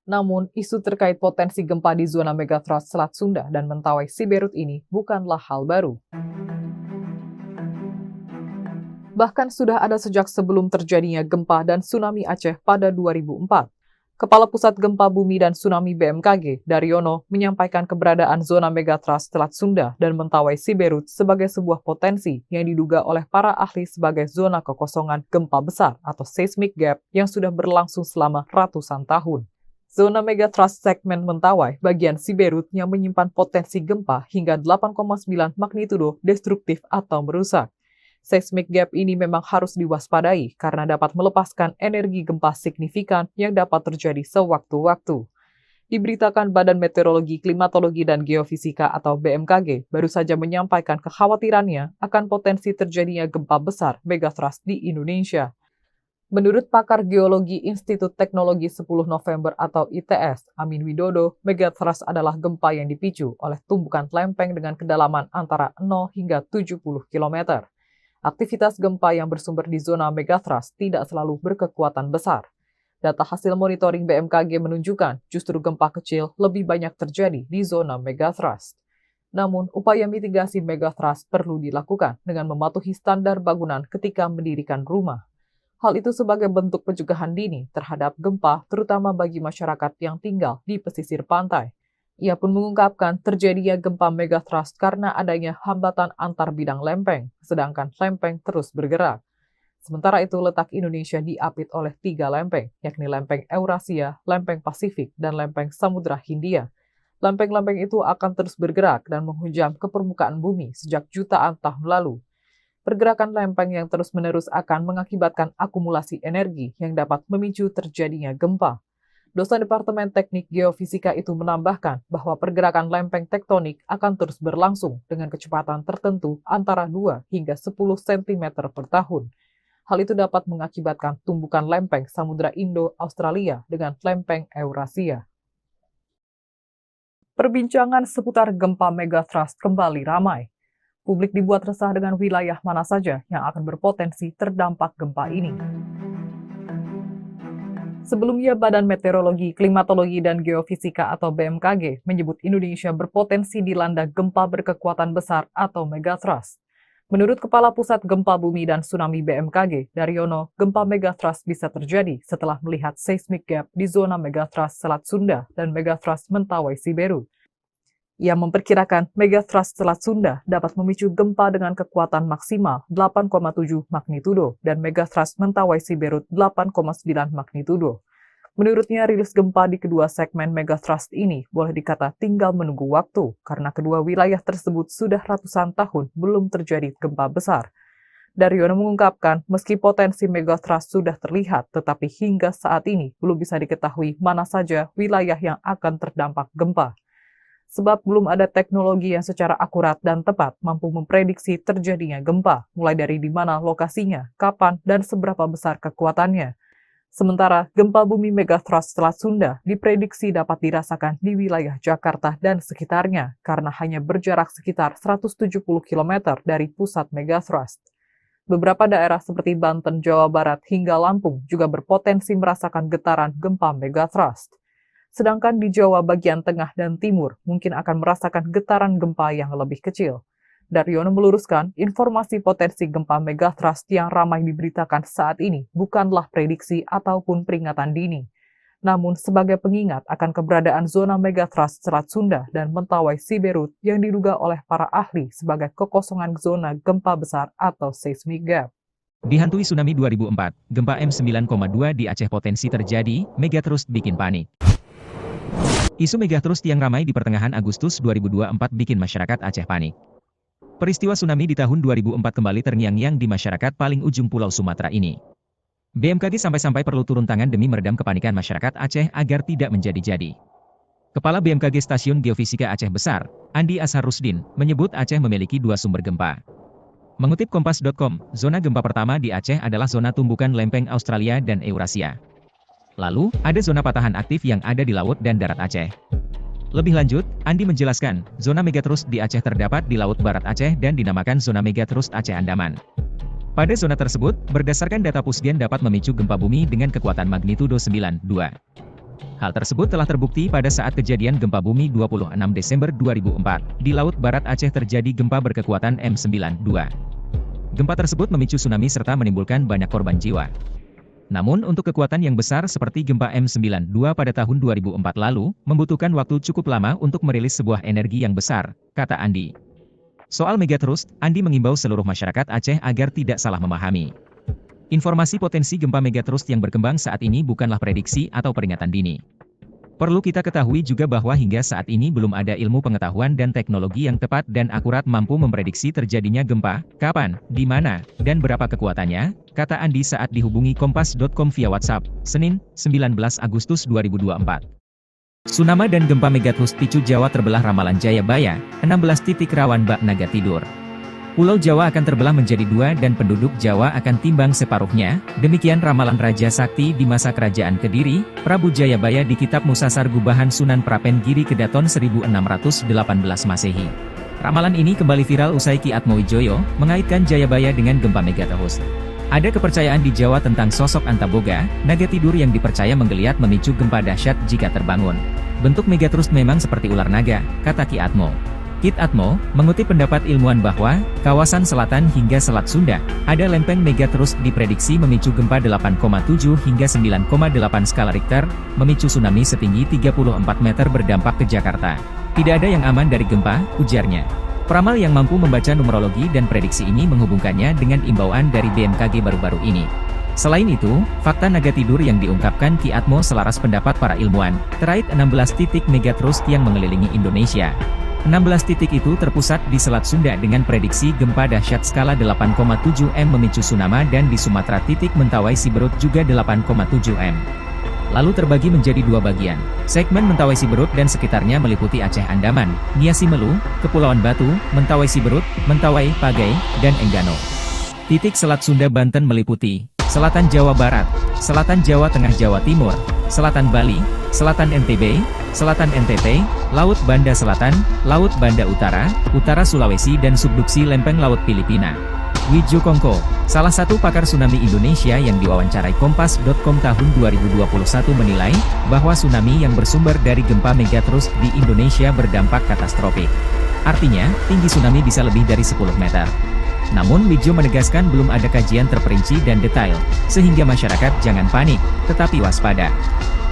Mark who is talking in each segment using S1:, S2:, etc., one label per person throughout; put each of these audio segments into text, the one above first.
S1: Namun, isu terkait potensi gempa di zona megatrust Selat Sunda dan Mentawai Siberut ini bukanlah hal baru. Bahkan sudah ada sejak sebelum terjadinya gempa dan tsunami Aceh pada 2004. Kepala Pusat Gempa Bumi dan Tsunami BMKG, Daryono, menyampaikan keberadaan zona megatrust Selat Sunda dan Mentawai Siberut sebagai sebuah potensi yang diduga oleh para ahli sebagai zona kekosongan gempa besar atau seismic gap yang sudah berlangsung selama ratusan tahun. Zona megatrust segmen Mentawai bagian Siberut yang menyimpan potensi gempa hingga 8,9 magnitudo destruktif atau merusak. Seismic gap ini memang harus diwaspadai karena dapat melepaskan energi gempa signifikan yang dapat terjadi sewaktu-waktu. Diberitakan Badan Meteorologi, Klimatologi, dan Geofisika atau BMKG baru saja menyampaikan kekhawatirannya akan potensi terjadinya gempa besar megatrust di Indonesia. Menurut pakar geologi Institut Teknologi 10 November atau ITS, Amin Widodo, megatrust adalah gempa yang dipicu oleh tumbukan lempeng dengan kedalaman antara 0 hingga 70 km. Aktivitas gempa yang bersumber di zona megatrust tidak selalu berkekuatan besar. Data hasil monitoring BMKG menunjukkan justru gempa kecil lebih banyak terjadi di zona megatrust. Namun, upaya mitigasi megatrust perlu dilakukan dengan mematuhi standar bangunan ketika mendirikan rumah. Hal itu sebagai bentuk pencegahan dini terhadap gempa, terutama bagi masyarakat yang tinggal di pesisir pantai. Ia pun mengungkapkan terjadinya gempa megatrust karena adanya hambatan antar bidang lempeng, sedangkan lempeng terus bergerak. Sementara itu, letak Indonesia diapit oleh 3 lempeng, yakni lempeng Eurasia, lempeng Pasifik, dan lempeng Samudra Hindia. Lempeng-lempeng itu akan terus bergerak dan menghujam ke permukaan bumi sejak jutaan tahun lalu. Pergerakan lempeng yang terus-menerus akan mengakibatkan akumulasi energi yang dapat memicu terjadinya gempa. Dosen Departemen Teknik Geofisika itu menambahkan bahwa pergerakan lempeng tektonik akan terus berlangsung dengan kecepatan tertentu antara 2 hingga 10 cm per tahun. Hal itu dapat mengakibatkan tumbukan lempeng Samudra Indo-Australia dengan lempeng Eurasia. Perbincangan seputar gempa megatrust kembali ramai. Publik dibuat resah dengan wilayah mana saja yang akan berpotensi terdampak gempa ini. Sebelumnya, Badan Meteorologi, Klimatologi, dan Geofisika atau BMKG menyebut Indonesia berpotensi dilanda gempa berkekuatan besar atau megatrust. Menurut Kepala Pusat Gempa Bumi dan Tsunami BMKG, Daryono, gempa megatrust bisa terjadi setelah melihat seismic gap di zona megatrust Selat Sunda dan megatrust Mentawai Siberut. Ia memperkirakan megatrust Selat Sunda dapat memicu gempa dengan kekuatan maksimal 8,7 magnitudo dan megatrust Mentawai Siberut 8,9 magnitudo. Menurutnya, rilis gempa di kedua segmen megatrust ini boleh dikata tinggal menunggu waktu karena kedua wilayah tersebut sudah ratusan tahun belum terjadi gempa besar. Daryono mengungkapkan, meski potensi megatrust sudah terlihat, tetapi hingga saat ini belum bisa diketahui mana saja wilayah yang akan terdampak gempa. Sebab belum ada teknologi yang secara akurat dan tepat mampu memprediksi terjadinya gempa, mulai dari di mana lokasinya, kapan, dan seberapa besar kekuatannya. Sementara, gempa bumi megatrust Selat Sunda diprediksi dapat dirasakan di wilayah Jakarta dan sekitarnya, karena hanya berjarak sekitar 170 km dari pusat megatrust. Beberapa daerah seperti Banten, Jawa Barat, hingga Lampung juga berpotensi merasakan getaran gempa megatrust. Sedangkan di Jawa bagian tengah dan timur mungkin akan merasakan getaran gempa yang lebih kecil. Daryono meluruskan, informasi potensi gempa megatrust yang ramai diberitakan saat ini bukanlah prediksi ataupun peringatan dini. Namun sebagai pengingat akan keberadaan zona megatrust Selat Sunda dan Mentawai Siberut yang diduga oleh para ahli sebagai kekosongan zona gempa besar atau seismic gap.
S2: Dihantui tsunami 2004, gempa M9,2 di Aceh potensi terjadi, megatrust bikin panik. Isu megatrust yang ramai di pertengahan Agustus 2024 bikin masyarakat Aceh panik. Peristiwa tsunami di tahun 2004 kembali terngiang-ngiang di masyarakat paling ujung Pulau Sumatera ini. BMKG sampai-sampai perlu turun tangan demi meredam kepanikan masyarakat Aceh agar tidak menjadi-jadi. Kepala BMKG Stasiun Geofisika Aceh Besar, Andi Ashar Rusdin, menyebut Aceh memiliki 2 sumber gempa. Mengutip Kompas.com, zona gempa pertama di Aceh adalah zona tumbukan lempeng Australia dan Eurasia. Lalu, ada zona patahan aktif yang ada di laut dan darat Aceh. Lebih lanjut, Andi menjelaskan, zona megatrust di Aceh terdapat di Laut Barat Aceh dan dinamakan zona megatrust Aceh Andaman. Pada zona tersebut, berdasarkan data Pusgen dapat memicu gempa bumi dengan kekuatan magnitudo 9,2. Hal tersebut telah terbukti pada saat kejadian gempa bumi 26 Desember 2004. Di Laut Barat Aceh terjadi gempa berkekuatan M92. Gempa tersebut memicu tsunami serta menimbulkan banyak korban jiwa. Namun untuk kekuatan yang besar seperti gempa M92 pada tahun 2004 lalu, membutuhkan waktu cukup lama untuk merilis sebuah energi yang besar, kata Andi. Soal megatrust, Andi mengimbau seluruh masyarakat Aceh agar tidak salah memahami. Informasi potensi gempa megatrust yang berkembang saat ini bukanlah prediksi atau peringatan dini. Perlu kita ketahui juga bahwa hingga saat ini belum ada ilmu pengetahuan dan teknologi yang tepat dan akurat mampu memprediksi terjadinya gempa, kapan, di mana, dan berapa kekuatannya, kata Andi saat dihubungi Kompas.com via WhatsApp, Senin, 19 Agustus 2024. Tsunami dan gempa megatrust picu Jawa terbelah ramalan Jayabaya, 16 titik rawan bak naga tidur. Pulau Jawa akan terbelah menjadi dua dan penduduk Jawa akan timbang separuhnya, demikian ramalan Raja Sakti di masa kerajaan Kediri, Prabu Jayabaya di Kitab Musasar Gubahan Sunan Prapen Giri Kedaton 1618 Masehi. Ramalan ini kembali viral usai Ki Atmowijoyo mengaitkan Jayabaya dengan gempa megatrust. Ada kepercayaan di Jawa tentang sosok Antaboga, naga tidur yang dipercaya menggeliat memicu gempa dahsyat jika terbangun. Bentuk megatrust memang seperti ular naga, kata Ki Atmo. Kit Atmo, mengutip pendapat ilmuwan bahwa, kawasan selatan hingga Selat Sunda, ada lempeng megatrust diprediksi memicu gempa 8,7 hingga 9,8 skala Richter, memicu tsunami setinggi 34 meter berdampak ke Jakarta. Tidak ada yang aman dari gempa, ujarnya. Peramal yang mampu membaca numerologi dan prediksi ini menghubungkannya dengan imbauan dari BMKG baru-baru ini. Selain itu, fakta naga tidur yang diungkapkan Ki Atmo selaras pendapat para ilmuwan, terkait 16 titik megatrust yang mengelilingi Indonesia. 16 titik itu terpusat di Selat Sunda dengan prediksi gempa dahsyat skala 8,7 M memicu tsunami dan di Sumatera titik Mentawai Siberut juga 8,7 M. Lalu terbagi menjadi dua bagian. Segmen Mentawai Siberut dan sekitarnya meliputi Aceh Andaman, Nia Simelu, Kepulauan Batu, Mentawai Siberut, Mentawai, Pagai, dan Enggano. Titik Selat Sunda Banten meliputi Selatan Jawa Barat, Selatan Jawa Tengah Jawa Timur, Selatan Bali, Selatan NTB, Selatan NTT, Laut Banda Selatan, Laut Banda Utara, Utara Sulawesi dan subduksi lempeng Laut Filipina. Wijo Kongko, salah satu pakar tsunami Indonesia yang diwawancarai Kompas.com tahun 2021 menilai, bahwa tsunami yang bersumber dari gempa megatrust di Indonesia berdampak katastrofik. Artinya, tinggi tsunami bisa lebih dari 10 meter. Namun Wijo menegaskan belum ada kajian terperinci dan detail, sehingga masyarakat jangan panik, tetapi waspada.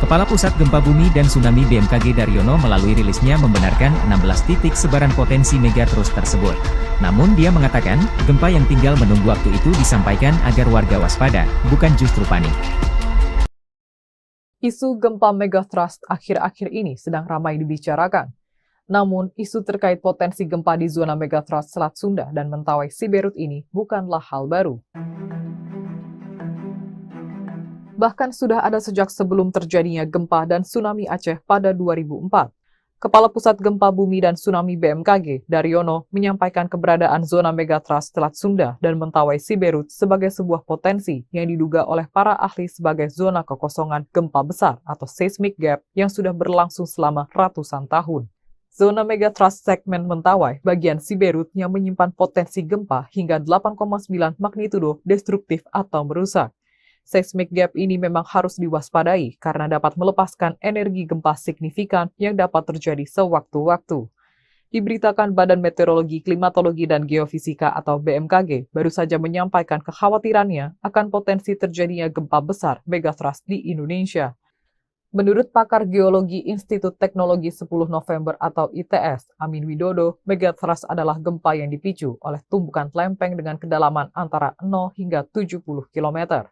S2: Kepala Pusat Gempa Bumi dan Tsunami BMKG Daryono melalui rilisnya membenarkan 16 titik sebaran potensi megatrust tersebut. Namun dia mengatakan, gempa yang tinggal menunggu waktu itu disampaikan agar warga waspada, bukan justru panik.
S1: Isu gempa megatrust akhir-akhir ini sedang ramai dibicarakan. Namun, isu terkait potensi gempa di zona megatrust Selat Sunda dan Mentawai Siberut ini bukanlah hal baru. Bahkan sudah ada sejak sebelum terjadinya gempa dan tsunami Aceh pada 2004. Kepala Pusat Gempa Bumi dan Tsunami BMKG, Daryono, menyampaikan keberadaan zona megatrust Selat Sunda dan Mentawai Siberut sebagai sebuah potensi yang diduga oleh para ahli sebagai zona kekosongan gempa besar atau seismic gap yang sudah berlangsung selama ratusan tahun. Zona megatrust segmen Mentawai bagian Siberut yang menyimpan potensi gempa hingga 8,9 magnitudo destruktif atau merusak. Seismic gap ini memang harus diwaspadai karena dapat melepaskan energi gempa signifikan yang dapat terjadi sewaktu-waktu. Diberitakan Badan Meteorologi, Klimatologi, dan Geofisika atau BMKG baru saja menyampaikan kekhawatirannya akan potensi terjadinya gempa besar megatrust di Indonesia. Menurut pakar geologi Institut Teknologi 10 November atau ITS, Amin Widodo, megatrust adalah gempa yang dipicu oleh tumbukan lempeng dengan kedalaman antara 0 hingga 70 km.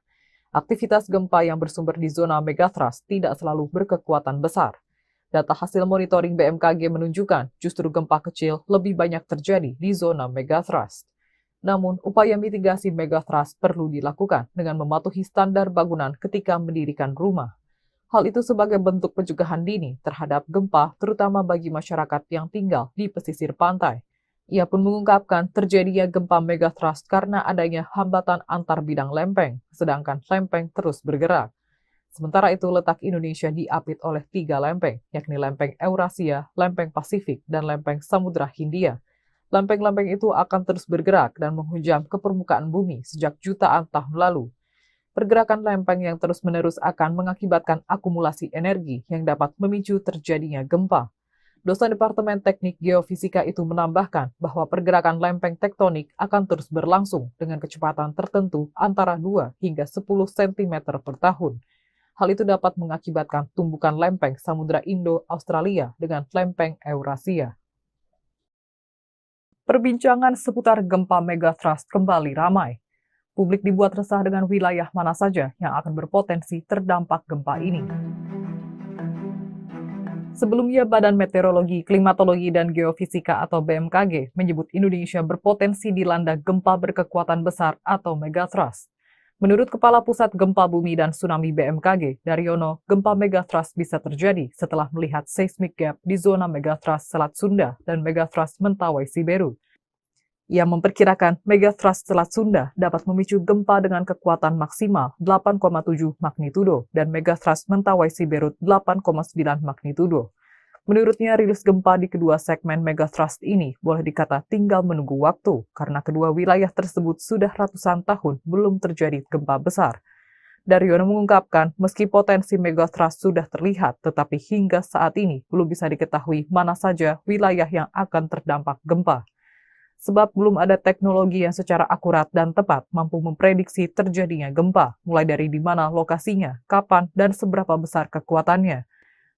S1: Aktivitas gempa yang bersumber di zona megatrust tidak selalu berkekuatan besar. Data hasil monitoring BMKG menunjukkan justru gempa kecil lebih banyak terjadi di zona megatrust. Namun, upaya mitigasi megatrust perlu dilakukan dengan mematuhi standar bangunan ketika mendirikan rumah. Hal itu sebagai bentuk pencegahan dini terhadap gempa, terutama bagi masyarakat yang tinggal di pesisir pantai. Ia pun mengungkapkan terjadinya gempa megatrust karena adanya hambatan antar bidang lempeng, sedangkan lempeng terus bergerak. Sementara itu, letak Indonesia diapit oleh 3 lempeng, yakni lempeng Eurasia, lempeng Pasifik, dan lempeng Samudra Hindia. Lempeng-lempeng itu akan terus bergerak dan menghujam ke permukaan bumi sejak jutaan tahun lalu. Pergerakan lempeng yang terus-menerus akan mengakibatkan akumulasi energi yang dapat memicu terjadinya gempa. Dosen Departemen Teknik Geofisika itu menambahkan bahwa pergerakan lempeng tektonik akan terus berlangsung dengan kecepatan tertentu antara 2 hingga 10 cm per tahun. Hal itu dapat mengakibatkan tumbukan lempeng Samudra Indo-Australia dengan lempeng Eurasia. Perbincangan seputar gempa megatrust kembali ramai. Publik dibuat resah dengan wilayah mana saja yang akan berpotensi terdampak gempa ini. Sebelumnya, Badan Meteorologi, Klimatologi, dan Geofisika atau BMKG menyebut Indonesia berpotensi dilanda gempa berkekuatan besar atau megatrust. Menurut Kepala Pusat Gempa Bumi dan Tsunami BMKG, Daryono, gempa megatrust bisa terjadi setelah melihat seismic gap di zona megatrust Selat Sunda dan megatrust Mentawai Siberut. Ia memperkirakan megatrust Selat Sunda dapat memicu gempa dengan kekuatan maksimal 8,7 magnitudo dan megatrust Mentawai Siberut 8,9 magnitudo. Menurutnya, rilis gempa di kedua segmen megatrust ini boleh dikata tinggal menunggu waktu karena kedua wilayah tersebut sudah ratusan tahun belum terjadi gempa besar. Daryono mengungkapkan, meski potensi megatrust sudah terlihat, tetapi hingga saat ini belum bisa diketahui mana saja wilayah yang akan terdampak gempa. Sebab belum ada teknologi yang secara akurat dan tepat mampu memprediksi terjadinya gempa, mulai dari di mana lokasinya, kapan, dan seberapa besar kekuatannya.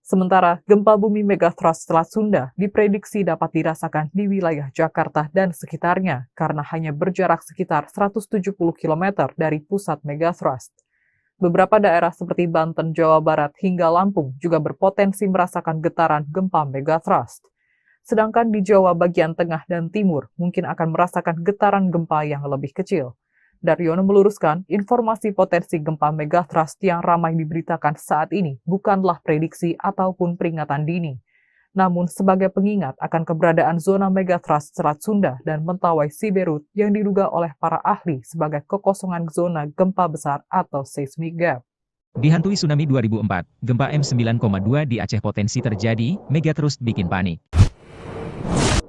S1: Sementara, gempa bumi megatrust Selat Sunda diprediksi dapat dirasakan di wilayah Jakarta dan sekitarnya karena hanya berjarak sekitar 170 km dari pusat megatrust. Beberapa daerah seperti Banten, Jawa Barat, hingga Lampung juga berpotensi merasakan getaran gempa megatrust. Sedangkan di Jawa bagian tengah dan timur mungkin akan merasakan getaran gempa yang lebih kecil. Daryono meluruskan, informasi potensi gempa megatrust yang ramai diberitakan saat ini bukanlah prediksi ataupun peringatan dini, namun sebagai pengingat akan keberadaan zona megatrust Selat Sunda dan Mentawai Siberut yang diduga oleh para ahli sebagai kekosongan zona gempa besar atau seismic gap.
S2: Dihantui tsunami 2004, gempa M9,2 di Aceh potensi terjadi, megatrust bikin panik.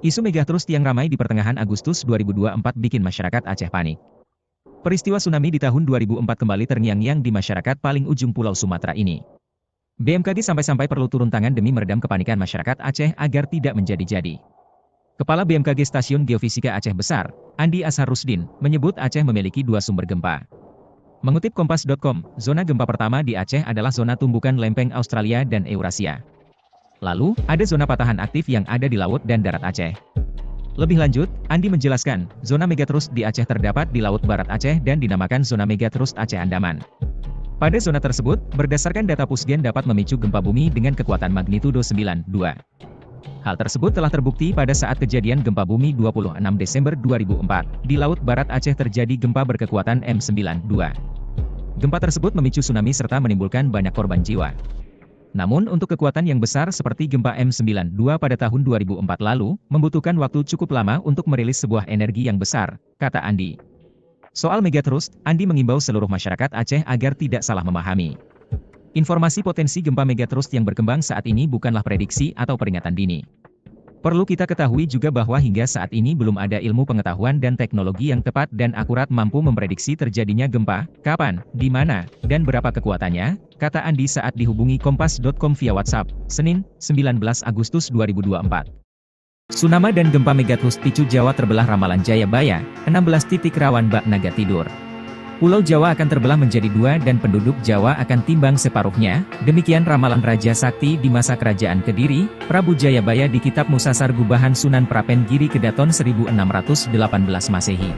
S2: Isu megatrust yang ramai di pertengahan Agustus 2024 bikin masyarakat Aceh panik. Peristiwa tsunami di tahun 2004 kembali terngiang-ngiang di masyarakat paling ujung Pulau Sumatera ini. BMKG sampai-sampai perlu turun tangan demi meredam kepanikan masyarakat Aceh agar tidak menjadi-jadi. Kepala BMKG Stasiun Geofisika Aceh Besar, Andi Asharusdin, menyebut Aceh memiliki dua sumber gempa. Mengutip Kompas.com, zona gempa pertama di Aceh adalah zona tumbukan lempeng Australia dan Eurasia. Lalu, ada zona patahan aktif yang ada di laut dan darat Aceh. Lebih lanjut, Andi menjelaskan, zona megatrust di Aceh terdapat di Laut Barat Aceh dan dinamakan zona megatrust Aceh Andaman. Pada zona tersebut, berdasarkan data Pusgen dapat memicu gempa bumi dengan kekuatan magnitudo 9,2. Hal tersebut telah terbukti pada saat kejadian gempa bumi 26 Desember 2004. Di Laut Barat Aceh terjadi gempa berkekuatan M9,2. Gempa tersebut memicu tsunami serta menimbulkan banyak korban jiwa. Namun untuk kekuatan yang besar seperti gempa M9,2 pada tahun 2004 lalu, membutuhkan waktu cukup lama untuk merilis sebuah energi yang besar, kata Andi. Soal megatrust, Andi mengimbau seluruh masyarakat Aceh agar tidak salah memahami. Informasi potensi gempa megatrust yang berkembang saat ini bukanlah prediksi atau peringatan dini. Perlu kita ketahui juga bahwa hingga saat ini belum ada ilmu pengetahuan dan teknologi yang tepat dan akurat mampu memprediksi terjadinya gempa, kapan, di mana, dan berapa kekuatannya, kata Andi saat dihubungi Kompas.com via WhatsApp, Senin, 19 Agustus 2024. Tsunami dan gempa megatrust picu Jawa terbelah ramalan Jayabaya, 16 titik rawan bak naga tidur. Pulau Jawa akan terbelah menjadi dua dan penduduk Jawa akan timbang separuhnya, demikian ramalan Raja Sakti di masa kerajaan Kediri, Prabu Jayabaya di Kitab Musasar Gubahan Sunan Prapen Giri Kedaton 1618 Masehi.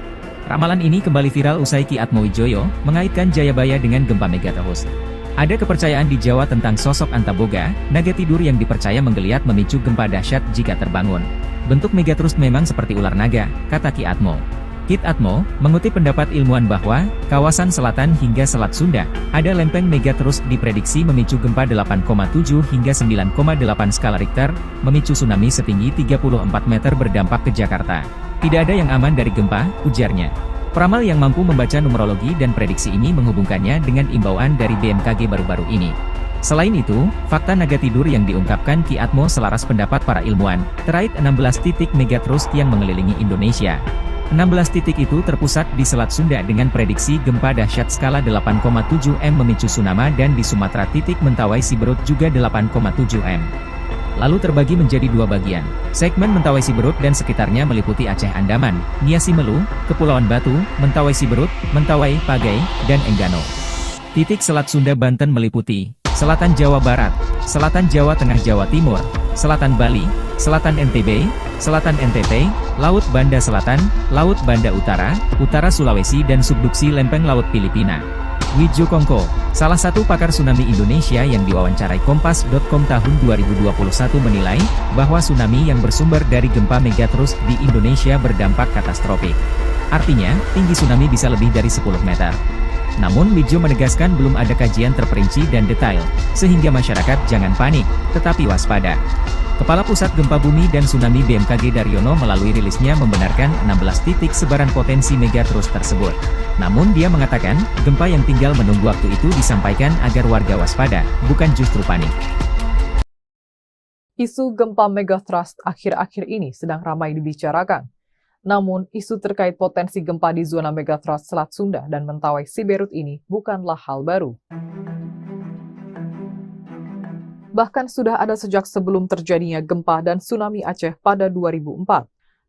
S2: Ramalan ini kembali viral usai Ki Atmowijoyo mengaitkan Jayabaya dengan gempa megatrust. Ada kepercayaan di Jawa tentang sosok Antaboga, naga tidur yang dipercaya menggeliat memicu gempa dahsyat jika terbangun. Bentuk megatrust memang seperti ular naga, kata Ki Atmo. Kit Atmo, mengutip pendapat ilmuwan bahwa, kawasan selatan hingga Selat Sunda, ada lempeng megatrust diprediksi memicu gempa 8,7 hingga 9,8 skala Richter, memicu tsunami setinggi 34 meter berdampak ke Jakarta. Tidak ada yang aman dari gempa, ujarnya. Peramal yang mampu membaca numerologi dan prediksi ini menghubungkannya dengan imbauan dari BMKG baru-baru ini. Selain itu, fakta naga tidur yang diungkapkan Ki Atmo selaras pendapat para ilmuwan, terkait 16 titik megatrust yang mengelilingi Indonesia. 16 titik itu terpusat di Selat Sunda dengan prediksi gempa dahsyat skala 8,7 M memicu tsunami dan di Sumatera titik Mentawai Siberut juga 8,7 M. Lalu terbagi menjadi dua bagian. Segmen Mentawai Siberut dan sekitarnya meliputi Aceh Andaman, Nia Simelu, Kepulauan Batu, Mentawai Siberut, Mentawai, Pagai, dan Enggano. Titik Selat Sunda Banten meliputi Selatan Jawa Barat, Selatan Jawa Tengah Jawa Timur, Selatan Bali, Selatan NTB, Selatan NTT, Laut Banda Selatan, Laut Banda Utara, Utara Sulawesi dan subduksi lempeng laut Filipina. Widjo Kongko, salah satu pakar tsunami Indonesia yang diwawancarai Kompas.com tahun 2021 menilai, bahwa tsunami yang bersumber dari gempa megatrust di Indonesia berdampak katastrofik. Artinya, tinggi tsunami bisa lebih dari 10 meter. Namun Widjo menegaskan belum ada kajian terperinci dan detail, sehingga masyarakat jangan panik, tetapi waspada. Kepala Pusat Gempa Bumi dan Tsunami BMKG Daryono melalui rilisnya membenarkan 16 titik sebaran potensi megatrust tersebut. Namun dia mengatakan, gempa yang tinggal menunggu waktu itu disampaikan agar warga waspada, bukan justru panik.
S1: Isu gempa megatrust akhir-akhir ini sedang ramai dibicarakan. Namun, isu terkait potensi gempa di zona megatrust Selat Sunda dan Mentawai Siberut ini bukanlah hal baru. Bahkan sudah ada sejak sebelum terjadinya gempa dan tsunami Aceh pada 2004.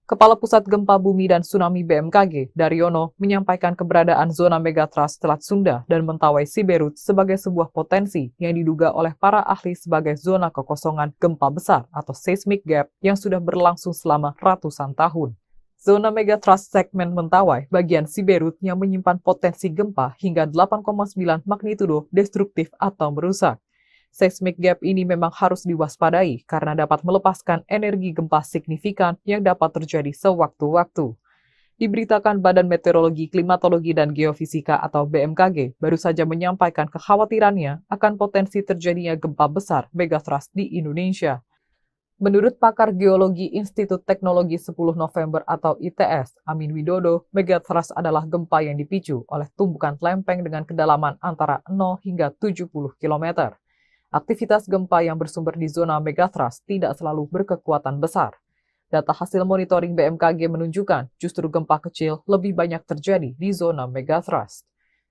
S1: Kepala Pusat Gempa Bumi dan Tsunami BMKG, Daryono, menyampaikan keberadaan zona megatrust Selat Sunda dan Mentawai Siberut sebagai sebuah potensi yang diduga oleh para ahli sebagai zona kekosongan gempa besar atau seismic gap yang sudah berlangsung selama ratusan tahun. Zona megatrust segmen Mentawai bagian Siberut yang menyimpan potensi gempa hingga 8,9 magnitudo destruktif atau merusak. Seismic gap ini memang harus diwaspadai karena dapat melepaskan energi gempa signifikan yang dapat terjadi sewaktu-waktu. Diberitakan Badan Meteorologi, Klimatologi, dan Geofisika atau BMKG baru saja menyampaikan kekhawatirannya akan potensi terjadinya gempa besar megatrust di Indonesia. Menurut pakar geologi Institut Teknologi 10 November atau ITS, Amin Widodo, megatrust adalah gempa yang dipicu oleh tumbukan lempeng dengan kedalaman antara 0 hingga 70 km. Aktivitas gempa yang bersumber di zona megatrust tidak selalu berkekuatan besar. Data hasil monitoring BMKG menunjukkan justru gempa kecil lebih banyak terjadi di zona megatrust.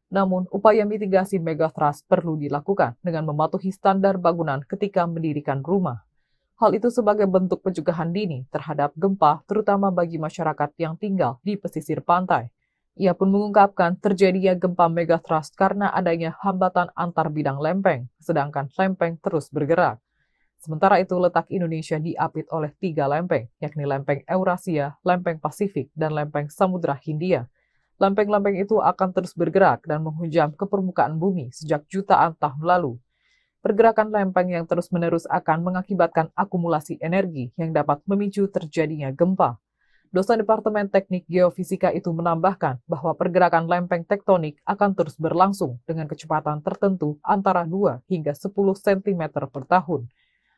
S1: Namun, upaya mitigasi megatrust perlu dilakukan dengan mematuhi standar bangunan ketika mendirikan rumah. Hal itu sebagai bentuk pencegahan dini terhadap gempa, terutama bagi masyarakat yang tinggal di pesisir pantai. Ia pun mengungkapkan terjadinya gempa megatrust karena adanya hambatan antar bidang lempeng, sedangkan lempeng terus bergerak. Sementara itu, letak Indonesia diapit oleh 3 lempeng, yakni lempeng Eurasia, lempeng Pasifik, dan lempeng Samudra Hindia. Lempeng-lempeng itu akan terus bergerak dan menghujam ke permukaan bumi sejak jutaan tahun lalu. Pergerakan lempeng yang terus-menerus akan mengakibatkan akumulasi energi yang dapat memicu terjadinya gempa. Dosen Departemen Teknik Geofisika itu menambahkan bahwa pergerakan lempeng tektonik akan terus berlangsung dengan kecepatan tertentu antara 2 hingga 10 cm per tahun.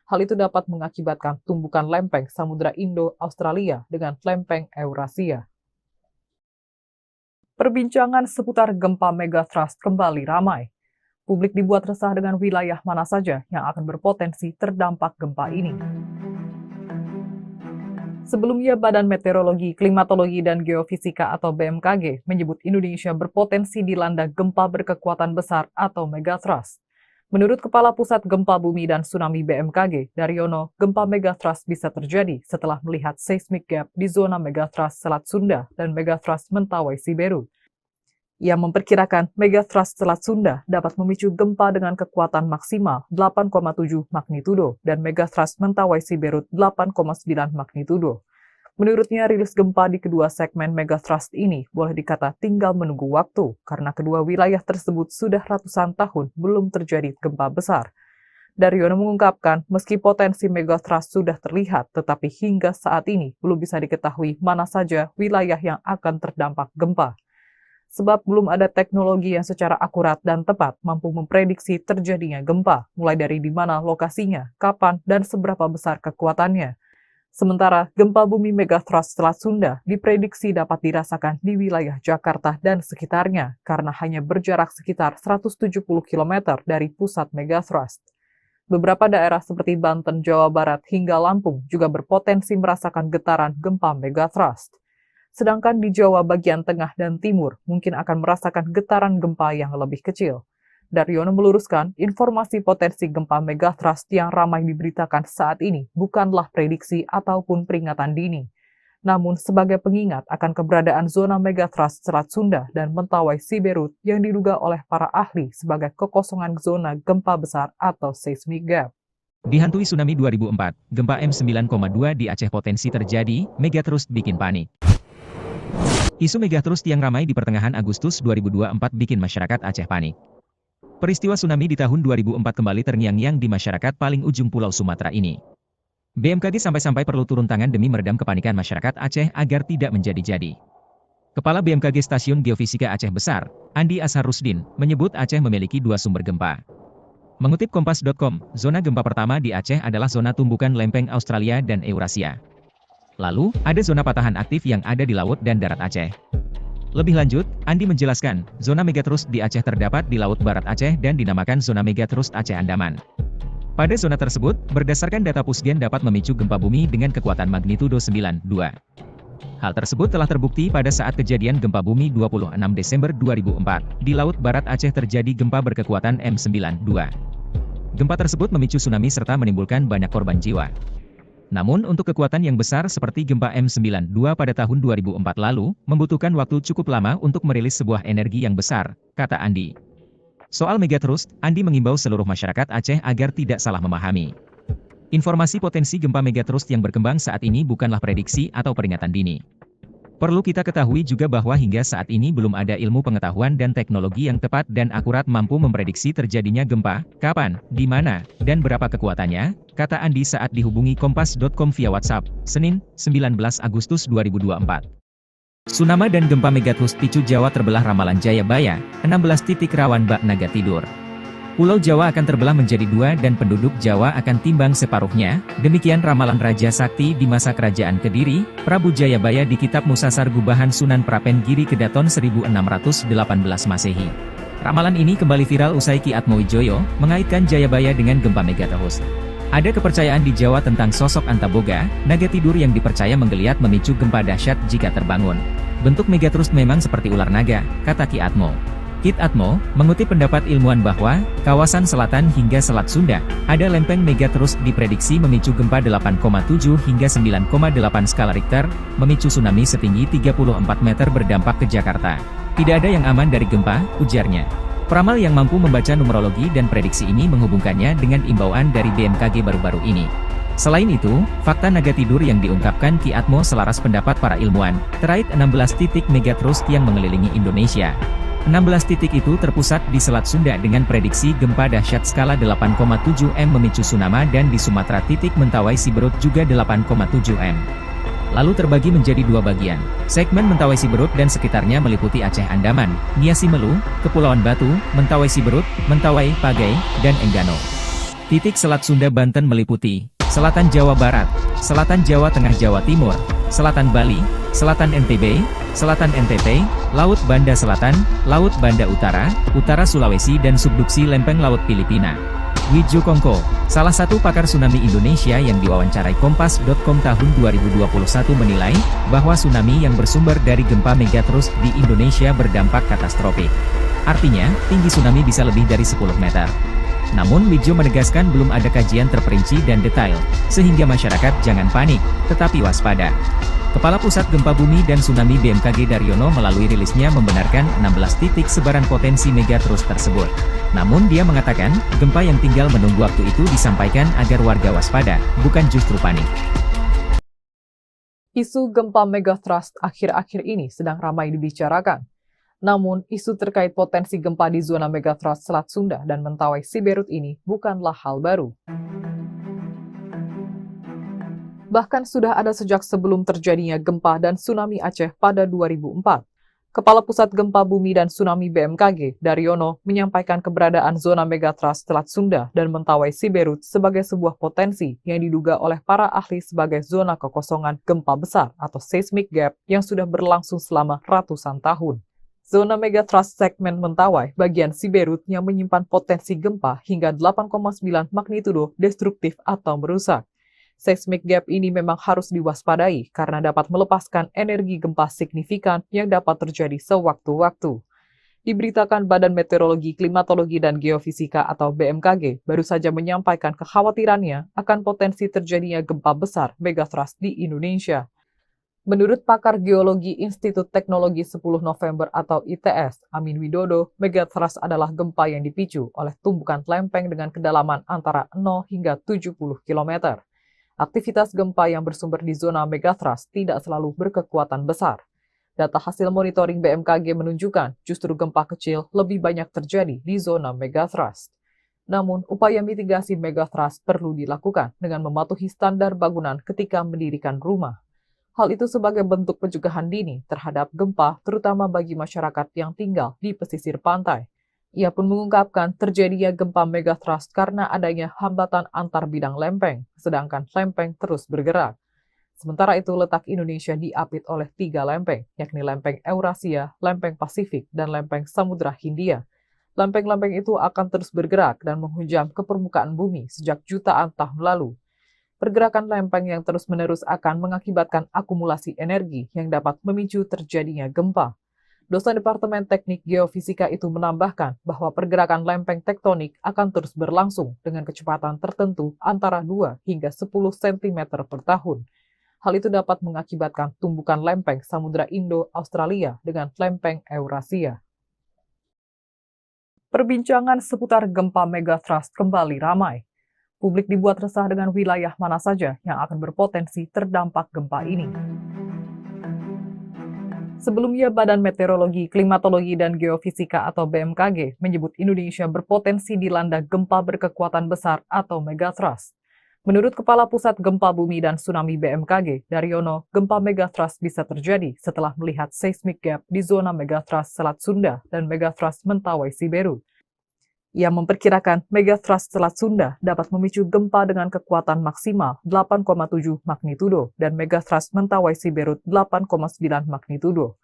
S1: Hal itu dapat mengakibatkan tumbukan lempeng Samudra Indo-Australia dengan lempeng Eurasia. Perbincangan seputar gempa megatrust kembali ramai. Publik dibuat resah dengan wilayah mana saja yang akan berpotensi terdampak gempa ini. Sebelumnya, Badan Meteorologi, Klimatologi, dan Geofisika atau BMKG menyebut Indonesia berpotensi dilanda gempa berkekuatan besar atau megatrust. Menurut Kepala Pusat Gempa Bumi dan Tsunami BMKG, Daryono, gempa megatrust bisa terjadi setelah melihat seismic gap di zona megatrust Selat Sunda dan megatrust Mentawai Siberut. Ia memperkirakan megatrust Selat Sunda dapat memicu gempa dengan kekuatan maksimal 8,7 magnitudo dan megatrust Mentawai Siberut 8,9 magnitudo. Menurutnya, rilis gempa di kedua segmen megatrust ini boleh dikata tinggal menunggu waktu karena kedua wilayah tersebut sudah ratusan tahun belum terjadi gempa besar. Daryono mengungkapkan, meski potensi megatrust sudah terlihat, tetapi hingga saat ini belum bisa diketahui mana saja wilayah yang akan terdampak gempa. Sebab belum ada teknologi yang secara akurat dan tepat mampu memprediksi terjadinya gempa, mulai dari di mana lokasinya, kapan, dan seberapa besar kekuatannya. Sementara, gempa bumi megatrust Selat Sunda diprediksi dapat dirasakan di wilayah Jakarta dan sekitarnya karena hanya berjarak sekitar 170 km dari pusat megatrust. Beberapa daerah seperti Banten, Jawa Barat, hingga Lampung juga berpotensi merasakan getaran gempa megatrust. Sedangkan di Jawa bagian tengah dan timur mungkin akan merasakan getaran gempa yang lebih kecil. Daryono meluruskan, informasi potensi gempa megatrust yang ramai diberitakan saat ini bukanlah prediksi ataupun peringatan dini, namun sebagai pengingat akan keberadaan zona megatrust Selat Sunda dan Mentawai Siberut yang diduga oleh para ahli sebagai kekosongan zona gempa besar atau seismic gap.
S2: Dihantui tsunami 2004, gempa M9,2 di Aceh potensi terjadi, megatrust bikin panik. Isu megatrust yang ramai di pertengahan Agustus 2024 bikin masyarakat Aceh panik. Peristiwa tsunami di tahun 2004 kembali terngiang-ngiang di masyarakat paling ujung Pulau Sumatera ini. BMKG sampai-sampai perlu turun tangan demi meredam kepanikan masyarakat Aceh agar tidak menjadi-jadi. Kepala BMKG Stasiun Geofisika Aceh Besar, Andi Ashar Rusdin, menyebut Aceh memiliki 2 sumber gempa. Mengutip Kompas.com, zona gempa pertama di Aceh adalah zona tumbukan lempeng Australia dan Eurasia. Lalu, ada zona patahan aktif yang ada di laut dan darat Aceh. Lebih lanjut, Andi menjelaskan, zona megatrust di Aceh terdapat di Laut Barat Aceh dan dinamakan zona megatrust Aceh Andaman. Pada zona tersebut, berdasarkan data Pusgen dapat memicu gempa bumi dengan kekuatan magnitudo 9,2. Hal tersebut telah terbukti pada saat kejadian gempa bumi 26 Desember 2004. Di Laut Barat Aceh terjadi gempa berkekuatan M9,2. Gempa tersebut memicu tsunami serta menimbulkan banyak korban jiwa. Namun untuk kekuatan yang besar seperti gempa M9,2 pada tahun 2004 lalu, membutuhkan waktu cukup lama untuk merilis sebuah energi yang besar, kata Andi. Soal megatrust, Andi mengimbau seluruh masyarakat Aceh agar tidak salah memahami. Informasi potensi gempa megatrust yang berkembang saat ini bukanlah prediksi atau peringatan dini. Perlu kita ketahui juga bahwa hingga saat ini belum ada ilmu pengetahuan dan teknologi yang tepat dan akurat mampu memprediksi terjadinya gempa, kapan, di mana, dan berapa kekuatannya, kata Andi saat dihubungi Kompas.com via WhatsApp, Senin, 19 Agustus 2024. Tsunami dan gempa megatrust picu Jawa terbelah ramalan Jayabaya, 16 titik rawan bak naga tidur. Pulau Jawa akan terbelah menjadi 2 dan penduduk Jawa akan timbang separuhnya, demikian ramalan Raja Sakti di masa Kerajaan Kediri, Prabu Jayabaya di Kitab Musasar Gubahan Sunan Prapen Giri Kedaton 1618 Masehi. Ramalan ini kembali viral usai Ki Atmowijoyo mengaitkan Jayabaya dengan gempa megatrust. Ada kepercayaan di Jawa tentang sosok Antaboga, naga tidur yang dipercaya menggeliat memicu gempa dahsyat jika terbangun. Bentuk megatrust memang seperti ular naga, kata Ki Atmo. Kit Atmo, mengutip pendapat ilmuwan bahwa, kawasan selatan hingga Selat Sunda, ada lempeng megatrust diprediksi memicu gempa 8,7 hingga 9,8 skala Richter, memicu tsunami setinggi 34 meter berdampak ke Jakarta. Tidak ada yang aman dari gempa, ujarnya. Peramal yang mampu membaca numerologi dan prediksi ini menghubungkannya dengan imbauan dari BMKG baru-baru ini. Selain itu, fakta naga tidur yang diungkapkan Ki Atmo selaras pendapat para ilmuwan, terkait 16 titik megatrust yang mengelilingi Indonesia. 16 titik itu terpusat di Selat Sunda dengan prediksi gempa dahsyat skala 8,7 M memicu tsunami dan di Sumatera titik Mentawai Siberut juga 8,7 M. Lalu terbagi menjadi 2 bagian. Segmen Mentawai Siberut dan sekitarnya meliputi Aceh Andaman, Niasi Melu, Kepulauan Batu, Mentawai Siberut, Mentawai, Pagai, dan Enggano. Titik Selat Sunda Banten meliputi Selatan Jawa Barat, Selatan Jawa Tengah Jawa Timur, Selatan Bali, Selatan NTB, Selatan NTT, Laut Banda Selatan, Laut Banda Utara, Utara Sulawesi dan subduksi lempeng Laut Filipina. Wijo Kongko, salah satu pakar tsunami Indonesia yang diwawancarai Kompas.com tahun 2021 menilai, bahwa tsunami yang bersumber dari gempa megatrust di Indonesia berdampak katastrofik. Artinya, tinggi tsunami bisa lebih dari 10 meter. Namun Wijo menegaskan belum ada kajian terperinci dan detail, sehingga masyarakat jangan panik, tetapi waspada. Kepala Pusat Gempa Bumi dan Tsunami BMKG Daryono melalui rilisnya membenarkan 16 titik sebaran potensi megatrust tersebut. Namun dia mengatakan, gempa yang tinggal menunggu waktu itu disampaikan agar warga waspada, bukan justru panik.
S1: Isu gempa megatrust akhir-akhir ini sedang ramai dibicarakan. Namun, isu terkait potensi gempa di zona megatrust Selat Sunda dan Mentawai Siberut ini bukanlah hal baru. Bahkan sudah ada sejak sebelum terjadinya gempa dan tsunami Aceh pada 2004. Kepala Pusat Gempa Bumi dan Tsunami BMKG, Daryono, menyampaikan keberadaan zona megatrust Selat Sunda dan Mentawai Siberut sebagai sebuah potensi yang diduga oleh para ahli sebagai zona kekosongan gempa besar atau seismic gap yang sudah berlangsung selama ratusan tahun. Zona megatrust segmen Mentawai bagian Siberut yang menyimpan potensi gempa hingga 8,9 magnitudo destruktif atau merusak. Seismic gap ini memang harus diwaspadai karena dapat melepaskan energi gempa signifikan yang dapat terjadi sewaktu-waktu. Diberitakan Badan Meteorologi, Klimatologi, dan Geofisika atau BMKG baru saja menyampaikan kekhawatirannya akan potensi terjadinya gempa besar megathrust di Indonesia. Menurut pakar geologi Institut Teknologi 10 November atau ITS, Amin Widodo, megathrust adalah gempa yang dipicu oleh tumbukan lempeng dengan kedalaman antara 0 hingga 70 km. Aktivitas gempa yang bersumber di zona megathrust tidak selalu berkekuatan besar. Data hasil monitoring BMKG menunjukkan justru gempa kecil lebih banyak terjadi di zona megathrust. Namun, upaya mitigasi megathrust perlu dilakukan dengan mematuhi standar bangunan ketika mendirikan rumah. Hal itu sebagai bentuk pencegahan dini terhadap gempa, terutama bagi masyarakat yang tinggal di pesisir pantai. Ia pun mengungkapkan terjadinya gempa megathrust karena adanya hambatan antar bidang lempeng, sedangkan lempeng terus bergerak. Sementara itu, letak Indonesia diapit oleh 3 lempeng, yakni lempeng Eurasia, lempeng Pasifik, dan lempeng Samudra Hindia. Lempeng-lempeng itu akan terus bergerak dan menghujam ke permukaan bumi sejak jutaan tahun lalu. Pergerakan lempeng yang terus-menerus akan mengakibatkan akumulasi energi yang dapat memicu terjadinya gempa. Dosen Departemen Teknik Geofisika itu menambahkan bahwa pergerakan lempeng tektonik akan terus berlangsung dengan kecepatan tertentu antara 2 hingga 10 cm per tahun. Hal itu dapat mengakibatkan tumbukan lempeng Samudra Indo-Australia dengan lempeng Eurasia. Perbincangan seputar gempa megathrust kembali ramai. Publik dibuat resah dengan wilayah mana saja yang akan berpotensi terdampak gempa ini. Sebelumnya, Badan Meteorologi, Klimatologi, dan Geofisika atau BMKG menyebut Indonesia berpotensi dilanda gempa berkekuatan besar atau megathrust. Menurut Kepala Pusat Gempa Bumi dan Tsunami BMKG, Daryono, gempa megathrust bisa terjadi setelah melihat seismic gap di zona megathrust Selat Sunda dan megathrust Mentawai Siberut. Ia memperkirakan megathrust Selat Sunda dapat memicu gempa dengan kekuatan maksimal 8,7 magnitudo dan megathrust Mentawai Siberut 8,9 magnitudo.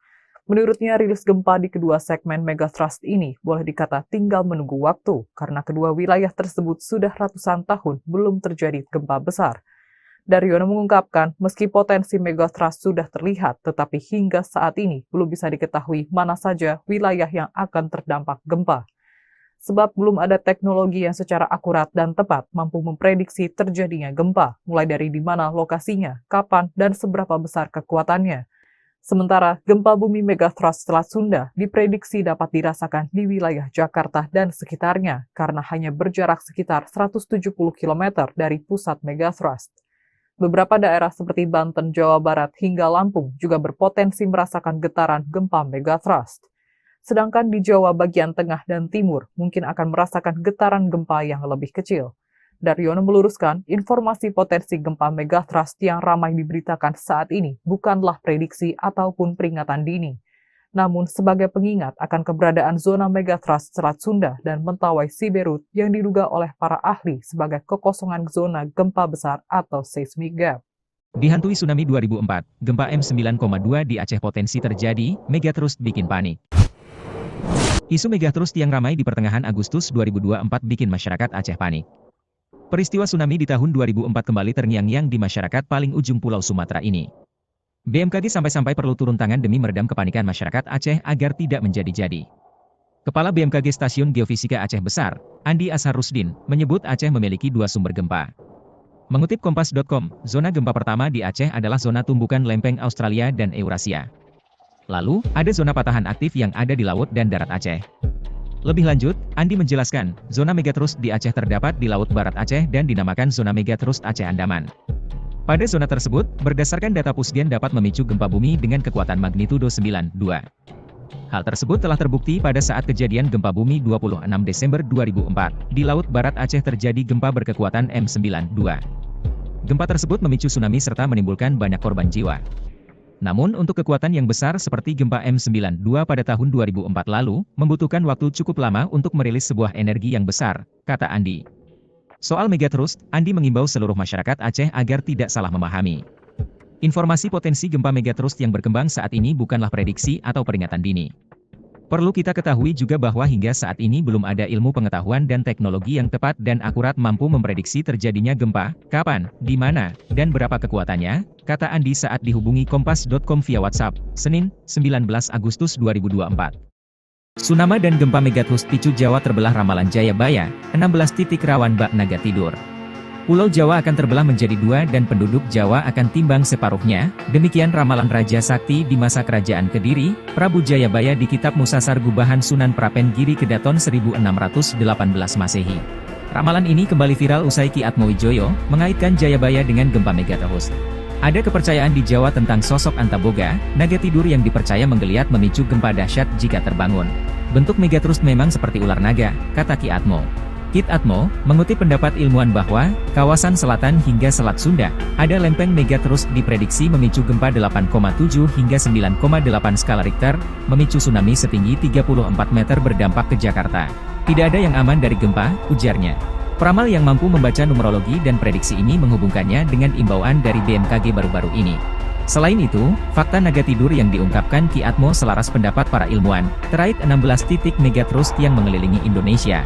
S1: Menurutnya, rilis gempa di kedua segmen megathrust ini boleh dikata tinggal menunggu waktu karena kedua wilayah tersebut sudah ratusan tahun belum terjadi gempa besar. Daryono mengungkapkan, meski potensi megathrust sudah terlihat, tetapi hingga saat ini belum bisa diketahui mana saja wilayah yang akan terdampak gempa. Sebab belum ada teknologi yang secara akurat dan tepat mampu memprediksi terjadinya gempa, mulai dari di mana lokasinya, kapan, dan seberapa besar kekuatannya. Sementara, gempa bumi megathrust Selat Sunda diprediksi dapat dirasakan di wilayah Jakarta dan sekitarnya karena hanya berjarak sekitar 170 km dari pusat megathrust. Beberapa daerah seperti Banten, Jawa Barat, hingga Lampung juga berpotensi merasakan getaran gempa megathrust. Sedangkan di Jawa bagian tengah dan timur mungkin akan merasakan getaran gempa yang lebih kecil. Daryono meluruskan, informasi potensi gempa megathrust yang ramai diberitakan saat ini bukanlah prediksi ataupun peringatan dini, namun sebagai pengingat akan keberadaan zona megathrust Selat Sunda dan Mentawai Siberut yang diduga oleh para ahli sebagai kekosongan zona gempa besar atau seismic gap.
S2: Dihantui tsunami 2004, gempa M9,2 di Aceh potensi terjadi, megathrust bikin panik. Isu megathrust yang ramai di pertengahan Agustus 2024 bikin masyarakat Aceh panik. Peristiwa tsunami di tahun 2004 kembali terngiang-ngiang di masyarakat paling ujung Pulau Sumatera ini. BMKG sampai-sampai perlu turun tangan demi meredam kepanikan masyarakat Aceh agar tidak menjadi-jadi. Kepala BMKG Stasiun Geofisika Aceh Besar, Andi Ashar Rusdin, menyebut Aceh memiliki 2 sumber gempa. Mengutip Kompas.com, zona gempa pertama di Aceh adalah zona tumbukan lempeng Australia dan Eurasia. Lalu, ada zona patahan aktif yang ada di laut dan darat Aceh. Lebih lanjut, Andi menjelaskan, zona megathrust di Aceh terdapat di Laut Barat Aceh dan dinamakan zona megathrust Aceh Andaman. Pada zona tersebut, berdasarkan data Pusgen dapat memicu gempa bumi dengan kekuatan magnitudo 9,2. Hal tersebut telah terbukti pada saat kejadian gempa bumi 26 Desember 2004. Di Laut Barat Aceh terjadi gempa berkekuatan M9,2. Gempa tersebut memicu tsunami serta menimbulkan banyak korban jiwa. Namun untuk kekuatan yang besar seperti gempa M9,2 pada tahun 2004 lalu, membutuhkan waktu cukup lama untuk merilis sebuah energi yang besar, kata Andi. Soal megathrust, Andi mengimbau seluruh masyarakat Aceh agar tidak salah memahami. Informasi potensi gempa megathrust yang berkembang saat ini bukanlah prediksi atau peringatan dini. Perlu kita ketahui juga bahwa hingga saat ini belum ada ilmu pengetahuan dan teknologi yang tepat dan akurat mampu memprediksi terjadinya gempa, kapan, di mana, dan berapa kekuatannya, kata Andi saat dihubungi Kompas.com via WhatsApp, Senin, 19 Agustus 2024. Tsunami dan gempa megatrust picu Jawa terbelah ramalan Jayabaya, 16 titik rawan bak naga tidur. Pulau Jawa akan terbelah menjadi dua dan penduduk Jawa akan timbang separuhnya, demikian ramalan Raja Sakti di masa kerajaan Kediri, Prabu Jayabaya di Kitab Musasar Gubahan Sunan Prapen Giri Kedaton 1618 Masehi. Ramalan ini kembali viral usai Ki Atmowijoyo mengaitkan Jayabaya dengan gempa megatrust. Ada kepercayaan di Jawa tentang sosok Antaboga, naga tidur yang dipercaya menggeliat memicu gempa dahsyat jika terbangun. Bentuk megatrust memang seperti ular naga, kata Ki Atmo. Kit Atmo, mengutip pendapat ilmuwan bahwa, kawasan selatan hingga Selat Sunda, ada lempeng megatrust diprediksi memicu gempa 8,7 hingga 9,8 skala Richter, memicu tsunami setinggi 34 meter berdampak ke Jakarta. Tidak ada yang aman dari gempa, ujarnya. Peramal yang mampu membaca numerologi dan prediksi ini menghubungkannya dengan imbauan dari BMKG baru-baru ini. Selain itu, fakta naga tidur yang diungkapkan Ki Atmo selaras pendapat para ilmuwan, terkait 16 titik megatrust yang mengelilingi Indonesia.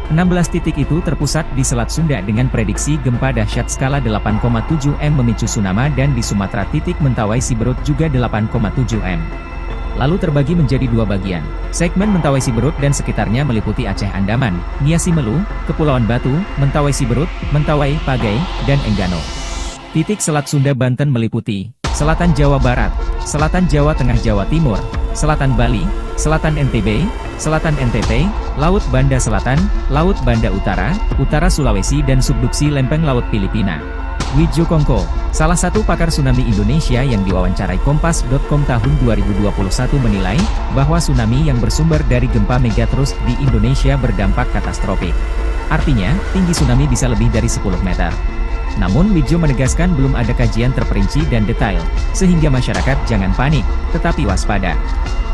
S2: 16 titik itu terpusat di Selat Sunda dengan prediksi gempa dahsyat skala 8,7 M memicu tsunami dan di Sumatera titik Mentawai Siberut juga 8,7 M. Lalu terbagi menjadi dua bagian. Segmen Mentawai Siberut dan sekitarnya meliputi Aceh Andaman, Nia Simelu, Kepulauan Batu, Mentawai Siberut, Mentawai, Pagai, dan Enggano. Titik Selat Sunda Banten meliputi Selatan Jawa Barat, Selatan Jawa Tengah Jawa Timur, Selatan Bali, Selatan NTB, Selatan NTT, Laut Banda Selatan, Laut Banda Utara, Utara Sulawesi dan subduksi lempeng Laut Filipina. Widjo Kongko, salah satu pakar tsunami Indonesia yang diwawancarai Kompas.com tahun 2021 menilai, bahwa tsunami yang bersumber dari gempa megatrust di Indonesia berdampak katastrofik. Artinya, tinggi tsunami bisa lebih dari 10 meter. Namun Widjo menegaskan belum ada kajian terperinci dan detail, sehingga masyarakat jangan panik, tetapi waspada.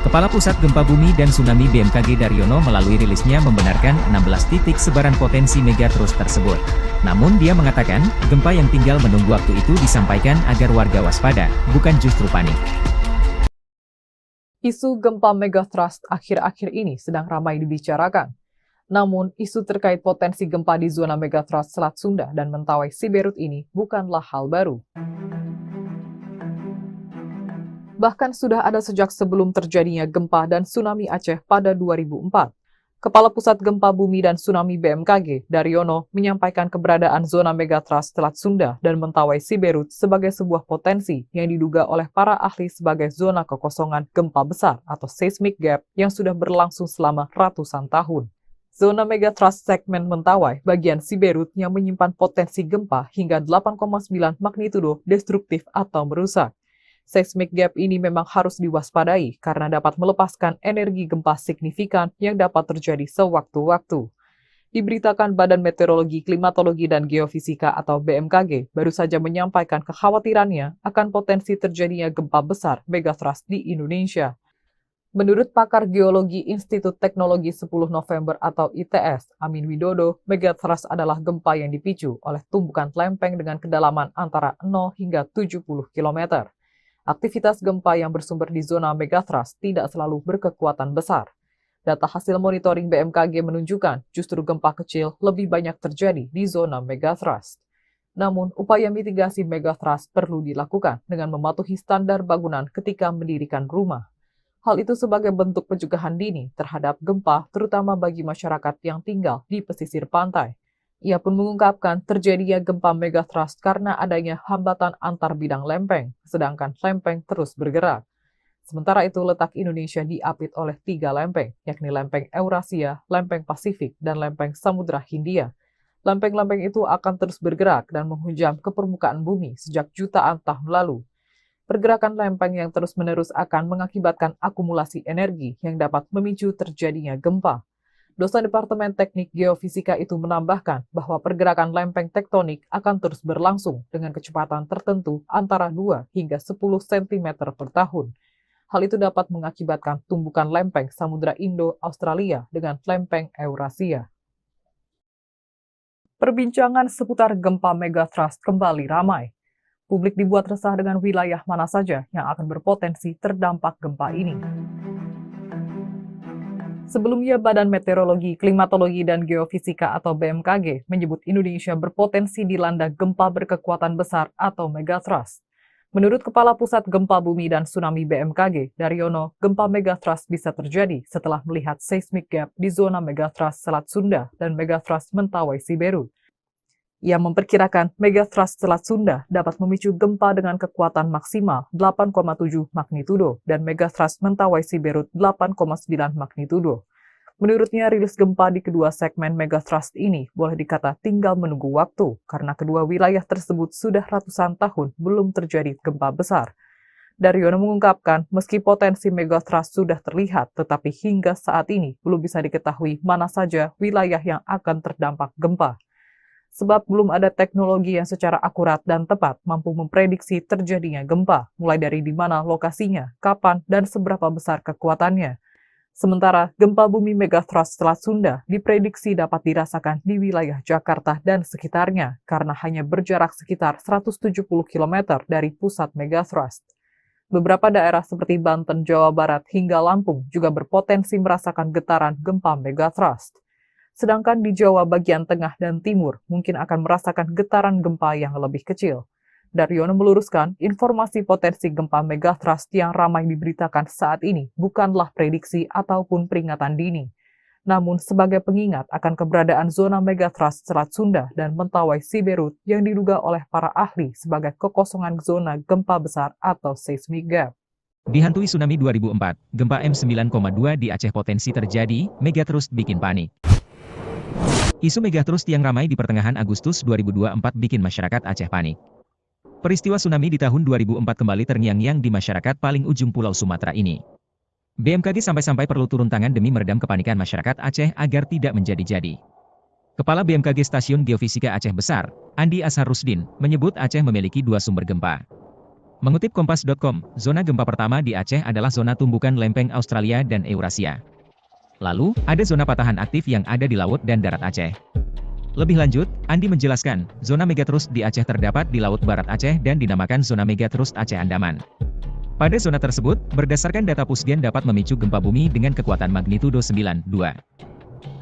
S2: Kepala Pusat Gempa Bumi dan Tsunami BMKG Daryono melalui rilisnya membenarkan 16 titik sebaran potensi megatrust tersebut. Namun dia mengatakan, gempa yang tinggal menunggu waktu itu disampaikan agar warga waspada, bukan justru panik.
S1: Isu gempa megatrust akhir-akhir ini sedang ramai dibicarakan. Namun, isu terkait potensi gempa di zona megatrust Selat Sunda dan Mentawai Siberut ini bukanlah hal baru. Bahkan sudah ada sejak sebelum terjadinya gempa dan tsunami Aceh pada 2004. Kepala Pusat Gempa Bumi dan Tsunami BMKG, Daryono, menyampaikan keberadaan zona megatrust Selat Sunda dan Mentawai Siberut sebagai sebuah potensi yang diduga oleh para ahli sebagai zona kekosongan gempa besar atau seismic gap yang sudah berlangsung selama ratusan tahun. Zona megatrust segmen Mentawai bagian Siberut yang menyimpan potensi gempa hingga 8,9 magnitudo destruktif atau merusak. Seismic gap ini memang harus diwaspadai karena dapat melepaskan energi gempa signifikan yang dapat terjadi sewaktu-waktu. Diberitakan Badan Meteorologi, Klimatologi, dan Geofisika atau BMKG baru saja menyampaikan kekhawatirannya akan potensi terjadinya gempa besar megatrust di Indonesia. Menurut pakar geologi Institut Teknologi 10 November atau ITS, Amin Widodo, megatrust adalah gempa yang dipicu oleh tumbukan lempeng dengan kedalaman antara 0 hingga 70 km. Aktivitas gempa yang bersumber di zona megatrust tidak selalu berkekuatan besar. Data hasil monitoring BMKG menunjukkan justru gempa kecil lebih banyak terjadi di zona megatrust. Namun, upaya mitigasi megatrust perlu dilakukan dengan mematuhi standar bangunan ketika mendirikan rumah. Hal itu sebagai bentuk pencegahan dini terhadap gempa, terutama bagi masyarakat yang tinggal di pesisir pantai. Ia pun mengungkapkan terjadinya gempa megatrust karena adanya hambatan antar bidang lempeng, sedangkan lempeng terus bergerak. Sementara itu, letak Indonesia diapit oleh 3 lempeng, yakni lempeng Eurasia, lempeng Pasifik, dan lempeng Samudra Hindia. Lempeng-lempeng itu akan terus bergerak dan menghujam ke permukaan bumi sejak jutaan tahun lalu. Pergerakan lempeng yang terus-menerus akan mengakibatkan akumulasi energi yang dapat memicu terjadinya gempa. Dosen Departemen Teknik Geofisika itu menambahkan bahwa pergerakan lempeng tektonik akan terus berlangsung dengan kecepatan tertentu antara 2 hingga 10 cm per tahun. Hal itu dapat mengakibatkan tumbukan lempeng Samudra Indo-Australia dengan lempeng Eurasia. Perbincangan seputar gempa megatrust kembali ramai. Publik dibuat resah dengan wilayah mana saja yang akan berpotensi terdampak gempa ini. Sebelumnya, Badan Meteorologi, Klimatologi, dan Geofisika atau BMKG menyebut Indonesia berpotensi dilanda gempa berkekuatan besar atau megatrust. Menurut Kepala Pusat Gempa Bumi dan Tsunami BMKG, Daryono, gempa megatrust bisa terjadi setelah melihat seismic gap di zona megatrust Selat Sunda dan megatrust Mentawai Siberut. Ia memperkirakan megatrust Selat Sunda dapat memicu gempa dengan kekuatan maksimal 8,7 magnitudo dan megatrust Mentawai Siberut 8,9 magnitudo. Menurutnya, rilis gempa di kedua segmen megatrust ini boleh dikata tinggal menunggu waktu karena kedua wilayah tersebut sudah ratusan tahun belum terjadi gempa besar. Daryono mengungkapkan, meski potensi megatrust sudah terlihat, tetapi hingga saat ini belum bisa diketahui mana saja wilayah yang akan terdampak gempa. Sebab belum ada teknologi yang secara akurat dan tepat mampu memprediksi terjadinya gempa, mulai dari di mana lokasinya, kapan, dan seberapa besar kekuatannya. Sementara, gempa bumi megatrust Selat Sunda diprediksi dapat dirasakan di wilayah Jakarta dan sekitarnya karena hanya berjarak sekitar 170 km dari pusat megatrust. Beberapa daerah seperti Banten, Jawa Barat, hingga Lampung juga berpotensi merasakan getaran gempa megatrust. Sedangkan di Jawa bagian tengah dan timur mungkin akan merasakan getaran gempa yang lebih kecil. Daryono meluruskan, informasi potensi gempa megatrust yang ramai diberitakan saat ini bukanlah prediksi ataupun peringatan dini, namun sebagai pengingat akan keberadaan zona megatrust Selat Sunda dan Mentawai Siberut yang diduga oleh para ahli sebagai kekosongan zona gempa besar atau seismic gap.
S2: Dihantui tsunami 2004, gempa M9,2 di Aceh potensi terjadi, megatrust bikin panik. Isu megatrust yang ramai di pertengahan Agustus 2024 bikin masyarakat Aceh panik. Peristiwa tsunami di tahun 2004 kembali terngiang-ngiang di masyarakat paling ujung Pulau Sumatera ini. BMKG sampai-sampai perlu turun tangan demi meredam kepanikan masyarakat Aceh agar tidak menjadi-jadi. Kepala BMKG Stasiun Geofisika Aceh Besar, Andi Ashar Rusdin, menyebut Aceh memiliki dua sumber gempa. Mengutip Kompas.com, zona gempa pertama di Aceh adalah zona tumbukan lempeng Australia dan Eurasia. Lalu, ada zona patahan aktif yang ada di laut dan darat Aceh. Lebih lanjut, Andi menjelaskan, zona megatrust di Aceh terdapat di Laut Barat Aceh dan dinamakan zona megatrust Aceh Andaman. Pada zona tersebut, berdasarkan data Pusgen dapat memicu gempa bumi dengan kekuatan magnitudo 9,2.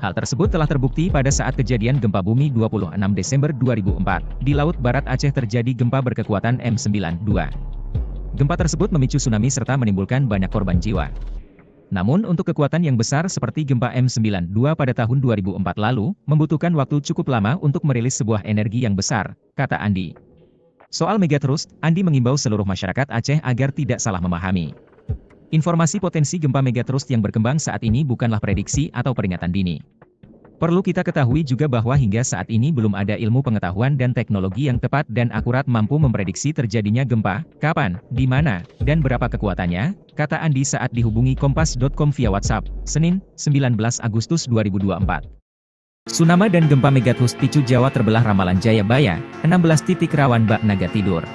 S2: Hal tersebut telah terbukti pada saat kejadian gempa bumi 26 Desember 2004. Di Laut Barat Aceh terjadi gempa berkekuatan M9,2. Gempa tersebut memicu tsunami serta menimbulkan banyak korban jiwa. Namun untuk kekuatan yang besar seperti gempa M9,2 pada tahun 2004 lalu, membutuhkan waktu cukup lama untuk merilis sebuah energi yang besar, kata Andi. Soal megatrust, Andi mengimbau seluruh masyarakat Aceh agar tidak salah memahami. Informasi potensi gempa megatrust yang berkembang saat ini bukanlah prediksi atau peringatan dini. Perlu kita ketahui juga bahwa hingga saat ini belum ada ilmu pengetahuan dan teknologi yang tepat dan akurat mampu memprediksi terjadinya gempa, kapan, di mana, dan berapa kekuatannya, kata Andi saat dihubungi Kompas.com via WhatsApp, Senin, 19 Agustus 2024. Tsunami dan gempa megatrust picu Jawa terbelah ramalan Jayabaya, 16 titik rawan bak naga tidur.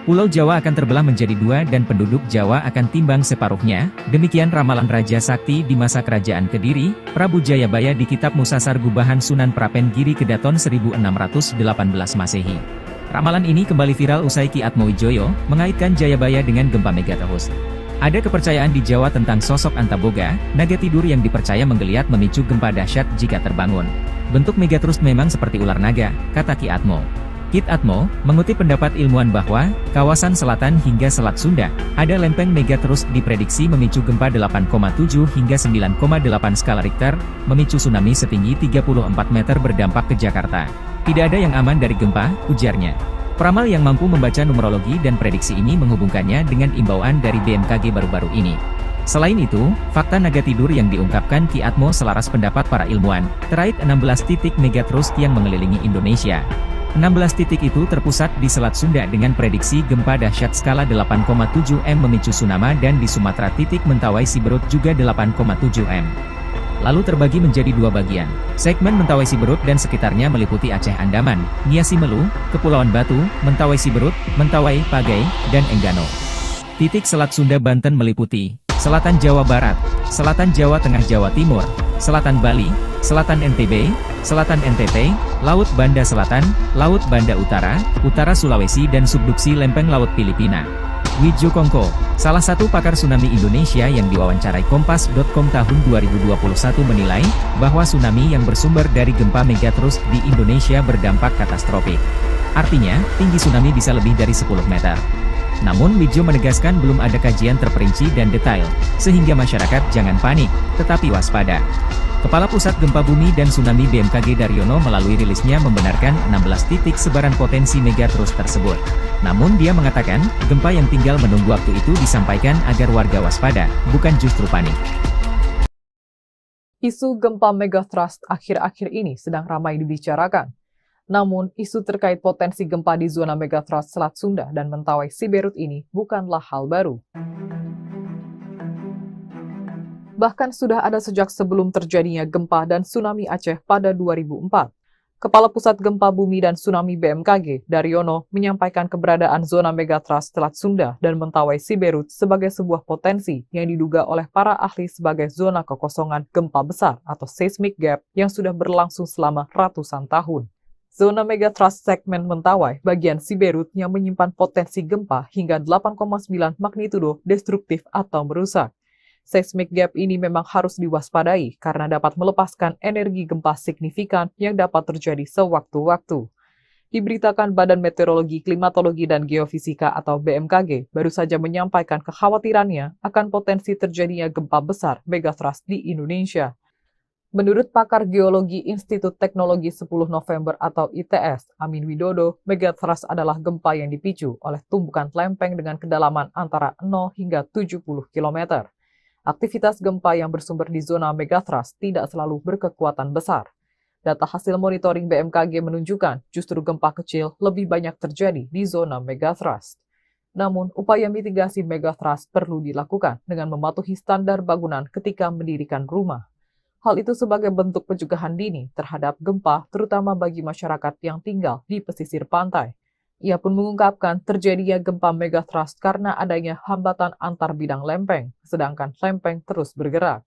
S2: Pulau Jawa akan terbelah menjadi dua dan penduduk Jawa akan timbang separuhnya, demikian ramalan Raja Sakti di masa kerajaan Kediri, Prabu Jayabaya di Kitab Musasar Gubahan Sunan Prapen Giri Kedaton 1618 Masehi. Ramalan ini kembali viral usai Ki Atmowijoyo mengaitkan Jayabaya dengan gempa megatrust. Ada kepercayaan di Jawa tentang sosok Antaboga, naga tidur yang dipercaya menggeliat memicu gempa dahsyat jika terbangun. Bentuk megatrust memang seperti ular naga, kata Ki Atmo. Kit Atmo, mengutip pendapat ilmuwan bahwa, kawasan selatan hingga Selat Sunda, ada lempeng megatrust diprediksi memicu gempa 8,7 hingga 9,8 skala Richter, memicu tsunami setinggi 34 meter berdampak ke Jakarta. Tidak ada yang aman dari gempa, ujarnya. Peramal yang mampu membaca numerologi dan prediksi ini menghubungkannya dengan imbauan dari BMKG baru-baru ini. Selain itu, fakta naga tidur yang diungkapkan Ki Atmo selaras pendapat para ilmuwan, terkait 16 titik megatrust yang mengelilingi Indonesia. 16 titik itu terpusat di Selat Sunda dengan prediksi gempa dahsyat skala 8,7 M memicu tsunami dan di Sumatera titik Mentawai Siberut juga 8,7 M. Lalu terbagi menjadi dua bagian. Segmen Mentawai Siberut dan sekitarnya meliputi Aceh Andaman, Nia Simelu, Kepulauan Batu, Mentawai Siberut, Mentawai, Pagai, dan Enggano. Titik Selat Sunda Banten meliputi Selatan Jawa Barat, Selatan Jawa Tengah Jawa Timur, Selatan Bali, Selatan NTB, Selatan NTT, Laut Banda Selatan, Laut Banda Utara, Utara Sulawesi dan subduksi lempeng Laut Filipina. Widjo Kongko, salah satu pakar tsunami Indonesia yang diwawancarai Kompas.com tahun 2021 menilai, bahwa tsunami yang bersumber dari gempa megatrust di Indonesia berdampak katastrofik. Artinya, tinggi tsunami bisa lebih dari 10 meter. Namun Widjo menegaskan belum ada kajian terperinci dan detail, sehingga masyarakat jangan panik, tetapi waspada. Kepala Pusat Gempa Bumi dan Tsunami BMKG Daryono melalui rilisnya membenarkan 16 titik sebaran potensi megatrust tersebut. Namun dia mengatakan, gempa yang tinggal menunggu waktu itu disampaikan agar warga waspada, bukan justru panik.
S1: Isu gempa megatrust akhir-akhir ini sedang ramai dibicarakan. Namun, isu terkait potensi gempa di zona megatrust Selat Sunda dan Mentawai Siberut ini bukanlah hal baru. Bahkan sudah ada sejak sebelum terjadinya gempa dan tsunami Aceh pada 2004. Kepala Pusat Gempa Bumi dan Tsunami BMKG, Daryono, menyampaikan keberadaan zona megatrust Selat Sunda dan Mentawai Siberut sebagai sebuah potensi yang diduga oleh para ahli sebagai zona kekosongan gempa besar atau seismic gap yang sudah berlangsung selama ratusan tahun. Zona megatrust segmen Mentawai bagian Siberut yang menyimpan potensi gempa hingga 8,9 magnitudo destruktif atau merusak. Seismic gap ini memang harus diwaspadai karena dapat melepaskan energi gempa signifikan yang dapat terjadi sewaktu-waktu. Diberitakan Badan Meteorologi, Klimatologi, dan Geofisika atau BMKG baru saja menyampaikan kekhawatirannya akan potensi terjadinya gempa besar megatrust di Indonesia. Menurut pakar geologi Institut Teknologi 10 November atau ITS, Amin Widodo, megatrust adalah gempa yang dipicu oleh tumbukan lempeng dengan kedalaman antara 0 hingga 70 km. Aktivitas gempa yang bersumber di zona megatrust tidak selalu berkekuatan besar. Data hasil monitoring BMKG menunjukkan justru gempa kecil lebih banyak terjadi di zona megatrust. Namun, upaya mitigasi megatrust perlu dilakukan dengan mematuhi standar bangunan ketika mendirikan rumah. Hal itu sebagai bentuk pencegahan dini terhadap gempa, terutama bagi masyarakat yang tinggal di pesisir pantai. Ia pun mengungkapkan terjadinya gempa megatrust karena adanya hambatan antar bidang lempeng, sedangkan lempeng terus bergerak.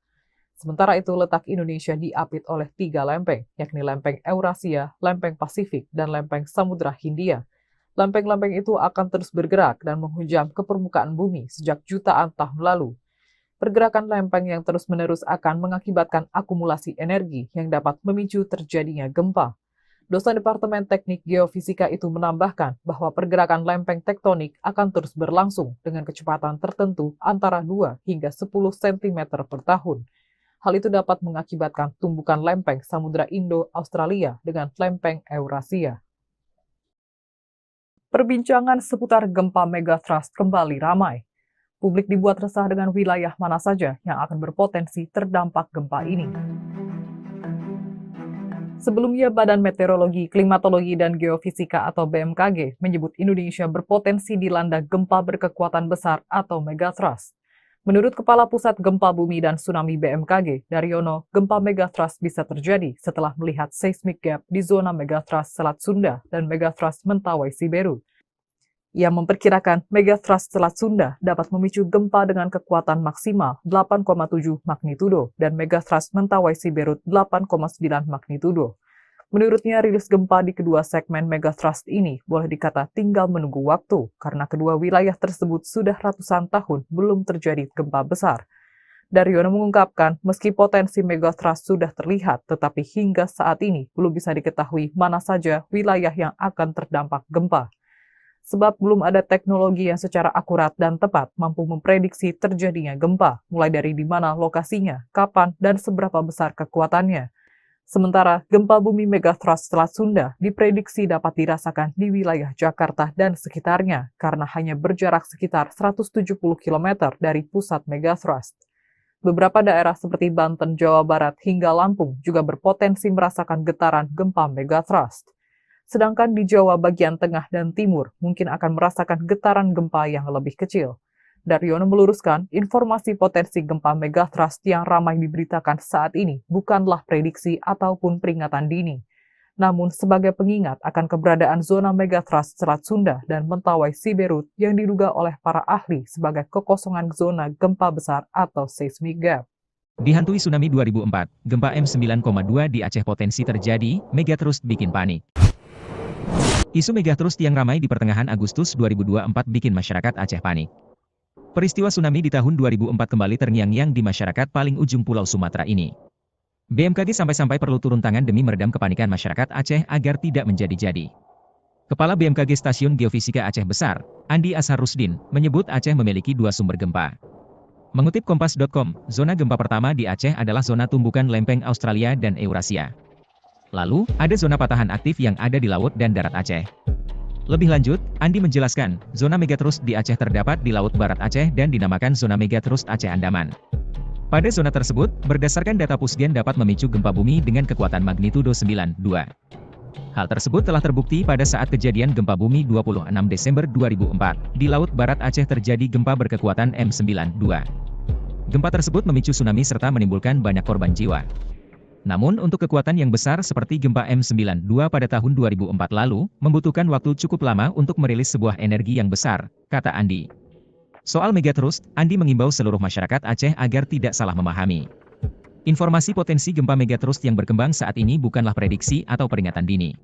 S1: Sementara itu, letak Indonesia diapit oleh 3 lempeng, yakni lempeng Eurasia, lempeng Pasifik, dan lempeng Samudra Hindia. Lempeng-lempeng itu akan terus bergerak dan menghujam ke permukaan bumi sejak jutaan tahun lalu. Pergerakan lempeng yang terus-menerus akan mengakibatkan akumulasi energi yang dapat memicu terjadinya gempa. Dosen Departemen Teknik Geofisika itu menambahkan bahwa pergerakan lempeng tektonik akan terus berlangsung dengan kecepatan tertentu antara 2 hingga 10 cm per tahun. Hal itu dapat mengakibatkan tumbukan lempeng Samudra Indo-Australia dengan lempeng Eurasia. Perbincangan seputar gempa megatrust kembali ramai. Publik dibuat resah dengan wilayah mana saja yang akan berpotensi terdampak gempa ini. Sebelumnya, Badan Meteorologi, Klimatologi, dan Geofisika atau BMKG menyebut Indonesia berpotensi dilanda gempa berkekuatan besar atau megatrust. Menurut Kepala Pusat Gempa Bumi dan Tsunami BMKG, Daryono, gempa megatrust bisa terjadi setelah melihat seismic gap di zona megatrust Selat Sunda dan megatrust Mentawai Siberut. Ia memperkirakan megatrust Selat Sunda dapat memicu gempa dengan kekuatan maksimal 8,7 magnitudo dan megatrust Mentawai Siberut 8,9 magnitudo. Menurutnya, rilis gempa di kedua segmen megatrust ini boleh dikata tinggal menunggu waktu karena kedua wilayah tersebut sudah ratusan tahun belum terjadi gempa besar. Daryono mengungkapkan, meski potensi megatrust sudah terlihat, tetapi hingga saat ini belum bisa diketahui mana saja wilayah yang akan terdampak gempa. Sebab belum ada teknologi yang secara akurat dan tepat mampu memprediksi terjadinya gempa, mulai dari di mana lokasinya, kapan, dan seberapa besar kekuatannya. Sementara, gempa bumi megatrust Selat Sunda diprediksi dapat dirasakan di wilayah Jakarta dan sekitarnya, karena hanya berjarak sekitar 170 km dari pusat megatrust. Beberapa daerah seperti Banten, Jawa Barat, hingga Lampung juga berpotensi merasakan getaran gempa megatrust. Sedangkan di Jawa bagian tengah dan timur mungkin akan merasakan getaran gempa yang lebih kecil. Daryono meluruskan, informasi potensi gempa megatrust yang ramai diberitakan saat ini bukanlah prediksi ataupun peringatan dini, namun sebagai pengingat akan keberadaan zona megatrust Selat Sunda dan Mentawai Siberut yang diduga oleh para ahli sebagai kekosongan zona gempa besar atau seismic gap.
S2: Dihantui tsunami 2004, gempa M9,2 di Aceh potensi terjadi, megatrust bikin panik. Isu megatrust yang ramai di pertengahan Agustus 2024 bikin masyarakat Aceh panik. Peristiwa tsunami di tahun 2004 kembali terngiang-ngiang di masyarakat paling ujung Pulau Sumatera ini. BMKG sampai-sampai perlu turun tangan demi meredam kepanikan masyarakat Aceh agar tidak menjadi-jadi. Kepala BMKG Stasiun Geofisika Aceh Besar, Andi Asharusdin, menyebut Aceh memiliki 2 sumber gempa. Mengutip Kompas.com, zona gempa pertama di Aceh adalah zona tumbukan lempeng Australia dan Eurasia. Lalu, ada zona patahan aktif yang ada di laut dan darat Aceh. Lebih lanjut, Andi menjelaskan, zona megatrust di Aceh terdapat di Laut Barat Aceh dan dinamakan zona megatrust Aceh Andaman. Pada zona tersebut, berdasarkan data Pusgen dapat memicu gempa bumi dengan kekuatan magnitudo 9,2. Hal tersebut telah terbukti pada saat kejadian gempa bumi 26 Desember 2004. Di Laut Barat Aceh terjadi gempa berkekuatan M92. Gempa tersebut memicu tsunami serta menimbulkan banyak korban jiwa. Namun untuk kekuatan yang besar seperti gempa M92 pada tahun 2004 lalu, membutuhkan waktu cukup lama untuk merilis sebuah energi yang besar, kata Andi. Soal megatrust, Andi mengimbau seluruh masyarakat Aceh agar tidak salah memahami. Informasi potensi gempa megatrust yang berkembang saat ini bukanlah prediksi atau peringatan dini.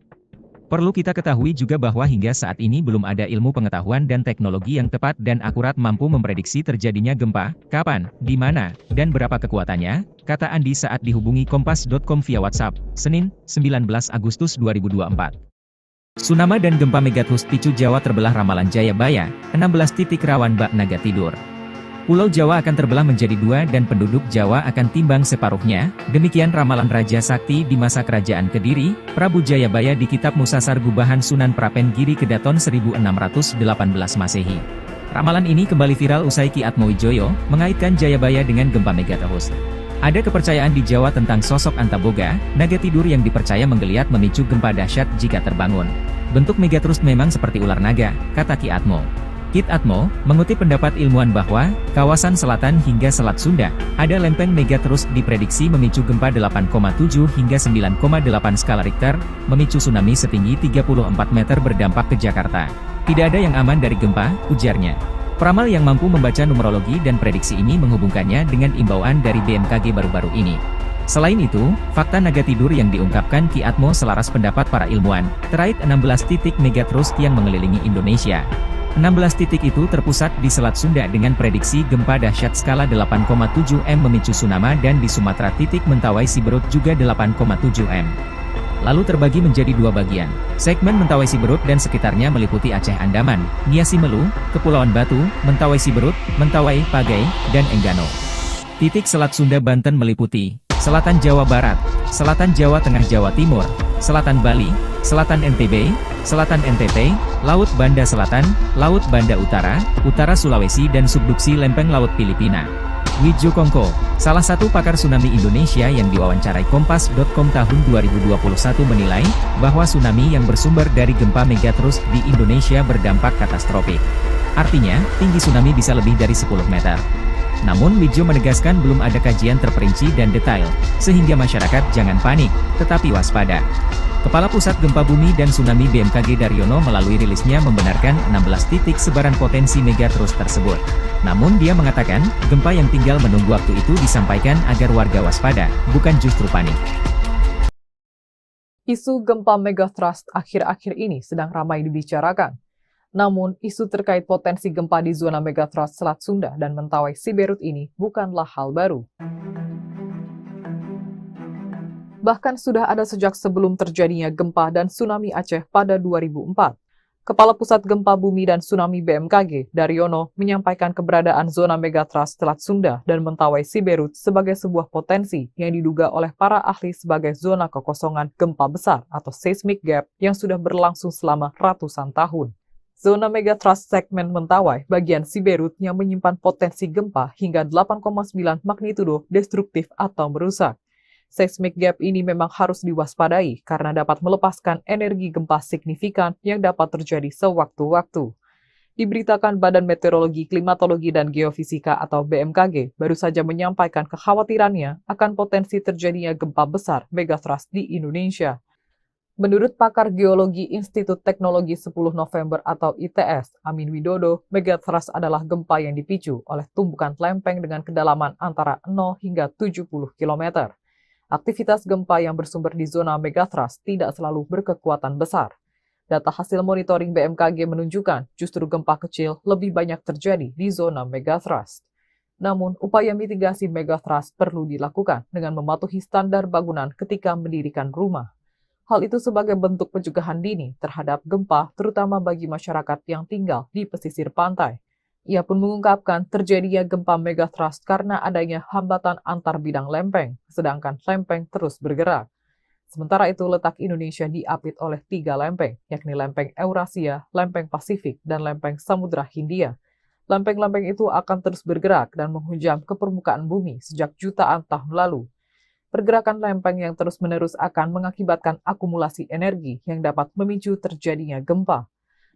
S2: Perlu kita ketahui juga bahwa hingga saat ini belum ada ilmu pengetahuan dan teknologi yang tepat dan akurat mampu memprediksi terjadinya gempa, kapan, di mana, dan berapa kekuatannya, kata Andi saat dihubungi Kompas.com via WhatsApp, Senin, 19 Agustus 2024. Tsunami dan gempa megatrust picu Jawa terbelah ramalan Jayabaya, 16 titik rawan bak naga tidur. Pulau Jawa akan terbelah menjadi 2 dan penduduk Jawa akan timbang separuhnya, demikian ramalan Raja Sakti di masa kerajaan Kediri, Prabu Jayabaya di Kitab Musasar Gubahan Sunan Prapen Giri Kedaton 1618 Masehi. Ramalan ini kembali viral usai Ki Atmowijoyo mengaitkan Jayabaya dengan gempa megatrust. Ada kepercayaan di Jawa tentang sosok Antaboga, naga tidur yang dipercaya menggeliat memicu gempa dahsyat jika terbangun. Bentuk megatrust memang seperti ular naga, kata Ki Atmo. Kit Atmo, mengutip pendapat ilmuwan bahwa, kawasan selatan hingga Selat Sunda, ada lempeng megatrust diprediksi memicu gempa 8,7 hingga 9,8 skala Richter, memicu tsunami setinggi 34 meter berdampak ke Jakarta. Tidak ada yang aman dari gempa, ujarnya. Peramal yang mampu membaca numerologi dan prediksi ini menghubungkannya dengan imbauan dari BMKG baru-baru ini. Selain itu, fakta naga tidur yang diungkapkan Ki Atmo selaras pendapat para ilmuwan, terkait 16 titik megatrust yang mengelilingi Indonesia. 16 titik itu terpusat di Selat Sunda dengan prediksi gempa dahsyat skala 8,7 M memicu tsunami dan di Sumatera titik Mentawai Siberut juga 8,7 M. Lalu terbagi menjadi 2 bagian. Segmen Mentawai Siberut dan sekitarnya meliputi Aceh Andaman, Niasi Melu, Kepulauan Batu, Mentawai Siberut, Mentawai, Pagai, dan Enggano. Titik Selat Sunda Banten meliputi Selatan Jawa Barat, Selatan Jawa Tengah Jawa Timur, Selatan Bali, Selatan NTB, Selatan NTT, Laut Banda Selatan, Laut Banda Utara, Utara Sulawesi dan subduksi lempeng Laut Filipina. Wijo Kongko, salah satu pakar tsunami Indonesia yang diwawancarai Kompas.com tahun 2021 menilai, bahwa tsunami yang bersumber dari gempa megatrust di Indonesia berdampak katastrofik. Artinya, tinggi tsunami bisa lebih dari 10 meter. Namun Wijo menegaskan belum ada kajian terperinci dan detail, sehingga masyarakat jangan panik, tetapi waspada. Kepala Pusat Gempa Bumi dan Tsunami BMKG Daryono melalui rilisnya membenarkan 16 titik sebaran potensi megatrust tersebut. Namun dia mengatakan, gempa yang tinggal menunggu waktu itu disampaikan agar warga waspada, bukan justru panik.
S1: Isu gempa megatrust akhir-akhir ini sedang ramai dibicarakan. Namun, isu terkait potensi gempa di zona megatrust Selat Sunda dan Mentawai Siberut ini bukanlah hal baru. Bahkan sudah ada sejak sebelum terjadinya gempa dan tsunami Aceh pada 2004. Kepala Pusat Gempa Bumi dan Tsunami BMKG, Daryono, menyampaikan keberadaan zona megatrust Selat Sunda dan Mentawai Siberut sebagai sebuah potensi yang diduga oleh para ahli sebagai zona kekosongan gempa besar atau seismic gap yang sudah berlangsung selama ratusan tahun. Zona megatrust segmen Mentawai bagian Siberut yang menyimpan potensi gempa hingga 8,9 magnitudo destruktif atau merusak. Seismic gap ini memang harus diwaspadai karena dapat melepaskan energi gempa signifikan yang dapat terjadi sewaktu-waktu. Diberitakan Badan Meteorologi, Klimatologi, dan Geofisika atau BMKG baru saja menyampaikan kekhawatirannya akan potensi terjadinya gempa besar megatrust di Indonesia. Menurut pakar geologi Institut Teknologi 10 November atau ITS, Amin Widodo, megatrust adalah gempa yang dipicu oleh tumbukan lempeng dengan kedalaman antara 0 hingga 70 km. Aktivitas gempa yang bersumber di zona megatrust tidak selalu berkekuatan besar. Data hasil monitoring BMKG menunjukkan justru gempa kecil lebih banyak terjadi di zona megathrust. Namun, upaya mitigasi megathrust perlu dilakukan dengan mematuhi standar bangunan ketika mendirikan rumah. Hal itu sebagai bentuk pencegahan dini terhadap gempa, terutama bagi masyarakat yang tinggal di pesisir pantai. Ia pun mengungkapkan terjadinya gempa megathrust karena adanya hambatan antar bidang lempeng, sedangkan lempeng terus bergerak. Sementara itu, letak Indonesia diapit oleh 3 lempeng, yakni lempeng Eurasia, lempeng Pasifik, dan lempeng Samudra Hindia. Lempeng-lempeng itu akan terus bergerak dan menghujam ke permukaan bumi sejak jutaan tahun lalu. Pergerakan lempeng yang terus-menerus akan mengakibatkan akumulasi energi yang dapat memicu terjadinya gempa.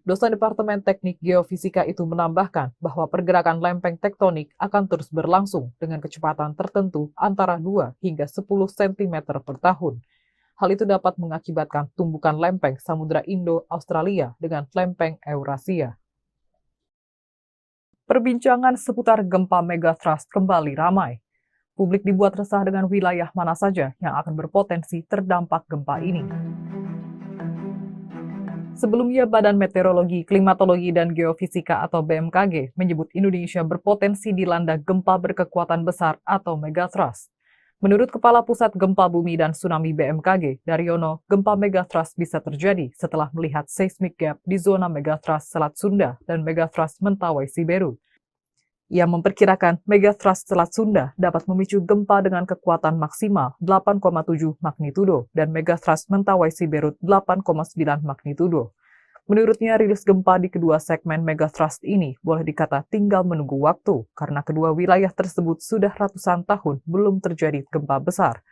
S1: Dosen Departemen Teknik Geofisika itu menambahkan bahwa pergerakan lempeng tektonik akan terus berlangsung dengan kecepatan tertentu antara 2 hingga 10 cm per tahun. Hal itu dapat mengakibatkan tumbukan lempeng Samudra Indo-Australia dengan lempeng Eurasia. Perbincangan seputar gempa megathrust kembali ramai. Publik dibuat resah dengan wilayah mana saja yang akan berpotensi terdampak gempa ini. Sebelumnya, Badan Meteorologi, Klimatologi, dan Geofisika atau BMKG menyebut Indonesia berpotensi dilanda gempa berkekuatan besar atau megathrust. Menurut Kepala Pusat Gempa Bumi dan Tsunami BMKG, Daryono, gempa megathrust bisa terjadi setelah melihat seismic gap di zona megathrust Selat Sunda dan megathrust Mentawai Siberut. Ia memperkirakan megathrust Selat Sunda dapat memicu gempa dengan kekuatan maksimal 8,7 magnitudo dan megathrust Mentawai Siberut 8,9 magnitudo. Menurutnya, rilis gempa di kedua segmen megathrust ini boleh dikata tinggal menunggu waktu karena kedua wilayah tersebut sudah ratusan tahun belum terjadi gempa besar.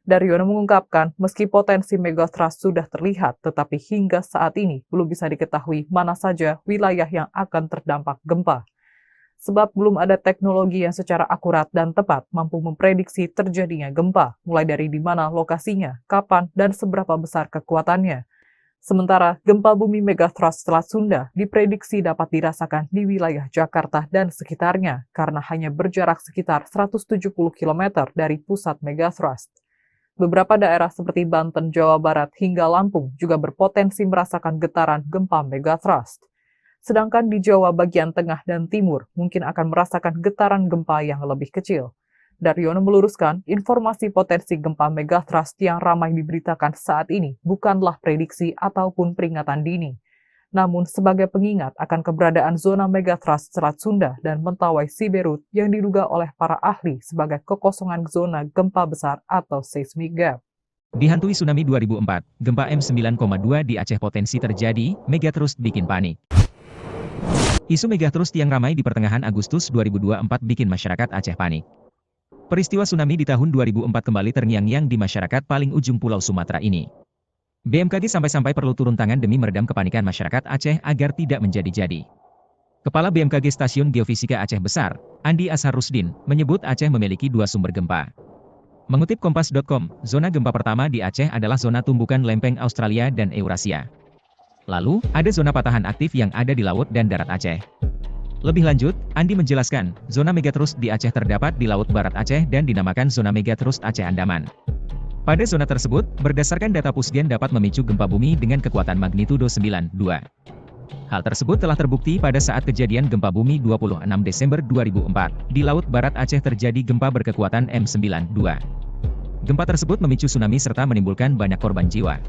S1: Daryono mengungkapkan, meski potensi megathrust sudah terlihat, tetapi hingga saat ini belum bisa diketahui mana saja wilayah yang akan terdampak gempa. Sebab belum ada teknologi yang secara akurat dan tepat mampu memprediksi terjadinya gempa, mulai dari di mana lokasinya, kapan, dan seberapa besar kekuatannya. Sementara, gempa bumi megathrust Selat Sunda diprediksi dapat dirasakan di wilayah Jakarta dan sekitarnya, karena hanya berjarak sekitar 170 km dari pusat megathrust. Beberapa daerah seperti Banten, Jawa Barat, hingga Lampung juga berpotensi merasakan getaran gempa megathrust. Sedangkan di Jawa bagian tengah dan timur mungkin akan merasakan getaran gempa yang lebih kecil. Daryono meluruskan, informasi potensi gempa megathrust yang ramai diberitakan saat ini bukanlah prediksi ataupun peringatan dini, namun sebagai pengingat akan keberadaan zona megathrust Selat Sunda dan Mentawai Siberut yang diduga oleh para ahli sebagai kekosongan zona gempa besar atau seismic gap.
S2: Dihantui tsunami 2004, gempa M9,2 di Aceh potensi terjadi, megathrust bikin panik. Isu megathrust yang ramai di pertengahan Agustus 2024 bikin masyarakat Aceh panik. Peristiwa tsunami di tahun 2004 kembali terngiang-ngiang di masyarakat paling ujung Pulau Sumatera ini. BMKG sampai-sampai perlu turun tangan demi meredam kepanikan masyarakat Aceh agar tidak menjadi-jadi. Kepala BMKG Stasiun Geofisika Aceh Besar, Andi Ashar Rusdin, menyebut Aceh memiliki 2 sumber gempa. Mengutip Kompas.com, zona gempa pertama di Aceh adalah zona tumbukan lempeng Australia dan Eurasia. Lalu, ada zona patahan aktif yang ada di laut dan darat Aceh. Lebih lanjut, Andi menjelaskan, zona megathrust di Aceh terdapat di Laut Barat Aceh dan dinamakan zona megathrust Aceh Andaman. Pada zona tersebut, berdasarkan data Pusgen dapat memicu gempa bumi dengan kekuatan magnitudo 9,2. Hal tersebut telah terbukti pada saat kejadian gempa bumi 26 Desember 2004. Di Laut Barat Aceh terjadi gempa berkekuatan M9,2. Gempa tersebut memicu tsunami serta menimbulkan banyak korban jiwa.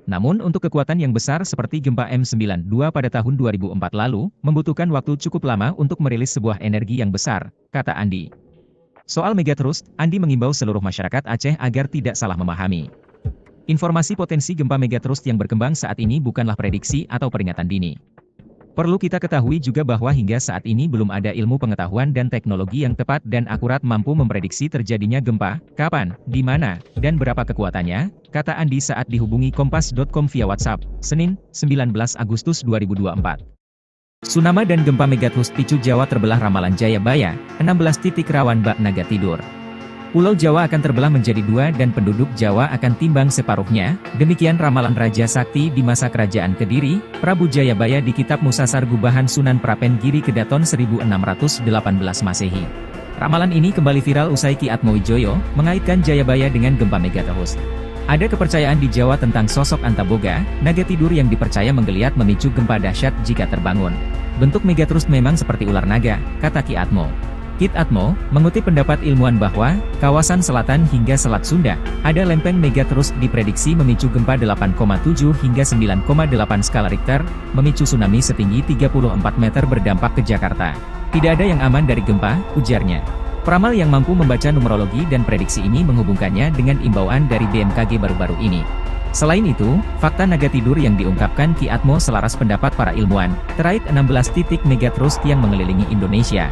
S2: Namun untuk kekuatan yang besar seperti gempa M9,2 pada tahun 2004 lalu, membutuhkan waktu cukup lama untuk merilis sebuah energi yang besar, kata Andi. Soal megathrust, Andi mengimbau seluruh masyarakat Aceh agar tidak salah memahami. Informasi potensi gempa megathrust yang berkembang saat ini bukanlah prediksi atau peringatan dini. Perlu kita ketahui juga bahwa hingga saat ini belum ada ilmu pengetahuan dan teknologi yang tepat dan akurat mampu memprediksi terjadinya gempa, kapan, di mana, dan berapa kekuatannya, kata Andi saat dihubungi Kompas.com via WhatsApp, Senin, 19 Agustus 2024. Tsunami dan gempa megathrust picu Jawa terbelah ramalan Jayabaya, 16 titik rawan bak naga tidur. Pulau Jawa akan terbelah menjadi 2 dan penduduk Jawa akan timbang separuhnya, demikian ramalan Raja Sakti di masa kerajaan Kediri, Prabu Jayabaya di Kitab Musasar Gubahan Sunan Prapen Giri Kedaton 1618 Masehi. Ramalan ini kembali viral usai Ki Atmo Wijoyo mengaitkan Jayabaya dengan gempa megatrust. Ada kepercayaan di Jawa tentang sosok Antaboga, naga tidur yang dipercaya menggeliat memicu gempa dahsyat jika terbangun. Bentuk megatrust memang seperti ular naga, kata Ki Atmo. Ki Atmo mengutip pendapat ilmuwan bahwa kawasan selatan hingga Selat Sunda ada lempeng megatrust diprediksi memicu gempa 8,7 hingga 9,8 skala Richter, memicu tsunami setinggi 34 meter berdampak ke Jakarta. Tidak ada yang aman dari gempa, ujarnya. Peramal yang mampu membaca numerologi dan prediksi ini menghubungkannya dengan imbauan dari BMKG baru-baru ini. Selain itu, fakta naga tidur yang diungkapkan Ki Atmo selaras pendapat para ilmuwan, terkait 16 titik megatrust yang mengelilingi Indonesia.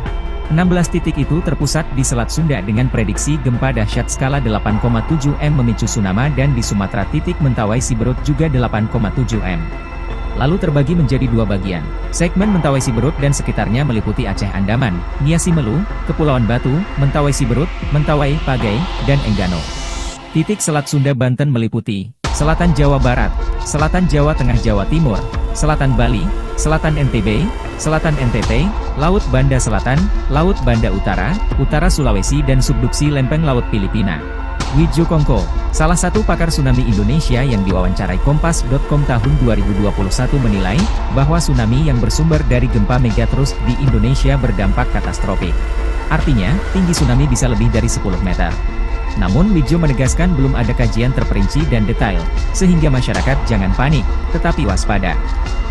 S2: 16 titik itu terpusat di Selat Sunda dengan prediksi gempa dahsyat skala 8,7 M memicu tsunami dan di Sumatera titik Mentawai Siberut juga 8,7 M. Lalu terbagi menjadi dua bagian. Segmen Mentawai Siberut dan sekitarnya meliputi Aceh Andaman, Nia Simelu, Kepulauan Batu, Mentawai Siberut, Mentawai, Pagai, dan Enggano. Titik Selat Sunda Banten meliputi Selatan Jawa Barat, Selatan Jawa Tengah Jawa Timur, Selatan Bali, Selatan NTB, Selatan NTT, Laut Banda Selatan, Laut Banda Utara, Utara Sulawesi dan subduksi lempeng Laut Filipina. Widjo Kongko, salah satu pakar tsunami Indonesia yang diwawancarai Kompas.com tahun 2021 menilai, bahwa tsunami yang bersumber dari gempa megatrust di Indonesia berdampak katastrofik. Artinya, tinggi tsunami bisa lebih dari 10 meter. Namun Widjo menegaskan belum ada kajian terperinci dan detail, sehingga masyarakat jangan panik, tetapi waspada.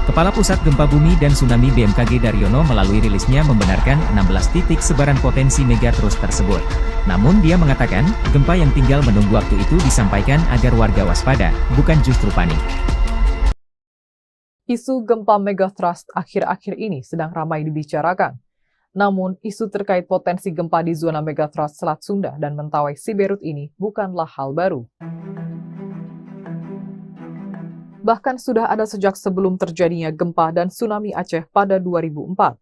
S2: Kepala Pusat Gempa Bumi dan Tsunami BMKG Daryono melalui rilisnya membenarkan 16 titik sebaran potensi megatrust tersebut. Namun dia mengatakan, gempa yang tinggal menunggu waktu itu disampaikan agar warga waspada, bukan justru panik.
S1: Isu gempa megatrust akhir-akhir ini sedang ramai dibicarakan. Namun, isu terkait potensi gempa di zona megatrust Selat Sunda dan Mentawai Siberut ini bukanlah hal baru. Bahkan sudah ada sejak sebelum terjadinya gempa dan tsunami Aceh pada 2004.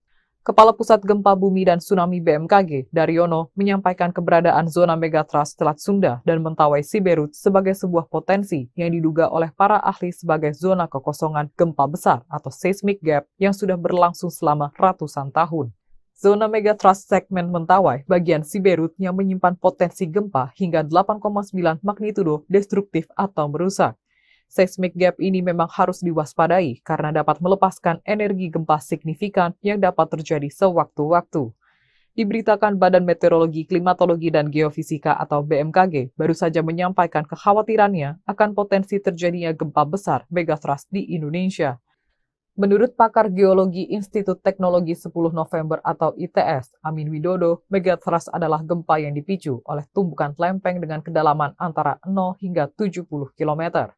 S1: Kepala Pusat Gempa Bumi dan Tsunami BMKG, Daryono, menyampaikan keberadaan zona megatrust Selat Sunda dan Mentawai Siberut sebagai sebuah potensi yang diduga oleh para ahli sebagai zona kekosongan gempa besar atau seismic gap yang sudah berlangsung selama ratusan tahun. Zona megatrust segmen Mentawai bagian Siberut yang menyimpan potensi gempa hingga 8,9 magnitudo destruktif atau merusak. Seismic gap ini memang harus diwaspadai karena dapat melepaskan energi gempa signifikan yang dapat terjadi sewaktu-waktu. Diberitakan Badan Meteorologi, Klimatologi, dan Geofisika atau BMKG baru saja menyampaikan kekhawatirannya akan potensi terjadinya gempa besar megatrust di Indonesia. Menurut pakar geologi Institut Teknologi 10 November atau ITS, Amin Widodo, megatrust adalah gempa yang dipicu oleh tumbukan lempeng dengan kedalaman antara 0 hingga 70 km.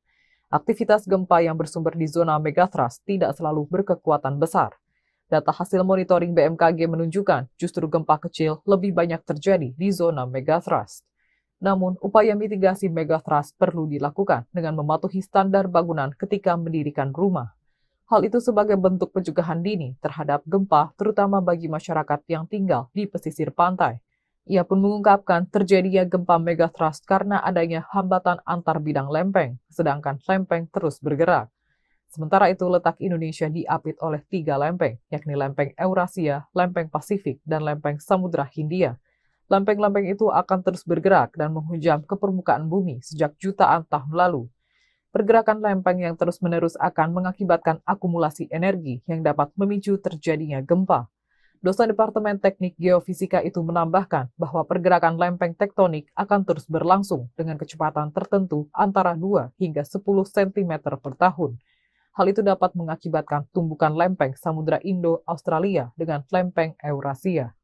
S1: Aktivitas gempa yang bersumber di zona megatrust tidak selalu berkekuatan besar. Data hasil monitoring BMKG menunjukkan justru gempa kecil lebih banyak terjadi di zona megatrust. Namun, upaya mitigasi megatrust perlu dilakukan dengan mematuhi standar bangunan ketika mendirikan rumah. Hal itu sebagai bentuk pencegahan dini terhadap gempa, terutama bagi masyarakat yang tinggal di pesisir pantai. Ia pun mengungkapkan terjadinya gempa megatrust karena adanya hambatan antar bidang lempeng, sedangkan lempeng terus bergerak. Sementara itu, letak Indonesia diapit oleh 3 lempeng, yakni lempeng Eurasia, lempeng Pasifik, dan lempeng Samudra Hindia. Lempeng-lempeng itu akan terus bergerak dan menghujam ke permukaan bumi sejak jutaan tahun lalu. Pergerakan lempeng yang terus-menerus akan mengakibatkan akumulasi energi yang dapat memicu terjadinya gempa. Dosen Departemen Teknik Geofisika itu menambahkan bahwa pergerakan lempeng tektonik akan terus berlangsung dengan kecepatan tertentu antara 2 hingga 10 cm per tahun. Hal itu dapat mengakibatkan tumbukan lempeng Samudra Indo-Australia dengan lempeng Eurasia.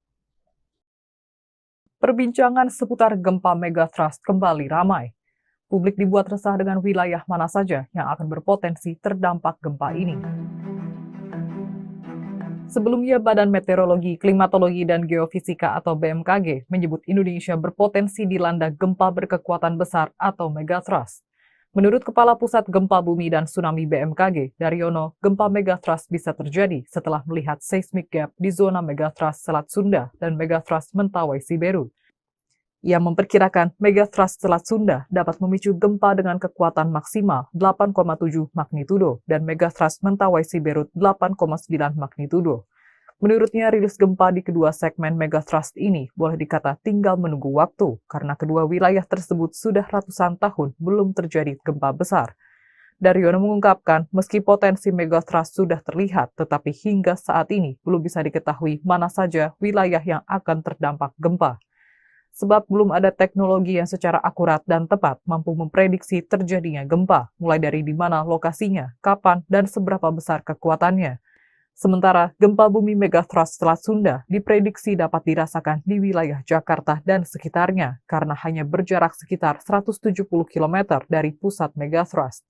S1: Perbincangan seputar gempa megatrust kembali ramai. Publik dibuat resah dengan wilayah mana saja yang akan berpotensi terdampak gempa ini. Sebelumnya, Badan Meteorologi, Klimatologi, dan Geofisika atau BMKG menyebut Indonesia berpotensi dilanda gempa berkekuatan besar atau megatrust. Menurut Kepala Pusat Gempa Bumi dan Tsunami BMKG, Daryono, gempa megatrust bisa terjadi setelah melihat seismic gap di zona megatrust Selat Sunda dan megatrust Mentawai Siberut. Ia memperkirakan megatrust Selat Sunda dapat memicu gempa dengan kekuatan maksimal 8,7 magnitudo dan megatrust Mentawai Siberut 8,9 magnitudo. Menurutnya, rilis gempa di kedua segmen megathrust ini boleh dikata tinggal menunggu waktu karena kedua wilayah tersebut sudah ratusan tahun belum terjadi gempa besar. Daryono mengungkapkan, meski potensi megathrust sudah terlihat, tetapi hingga saat ini belum bisa diketahui mana saja wilayah yang akan terdampak gempa. Sebab belum ada teknologi yang secara akurat dan tepat mampu memprediksi terjadinya gempa, mulai dari di mana lokasinya, kapan, dan seberapa besar kekuatannya. Sementara gempa bumi megathrust Selat Sunda diprediksi dapat dirasakan di wilayah Jakarta dan sekitarnya karena hanya berjarak sekitar 170 km dari pusat megathrust.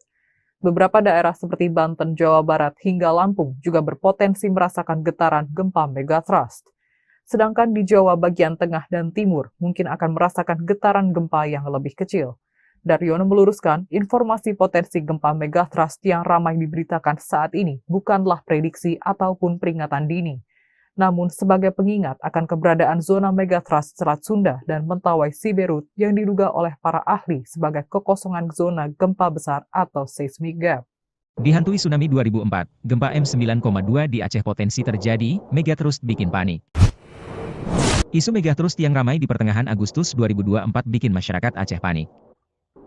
S1: Beberapa daerah seperti Banten, Jawa Barat, hingga Lampung juga berpotensi merasakan getaran gempa megathrust. Sedangkan di Jawa bagian tengah dan timur mungkin akan merasakan getaran gempa yang lebih kecil. Daryono meluruskan, informasi potensi gempa megathrust yang ramai diberitakan saat ini bukanlah prediksi ataupun peringatan dini, namun sebagai pengingat akan keberadaan zona megathrust Selat Sunda dan Mentawai Siberut yang diduga oleh para ahli sebagai kekosongan zona gempa besar atau seismic gap.
S2: Dihantui tsunami 2004, gempa M9,2 di Aceh potensi terjadi, megathrust bikin panik. Isu megathrust yang ramai di pertengahan Agustus 2024 bikin masyarakat Aceh panik.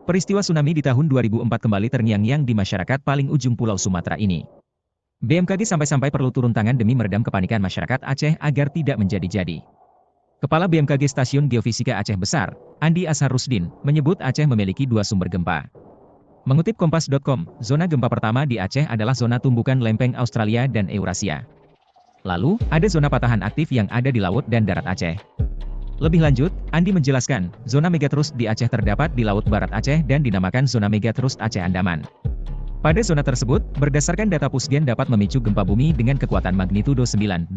S2: Peristiwa tsunami di tahun 2004 kembali terngiang-ngiang di masyarakat paling ujung Pulau Sumatera ini. BMKG sampai-sampai perlu turun tangan demi meredam kepanikan masyarakat Aceh agar tidak menjadi-jadi. Kepala BMKG Stasiun Geofisika Aceh Besar, Andi Ashar Rusdin, menyebut Aceh memiliki dua sumber gempa. Mengutip Kompas.com, zona gempa pertama di Aceh adalah zona tumbukan lempeng Australia dan Eurasia. Lalu, ada zona patahan aktif yang ada di laut dan darat Aceh. Lebih lanjut, Andi menjelaskan, zona megathrust di Aceh terdapat di Laut Barat Aceh dan dinamakan zona megathrust Aceh Andaman. Pada zona tersebut, berdasarkan data Pusgen dapat memicu gempa bumi dengan kekuatan magnitudo 9,2.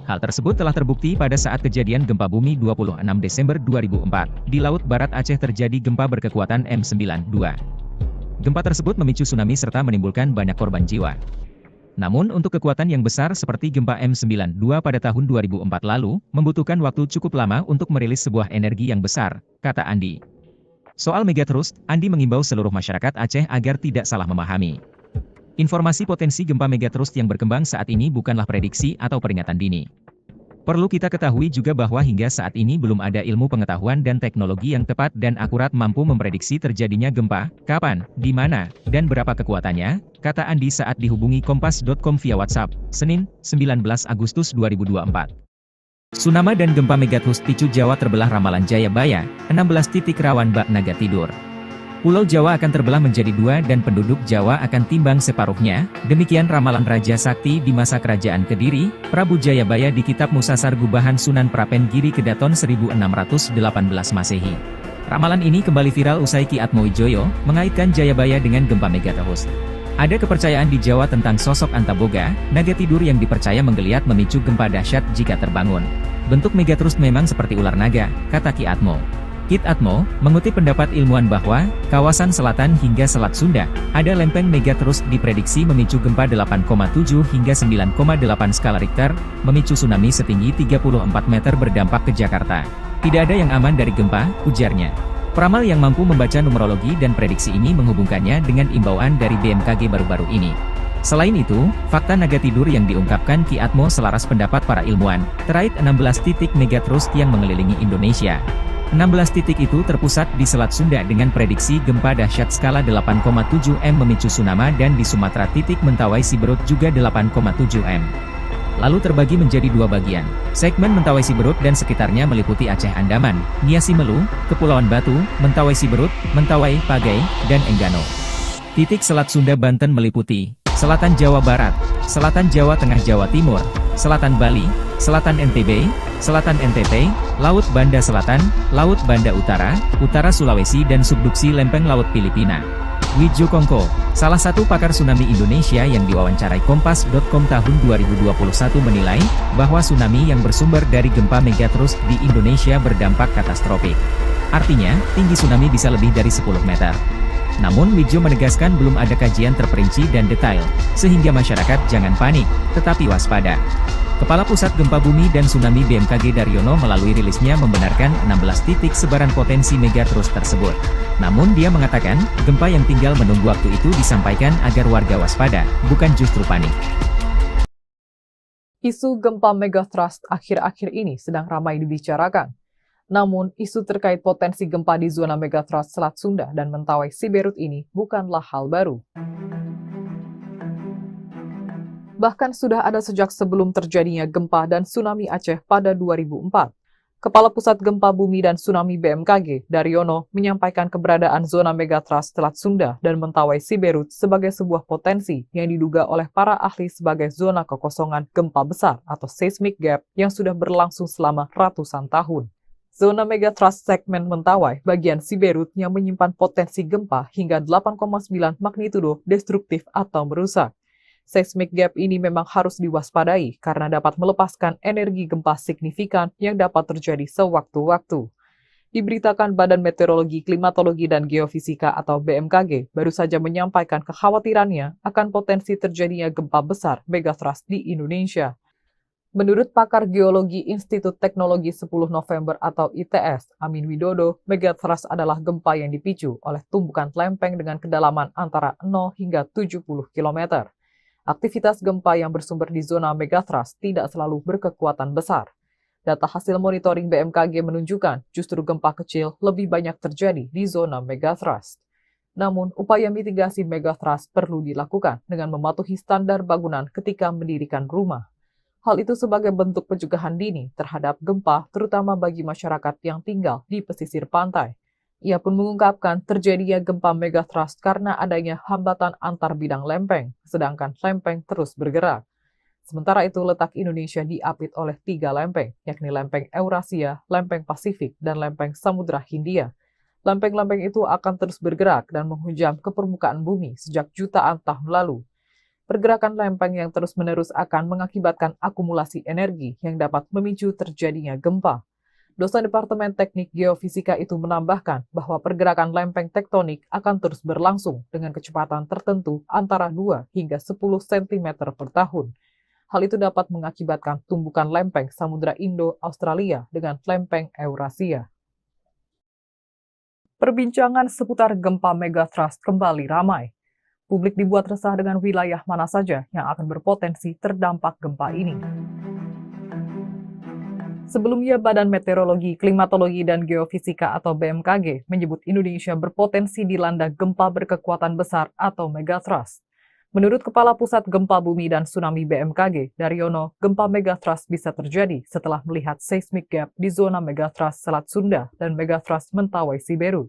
S2: Hal tersebut telah terbukti pada saat kejadian gempa bumi 26 Desember 2004. Di Laut Barat Aceh terjadi gempa berkekuatan M9,2. Gempa tersebut memicu tsunami serta menimbulkan banyak korban jiwa. Namun untuk kekuatan yang besar seperti gempa M9,2 pada tahun 2004 lalu, membutuhkan waktu cukup lama untuk merilis sebuah energi yang besar, kata Andi. Soal megathrust, Andi mengimbau seluruh masyarakat Aceh agar tidak salah memahami. Informasi potensi gempa megathrust yang berkembang saat ini bukanlah prediksi atau peringatan dini. Perlu kita ketahui juga bahwa hingga saat ini belum ada ilmu pengetahuan dan teknologi yang tepat dan akurat mampu memprediksi terjadinya gempa, kapan, di mana, dan berapa kekuatannya, kata Andi saat dihubungi Kompas.com via WhatsApp, Senin, 19 Agustus 2024. Tsunami dan gempa megathrust picu Jawa terbelah ramalan Jayabaya, 16 titik rawan bak naga tidur. Pulau Jawa akan terbelah menjadi dua dan penduduk Jawa akan timbang separuhnya, demikian ramalan Raja Sakti di masa kerajaan Kediri, Prabu Jayabaya di Kitab Musasar Gubahan Sunan Prapen Giri Kedaton 1618 Masehi. Ramalan ini kembali viral usai Ki Atmowijoyo mengaitkan Jayabaya dengan gempa megathrust. Ada kepercayaan di Jawa tentang sosok Antaboga, naga tidur yang dipercaya menggeliat memicu gempa dahsyat jika terbangun. Bentuk megathrust memang seperti ular naga, kata Ki Atmo. Kit Atmo, mengutip pendapat ilmuwan bahwa, kawasan selatan hingga Selat Sunda, ada lempeng megathrust diprediksi memicu gempa 8,7 hingga 9,8 skala Richter, memicu tsunami setinggi 34 meter berdampak ke Jakarta. Tidak ada yang aman dari gempa, ujarnya. Peramal yang mampu membaca numerologi dan prediksi ini menghubungkannya dengan imbauan dari BMKG baru-baru ini. Selain itu, fakta naga tidur yang diungkapkan Ki Atmo selaras pendapat para ilmuwan, terkait 16 titik megathrust yang mengelilingi Indonesia. 16 titik itu terpusat di Selat Sunda dengan prediksi gempa dahsyat skala 8,7 M memicu tsunami dan di Sumatera titik Mentawai Siberut juga 8,7 M. Lalu terbagi menjadi dua bagian. Segmen Mentawai Siberut dan sekitarnya meliputi Aceh Andaman, Niasi Melu, Kepulauan Batu, Mentawai Siberut, Mentawai, Pagai, dan Enggano. Titik Selat Sunda Banten meliputi Selatan Jawa Barat, Selatan Jawa Tengah Jawa Timur, Selatan Bali, Selatan NTB, Selatan NTT, Laut Banda Selatan, Laut Banda Utara, Utara Sulawesi dan subduksi lempeng Laut Filipina. Widjo Kongko, salah satu pakar tsunami Indonesia yang diwawancarai Kompas.com tahun 2021 menilai, bahwa tsunami yang bersumber dari gempa megathrust di Indonesia berdampak katastrofik. Artinya, tinggi tsunami bisa lebih dari 10 meter. Namun Widjo menegaskan belum ada kajian terperinci dan detail, sehingga masyarakat jangan panik, tetapi waspada. Kepala Pusat Gempa Bumi dan Tsunami BMKG Daryono melalui rilisnya membenarkan 16 titik sebaran potensi megathrust tersebut. Namun dia mengatakan, gempa yang tinggal menunggu waktu itu disampaikan agar warga waspada, bukan justru panik.
S1: Isu gempa megatrust akhir-akhir ini sedang ramai dibicarakan. Namun, isu terkait potensi gempa di zona megatrust Selat Sunda dan Mentawai Siberut ini bukanlah hal baru. Bahkan sudah ada sejak sebelum terjadinya gempa dan tsunami Aceh pada 2004. Kepala Pusat Gempa Bumi dan Tsunami BMKG, Daryono, menyampaikan keberadaan zona megatrust Selat Sunda dan Mentawai Siberut sebagai sebuah potensi yang diduga oleh para ahli sebagai zona kekosongan gempa besar atau seismic gap yang sudah berlangsung selama ratusan tahun. Zona megatrust segmen Mentawai bagian Siberut yang menyimpan potensi gempa hingga 8,9 magnitudo destruktif atau merusak. Seismic gap ini memang harus diwaspadai karena dapat melepaskan energi gempa signifikan yang dapat terjadi sewaktu-waktu. Diberitakan Badan Meteorologi, Klimatologi, dan Geofisika atau BMKG baru saja menyampaikan kekhawatirannya akan potensi terjadinya gempa besar megatrust di Indonesia. Menurut pakar geologi Institut Teknologi 10 November atau ITS, Amin Widodo, megatrust adalah gempa yang dipicu oleh tumbukan lempeng dengan kedalaman antara 0 hingga 70 km. Aktivitas gempa yang bersumber di zona megatrust tidak selalu berkekuatan besar. Data hasil monitoring BMKG menunjukkan justru gempa kecil lebih banyak terjadi di zona megatrust. Namun, upaya mitigasi megatrust perlu dilakukan dengan mematuhi standar bangunan ketika mendirikan rumah. Hal itu sebagai bentuk pencegahan dini terhadap gempa, terutama bagi masyarakat yang tinggal di pesisir pantai. Ia pun mengungkapkan terjadinya gempa megatrust karena adanya hambatan antar bidang lempeng, sedangkan lempeng terus bergerak. Sementara itu, letak Indonesia diapit oleh 3 lempeng, yakni lempeng Eurasia, lempeng Pasifik, dan lempeng Samudra Hindia. Lempeng-lempeng itu akan terus bergerak dan menghujam ke permukaan bumi sejak jutaan tahun lalu. Pergerakan lempeng yang terus-menerus akan mengakibatkan akumulasi energi yang dapat memicu terjadinya gempa. Dosen Departemen Teknik Geofisika itu menambahkan bahwa pergerakan lempeng tektonik akan terus berlangsung dengan kecepatan tertentu antara 2 hingga 10 cm per tahun. Hal itu dapat mengakibatkan tumbukan lempeng Samudra Indo-Australia dengan lempeng Eurasia. Perbincangan seputar gempa megatrust kembali ramai. Publik dibuat resah dengan wilayah mana saja yang akan berpotensi terdampak gempa ini. Sebelumnya, Badan Meteorologi, Klimatologi, dan Geofisika atau BMKG menyebut Indonesia berpotensi dilanda gempa berkekuatan besar atau megatrust. Menurut Kepala Pusat Gempa Bumi dan Tsunami BMKG, Daryono, gempa megatrust bisa terjadi setelah melihat seismic gap di zona megatrust Selat Sunda dan megatrust Mentawai Siberut.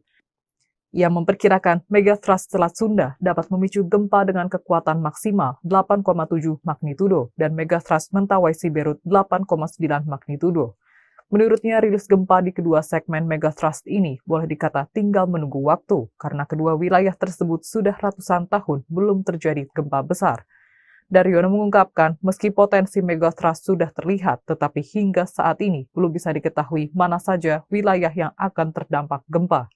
S1: Ia memperkirakan megatrust Selat Sunda dapat memicu gempa dengan kekuatan maksimal 8,7 magnitudo dan megatrust Mentawai Siberut 8,9 magnitudo. Menurutnya, rilis gempa di kedua segmen megatrust ini boleh dikata tinggal menunggu waktu karena kedua wilayah tersebut sudah ratusan tahun belum terjadi gempa besar. Daryono mengungkapkan meski potensi megatrust sudah terlihat, tetapi hingga saat ini belum bisa diketahui mana saja wilayah yang akan terdampak gempa.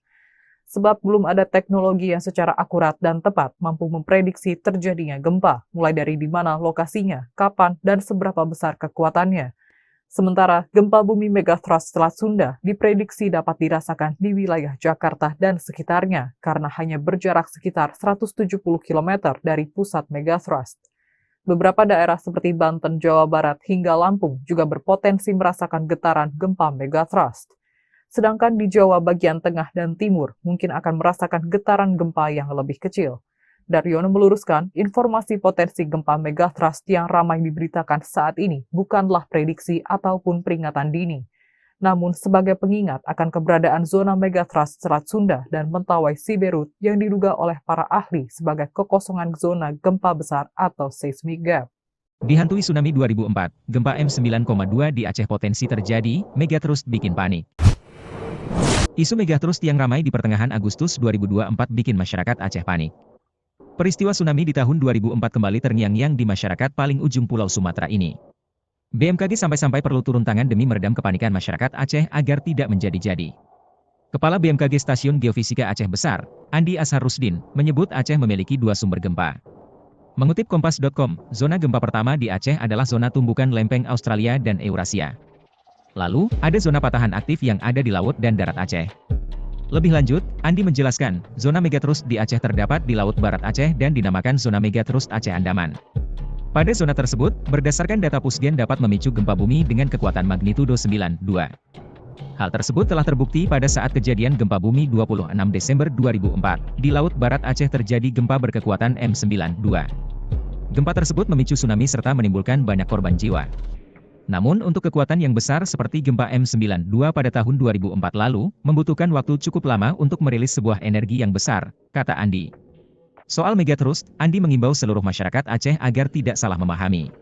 S1: Sebab belum ada teknologi yang secara akurat dan tepat mampu memprediksi terjadinya gempa, mulai dari di mana lokasinya, kapan, dan seberapa besar kekuatannya. Sementara gempa bumi megatrust Selat Sunda diprediksi dapat dirasakan di wilayah Jakarta dan sekitarnya karena hanya berjarak sekitar 170 km dari pusat megatrust. Beberapa daerah seperti Banten, Jawa Barat, hingga Lampung juga berpotensi merasakan getaran gempa megatrust. Sedangkan di Jawa bagian tengah dan timur mungkin akan merasakan getaran gempa yang lebih kecil. Daryono meluruskan, informasi potensi gempa megatrust yang ramai diberitakan saat ini bukanlah prediksi ataupun peringatan dini, namun sebagai pengingat akan keberadaan zona megatrust Selat Sunda dan Mentawai Siberut yang diduga oleh para ahli sebagai kekosongan zona gempa besar atau seismic gap.
S2: Dihantui tsunami 2004, gempa M9,2 di Aceh potensi terjadi, megatrust bikin panik. Isu megatrust yang ramai di pertengahan Agustus 2024 bikin masyarakat Aceh panik. Peristiwa tsunami di tahun 2004 kembali terngiang-ngiang di masyarakat paling ujung Pulau Sumatera ini. BMKG sampai-sampai perlu turun tangan demi meredam kepanikan masyarakat Aceh agar tidak menjadi-jadi. Kepala BMKG Stasiun Geofisika Aceh Besar, Andi Ashar Rusdin, menyebut Aceh memiliki 2 sumber gempa. Mengutip Kompas.com, zona gempa pertama di Aceh adalah zona tumbukan lempeng Australia dan Eurasia. Lalu, ada zona patahan aktif yang ada di laut dan darat Aceh. Lebih lanjut, Andi menjelaskan, zona megatrust di Aceh terdapat di Laut Barat Aceh dan dinamakan zona megatrust Aceh Andaman. Pada zona tersebut, berdasarkan data Pusgen dapat memicu gempa bumi dengan kekuatan magnitudo 9,2. Hal tersebut telah terbukti pada saat kejadian gempa bumi 26 Desember 2004. Di Laut Barat Aceh terjadi gempa berkekuatan M92. Gempa tersebut memicu tsunami serta menimbulkan banyak korban jiwa. Namun untuk kekuatan yang besar seperti gempa M92 pada tahun 2004 lalu, membutuhkan waktu cukup lama untuk merilis sebuah energi yang besar, kata Andi. Soal megatrust, Andi mengimbau seluruh masyarakat Aceh agar tidak salah memahami.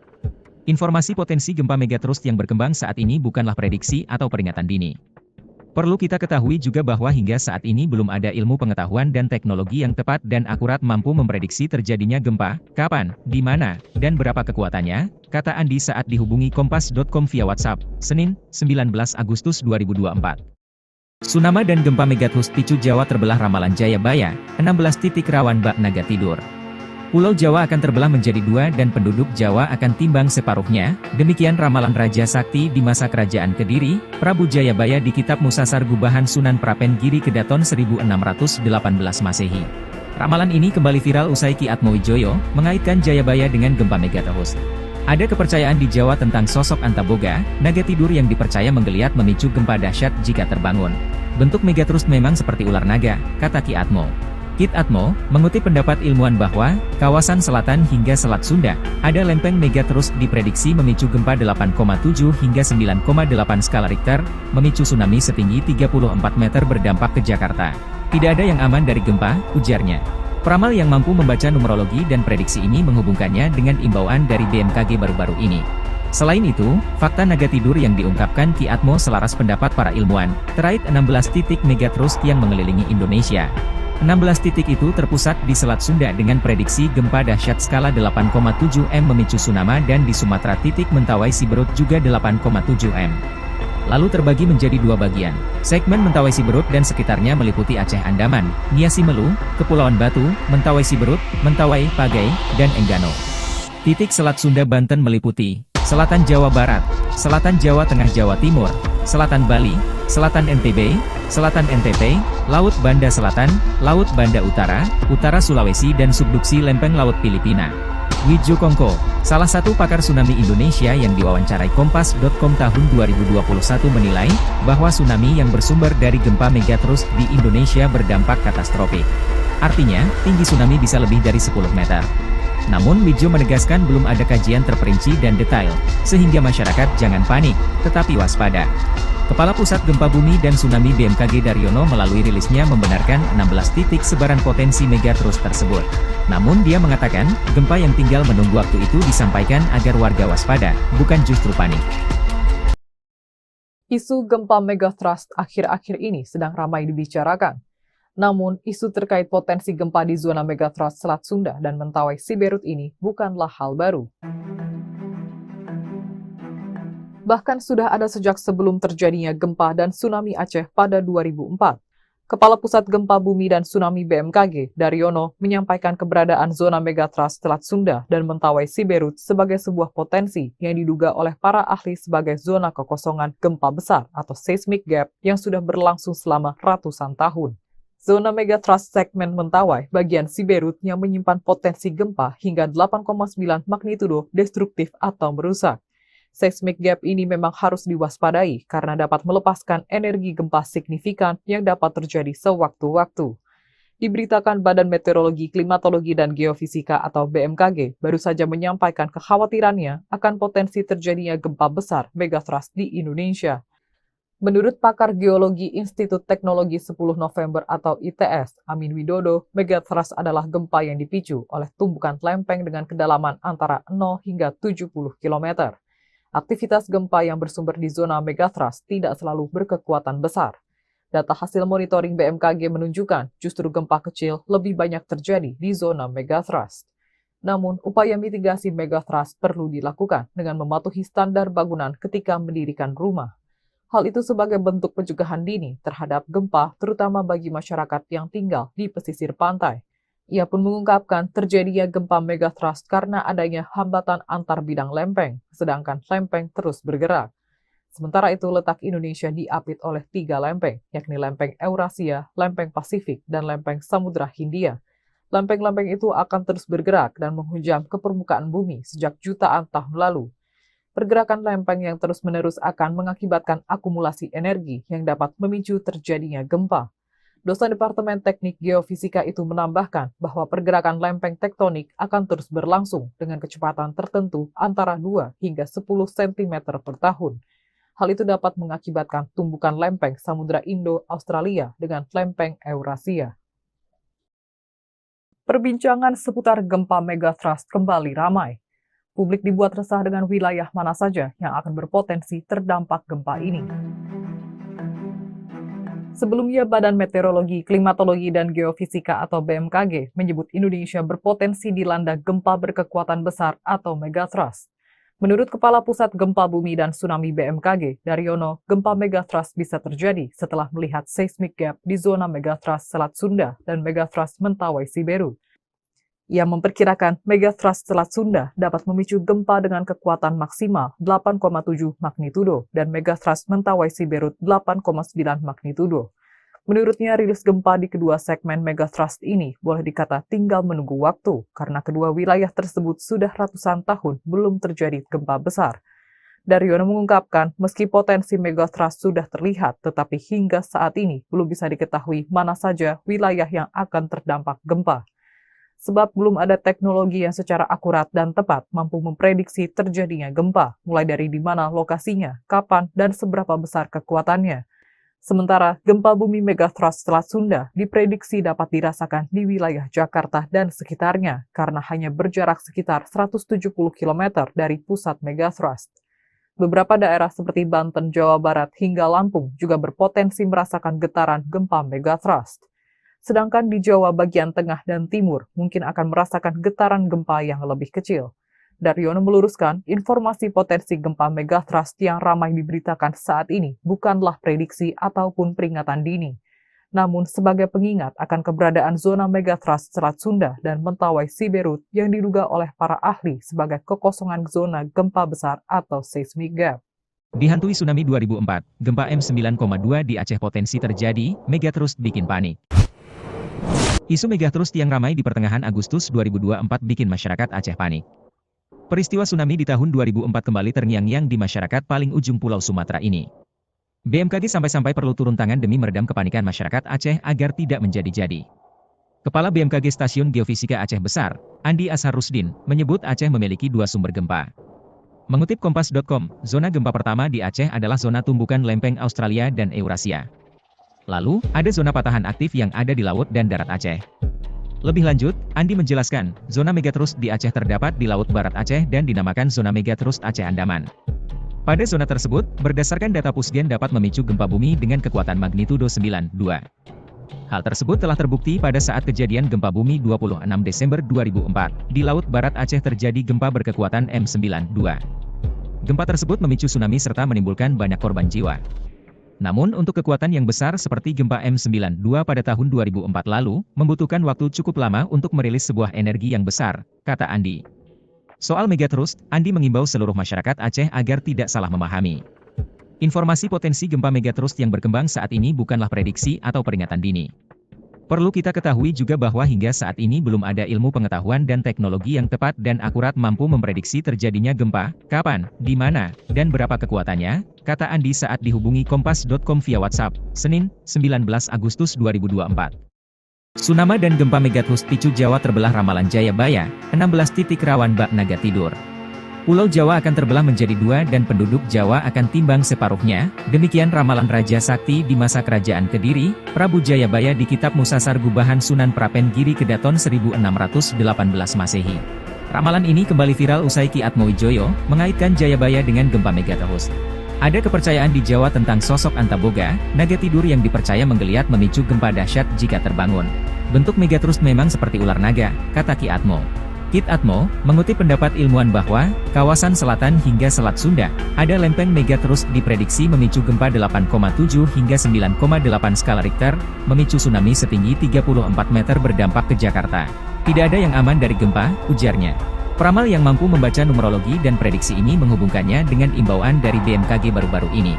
S2: Informasi potensi gempa megatrust yang berkembang saat ini bukanlah prediksi atau peringatan dini. Perlu kita ketahui juga bahwa hingga saat ini belum ada ilmu pengetahuan dan teknologi yang tepat dan akurat mampu memprediksi terjadinya gempa, kapan, di mana, dan berapa kekuatannya, kata Andi saat dihubungi Kompas.com via WhatsApp, Senin, 19 Agustus 2024. Tsunami dan gempa megatrust picu Jawa terbelah ramalan Jayabaya, 16 titik rawan bak naga tidur. Pulau Jawa akan terbelah menjadi dua dan penduduk Jawa akan timbang separuhnya, demikian ramalan Raja Sakti di masa kerajaan Kediri, Prabu Jayabaya di Kitab Musasar Gubahan Sunan Prapen Giri Kedaton 1618 Masehi. Ramalan ini kembali viral usai Ki Atmowijoyo mengaitkan Jayabaya dengan gempa megatrust. Ada kepercayaan di Jawa tentang sosok Antaboga, naga tidur yang dipercaya menggeliat memicu gempa dahsyat jika terbangun. Bentuk megatrust memang seperti ular naga, kata Ki Atmo. Kit Atmo mengutip pendapat ilmuwan bahwa kawasan selatan hingga Selat Sunda ada lempeng megatrust diprediksi memicu gempa 8,7 hingga 9,8 skala Richter, memicu tsunami setinggi 34 meter berdampak ke Jakarta. Tidak ada yang aman dari gempa, ujarnya. Peramal yang mampu membaca numerologi dan prediksi ini menghubungkannya dengan imbauan dari BMKG baru-baru ini. Selain itu, fakta naga tidur yang diungkapkan Ki Atmo selaras pendapat para ilmuwan, terkait 16 titik megatrust yang mengelilingi Indonesia. 16 titik itu terpusat di Selat Sunda dengan prediksi gempa dahsyat skala 8,7 M memicu tsunami dan di Sumatera titik Mentawai Siberut juga 8,7 M. Lalu terbagi menjadi dua bagian. Segmen Mentawai Siberut dan sekitarnya meliputi Aceh Andaman, Nia Simelu, Kepulauan Batu, Mentawai Siberut, Mentawai, Pagai, dan Enggano. Titik Selat Sunda Banten meliputi Selatan Jawa Barat, Selatan Jawa Tengah Jawa Timur, Selatan Bali, Selatan NTB, Selatan NTT, Laut Banda Selatan, Laut Banda Utara, Utara Sulawesi dan subduksi lempeng Laut Filipina. Wijo Kongko, salah satu pakar tsunami Indonesia yang diwawancarai Kompas.com tahun 2021 menilai, bahwa tsunami yang bersumber dari gempa megatrust di Indonesia berdampak katastrofik. Artinya, tinggi tsunami bisa lebih dari 10 meter. Namun Wijo menegaskan belum ada kajian terperinci dan detail, sehingga masyarakat jangan panik, tetapi waspada. Kepala Pusat Gempa Bumi dan Tsunami BMKG Daryono melalui rilisnya membenarkan 16 titik sebaran potensi megatrust tersebut. Namun dia mengatakan, gempa yang tinggal menunggu waktu itu disampaikan agar warga waspada, bukan justru panik.
S1: Isu gempa megatrust akhir-akhir ini sedang ramai dibicarakan. Namun, isu terkait potensi gempa di zona megatrust Selat Sunda dan Mentawai Siberut ini bukanlah hal baru. Bahkan sudah ada sejak sebelum terjadinya gempa dan tsunami Aceh pada 2004. Kepala Pusat Gempa Bumi dan Tsunami BMKG, Daryono, menyampaikan keberadaan zona megatrust Selat Sunda dan Mentawai Siberut sebagai sebuah potensi yang diduga oleh para ahli sebagai zona kekosongan gempa besar atau seismic gap yang sudah berlangsung selama ratusan tahun. Zona megatrust segmen Mentawai bagian Siberut yang menyimpan potensi gempa hingga 8,9 magnitudo destruktif atau merusak. Seismic gap ini memang harus diwaspadai karena dapat melepaskan energi gempa signifikan yang dapat terjadi sewaktu-waktu. Diberitakan Badan Meteorologi, Klimatologi, dan Geofisika atau BMKG baru saja menyampaikan kekhawatirannya akan potensi terjadinya gempa besar megatrust di Indonesia. Menurut pakar geologi Institut Teknologi 10 November atau ITS, Amin Widodo, megatrust adalah gempa yang dipicu oleh tumbukan lempeng dengan kedalaman antara 0 hingga 70 km. Aktivitas gempa yang bersumber di zona megatrust tidak selalu berkekuatan besar. Data hasil monitoring BMKG menunjukkan justru gempa kecil lebih banyak terjadi di zona megatrust. Namun, upaya mitigasi megatrust perlu dilakukan dengan mematuhi standar bangunan ketika mendirikan rumah. Hal itu sebagai bentuk pencegahan dini terhadap gempa, terutama bagi masyarakat yang tinggal di pesisir pantai. Ia pun mengungkapkan terjadinya gempa megatrust karena adanya hambatan antar bidang lempeng, sedangkan lempeng terus bergerak. Sementara itu, letak Indonesia diapit oleh 3 lempeng, yakni lempeng Eurasia, lempeng Pasifik, dan lempeng Samudra Hindia. Lempeng-lempeng itu akan terus bergerak dan menghujam ke permukaan bumi sejak jutaan tahun lalu. Pergerakan lempeng yang terus-menerus akan mengakibatkan akumulasi energi yang dapat memicu terjadinya gempa. Dosen Departemen Teknik Geofisika itu menambahkan bahwa pergerakan lempeng tektonik akan terus berlangsung dengan kecepatan tertentu antara 2 hingga 10 cm per tahun. Hal itu dapat mengakibatkan tumbukan lempeng Samudra Indo-Australia dengan lempeng Eurasia. Perbincangan seputar gempa megatrust kembali ramai. Publik dibuat resah dengan wilayah mana saja yang akan berpotensi terdampak gempa ini. Sebelumnya, Badan Meteorologi, Klimatologi, dan Geofisika atau BMKG menyebut Indonesia berpotensi dilanda gempa berkekuatan besar atau megatrust. Menurut Kepala Pusat Gempa Bumi dan Tsunami BMKG, Daryono, gempa megatrust bisa terjadi setelah melihat seismic gap di zona megatrust Selat Sunda dan megatrust Mentawai Siberut. Ia memperkirakan megatrust Selat Sunda dapat memicu gempa dengan kekuatan maksimal 8,7 magnitudo dan megatrust Mentawai Siberut 8,9 magnitudo. Menurutnya, rilis gempa di kedua segmen megatrust ini boleh dikata tinggal menunggu waktu karena kedua wilayah tersebut sudah ratusan tahun belum terjadi gempa besar. Daryono mengungkapkan, meski potensi megatrust sudah terlihat, tetapi hingga saat ini belum bisa diketahui mana saja wilayah yang akan terdampak gempa. Sebab belum ada teknologi yang secara akurat dan tepat mampu memprediksi terjadinya gempa, mulai dari di mana lokasinya, kapan, dan seberapa besar kekuatannya. Sementara, gempa bumi megatrust Selat Sunda diprediksi dapat dirasakan di wilayah Jakarta dan sekitarnya karena hanya berjarak sekitar 170 km dari pusat megatrust. Beberapa daerah seperti Banten, Jawa Barat, hingga Lampung juga berpotensi merasakan getaran gempa megatrust. Sedangkan di Jawa bagian tengah dan timur mungkin akan merasakan getaran gempa yang lebih kecil. Daryono meluruskan, informasi potensi gempa megatrust yang ramai diberitakan saat ini bukanlah prediksi ataupun peringatan dini, namun sebagai pengingat akan keberadaan zona megatrust Selat Sunda dan Mentawai Siberut yang diduga oleh para ahli sebagai kekosongan zona gempa besar atau seismic gap.
S2: Dihantui tsunami 2004, gempa M9,2 di Aceh potensi terjadi, megatrust bikin panik. Isu megatrust yang ramai di pertengahan Agustus 2024 bikin masyarakat Aceh panik. Peristiwa tsunami di tahun 2004 kembali terngiang-ngiang di masyarakat paling ujung Pulau Sumatera ini. BMKG sampai-sampai perlu turun tangan demi meredam kepanikan masyarakat Aceh agar tidak menjadi-jadi. Kepala BMKG Stasiun Geofisika Aceh Besar, Andi Ashar Rusdin, menyebut Aceh memiliki dua sumber gempa. Mengutip Kompas.com, zona gempa pertama di Aceh adalah zona tumbukan lempeng Australia dan Eurasia. Lalu, ada zona patahan aktif yang ada di laut dan darat Aceh. Lebih lanjut, Andi menjelaskan, zona megatrust di Aceh terdapat di Laut Barat Aceh dan dinamakan zona megatrust Aceh Andaman. Pada zona tersebut, berdasarkan data Pusgen dapat memicu gempa bumi dengan kekuatan magnitudo 9,2. Hal tersebut telah terbukti pada saat kejadian gempa bumi 26 Desember 2004. Di Laut Barat Aceh terjadi gempa berkekuatan M9,2. Gempa tersebut memicu tsunami serta menimbulkan banyak korban jiwa. Namun untuk kekuatan yang besar seperti gempa M9,2 pada tahun 2004 lalu, membutuhkan waktu cukup lama untuk merilis sebuah energi yang besar, kata Andi. Soal megatrust, Andi mengimbau seluruh masyarakat Aceh agar tidak salah memahami. Informasi potensi gempa megatrust yang berkembang saat ini bukanlah prediksi atau peringatan dini. Perlu kita ketahui juga bahwa hingga saat ini belum ada ilmu pengetahuan dan teknologi yang tepat dan akurat mampu memprediksi terjadinya gempa, kapan, di mana, dan berapa kekuatannya, kata Andi saat dihubungi Kompas.com via WhatsApp, Senin, 19 Agustus 2024. Tsunami dan gempa megatrust picu Jawa terbelah ramalan Jayabaya, 16 titik rawan bak naga tidur. Pulau Jawa akan terbelah menjadi dua dan penduduk Jawa akan timbang separuhnya, demikian ramalan Raja Sakti di masa kerajaan Kediri, Prabu Jayabaya di Kitab Musasar Gubahan Sunan Prapen Giri Kedaton 1618 Masehi. Ramalan ini kembali viral usai Ki Atmowijoyo mengaitkan Jayabaya dengan gempa megatrust. Ada kepercayaan di Jawa tentang sosok Antaboga, naga tidur yang dipercaya menggeliat memicu gempa dahsyat jika terbangun. Bentuk megatrust memang seperti ular naga, kata Ki Atmo. Kit Atmo, mengutip pendapat ilmuwan bahwa, kawasan selatan hingga Selat Sunda, ada lempeng megatrust diprediksi memicu gempa 8,7 hingga 9,8 skala Richter, memicu tsunami setinggi 34 meter berdampak ke Jakarta. Tidak ada yang aman dari gempa, ujarnya. Peramal yang mampu membaca numerologi dan prediksi ini menghubungkannya dengan imbauan dari BMKG baru-baru ini.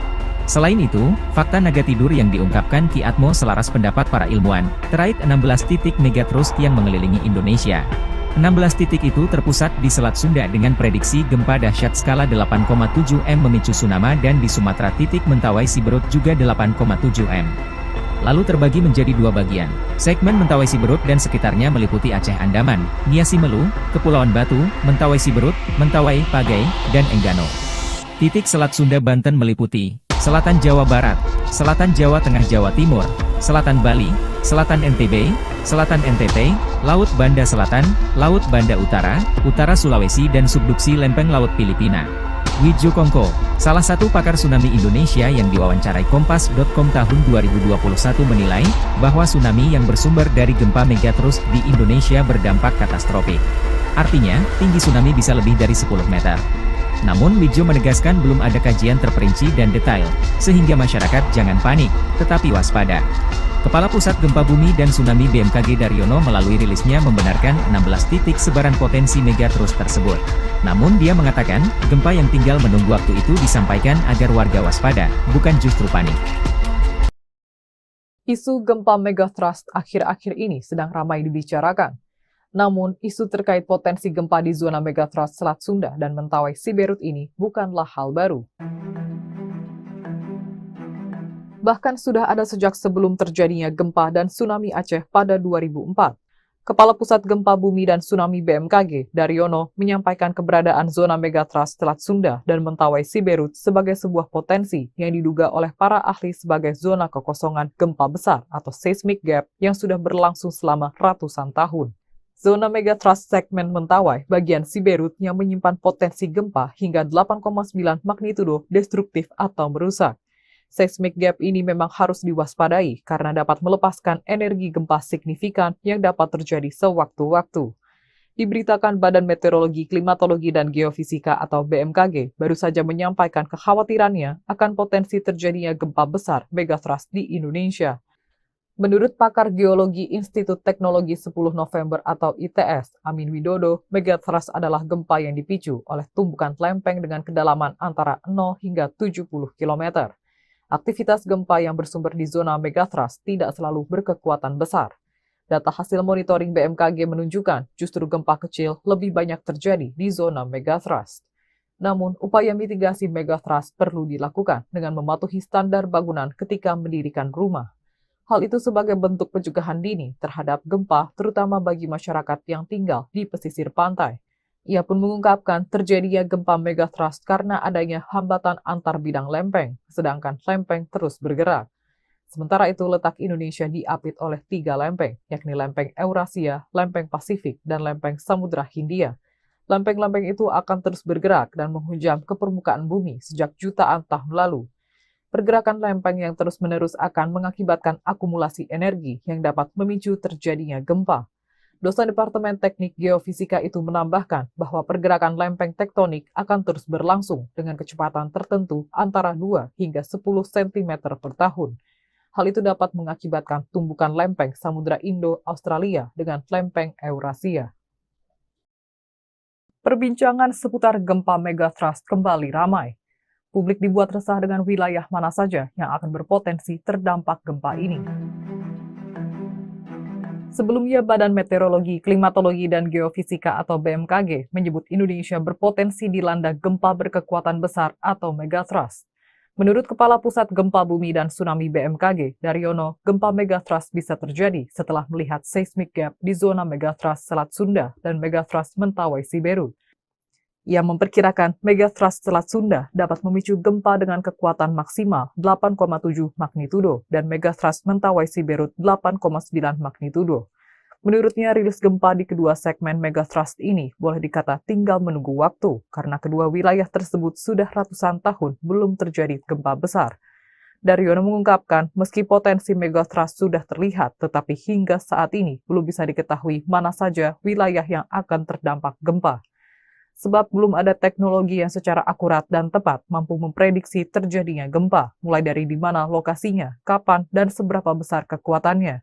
S2: Selain itu, fakta naga tidur yang diungkapkan Ki Atmo selaras pendapat para ilmuwan, terkait 16 titik megathrust yang mengelilingi Indonesia. 16 titik itu terpusat di Selat Sunda dengan prediksi gempa dahsyat skala 8,7 M memicu tsunami dan di Sumatera titik Mentawai Siberut juga 8,7 M. Lalu terbagi menjadi dua bagian. Segmen Mentawai Siberut dan sekitarnya meliputi Aceh Andaman, Nia Simelu, Kepulauan Batu, Mentawai Siberut, Mentawai, Pagai, dan Enggano. Titik Selat Sunda Banten meliputi Selatan Jawa Barat, Selatan Jawa Tengah Jawa Timur, Selatan Bali, Selatan NTB, Selatan NTT, Laut Banda Selatan, Laut Banda Utara, Utara Sulawesi dan subduksi lempeng laut Filipina. Widjo Kongko, salah satu pakar tsunami Indonesia yang diwawancarai Kompas.com tahun 2021 menilai, bahwa tsunami yang bersumber dari gempa megathrust di Indonesia berdampak katastrofik. Artinya, tinggi tsunami bisa lebih dari 10 meter. Namun Widjo menegaskan belum ada kajian terperinci dan detail, sehingga masyarakat jangan panik, tetapi waspada. Kepala Pusat Gempa Bumi dan Tsunami BMKG Daryono melalui rilisnya membenarkan 16 titik sebaran potensi megathrust tersebut. Namun dia mengatakan, gempa yang tinggal menunggu waktu itu disampaikan agar warga waspada, bukan justru panik.
S1: Isu gempa megathrust akhir-akhir ini sedang ramai dibicarakan. Namun, isu terkait potensi gempa di zona megathrust Selat Sunda dan Mentawai Siberut ini bukanlah hal baru. Bahkan sudah ada sejak sebelum terjadinya gempa dan tsunami Aceh pada 2004. Kepala Pusat Gempa Bumi dan Tsunami BMKG, Daryono, menyampaikan keberadaan zona megathrust Selat Sunda dan Mentawai Siberut sebagai sebuah potensi yang diduga oleh para ahli sebagai zona kekosongan gempa besar atau seismic gap yang sudah berlangsung selama ratusan tahun. Zona megathrust segmen Mentawai bagian Siberut yang menyimpan potensi gempa hingga 8,9 magnitudo destruktif atau merusak. Seismic gap ini memang harus diwaspadai karena dapat melepaskan energi gempa signifikan yang dapat terjadi sewaktu-waktu. Diberitakan Badan Meteorologi, Klimatologi, dan Geofisika atau BMKG baru saja menyampaikan kekhawatirannya akan potensi terjadinya gempa besar megathrust di Indonesia. Menurut pakar geologi Institut Teknologi 10 November atau ITS, Amin Widodo, megathrust adalah gempa yang dipicu oleh tumbukan lempeng dengan kedalaman antara 0 hingga 70 km. Aktivitas gempa yang bersumber di zona megathrust tidak selalu berkekuatan besar. Data hasil monitoring BMKG menunjukkan justru gempa kecil lebih banyak terjadi di zona megathrust. Namun, upaya mitigasi megathrust perlu dilakukan dengan mematuhi standar bangunan ketika mendirikan rumah. Hal itu sebagai bentuk pencegahan dini terhadap gempa, terutama bagi masyarakat yang tinggal di pesisir pantai. Ia pun mengungkapkan terjadinya gempa megathrust karena adanya hambatan antar bidang lempeng, sedangkan lempeng terus bergerak. Sementara itu, letak Indonesia diapit oleh 3 lempeng, yakni lempeng Eurasia, lempeng Pasifik, dan lempeng Samudra Hindia. Lempeng-lempeng itu akan terus bergerak dan menghujam ke permukaan bumi sejak jutaan tahun lalu. Pergerakan lempeng yang terus-menerus akan mengakibatkan akumulasi energi yang dapat memicu terjadinya gempa. Dosen Departemen Teknik Geofisika itu menambahkan bahwa pergerakan lempeng tektonik akan terus berlangsung dengan kecepatan tertentu antara 2 hingga 10 cm per tahun. Hal itu dapat mengakibatkan tumbukan lempeng Samudra Indo-Australia dengan lempeng Eurasia. Perbincangan seputar gempa megathrust kembali ramai. Publik dibuat resah dengan wilayah mana saja yang akan berpotensi terdampak gempa ini. Sebelumnya, Badan Meteorologi, Klimatologi, dan Geofisika atau BMKG menyebut Indonesia berpotensi dilanda gempa berkekuatan besar atau megathrust. Menurut Kepala Pusat Gempa Bumi dan Tsunami BMKG, Daryono, gempa megathrust bisa terjadi setelah melihat seismic gap di zona megathrust Selat Sunda dan megathrust Mentawai Siberut. Ia memperkirakan megathrust Selat Sunda dapat memicu gempa dengan kekuatan maksimal 8,7 magnitudo dan megathrust Mentawai Siberut 8,9 magnitudo. Menurutnya, rilis gempa di kedua segmen megathrust ini boleh dikata tinggal menunggu waktu karena kedua wilayah tersebut sudah ratusan tahun belum terjadi gempa besar. Daryono mengungkapkan, meski potensi megathrust sudah terlihat, tetapi hingga saat ini belum bisa diketahui mana saja wilayah yang akan terdampak gempa. Sebab belum ada teknologi yang secara akurat dan tepat mampu memprediksi terjadinya gempa, mulai dari di mana lokasinya, kapan, dan seberapa besar kekuatannya.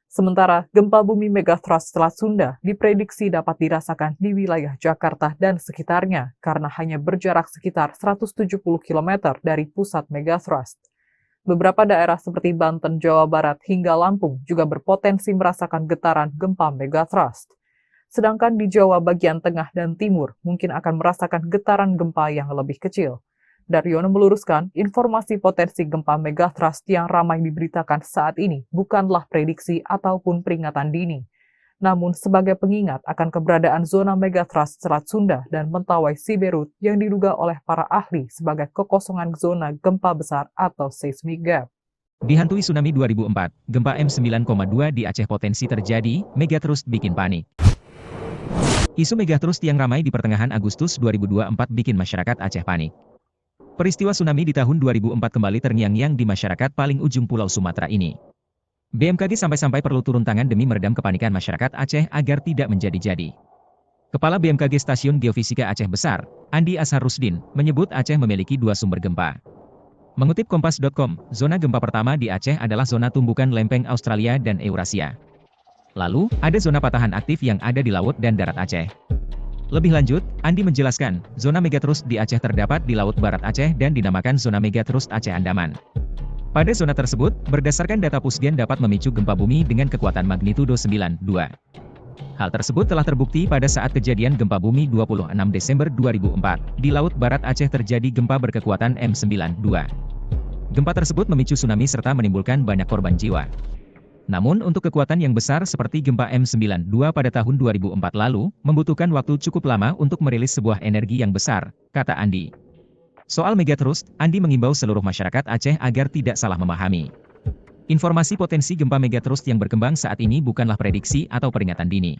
S1: Sementara, gempa bumi megathrust Selat Sunda diprediksi dapat dirasakan di wilayah Jakarta dan sekitarnya, karena hanya berjarak sekitar 170 km dari pusat megathrust. Beberapa daerah seperti Banten, Jawa Barat, hingga Lampung juga berpotensi merasakan getaran gempa megathrust. Sedangkan di Jawa bagian tengah dan timur mungkin akan merasakan getaran gempa yang lebih kecil. Daryono meluruskan, informasi potensi gempa megathrust yang ramai diberitakan saat ini bukanlah prediksi ataupun peringatan dini, namun sebagai pengingat akan keberadaan zona megathrust Selat Sunda dan Mentawai Siberut yang diduga oleh para ahli sebagai kekosongan zona gempa besar atau seismic gap.
S2: Dihantui tsunami 2004, gempa M9,2 di Aceh potensi terjadi, megathrust bikin panik. Isu megathrust yang ramai di pertengahan Agustus 2024 bikin masyarakat Aceh panik. Peristiwa tsunami di tahun 2004 kembali terngiang-ngiang di masyarakat paling ujung Pulau Sumatera ini. BMKG sampai-sampai perlu turun tangan demi meredam kepanikan masyarakat Aceh agar tidak menjadi-jadi. Kepala BMKG Stasiun Geofisika Aceh Besar, Andi Ashar Rusdin, menyebut Aceh memiliki 2 sumber gempa. Mengutip Kompas.com, zona gempa pertama di Aceh adalah zona tumbukan lempeng Australia dan Eurasia. Lalu, ada zona patahan aktif yang ada di laut dan darat Aceh. Lebih lanjut, Andi menjelaskan, zona megathrust di Aceh terdapat di Laut Barat Aceh dan dinamakan zona megathrust Aceh Andaman. Pada zona tersebut, berdasarkan data Pusgen dapat memicu gempa bumi dengan kekuatan magnitudo 9,2. Hal tersebut telah terbukti pada saat kejadian gempa bumi 26 Desember 2004. Di Laut Barat Aceh terjadi gempa berkekuatan M9,2. Gempa tersebut memicu tsunami serta menimbulkan banyak korban jiwa. Namun untuk kekuatan yang besar seperti gempa M9,2 pada tahun 2004 lalu, membutuhkan waktu cukup lama untuk merilis sebuah energi yang besar, kata Andi. Soal megathrust, Andi mengimbau seluruh masyarakat Aceh agar tidak salah memahami. Informasi potensi gempa megathrust yang berkembang saat ini bukanlah prediksi atau peringatan dini.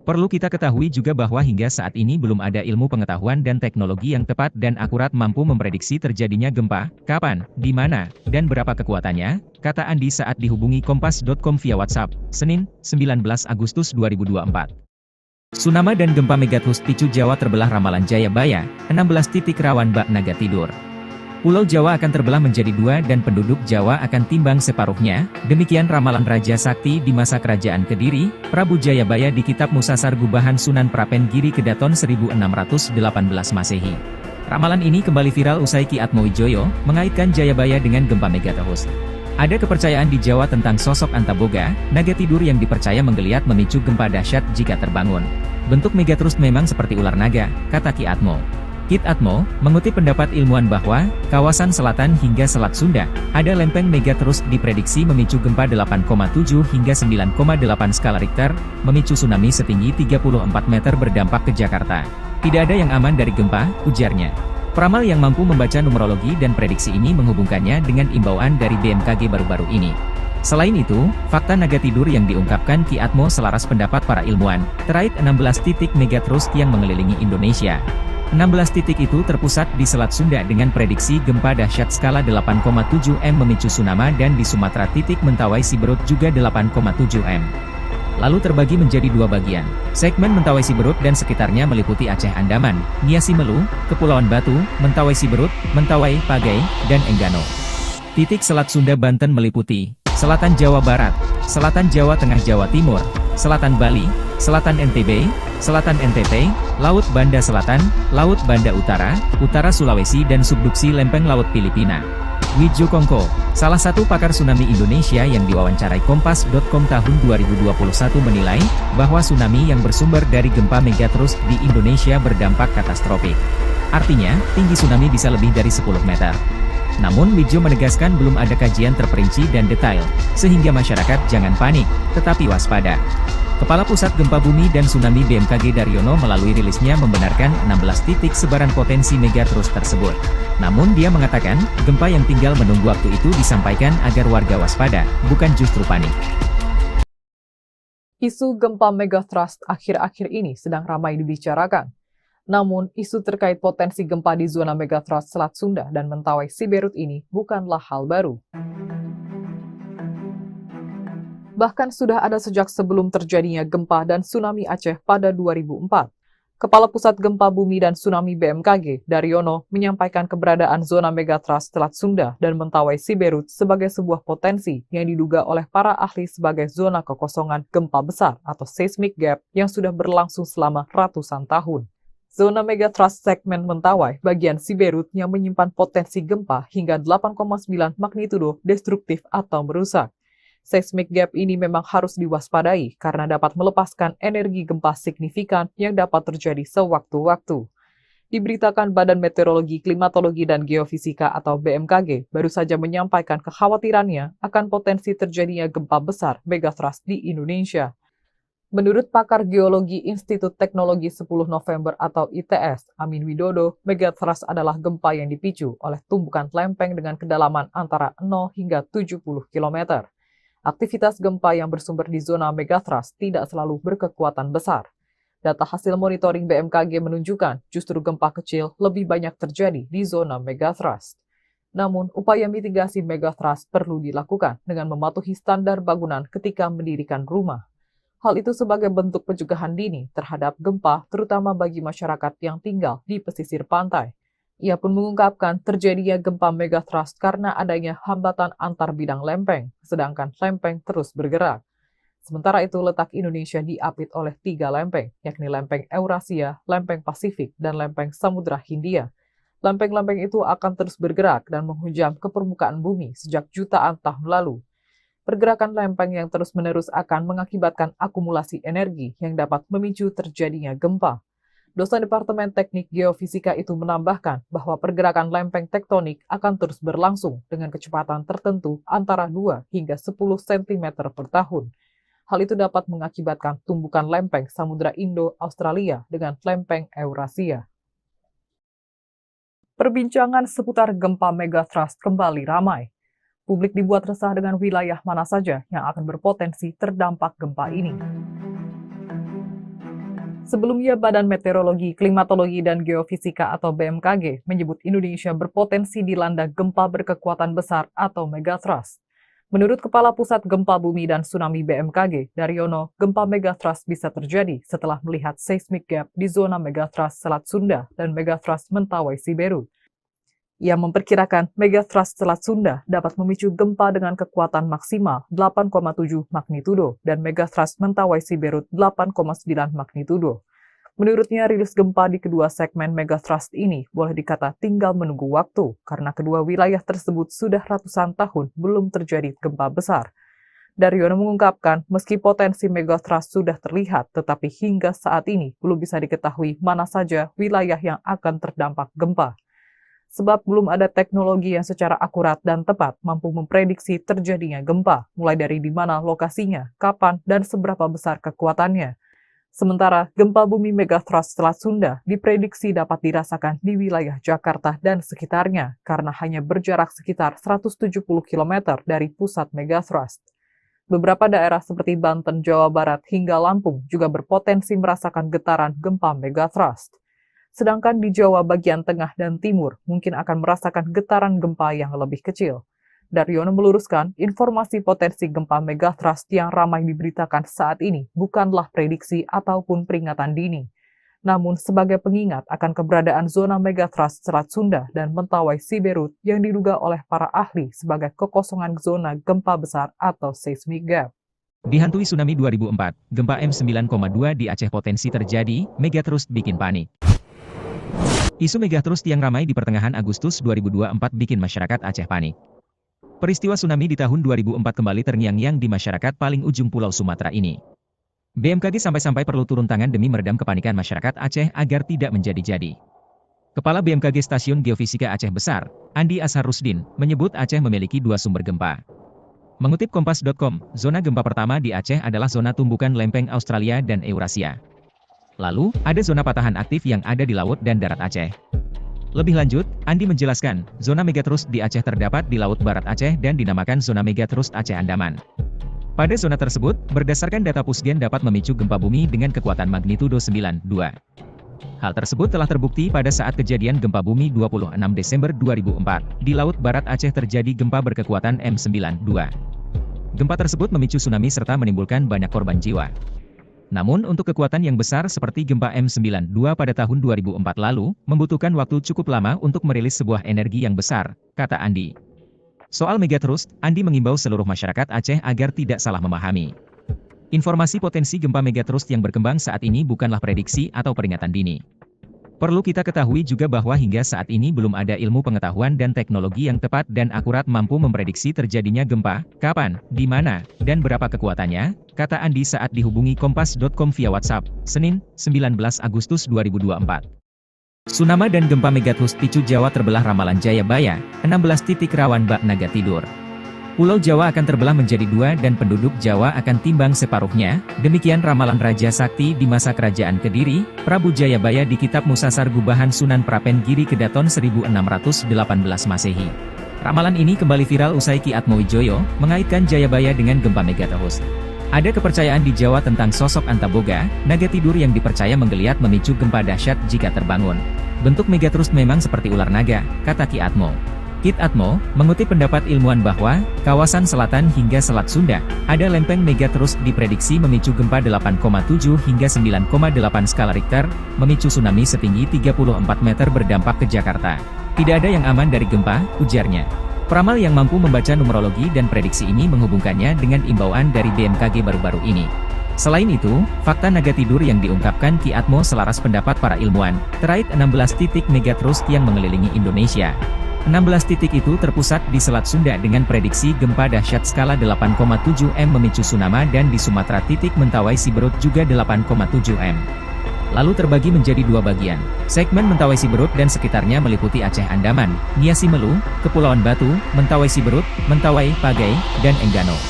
S2: Perlu kita ketahui juga bahwa hingga saat ini belum ada ilmu pengetahuan dan teknologi yang tepat dan akurat mampu memprediksi terjadinya gempa, kapan, di mana, dan berapa kekuatannya, kata Andi saat dihubungi Kompas.com via WhatsApp, Senin, 19 Agustus 2024. Tsunami dan gempa megathrust picu Jawa terbelah ramalan Jayabaya, 16 titik rawan bak naga tidur. Pulau Jawa akan terbelah menjadi 2 dan penduduk Jawa akan timbang separuhnya, demikian ramalan Raja Sakti di masa kerajaan Kediri, Prabu Jayabaya di Kitab Musasar Gubahan Sunan Prapen Giri Kedaton 1618 Masehi. Ramalan ini kembali viral usai Ki Atmowijoyo mengaitkan Jayabaya dengan gempa megathrust. Ada kepercayaan di Jawa tentang sosok Antaboga, naga tidur yang dipercaya menggeliat memicu gempa dahsyat jika terbangun. Bentuk megathrust memang seperti ular naga, kata Ki Atmo. Kit Atmo, mengutip pendapat ilmuwan bahwa, kawasan selatan hingga Selat Sunda, ada lempeng megathrust diprediksi memicu gempa 8,7 hingga 9,8 skala Richter, memicu tsunami setinggi 34 meter berdampak ke Jakarta. Tidak ada yang aman dari gempa, ujarnya. Peramal yang mampu membaca numerologi dan prediksi ini menghubungkannya dengan imbauan dari BMKG baru-baru ini. Selain itu, fakta naga tidur yang diungkapkan Ki Atmo selaras pendapat para ilmuwan, terkait 16 titik megathrust yang mengelilingi Indonesia. 16 titik itu terpusat di Selat Sunda dengan prediksi gempa dahsyat skala 8,7 M memicu tsunami dan di Sumatera titik Mentawai Siberut juga 8,7 M. Lalu terbagi menjadi 2 bagian. Segmen Mentawai Siberut dan sekitarnya meliputi Aceh Andaman, Nia Simelu, Kepulauan Batu, Mentawai Siberut, Mentawai, Pagai, dan Enggano. Titik Selat Sunda Banten meliputi Selatan Jawa Barat, Selatan Jawa Tengah Jawa Timur, Selatan Bali, Selatan NTB, Selatan NTT, Laut Banda Selatan, Laut Banda Utara, Utara Sulawesi dan subduksi lempeng Laut Filipina. Widjo Kongko, salah satu pakar tsunami Indonesia yang diwawancarai Kompas.com tahun 2021 menilai, bahwa tsunami yang bersumber dari gempa megathrust di Indonesia berdampak katastrofik. Artinya, tinggi tsunami bisa lebih dari 10 meter. Namun Widjo menegaskan belum ada kajian terperinci dan detail, sehingga masyarakat jangan panik, tetapi waspada. Kepala Pusat Gempa Bumi dan Tsunami BMKG Daryono melalui rilisnya membenarkan 16 titik sebaran potensi megathrust tersebut. Namun dia mengatakan, gempa yang tinggal menunggu waktu itu disampaikan agar warga waspada, bukan justru panik.
S1: Isu gempa megathrust akhir-akhir ini sedang ramai dibicarakan. Namun, isu terkait potensi gempa di zona megathrust Selat Sunda dan Mentawai Siberut ini bukanlah hal baru. Bahkan sudah ada sejak sebelum terjadinya gempa dan tsunami Aceh pada 2004. Kepala Pusat Gempa Bumi dan Tsunami BMKG, Daryono, menyampaikan keberadaan zona megathrust Selat Sunda dan Mentawai Siberut sebagai sebuah potensi yang diduga oleh para ahli sebagai zona kekosongan gempa besar atau seismic gap yang sudah berlangsung selama ratusan tahun. Zona megatrust segmen Mentawai, bagian Siberut yang menyimpan potensi gempa hingga 8,9 magnitudo destruktif atau merusak. Seismic gap ini memang harus diwaspadai karena dapat melepaskan energi gempa signifikan yang dapat terjadi sewaktu-waktu. Diberitakan Badan Meteorologi, Klimatologi, dan Geofisika atau BMKG baru saja menyampaikan kekhawatirannya akan potensi terjadinya gempa besar megatrust di Indonesia. Menurut pakar geologi Institut Teknologi 10 November atau ITS, Amin Widodo, megatrust adalah gempa yang dipicu oleh tumbukan lempeng dengan kedalaman antara 0 hingga 70 km. Aktivitas gempa yang bersumber di zona megatrust tidak selalu berkekuatan besar. Data hasil monitoring BMKG menunjukkan justru gempa kecil lebih banyak terjadi di zona megatrust. Namun, upaya mitigasi megatrust perlu dilakukan dengan mematuhi standar bangunan ketika mendirikan rumah. Hal itu sebagai bentuk pencegahan dini terhadap gempa, terutama bagi masyarakat yang tinggal di pesisir pantai. Ia pun mengungkapkan terjadinya gempa megatrust karena adanya hambatan antar bidang lempeng, sedangkan lempeng terus bergerak. Sementara itu, letak Indonesia diapit oleh 3 lempeng, yakni lempeng Eurasia, lempeng Pasifik, dan lempeng Samudra Hindia. Lempeng-lempeng itu akan terus bergerak dan menghujam ke permukaan bumi sejak jutaan tahun lalu. Pergerakan lempeng yang terus-menerus akan mengakibatkan akumulasi energi yang dapat memicu terjadinya gempa. Dosen Departemen Teknik Geofisika itu menambahkan bahwa pergerakan lempeng tektonik akan terus berlangsung dengan kecepatan tertentu antara 2 hingga 10 cm per tahun. Hal itu dapat mengakibatkan tumbukan lempeng Samudra Indo-Australia dengan lempeng Eurasia. Perbincangan seputar gempa megatrust kembali ramai. Publik dibuat resah dengan wilayah mana saja yang akan berpotensi terdampak gempa ini. Sebelumnya, Badan Meteorologi, Klimatologi, dan Geofisika atau BMKG menyebut Indonesia berpotensi dilanda gempa berkekuatan besar atau megatrust. Menurut Kepala Pusat Gempa Bumi dan Tsunami BMKG, Daryono, gempa megatrust bisa terjadi setelah melihat seismic gap di zona megatrust Selat Sunda dan megatrust Mentawai Siberut. Ia memperkirakan megatrust Selat Sunda dapat memicu gempa dengan kekuatan maksimal 8,7 magnitudo dan megatrust Mentawai Siberut 8,9 magnitudo. Menurutnya, rilis gempa di kedua segmen megatrust ini boleh dikata tinggal menunggu waktu karena kedua wilayah tersebut sudah ratusan tahun belum terjadi gempa besar. Daryono mengungkapkan, meski potensi megatrust sudah terlihat, tetapi hingga saat ini belum bisa diketahui mana saja wilayah yang akan terdampak gempa. Sebab belum ada teknologi yang secara akurat dan tepat mampu memprediksi terjadinya gempa, mulai dari di mana lokasinya, kapan, dan seberapa besar kekuatannya. Sementara, gempa bumi megatrust Selat Sunda diprediksi dapat dirasakan di wilayah Jakarta dan sekitarnya karena hanya berjarak sekitar 170 km dari pusat megatrust. Beberapa daerah seperti Banten, Jawa Barat, hingga Lampung juga berpotensi merasakan getaran gempa megatrust. Sedangkan di Jawa bagian tengah dan timur mungkin akan merasakan getaran gempa yang lebih kecil. Daryono meluruskan, informasi potensi gempa megatrust yang ramai diberitakan saat ini bukanlah prediksi ataupun peringatan dini, namun sebagai pengingat akan keberadaan zona megatrust Selat Sunda dan Mentawai Siberut yang diduga oleh para ahli sebagai kekosongan zona gempa besar atau seismic gap.
S2: Dihantui tsunami 2004, gempa M9,2 di Aceh potensi terjadi, megatrust bikin panik. Isu megatrust yang ramai di pertengahan Agustus 2024 bikin masyarakat Aceh panik. Peristiwa tsunami di tahun 2004 kembali terngiang-ngiang di masyarakat paling ujung Pulau Sumatera ini. BMKG sampai-sampai perlu turun tangan demi meredam kepanikan masyarakat Aceh agar tidak menjadi-jadi. Kepala BMKG Stasiun Geofisika Aceh Besar, Andi Ashar Rusdin, menyebut Aceh memiliki 2 sumber gempa. Mengutip Kompas.com, zona gempa pertama di Aceh adalah zona tumbukan lempeng Australia dan Eurasia. Lalu, ada zona patahan aktif yang ada di laut dan darat Aceh. Lebih lanjut, Andi menjelaskan, zona megatrust di Aceh terdapat di Laut Barat Aceh dan dinamakan zona megatrust Aceh Andaman. Pada zona tersebut, berdasarkan data Pusgen dapat memicu gempa bumi dengan kekuatan magnitudo 9,2. Hal tersebut telah terbukti pada saat kejadian gempa bumi 26 Desember 2004. Di Laut Barat Aceh terjadi gempa berkekuatan M9,2. Gempa tersebut memicu tsunami serta menimbulkan banyak korban jiwa. Namun untuk kekuatan yang besar seperti gempa M9,2 pada tahun 2004 lalu, membutuhkan waktu cukup lama untuk merilis sebuah energi yang besar, kata Andi. Soal megatrust, Andi mengimbau seluruh masyarakat Aceh agar tidak salah memahami. Informasi potensi gempa megatrust yang berkembang saat ini bukanlah prediksi atau peringatan dini. Perlu kita ketahui juga bahwa hingga saat ini belum ada ilmu pengetahuan dan teknologi yang tepat dan akurat mampu memprediksi terjadinya gempa, kapan, di mana, dan berapa kekuatannya, kata Andi saat dihubungi Kompas.com via WhatsApp, Senin, 19 Agustus 2024. Tsunami dan gempa megatrust picu Jawa terbelah ramalan Jayabaya, 16 titik rawan bak naga tidur. Pulau Jawa akan terbelah menjadi dua dan penduduk Jawa akan timbang separuhnya, demikian ramalan Raja Sakti di masa kerajaan Kediri, Prabu Jayabaya di Kitab Musasar Gubahan Sunan Prapen Giri Kedaton 1618 Masehi. Ramalan ini kembali viral usai Ki Atmowijoyo mengaitkan Jayabaya dengan gempa megatrust. Ada kepercayaan di Jawa tentang sosok Antaboga, naga tidur yang dipercaya menggeliat memicu gempa dahsyat jika terbangun. Bentuk megatrust memang seperti ular naga, kata Ki Atmo. Kit Atmo, mengutip pendapat ilmuwan bahwa, kawasan selatan hingga Selat Sunda, ada lempeng megatrust diprediksi memicu gempa 8,7 hingga 9,8 skala Richter, memicu tsunami setinggi 34 meter berdampak ke Jakarta. Tidak ada yang aman dari gempa, ujarnya. Peramal yang mampu membaca numerologi dan prediksi ini menghubungkannya dengan imbauan dari BMKG baru-baru ini. Selain itu, fakta naga tidur yang diungkapkan Ki Atmo selaras pendapat para ilmuwan, terkait 16 titik megatrust yang mengelilingi Indonesia. 16 titik itu terpusat di Selat Sunda dengan prediksi gempa dahsyat skala 8,7 M memicu tsunami dan di Sumatera titik Mentawai Siberut juga 8,7 M. Lalu terbagi menjadi dua bagian. Segmen Mentawai Siberut dan sekitarnya meliputi Aceh Andaman, Nia Simelu, Kepulauan Batu, Mentawai Siberut, Mentawai, Pagai, dan Enggano.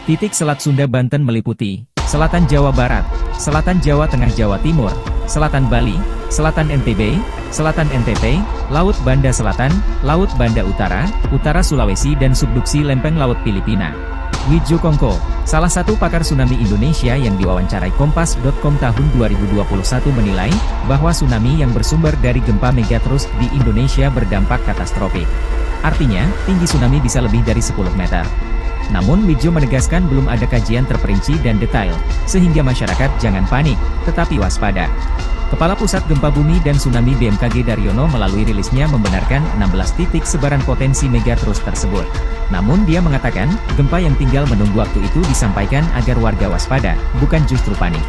S2: Titik Selat Sunda Banten meliputi Selatan Jawa Barat, Selatan Jawa Tengah Jawa Timur, Selatan Bali, Selatan NTB, Selatan NTT, Laut Banda Selatan, Laut Banda Utara, Utara Sulawesi dan subduksi lempeng Laut Filipina. Wijo Kongko, salah satu pakar tsunami Indonesia yang diwawancarai Kompas.com tahun 2021 menilai, bahwa tsunami yang bersumber dari gempa megatrust di Indonesia berdampak katastrofik. Artinya, tinggi tsunami bisa lebih dari 10 meter. Namun Wijo menegaskan belum ada kajian terperinci dan detail, sehingga masyarakat jangan panik, tetapi waspada. Kepala Pusat Gempa Bumi dan Tsunami BMKG Daryono melalui rilisnya membenarkan 16 titik sebaran potensi megatrust tersebut. Namun dia mengatakan, gempa yang tinggal menunggu waktu itu disampaikan agar warga waspada, bukan justru panik.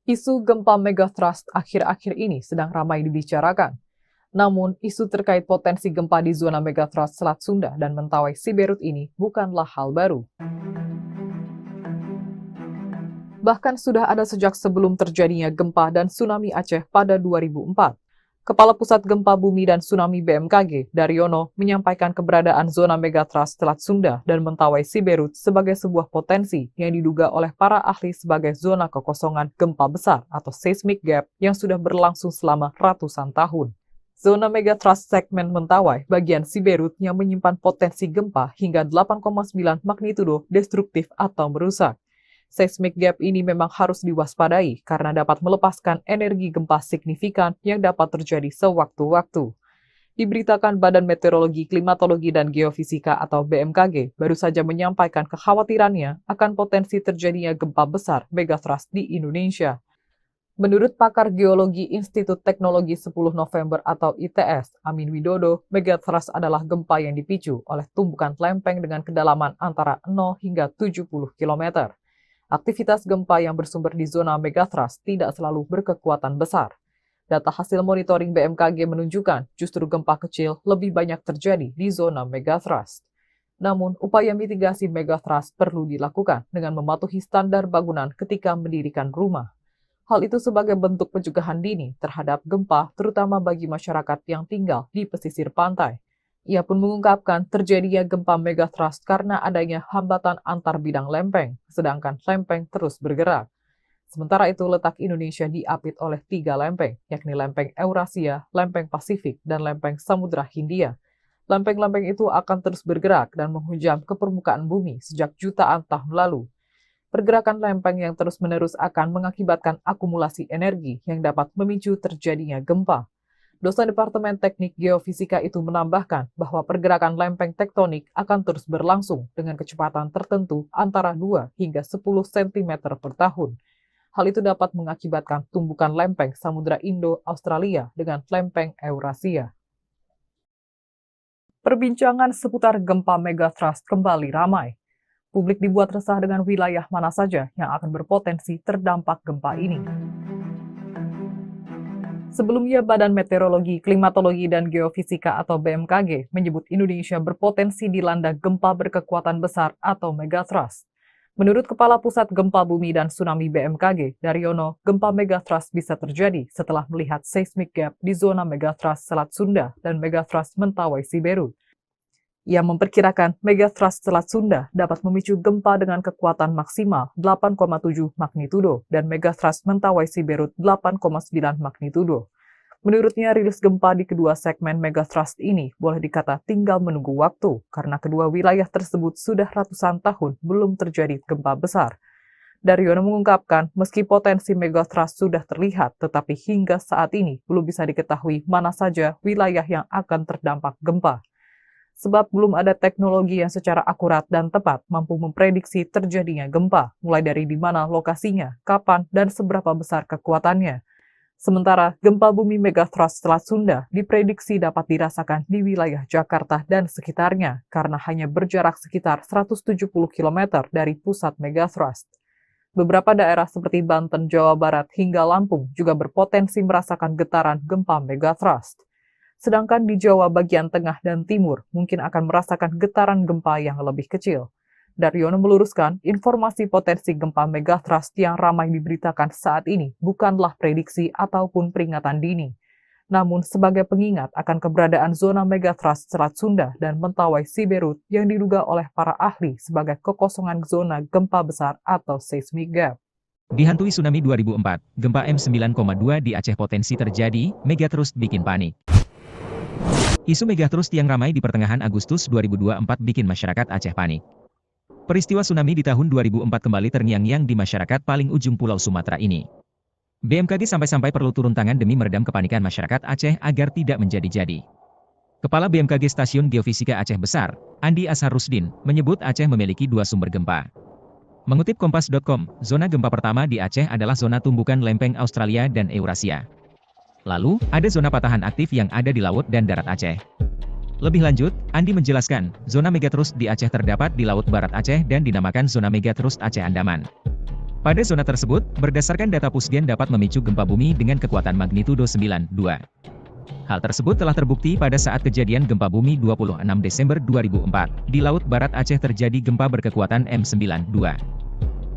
S1: Isu gempa megatrust akhir-akhir ini sedang ramai dibicarakan. Namun, isu terkait potensi gempa di zona megatrust Selat Sunda dan Mentawai Siberut ini bukanlah hal baru. Bahkan sudah ada sejak sebelum terjadinya gempa dan tsunami Aceh pada 2004. Kepala Pusat Gempa Bumi dan Tsunami BMKG, Daryono, menyampaikan keberadaan zona megatrust Selat Sunda dan Mentawai Siberut sebagai sebuah potensi yang diduga oleh para ahli sebagai zona kekosongan gempa besar atau seismic gap yang sudah berlangsung selama ratusan tahun. Zona megatrust segmen Mentawai bagian Siberut yang menyimpan potensi gempa hingga 8,9 magnitudo destruktif atau merusak. Seismic gap ini memang harus diwaspadai karena dapat melepaskan energi gempa signifikan yang dapat terjadi sewaktu-waktu. Diberitakan Badan Meteorologi, Klimatologi, dan Geofisika atau BMKG baru saja menyampaikan kekhawatirannya akan potensi terjadinya gempa besar megatrust di Indonesia. Menurut pakar geologi Institut Teknologi 10 November atau ITS, Amin Widodo, megatrust adalah gempa yang dipicu oleh tumbukan lempeng dengan kedalaman antara 0 hingga 70 km. Aktivitas gempa yang bersumber di zona megatrust tidak selalu berkekuatan besar. Data hasil monitoring BMKG menunjukkan justru gempa kecil lebih banyak terjadi di zona megatrust. Namun, upaya mitigasi megatrust perlu dilakukan dengan mematuhi standar bangunan ketika mendirikan rumah. Hal itu sebagai bentuk pencegahan dini terhadap gempa, terutama bagi masyarakat yang tinggal di pesisir pantai. Ia pun mengungkapkan terjadinya gempa megatrust karena adanya hambatan antar bidang lempeng, sedangkan lempeng terus bergerak. Sementara itu, letak Indonesia diapit oleh 3 lempeng, yakni lempeng Eurasia, lempeng Pasifik, dan lempeng Samudra Hindia. Lempeng-lempeng itu akan terus bergerak dan menghujam ke permukaan bumi sejak jutaan tahun lalu. Pergerakan lempeng yang terus-menerus akan mengakibatkan akumulasi energi yang dapat memicu terjadinya gempa. Dosen Departemen Teknik Geofisika itu menambahkan bahwa pergerakan lempeng tektonik akan terus berlangsung dengan kecepatan tertentu antara 2 hingga 10 cm per tahun. Hal itu dapat mengakibatkan tumbukan lempeng Samudra Indo-Australia dengan lempeng Eurasia. Perbincangan seputar gempa megatrust kembali ramai. Publik dibuat resah dengan wilayah mana saja yang akan berpotensi terdampak gempa ini. Sebelumnya, Badan Meteorologi, Klimatologi, dan Geofisika atau BMKG menyebut Indonesia berpotensi dilanda gempa berkekuatan besar atau megathrust. Menurut Kepala Pusat Gempa Bumi dan Tsunami BMKG, Daryono, gempa megathrust bisa terjadi setelah melihat seismic gap di zona megathrust Selat Sunda dan megathrust Mentawai Siberut. Ia memperkirakan megathrust Selat Sunda dapat memicu gempa dengan kekuatan maksimal 8,7 magnitudo dan megathrust Mentawai Siberut 8,9 magnitudo. Menurutnya, rilis gempa di kedua segmen megathrust ini boleh dikata tinggal menunggu waktu karena kedua wilayah tersebut sudah ratusan tahun belum terjadi gempa besar. Daryono mengungkapkan, meski potensi megathrust sudah terlihat, tetapi hingga saat ini belum bisa diketahui mana saja wilayah yang akan terdampak gempa. Sebab belum ada teknologi yang secara akurat dan tepat mampu memprediksi terjadinya gempa, mulai dari di mana lokasinya, kapan, dan seberapa besar kekuatannya. Sementara, gempa bumi megathrust Selat Sunda diprediksi dapat dirasakan di wilayah Jakarta dan sekitarnya karena hanya berjarak sekitar 170 km dari pusat megathrust. Beberapa daerah seperti Banten, Jawa Barat, hingga Lampung juga berpotensi merasakan getaran gempa megathrust. Sedangkan di Jawa bagian tengah dan timur mungkin akan merasakan getaran gempa yang lebih kecil. Daryono meluruskan, informasi potensi gempa megathrust yang ramai diberitakan saat ini bukanlah prediksi ataupun peringatan dini, namun sebagai pengingat akan keberadaan zona megathrust Selat Sunda dan Mentawai Siberut yang diduga oleh para ahli sebagai kekosongan zona gempa besar atau seismic gap.
S2: Dihantui tsunami 2004, gempa M9,2 di Aceh potensi terjadi, megathrust bikin panik. Isu megathrust yang ramai di pertengahan Agustus 2024 bikin masyarakat Aceh panik. Peristiwa tsunami di tahun 2004 kembali terngiang-ngiang di masyarakat paling ujung Pulau Sumatera ini. BMKG sampai-sampai perlu turun tangan demi meredam kepanikan masyarakat Aceh agar tidak menjadi-jadi. Kepala BMKG Stasiun Geofisika Aceh Besar, Andi Ashar Rusdin, menyebut Aceh memiliki dua sumber gempa. Mengutip Kompas.com, zona gempa pertama di Aceh adalah zona tumbukan lempeng Australia dan Eurasia. Lalu, ada zona patahan aktif yang ada di laut dan darat Aceh. Lebih lanjut, Andi menjelaskan, zona megathrust di Aceh terdapat di Laut Barat Aceh dan dinamakan zona megathrust Aceh Andaman. Pada zona tersebut, berdasarkan data Pusgen dapat memicu gempa bumi dengan kekuatan magnitudo 9,2. Hal tersebut telah terbukti pada saat kejadian gempa bumi 26 Desember 2004. Di Laut Barat Aceh terjadi gempa berkekuatan M9,2.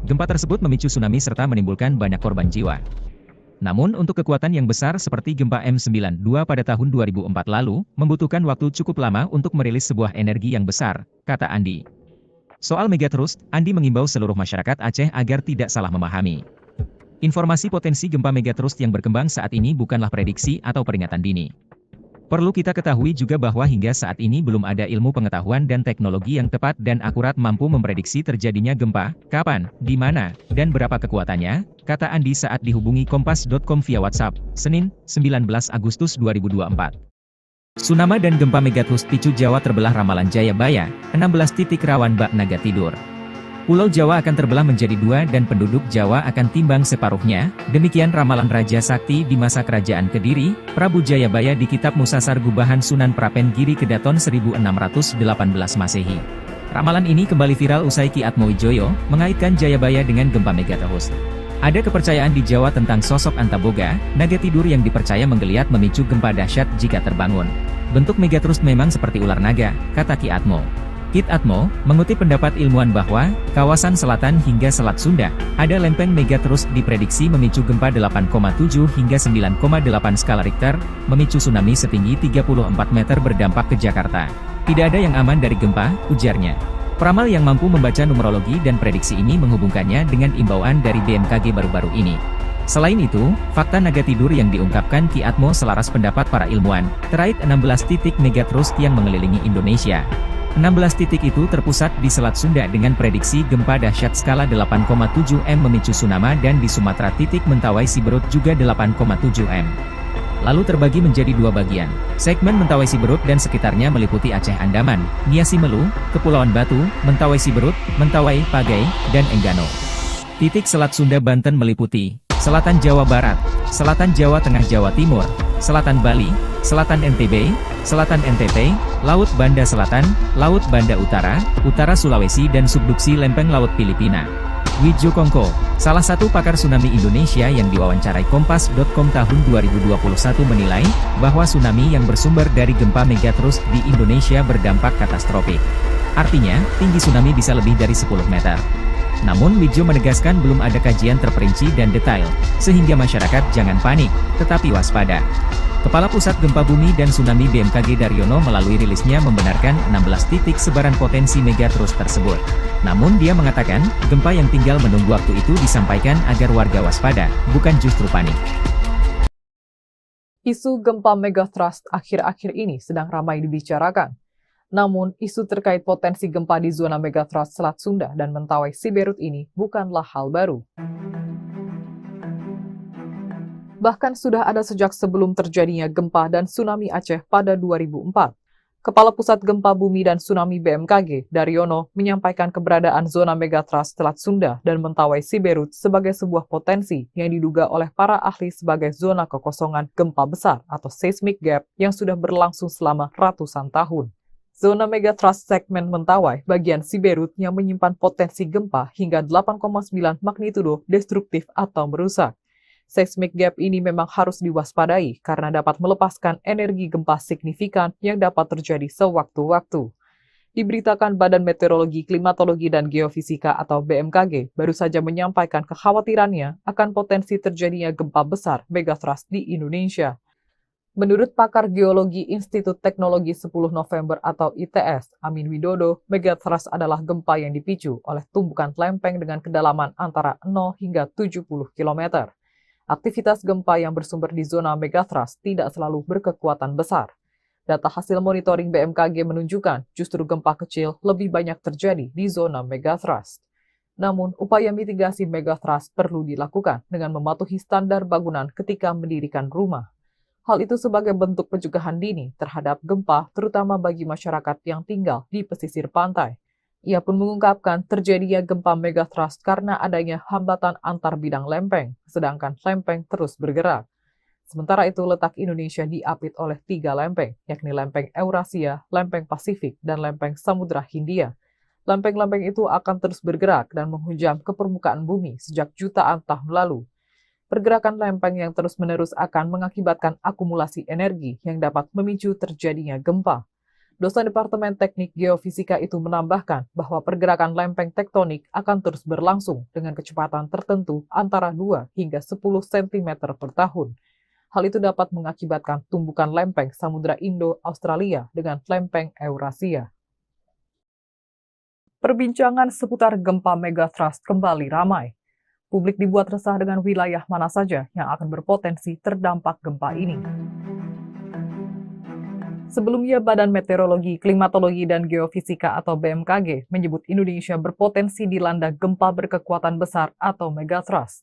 S2: Gempa tersebut memicu tsunami serta menimbulkan banyak korban jiwa. Namun untuk kekuatan yang besar seperti gempa M9,2 pada tahun 2004 lalu, membutuhkan waktu cukup lama untuk merilis sebuah energi yang besar, kata Andi. Soal megathrust, Andi mengimbau seluruh masyarakat Aceh agar tidak salah memahami. Informasi potensi gempa megathrust yang berkembang saat ini bukanlah prediksi atau peringatan dini. Perlu kita ketahui juga bahwa hingga saat ini belum ada ilmu pengetahuan dan teknologi yang tepat dan akurat mampu memprediksi terjadinya gempa, kapan, di mana, dan berapa kekuatannya, kata Andi saat dihubungi Kompas.com via WhatsApp, Senin, 19 Agustus 2024. Tsunami dan gempa megathrust picu Jawa terbelah ramalan Jayabaya, 16 titik rawan bak naga tidur. Pulau Jawa akan terbelah menjadi dua dan penduduk Jawa akan timbang separuhnya, demikian ramalan Raja Sakti di masa kerajaan Kediri, Prabu Jayabaya di Kitab Musasar Gubahan Sunan Prapen Giri Kedaton 1618 Masehi. Ramalan ini kembali viral usai Ki Atmowijoyo mengaitkan Jayabaya dengan gempa megathrust. Ada kepercayaan di Jawa tentang sosok Antaboga, naga tidur yang dipercaya menggeliat memicu gempa dahsyat jika terbangun. Bentuk megathrust memang seperti ular naga, kata Ki Atmo. Kit Atmo, mengutip pendapat ilmuwan bahwa, kawasan selatan hingga Selat Sunda, ada lempeng megathrust diprediksi memicu gempa 8,7 hingga 9,8 skala Richter, memicu tsunami setinggi 34 meter berdampak ke Jakarta. Tidak ada yang aman dari gempa, ujarnya. Peramal yang mampu membaca numerologi dan prediksi ini menghubungkannya dengan imbauan dari BMKG baru-baru ini. Selain itu, fakta naga tidur yang diungkapkan Ki Atmo selaras pendapat para ilmuwan, terkait 16 titik megathrust yang mengelilingi Indonesia. 16 titik itu terpusat di Selat Sunda dengan prediksi gempa dahsyat skala 8,7 M memicu tsunami dan di Sumatera titik Mentawai Siberut juga 8,7 M. Lalu terbagi menjadi dua bagian. Segmen Mentawai Siberut dan sekitarnya meliputi Aceh Andaman, Niasi Melu, Kepulauan Batu, Mentawai Siberut, Mentawai, Pagai, dan Enggano. Titik Selat Sunda Banten meliputi Selatan Jawa Barat, Selatan Jawa Tengah Jawa Timur, Selatan Bali, Selatan NTB, Selatan NTT, Laut Banda Selatan, Laut Banda Utara, Utara Sulawesi dan subduksi lempeng Laut Filipina. Widjo Kongko, salah satu pakar tsunami Indonesia yang diwawancarai Kompas.com tahun 2021 menilai, bahwa tsunami yang bersumber dari gempa megatrust di Indonesia berdampak katastrofik. Artinya, tinggi tsunami bisa lebih dari 10 meter. Namun Widjo menegaskan belum ada kajian terperinci dan detail, sehingga masyarakat jangan panik, tetapi waspada. Kepala Pusat Gempa Bumi dan Tsunami BMKG Daryono melalui rilisnya membenarkan 16 titik sebaran potensi megatrust tersebut. Namun dia mengatakan, gempa yang tinggal menunggu waktu itu disampaikan agar warga waspada, bukan justru panik.
S1: Isu gempa megatrust akhir-akhir ini sedang ramai dibicarakan. Namun, isu terkait potensi gempa di zona megatrust Selat Sunda dan Mentawai Siberut ini bukanlah hal baru. Bahkan sudah ada sejak sebelum terjadinya gempa dan tsunami Aceh pada 2004. Kepala Pusat Gempa Bumi dan Tsunami BMKG, Daryono, menyampaikan keberadaan zona megatrust Selat Sunda dan Mentawai Siberut sebagai sebuah potensi yang diduga oleh para ahli sebagai zona kekosongan gempa besar atau seismic gap yang sudah berlangsung selama ratusan tahun. Zona megatrust segmen Mentawai bagian Siberut yang menyimpan potensi gempa hingga 8,9 magnitudo destruktif atau merusak. Seismic gap ini memang harus diwaspadai karena dapat melepaskan energi gempa signifikan yang dapat terjadi sewaktu-waktu. Diberitakan Badan Meteorologi, Klimatologi, dan Geofisika atau BMKG baru saja menyampaikan kekhawatirannya akan potensi terjadinya gempa besar megatrust di Indonesia. Menurut pakar geologi Institut Teknologi 10 November atau ITS, Amin Widodo, megatrust adalah gempa yang dipicu oleh tumbukan lempeng dengan kedalaman antara 0 hingga 70 km. Aktivitas gempa yang bersumber di zona megatrust tidak selalu berkekuatan besar. Data hasil monitoring BMKG menunjukkan justru gempa kecil lebih banyak terjadi di zona megatrust. Namun, upaya mitigasi megatrust perlu dilakukan dengan mematuhi standar bangunan ketika mendirikan rumah. Hal itu sebagai bentuk pencegahan dini terhadap gempa, terutama bagi masyarakat yang tinggal di pesisir pantai. Ia pun mengungkapkan terjadinya gempa megatrust karena adanya hambatan antar bidang lempeng, sedangkan lempeng terus bergerak. Sementara itu, letak Indonesia diapit oleh 3 lempeng, yakni lempeng Eurasia, lempeng Pasifik, dan lempeng Samudra Hindia. Lempeng-lempeng itu akan terus bergerak dan menghujam ke permukaan bumi sejak jutaan tahun lalu. Pergerakan lempeng yang terus-menerus akan mengakibatkan akumulasi energi yang dapat memicu terjadinya gempa. Dosen Departemen Teknik Geofisika itu menambahkan bahwa pergerakan lempeng tektonik akan terus berlangsung dengan kecepatan tertentu antara 2 hingga 10 cm per tahun. Hal itu dapat mengakibatkan tumbukan lempeng Samudra Indo-Australia dengan lempeng Eurasia. Perbincangan seputar gempa megatrust kembali ramai. Publik dibuat resah dengan wilayah mana saja yang akan berpotensi terdampak gempa ini. Sebelumnya, Badan Meteorologi, Klimatologi, dan Geofisika atau BMKG menyebut Indonesia berpotensi dilanda gempa berkekuatan besar atau megatrust.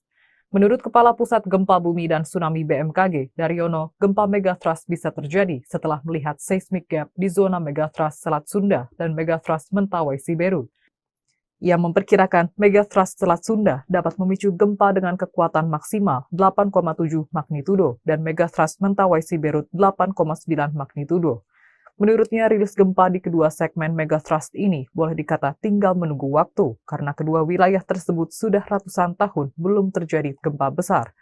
S1: Menurut Kepala Pusat Gempa Bumi dan Tsunami BMKG, Daryono, gempa megatrust bisa terjadi setelah melihat seismic gap di zona megatrust Selat Sunda dan megatrust Mentawai Siberut. Ia memperkirakan megatrust Selat Sunda dapat memicu gempa dengan kekuatan maksimal 8,7 magnitudo dan megatrust Mentawai Siberut 8,9 magnitudo. Menurutnya, rilis gempa di kedua segmen megatrust ini boleh dikata tinggal menunggu waktu karena kedua wilayah tersebut sudah ratusan tahun belum terjadi gempa besar.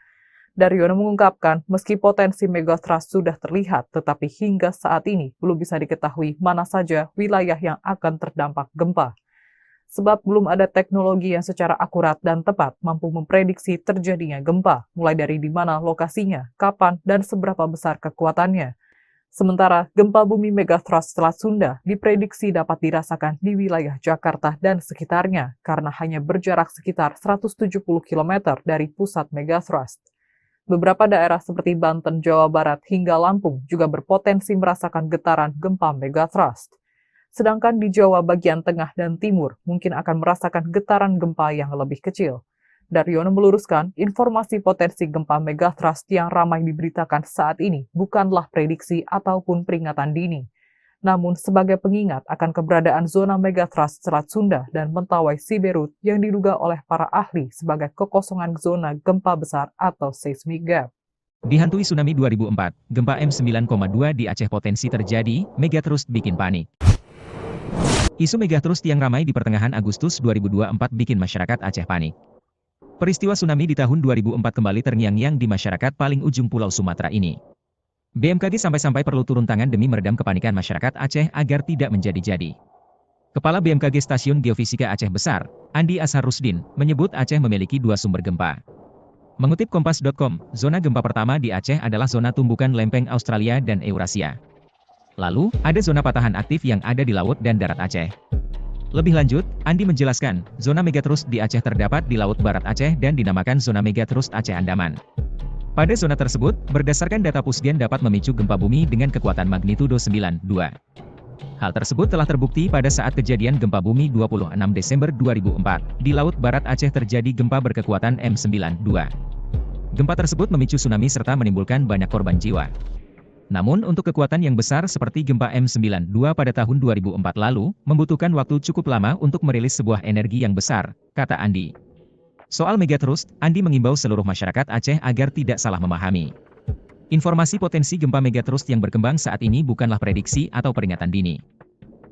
S1: Daryono mengungkapkan, meski potensi megatrust sudah terlihat, tetapi hingga saat ini belum bisa diketahui mana saja wilayah yang akan terdampak gempa. Sebab belum ada teknologi yang secara akurat dan tepat mampu memprediksi terjadinya gempa, mulai dari di mana lokasinya, kapan, dan seberapa besar kekuatannya. Sementara, gempa bumi megatrust Selat Sunda diprediksi dapat dirasakan di wilayah Jakarta dan sekitarnya karena hanya berjarak sekitar 170 km dari pusat megatrust. Beberapa daerah seperti Banten, Jawa Barat, hingga Lampung juga berpotensi merasakan getaran gempa megatrust. Sedangkan di Jawa bagian tengah dan timur mungkin akan merasakan getaran gempa yang lebih kecil. Daryono meluruskan, informasi potensi gempa megatrust yang ramai diberitakan saat ini bukanlah prediksi ataupun peringatan dini, namun sebagai pengingat akan keberadaan zona megatrust Selat Sunda dan Mentawai Siberut yang diduga oleh para ahli sebagai kekosongan zona gempa besar atau seismic gap.
S2: Dihantui tsunami 2004, gempa M9,2 di Aceh potensi terjadi, megatrust bikin panik. Isu megatrust yang ramai di pertengahan Agustus 2024 bikin masyarakat Aceh panik. Peristiwa tsunami di tahun 2004 kembali terngiang-ngiang di masyarakat paling ujung Pulau Sumatera ini. BMKG sampai-sampai perlu turun tangan demi meredam kepanikan masyarakat Aceh agar tidak menjadi-jadi. Kepala BMKG Stasiun Geofisika Aceh Besar, Andi Ashar Rusdin, menyebut Aceh memiliki 2 sumber gempa. Mengutip Kompas.com, zona gempa pertama di Aceh adalah zona tumbukan lempeng Australia dan Eurasia. Lalu, ada zona patahan aktif yang ada di laut dan darat Aceh. Lebih lanjut, Andi menjelaskan, zona megatrust di Aceh terdapat di Laut Barat Aceh dan dinamakan zona megatrust Aceh Andaman. Pada zona tersebut, berdasarkan data Pusgen dapat memicu gempa bumi dengan kekuatan magnitudo 9,2. Hal tersebut telah terbukti pada saat kejadian gempa bumi 26 Desember 2004. Di Laut Barat Aceh terjadi gempa berkekuatan M92. Gempa tersebut memicu tsunami serta menimbulkan banyak korban jiwa. Namun untuk kekuatan yang besar seperti gempa M92 pada tahun 2004 lalu, membutuhkan waktu cukup lama untuk merilis sebuah energi yang besar, kata Andi. Soal megatrust, Andi mengimbau seluruh masyarakat Aceh agar tidak salah memahami. Informasi potensi gempa megatrust yang berkembang saat ini bukanlah prediksi atau peringatan dini.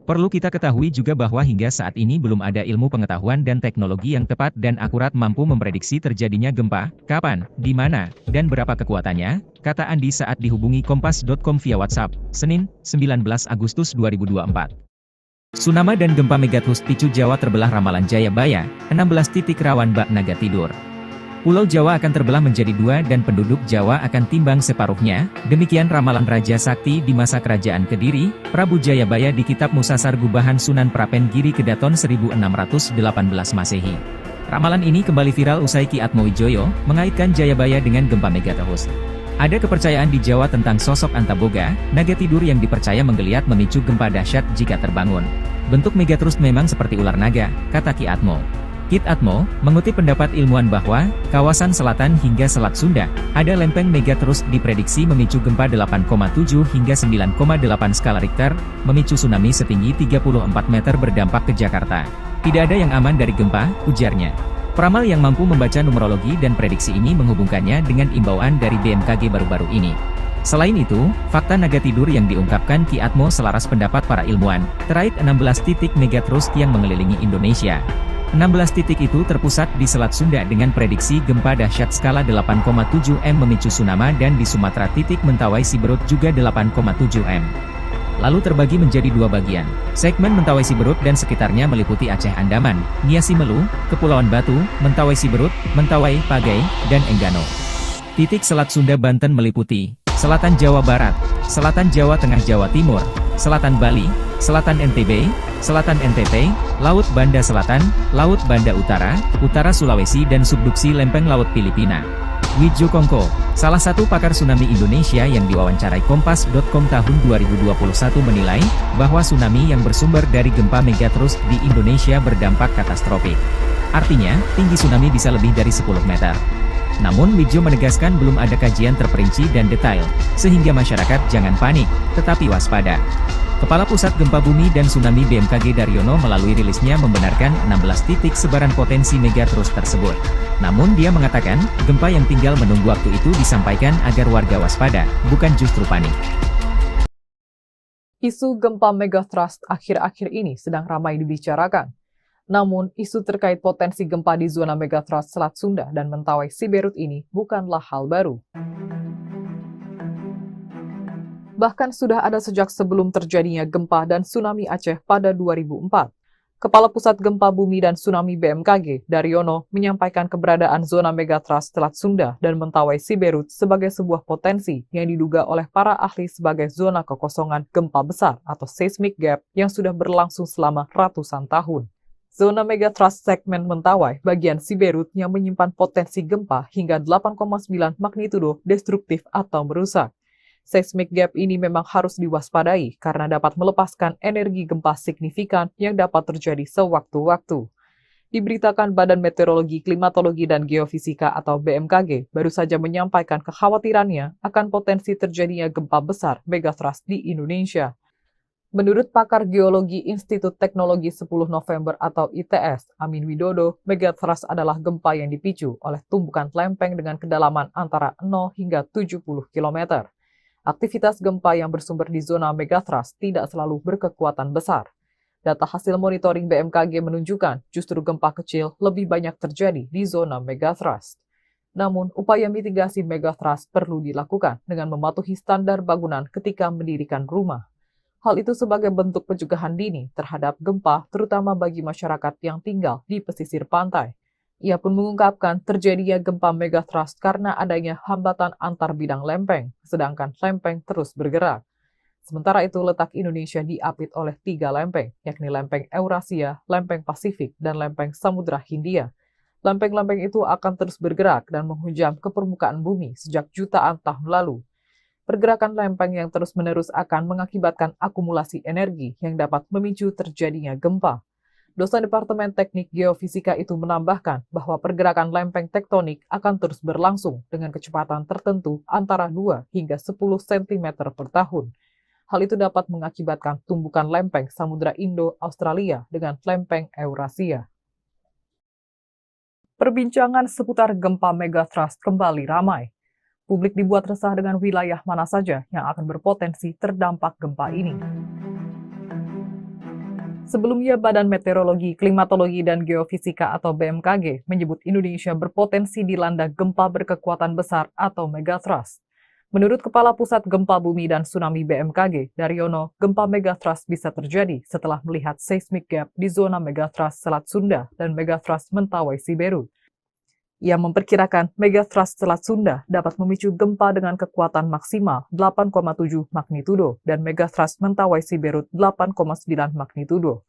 S2: Perlu kita ketahui juga bahwa hingga saat ini belum ada ilmu pengetahuan dan teknologi yang tepat dan akurat mampu memprediksi terjadinya gempa, kapan, di mana, dan berapa kekuatannya, kata Andi saat dihubungi Kompas.com via WhatsApp, Senin, 19 Agustus 2024. Tsunami dan gempa megatrust picu Jawa terbelah ramalan Jayabaya, 16 titik rawan bak naga tidur. Pulau Jawa akan terbelah menjadi 2 dan penduduk Jawa akan timbang separuhnya, demikian ramalan Raja Sakti di masa kerajaan Kediri, Prabu Jayabaya di Kitab Musasar Gubahan Sunan Prapen Giri Kedaton 1618 Masehi. Ramalan ini kembali viral usai Ki Atmowijoyo mengaitkan Jayabaya dengan gempa megatrust. Ada kepercayaan di Jawa tentang sosok Antaboga, naga tidur yang dipercaya menggeliat memicu gempa dahsyat jika terbangun. Bentuk megatrust memang seperti ular naga, kata Ki Atmo. Kit Atmo, mengutip pendapat ilmuwan bahwa, kawasan selatan hingga Selat Sunda, ada lempeng megatrust diprediksi memicu gempa 8,7 hingga 9,8 skala Richter, memicu tsunami setinggi 34 meter berdampak ke Jakarta. Tidak ada yang aman dari gempa, ujarnya. Peramal yang mampu membaca numerologi dan prediksi ini menghubungkannya dengan imbauan dari BMKG baru-baru ini. Selain itu, fakta naga tidur yang diungkapkan Ki Atmo selaras pendapat para ilmuwan, terkait 16 titik megatrust yang mengelilingi Indonesia. 16 titik itu terpusat di Selat Sunda dengan prediksi gempa dahsyat skala 8,7 M memicu tsunami dan di Sumatera titik Mentawai Siberut juga 8,7 M. Lalu terbagi menjadi 2 bagian. Segmen Mentawai Siberut dan sekitarnya meliputi Aceh Andaman, Niasi Melu, Kepulauan Batu, Mentawai Siberut, Mentawai, Pagai, dan Enggano. Titik Selat Sunda Banten meliputi Selatan Jawa Barat, Selatan Jawa Tengah Jawa Timur, Selatan Bali, Selatan NTB, Selatan NTT, Laut Banda Selatan, Laut Banda Utara, Utara Sulawesi dan subduksi lempeng Laut Filipina. Widjo Kongko, salah satu pakar tsunami Indonesia yang diwawancarai Kompas.com tahun 2021 menilai, bahwa tsunami yang bersumber dari gempa megatrust di Indonesia berdampak katastrofik. Artinya, tinggi tsunami bisa lebih dari 10 meter. Namun Widjo menegaskan belum ada kajian terperinci dan detail, sehingga masyarakat jangan panik, tetapi waspada. Kepala Pusat Gempa Bumi dan Tsunami BMKG Daryono melalui rilisnya membenarkan 16 titik sebaran potensi megatrust tersebut. Namun dia mengatakan, gempa yang tinggal menunggu waktu itu disampaikan agar warga waspada, bukan justru panik.
S1: Isu gempa megatrust akhir-akhir ini sedang ramai dibicarakan. Namun, isu terkait potensi gempa di zona megatrust Selat Sunda dan Mentawai Siberut ini bukanlah hal baru. Bahkan sudah ada sejak sebelum terjadinya gempa dan tsunami Aceh pada 2004. Kepala Pusat Gempa Bumi dan Tsunami BMKG, Daryono, menyampaikan keberadaan zona megatrust Selat Sunda dan Mentawai Siberut sebagai sebuah potensi yang diduga oleh para ahli sebagai zona kekosongan gempa besar atau seismic gap yang sudah berlangsung selama ratusan tahun. Zona megatrust segmen Mentawai bagian Siberut yang menyimpan potensi gempa hingga 8,9 magnitudo destruktif atau merusak. Seismic gap ini memang harus diwaspadai karena dapat melepaskan energi gempa signifikan yang dapat terjadi sewaktu-waktu. Diberitakan Badan Meteorologi, Klimatologi, dan Geofisika atau BMKG baru saja menyampaikan kekhawatirannya akan potensi terjadinya gempa besar megatrust di Indonesia. Menurut pakar geologi Institut Teknologi 10 November atau ITS, Amin Widodo, megatrust adalah gempa yang dipicu oleh tumbukan lempeng dengan kedalaman antara 0 hingga 70 km. Aktivitas gempa yang bersumber di zona megatrust tidak selalu berkekuatan besar. Data hasil monitoring BMKG menunjukkan justru gempa kecil lebih banyak terjadi di zona megathrust. Namun, upaya mitigasi megathrust perlu dilakukan dengan mematuhi standar bangunan ketika mendirikan rumah. Hal itu sebagai bentuk pencegahan dini terhadap gempa, terutama bagi masyarakat yang tinggal di pesisir pantai. Ia pun mengungkapkan terjadinya gempa megathrust karena adanya hambatan antar bidang lempeng, sedangkan lempeng terus bergerak. Sementara itu, letak Indonesia diapit oleh 3 lempeng, yakni lempeng Eurasia, lempeng Pasifik, dan lempeng Samudra Hindia. Lempeng-lempeng itu akan terus bergerak dan menghujam ke permukaan bumi sejak jutaan tahun lalu. Pergerakan lempeng yang terus-menerus akan mengakibatkan akumulasi energi yang dapat memicu terjadinya gempa. Dosen Departemen Teknik Geofisika itu menambahkan bahwa pergerakan lempeng tektonik akan terus berlangsung dengan kecepatan tertentu antara 2 hingga 10 cm per tahun. Hal itu dapat mengakibatkan tumbukan lempeng Samudra Indo-Australia dengan lempeng Eurasia. Perbincangan seputar gempa megathrust kembali ramai. Publik dibuat resah dengan wilayah mana saja yang akan berpotensi terdampak gempa ini. Sebelumnya, Badan Meteorologi, Klimatologi, dan Geofisika atau BMKG menyebut Indonesia berpotensi dilanda gempa berkekuatan besar atau megathrust. Menurut Kepala Pusat Gempa Bumi dan Tsunami BMKG, Daryono, gempa megathrust bisa terjadi setelah melihat seismic gap di zona megathrust Selat Sunda dan megathrust Mentawai Siberut. Ia memperkirakan megathrust Selat Sunda dapat memicu gempa dengan kekuatan maksimal 8,7 magnitudo dan megathrust Mentawai Siberut 8,9 magnitudo.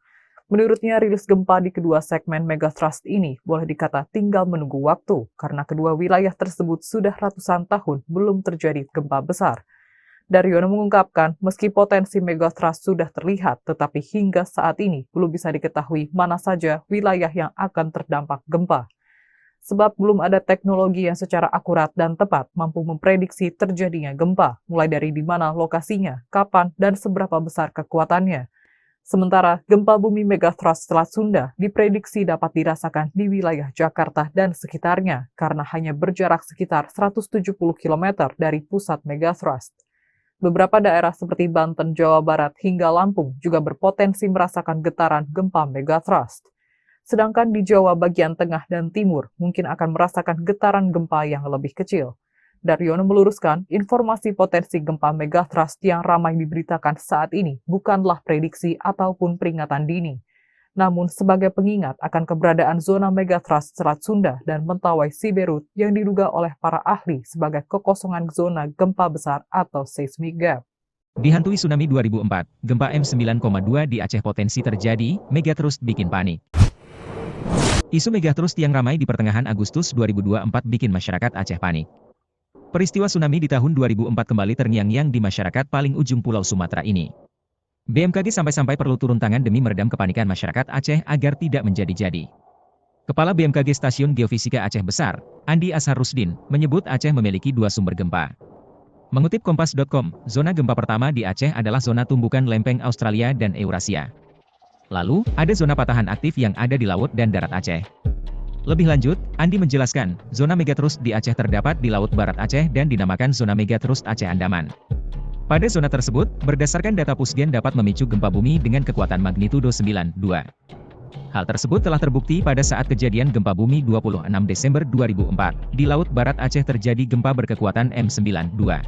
S1: Menurutnya, rilis gempa di kedua segmen megathrust ini boleh dikata tinggal menunggu waktu karena kedua wilayah tersebut sudah ratusan tahun belum terjadi gempa besar. Daryono mengungkapkan, meski potensi megathrust sudah terlihat, tetapi hingga saat ini belum bisa diketahui mana saja wilayah yang akan terdampak gempa. Sebab belum ada teknologi yang secara akurat dan tepat mampu memprediksi terjadinya gempa, mulai dari di mana lokasinya, kapan, dan seberapa besar kekuatannya. Sementara gempa bumi megathrust Selat Sunda diprediksi dapat dirasakan di wilayah Jakarta dan sekitarnya karena hanya berjarak sekitar 170 km dari pusat megathrust. Beberapa daerah seperti Banten, Jawa Barat, hingga Lampung juga berpotensi merasakan getaran gempa megathrust. Sedangkan di Jawa bagian tengah dan timur mungkin akan merasakan getaran gempa yang lebih kecil. Daryono meluruskan, informasi potensi gempa megathrust yang ramai diberitakan saat ini bukanlah prediksi ataupun peringatan dini, namun sebagai pengingat akan keberadaan zona megathrust Selat Sunda dan Mentawai Siberut yang diduga oleh para ahli sebagai kekosongan zona gempa besar atau seismic gap.
S2: Dihantui tsunami 2004, gempa M9,2 di Aceh potensi terjadi, megathrust bikin panik. Isu megathrust yang ramai di pertengahan Agustus 2024 bikin masyarakat Aceh panik. Peristiwa tsunami di tahun 2004 kembali terngiang-ngiang di masyarakat paling ujung Pulau Sumatera ini. BMKG sampai-sampai perlu turun tangan demi meredam kepanikan masyarakat Aceh agar tidak menjadi-jadi. Kepala BMKG Stasiun Geofisika Aceh Besar, Andi Ashar Rusdin, menyebut Aceh memiliki 2 sumber gempa. Mengutip Kompas.com, zona gempa pertama di Aceh adalah zona tumbukan lempeng Australia dan Eurasia. Lalu, ada zona patahan aktif yang ada di laut dan darat Aceh. Lebih lanjut, Andi menjelaskan, zona megathrust di Aceh terdapat di Laut Barat Aceh dan dinamakan zona megathrust Aceh Andaman. Pada zona tersebut, berdasarkan data Pusgen dapat memicu gempa bumi dengan kekuatan magnitudo 9,2. Hal tersebut telah terbukti pada saat kejadian gempa bumi 26 Desember 2004. Di Laut Barat Aceh terjadi gempa berkekuatan M9,2.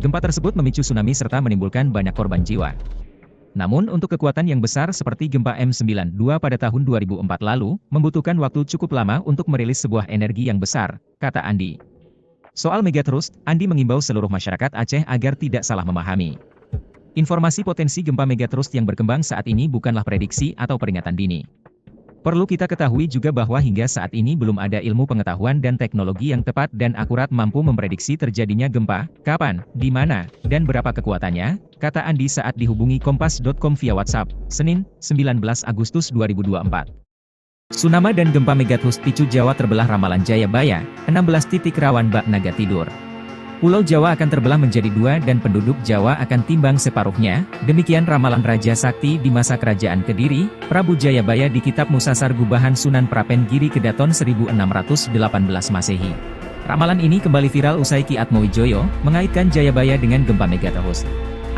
S2: Gempa tersebut memicu tsunami serta menimbulkan banyak korban jiwa. Namun untuk kekuatan yang besar seperti gempa M9,2 pada tahun 2004 lalu, membutuhkan waktu cukup lama untuk merilis sebuah energi yang besar, kata Andi. Soal megathrust, Andi mengimbau seluruh masyarakat Aceh agar tidak salah memahami. Informasi potensi gempa megathrust yang berkembang saat ini bukanlah prediksi atau peringatan dini. Perlu kita ketahui juga bahwa hingga saat ini belum ada ilmu pengetahuan dan teknologi yang tepat dan akurat mampu memprediksi terjadinya gempa, kapan, di mana, dan berapa kekuatannya, kata Andi saat dihubungi Kompas.com via WhatsApp, Senin, 19 Agustus 2024. Tsunami dan gempa megathrust picu Jawa terbelah ramalan Jayabaya, 16 titik rawan bak naga tidur. Pulau Jawa akan terbelah menjadi 2 dan penduduk Jawa akan timbang separuhnya, demikian ramalan Raja Sakti di masa kerajaan Kediri, Prabu Jayabaya di Kitab Musasar Gubahan Sunan Prapen Giri Kedaton 1618 Masehi. Ramalan ini kembali viral usai Ki Atmowijoyo mengaitkan Jayabaya dengan gempa megathrust.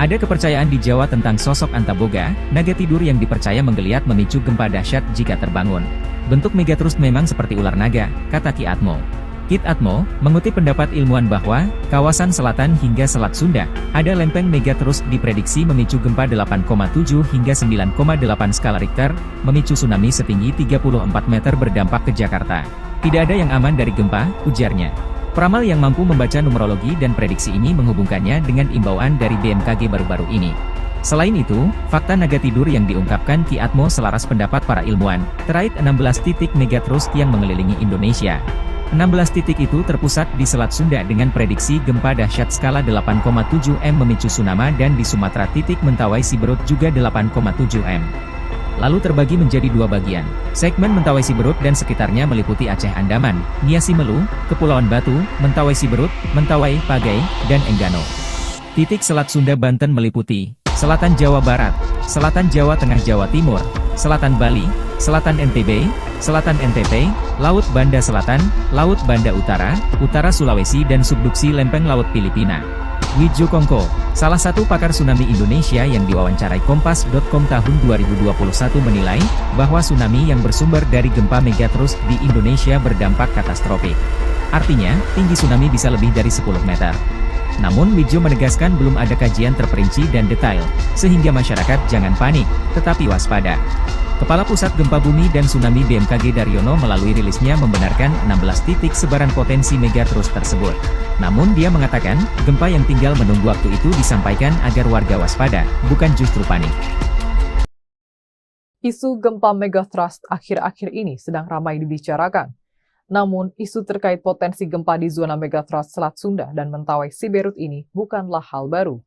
S2: Ada kepercayaan di Jawa tentang sosok Antaboga, naga tidur yang dipercaya menggeliat memicu gempa dahsyat jika terbangun. Bentuk megatrust memang seperti ular naga, kata Ki Atmo. Ki Atmo mengutip pendapat ilmuwan bahwa kawasan selatan hingga Selat Sunda ada lempeng megatrust diprediksi memicu gempa 8,7 hingga 9,8 skala Richter, memicu tsunami setinggi 34 meter berdampak ke Jakarta. Tidak ada yang aman dari gempa, ujarnya. Peramal yang mampu membaca numerologi dan prediksi ini menghubungkannya dengan imbauan dari BMKG baru-baru ini. Selain itu, fakta naga tidur yang diungkapkan Ki Atmo selaras pendapat para ilmuwan, terkait 16 titik megatrust yang mengelilingi Indonesia. 16 titik itu terpusat di Selat Sunda dengan prediksi gempa dahsyat skala 8,7 M memicu tsunami dan di Sumatera titik Mentawai Siberut juga 8,7 M. Lalu terbagi menjadi dua bagian. Segmen Mentawai Siberut dan sekitarnya meliputi Aceh Andaman, Nia Simelu, Kepulauan Batu, Mentawai Siberut, Mentawai, Pagai, dan Enggano. Titik Selat Sunda Banten meliputi Selatan Jawa Barat, Selatan Jawa Tengah Jawa Timur, Selatan Bali, Selatan NTB, Selatan NTP, Laut Banda Selatan, Laut Banda Utara, Utara Sulawesi dan subduksi lempeng Laut Filipina. Widjo Kongko, salah satu pakar tsunami Indonesia yang diwawancarai Kompas.com tahun 2021 menilai, bahwa tsunami yang bersumber dari gempa megatrust di Indonesia berdampak katastrofik. Artinya, tinggi tsunami bisa lebih dari 10 meter. Namun Widjo menegaskan belum ada kajian terperinci dan detail, sehingga masyarakat jangan panik, tetapi waspada. Kepala Pusat Gempa Bumi dan Tsunami BMKG Daryono melalui rilisnya membenarkan 16 titik sebaran potensi megatrust tersebut. Namun dia mengatakan, gempa yang tinggal menunggu waktu itu disampaikan agar warga waspada, bukan justru panik.
S1: Isu gempa megatrust akhir-akhir ini sedang ramai dibicarakan. Namun, isu terkait potensi gempa di zona megatrust Selat Sunda dan Mentawai Siberut ini bukanlah hal baru.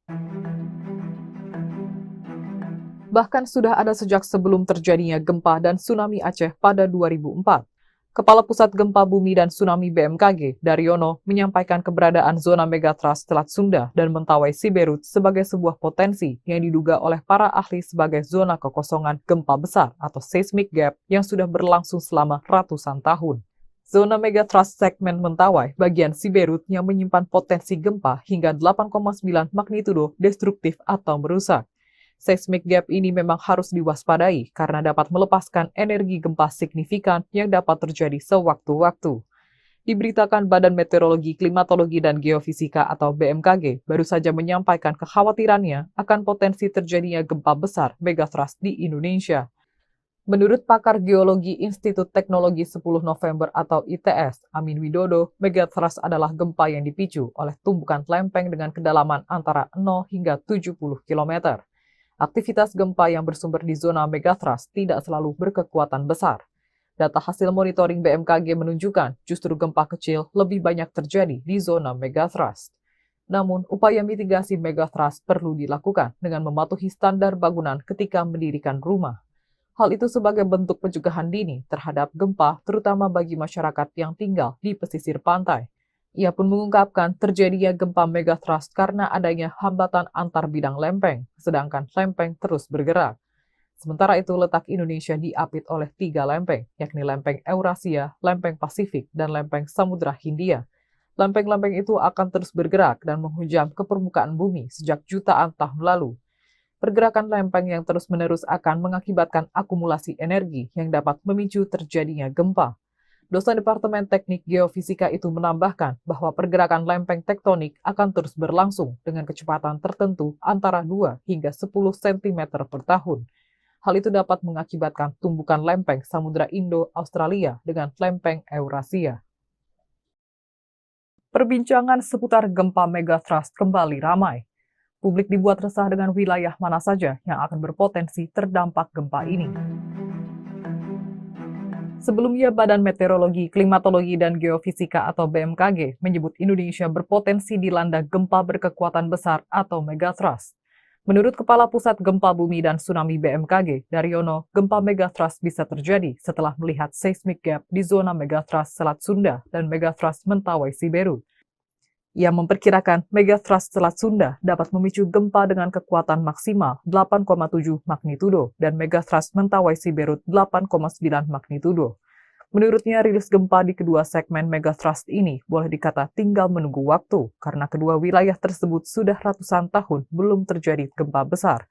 S1: Bahkan sudah ada sejak sebelum terjadinya gempa dan tsunami Aceh pada 2004. Kepala Pusat Gempa Bumi dan Tsunami BMKG, Daryono, menyampaikan keberadaan zona megatrust Selat Sunda dan Mentawai Siberut sebagai sebuah potensi yang diduga oleh para ahli sebagai zona kekosongan gempa besar atau seismic gap yang sudah berlangsung selama ratusan tahun. Zona megatrust segmen Mentawai bagian Siberut yang menyimpan potensi gempa hingga 8,9 magnitudo destruktif atau merusak. Seismic gap ini memang harus diwaspadai karena dapat melepaskan energi gempa signifikan yang dapat terjadi sewaktu-waktu. Diberitakan Badan Meteorologi, Klimatologi, dan Geofisika atau BMKG baru saja menyampaikan kekhawatirannya akan potensi terjadinya gempa besar megatrust di Indonesia. Menurut pakar geologi Institut Teknologi 10 November atau ITS, Amin Widodo, megatrust adalah gempa yang dipicu oleh tumbukan lempeng dengan kedalaman antara 0 hingga 70 km. Aktivitas gempa yang bersumber di zona megatrust tidak selalu berkekuatan besar. Data hasil monitoring BMKG menunjukkan justru gempa kecil lebih banyak terjadi di zona megatrust. Namun, upaya mitigasi megatrust perlu dilakukan dengan mematuhi standar bangunan ketika mendirikan rumah. Hal itu sebagai bentuk pencegahan dini terhadap gempa, terutama bagi masyarakat yang tinggal di pesisir pantai. Ia pun mengungkapkan terjadinya gempa megatrust karena adanya hambatan antar bidang lempeng, sedangkan lempeng terus bergerak. Sementara itu, letak Indonesia diapit oleh 3 lempeng, yakni lempeng Eurasia, lempeng Pasifik, dan lempeng Samudra Hindia. Lempeng-lempeng itu akan terus bergerak dan menghujam ke permukaan bumi sejak jutaan tahun lalu. Pergerakan lempeng yang terus-menerus akan mengakibatkan akumulasi energi yang dapat memicu terjadinya gempa. Dosen Departemen Teknik Geofisika itu menambahkan bahwa pergerakan lempeng tektonik akan terus berlangsung dengan kecepatan tertentu antara 2 hingga 10 cm per tahun. Hal itu dapat mengakibatkan tumbukan lempeng Samudra Indo-Australia dengan lempeng Eurasia. Perbincangan seputar gempa megatrust kembali ramai. Publik dibuat resah dengan wilayah mana saja yang akan berpotensi terdampak gempa ini. Sebelumnya, Badan Meteorologi, Klimatologi, dan Geofisika atau BMKG menyebut Indonesia berpotensi dilanda gempa berkekuatan besar atau megatrust. Menurut Kepala Pusat Gempa Bumi dan Tsunami BMKG, Daryono, gempa megatrust bisa terjadi setelah melihat seismic gap di zona megatrust Selat Sunda dan megatrust Mentawai Siberut. Ia memperkirakan megatrust Selat Sunda dapat memicu gempa dengan kekuatan maksimal 8,7 magnitudo dan megatrust Mentawai Siberut 8,9 magnitudo. Menurutnya, rilis gempa di kedua segmen megathrust ini boleh dikata tinggal menunggu waktu karena kedua wilayah tersebut sudah ratusan tahun belum terjadi gempa besar.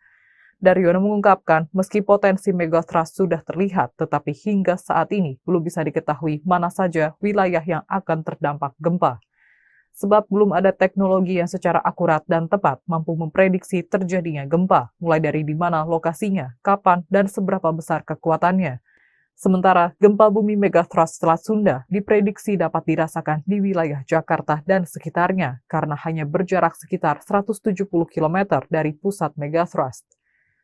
S1: Daryono mengungkapkan, meski potensi megathrust sudah terlihat, tetapi hingga saat ini belum bisa diketahui mana saja wilayah yang akan terdampak gempa. Sebab belum ada teknologi yang secara akurat dan tepat mampu memprediksi terjadinya gempa, mulai dari di mana lokasinya, kapan, dan seberapa besar kekuatannya. Sementara gempa bumi megathrust Selat Sunda diprediksi dapat dirasakan di wilayah Jakarta dan sekitarnya karena hanya berjarak sekitar 170 km dari pusat megathrust.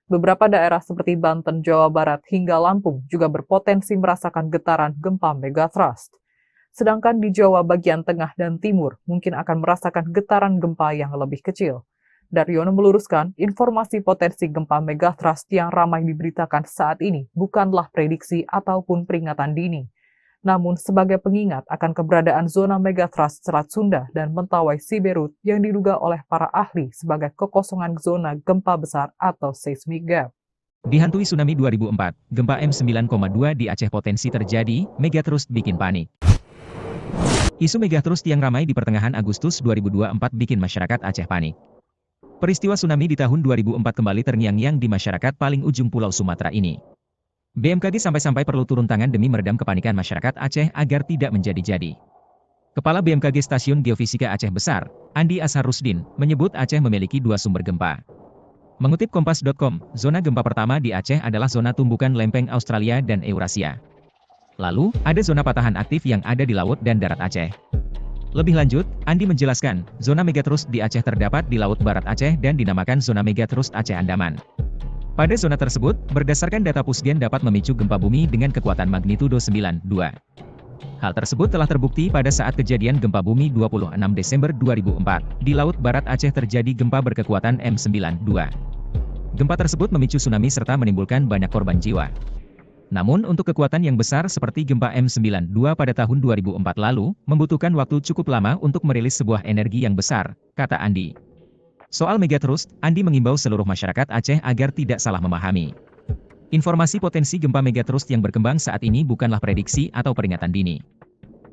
S1: Beberapa daerah seperti Banten, Jawa Barat, hingga Lampung juga berpotensi merasakan getaran gempa megathrust. Sedangkan di Jawa bagian tengah dan timur mungkin akan merasakan getaran gempa yang lebih kecil. Daryono meluruskan, informasi potensi gempa megathrust yang ramai diberitakan saat ini bukanlah prediksi ataupun peringatan dini, namun sebagai pengingat akan keberadaan zona megathrust Selat Sunda dan Mentawai Siberut yang diduga oleh para ahli sebagai kekosongan zona gempa besar atau seismic gap.
S2: Dihantui tsunami 2004, gempa M9,2 di Aceh potensi terjadi, megathrust bikin panik. Isu megathrust yang ramai di pertengahan Agustus 2024 bikin masyarakat Aceh panik. Peristiwa tsunami di tahun 2004 kembali terngiang-ngiang di masyarakat paling ujung Pulau Sumatera ini. BMKG sampai-sampai perlu turun tangan demi meredam kepanikan masyarakat Aceh agar tidak menjadi-jadi. Kepala BMKG Stasiun Geofisika Aceh Besar, Andi Asharusdin, menyebut Aceh memiliki dua sumber gempa. Mengutip Kompas.com, zona gempa pertama di Aceh adalah zona tumbukan lempeng Australia dan Eurasia. Lalu, ada zona patahan aktif yang ada di laut dan darat Aceh. Lebih lanjut, Andi menjelaskan, zona megathrust di Aceh terdapat di Laut Barat Aceh dan dinamakan zona megathrust Aceh Andaman. Pada zona tersebut, berdasarkan data Pusgen dapat memicu gempa bumi dengan kekuatan magnitudo 9,2. Hal tersebut telah terbukti pada saat kejadian gempa bumi 26 Desember 2004. Di Laut Barat Aceh terjadi gempa berkekuatan M9,2. Gempa tersebut memicu tsunami serta menimbulkan banyak korban jiwa. Namun untuk kekuatan yang besar seperti gempa M9,2 pada tahun 2004 lalu, membutuhkan waktu cukup lama untuk merilis sebuah energi yang besar, kata Andi. Soal megathrust, Andi mengimbau seluruh masyarakat Aceh agar tidak salah memahami. Informasi potensi gempa megathrust yang berkembang saat ini bukanlah prediksi atau peringatan dini.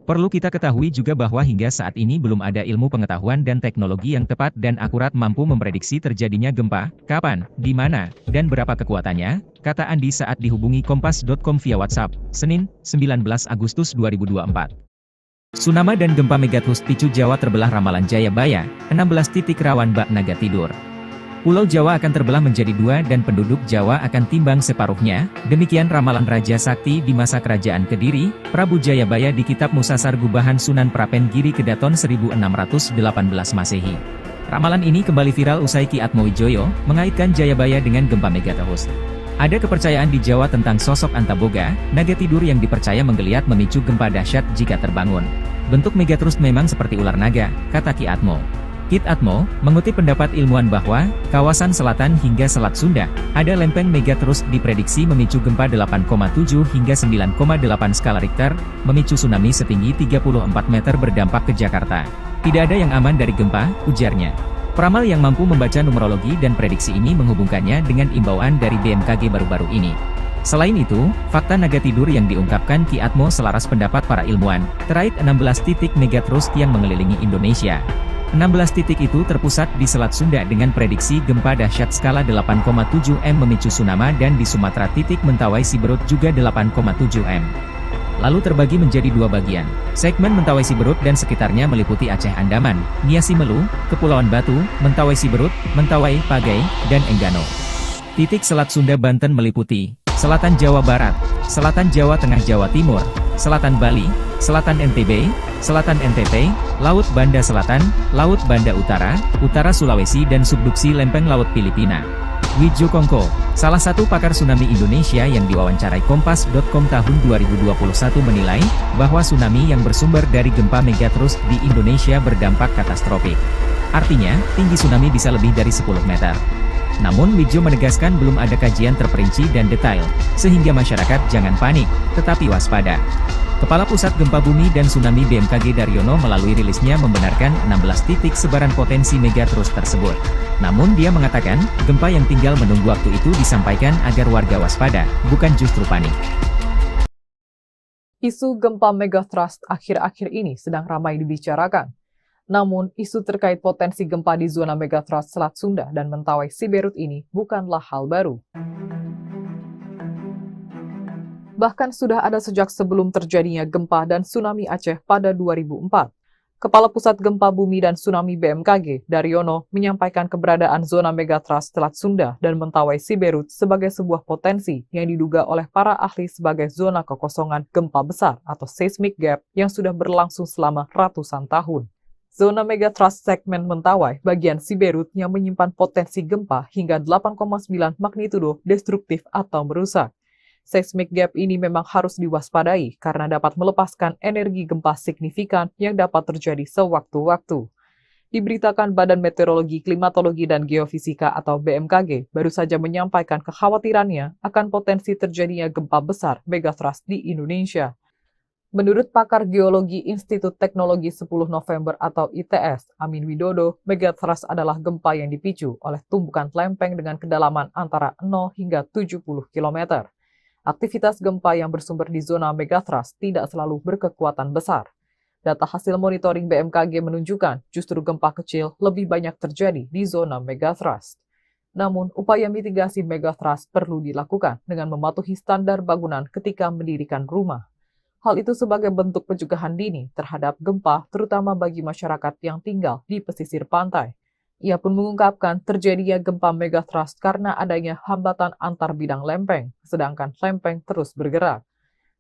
S2: Perlu kita ketahui juga bahwa hingga saat ini belum ada ilmu pengetahuan dan teknologi yang tepat dan akurat mampu memprediksi terjadinya gempa, kapan, di mana, dan berapa kekuatannya, kata Andi saat dihubungi Kompas.com via WhatsApp, Senin, 19 Agustus 2024. Tsunami dan gempa megathrust picu Jawa terbelah ramalan Jayabaya, 16 titik rawan bak naga tidur. Pulau Jawa akan terbelah menjadi dua dan penduduk Jawa akan timbang separuhnya, demikian ramalan Raja Sakti di masa kerajaan Kediri, Prabu Jayabaya di Kitab Musasar Gubahan Sunan Prapen Giri Kedaton 1618 Masehi. Ramalan ini kembali viral usai Ki Atmowijoyo mengaitkan Jayabaya dengan gempa megathrust. Ada kepercayaan di Jawa tentang sosok Antaboga, naga tidur yang dipercaya menggeliat memicu gempa dahsyat jika terbangun. Bentuk megathrust memang seperti ular naga, kata Ki Atmo. Kit Atmo, mengutip pendapat ilmuwan bahwa, kawasan selatan hingga Selat Sunda, ada lempeng megathrust diprediksi memicu gempa 8,7 hingga 9,8 skala Richter, memicu tsunami setinggi 34 meter berdampak ke Jakarta. Tidak ada yang aman dari gempa, ujarnya. Peramal yang mampu membaca numerologi dan prediksi ini menghubungkannya dengan imbauan dari BMKG baru-baru ini. Selain itu, fakta naga tidur yang diungkapkan Ki Atmo selaras pendapat para ilmuwan, terkait 16 titik megathrust yang mengelilingi Indonesia. 16 titik itu terpusat di Selat Sunda dengan prediksi gempa dahsyat skala 8,7 M memicu tsunami dan di Sumatera titik Mentawai Siberut juga 8,7 M. Lalu terbagi menjadi dua bagian. Segmen Mentawai Siberut dan sekitarnya meliputi Aceh Andaman, Niasi Melu, Kepulauan Batu, Mentawai Siberut, Mentawai, Pagai, dan Enggano. Titik Selat Sunda Banten meliputi Selatan Jawa Barat, Selatan Jawa Tengah Jawa Timur, Selatan Bali, Selatan NTB, Selatan NTT, Laut Banda Selatan, Laut Banda Utara, Utara Sulawesi dan subduksi lempeng Laut Filipina. Wijo Kongko, salah satu pakar tsunami Indonesia yang diwawancarai Kompas.com tahun 2021 menilai, bahwa tsunami yang bersumber dari gempa megathrust di Indonesia berdampak katastrofik. Artinya, tinggi tsunami bisa lebih dari 10 meter. Namun Wijo menegaskan belum ada kajian terperinci dan detail, sehingga masyarakat jangan panik, tetapi waspada. Kepala Pusat Gempa Bumi dan Tsunami BMKG Daryono melalui rilisnya membenarkan 16 titik sebaran potensi megathrust tersebut. Namun dia mengatakan, gempa yang tinggal menunggu waktu itu disampaikan agar warga waspada, bukan justru panik.
S1: Isu gempa megathrust akhir-akhir ini sedang ramai dibicarakan. Namun, isu terkait potensi gempa di zona megathrust Selat Sunda dan Mentawai Siberut ini bukanlah hal baru. Bahkan sudah ada sejak sebelum terjadinya gempa dan tsunami Aceh pada 2004. Kepala Pusat Gempa Bumi dan Tsunami BMKG, Daryono, menyampaikan keberadaan zona megathrust Selat Sunda dan Mentawai Siberut sebagai sebuah potensi yang diduga oleh para ahli sebagai zona kekosongan gempa besar atau seismic gap yang sudah berlangsung selama ratusan tahun. Zona megathrust segmen Mentawai bagian Siberut yang menyimpan potensi gempa hingga 8,9 magnitudo destruktif atau merusak. Seismic gap ini memang harus diwaspadai karena dapat melepaskan energi gempa signifikan yang dapat terjadi sewaktu-waktu. Diberitakan Badan Meteorologi, Klimatologi, dan Geofisika atau BMKG baru saja menyampaikan kekhawatirannya akan potensi terjadinya gempa besar megathrust di Indonesia. Menurut pakar geologi Institut Teknologi 10 November atau ITS, Amin Widodo, megathrust adalah gempa yang dipicu oleh tumbukan lempeng dengan kedalaman antara 0 hingga 70 km. Aktivitas gempa yang bersumber di zona megathrust tidak selalu berkekuatan besar. Data hasil monitoring BMKG menunjukkan justru gempa kecil lebih banyak terjadi di zona megathrust. Namun, upaya mitigasi megathrust perlu dilakukan dengan mematuhi standar bangunan ketika mendirikan rumah. Hal itu sebagai bentuk pencegahan dini terhadap gempa, terutama bagi masyarakat yang tinggal di pesisir pantai. Ia pun mengungkapkan terjadinya gempa megathrust karena adanya hambatan antar bidang lempeng, sedangkan lempeng terus bergerak.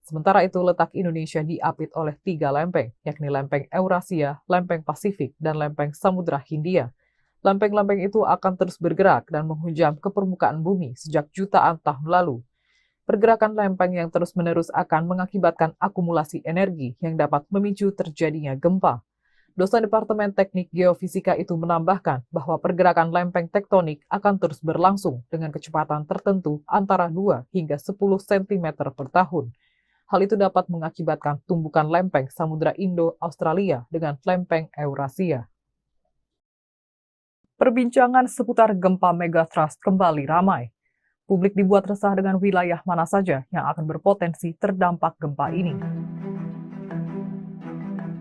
S1: Sementara itu, letak Indonesia diapit oleh 3 lempeng, yakni lempeng Eurasia, lempeng Pasifik, dan lempeng Samudra Hindia. Lempeng-lempeng itu akan terus bergerak dan menghujam ke permukaan bumi sejak jutaan tahun lalu. Pergerakan lempeng yang terus-menerus akan mengakibatkan akumulasi energi yang dapat memicu terjadinya gempa. Dosen Departemen Teknik Geofisika itu menambahkan bahwa pergerakan lempeng tektonik akan terus berlangsung dengan kecepatan tertentu antara 2 hingga 10 cm per tahun. Hal itu dapat mengakibatkan tumbukan lempeng Samudra Indo-Australia dengan lempeng Eurasia. Perbincangan seputar gempa megathrust kembali ramai. Publik dibuat resah dengan wilayah mana saja yang akan berpotensi terdampak gempa ini.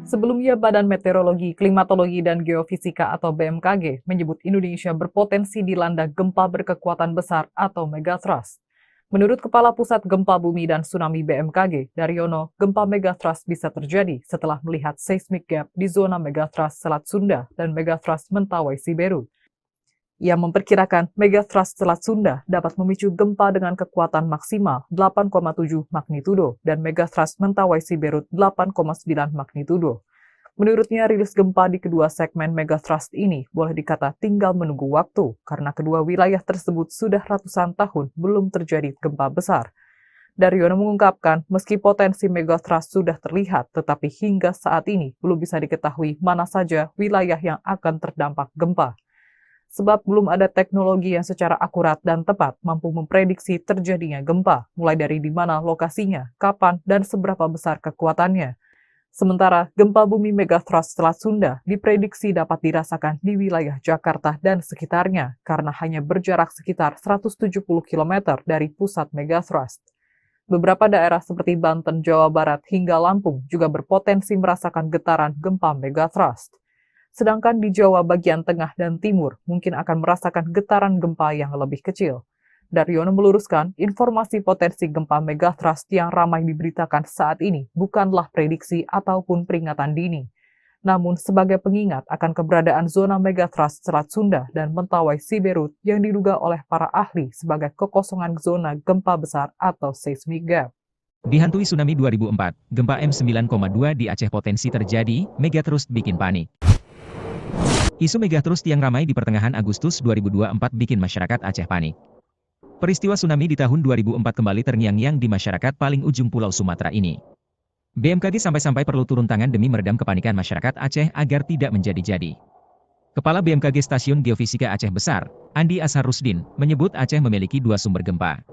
S1: Sebelumnya, Badan Meteorologi, Klimatologi, dan Geofisika atau BMKG menyebut Indonesia berpotensi dilanda gempa berkekuatan besar atau megathrust. Menurut Kepala Pusat Gempa Bumi dan Tsunami BMKG, Daryono, gempa megathrust bisa terjadi setelah melihat seismic gap di zona megathrust Selat Sunda dan megathrust Mentawai Siberut. Ia memperkirakan megathrust Selat Sunda dapat memicu gempa dengan kekuatan maksimal 8,7 magnitudo dan megathrust Mentawai Siberut 8,9 magnitudo. Menurutnya, rilis gempa di kedua segmen megathrust ini boleh dikata tinggal menunggu waktu karena kedua wilayah tersebut sudah ratusan tahun belum terjadi gempa besar. Daryono mengungkapkan, meski potensi megathrust sudah terlihat, tetapi hingga saat ini belum bisa diketahui mana saja wilayah yang akan terdampak gempa. Sebab belum ada teknologi yang secara akurat dan tepat mampu memprediksi terjadinya gempa, mulai dari di mana lokasinya, kapan, dan seberapa besar kekuatannya. Sementara, gempa bumi megathrust Selat Sunda diprediksi dapat dirasakan di wilayah Jakarta dan sekitarnya, karena hanya berjarak sekitar 170 km dari pusat megathrust. Beberapa daerah seperti Banten, Jawa Barat, hingga Lampung juga berpotensi merasakan getaran gempa megathrust. Sedangkan di Jawa bagian tengah dan timur mungkin akan merasakan getaran gempa yang lebih kecil. Daryono meluruskan, informasi potensi gempa megathrust yang ramai diberitakan saat ini bukanlah prediksi ataupun peringatan dini, namun sebagai pengingat akan keberadaan zona megathrust Selat Sunda dan Mentawai Siberut yang diduga oleh para ahli sebagai kekosongan zona gempa besar atau seismic gap.
S2: Dihantui tsunami 2004, gempa M9,2 di Aceh potensi terjadi, megathrust bikin panik. Isu megathrust yang ramai di pertengahan Agustus 2024 bikin masyarakat Aceh panik. Peristiwa tsunami di tahun 2004 kembali terngiang-ngiang di masyarakat paling ujung Pulau Sumatera ini. BMKG sampai-sampai perlu turun tangan demi meredam kepanikan masyarakat Aceh agar tidak menjadi-jadi. Kepala BMKG Stasiun Geofisika Aceh Besar, Andi Ashar Rusdin, menyebut Aceh memiliki 2 sumber gempa.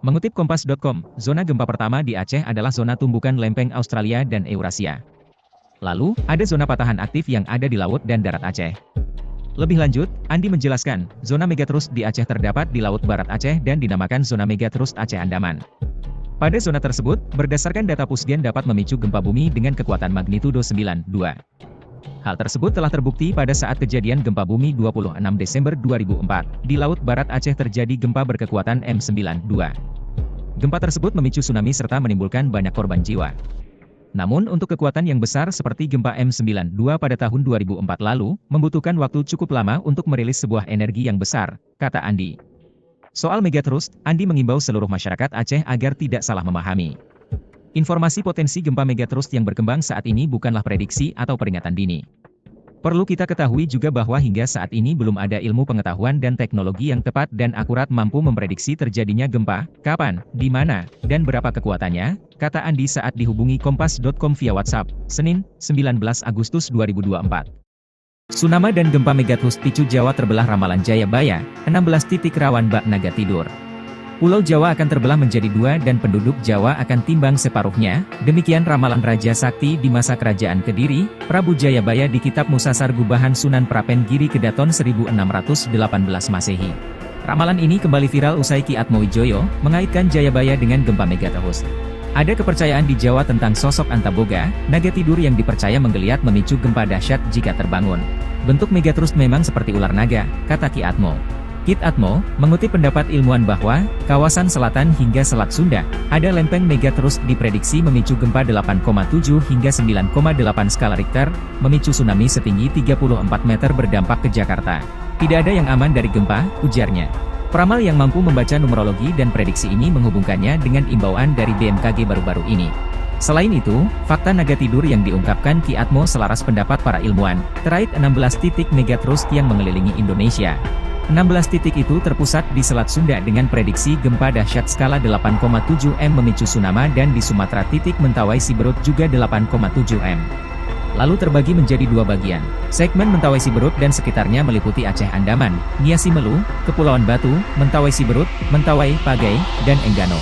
S2: Mengutip Kompas.com, zona gempa pertama di Aceh adalah zona tumbukan lempeng Australia dan Eurasia. Lalu, ada zona patahan aktif yang ada di laut dan darat Aceh. Lebih lanjut, Andi menjelaskan, zona megathrust di Aceh terdapat di Laut Barat Aceh dan dinamakan zona megathrust Aceh Andaman. Pada zona tersebut, berdasarkan data Pusgen dapat memicu gempa bumi dengan kekuatan magnitudo 9,2. Hal tersebut telah terbukti pada saat kejadian gempa bumi 26 Desember 2004. Di Laut Barat Aceh terjadi gempa berkekuatan M92. Gempa tersebut memicu tsunami serta menimbulkan banyak korban jiwa. Namun untuk kekuatan yang besar seperti gempa M92 pada tahun 2004 lalu, membutuhkan waktu cukup lama untuk merilis sebuah energi yang besar, kata Andi. Soal Megatrust, Andi mengimbau seluruh masyarakat Aceh agar tidak salah memahami. Informasi potensi gempa Megatrust yang berkembang saat ini bukanlah prediksi atau peringatan dini. Perlu kita ketahui juga bahwa hingga saat ini belum ada ilmu pengetahuan dan teknologi yang tepat dan akurat mampu memprediksi terjadinya gempa, kapan, di mana, dan berapa kekuatannya, kata Andi saat dihubungi Kompas.com via WhatsApp, Senin, 19 Agustus 2024. Tsunami dan gempa Megatrust picu Jawa terbelah ramalan Jayabaya, 16 titik rawan bak naga tidur. Pulau Jawa akan terbelah menjadi dua dan penduduk Jawa akan timbang separuhnya, demikian ramalan Raja Sakti di masa kerajaan Kediri, Prabu Jayabaya di Kitab Musasar Gubahan Sunan Prapen Giri Kedaton 1618 Masehi. Ramalan ini kembali viral usai Ki Atmowijoyo mengaitkan Jayabaya dengan gempa Megatrust. Ada kepercayaan di Jawa tentang sosok Antaboga, naga tidur yang dipercaya menggeliat memicu gempa dahsyat jika terbangun. Bentuk Megatrust memang seperti ular naga, kata Ki Atmo. Kit Atmo, mengutip pendapat ilmuwan bahwa, kawasan selatan hingga Selat Sunda, ada lempeng Megatrust diprediksi memicu gempa 8,7 hingga 9,8 skala Richter, memicu tsunami setinggi 34 meter berdampak ke Jakarta. Tidak ada yang aman dari gempa, ujarnya. Peramal yang mampu membaca numerologi dan prediksi ini menghubungkannya dengan imbauan dari BMKG baru-baru ini. Selain itu, fakta naga tidur yang diungkapkan Ki Atmo selaras pendapat para ilmuwan, terkait 16 titik Megatrust yang mengelilingi Indonesia. 16 titik itu terpusat di Selat Sunda dengan prediksi gempa dahsyat skala 8,7 M memicu tsunami dan di Sumatera titik Mentawai Siberut juga 8,7 M. Lalu terbagi menjadi dua bagian. Segmen Mentawai Siberut dan sekitarnya meliputi Aceh Andaman, Nia Simelu, Kepulauan Batu, Mentawai Siberut, Mentawai, Pagai, dan Enggano.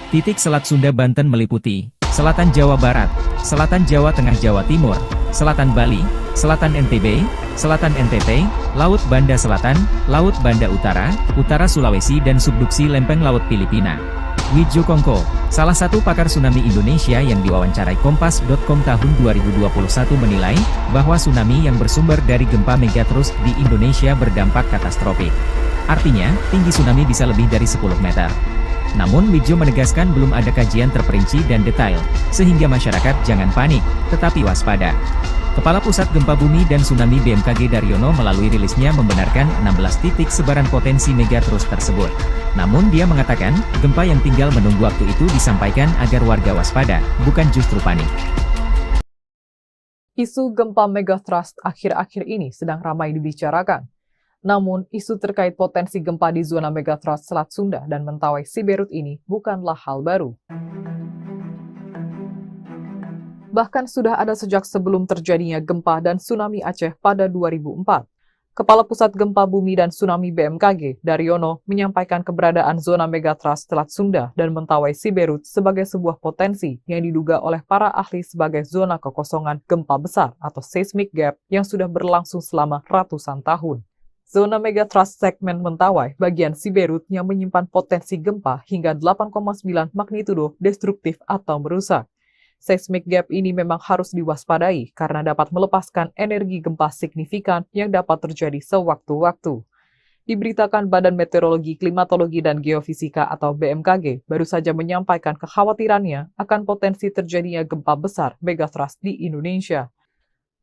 S2: Titik Selat Sunda Banten meliputi Selatan Jawa Barat, Selatan Jawa Tengah Jawa Timur, Selatan Bali, Selatan NTB, Selatan NTT, Laut Banda Selatan, Laut Banda Utara, Utara Sulawesi dan subduksi lempeng Laut Filipina. Wijo Kongko, salah satu pakar tsunami Indonesia yang diwawancarai Kompas.com tahun 2021 menilai, bahwa tsunami yang bersumber dari gempa Megatrust di Indonesia berdampak katastrofik. Artinya, tinggi tsunami bisa lebih dari 10 meter. Namun Wijo menegaskan belum ada kajian terperinci dan detail, sehingga masyarakat jangan panik, tetapi waspada. Kepala Pusat Gempa Bumi dan Tsunami BMKG Daryono melalui rilisnya membenarkan 16 titik sebaran potensi Megatrust tersebut. Namun dia mengatakan, gempa yang tinggal menunggu waktu itu disampaikan agar warga waspada, bukan justru panik.
S1: Isu gempa Megatrust akhir-akhir ini sedang ramai dibicarakan. Namun, isu terkait potensi gempa di zona Megatrust Selat Sunda dan Mentawai Siberut ini bukanlah hal baru. Bahkan sudah ada sejak sebelum terjadinya gempa dan tsunami Aceh pada 2004. Kepala Pusat Gempa Bumi dan Tsunami BMKG, Daryono, menyampaikan keberadaan zona Megatrust Selat Sunda dan Mentawai Siberut sebagai sebuah potensi yang diduga oleh para ahli sebagai zona kekosongan gempa besar atau seismic gap yang sudah berlangsung selama ratusan tahun. Zona Megatrust segmen Mentawai bagian Siberut yang menyimpan potensi gempa hingga 8,9 magnitudo destruktif atau merusak. Seismic gap ini memang harus diwaspadai karena dapat melepaskan energi gempa signifikan yang dapat terjadi sewaktu-waktu. Diberitakan Badan Meteorologi, Klimatologi, dan Geofisika atau BMKG baru saja menyampaikan kekhawatirannya akan potensi terjadinya gempa besar Megatrust di Indonesia.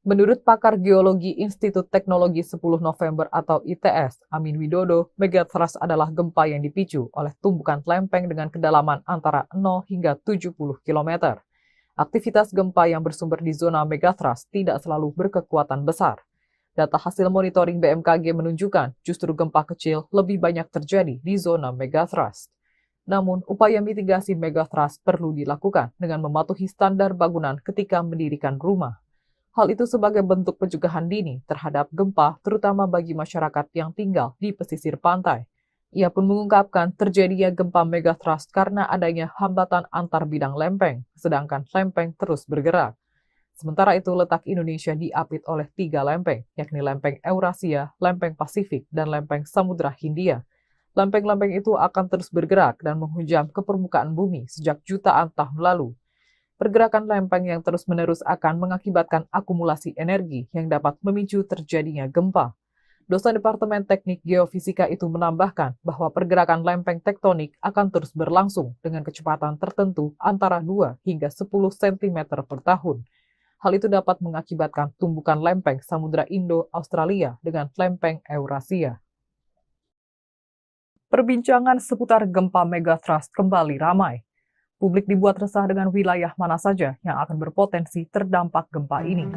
S1: Menurut pakar geologi Institut Teknologi 10 November atau ITS, Amin Widodo, Megatrust adalah gempa yang dipicu oleh tumbukan lempeng dengan kedalaman antara 0 hingga 70 km. Aktivitas gempa yang bersumber di zona Megatrust tidak selalu berkekuatan besar. Data hasil monitoring BMKG menunjukkan justru gempa kecil lebih banyak terjadi di zona Megatrust. Namun, upaya mitigasi Megatrust perlu dilakukan dengan mematuhi standar bangunan ketika mendirikan rumah. Hal itu sebagai bentuk pencegahan dini terhadap gempa, terutama bagi masyarakat yang tinggal di pesisir pantai. Ia pun mengungkapkan terjadinya gempa Megatrust karena adanya hambatan antar bidang lempeng, sedangkan lempeng terus bergerak. Sementara itu, letak Indonesia diapit oleh 3 lempeng, yakni lempeng Eurasia, lempeng Pasifik, dan lempeng Samudra Hindia. Lempeng-lempeng itu akan terus bergerak dan menghujam ke permukaan bumi sejak jutaan tahun lalu. Pergerakan lempeng yang terus-menerus akan mengakibatkan akumulasi energi yang dapat memicu terjadinya gempa. Dosen Departemen Teknik Geofisika itu menambahkan bahwa pergerakan lempeng tektonik akan terus berlangsung dengan kecepatan tertentu antara 2 hingga 10 cm per tahun. Hal itu dapat mengakibatkan tumbukan lempeng Samudra Indo-Australia dengan lempeng Eurasia. Perbincangan seputar gempa megathrust kembali ramai. Publik dibuat resah dengan wilayah mana saja yang akan berpotensi terdampak gempa ini.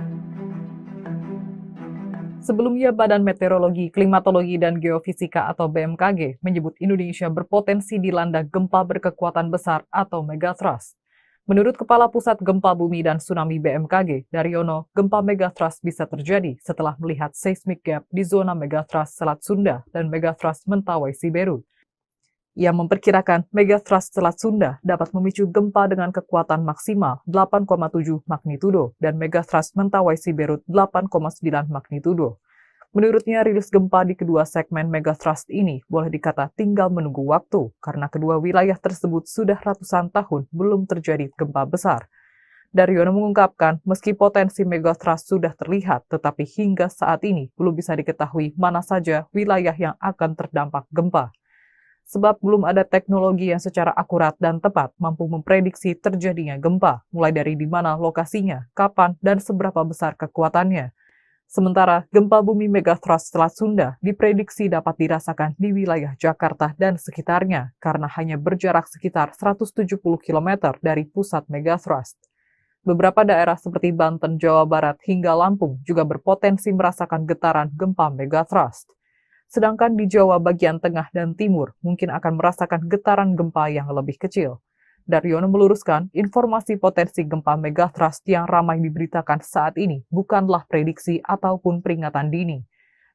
S1: Sebelumnya, Badan Meteorologi, Klimatologi, dan Geofisika atau BMKG menyebut Indonesia berpotensi dilanda gempa berkekuatan besar atau megathrust. Menurut Kepala Pusat Gempa Bumi dan Tsunami BMKG, Daryono, gempa megathrust bisa terjadi setelah melihat seismic gap di zona megathrust Selat Sunda dan megathrust Mentawai Siberut. Ia memperkirakan megathrust Selat Sunda dapat memicu gempa dengan kekuatan maksimal 8,7 magnitudo dan megathrust Mentawai Siberut 8,9 magnitudo. Menurutnya, rilis gempa di kedua segmen megathrust ini boleh dikata tinggal menunggu waktu karena kedua wilayah tersebut sudah ratusan tahun belum terjadi gempa besar. Daryono mengungkapkan, meski potensi megathrust sudah terlihat, tetapi hingga saat ini belum bisa diketahui mana saja wilayah yang akan terdampak gempa. Sebab belum ada teknologi yang secara akurat dan tepat mampu memprediksi terjadinya gempa, mulai dari di mana lokasinya, kapan, dan seberapa besar kekuatannya. Sementara, gempa bumi megathrust Selat Sunda diprediksi dapat dirasakan di wilayah Jakarta dan sekitarnya karena hanya berjarak sekitar 170 km dari pusat megathrust. Beberapa daerah seperti Banten, Jawa Barat, hingga Lampung juga berpotensi merasakan getaran gempa megathrust. Sedangkan di Jawa bagian tengah dan timur mungkin akan merasakan getaran gempa yang lebih kecil. Daryono meluruskan, informasi potensi gempa megathrust yang ramai diberitakan saat ini bukanlah prediksi ataupun peringatan dini,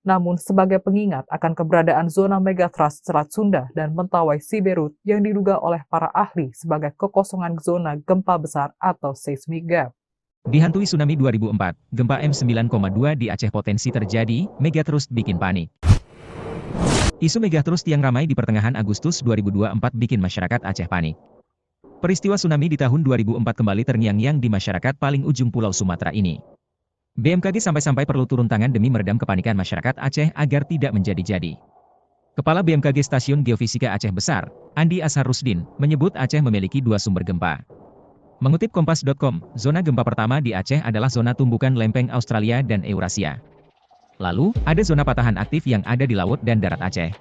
S1: namun sebagai pengingat akan keberadaan zona megathrust Selat Sunda dan Mentawai Siberut yang diduga oleh para ahli sebagai kekosongan zona gempa besar atau seismic gap.
S2: Dihantui tsunami 2004, gempa M9,2 di Aceh potensi terjadi, megathrust bikin panik. Isu megathrust yang ramai di pertengahan Agustus 2024 bikin masyarakat Aceh panik. Peristiwa tsunami di tahun 2004 kembali terngiang-ngiang di masyarakat paling ujung Pulau Sumatera ini. BMKG sampai-sampai perlu turun tangan demi meredam kepanikan masyarakat Aceh agar tidak menjadi-jadi. Kepala BMKG Stasiun Geofisika Aceh Besar, Andi Ashar Rusdin, menyebut Aceh memiliki dua sumber gempa. Mengutip Kompas.com, zona gempa pertama di Aceh adalah zona tumbukan lempeng Australia dan Eurasia. Lalu, ada zona patahan aktif yang ada di laut dan darat Aceh.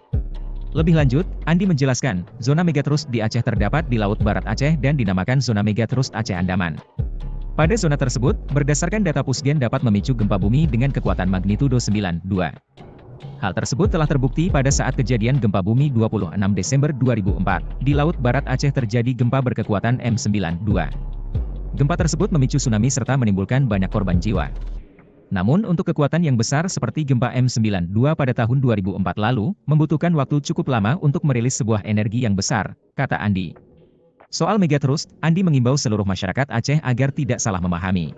S2: Lebih lanjut, Andi menjelaskan, zona megathrust di Aceh terdapat di Laut Barat Aceh dan dinamakan zona megathrust Aceh Andaman. Pada zona tersebut, berdasarkan data Pusgen dapat memicu gempa bumi dengan kekuatan magnitudo 9,2. Hal tersebut telah terbukti pada saat kejadian gempa bumi 26 Desember 2004. Di Laut Barat Aceh terjadi gempa berkekuatan M9,2. Gempa tersebut memicu tsunami serta menimbulkan banyak korban jiwa. Namun untuk kekuatan yang besar seperti gempa M9,2 pada tahun 2004 lalu, membutuhkan waktu cukup lama untuk merilis sebuah energi yang besar, kata Andi. Soal megathrust, Andi mengimbau seluruh masyarakat Aceh agar tidak salah memahami.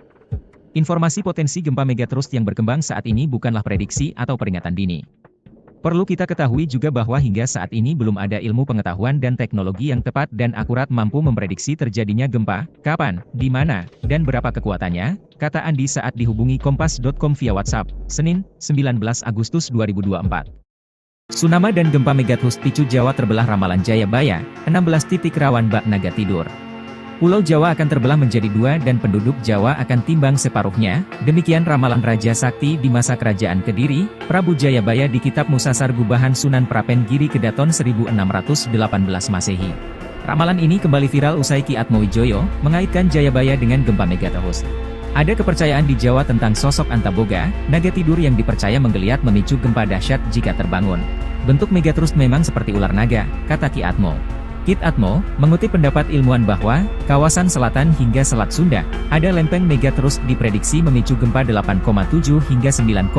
S2: Informasi potensi gempa megathrust yang berkembang saat ini bukanlah prediksi atau peringatan dini. Perlu kita ketahui juga bahwa hingga saat ini belum ada ilmu pengetahuan dan teknologi yang tepat dan akurat mampu memprediksi terjadinya gempa, kapan, di mana, dan berapa kekuatannya, kata Andi saat dihubungi Kompas.com via WhatsApp, Senin, 19 Agustus 2024. Tsunami dan gempa megathrust picu Jawa terbelah ramalan Jayabaya, 16 titik rawan bak naga tidur. Pulau Jawa akan terbelah menjadi dua dan penduduk Jawa akan timbang separuhnya, demikian ramalan Raja Sakti di masa kerajaan Kediri, Prabu Jayabaya di Kitab Musasar Gubahan Sunan Prapen Giri Kedaton 1618 Masehi. Ramalan ini kembali viral usai Ki Atmowijoyo mengaitkan Jayabaya dengan gempa megathrust. Ada kepercayaan di Jawa tentang sosok Antaboga, naga tidur yang dipercaya menggeliat memicu gempa dahsyat jika terbangun. Bentuk megathrust memang seperti ular naga, kata Ki Atmo. Kit Atmo, mengutip pendapat ilmuwan bahwa, kawasan selatan hingga Selat Sunda, ada lempeng megathrust diprediksi memicu gempa 8,7 hingga 9,8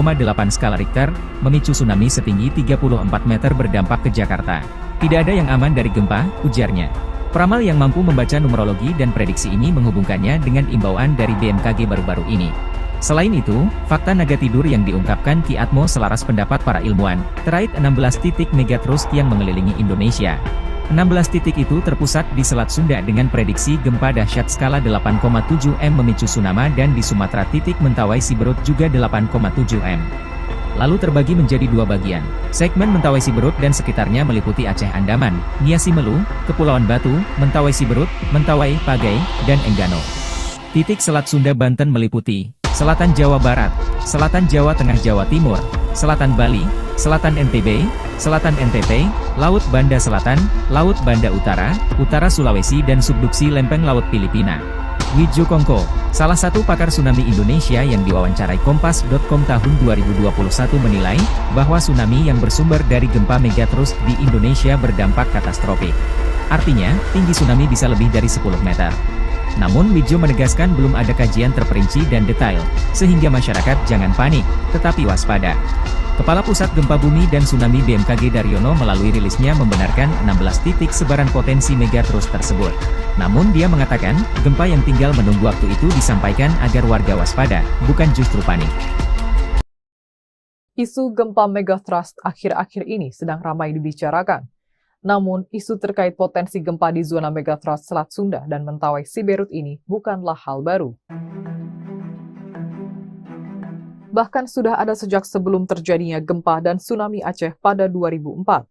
S2: skala Richter, memicu tsunami setinggi 34 meter berdampak ke Jakarta. Tidak ada yang aman dari gempa, ujarnya. Peramal yang mampu membaca numerologi dan prediksi ini menghubungkannya dengan imbauan dari BMKG baru-baru ini. Selain itu, fakta naga tidur yang diungkapkan Ki Atmo selaras pendapat para ilmuwan, terkait 16 titik megathrust yang mengelilingi Indonesia. 16 titik itu terpusat di Selat Sunda dengan prediksi gempa dahsyat skala 8,7 M memicu tsunami dan di Sumatera titik Mentawai Siberut juga 8,7 M. Lalu terbagi menjadi dua bagian. Segmen Mentawai Siberut dan sekitarnya meliputi Aceh Andaman, Nia Simelu, Kepulauan Batu, Mentawai Siberut, Mentawai, Pagai, dan Enggano. Titik Selat Sunda Banten meliputi Selatan Jawa Barat, Selatan Jawa Tengah Jawa Timur, Selatan Bali, Selatan NTB, Selatan NTT, Laut Banda Selatan, Laut Banda Utara, Utara Sulawesi dan subduksi lempeng laut Filipina. Widjo Kongko, salah satu pakar tsunami Indonesia yang diwawancarai Kompas.com tahun 2021 menilai, bahwa tsunami yang bersumber dari gempa megathrust di Indonesia berdampak katastrofik. Artinya, tinggi tsunami bisa lebih dari 10 meter. Namun Widjo menegaskan belum ada kajian terperinci dan detail, sehingga masyarakat jangan panik, tetapi waspada. Kepala Pusat Gempa Bumi dan Tsunami BMKG Daryono melalui rilisnya membenarkan 16 titik sebaran potensi megathrust tersebut. Namun dia mengatakan, gempa yang tinggal menunggu waktu itu disampaikan agar warga waspada, bukan justru panik.
S1: Isu gempa megathrust akhir-akhir ini sedang ramai dibicarakan. Namun, isu terkait potensi gempa di zona megathrust Selat Sunda dan Mentawai Siberut ini bukanlah hal baru. Bahkan sudah ada sejak sebelum terjadinya gempa dan tsunami Aceh pada 2004.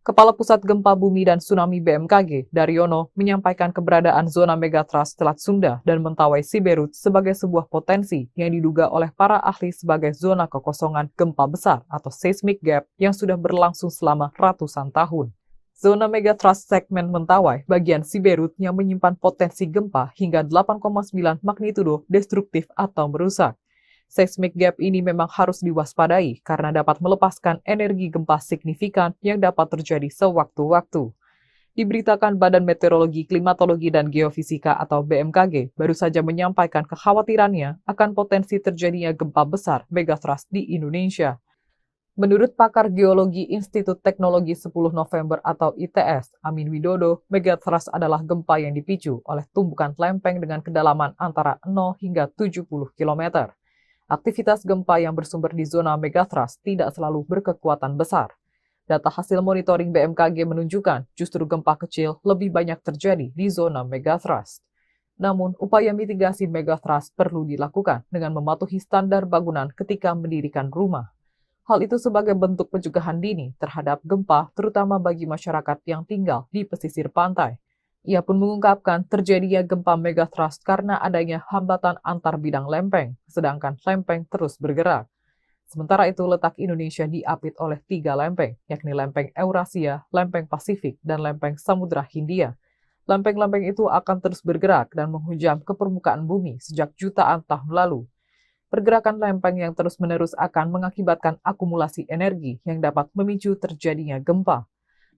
S1: Kepala Pusat Gempa Bumi dan Tsunami BMKG, Daryono, menyampaikan keberadaan zona megathrust Selat Sunda dan Mentawai Siberut sebagai sebuah potensi yang diduga oleh para ahli sebagai zona kekosongan gempa besar atau seismic gap yang sudah berlangsung selama ratusan tahun. Zona megathrust segmen Mentawai bagian Siberut yang menyimpan potensi gempa hingga 8,9 magnitudo destruktif atau merusak. Seismic gap ini memang harus diwaspadai karena dapat melepaskan energi gempa signifikan yang dapat terjadi sewaktu-waktu. Diberitakan Badan Meteorologi, Klimatologi, dan Geofisika atau BMKG baru saja menyampaikan kekhawatirannya akan potensi terjadinya gempa besar megathrust di Indonesia. Menurut pakar geologi Institut Teknologi 10 November atau ITS, Amin Widodo, megathrust adalah gempa yang dipicu oleh tumbukan lempeng dengan kedalaman antara 0 hingga 70 km. Aktivitas gempa yang bersumber di zona megathrust tidak selalu berkekuatan besar. Data hasil monitoring BMKG menunjukkan justru gempa kecil lebih banyak terjadi di zona megathrust. Namun, upaya mitigasi megathrust perlu dilakukan dengan mematuhi standar bangunan ketika mendirikan rumah. Hal itu sebagai bentuk pencegahan dini terhadap gempa, terutama bagi masyarakat yang tinggal di pesisir pantai. Ia pun mengungkapkan terjadinya gempa megathrust karena adanya hambatan antar bidang lempeng, sedangkan lempeng terus bergerak. Sementara itu, letak Indonesia diapit oleh 3 lempeng, yakni lempeng Eurasia, lempeng Pasifik, dan lempeng Samudra Hindia. Lempeng-lempeng itu akan terus bergerak dan menghujam ke permukaan bumi sejak jutaan tahun lalu. Pergerakan lempeng yang terus-menerus akan mengakibatkan akumulasi energi yang dapat memicu terjadinya gempa.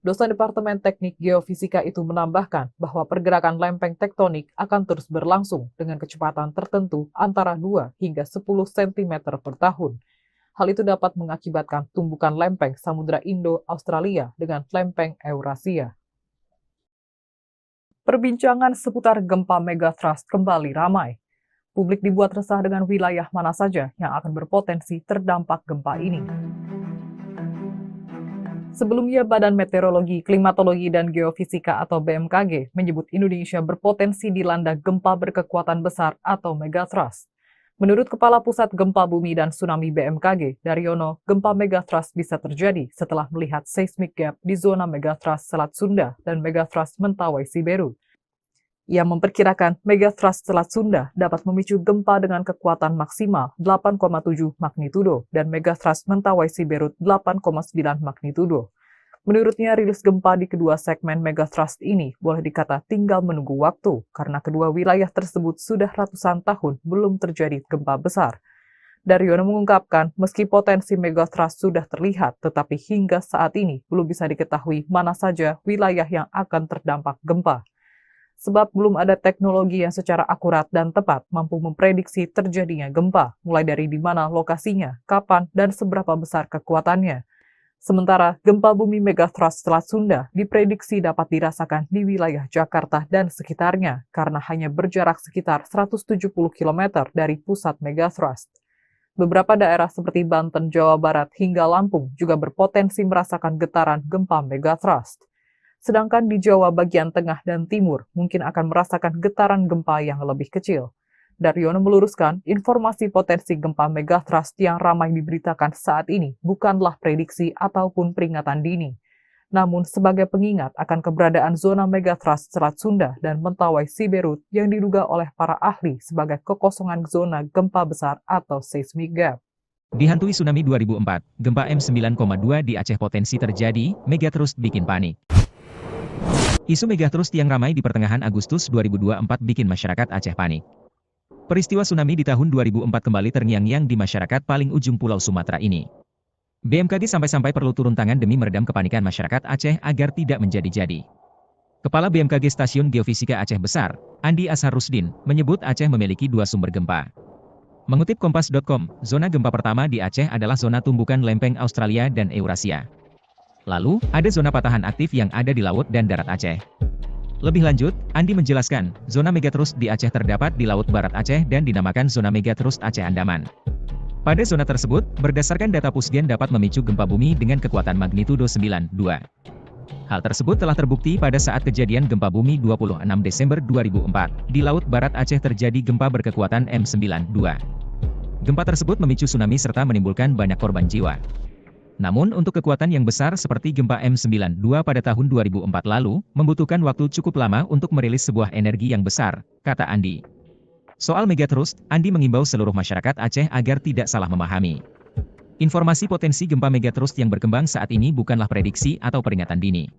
S1: Dosen Departemen Teknik Geofisika itu menambahkan bahwa pergerakan lempeng tektonik akan terus berlangsung dengan kecepatan tertentu antara 2 hingga 10 cm per tahun. Hal itu dapat mengakibatkan tumbukan lempeng Samudra Indo-Australia dengan lempeng Eurasia. Perbincangan seputar gempa megathrust kembali ramai. Publik dibuat resah dengan wilayah mana saja yang akan berpotensi terdampak gempa ini. Sebelumnya, Badan Meteorologi, Klimatologi, dan Geofisika atau BMKG menyebut Indonesia berpotensi dilanda gempa berkekuatan besar atau megathrust. Menurut Kepala Pusat Gempa Bumi dan Tsunami BMKG, Daryono, gempa megathrust bisa terjadi setelah melihat seismic gap di zona megathrust Selat Sunda dan megathrust Mentawai Siberut. Ia memperkirakan megathrust Selat Sunda dapat memicu gempa dengan kekuatan maksimal 8,7 magnitudo dan megathrust Mentawai Siberut 8,9 magnitudo. Menurutnya, rilis gempa di kedua segmen megathrust ini boleh dikata tinggal menunggu waktu karena kedua wilayah tersebut sudah ratusan tahun belum terjadi gempa besar. Daryono mengungkapkan, meski potensi megathrust sudah terlihat, tetapi hingga saat ini belum bisa diketahui mana saja wilayah yang akan terdampak gempa. Sebab belum ada teknologi yang secara akurat dan tepat mampu memprediksi terjadinya gempa, mulai dari di mana lokasinya, kapan, dan seberapa besar kekuatannya. Sementara gempa bumi megathrust Selat Sunda diprediksi dapat dirasakan di wilayah Jakarta dan sekitarnya karena hanya berjarak sekitar 170 km dari pusat megathrust. Beberapa daerah seperti Banten, Jawa Barat, hingga Lampung juga berpotensi merasakan getaran gempa megathrust. Sedangkan di Jawa bagian tengah dan timur mungkin akan merasakan getaran gempa yang lebih kecil. Daryono meluruskan, informasi potensi gempa megathrust yang ramai diberitakan saat ini bukanlah prediksi ataupun peringatan dini, namun sebagai pengingat akan keberadaan zona megathrust Selat Sunda dan Mentawai Siberut yang diduga oleh para ahli sebagai kekosongan zona gempa besar atau seismic gap.
S2: Dihantui tsunami 2004, gempa M9,2 di Aceh potensi terjadi, megathrust bikin panik. Isu megathrust yang ramai di pertengahan Agustus 2024 bikin masyarakat Aceh panik. Peristiwa tsunami di tahun 2004 kembali terngiang-ngiang di masyarakat paling ujung Pulau Sumatera ini. BMKG sampai-sampai perlu turun tangan demi meredam kepanikan masyarakat Aceh agar tidak menjadi-jadi. Kepala BMKG Stasiun Geofisika Aceh Besar, Andi Ashar Rusdin, menyebut Aceh memiliki 2 sumber gempa. Mengutip Kompas.com, zona gempa pertama di Aceh adalah zona tumbukan lempeng Australia dan Eurasia. Lalu, ada zona patahan aktif yang ada di laut dan darat Aceh. Lebih lanjut, Andi menjelaskan, zona megathrust di Aceh terdapat di Laut Barat Aceh dan dinamakan zona megathrust Aceh Andaman. Pada zona tersebut, berdasarkan data Pusgen dapat memicu gempa bumi dengan kekuatan magnitudo 9,2. Hal tersebut telah terbukti pada saat kejadian gempa bumi 26 Desember 2004. Di Laut Barat Aceh terjadi gempa berkekuatan M9,2. Gempa tersebut memicu tsunami serta menimbulkan banyak korban jiwa. Namun untuk kekuatan yang besar seperti gempa M9,2 pada tahun 2004 lalu, membutuhkan waktu cukup lama untuk merilis sebuah energi yang besar, kata Andi. Soal megathrust, Andi mengimbau seluruh masyarakat Aceh agar tidak salah memahami. Informasi potensi gempa megathrust yang berkembang saat ini bukanlah prediksi atau peringatan dini.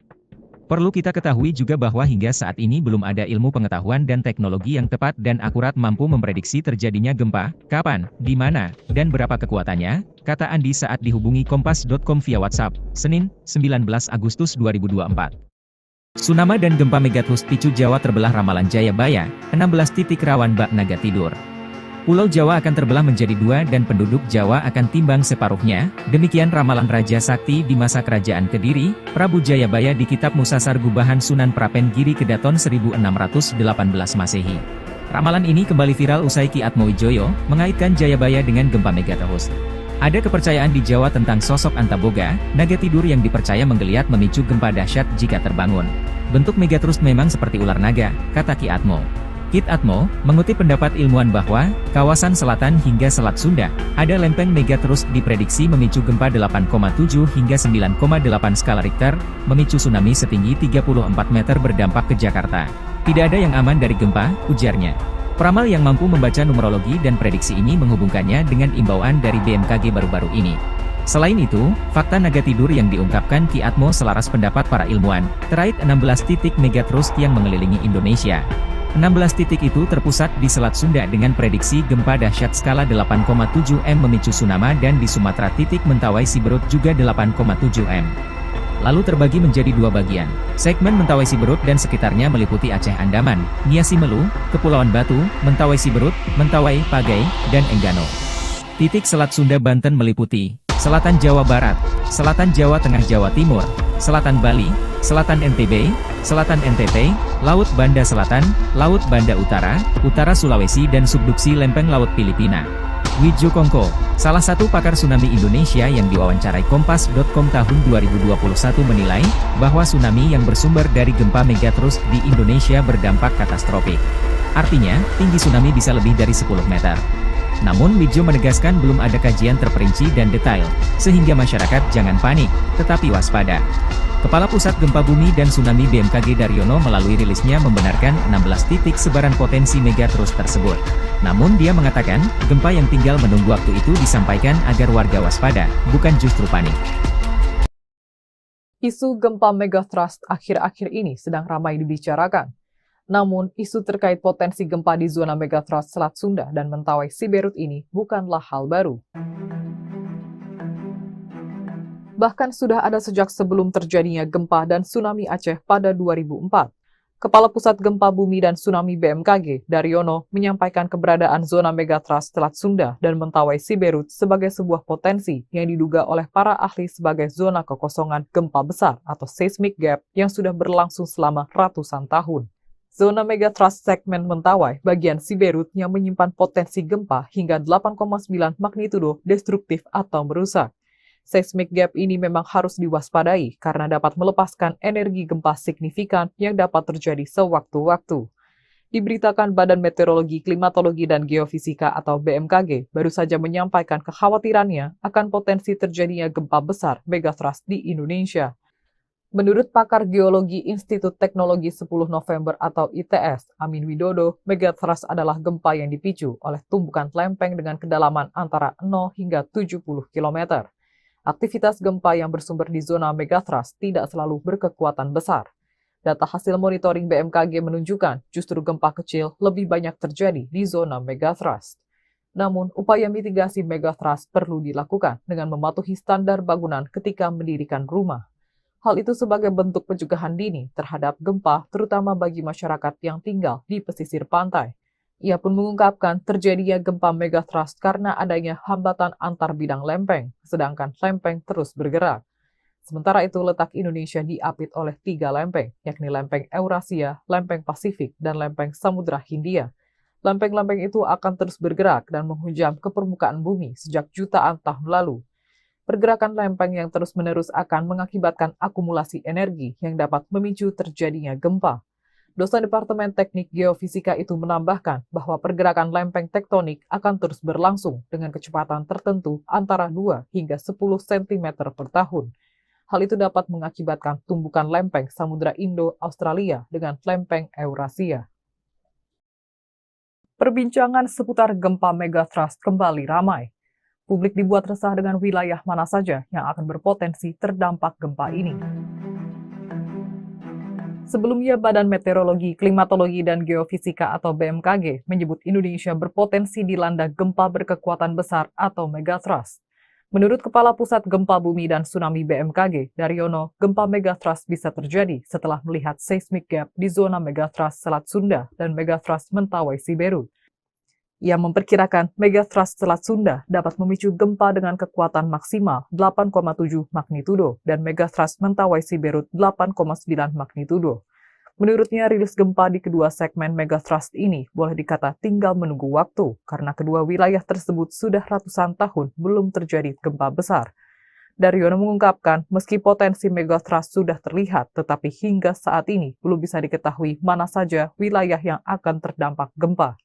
S2: Perlu kita ketahui juga bahwa hingga saat ini belum ada ilmu pengetahuan dan teknologi yang tepat dan akurat mampu memprediksi terjadinya gempa, kapan, di mana, dan berapa kekuatannya, kata Andi saat dihubungi Kompas.com via WhatsApp, Senin, 19 Agustus 2024. Tsunami dan gempa megathrust picu Jawa terbelah ramalan Jayabaya, 16 titik rawan bak naga tidur. Pulau Jawa akan terbelah menjadi 2 dan penduduk Jawa akan timbang separuhnya, demikian ramalan Raja Sakti di masa kerajaan Kediri, Prabu Jayabaya di Kitab Musasar Gubahan Sunan Prapen Giri Kedaton 1618 Masehi. Ramalan ini kembali viral usai Ki Atmowijoyo mengaitkan Jayabaya dengan gempa megathrust. Ada kepercayaan di Jawa tentang sosok Antaboga, naga tidur yang dipercaya menggeliat memicu gempa dahsyat jika terbangun. Bentuk megathrust memang seperti ular naga, kata Ki Atmo. Kit Atmo, mengutip pendapat ilmuwan bahwa, kawasan selatan hingga Selat Sunda, ada lempeng megathrust diprediksi memicu gempa 8,7 hingga 9,8 skala Richter, memicu tsunami setinggi 34 meter berdampak ke Jakarta. Tidak ada yang aman dari gempa, ujarnya. Peramal yang mampu membaca numerologi dan prediksi ini menghubungkannya dengan imbauan dari BMKG baru-baru ini. Selain itu, fakta naga tidur yang diungkapkan Ki Atmo selaras pendapat para ilmuwan, terkait 16 titik megathrust yang mengelilingi Indonesia. 16 titik itu terpusat di Selat Sunda dengan prediksi gempa dahsyat skala 8,7 M memicu tsunami dan di Sumatera titik Mentawai Siberut juga 8,7 M. Lalu terbagi menjadi 2 bagian. Segmen Mentawai Siberut dan sekitarnya meliputi Aceh Andaman, Niasi Melu, Kepulauan Batu, Mentawai Siberut, Mentawai, Pagai, dan Enggano. Titik Selat Sunda Banten meliputi Selatan Jawa Barat, Selatan Jawa Tengah Jawa Timur, Selatan Bali, Selatan NTB, Selatan NTT, Laut Banda Selatan, Laut Banda Utara, Utara Sulawesi dan subduksi lempeng Laut Filipina. Wijo Kongko, salah satu pakar tsunami Indonesia yang diwawancarai Kompas.com tahun 2021 menilai, bahwa tsunami yang bersumber dari gempa megathrust di Indonesia berdampak katastrofik. Artinya, tinggi tsunami bisa lebih dari 10 meter. Namun Wijo menegaskan belum ada kajian terperinci dan detail, sehingga masyarakat jangan panik, tetapi waspada. Kepala Pusat Gempa Bumi dan Tsunami BMKG Daryono melalui rilisnya membenarkan 16 titik sebaran potensi megathrust tersebut. Namun dia mengatakan, gempa yang tinggal menunggu waktu itu disampaikan agar warga waspada, bukan justru panik.
S1: Isu gempa megathrust akhir-akhir ini sedang ramai dibicarakan. Namun, isu terkait potensi gempa di zona megathrust Selat Sunda dan Mentawai Siberut ini bukanlah hal baru. Bahkan sudah ada sejak sebelum terjadinya gempa dan tsunami Aceh pada 2004. Kepala Pusat Gempa Bumi dan Tsunami BMKG, Daryono, menyampaikan keberadaan zona megatrust Selat Sunda dan Mentawai Siberut sebagai sebuah potensi yang diduga oleh para ahli sebagai zona kekosongan gempa besar atau seismic gap yang sudah berlangsung selama ratusan tahun. Zona megatrust segmen Mentawai bagian Siberut yang menyimpan potensi gempa hingga 8,9 magnitudo destruktif atau merusak. Seismic gap ini memang harus diwaspadai karena dapat melepaskan energi gempa signifikan yang dapat terjadi sewaktu-waktu. Diberitakan Badan Meteorologi, Klimatologi, dan Geofisika atau BMKG baru saja menyampaikan kekhawatirannya akan potensi terjadinya gempa besar megatrust di Indonesia. Menurut pakar geologi Institut Teknologi 10 November atau ITS, Amin Widodo, megatrust adalah gempa yang dipicu oleh tumbukan lempeng dengan kedalaman antara 0 hingga 70 km. Aktivitas gempa yang bersumber di zona megatrust tidak selalu berkekuatan besar. Data hasil monitoring BMKG menunjukkan justru gempa kecil lebih banyak terjadi di zona megatrust. Namun, upaya mitigasi megatrust perlu dilakukan dengan mematuhi standar bangunan ketika mendirikan rumah. Hal itu sebagai bentuk pencegahan dini terhadap gempa, terutama bagi masyarakat yang tinggal di pesisir pantai. Ia pun mengungkapkan terjadinya gempa megatrust karena adanya hambatan antar bidang lempeng, sedangkan lempeng terus bergerak. Sementara itu, letak Indonesia diapit oleh 3 lempeng, yakni lempeng Eurasia, lempeng Pasifik, dan lempeng Samudra Hindia. Lempeng-lempeng itu akan terus bergerak dan menghujam ke permukaan bumi sejak jutaan tahun lalu. Pergerakan lempeng yang terus-menerus akan mengakibatkan akumulasi energi yang dapat memicu terjadinya gempa. Dosen Departemen Teknik Geofisika itu menambahkan bahwa pergerakan lempeng tektonik akan terus berlangsung dengan kecepatan tertentu antara 2 hingga 10 cm per tahun. Hal itu dapat mengakibatkan tumbukan lempeng Samudra Indo-Australia dengan lempeng Eurasia. Perbincangan seputar gempa megatrust kembali ramai. Publik dibuat resah dengan wilayah mana saja yang akan berpotensi terdampak gempa ini. Sebelumnya, Badan Meteorologi, Klimatologi, dan Geofisika atau BMKG menyebut Indonesia berpotensi dilanda gempa berkekuatan besar atau megatrust. Menurut Kepala Pusat Gempa Bumi dan Tsunami BMKG, Daryono, gempa megatrust bisa terjadi setelah melihat seismic gap di zona megatrust Selat Sunda dan megatrust Mentawai Siberut. Ia memperkirakan megatrust Selat Sunda dapat memicu gempa dengan kekuatan maksimal 8,7 magnitudo dan megatrust Mentawai Siberut 8,9 magnitudo. Menurutnya, rilis gempa di kedua segmen megatrust ini boleh dikata tinggal menunggu waktu karena kedua wilayah tersebut sudah ratusan tahun belum terjadi gempa besar. Daryono mengungkapkan, meski potensi megatrust sudah terlihat, tetapi hingga saat ini belum bisa diketahui mana saja wilayah yang akan terdampak gempa.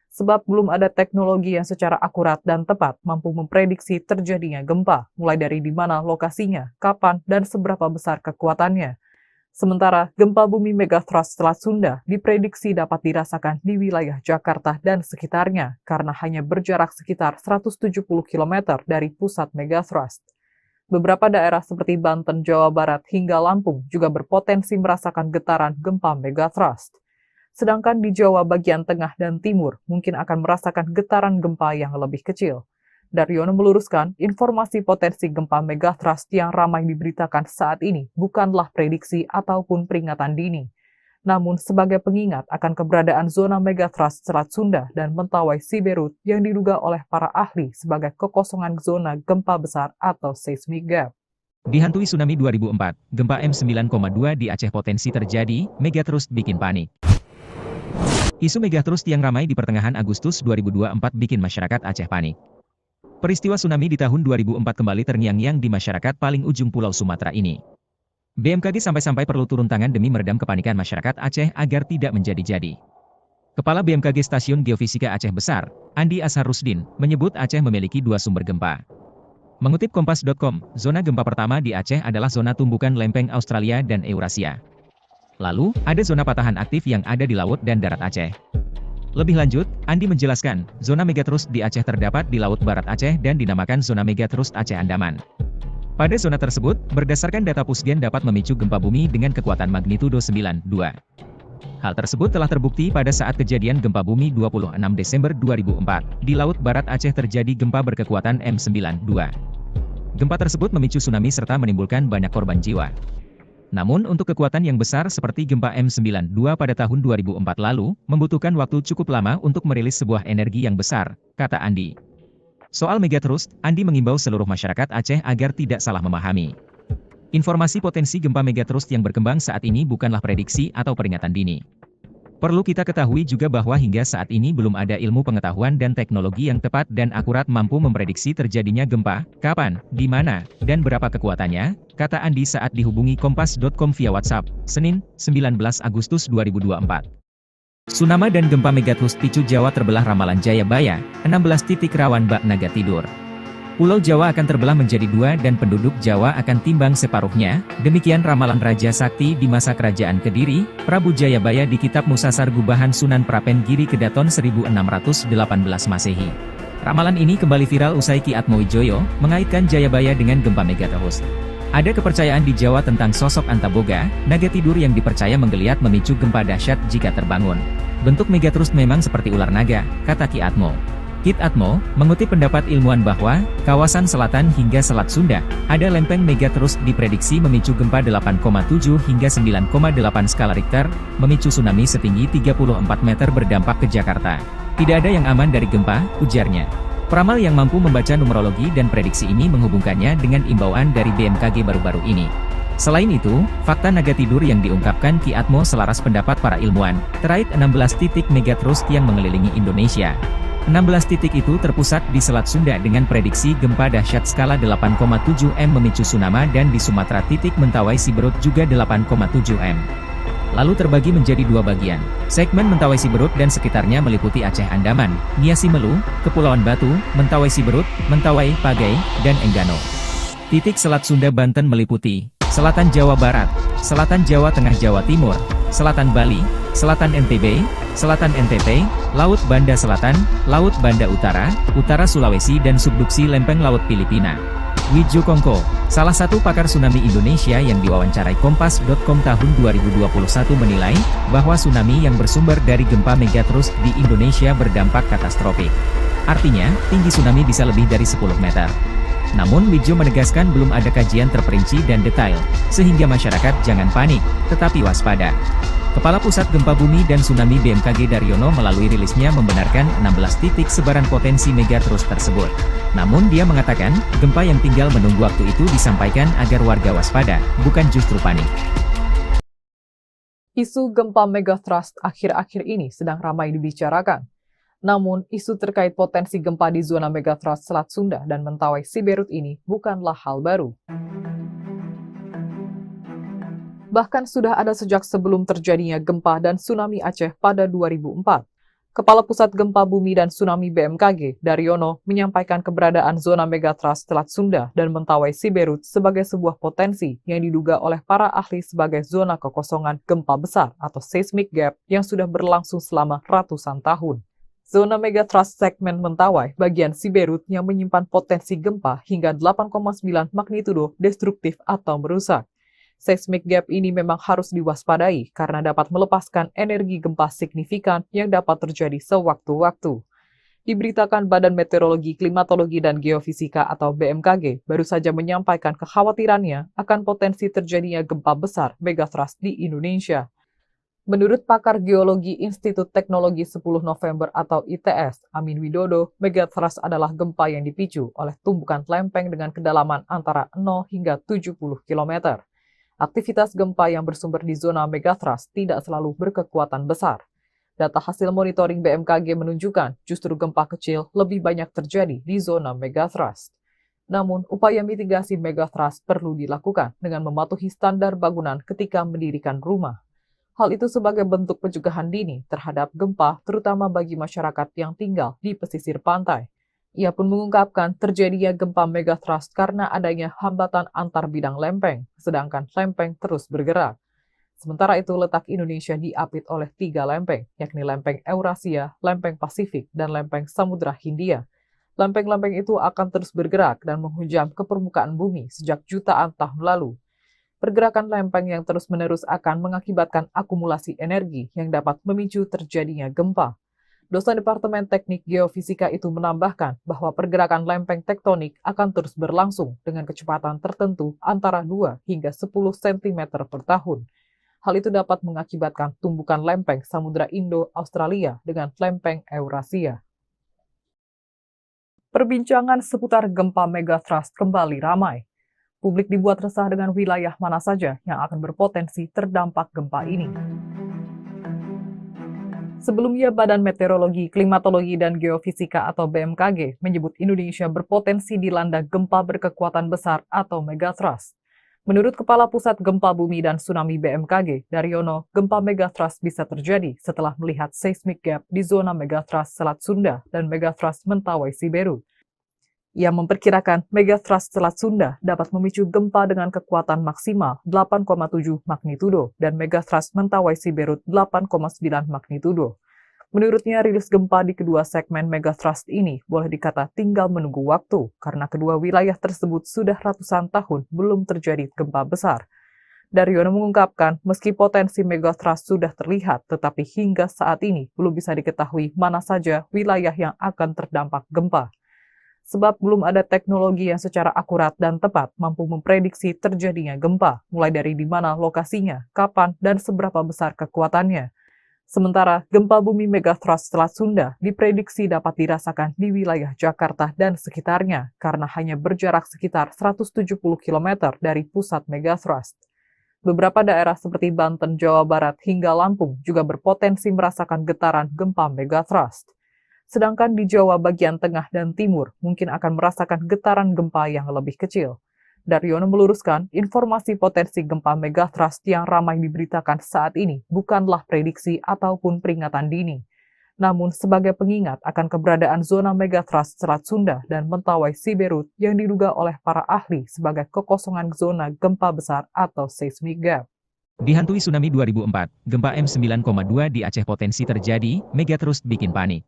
S1: Sebab belum ada teknologi yang secara akurat dan tepat mampu memprediksi terjadinya gempa, mulai dari di mana lokasinya, kapan, dan seberapa besar kekuatannya. Sementara, gempa bumi megatrust Selat Sunda diprediksi dapat dirasakan di wilayah Jakarta dan sekitarnya karena hanya berjarak sekitar 170 km dari pusat megatrust. Beberapa daerah seperti Banten, Jawa Barat, hingga Lampung juga berpotensi merasakan getaran gempa megatrust. Sedangkan di Jawa bagian tengah dan timur mungkin akan merasakan getaran gempa yang lebih kecil. Daryono meluruskan, informasi potensi gempa megatrust yang ramai diberitakan saat ini bukanlah prediksi ataupun peringatan dini, namun sebagai pengingat akan keberadaan zona megatrust Selat Sunda dan Mentawai Siberut yang diduga oleh para ahli sebagai kekosongan zona gempa besar atau seismic gap.
S2: Dihantui tsunami 2004, gempa M9,2 di Aceh potensi terjadi, megatrust bikin panik. Isu megatrust yang ramai di pertengahan Agustus 2024 bikin masyarakat Aceh panik. Peristiwa tsunami di tahun 2004 kembali terngiang-ngiang di masyarakat paling ujung Pulau Sumatera ini. BMKG sampai-sampai perlu turun tangan demi meredam kepanikan masyarakat Aceh agar tidak menjadi-jadi. Kepala BMKG Stasiun Geofisika Aceh Besar, Andi Asharusdin, menyebut Aceh memiliki 2 sumber gempa. Mengutip Kompas.com, zona gempa pertama di Aceh adalah zona tumbukan lempeng Australia dan Eurasia. Lalu, ada zona patahan aktif yang ada di laut dan darat Aceh. Lebih lanjut, Andi menjelaskan, zona megatrust di Aceh terdapat di Laut Barat Aceh dan dinamakan zona megatrust Aceh Andaman. Pada zona tersebut, berdasarkan data Pusgen dapat memicu gempa bumi dengan kekuatan magnitudo 9,2. Hal tersebut telah terbukti pada saat kejadian gempa bumi 26 Desember 2004. Di Laut Barat Aceh terjadi gempa berkekuatan M9,2. Gempa tersebut memicu tsunami serta menimbulkan banyak korban jiwa. Namun untuk kekuatan yang besar seperti gempa M92 pada tahun 2004 lalu, membutuhkan waktu cukup lama untuk merilis sebuah energi yang besar, kata Andi. Soal megatrust, Andi mengimbau seluruh masyarakat Aceh agar tidak salah memahami. Informasi potensi gempa megatrust yang berkembang saat ini bukanlah prediksi atau peringatan dini. Perlu kita ketahui juga bahwa hingga saat ini belum ada ilmu pengetahuan dan teknologi yang tepat dan akurat mampu memprediksi terjadinya gempa, kapan, di mana, dan berapa kekuatannya, kata Andi saat dihubungi Kompas.com via WhatsApp, Senin, 19 Agustus 2024. Tsunami dan gempa megatrust picu Jawa terbelah ramalan Jayabaya, 16 titik rawan bak naga tidur. Pulau Jawa akan terbelah menjadi dua dan penduduk Jawa akan timbang separuhnya, demikian ramalan Raja Sakti di masa kerajaan Kediri, Prabu Jayabaya di Kitab Musasar Gubahan Sunan Prapen Giri Kedaton 1618 Masehi. Ramalan ini kembali viral usai Ki Atmowijoyo mengaitkan Jayabaya dengan gempa megatrust. Ada kepercayaan di Jawa tentang sosok Antaboga, naga tidur yang dipercaya menggeliat memicu gempa dahsyat jika terbangun. Bentuk megatrust memang seperti ular naga, kata Ki Atmo. Kit Atmo, mengutip pendapat ilmuwan bahwa, kawasan selatan hingga Selat Sunda, ada lempeng megatrust diprediksi memicu gempa 8,7 hingga 9,8 skala Richter, memicu tsunami setinggi 34 meter berdampak ke Jakarta. Tidak ada yang aman dari gempa, ujarnya. Peramal yang mampu membaca numerologi dan prediksi ini menghubungkannya dengan imbauan dari BMKG baru-baru ini. Selain itu, fakta naga tidur yang diungkapkan Ki Atmo selaras pendapat para ilmuwan, terkait 16 titik megatrust yang mengelilingi Indonesia. 16 titik itu terpusat di Selat Sunda dengan prediksi gempa dahsyat skala 8,7 M memicu tsunami dan di Sumatera titik Mentawai Siberut juga 8,7 M. Lalu terbagi menjadi dua bagian. Segmen Mentawai Siberut dan sekitarnya meliputi Aceh Andaman, Nia Simelu, Kepulauan Batu, Mentawai Siberut, Mentawai, Pagai, dan Enggano. Titik Selat Sunda Banten meliputi Selatan Jawa Barat, Selatan Jawa Tengah Jawa Timur, Selatan Bali, Selatan NTB, Selatan NTT, Laut Banda Selatan, Laut Banda Utara, Utara Sulawesi dan subduksi lempeng Laut Filipina. Wijo Kongko, salah satu pakar tsunami Indonesia yang diwawancarai Kompas.com tahun 2021 menilai, bahwa tsunami yang bersumber dari gempa megatrust di Indonesia berdampak katastrofik. Artinya, tinggi tsunami bisa lebih dari 10 meter. Namun Wijo menegaskan belum ada kajian terperinci dan detail, sehingga masyarakat jangan panik, tetapi waspada. Kepala Pusat Gempa Bumi dan Tsunami BMKG Daryono melalui rilisnya membenarkan 16 titik sebaran potensi megatrust tersebut. Namun dia mengatakan, gempa yang tinggal menunggu waktu itu disampaikan agar warga waspada, bukan justru panik.
S1: Isu gempa megatrust akhir-akhir ini sedang ramai dibicarakan. Namun, isu terkait potensi gempa di zona megatrust Selat Sunda dan Mentawai Siberut ini bukanlah hal baru. Bahkan sudah ada sejak sebelum terjadinya gempa dan tsunami Aceh pada 2004. Kepala Pusat Gempa Bumi dan Tsunami BMKG, Daryono, menyampaikan keberadaan zona megatrust Selat Sunda dan Mentawai Siberut sebagai sebuah potensi yang diduga oleh para ahli sebagai zona kekosongan gempa besar atau seismic gap yang sudah berlangsung selama ratusan tahun. Zona megatrust segmen Mentawai bagian Siberut yang menyimpan potensi gempa hingga 8,9 magnitudo destruktif atau merusak. Seismic gap ini memang harus diwaspadai karena dapat melepaskan energi gempa signifikan yang dapat terjadi sewaktu-waktu. Diberitakan Badan Meteorologi, Klimatologi, dan Geofisika atau BMKG baru saja menyampaikan kekhawatirannya akan potensi terjadinya gempa besar megatrust di Indonesia. Menurut pakar geologi Institut Teknologi 10 November atau ITS, Amin Widodo, megatrust adalah gempa yang dipicu oleh tumbukan lempeng dengan kedalaman antara 0 hingga 70 km. Aktivitas gempa yang bersumber di zona megatrust tidak selalu berkekuatan besar. Data hasil monitoring BMKG menunjukkan justru gempa kecil lebih banyak terjadi di zona megatrust. Namun, upaya mitigasi megatrust perlu dilakukan dengan mematuhi standar bangunan ketika mendirikan rumah. Hal itu sebagai bentuk pencegahan dini terhadap gempa, terutama bagi masyarakat yang tinggal di pesisir pantai. Ia pun mengungkapkan terjadinya gempa megatrust karena adanya hambatan antar bidang lempeng, sedangkan lempeng terus bergerak. Sementara itu, letak Indonesia diapit oleh 3 lempeng, yakni lempeng Eurasia, lempeng Pasifik, dan lempeng Samudra Hindia. Lempeng-lempeng itu akan terus bergerak dan menghujam ke permukaan bumi sejak jutaan tahun lalu. Pergerakan lempeng yang terus-menerus akan mengakibatkan akumulasi energi yang dapat memicu terjadinya gempa. Dosen Departemen Teknik Geofisika itu menambahkan bahwa pergerakan lempeng tektonik akan terus berlangsung dengan kecepatan tertentu antara 2 hingga 10 cm per tahun. Hal itu dapat mengakibatkan tumbukan lempeng Samudra Indo-Australia dengan lempeng Eurasia. Perbincangan seputar gempa megatrust kembali ramai. Publik dibuat resah dengan wilayah mana saja yang akan berpotensi terdampak gempa ini. Sebelumnya, Badan Meteorologi, Klimatologi, dan Geofisika atau BMKG menyebut Indonesia berpotensi dilanda gempa berkekuatan besar atau megatrust. Menurut Kepala Pusat Gempa Bumi dan Tsunami BMKG, Daryono, gempa megatrust bisa terjadi setelah melihat seismic gap di zona megatrust Selat Sunda dan megatrust Mentawai Siberut. Ia memperkirakan megatrust Selat Sunda dapat memicu gempa dengan kekuatan maksimal 8,7 magnitudo dan megatrust Mentawai Siberut 8,9 magnitudo. Menurutnya, rilis gempa di kedua segmen megatrust ini boleh dikata tinggal menunggu waktu karena kedua wilayah tersebut sudah ratusan tahun belum terjadi gempa besar. Daryono mengungkapkan, meski potensi megatrust sudah terlihat, tetapi hingga saat ini belum bisa diketahui mana saja wilayah yang akan terdampak gempa. Sebab belum ada teknologi yang secara akurat dan tepat mampu memprediksi terjadinya gempa, mulai dari di mana lokasinya, kapan, dan seberapa besar kekuatannya. Sementara, gempa bumi megatrust Selat Sunda diprediksi dapat dirasakan di wilayah Jakarta dan sekitarnya karena hanya berjarak sekitar 170 km dari pusat megatrust. Beberapa daerah seperti Banten, Jawa Barat, hingga Lampung juga berpotensi merasakan getaran gempa megatrust. Sedangkan di Jawa bagian tengah dan timur mungkin akan merasakan getaran gempa yang lebih kecil. Daryono meluruskan, informasi potensi gempa megatrust yang ramai diberitakan saat ini bukanlah prediksi ataupun peringatan dini. Namun sebagai pengingat akan keberadaan zona megatrust Selat Sunda dan Mentawai Siberut yang diduga oleh para ahli sebagai kekosongan zona gempa besar atau seismic gap.
S2: Dihantui tsunami 2004, gempa M9,2 di Aceh potensi terjadi, megatrust bikin panik.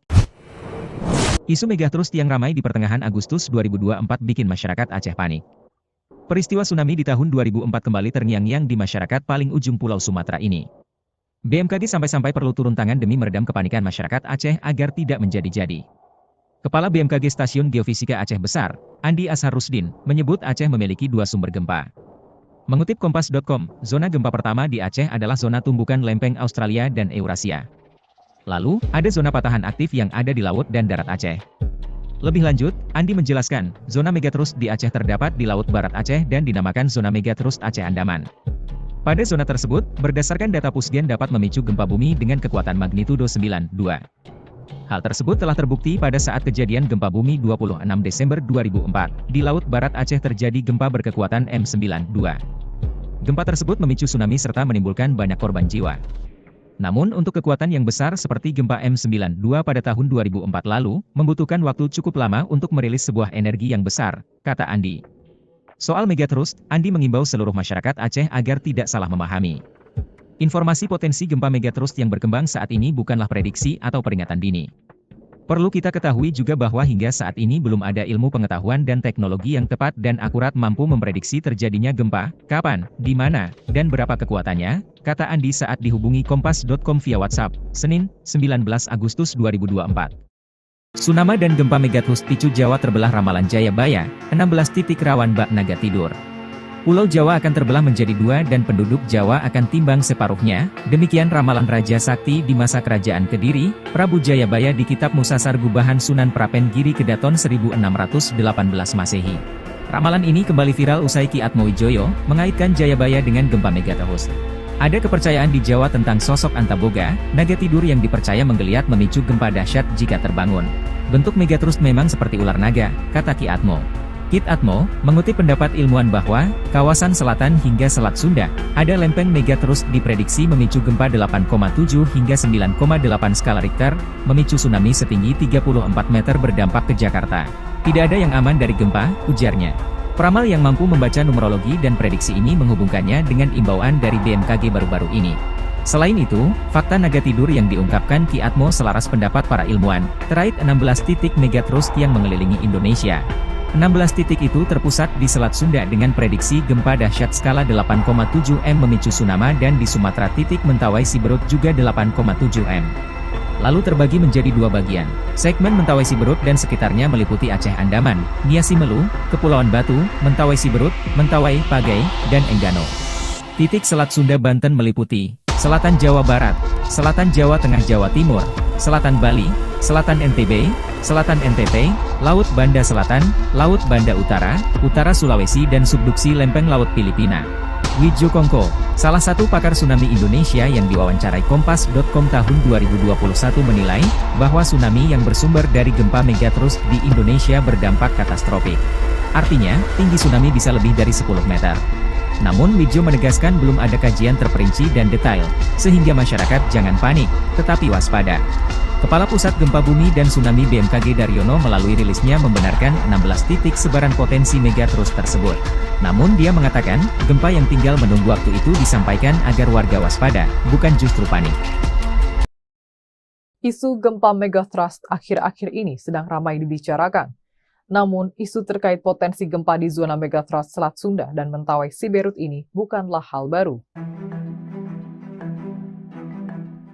S2: Isu megatrust yang ramai di pertengahan Agustus 2024 bikin masyarakat Aceh panik. Peristiwa tsunami di tahun 2004 kembali terngiang-ngiang di masyarakat paling ujung Pulau Sumatera ini. BMKG sampai-sampai perlu turun tangan demi meredam kepanikan masyarakat Aceh agar tidak menjadi-jadi. Kepala BMKG Stasiun Geofisika Aceh Besar, Andi Ashar Rusdin, menyebut Aceh memiliki 2 sumber gempa. Mengutip Kompas.com, zona gempa pertama di Aceh adalah zona tumbukan lempeng Australia dan Eurasia. Lalu, ada zona patahan aktif yang ada di laut dan darat Aceh. Lebih lanjut, Andi menjelaskan, zona megatrust di Aceh terdapat di Laut Barat Aceh dan dinamakan zona megatrust Aceh Andaman. Pada zona tersebut, berdasarkan data Pusgen dapat memicu gempa bumi dengan kekuatan magnitudo 9,2. Hal tersebut telah terbukti pada saat kejadian gempa bumi 26 Desember 2004. Di Laut Barat Aceh terjadi gempa berkekuatan M9,2. Gempa tersebut memicu tsunami serta menimbulkan banyak korban jiwa. Namun untuk kekuatan yang besar seperti gempa M9,2 pada tahun 2004 lalu, membutuhkan waktu cukup lama untuk merilis sebuah energi yang besar, kata Andi. Soal megatrust, Andi mengimbau seluruh masyarakat Aceh agar tidak salah memahami. Informasi potensi gempa megatrust yang berkembang saat ini bukanlah prediksi atau peringatan dini. Perlu kita ketahui juga bahwa hingga saat ini belum ada ilmu pengetahuan dan teknologi yang tepat dan akurat mampu memprediksi terjadinya gempa, kapan, di mana, dan berapa kekuatannya, kata Andi saat dihubungi Kompas.com via WhatsApp, Senin, 19 Agustus 2024. Tsunami dan gempa megatrust picu Jawa terbelah ramalan Jayabaya, 16 titik rawan bak naga tidur. Pulau Jawa akan terbelah menjadi 2 dan penduduk Jawa akan timbang separuhnya, demikian ramalan Raja Sakti di masa kerajaan Kediri, Prabu Jayabaya di Kitab Musasar Gubahan Sunan Prapen Giri Kedaton 1618 Masehi. Ramalan ini kembali viral usai Ki Atmowijoyo mengaitkan Jayabaya dengan gempa megatrust. Ada kepercayaan di Jawa tentang sosok Antaboga, naga tidur yang dipercaya menggeliat memicu gempa dahsyat jika terbangun. Bentuk megatrust memang seperti ular naga, kata Ki Atmo. Kit Atmo, mengutip pendapat ilmuwan bahwa, kawasan selatan hingga Selat Sunda, ada lempeng megatrust diprediksi memicu gempa 8,7 hingga 9,8 skala Richter, memicu tsunami setinggi 34 meter berdampak ke Jakarta. Tidak ada yang aman dari gempa, ujarnya. Peramal yang mampu membaca numerologi dan prediksi ini menghubungkannya dengan imbauan dari BMKG baru-baru ini. Selain itu, fakta naga tidur yang diungkapkan Ki Atmo selaras pendapat para ilmuwan, terkait 16 titik megatrust yang mengelilingi Indonesia. 16 titik itu terpusat di Selat Sunda dengan prediksi gempa dahsyat skala 8,7 M memicu tsunami dan di Sumatera titik Mentawai Siberut juga 8,7 M. lalu terbagi menjadi dua bagian. Segmen Mentawai Siberut dan sekitarnya meliputi Aceh Andaman, Nia Simelu, Kepulauan Batu, Mentawai Siberut, Mentawai, Pagai, dan Enggano. Titik Selat Sunda Banten meliputi Selatan Jawa Barat, Selatan Jawa Tengah Jawa Timur, Selatan Bali, Selatan NTB, Selatan NTT, Laut Banda Selatan, Laut Banda Utara, Utara Sulawesi dan subduksi Lempeng Laut Filipina. Widjo Kongko, salah satu pakar tsunami Indonesia yang diwawancarai Kompas.com tahun 2021 menilai, bahwa tsunami yang bersumber dari gempa megatrust di Indonesia berdampak katastrofik. Artinya, tinggi tsunami bisa lebih dari 10 meter. Namun Widjo menegaskan belum ada kajian terperinci dan detail, sehingga masyarakat jangan panik, tetapi waspada. Kepala Pusat Gempa Bumi dan Tsunami BMKG Daryono melalui rilisnya membenarkan 16 titik sebaran potensi megatrust tersebut. Namun dia mengatakan, gempa yang tinggal menunggu waktu itu disampaikan agar warga waspada, bukan justru panik.
S1: Isu gempa megatrust akhir-akhir ini sedang ramai dibicarakan. Namun, isu terkait potensi gempa di zona megatrust Selat Sunda dan Mentawai Siberut ini bukanlah hal baru.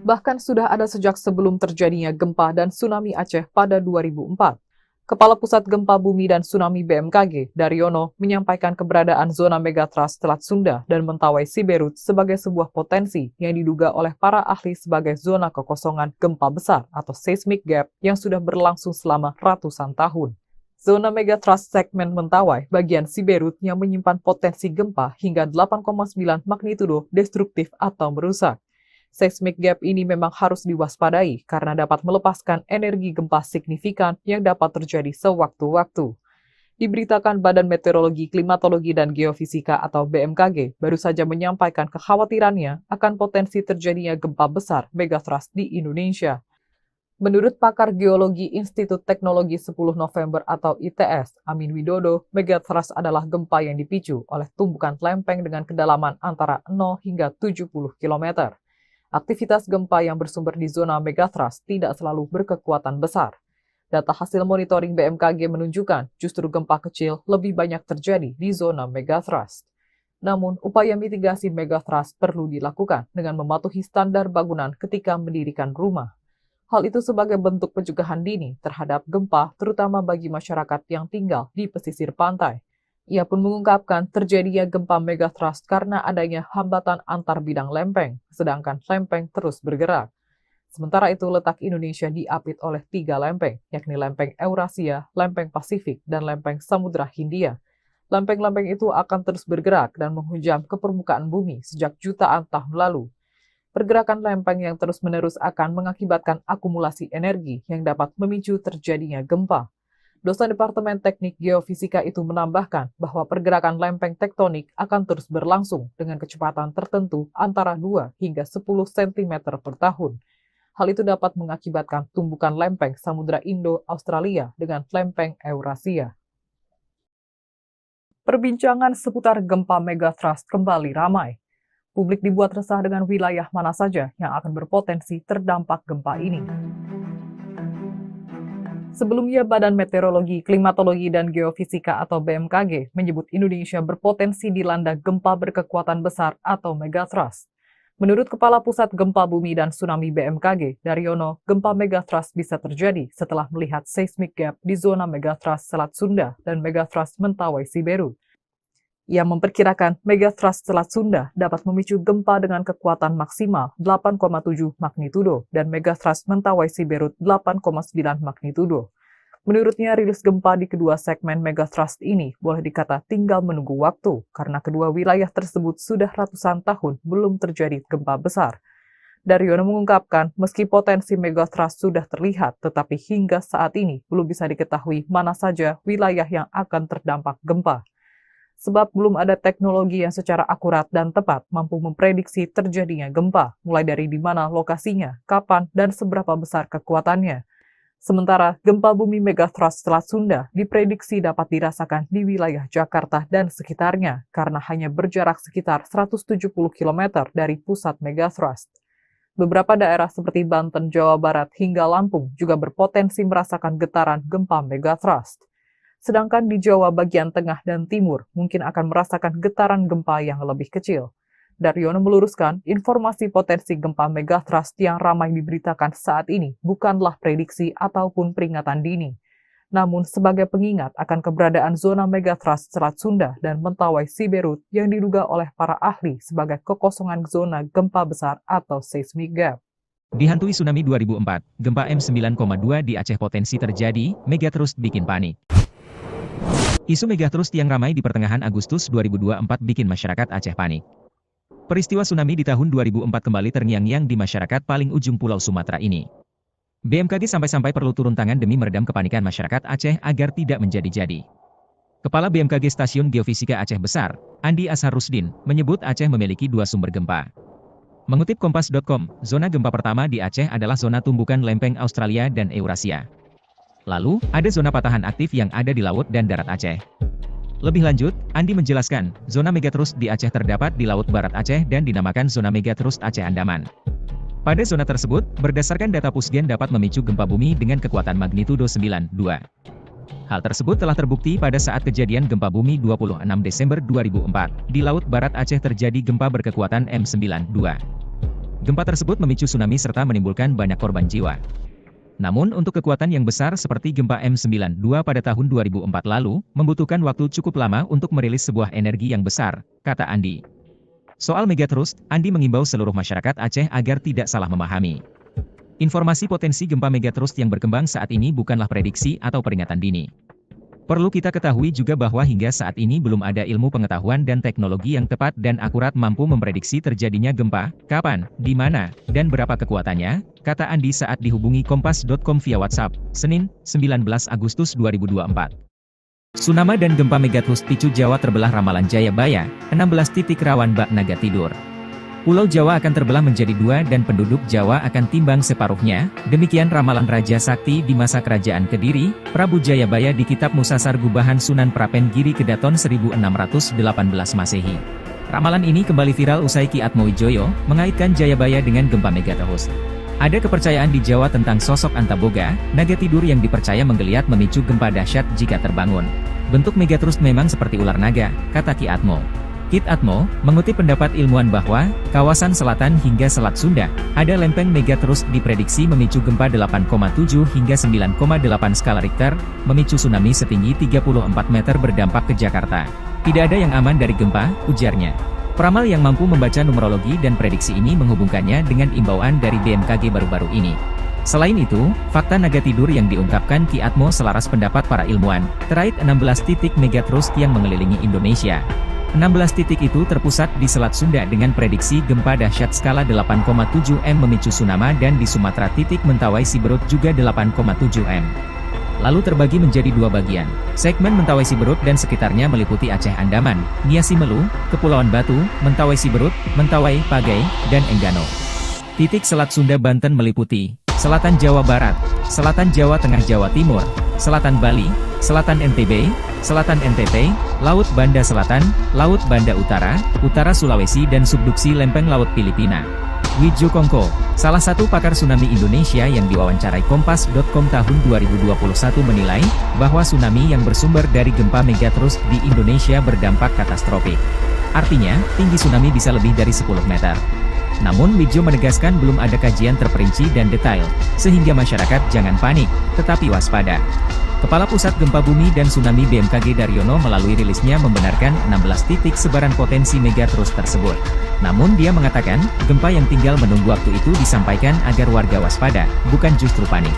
S1: Bahkan sudah ada sejak sebelum terjadinya gempa dan tsunami Aceh pada 2004. Kepala Pusat Gempa Bumi dan Tsunami BMKG, Daryono, menyampaikan keberadaan zona megatrust Selat Sunda dan Mentawai Siberut sebagai sebuah potensi yang diduga oleh para ahli sebagai zona kekosongan gempa besar atau seismic gap yang sudah berlangsung selama ratusan tahun. Zona megatrust segmen Mentawai bagian Siberut yang menyimpan potensi gempa hingga 8,9 magnitudo destruktif atau merusak. Seismic gap ini memang harus diwaspadai karena dapat melepaskan energi gempa signifikan yang dapat terjadi sewaktu-waktu. Diberitakan Badan Meteorologi, Klimatologi, dan Geofisika atau BMKG baru saja menyampaikan kekhawatirannya akan potensi terjadinya gempa besar megatrust di Indonesia. Menurut pakar geologi Institut Teknologi 10 November atau ITS, Amin Widodo, megatrust adalah gempa yang dipicu oleh tumbukan lempeng dengan kedalaman antara 0 hingga 70 km. Aktivitas gempa yang bersumber di zona megatrust tidak selalu berkekuatan besar. Data hasil monitoring BMKG menunjukkan justru gempa kecil lebih banyak terjadi di zona megatrust. Namun, upaya mitigasi megatrust perlu dilakukan dengan mematuhi standar bangunan ketika mendirikan rumah. Hal itu sebagai bentuk pencegahan dini terhadap gempa, terutama bagi masyarakat yang tinggal di pesisir pantai. Ia pun mengungkapkan terjadinya gempa megatrust karena adanya hambatan antar bidang lempeng, sedangkan lempeng terus bergerak. Sementara itu, letak Indonesia diapit oleh 3 lempeng, yakni lempeng Eurasia, lempeng Pasifik, dan lempeng Samudra Hindia. Lempeng-lempeng itu akan terus bergerak dan menghujam ke permukaan bumi sejak jutaan tahun lalu. Pergerakan lempeng yang terus-menerus akan mengakibatkan akumulasi energi yang dapat memicu terjadinya gempa. Dosen Departemen Teknik Geofisika itu menambahkan bahwa pergerakan lempeng tektonik akan terus berlangsung dengan kecepatan tertentu antara 2 hingga 10 cm per tahun. Hal itu dapat mengakibatkan tumbukan lempeng Samudra Indo-Australia dengan lempeng Eurasia. Perbincangan seputar gempa megatrust kembali ramai. Publik dibuat resah dengan wilayah mana saja yang akan berpotensi terdampak gempa ini. Sebelumnya, Badan Meteorologi, Klimatologi, dan Geofisika atau BMKG menyebut Indonesia berpotensi dilanda gempa berkekuatan besar atau megatrust. Menurut Kepala Pusat Gempa Bumi dan Tsunami BMKG, Daryono, gempa megatrust bisa terjadi setelah melihat seismic gap di zona megatrust Selat Sunda dan megatrust Mentawai Siberut. Ia memperkirakan megatrust Selat Sunda dapat memicu gempa dengan kekuatan maksimal 8,7 magnitudo dan megatrust Mentawai Siberut 8,9 magnitudo. Menurutnya, rilis gempa di kedua segmen megatrust ini boleh dikata tinggal menunggu waktu karena kedua wilayah tersebut sudah ratusan tahun belum terjadi gempa besar. Daryono mengungkapkan, meski potensi megatrust sudah terlihat, tetapi hingga saat ini belum bisa diketahui mana saja wilayah yang akan terdampak gempa. Sebab belum ada teknologi yang secara akurat dan tepat mampu memprediksi terjadinya gempa, mulai dari di mana lokasinya, kapan, dan seberapa besar kekuatannya. Sementara, gempa bumi megatrust Selat Sunda diprediksi dapat dirasakan di wilayah Jakarta dan sekitarnya karena hanya berjarak sekitar 170 km dari pusat megatrust. Beberapa daerah seperti Banten, Jawa Barat, hingga Lampung juga berpotensi merasakan getaran gempa megatrust. Sedangkan di Jawa bagian tengah dan timur mungkin akan merasakan getaran gempa yang lebih kecil. Daryono meluruskan, informasi potensi gempa megatrust yang ramai diberitakan saat ini bukanlah prediksi ataupun peringatan dini, namun sebagai pengingat akan keberadaan zona megatrust Selat Sunda dan Mentawai Siberut yang diduga oleh para ahli sebagai kekosongan zona gempa besar atau seismic gap.
S2: Dihantui tsunami 2004, gempa M9,2 di Aceh potensi terjadi, megatrust bikin panik. Isu megatrust yang ramai di pertengahan Agustus 2024 bikin masyarakat Aceh panik. Peristiwa tsunami di tahun 2004 kembali terngiang-ngiang di masyarakat paling ujung Pulau Sumatera ini. BMKG sampai-sampai perlu turun tangan demi meredam kepanikan masyarakat Aceh agar tidak menjadi-jadi. Kepala BMKG Stasiun Geofisika Aceh Besar, Andi Asharusdin, menyebut Aceh memiliki 2 sumber gempa. Mengutip Kompas.com, zona gempa pertama di Aceh adalah zona tumbukan lempeng Australia dan Eurasia. Lalu, ada zona patahan aktif yang ada di laut dan darat Aceh. Lebih lanjut, Andi menjelaskan, zona megatrust di Aceh terdapat di Laut Barat Aceh dan dinamakan zona megatrust Aceh Andaman. Pada zona tersebut, berdasarkan data Pusgen dapat memicu gempa bumi dengan kekuatan magnitudo 9,2. Hal tersebut telah terbukti pada saat kejadian gempa bumi 26 Desember 2004. Di Laut Barat Aceh terjadi gempa berkekuatan M9,2. Gempa tersebut memicu tsunami serta menimbulkan banyak korban jiwa. Namun untuk kekuatan yang besar seperti gempa M9,2 pada tahun 2004 lalu, membutuhkan waktu cukup lama untuk merilis sebuah energi yang besar, kata Andi. Soal megatrust, Andi mengimbau seluruh masyarakat Aceh agar tidak salah memahami. Informasi potensi gempa megatrust yang berkembang saat ini bukanlah prediksi atau peringatan dini. Perlu kita ketahui juga bahwa hingga saat ini belum ada ilmu pengetahuan dan teknologi yang tepat dan akurat mampu memprediksi terjadinya gempa, kapan, di mana, dan berapa kekuatannya, kata Andi saat dihubungi Kompas.com via WhatsApp, Senin, 19 Agustus 2024. Tsunami dan gempa megatrust picu Jawa terbelah ramalan Jayabaya, 16 titik rawan bak naga tidur. Pulau Jawa akan terbelah menjadi 2 dan penduduk Jawa akan timbang separuhnya, demikian ramalan Raja Sakti di masa kerajaan Kediri, Prabu Jayabaya di Kitab Musasar Gubahan Sunan Prapen Giri Kedaton 1618 Masehi. Ramalan ini kembali viral usai Ki Atmowijoyo mengaitkan Jayabaya dengan gempa megatrust. Ada kepercayaan di Jawa tentang sosok Antaboga, naga tidur yang dipercaya menggeliat memicu gempa dahsyat jika terbangun. Bentuk megatrust memang seperti ular naga, kata Ki Atmo. Kit Atmo, mengutip pendapat ilmuwan bahwa, kawasan selatan hingga Selat Sunda, ada lempeng megatrust diprediksi memicu gempa 8,7 hingga 9,8 skala Richter, memicu tsunami setinggi 34 meter berdampak ke Jakarta. Tidak ada yang aman dari gempa, ujarnya. Peramal yang mampu membaca numerologi dan prediksi ini menghubungkannya dengan imbauan dari BMKG baru-baru ini. Selain itu, fakta naga tidur yang diungkapkan Ki Atmo selaras pendapat para ilmuwan, terkait 16 titik megatrust yang mengelilingi Indonesia. 16 titik itu terpusat di Selat Sunda dengan prediksi gempa dahsyat skala 8,7 M memicu tsunami dan di Sumatera titik Mentawai Siberut juga 8,7 M. Lalu terbagi menjadi 2 bagian. Segmen Mentawai Siberut dan sekitarnya meliputi Aceh Andaman, Niasi Melu, Kepulauan Batu, Mentawai Siberut, Mentawai, Pagai, dan Enggano. Titik Selat Sunda Banten meliputi Selatan Jawa Barat, Selatan Jawa Tengah Jawa Timur, Selatan Bali, Selatan NTB, Selatan NTT, Laut Banda Selatan, Laut Banda Utara, Utara Sulawesi dan subduksi lempeng Laut Filipina. Wijo Kongko, salah satu pakar tsunami Indonesia yang diwawancarai Kompas.com tahun 2021 menilai, bahwa tsunami yang bersumber dari gempa megatrust di Indonesia berdampak katastrofik. Artinya, tinggi tsunami bisa lebih dari 10 meter. Namun Wijo menegaskan belum ada kajian terperinci dan detail, sehingga masyarakat jangan panik, tetapi waspada. Kepala Pusat Gempa Bumi dan Tsunami BMKG Daryono melalui rilisnya membenarkan 16 titik sebaran potensi megatrust tersebut. Namun dia mengatakan, gempa yang tinggal menunggu waktu itu disampaikan agar warga waspada, bukan justru panik.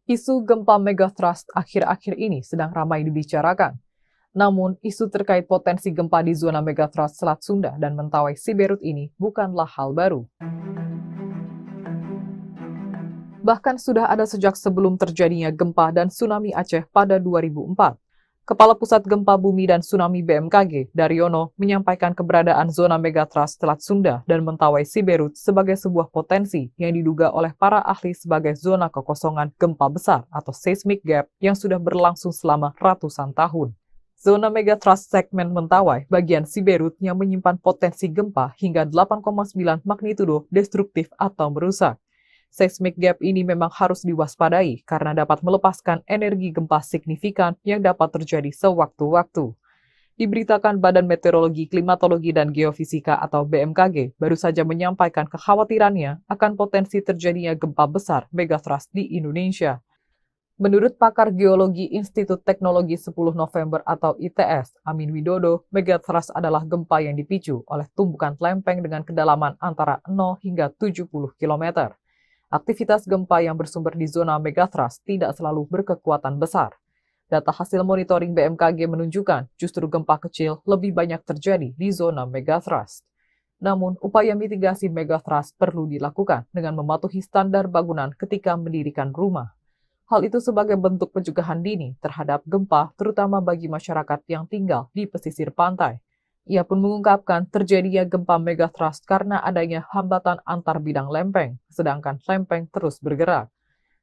S1: Isu gempa megatrust akhir-akhir ini sedang ramai dibicarakan. Namun, isu terkait potensi gempa di zona megatrust Selat Sunda dan Mentawai Siberut ini bukanlah hal baru. Bahkan sudah ada sejak sebelum terjadinya gempa dan tsunami Aceh pada 2004. Kepala Pusat Gempa Bumi dan Tsunami BMKG, Daryono, menyampaikan keberadaan zona megatrust Selat Sunda dan Mentawai Siberut sebagai sebuah potensi yang diduga oleh para ahli sebagai zona kekosongan gempa besar atau seismic gap yang sudah berlangsung selama ratusan tahun. Zona megatrust segmen Mentawai bagian Siberut yang menyimpan potensi gempa hingga 8,9 magnitudo destruktif atau merusak. Seismic gap ini memang harus diwaspadai karena dapat melepaskan energi gempa signifikan yang dapat terjadi sewaktu-waktu. Diberitakan Badan Meteorologi, Klimatologi, dan Geofisika atau BMKG baru saja menyampaikan kekhawatirannya akan potensi terjadinya gempa besar megathrust di Indonesia. Menurut pakar geologi Institut Teknologi 10 November atau ITS, Amin Widodo, megathrust adalah gempa yang dipicu oleh tumbukan lempeng dengan kedalaman antara 0 hingga 70 km. Aktivitas gempa yang bersumber di zona megathrust tidak selalu berkekuatan besar. Data hasil monitoring BMKG menunjukkan justru gempa kecil lebih banyak terjadi di zona megathrust. Namun, upaya mitigasi megathrust perlu dilakukan dengan mematuhi standar bangunan ketika mendirikan rumah. Hal itu sebagai bentuk pencegahan dini terhadap gempa, terutama bagi masyarakat yang tinggal di pesisir pantai. Ia pun mengungkapkan terjadinya gempa megathrust karena adanya hambatan antar bidang lempeng, sedangkan lempeng terus bergerak.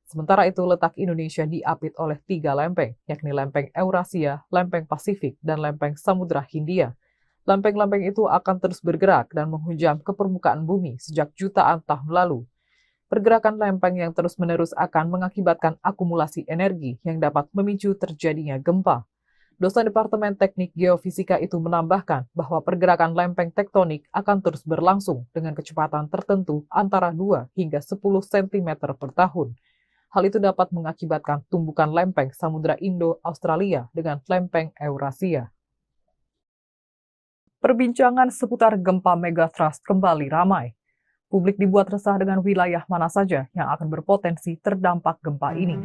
S1: Sementara itu, letak Indonesia diapit oleh 3 lempeng, yakni lempeng Eurasia, lempeng Pasifik, dan lempeng Samudra Hindia. Lempeng-lempeng itu akan terus bergerak dan menghujam ke permukaan bumi sejak jutaan tahun lalu. Pergerakan lempeng yang terus-menerus akan mengakibatkan akumulasi energi yang dapat memicu terjadinya gempa. Dosen Departemen Teknik Geofisika itu menambahkan bahwa pergerakan lempeng tektonik akan terus berlangsung dengan kecepatan tertentu antara 2 hingga 10 cm per tahun. Hal itu dapat mengakibatkan tumbukan lempeng Samudra Indo-Australia dengan lempeng Eurasia. Perbincangan seputar gempa megathrust kembali ramai. Publik dibuat resah dengan wilayah mana saja yang akan berpotensi terdampak gempa ini.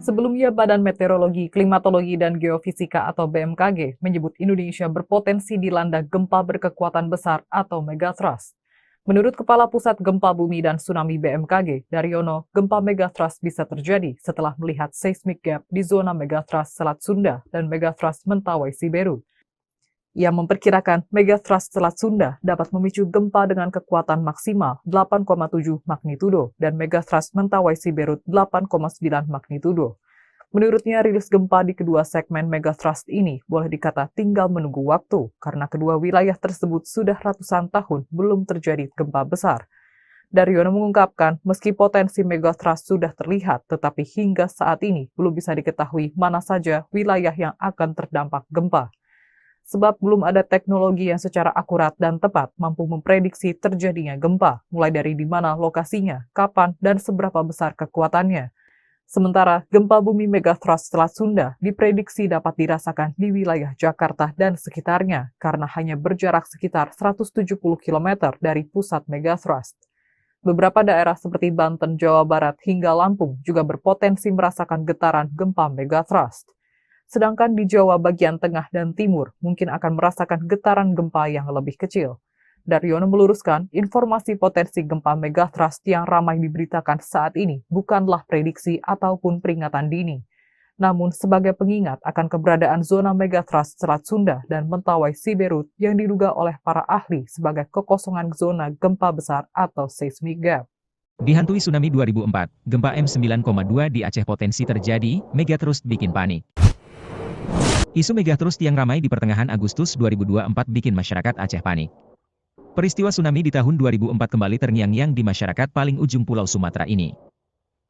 S1: Sebelumnya, Badan Meteorologi, Klimatologi, dan Geofisika atau BMKG menyebut Indonesia berpotensi dilanda gempa berkekuatan besar atau megathrust. Menurut Kepala Pusat Gempa Bumi dan Tsunami BMKG, Daryono, gempa megathrust bisa terjadi setelah melihat seismic gap di zona megathrust Selat Sunda dan megathrust Mentawai Siberut. Ia memperkirakan megathrust Selat Sunda dapat memicu gempa dengan kekuatan maksimal 8,7 magnitudo dan megathrust Mentawai Siberut 8,9 magnitudo. Menurutnya, rilis gempa di kedua segmen megathrust ini boleh dikata tinggal menunggu waktu karena kedua wilayah tersebut sudah ratusan tahun belum terjadi gempa besar. Daryono mengungkapkan, meski potensi megathrust sudah terlihat, tetapi hingga saat ini belum bisa diketahui mana saja wilayah yang akan terdampak gempa. Sebab belum ada teknologi yang secara akurat dan tepat mampu memprediksi terjadinya gempa, mulai dari di mana lokasinya, kapan, dan seberapa besar kekuatannya. Sementara gempa bumi megathrust Selat Sunda diprediksi dapat dirasakan di wilayah Jakarta dan sekitarnya karena hanya berjarak sekitar 170 km dari pusat megathrust. Beberapa daerah seperti Banten, Jawa Barat, hingga Lampung juga berpotensi merasakan getaran gempa megathrust. Sedangkan di Jawa bagian tengah dan timur mungkin akan merasakan getaran gempa yang lebih kecil. Daryono meluruskan, informasi potensi gempa megathrust yang ramai diberitakan saat ini bukanlah prediksi ataupun peringatan dini, namun sebagai pengingat akan keberadaan zona megathrust Selat Sunda dan Mentawai Siberut yang diduga oleh para ahli sebagai kekosongan zona gempa besar atau seismic gap.
S2: Dihantui tsunami 2004, gempa M9,2 di Aceh potensi terjadi, megathrust bikin panik. Isu megathrust yang ramai di pertengahan Agustus 2024 bikin masyarakat Aceh panik. Peristiwa tsunami di tahun 2004 kembali terngiang-ngiang di masyarakat paling ujung Pulau Sumatera ini.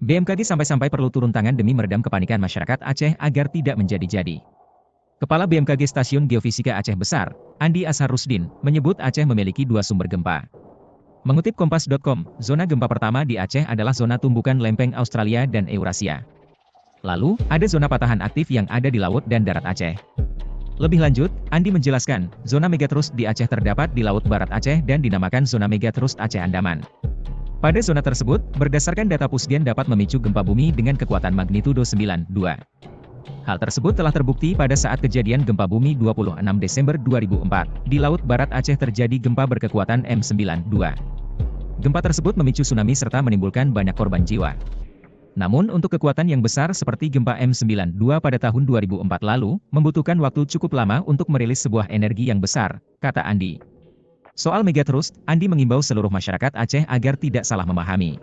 S2: BMKG sampai-sampai perlu turun tangan demi meredam kepanikan masyarakat Aceh agar tidak menjadi-jadi. Kepala BMKG Stasiun Geofisika Aceh Besar, Andi Ashar Rusdin, menyebut Aceh memiliki 2 sumber gempa. Mengutip Kompas.com, zona gempa pertama di Aceh adalah zona tumbukan lempeng Australia dan Eurasia. Lalu, ada zona patahan aktif yang ada di laut dan darat Aceh. Lebih lanjut, Andi menjelaskan, zona megathrust di Aceh terdapat di Laut Barat Aceh dan dinamakan zona megathrust Aceh Andaman. Pada zona tersebut, berdasarkan data Pusgen dapat memicu gempa bumi dengan kekuatan magnitudo 9,2. Hal tersebut telah terbukti pada saat kejadian gempa bumi 26 Desember 2004. Di Laut Barat Aceh terjadi gempa berkekuatan M9,2. Gempa tersebut memicu tsunami serta menimbulkan banyak korban jiwa. Namun untuk kekuatan yang besar seperti gempa M9,2 pada tahun 2004 lalu, membutuhkan waktu cukup lama untuk merilis sebuah energi yang besar, kata Andi. Soal megathrust, Andi mengimbau seluruh masyarakat Aceh agar tidak salah memahami.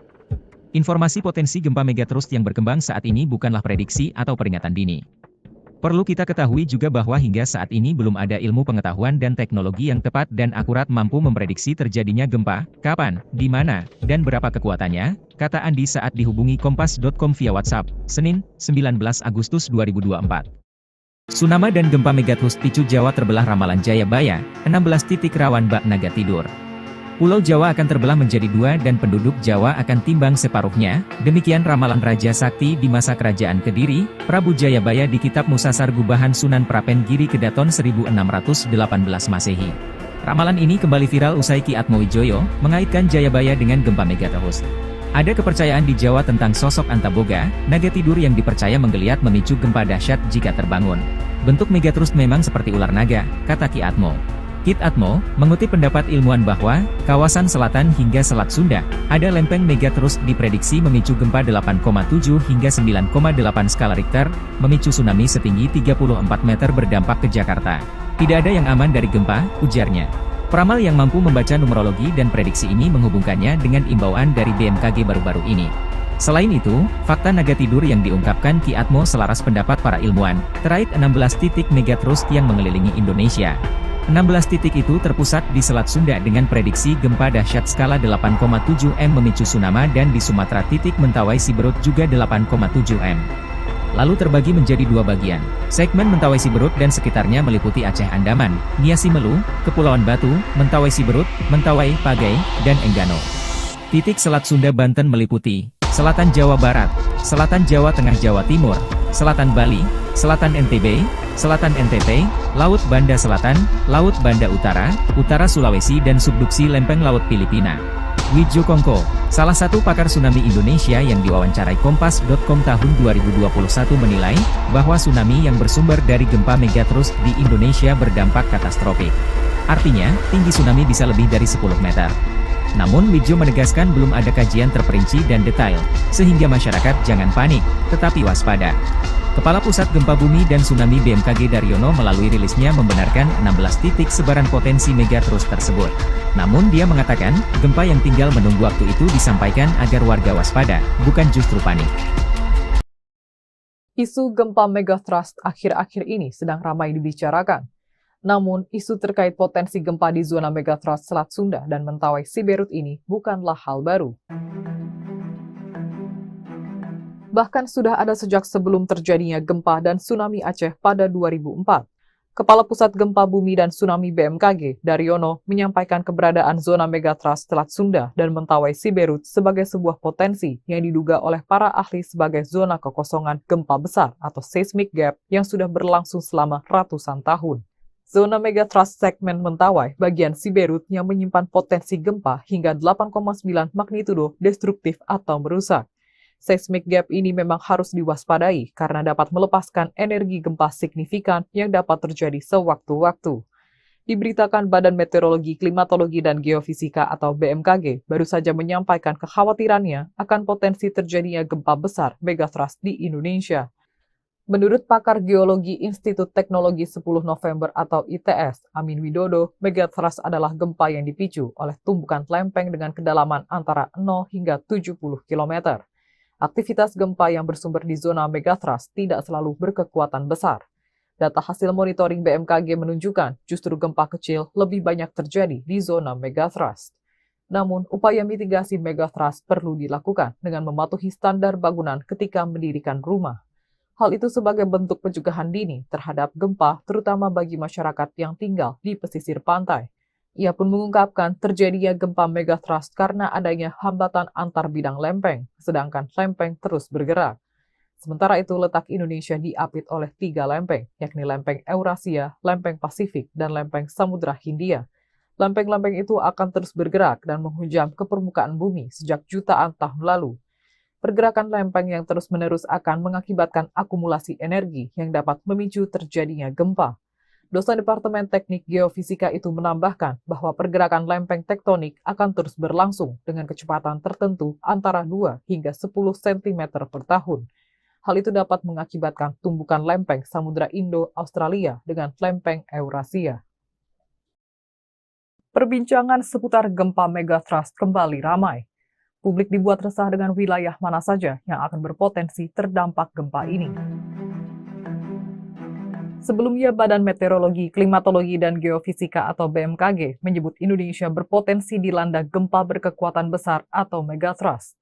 S2: Informasi potensi gempa megathrust yang berkembang saat ini bukanlah prediksi atau peringatan dini. Perlu kita ketahui juga bahwa hingga saat ini belum ada ilmu pengetahuan dan teknologi yang tepat dan akurat mampu memprediksi terjadinya gempa, kapan, di mana, dan berapa kekuatannya, kata Andi saat dihubungi Kompas.com via WhatsApp, Senin, 19 Agustus 2024. Tsunami dan gempa megatrust picu Jawa terbelah ramalan Jayabaya, 16 titik rawan bak naga tidur. Pulau Jawa akan terbelah menjadi dua dan penduduk Jawa akan timbang separuhnya, demikian ramalan Raja Sakti di masa kerajaan Kediri, Prabu Jayabaya di Kitab Musasar Gubahan Sunan Prapen Giri Kedaton 1618 Masehi. Ramalan ini kembali viral usai Ki Atmowijoyo mengaitkan Jayabaya dengan gempa megatrust. Ada kepercayaan di Jawa tentang sosok Antaboga, naga tidur yang dipercaya menggeliat memicu gempa dahsyat jika terbangun. Bentuk megatrust memang seperti ular naga, kata Ki Atmo. Kit Atmo, mengutip pendapat ilmuwan bahwa, kawasan selatan hingga Selat Sunda, ada lempeng megatrust diprediksi memicu gempa 8,7 hingga 9,8 skala Richter, memicu tsunami setinggi 34 meter berdampak ke Jakarta. Tidak ada yang aman dari gempa, ujarnya. Peramal yang mampu membaca numerologi dan prediksi ini menghubungkannya dengan imbauan dari BMKG baru-baru ini. Selain itu, fakta naga tidur yang diungkapkan Ki Atmo selaras pendapat para ilmuwan, terkait 16 titik megatrust yang mengelilingi Indonesia. 16 titik itu terpusat di Selat Sunda dengan prediksi gempa dahsyat skala 8,7 M memicu tsunami dan di Sumatera titik Mentawai Siberut juga 8,7 M. Lalu terbagi menjadi dua bagian. Segmen Mentawai Siberut dan sekitarnya meliputi Aceh Andaman, Nia Simelu, Kepulauan Batu, Mentawai Siberut, Mentawai, Pagai, dan Enggano. Titik Selat Sunda Banten meliputi Selatan Jawa Barat, Selatan Jawa Tengah Jawa Timur, Selatan Bali, Selatan NTB, Selatan NTT, Laut Banda Selatan, Laut Banda Utara, Utara Sulawesi dan subduksi lempeng Laut Filipina. Wijo Kongko, salah satu pakar tsunami Indonesia yang diwawancarai Kompas.com tahun 2021 menilai, bahwa tsunami yang bersumber dari gempa megatrust di Indonesia berdampak katastrofik. Artinya, tinggi tsunami bisa lebih dari 10 meter. Namun Wijo menegaskan belum ada kajian terperinci dan detail, sehingga masyarakat jangan panik, tetapi waspada. Kepala Pusat Gempa Bumi dan Tsunami BMKG Daryono melalui rilisnya membenarkan 16 titik sebaran potensi megatrust tersebut. Namun dia mengatakan, gempa yang tinggal menunggu waktu itu disampaikan agar warga waspada, bukan justru panik.
S1: Isu gempa megatrust akhir-akhir ini sedang ramai dibicarakan. Namun, isu terkait potensi gempa di zona megatrust Selat Sunda dan Mentawai Siberut ini bukanlah hal baru. Bahkan sudah ada sejak sebelum terjadinya gempa dan tsunami Aceh pada 2004. Kepala Pusat Gempa Bumi dan Tsunami BMKG, Daryono, menyampaikan keberadaan zona megatrust Selat Sunda dan Mentawai Siberut sebagai sebuah potensi yang diduga oleh para ahli sebagai zona kekosongan gempa besar atau seismic gap yang sudah berlangsung selama ratusan tahun. Zona megatrust segmen Mentawai bagian Siberut yang menyimpan potensi gempa hingga 8,9 magnitudo destruktif atau merusak. Seismic gap ini memang harus diwaspadai karena dapat melepaskan energi gempa signifikan yang dapat terjadi sewaktu-waktu. Diberitakan Badan Meteorologi, Klimatologi, dan Geofisika atau BMKG baru saja menyampaikan kekhawatirannya akan potensi terjadinya gempa besar megatrust di Indonesia. Menurut pakar geologi Institut Teknologi 10 November atau ITS, Amin Widodo, megatrust adalah gempa yang dipicu oleh tumbukan lempeng dengan kedalaman antara 0 hingga 70 km. Aktivitas gempa yang bersumber di zona megatrust tidak selalu berkekuatan besar. Data hasil monitoring BMKG menunjukkan justru gempa kecil lebih banyak terjadi di zona megatrust. Namun, upaya mitigasi megatrust perlu dilakukan dengan mematuhi standar bangunan ketika mendirikan rumah. Hal itu sebagai bentuk pencegahan dini terhadap gempa, terutama bagi masyarakat yang tinggal di pesisir pantai. Ia pun mengungkapkan terjadinya gempa megatrust karena adanya hambatan antar bidang lempeng, sedangkan lempeng terus bergerak. Sementara itu, letak Indonesia diapit oleh 3 lempeng, yakni lempeng Eurasia, lempeng Pasifik, dan lempeng Samudra Hindia. Lempeng-lempeng itu akan terus bergerak dan menghujam ke permukaan bumi sejak jutaan tahun lalu. Pergerakan lempeng yang terus-menerus akan mengakibatkan akumulasi energi yang dapat memicu terjadinya gempa. Dosen Departemen Teknik Geofisika itu menambahkan bahwa pergerakan lempeng tektonik akan terus berlangsung dengan kecepatan tertentu antara 2 hingga 10 cm per tahun. Hal itu dapat mengakibatkan tumbukan lempeng Samudra Indo-Australia dengan lempeng Eurasia. Perbincangan seputar gempa megatrust kembali ramai. Publik dibuat resah dengan wilayah mana saja yang akan berpotensi terdampak gempa ini. Sebelumnya, Badan Meteorologi, Klimatologi, dan Geofisika atau BMKG menyebut Indonesia berpotensi dilanda gempa berkekuatan besar atau megatrust.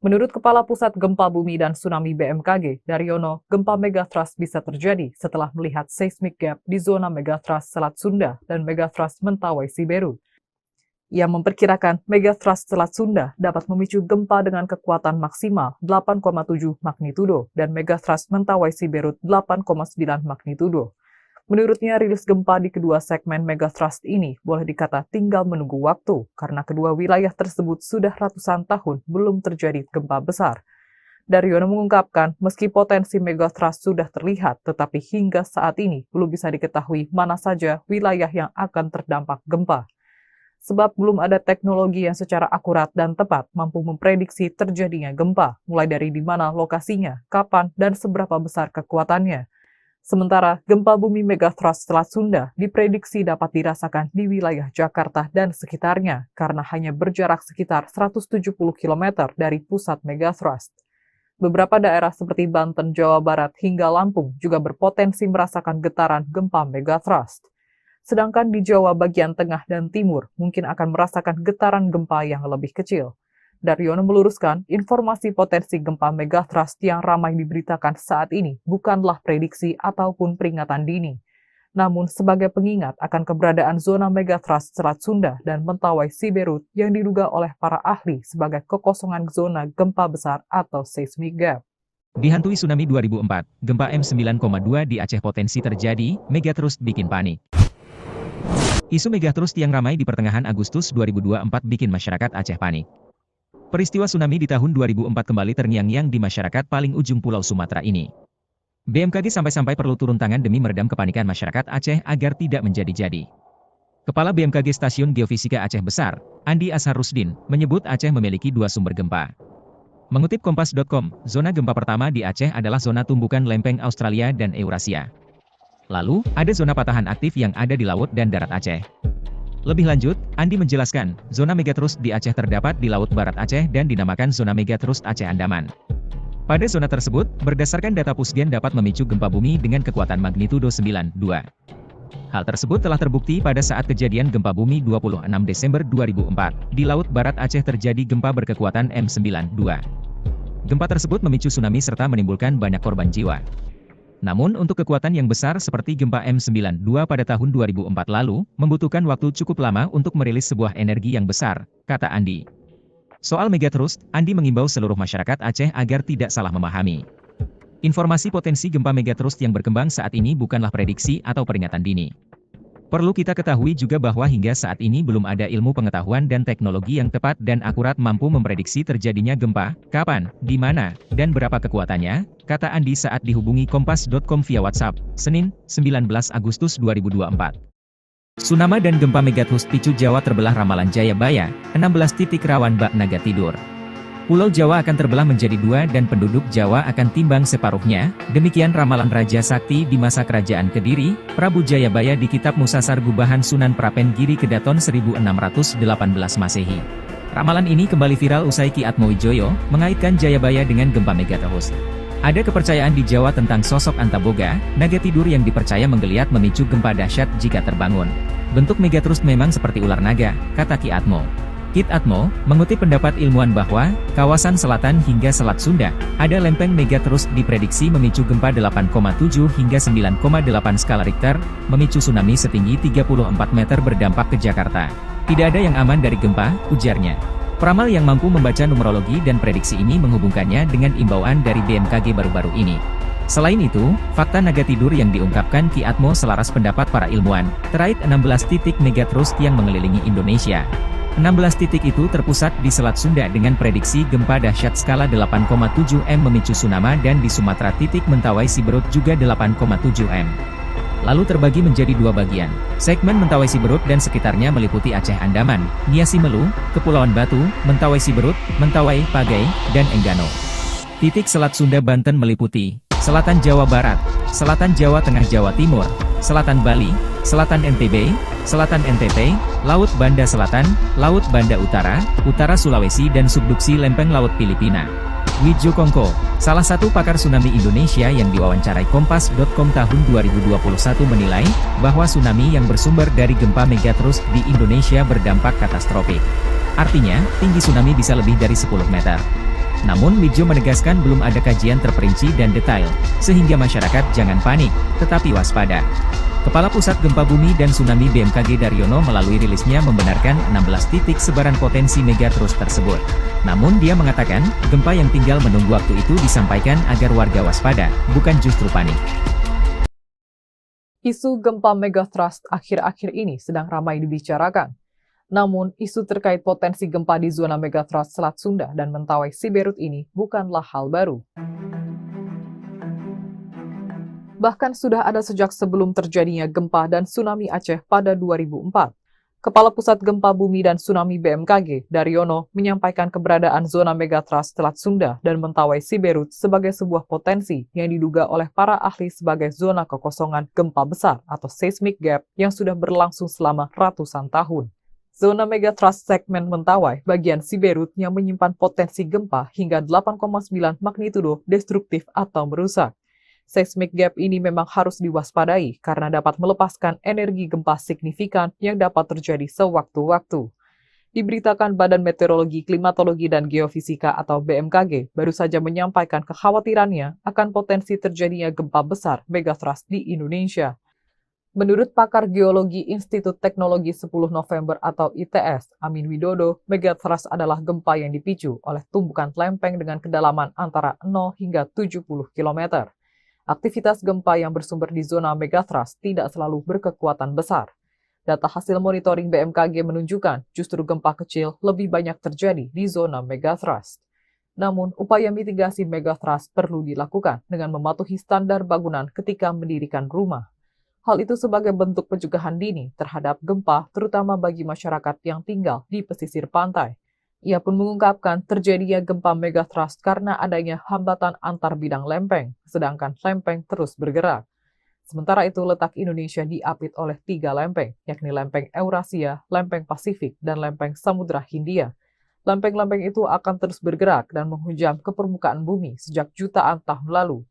S1: Menurut Kepala Pusat Gempa Bumi dan Tsunami BMKG, Daryono, gempa megatrust bisa terjadi setelah melihat seismic gap di zona megatrust Selat Sunda dan megatrust Mentawai Siberut. Ia memperkirakan megatrust Selat Sunda dapat memicu gempa dengan kekuatan maksimal 8,7 magnitudo dan megatrust Mentawai Siberut 8,9 magnitudo. Menurutnya, rilis gempa di kedua segmen megatrust ini boleh dikata tinggal menunggu waktu karena kedua wilayah tersebut sudah ratusan tahun belum terjadi gempa besar. Daryono mengungkapkan, meski potensi megatrust sudah terlihat, tetapi hingga saat ini belum bisa diketahui mana saja wilayah yang akan terdampak gempa. Sebab belum ada teknologi yang secara akurat dan tepat mampu memprediksi terjadinya gempa, mulai dari di mana lokasinya, kapan, dan seberapa besar kekuatannya. Sementara, gempa bumi megatrust Selat Sunda diprediksi dapat dirasakan di wilayah Jakarta dan sekitarnya karena hanya berjarak sekitar 170 km dari pusat megatrust. Beberapa daerah seperti Banten, Jawa Barat, hingga Lampung juga berpotensi merasakan getaran gempa megatrust. Sedangkan di Jawa bagian tengah dan timur mungkin akan merasakan getaran gempa yang lebih kecil. Daryono meluruskan, informasi potensi gempa megatrust yang ramai diberitakan saat ini bukanlah prediksi ataupun peringatan dini, namun sebagai pengingat akan keberadaan zona megatrust Selat Sunda dan Mentawai Siberut yang diduga oleh para ahli sebagai kekosongan zona gempa besar atau seismic gap.
S2: Dihantui tsunami 2004, gempa M9,2 di Aceh potensi terjadi, megatrust bikin panik. Isu megatrust yang ramai di pertengahan Agustus 2024 bikin masyarakat Aceh panik. Peristiwa tsunami di tahun 2004 kembali terngiang-ngiang di masyarakat paling ujung Pulau Sumatera ini. BMKG sampai-sampai perlu turun tangan demi meredam kepanikan masyarakat Aceh agar tidak menjadi-jadi. Kepala BMKG Stasiun Geofisika Aceh Besar, Andi Ashar Rusdin, menyebut Aceh memiliki dua sumber gempa. Mengutip Kompas.com, zona gempa pertama di Aceh adalah zona tumbukan lempeng Australia dan Eurasia. Lalu, ada zona patahan aktif yang ada di laut dan darat Aceh. Lebih lanjut, Andi menjelaskan, zona megatrust di Aceh terdapat di Laut Barat Aceh dan dinamakan zona megatrust Aceh Andaman. Pada zona tersebut, berdasarkan data Pusgen dapat memicu gempa bumi dengan kekuatan magnitudo 9,2. Hal tersebut telah terbukti pada saat kejadian gempa bumi 26 Desember 2004. Di Laut Barat Aceh terjadi gempa berkekuatan M9,2. Gempa tersebut memicu tsunami serta menimbulkan banyak korban jiwa. Namun untuk kekuatan yang besar seperti gempa M9,2 pada tahun 2004 lalu, membutuhkan waktu cukup lama untuk merilis sebuah energi yang besar, kata Andi. Soal megatrust, Andi mengimbau seluruh masyarakat Aceh agar tidak salah memahami. Informasi potensi gempa megatrust yang berkembang saat ini bukanlah prediksi atau peringatan dini. Perlu kita ketahui juga bahwa hingga saat ini belum ada ilmu pengetahuan dan teknologi yang tepat dan akurat mampu memprediksi terjadinya gempa, kapan, di mana, dan berapa kekuatannya, kata Andi saat dihubungi Kompas.com via WhatsApp, Senin, 19 Agustus 2024. Tsunami dan gempa megatrust picu Jawa terbelah ramalan Jayabaya, 16 titik rawan bak naga tidur. Pulau Jawa akan terbelah menjadi dua dan penduduk Jawa akan timbang separuhnya, demikian ramalan Raja Sakti di masa kerajaan Kediri, Prabu Jayabaya di Kitab Musasar Gubahan Sunan Prapen Giri Kedaton 1618 Masehi. Ramalan ini kembali viral usai Ki Atmowijoyo mengaitkan Jayabaya dengan gempa megatrust. Ada kepercayaan di Jawa tentang sosok Antaboga, naga tidur yang dipercaya menggeliat memicu gempa dahsyat jika terbangun. Bentuk megatrust memang seperti ular naga, kata Ki Atmo. Kit Atmo, mengutip pendapat ilmuwan bahwa, kawasan selatan hingga Selat Sunda, ada lempeng megatrust diprediksi memicu gempa 8,7 hingga 9,8 skala Richter, memicu tsunami setinggi 34 meter berdampak ke Jakarta. Tidak ada yang aman dari gempa, ujarnya. Peramal yang mampu membaca numerologi dan prediksi ini menghubungkannya dengan imbauan dari BMKG baru-baru ini. Selain itu, fakta naga tidur yang diungkapkan Ki Atmo selaras pendapat para ilmuwan, terkait 16 titik megatrust yang mengelilingi Indonesia. 16 titik itu terpusat di Selat Sunda dengan prediksi gempa dahsyat skala 8,7 M memicu tsunami dan di Sumatera titik Mentawai Siberut juga 8,7 M. Lalu terbagi menjadi dua bagian. Segmen Mentawai Siberut dan sekitarnya meliputi Aceh Andaman, Nia Simelu, Kepulauan Batu, Mentawai Siberut, Mentawai, Pagai, dan Enggano. Titik Selat Sunda Banten meliputi Selatan Jawa Barat, Selatan Jawa Tengah Jawa Timur, Selatan Bali, Selatan NTB, Selatan NTT, Laut Banda Selatan, Laut Banda Utara, Utara Sulawesi dan subduksi lempeng Laut Filipina. Wijo Kongko, salah satu pakar tsunami Indonesia yang diwawancarai Kompas.com tahun 2021 menilai, bahwa tsunami yang bersumber dari gempa megatrust di Indonesia berdampak katastrofik. Artinya, tinggi tsunami bisa lebih dari 10 meter. Namun Widjo menegaskan belum ada kajian terperinci dan detail, sehingga masyarakat jangan panik, tetapi waspada. Kepala Pusat Gempa Bumi dan Tsunami BMKG Daryono melalui rilisnya membenarkan 16 titik sebaran potensi megatrust tersebut. Namun dia mengatakan, gempa yang tinggal menunggu waktu itu disampaikan agar warga waspada, bukan justru panik.
S1: Isu gempa megatrust akhir-akhir ini sedang ramai dibicarakan. Namun, isu terkait potensi gempa di zona megatrust Selat Sunda dan Mentawai Siberut ini bukanlah hal baru. Bahkan sudah ada sejak sebelum terjadinya gempa dan tsunami Aceh pada 2004. Kepala Pusat Gempa Bumi dan Tsunami BMKG, Daryono, menyampaikan keberadaan zona megatrust Selat Sunda dan Mentawai Siberut sebagai sebuah potensi yang diduga oleh para ahli sebagai zona kekosongan gempa besar atau seismic gap yang sudah berlangsung selama ratusan tahun. Zona megatrust segmen Mentawai bagian Siberut yang menyimpan potensi gempa hingga 8,9 magnitudo destruktif atau merusak. Seismic gap ini memang harus diwaspadai karena dapat melepaskan energi gempa signifikan yang dapat terjadi sewaktu-waktu. Diberitakan Badan Meteorologi, Klimatologi, dan Geofisika atau BMKG baru saja menyampaikan kekhawatirannya akan potensi terjadinya gempa besar megatrust di Indonesia. Menurut pakar geologi Institut Teknologi 10 November atau ITS, Amin Widodo, megatrust adalah gempa yang dipicu oleh tumbukan lempeng dengan kedalaman antara 0 hingga 70 km. Aktivitas gempa yang bersumber di zona megatrust tidak selalu berkekuatan besar. Data hasil monitoring BMKG menunjukkan justru gempa kecil lebih banyak terjadi di zona megatrust. Namun, upaya mitigasi megatrust perlu dilakukan dengan mematuhi standar bangunan ketika mendirikan rumah. Hal itu sebagai bentuk pencegahan dini terhadap gempa, terutama bagi masyarakat yang tinggal di pesisir pantai. Ia pun mengungkapkan terjadinya gempa megatrust karena adanya hambatan antar bidang lempeng, sedangkan lempeng terus bergerak. Sementara itu, letak Indonesia diapit oleh 3 lempeng, yakni lempeng Eurasia, lempeng Pasifik, dan lempeng Samudra Hindia. Lempeng-lempeng itu akan terus bergerak dan menghujam ke permukaan bumi sejak jutaan tahun lalu.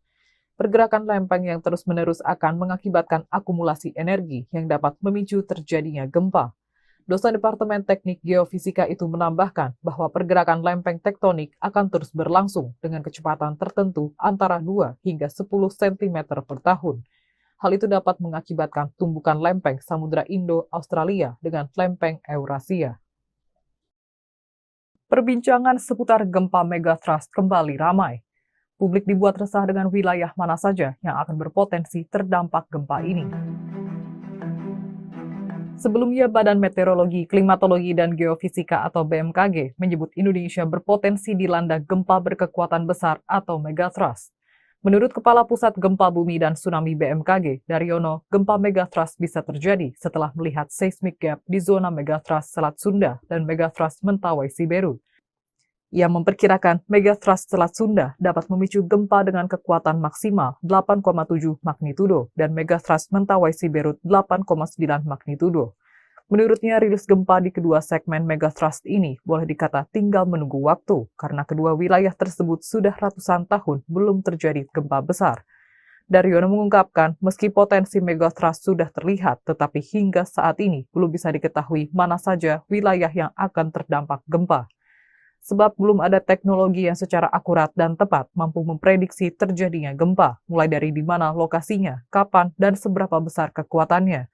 S1: Pergerakan lempeng yang terus-menerus akan mengakibatkan akumulasi energi yang dapat memicu terjadinya gempa. Dosen Departemen Teknik Geofisika itu menambahkan bahwa pergerakan lempeng tektonik akan terus berlangsung dengan kecepatan tertentu antara 2 hingga 10 cm per tahun. Hal itu dapat mengakibatkan tumbukan lempeng Samudra Indo-Australia dengan lempeng Eurasia. Perbincangan seputar gempa megatrust kembali ramai. Publik dibuat resah dengan wilayah mana saja yang akan berpotensi terdampak gempa ini. Sebelumnya, Badan Meteorologi, Klimatologi, dan Geofisika atau BMKG menyebut Indonesia berpotensi dilanda gempa berkekuatan besar atau megatrust. Menurut Kepala Pusat Gempa Bumi dan Tsunami BMKG, Daryono, gempa megatrust bisa terjadi setelah melihat seismic gap di zona megatrust Selat Sunda dan megatrust Mentawai Siberut. Ia memperkirakan megatrust Selat Sunda dapat memicu gempa dengan kekuatan maksimal 8,7 magnitudo dan megatrust Mentawai Siberut 8,9 magnitudo. Menurutnya, rilis gempa di kedua segmen megatrust ini boleh dikata tinggal menunggu waktu karena kedua wilayah tersebut sudah ratusan tahun belum terjadi gempa besar. Daryono mengungkapkan, meski potensi megatrust sudah terlihat, tetapi hingga saat ini belum bisa diketahui mana saja wilayah yang akan terdampak gempa. Sebab belum ada teknologi yang secara akurat dan tepat mampu memprediksi terjadinya gempa, mulai dari di mana lokasinya, kapan, dan seberapa besar kekuatannya.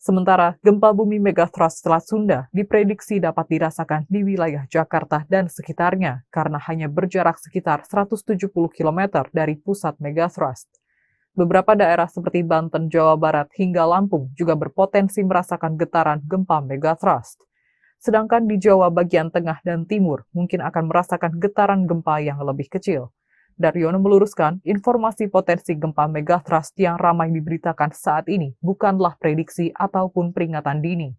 S1: Sementara, gempa bumi megatrust Selat Sunda diprediksi dapat dirasakan di wilayah Jakarta dan sekitarnya karena hanya berjarak sekitar 170 km dari pusat megatrust. Beberapa daerah seperti Banten, Jawa Barat, hingga Lampung juga berpotensi merasakan getaran gempa megatrust. Sedangkan di Jawa bagian tengah dan timur mungkin akan merasakan getaran gempa yang lebih kecil. Daryono meluruskan, informasi potensi gempa megatrust yang ramai diberitakan saat ini bukanlah prediksi ataupun peringatan dini,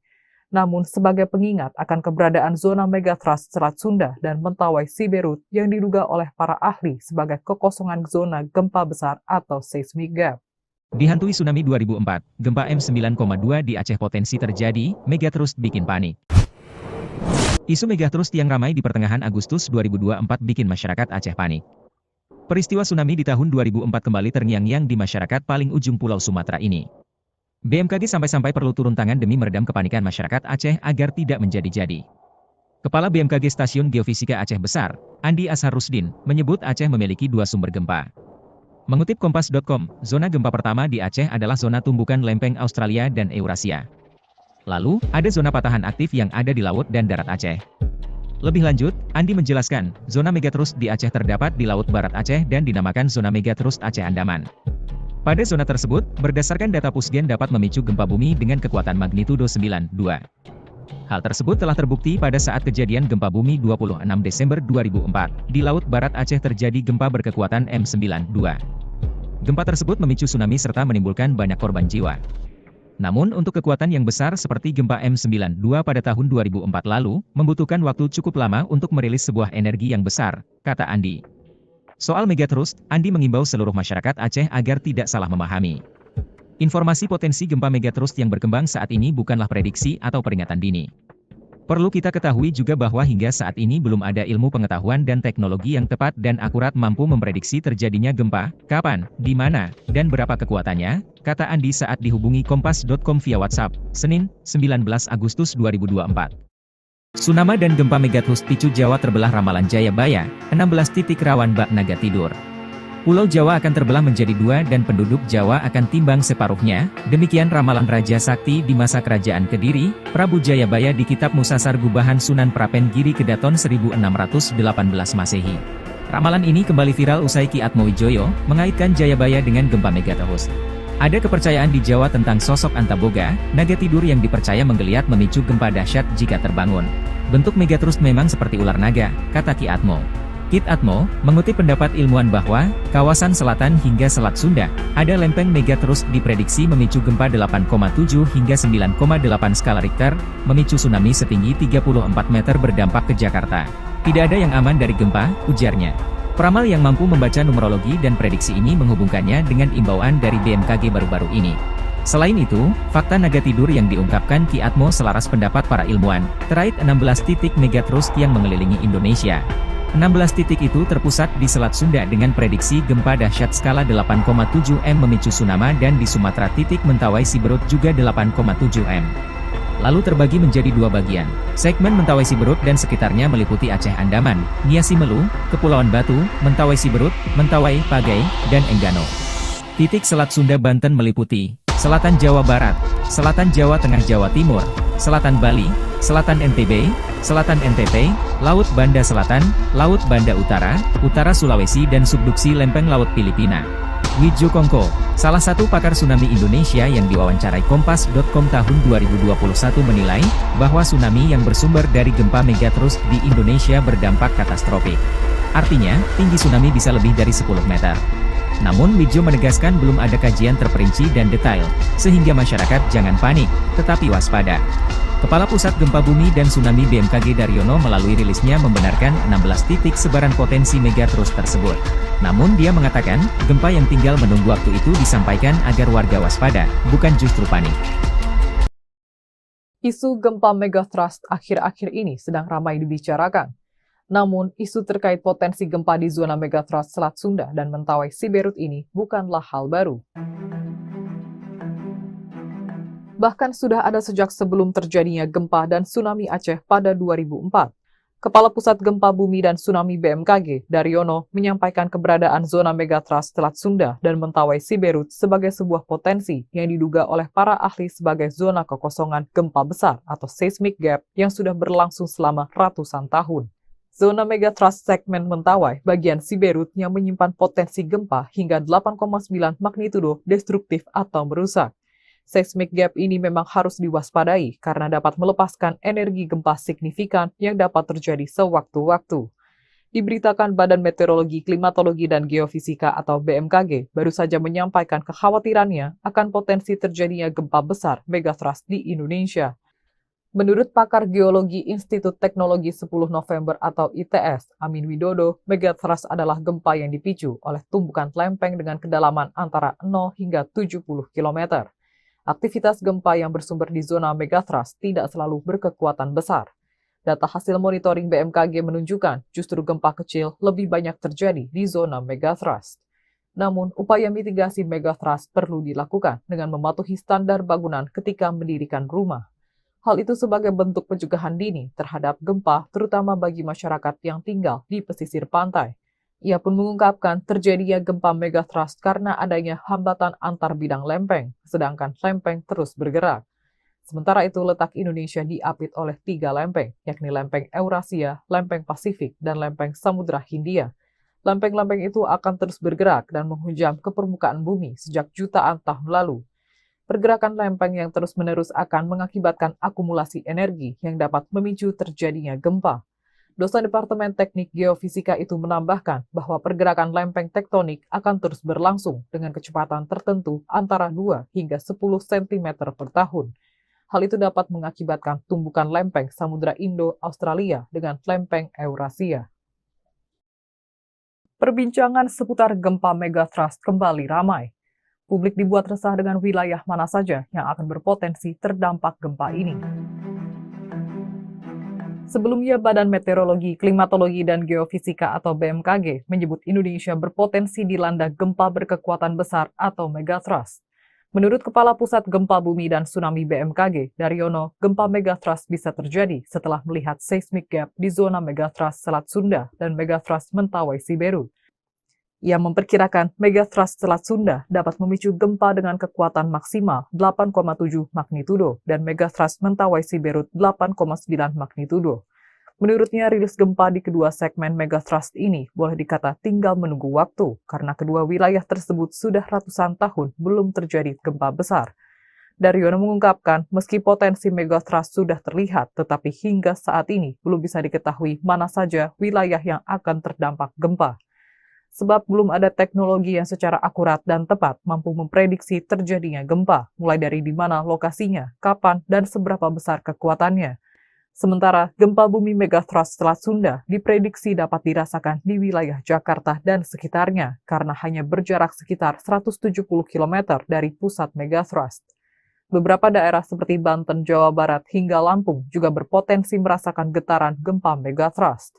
S1: namun sebagai pengingat akan keberadaan zona megatrust Selat Sunda dan Mentawai Siberut yang diduga oleh para ahli sebagai kekosongan zona gempa besar atau seismic gap.
S2: Dihantui tsunami 2004, gempa M9,2 di Aceh potensi terjadi, megatrust bikin panik. Isu megatrust yang ramai di pertengahan Agustus 2024 bikin masyarakat Aceh panik. Peristiwa tsunami di tahun 2004 kembali terngiang-ngiang di masyarakat paling ujung Pulau Sumatera ini. BMKG sampai-sampai perlu turun tangan demi meredam kepanikan masyarakat Aceh agar tidak menjadi-jadi. Kepala BMKG Stasiun Geofisika Aceh Besar, Andi Ashar Rusdin, menyebut Aceh memiliki dua sumber gempa. Mengutip Kompas.com, zona gempa pertama di Aceh adalah zona tumbukan lempeng Australia dan Eurasia. Lalu, ada zona patahan aktif yang ada di laut dan darat Aceh. Lebih lanjut, Andi menjelaskan, zona megatrust di Aceh terdapat di Laut Barat Aceh dan dinamakan zona megatrust Aceh Andaman. Pada zona tersebut, berdasarkan data Pusgen dapat memicu gempa bumi dengan kekuatan magnitudo 9,2. Hal tersebut telah terbukti pada saat kejadian gempa bumi 26 Desember 2004. Di Laut Barat Aceh terjadi gempa berkekuatan M92. Gempa tersebut memicu tsunami serta menimbulkan banyak korban jiwa. Namun untuk kekuatan yang besar seperti gempa M92 pada tahun 2004 lalu, membutuhkan waktu cukup lama untuk merilis sebuah energi yang besar, kata Andi. Soal megatrust, Andi mengimbau seluruh masyarakat Aceh agar tidak salah memahami. Informasi potensi gempa megatrust yang berkembang saat ini bukanlah prediksi atau peringatan dini. Perlu kita ketahui juga bahwa hingga saat ini belum ada ilmu pengetahuan dan teknologi yang tepat dan akurat mampu memprediksi terjadinya gempa, kapan, di mana, dan berapa kekuatannya, kata Andi saat dihubungi Kompas.com via WhatsApp, Senin, 19 Agustus 2024. Tsunami dan gempa megatrust picu Jawa terbelah ramalan Jayabaya, 16 titik rawan bak naga tidur. Pulau Jawa akan terbelah menjadi dua dan penduduk Jawa akan timbang separuhnya, demikian ramalan Raja Sakti di masa kerajaan Kediri, Prabu Jayabaya di Kitab Musasar Gubahan Sunan Prapen Giri Kedaton 1618 Masehi. Ramalan ini kembali viral usai Ki Atmowijoyo mengaitkan Jayabaya dengan gempa megatrust. Ada kepercayaan di Jawa tentang sosok Antaboga, naga tidur yang dipercaya menggeliat memicu gempa dahsyat jika terbangun. Bentuk megatrust memang seperti ular naga, kata Ki Atmo. Ki Atmo mengutip pendapat ilmuwan bahwa, kawasan selatan hingga Selat Sunda, ada lempeng megatrust diprediksi memicu gempa 8,7 hingga 9,8 skala Richter, memicu tsunami setinggi 34 meter berdampak ke Jakarta. Tidak ada yang aman dari gempa, ujarnya. Peramal yang mampu membaca numerologi dan prediksi ini menghubungkannya dengan imbauan dari BMKG baru-baru ini. Selain itu, fakta naga tidur yang diungkapkan Ki Atmo selaras pendapat para ilmuwan, terkait 16 titik megatrust yang mengelilingi Indonesia. 16 titik itu terpusat di Selat Sunda dengan prediksi gempa dahsyat skala 8,7 M memicu tsunami dan di Sumatera titik Mentawai Siberut juga 8,7 M. Lalu terbagi menjadi dua bagian. Segmen Mentawai Siberut dan sekitarnya meliputi Aceh Andaman, Niasi Melu, Kepulauan Batu, Mentawai Siberut, Mentawai, Pagai, dan Enggano. Titik Selat Sunda Banten meliputi Selatan Jawa Barat, Selatan Jawa Tengah Jawa Timur, Selatan Bali, Selatan NTB, Selatan NTT, Laut Banda Selatan, Laut Banda Utara, Utara Sulawesi dan subduksi lempeng Laut Filipina. Widjo Kongko, salah satu pakar tsunami Indonesia yang diwawancarai Kompas.com tahun 2021 menilai, bahwa tsunami yang bersumber dari gempa megatrust di Indonesia berdampak katastrofik. Artinya, tinggi tsunami bisa lebih dari 10 meter. Namun Widjo menegaskan belum ada kajian terperinci dan detail, sehingga masyarakat jangan panik, tetapi waspada. Kepala Pusat Gempa Bumi dan Tsunami BMKG Daryono melalui rilisnya membenarkan 16 titik sebaran potensi megatrust tersebut. Namun dia mengatakan, gempa yang tinggal menunggu waktu itu disampaikan agar warga waspada, bukan justru panik.
S1: Isu gempa megatrust akhir-akhir ini sedang ramai dibicarakan. Namun, isu terkait potensi gempa di zona megatrust Selat Sunda dan Mentawai Siberut ini bukanlah hal baru. Bahkan sudah ada sejak sebelum terjadinya gempa dan tsunami Aceh pada 2004. Kepala Pusat Gempa Bumi dan Tsunami BMKG, Daryono, menyampaikan keberadaan zona megatrust Selat Sunda dan Mentawai Siberut sebagai sebuah potensi yang diduga oleh para ahli sebagai zona kekosongan gempa besar atau seismic gap yang sudah berlangsung selama ratusan tahun. Zona megatrust segmen Mentawai bagian Siberut yang menyimpan potensi gempa hingga 8,9 magnitudo destruktif atau merusak. Seismic gap ini memang harus diwaspadai karena dapat melepaskan energi gempa signifikan yang dapat terjadi sewaktu-waktu. Diberitakan Badan Meteorologi, Klimatologi, dan Geofisika atau BMKG baru saja menyampaikan kekhawatirannya akan potensi terjadinya gempa besar megatrust di Indonesia. Menurut pakar geologi Institut Teknologi 10 November atau ITS, Amin Widodo, megatrust adalah gempa yang dipicu oleh tumbukan lempeng dengan kedalaman antara 0 hingga 70 km. Aktivitas gempa yang bersumber di zona megatrust tidak selalu berkekuatan besar. Data hasil monitoring BMKG menunjukkan justru gempa kecil lebih banyak terjadi di zona megatrust. Namun, upaya mitigasi megatrust perlu dilakukan dengan mematuhi standar bangunan ketika mendirikan rumah. Hal itu sebagai bentuk pencegahan dini terhadap gempa, terutama bagi masyarakat yang tinggal di pesisir pantai. Ia pun mengungkapkan terjadinya gempa megathrust karena adanya hambatan antar bidang lempeng, sedangkan lempeng terus bergerak. Sementara itu, letak Indonesia diapit oleh 3 lempeng, yakni lempeng Eurasia, lempeng Pasifik, dan lempeng Samudra Hindia. Lempeng-lempeng itu akan terus bergerak dan menghujam ke permukaan bumi sejak jutaan tahun lalu. Pergerakan lempeng yang terus-menerus akan mengakibatkan akumulasi energi yang dapat memicu terjadinya gempa. Dosen Departemen Teknik Geofisika itu menambahkan bahwa pergerakan lempeng tektonik akan terus berlangsung dengan kecepatan tertentu antara 2 hingga 10 cm per tahun. Hal itu dapat mengakibatkan tumbukan lempeng Samudra Indo-Australia dengan lempeng Eurasia. Perbincangan seputar gempa megathrust kembali ramai. Publik dibuat resah dengan wilayah mana saja yang akan berpotensi terdampak gempa ini. Sebelumnya, Badan Meteorologi, Klimatologi, dan Geofisika atau BMKG menyebut Indonesia berpotensi dilanda gempa berkekuatan besar atau megathrust. Menurut Kepala Pusat Gempa Bumi dan Tsunami BMKG, Daryono, gempa megathrust bisa terjadi setelah melihat seismic gap di zona megathrust Selat Sunda dan megathrust Mentawai Siberut. Ia memperkirakan megathrust Selat Sunda dapat memicu gempa dengan kekuatan maksimal 8,7 magnitudo dan megathrust Mentawai Siberut 8,9 magnitudo. Menurutnya, rilis gempa di kedua segmen megathrust ini boleh dikata tinggal menunggu waktu karena kedua wilayah tersebut sudah ratusan tahun belum terjadi gempa besar. Daryono mengungkapkan, meski potensi megathrust sudah terlihat, tetapi hingga saat ini belum bisa diketahui mana saja wilayah yang akan terdampak gempa. Sebab belum ada teknologi yang secara akurat dan tepat mampu memprediksi terjadinya gempa, mulai dari di mana lokasinya, kapan, dan seberapa besar kekuatannya. Sementara, gempa bumi megathrust Selat Sunda diprediksi dapat dirasakan di wilayah Jakarta dan sekitarnya karena hanya berjarak sekitar 170 km dari pusat megathrust. Beberapa daerah seperti Banten, Jawa Barat, hingga Lampung juga berpotensi merasakan getaran gempa megathrust.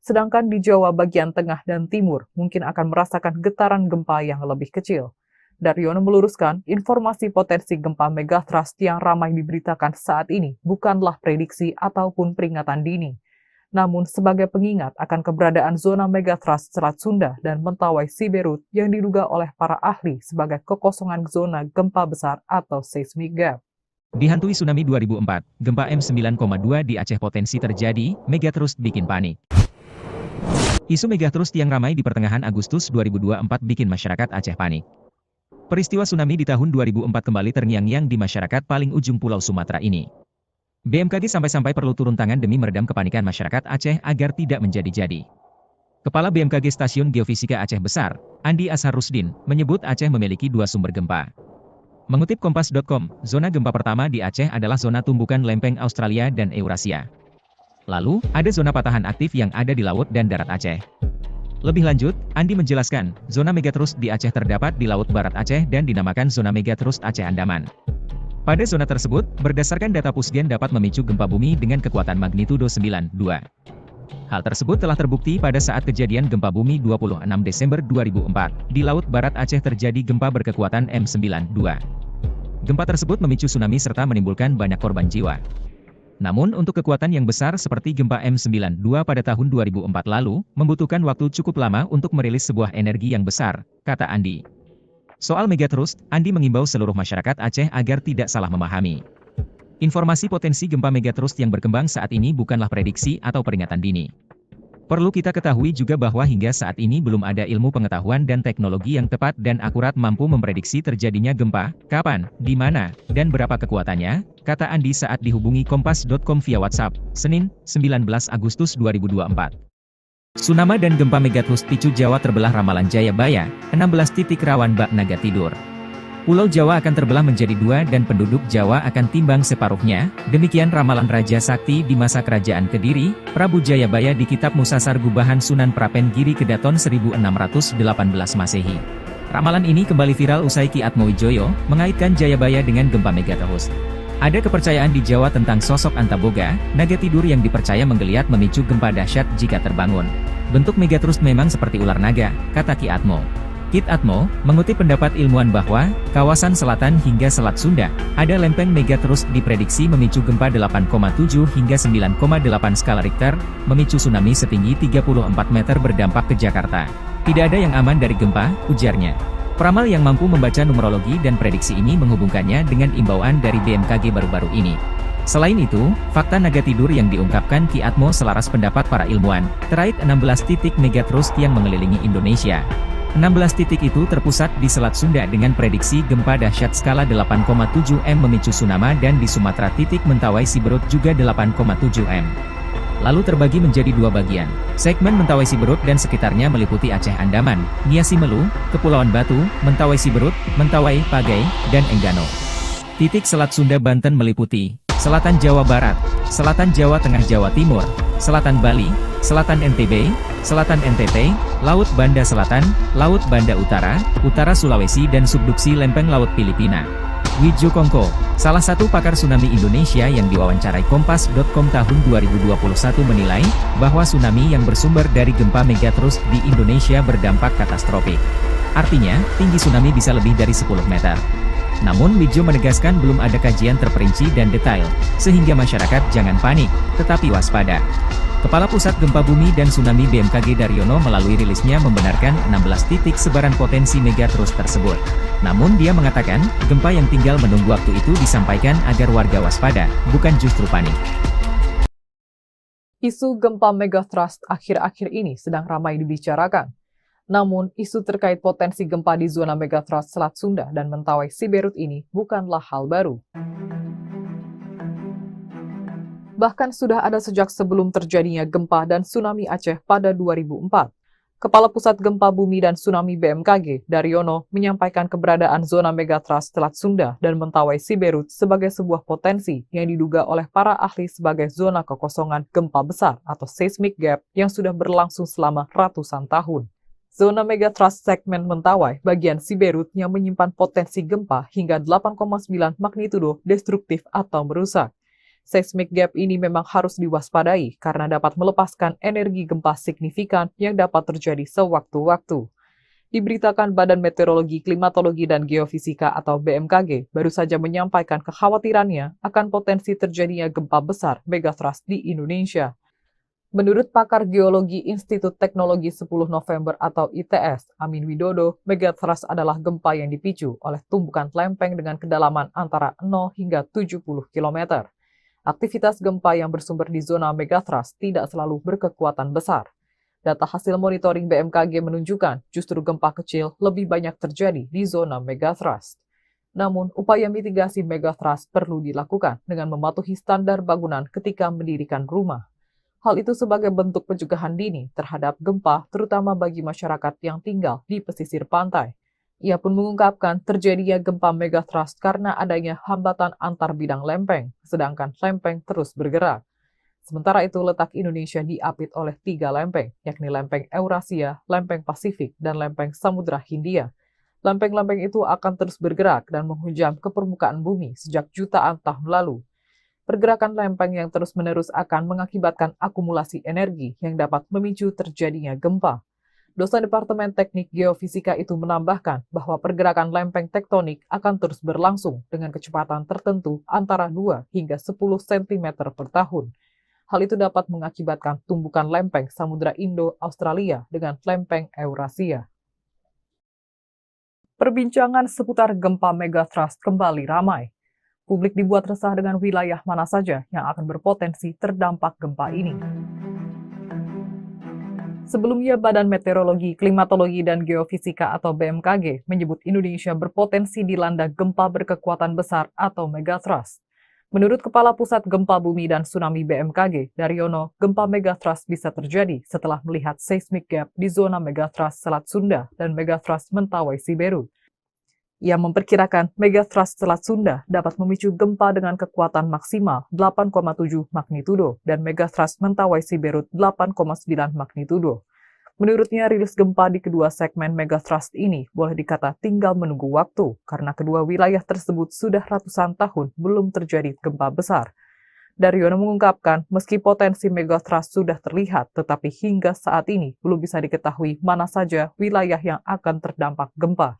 S1: Sedangkan di Jawa bagian tengah dan timur mungkin akan merasakan getaran gempa yang lebih kecil. Daryono meluruskan, informasi potensi gempa megathrust yang ramai diberitakan saat ini bukanlah prediksi ataupun peringatan dini, namun sebagai pengingat akan keberadaan zona megathrust Selat Sunda dan Mentawai Siberut yang diduga oleh para ahli sebagai kekosongan zona gempa besar atau seismic gap.
S2: Dihantui tsunami 2004, gempa M9,2 di Aceh potensi terjadi, megathrust bikin panik. Isu megathrust yang ramai di pertengahan Agustus 2024 bikin masyarakat Aceh panik. Peristiwa tsunami di tahun 2004 kembali terngiang-ngiang di masyarakat paling ujung Pulau Sumatera ini. BMKG sampai-sampai perlu turun tangan demi meredam kepanikan masyarakat Aceh agar tidak menjadi-jadi. Kepala BMKG Stasiun Geofisika Aceh Besar, Andi Ashar Rusdin, menyebut Aceh memiliki 2 sumber gempa. Mengutip Kompas.com, zona gempa pertama di Aceh adalah zona tumbukan lempeng Australia dan Eurasia. Lalu, ada zona patahan aktif yang ada di laut dan darat Aceh. Lebih lanjut, Andi menjelaskan, zona megathrust di Aceh terdapat di Laut Barat Aceh dan dinamakan zona megathrust Aceh Andaman. Pada zona tersebut, berdasarkan data Pusgen dapat memicu gempa bumi dengan kekuatan magnitudo 9,2. Hal tersebut telah terbukti pada saat kejadian gempa bumi 26 Desember 2004. Di Laut Barat Aceh terjadi gempa berkekuatan M9,2. Gempa tersebut memicu tsunami serta menimbulkan banyak korban jiwa. Namun untuk kekuatan yang besar seperti gempa M9,2 pada tahun 2004 lalu, membutuhkan waktu cukup lama untuk merilis sebuah energi yang besar, kata Andi. Soal megathrust, Andi mengimbau seluruh masyarakat Aceh agar tidak salah memahami. Informasi potensi gempa megathrust yang berkembang saat ini bukanlah prediksi atau peringatan dini. Perlu kita ketahui juga bahwa hingga saat ini belum ada ilmu pengetahuan dan teknologi yang tepat dan akurat mampu memprediksi terjadinya gempa, kapan, di mana, dan berapa kekuatannya, kata Andi saat dihubungi Kompas.com via WhatsApp, Senin, 19 Agustus 2024. Tsunami dan gempa megathrust picu Jawa terbelah ramalan Jayabaya, 16 titik rawan bak naga tidur. Pulau Jawa akan terbelah menjadi 2 dan penduduk Jawa akan timbang separuhnya, demikian ramalan Raja Sakti di masa Kerajaan Kediri, Prabu Jayabaya di Kitab Musasar Gubahan Sunan Prapen Giri Kedaton 1618 Masehi. Ramalan ini kembali viral usai Ki Atmowijoyo mengaitkan Jayabaya dengan gempa megathrust. Ada kepercayaan di Jawa tentang sosok Antaboga, naga tidur yang dipercaya menggeliat memicu gempa dahsyat jika terbangun. Bentuk megathrust memang seperti ular naga, kata Ki Atmo. Kit Atmo mengutip pendapat ilmuwan bahwa kawasan selatan hingga Selat Sunda ada lempeng megatrust diprediksi memicu gempa 8,7 hingga 9,8 skala Richter, memicu tsunami setinggi 34 meter berdampak ke Jakarta. Tidak ada yang aman dari gempa, ujarnya. Peramal yang mampu membaca numerologi dan prediksi ini menghubungkannya dengan imbauan dari BMKG baru-baru ini. Selain itu, fakta naga tidur yang diungkapkan Ki Atmo selaras pendapat para ilmuwan, terkait 16 titik megatrust yang mengelilingi Indonesia. 16 titik itu terpusat di Selat Sunda dengan prediksi gempa dahsyat skala 8,7 M memicu tsunami dan di Sumatera titik Mentawai Siberut juga 8,7 M. Lalu terbagi menjadi dua bagian. Segmen Mentawai Siberut dan sekitarnya meliputi Aceh Andaman, Nia Simelu, Kepulauan Batu, Mentawai Siberut, Mentawai, Pagai, dan Enggano. Titik Selat Sunda Banten meliputi Selatan Jawa Barat, Selatan Jawa Tengah Jawa Timur, Selatan Bali, Selatan NTB, Selatan NTT, Laut Banda Selatan, Laut Banda Utara, Utara Sulawesi dan subduksi lempeng Laut Filipina. Widjo Kongko, salah satu pakar tsunami Indonesia yang diwawancarai Kompas.com tahun 2021 menilai, bahwa tsunami yang bersumber dari gempa megatrust di Indonesia berdampak katastrofik. Artinya, tinggi tsunami bisa lebih dari 10 meter. Namun Widjo menegaskan belum ada kajian terperinci dan detail, sehingga masyarakat jangan panik, tetapi waspada. Kepala Pusat Gempa Bumi dan Tsunami BMKG Daryono melalui rilisnya membenarkan 16 titik sebaran potensi megatrust tersebut. Namun dia mengatakan, gempa yang tinggal menunggu waktu itu disampaikan agar warga waspada, bukan justru panik.
S1: Isu gempa megatrust akhir-akhir ini sedang ramai dibicarakan. Namun, isu terkait potensi gempa di zona megatrust Selat Sunda dan Mentawai Siberut ini bukanlah hal baru. Bahkan sudah ada sejak sebelum terjadinya gempa dan tsunami Aceh pada 2004. Kepala Pusat Gempa Bumi dan Tsunami BMKG, Daryono, menyampaikan keberadaan zona megatrust Selat Sunda dan Mentawai Siberut sebagai sebuah potensi yang diduga oleh para ahli sebagai zona kekosongan gempa besar atau seismic gap yang sudah berlangsung selama ratusan tahun. Zona megatrust segmen Mentawai bagian Siberut yang menyimpan potensi gempa hingga 8,9 magnitudo destruktif atau merusak. Seismic gap ini memang harus diwaspadai karena dapat melepaskan energi gempa signifikan yang dapat terjadi sewaktu-waktu. Diberitakan Badan Meteorologi, Klimatologi, dan Geofisika atau BMKG baru saja menyampaikan kekhawatirannya akan potensi terjadinya gempa besar megatrust di Indonesia. Menurut pakar geologi Institut Teknologi 10 November atau ITS, Amin Widodo, megatrust adalah gempa yang dipicu oleh tumbukan lempeng dengan kedalaman antara 0 hingga 70 km. Aktivitas gempa yang bersumber di zona megatrust tidak selalu berkekuatan besar. Data hasil monitoring BMKG menunjukkan justru gempa kecil lebih banyak terjadi di zona megatrust. Namun, upaya mitigasi megatrust perlu dilakukan dengan mematuhi standar bangunan ketika mendirikan rumah. Hal itu sebagai bentuk pencegahan dini terhadap gempa, terutama bagi masyarakat yang tinggal di pesisir pantai. Ia pun mengungkapkan terjadinya gempa megatrust karena adanya hambatan antar bidang lempeng, sedangkan lempeng terus bergerak. Sementara itu, letak Indonesia diapit oleh 3 lempeng, yakni lempeng Eurasia, lempeng Pasifik, dan lempeng Samudra Hindia. Lempeng-lempeng itu akan terus bergerak dan menghujam ke permukaan bumi sejak jutaan tahun lalu. Pergerakan lempeng yang terus-menerus akan mengakibatkan akumulasi energi yang dapat memicu terjadinya gempa. Dosen Departemen Teknik Geofisika itu menambahkan bahwa pergerakan lempeng tektonik akan terus berlangsung dengan kecepatan tertentu antara 2 hingga 10 cm per tahun. Hal itu dapat mengakibatkan tumbukan lempeng Samudra Indo-Australia dengan lempeng Eurasia. Perbincangan seputar gempa megatrust kembali ramai. Publik dibuat resah dengan wilayah mana saja yang akan berpotensi terdampak gempa ini. Sebelumnya, Badan Meteorologi, Klimatologi, dan Geofisika atau BMKG menyebut Indonesia berpotensi dilanda gempa berkekuatan besar atau megatrust. Menurut Kepala Pusat Gempa Bumi dan Tsunami BMKG, Daryono, gempa megatrust bisa terjadi setelah melihat seismic gap di zona megatrust Selat Sunda dan megatrust Mentawai Siberut. Ia memperkirakan megatrust Selat Sunda dapat memicu gempa dengan kekuatan maksimal 8,7 magnitudo dan megatrust Mentawai Siberut 8,9 magnitudo. Menurutnya, rilis gempa di kedua segmen megatrust ini boleh dikata tinggal menunggu waktu karena kedua wilayah tersebut sudah ratusan tahun belum terjadi gempa besar. Daryono mengungkapkan, meski potensi megatrust sudah terlihat, tetapi hingga saat ini belum bisa diketahui mana saja wilayah yang akan terdampak gempa.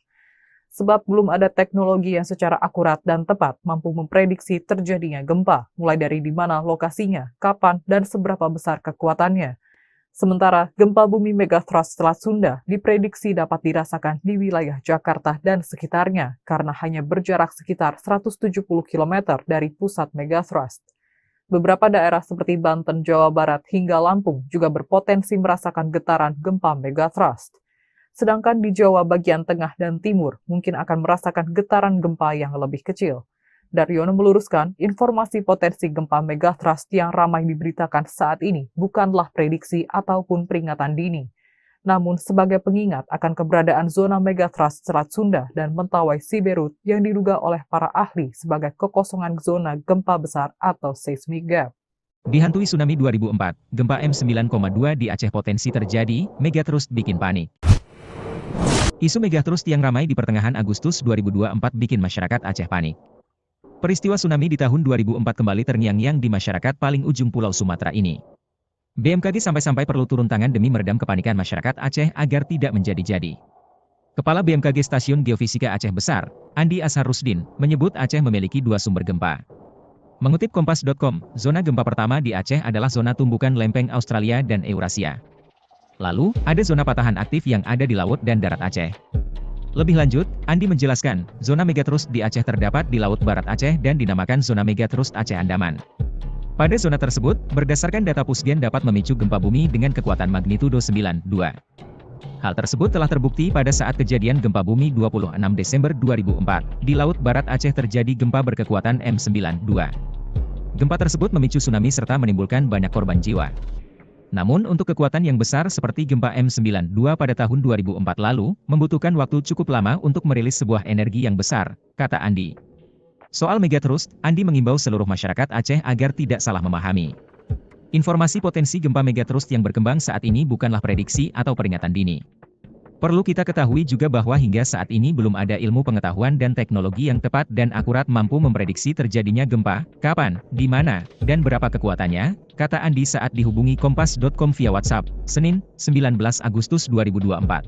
S1: Sebab belum ada teknologi yang secara akurat dan tepat mampu memprediksi terjadinya gempa, mulai dari di mana lokasinya, kapan, dan seberapa besar kekuatannya. Sementara gempa bumi megatrust Selat Sunda diprediksi dapat dirasakan di wilayah Jakarta dan sekitarnya karena hanya berjarak sekitar 170 km dari pusat megatrust. Beberapa daerah seperti Banten, Jawa Barat, hingga Lampung juga berpotensi merasakan getaran gempa megatrust. Sedangkan di Jawa bagian tengah dan timur mungkin akan merasakan getaran gempa yang lebih kecil. Daryono meluruskan, informasi potensi gempa megatrust yang ramai diberitakan saat ini bukanlah prediksi ataupun peringatan dini. Namun sebagai pengingat akan keberadaan zona megatrust Selat Sunda dan Mentawai Siberut yang diduga oleh para ahli sebagai kekosongan zona gempa besar atau seismic gap.
S2: Dihantui tsunami 2004, gempa M9,2 di Aceh potensi terjadi, megatrust bikin panik. Isu megatrust yang ramai di pertengahan Agustus 2024 bikin masyarakat Aceh panik. Peristiwa tsunami di tahun 2004 kembali terngiang-ngiang di masyarakat paling ujung Pulau Sumatera ini. BMKG sampai-sampai perlu turun tangan demi meredam kepanikan masyarakat Aceh agar tidak menjadi-jadi. Kepala BMKG Stasiun Geofisika Aceh Besar, Andi Ashar Rusdin, menyebut Aceh memiliki 2 sumber gempa. Mengutip Kompas.com, zona gempa pertama di Aceh adalah zona tumbukan lempeng Australia dan Eurasia. Lalu, ada zona patahan aktif yang ada di laut dan darat Aceh. Lebih lanjut, Andi menjelaskan, zona megatrust di Aceh terdapat di Laut Barat Aceh dan dinamakan zona megatrust Aceh Andaman. Pada zona tersebut, berdasarkan data Pusgen dapat memicu gempa bumi dengan kekuatan magnitudo 9,2. Hal tersebut telah terbukti pada saat kejadian gempa bumi 26 Desember 2004. Di Laut Barat Aceh terjadi gempa berkekuatan M9,2. Gempa tersebut memicu tsunami serta menimbulkan banyak korban jiwa. Namun untuk kekuatan yang besar seperti gempa M9,2 pada tahun 2004 lalu, membutuhkan waktu cukup lama untuk merilis sebuah energi yang besar, kata Andi. Soal megatrust, Andi mengimbau seluruh masyarakat Aceh agar tidak salah memahami. Informasi potensi gempa megatrust yang berkembang saat ini bukanlah prediksi atau peringatan dini. Perlu kita ketahui juga bahwa hingga saat ini belum ada ilmu pengetahuan dan teknologi yang tepat dan akurat mampu memprediksi terjadinya gempa, kapan, di mana, dan berapa kekuatannya, kata Andi saat dihubungi Kompas.com via WhatsApp, Senin, 19 Agustus 2024.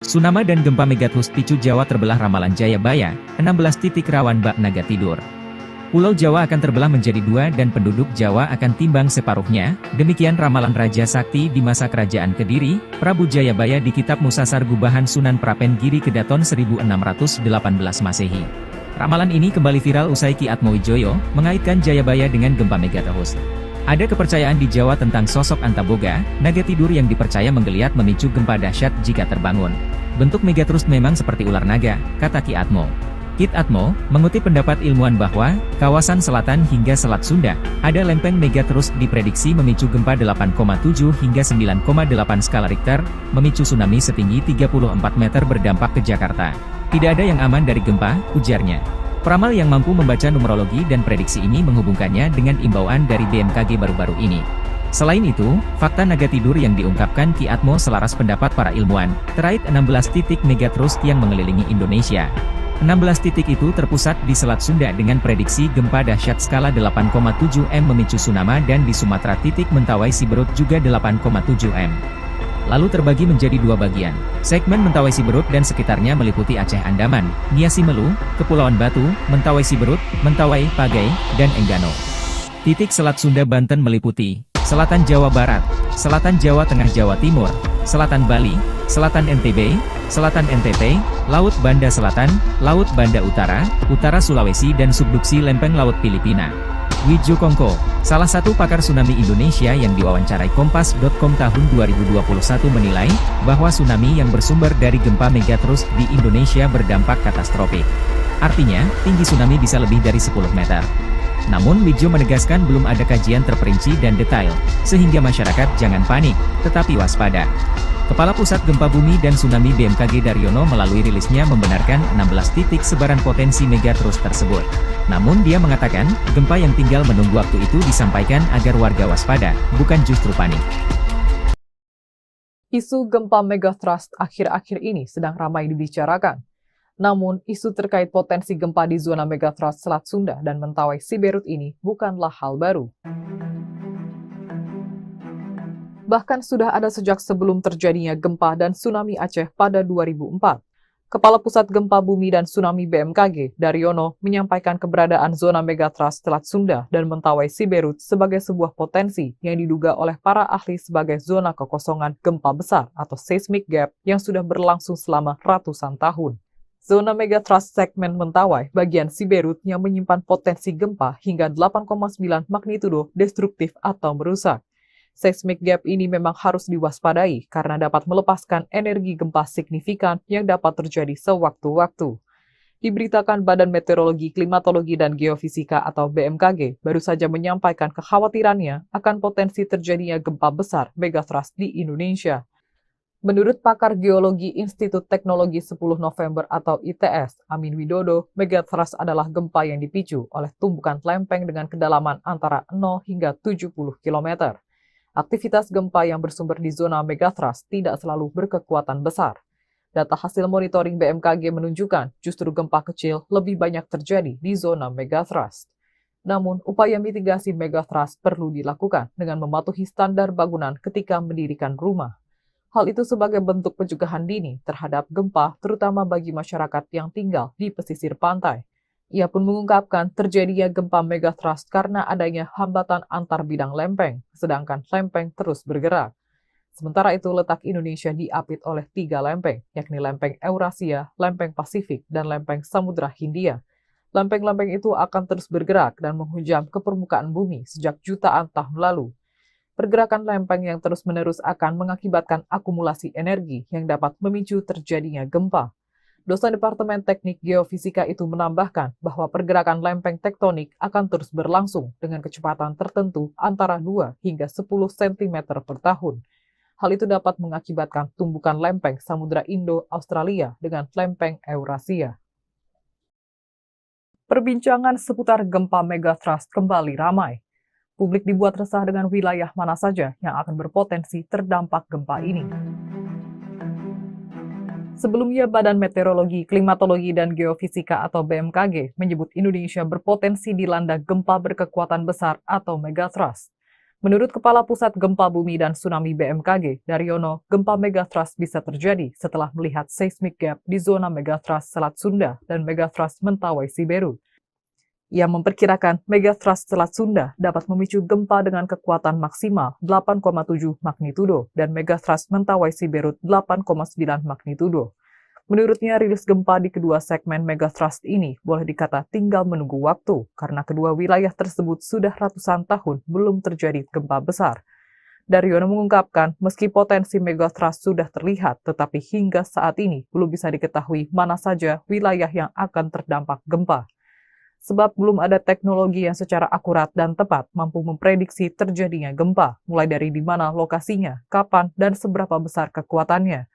S2: Tsunami dan gempa megatrust picu Jawa terbelah ramalan Jayabaya, 16 titik rawan bak naga tidur. Pulau Jawa akan terbelah menjadi 2 dan penduduk Jawa akan timbang separuhnya, demikian ramalan Raja Sakti di masa kerajaan Kediri, Prabu Jayabaya di Kitab Musasar Gubahan Sunan Prapen Giri Kedaton 1618 Masehi. Ramalan ini kembali viral usai Ki Atmo Wijoyo mengaitkan Jayabaya dengan gempa megatrust. Ada kepercayaan di Jawa tentang sosok Antaboga, naga tidur yang dipercaya menggeliat memicu gempa dahsyat jika terbangun. Bentuk megatrust memang seperti ular naga, kata Ki Atmo. Ki Atmo mengutip pendapat ilmuwan bahwa, kawasan selatan hingga Selat Sunda, ada lempeng megatrust diprediksi memicu gempa 8,7 hingga 9,8 skala Richter, memicu tsunami setinggi 34 meter berdampak ke Jakarta. Tidak ada yang aman dari gempa, ujarnya. Peramal yang mampu membaca numerologi dan prediksi ini menghubungkannya dengan imbauan dari BMKG baru-baru ini. Selain itu, fakta naga tidur yang diungkapkan Ki Atmo selaras pendapat para ilmuwan, terkait 16 titik megatrust yang mengelilingi Indonesia. 16 titik itu terpusat di Selat Sunda dengan prediksi gempa dahsyat skala 8,7 M memicu tsunami dan di Sumatera titik Mentawai Siberut juga 8,7 M. Lalu terbagi menjadi 2 bagian. Segmen Mentawai Siberut dan sekitarnya meliputi Aceh Andaman, Nia Simelu, Kepulauan Batu, Mentawai Siberut, Mentawai, Pagai, dan Enggano. Titik Selat Sunda Banten meliputi Selatan Jawa Barat, Selatan Jawa Tengah Jawa Timur, Selatan Bali, Selatan NTB, Selatan NTT, Laut Banda Selatan, Laut Banda Utara, Utara Sulawesi dan subduksi lempeng Laut Filipina. Widjo Kongko, salah satu pakar tsunami Indonesia yang diwawancarai Kompas.com tahun 2021 menilai, bahwa tsunami yang bersumber dari gempa megatrust di Indonesia berdampak katastrofik. Artinya, tinggi tsunami bisa lebih dari 10 meter. Namun Widjo menegaskan belum ada kajian terperinci dan detail, sehingga masyarakat jangan panik, tetapi waspada. Kepala Pusat Gempa Bumi dan Tsunami BMKG Daryono melalui rilisnya membenarkan 16 titik sebaran potensi megatrust tersebut. Namun dia mengatakan, gempa yang tinggal menunggu waktu itu disampaikan agar warga waspada, bukan justru panik.
S1: Isu gempa megatrust akhir-akhir ini sedang ramai dibicarakan. Namun, isu terkait potensi gempa di zona megathrust Selat Sunda dan Mentawai Siberut ini bukanlah hal baru. Bahkan sudah ada sejak sebelum terjadinya gempa dan tsunami Aceh pada 2004. Kepala Pusat Gempa Bumi dan Tsunami BMKG, Daryono, menyampaikan keberadaan zona megathrust Selat Sunda dan Mentawai Siberut sebagai sebuah potensi yang diduga oleh para ahli sebagai zona kekosongan gempa besar atau seismic gap yang sudah berlangsung selama ratusan tahun. Zona megathrust segmen Mentawai bagian Siberut yang menyimpan potensi gempa hingga 8,9 magnitudo destruktif atau merusak. Seismic gap ini memang harus diwaspadai karena dapat melepaskan energi gempa signifikan yang dapat terjadi sewaktu-waktu. Diberitakan Badan Meteorologi, Klimatologi, dan Geofisika atau BMKG baru saja menyampaikan kekhawatirannya akan potensi terjadinya gempa besar megathrust di Indonesia. Menurut pakar geologi Institut Teknologi 10 November atau ITS, Amin Widodo, megathrust adalah gempa yang dipicu oleh tumbukan lempeng dengan kedalaman antara 0 hingga 70 km. Aktivitas gempa yang bersumber di zona megathrust tidak selalu berkekuatan besar. Data hasil monitoring BMKG menunjukkan justru gempa kecil lebih banyak terjadi di zona megathrust. Namun, upaya mitigasi megathrust perlu dilakukan dengan mematuhi standar bangunan ketika mendirikan rumah. Hal itu sebagai bentuk pencegahan dini terhadap gempa, terutama bagi masyarakat yang tinggal di pesisir pantai. Ia pun mengungkapkan terjadinya gempa megathrust karena adanya hambatan antar bidang lempeng, sedangkan lempeng terus bergerak. Sementara itu, letak Indonesia diapit oleh 3 lempeng, yakni lempeng Eurasia, lempeng Pasifik, dan lempeng Samudra Hindia. Lempeng-lempeng itu akan terus bergerak dan menghujam ke permukaan bumi sejak jutaan tahun lalu. Pergerakan lempeng yang terus-menerus akan mengakibatkan akumulasi energi yang dapat memicu terjadinya gempa. Dosen Departemen Teknik Geofisika itu menambahkan bahwa pergerakan lempeng tektonik akan terus berlangsung dengan kecepatan tertentu antara 2 hingga 10 cm per tahun. Hal itu dapat mengakibatkan tumbukan lempeng Samudra Indo-Australia dengan lempeng Eurasia. Perbincangan seputar gempa megathrust kembali ramai. Publik dibuat resah dengan wilayah mana saja yang akan berpotensi terdampak gempa ini. Sebelumnya, Badan Meteorologi, Klimatologi, dan Geofisika atau BMKG menyebut Indonesia berpotensi dilanda gempa berkekuatan besar atau megathrust. Menurut Kepala Pusat Gempa Bumi dan Tsunami BMKG, Daryono, gempa megathrust bisa terjadi setelah melihat seismic gap di zona megathrust Selat Sunda dan megathrust Mentawai Siberut. Ia memperkirakan megathrust Selat Sunda dapat memicu gempa dengan kekuatan maksimal 8,7 magnitudo dan megathrust Mentawai Siberut 8,9 magnitudo. Menurutnya, rilis gempa di kedua segmen megathrust ini boleh dikata tinggal menunggu waktu karena kedua wilayah tersebut sudah ratusan tahun belum terjadi gempa besar. Daryono mengungkapkan, meski potensi megathrust sudah terlihat, tetapi hingga saat ini belum bisa diketahui mana saja wilayah yang akan terdampak gempa. Sebab belum ada teknologi yang secara akurat dan tepat mampu memprediksi terjadinya gempa, mulai dari di mana lokasinya, kapan, dan seberapa besar kekuatannya.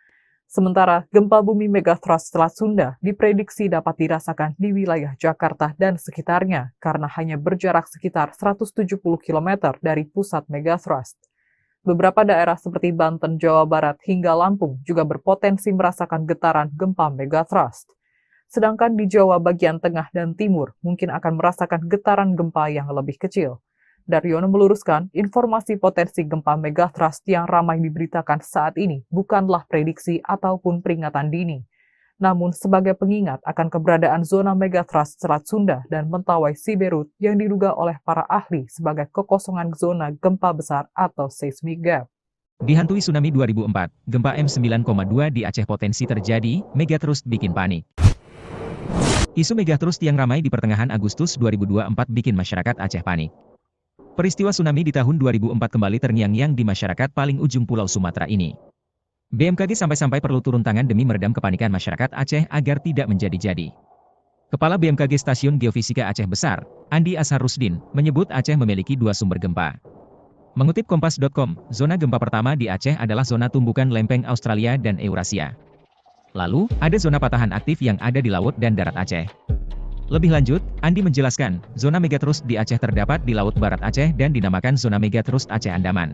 S1: Sementara gempa bumi megathrust Selat Sunda diprediksi dapat dirasakan di wilayah Jakarta dan sekitarnya karena hanya berjarak sekitar 170 km dari pusat megathrust. Beberapa daerah seperti Banten, Jawa Barat, hingga Lampung juga berpotensi merasakan getaran gempa megathrust. Sedangkan di Jawa bagian tengah dan timur mungkin akan merasakan getaran gempa yang lebih kecil. Daryono meluruskan, informasi potensi gempa megathrust yang ramai diberitakan saat ini bukanlah prediksi ataupun peringatan dini, namun sebagai pengingat akan keberadaan zona megathrust Selat Sunda dan Mentawai Siberut yang diduga oleh para ahli sebagai kekosongan zona gempa besar atau seismic gap.
S2: Dihantui tsunami 2004, gempa M9,2 di Aceh potensi terjadi, megathrust bikin panik. Isu megathrust yang ramai di pertengahan Agustus 2024 bikin masyarakat Aceh panik. Peristiwa tsunami di tahun 2004 kembali terngiang-ngiang di masyarakat paling ujung Pulau Sumatera ini. BMKG sampai-sampai perlu turun tangan demi meredam kepanikan masyarakat Aceh agar tidak menjadi-jadi. Kepala BMKG Stasiun Geofisika Aceh Besar, Andi Asharusdin, menyebut Aceh memiliki 2 sumber gempa. Mengutip Kompas.com, zona gempa pertama di Aceh adalah zona tumbukan lempeng Australia dan Eurasia. Lalu, ada zona patahan aktif yang ada di laut dan darat Aceh. Lebih lanjut, Andi menjelaskan, zona megathrust di Aceh terdapat di Laut Barat Aceh dan dinamakan zona megathrust Aceh Andaman.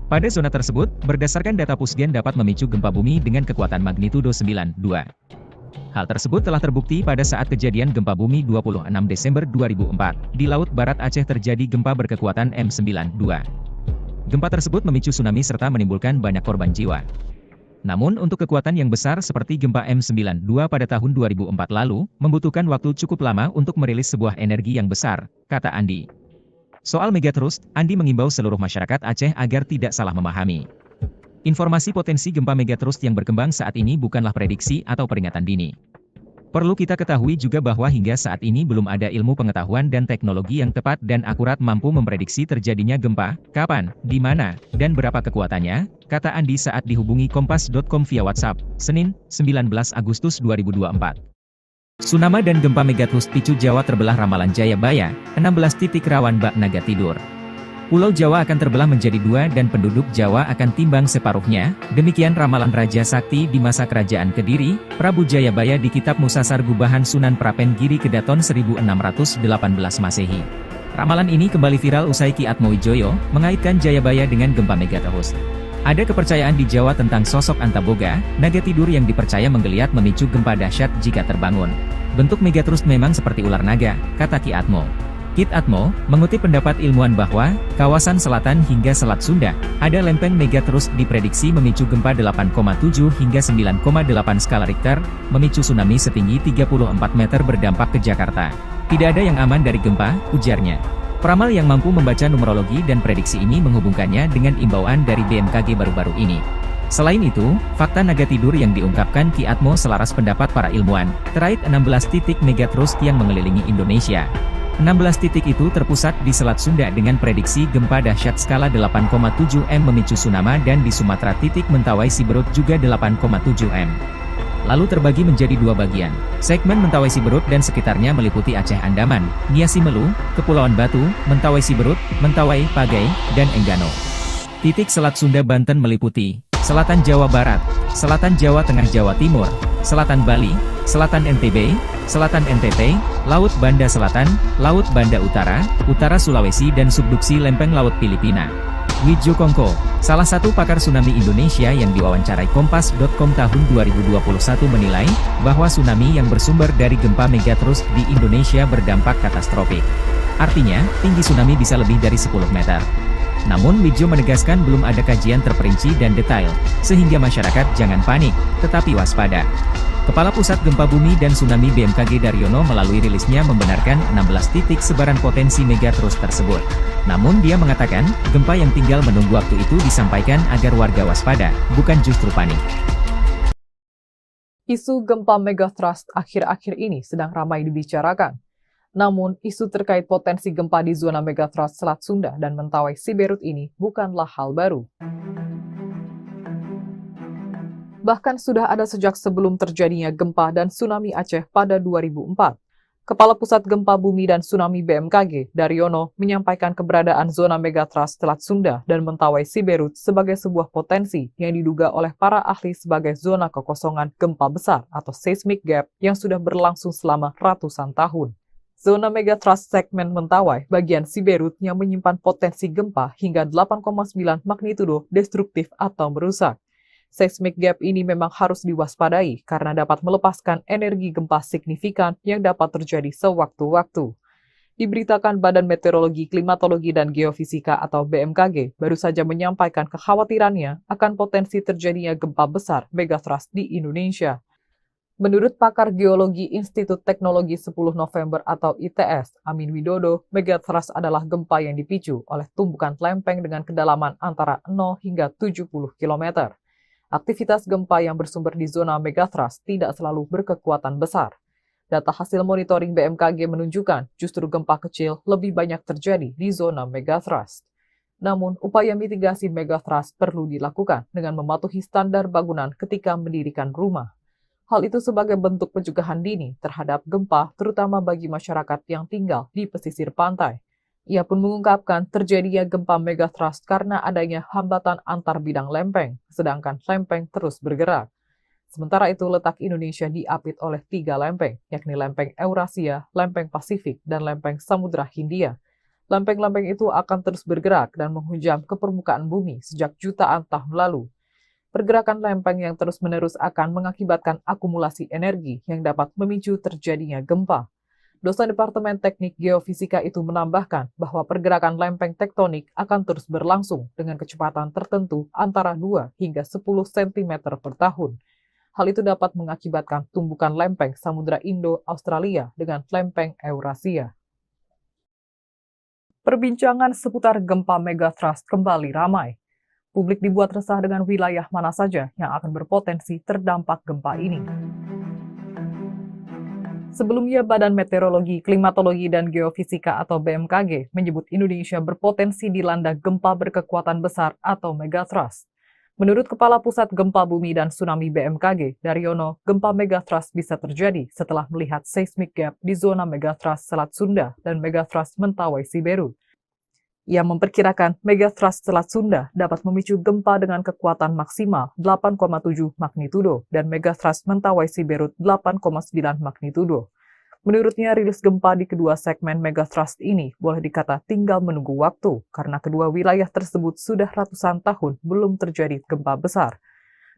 S2: Pada zona tersebut, berdasarkan data Pusgen dapat memicu gempa bumi dengan kekuatan magnitudo 9,2. Hal tersebut telah terbukti pada saat kejadian gempa bumi 26 Desember 2004. Di Laut Barat Aceh terjadi gempa berkekuatan M92. Gempa tersebut memicu tsunami serta menimbulkan banyak korban jiwa. Namun untuk kekuatan yang besar seperti gempa M92 pada tahun 2004 lalu, membutuhkan waktu cukup lama untuk merilis sebuah energi yang besar, kata Andi. Soal megatrust, Andi mengimbau seluruh masyarakat Aceh agar tidak salah memahami. Informasi potensi gempa megatrust yang berkembang saat ini bukanlah prediksi atau peringatan dini. Perlu kita ketahui juga bahwa hingga saat ini belum ada ilmu pengetahuan dan teknologi yang tepat dan akurat mampu memprediksi terjadinya gempa, kapan, di mana, dan berapa kekuatannya, kata Andi saat dihubungi Kompas.com via WhatsApp, Senin, 19 Agustus 2024. Tsunami dan gempa megatrust picu Jawa terbelah ramalan Jayabaya, 16 titik rawan bak naga tidur. Pulau Jawa akan terbelah menjadi dua dan penduduk Jawa akan timbang separuhnya, demikian ramalan Raja Sakti di masa kerajaan Kediri, Prabu Jayabaya di Kitab Musasar Gubahan Sunan Prapen Giri Kedaton 1618 Masehi. Ramalan ini kembali viral usai Ki Atmowijoyo mengaitkan Jayabaya dengan gempa megatrust. Ada kepercayaan di Jawa tentang sosok Antaboga, naga tidur yang dipercaya menggeliat memicu gempa dahsyat jika terbangun. Bentuk megatrust memang seperti ular naga, kata Ki Atmo. Kit Atmo, mengutip pendapat ilmuwan bahwa, kawasan selatan hingga Selat Sunda, ada lempeng megatrust diprediksi memicu gempa 8,7 hingga 9,8 skala Richter, memicu tsunami setinggi 34 meter berdampak ke Jakarta. Tidak ada yang aman dari gempa, ujarnya. Peramal yang mampu membaca numerologi dan prediksi ini menghubungkannya dengan imbauan dari BMKG baru-baru ini. Selain itu, fakta naga tidur yang diungkapkan Ki Atmo selaras pendapat para ilmuwan, terkait 16 titik megatrust yang mengelilingi Indonesia. 16 titik itu terpusat di Selat Sunda dengan prediksi gempa dahsyat skala 8,7 M memicu tsunami dan di Sumatera titik Mentawai Siberut juga 8,7 M. Lalu terbagi menjadi dua bagian. Segmen Mentawai Siberut dan sekitarnya meliputi Aceh Andaman, Nia Simelu, Kepulauan Batu, Mentawai Siberut, Mentawai, Pagai, dan Enggano. Titik Selat Sunda Banten meliputi Selatan Jawa Barat, Selatan Jawa Tengah Jawa Timur, Selatan Bali, Selatan NTB, Selatan NTT, Laut Banda Selatan, Laut Banda Utara, Utara Sulawesi dan subduksi lempeng Laut Filipina. Widjo Kongko, salah satu pakar tsunami Indonesia yang diwawancarai Kompas.com tahun 2021 menilai, bahwa tsunami yang bersumber dari gempa megatrust di Indonesia berdampak katastrofik. Artinya, tinggi tsunami bisa lebih dari 10 meter. Namun Widjo menegaskan belum ada kajian terperinci dan detail, sehingga masyarakat jangan panik, tetapi waspada. Kepala Pusat Gempa Bumi dan Tsunami BMKG Daryono melalui rilisnya membenarkan 16 titik sebaran potensi megatrust tersebut. Namun dia mengatakan, gempa yang tinggal menunggu waktu itu disampaikan agar warga waspada, bukan justru panik.
S1: Isu gempa megatrust akhir-akhir ini sedang ramai dibicarakan. Namun, isu terkait potensi gempa di zona megatrust Selat Sunda dan Mentawai Siberut ini bukanlah hal baru. Bahkan sudah ada sejak sebelum terjadinya gempa dan tsunami Aceh pada 2004. Kepala Pusat Gempa Bumi dan Tsunami BMKG, Daryono, menyampaikan keberadaan zona megatrust Selat Sunda dan Mentawai Siberut sebagai sebuah potensi yang diduga oleh para ahli sebagai zona kekosongan gempa besar atau seismic gap yang sudah berlangsung selama ratusan tahun. Zona megatrust segmen Mentawai bagian Siberut yang menyimpan potensi gempa hingga 8,9 magnitudo destruktif atau merusak. Seismic gap ini memang harus diwaspadai karena dapat melepaskan energi gempa signifikan yang dapat terjadi sewaktu-waktu. Diberitakan Badan Meteorologi, Klimatologi, dan Geofisika atau BMKG baru saja menyampaikan kekhawatirannya akan potensi terjadinya gempa besar megatrust di Indonesia. Menurut pakar geologi Institut Teknologi 10 November atau ITS, Amin Widodo, megatrust adalah gempa yang dipicu oleh tumbukan lempeng dengan kedalaman antara 0 hingga 70 km. Aktivitas gempa yang bersumber di zona megatrust tidak selalu berkekuatan besar. Data hasil monitoring BMKG menunjukkan justru gempa kecil lebih banyak terjadi di zona megatrust. Namun, upaya mitigasi megatrust perlu dilakukan dengan mematuhi standar bangunan ketika mendirikan rumah. Hal itu sebagai bentuk pencegahan dini terhadap gempa, terutama bagi masyarakat yang tinggal di pesisir pantai. Ia pun mengungkapkan terjadinya gempa megatrust karena adanya hambatan antar bidang lempeng, sedangkan lempeng terus bergerak. Sementara itu, letak Indonesia diapit oleh 3 lempeng, yakni lempeng Eurasia, lempeng Pasifik, dan lempeng Samudra Hindia. Lempeng-lempeng itu akan terus bergerak dan menghunjam ke permukaan bumi sejak jutaan tahun lalu. Pergerakan lempeng yang terus-menerus akan mengakibatkan akumulasi energi yang dapat memicu terjadinya gempa. Dosen Departemen Teknik Geofisika itu menambahkan bahwa pergerakan lempeng tektonik akan terus berlangsung dengan kecepatan tertentu antara 2 hingga 10 cm per tahun. Hal itu dapat mengakibatkan tumbukan lempeng Samudra Indo-Australia dengan lempeng Eurasia. Perbincangan seputar gempa megatrust kembali ramai. Publik dibuat resah dengan wilayah mana saja yang akan berpotensi terdampak gempa ini. Sebelumnya, Badan Meteorologi, Klimatologi, dan Geofisika atau BMKG menyebut Indonesia berpotensi dilanda gempa berkekuatan besar atau megatrust. Menurut Kepala Pusat Gempa Bumi dan Tsunami BMKG, Daryono, gempa megatrust bisa terjadi setelah melihat seismic gap di zona megatrust Selat Sunda dan megatrust Mentawai Siberut. Ia memperkirakan megatrust Selat Sunda dapat memicu gempa dengan kekuatan maksimal 8,7 magnitudo dan megatrust Mentawai Siberut 8,9 magnitudo. Menurutnya, rilis gempa di kedua segmen megatrust ini boleh dikata tinggal menunggu waktu karena kedua wilayah tersebut sudah ratusan tahun belum terjadi gempa besar.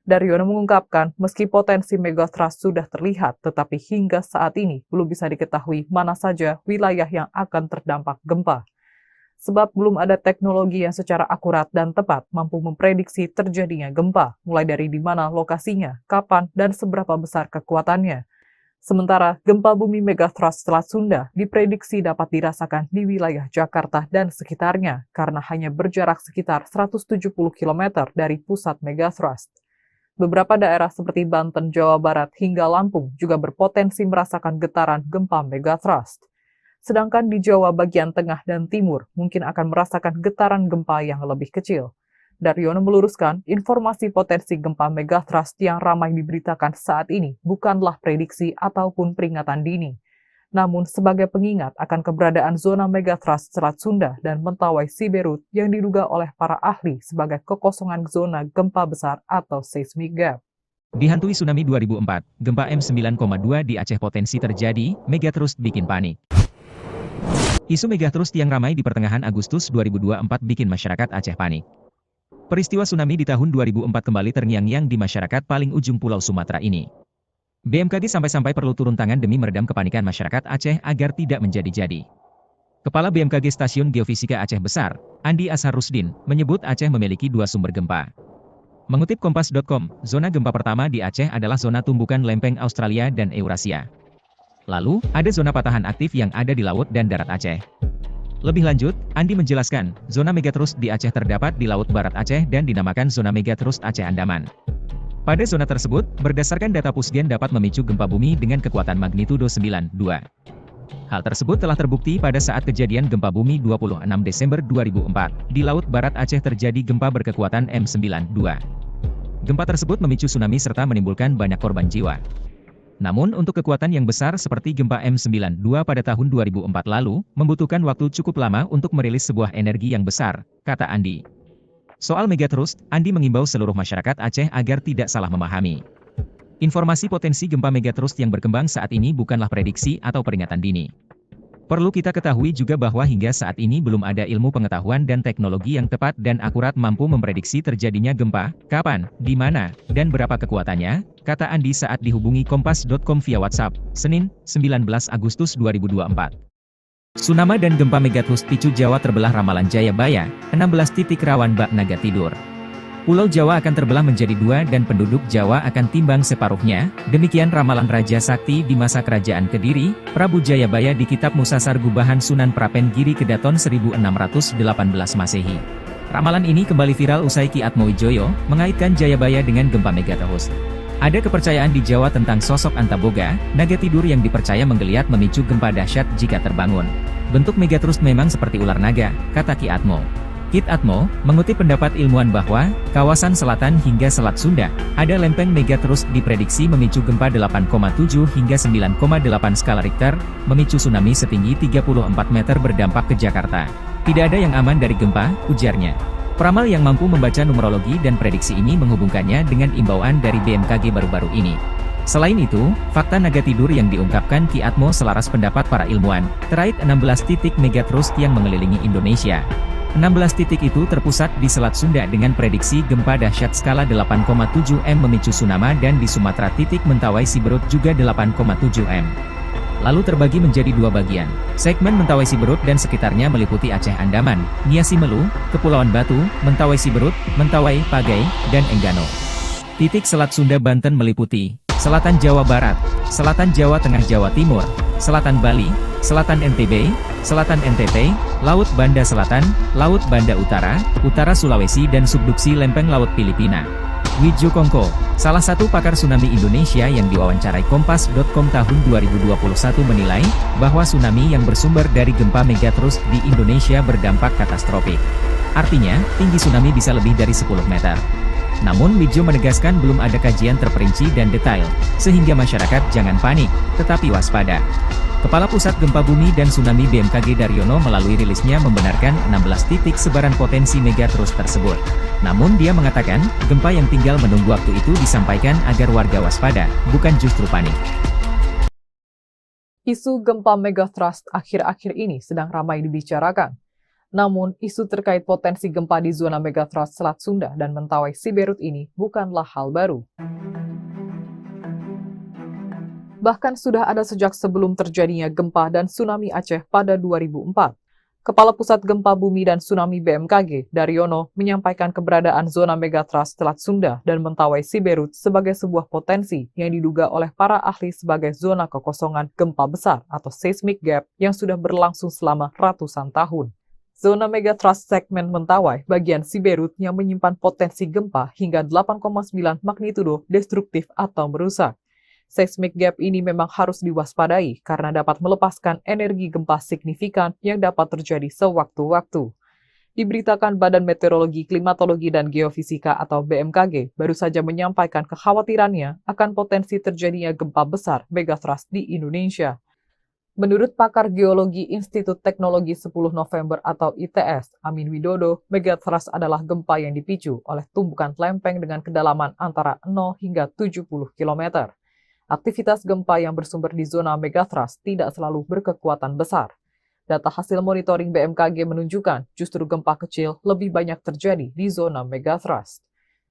S1: Daryono mengungkapkan, meski potensi megatrust sudah terlihat, tetapi hingga saat ini belum bisa diketahui mana saja wilayah yang akan terdampak gempa. Sebab belum ada teknologi yang secara akurat dan tepat mampu memprediksi terjadinya gempa, mulai dari di mana lokasinya, kapan, dan seberapa besar kekuatannya. Sementara, gempa bumi megatrust Selat Sunda diprediksi dapat dirasakan di wilayah Jakarta dan sekitarnya karena hanya berjarak sekitar 170 km dari pusat megatrust. Beberapa daerah seperti Banten, Jawa Barat, hingga Lampung juga berpotensi merasakan getaran gempa megatrust. Sedangkan di Jawa bagian tengah dan timur mungkin akan merasakan getaran gempa yang lebih kecil. Daryono meluruskan, informasi potensi gempa megatrust yang ramai diberitakan saat ini bukanlah prediksi ataupun peringatan dini. Namun sebagai pengingat akan keberadaan zona megatrust Selat Sunda dan Mentawai Siberut yang diduga oleh para ahli sebagai kekosongan zona gempa besar atau seismic gap.
S2: Dihantui tsunami 2004, gempa M9,2 di Aceh potensi terjadi, megatrust bikin panik. Isu megatrust yang ramai di pertengahan Agustus 2024 bikin masyarakat Aceh panik. Peristiwa tsunami di tahun 2004 kembali terngiang-ngiang di masyarakat paling ujung Pulau Sumatera ini. BMKG sampai-sampai perlu turun tangan demi meredam kepanikan masyarakat Aceh agar tidak menjadi-jadi. Kepala BMKG Stasiun Geofisika Aceh Besar, Andi Ashar Rusdin, menyebut Aceh memiliki 2 sumber gempa. Mengutip Kompas.com, zona gempa pertama di Aceh adalah zona tumbukan lempeng Australia dan Eurasia. Lalu, ada zona patahan aktif yang ada di laut dan darat Aceh. Lebih lanjut, Andi menjelaskan, zona megatrust di Aceh terdapat di Laut Barat Aceh dan dinamakan zona megatrust Aceh Andaman. Pada zona tersebut, berdasarkan data Pusgen dapat memicu gempa bumi dengan kekuatan magnitudo 9,2. Hal tersebut telah terbukti pada saat kejadian gempa bumi 26 Desember 2004. Di Laut Barat Aceh terjadi gempa berkekuatan M9,2. Gempa tersebut memicu tsunami serta menimbulkan banyak korban jiwa. Namun untuk kekuatan yang besar seperti gempa M9,2 pada tahun 2004 lalu, membutuhkan waktu cukup lama untuk merilis sebuah energi yang besar, kata Andi. Soal megatrust, Andi mengimbau seluruh masyarakat Aceh agar tidak salah memahami. Informasi potensi gempa megatrust yang berkembang saat ini bukanlah prediksi atau peringatan dini. Perlu kita ketahui juga bahwa hingga saat ini belum ada ilmu pengetahuan dan teknologi yang tepat dan akurat mampu memprediksi terjadinya gempa, kapan, di mana, dan berapa kekuatannya, kata Andi saat dihubungi Kompas.com via WhatsApp, Senin, 19 Agustus 2024. Tsunami dan gempa megatrust picu Jawa terbelah ramalan Jayabaya, 16 titik rawan bak naga tidur. Pulau Jawa akan terbelah menjadi 2 dan penduduk Jawa akan timbang separuhnya, demikian ramalan Raja Sakti di masa kerajaan Kediri, Prabu Jayabaya di Kitab Musasar Gubahan Sunan Prapen Giri Kedaton 1618 Masehi. Ramalan ini kembali viral usai Ki Atmowijoyo mengaitkan Jayabaya dengan gempa megatrust. Ada kepercayaan di Jawa tentang sosok Antaboga, naga tidur yang dipercaya menggeliat memicu gempa dahsyat jika terbangun. Bentuk megatrust memang seperti ular naga, kata Ki Atmo. Kit Atmo, mengutip pendapat ilmuwan bahwa, kawasan selatan hingga Selat Sunda, ada lempeng megatrust diprediksi memicu gempa 8,7 hingga 9,8 skala Richter, memicu tsunami setinggi 34 meter berdampak ke Jakarta. Tidak ada yang aman dari gempa, ujarnya. Peramal yang mampu membaca numerologi dan prediksi ini menghubungkannya dengan imbauan dari BMKG baru-baru ini. Selain itu, fakta naga tidur yang diungkapkan Ki Atmo selaras pendapat para ilmuwan, terkait 16 titik megatrust yang mengelilingi Indonesia. 16 titik itu terpusat di Selat Sunda dengan prediksi gempa dahsyat skala 8,7 M memicu tsunami dan di Sumatera titik Mentawai Siberut juga 8,7 M. Lalu terbagi menjadi dua bagian. Segmen Mentawai Siberut dan sekitarnya meliputi Aceh Andaman, Nia Simelu, Kepulauan Batu, Mentawai Siberut, Mentawai, Pagai, dan Enggano. Titik Selat Sunda Banten meliputi Selatan Jawa Barat, Selatan Jawa Tengah Jawa Timur, Selatan Bali, Selatan NTB, Selatan NTT, Laut Banda Selatan, Laut Banda Utara, Utara Sulawesi dan subduksi Lempeng Laut Filipina. Widjo Kongko, salah satu pakar tsunami Indonesia yang diwawancarai Kompas.com tahun 2021 menilai, bahwa tsunami yang bersumber dari gempa megatrust di Indonesia berdampak katastrofik. Artinya, tinggi tsunami bisa lebih dari 10 meter. Namun Widjo menegaskan belum ada kajian terperinci dan detail, sehingga masyarakat jangan panik, tetapi waspada. Kepala Pusat Gempa Bumi dan Tsunami BMKG Daryono melalui rilisnya membenarkan 16 titik sebaran potensi megatrust tersebut. Namun dia mengatakan, gempa yang tinggal menunggu waktu itu disampaikan agar warga waspada, bukan justru panik.
S1: Isu gempa megatrust akhir-akhir ini sedang ramai dibicarakan. Namun, isu terkait potensi gempa di zona megatrust Selat Sunda dan Mentawai Siberut ini bukanlah hal baru. Bahkan sudah ada sejak sebelum terjadinya gempa dan tsunami Aceh pada 2004. Kepala Pusat Gempa Bumi dan Tsunami BMKG, Daryono, menyampaikan keberadaan zona megatrust Selat Sunda dan Mentawai Siberut sebagai sebuah potensi yang diduga oleh para ahli sebagai zona kekosongan gempa besar atau seismic gap yang sudah berlangsung selama ratusan tahun. Zona megatrust segmen Mentawai bagian Siberut yang menyimpan potensi gempa hingga 8,9 magnitudo destruktif atau merusak. Seismic gap ini memang harus diwaspadai karena dapat melepaskan energi gempa signifikan yang dapat terjadi sewaktu-waktu. Diberitakan Badan Meteorologi, Klimatologi, dan Geofisika atau BMKG baru saja menyampaikan kekhawatirannya akan potensi terjadinya gempa besar megatrust di Indonesia. Menurut pakar geologi Institut Teknologi 10 November atau ITS, Amin Widodo, megatrust adalah gempa yang dipicu oleh tumbukan lempeng dengan kedalaman antara 0 hingga 70 km. Aktivitas gempa yang bersumber di zona megatrust tidak selalu berkekuatan besar. Data hasil monitoring BMKG menunjukkan justru gempa kecil lebih banyak terjadi di zona megatrust.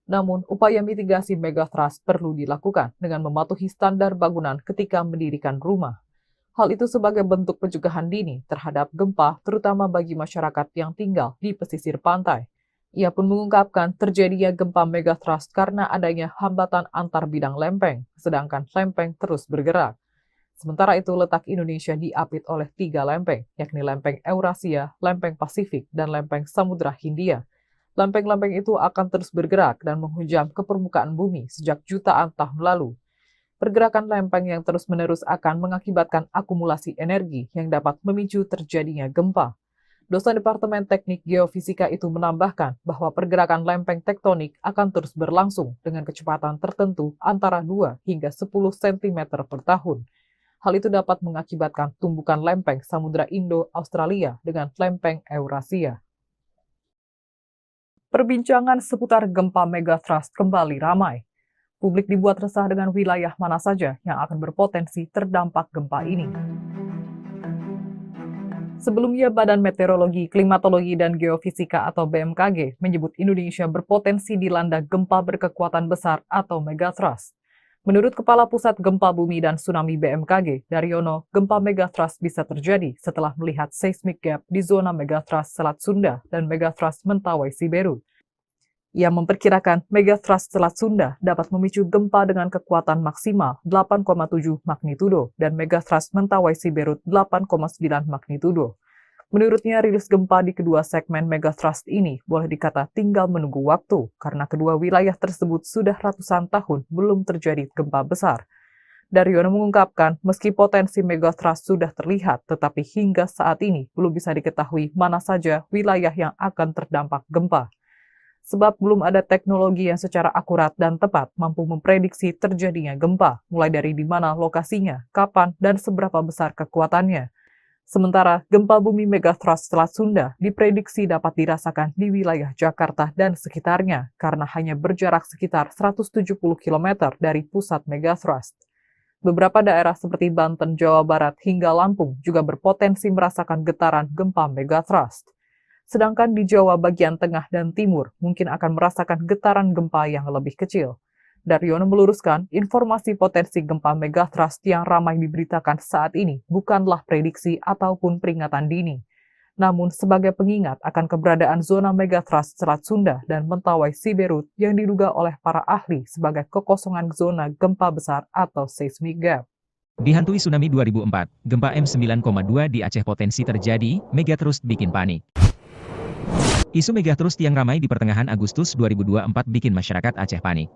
S1: Namun, upaya mitigasi megatrust perlu dilakukan dengan mematuhi standar bangunan ketika mendirikan rumah. Hal itu sebagai bentuk pencegahan dini terhadap gempa, terutama bagi masyarakat yang tinggal di pesisir pantai. Ia pun mengungkapkan terjadinya gempa megatrust karena adanya hambatan antar bidang lempeng, sedangkan lempeng terus bergerak. Sementara itu, letak Indonesia diapit oleh 3 lempeng, yakni lempeng Eurasia, lempeng Pasifik, dan lempeng Samudra Hindia. Lempeng-lempeng itu akan terus bergerak dan menghujam ke permukaan bumi sejak jutaan tahun lalu. Pergerakan lempeng yang terus-menerus akan mengakibatkan akumulasi energi yang dapat memicu terjadinya gempa. Dosen Departemen Teknik Geofisika itu menambahkan bahwa pergerakan lempeng tektonik akan terus berlangsung dengan kecepatan tertentu antara 2 hingga 10 cm per tahun. Hal itu dapat mengakibatkan tumbukan lempeng Samudra Indo-Australia dengan lempeng Eurasia. Perbincangan seputar gempa megatrust kembali ramai. Publik dibuat resah dengan wilayah mana saja yang akan berpotensi terdampak gempa ini. Sebelumnya, Badan Meteorologi, Klimatologi, dan Geofisika atau BMKG menyebut Indonesia berpotensi dilanda gempa berkekuatan besar atau megatrust. Menurut Kepala Pusat Gempa Bumi dan Tsunami BMKG, Daryono, gempa megatrust bisa terjadi setelah melihat seismic gap di zona megatrust Selat Sunda dan megatrust Mentawai Siberut. Ia memperkirakan megatrust Selat Sunda dapat memicu gempa dengan kekuatan maksimal 8,7 magnitudo dan megatrust Mentawai Siberut 8,9 magnitudo. Menurutnya, rilis gempa di kedua segmen megatrust ini boleh dikata tinggal menunggu waktu karena kedua wilayah tersebut sudah ratusan tahun belum terjadi gempa besar. Daryono mengungkapkan, meski potensi megatrust sudah terlihat, tetapi hingga saat ini belum bisa diketahui mana saja wilayah yang akan terdampak gempa. Sebab belum ada teknologi yang secara akurat dan tepat mampu memprediksi terjadinya gempa, mulai dari di mana lokasinya, kapan, dan seberapa besar kekuatannya. Sementara, gempa bumi megatrust Selat Sunda diprediksi dapat dirasakan di wilayah Jakarta dan sekitarnya karena hanya berjarak sekitar 170 km dari pusat megatrust. Beberapa daerah seperti Banten, Jawa Barat, hingga Lampung juga berpotensi merasakan getaran gempa megatrust. sedangkan di Jawa bagian tengah dan timur mungkin akan merasakan getaran gempa yang lebih kecil. Daryono meluruskan, informasi potensi gempa megatrust yang ramai diberitakan saat ini bukanlah prediksi ataupun peringatan dini, namun sebagai pengingat akan keberadaan zona megatrust Selat Sunda dan Mentawai Siberut yang diduga oleh para ahli sebagai kekosongan zona gempa besar atau seismic gap.
S2: Dihantui tsunami 2004, gempa M9,2 di Aceh potensi terjadi, megatrust bikin panik. Isu megatrust yang ramai di pertengahan Agustus 2024 bikin masyarakat Aceh panik.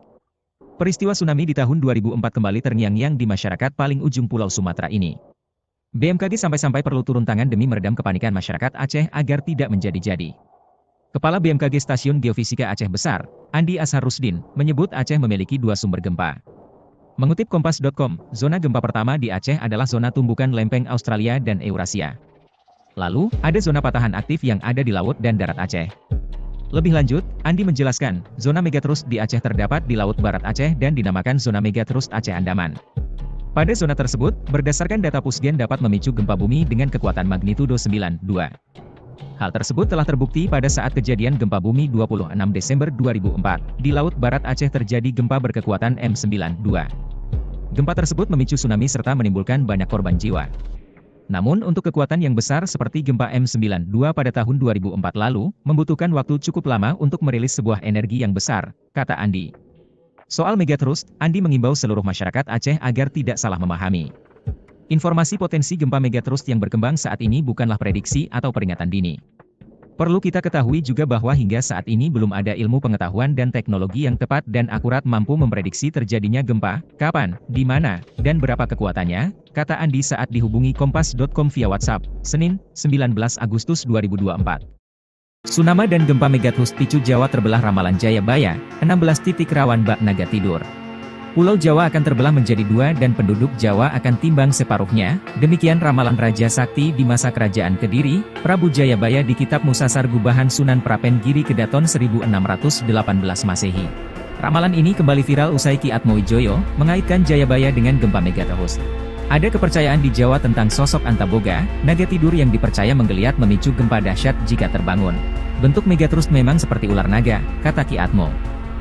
S2: Peristiwa tsunami di tahun 2004 kembali terngiang-ngiang di masyarakat paling ujung Pulau Sumatera ini. BMKG sampai-sampai perlu turun tangan demi meredam kepanikan masyarakat Aceh agar tidak menjadi-jadi. Kepala BMKG Stasiun Geofisika Aceh Besar, Andi Ashar Rusdin, menyebut Aceh memiliki 2 sumber gempa. Mengutip Kompas.com, zona gempa pertama di Aceh adalah zona tumbukan lempeng Australia dan Eurasia. Lalu, ada zona patahan aktif yang ada di laut dan darat Aceh. Lebih lanjut, Andi menjelaskan, zona megatrust di Aceh terdapat di Laut Barat Aceh dan dinamakan zona megatrust Aceh Andaman. Pada zona tersebut, berdasarkan data Pusgen dapat memicu gempa bumi dengan kekuatan magnitudo 9,2. Hal tersebut telah terbukti pada saat kejadian gempa bumi 26 Desember 2004. Di Laut Barat Aceh terjadi gempa berkekuatan M9,2. Gempa tersebut memicu tsunami serta menimbulkan banyak korban jiwa. Namun untuk kekuatan yang besar seperti gempa M9,2 pada tahun 2004 lalu, membutuhkan waktu cukup lama untuk merilis sebuah energi yang besar, kata Andi. Soal megatrust, Andi mengimbau seluruh masyarakat Aceh agar tidak salah memahami. Informasi potensi gempa megatrust yang berkembang saat ini bukanlah prediksi atau peringatan dini. Perlu kita ketahui juga bahwa hingga saat ini belum ada ilmu pengetahuan dan teknologi yang tepat dan akurat mampu memprediksi terjadinya gempa, kapan, di mana, dan berapa kekuatannya, kata Andi saat dihubungi Kompas.com via WhatsApp, Senin, 19 Agustus 2024. Tsunami dan gempa megatrust picu Jawa terbelah ramalan Jayabaya, 16 titik rawan bak naga tidur. Pulau Jawa akan terbelah menjadi 2 dan penduduk Jawa akan timbang separuhnya, demikian ramalan Raja Sakti di masa Kerajaan Kediri, Prabu Jayabaya di Kitab Musasar Gubahan Sunan Prapen Giri Kedaton 1618 Masehi. Ramalan ini kembali viral usai Ki Atmowijoyo mengaitkan Jayabaya dengan gempa megatrust. Ada kepercayaan di Jawa tentang sosok Antaboga, naga tidur yang dipercaya menggeliat memicu gempa dahsyat jika terbangun. Bentuk megatrust memang seperti ular naga, kata Ki Atmo.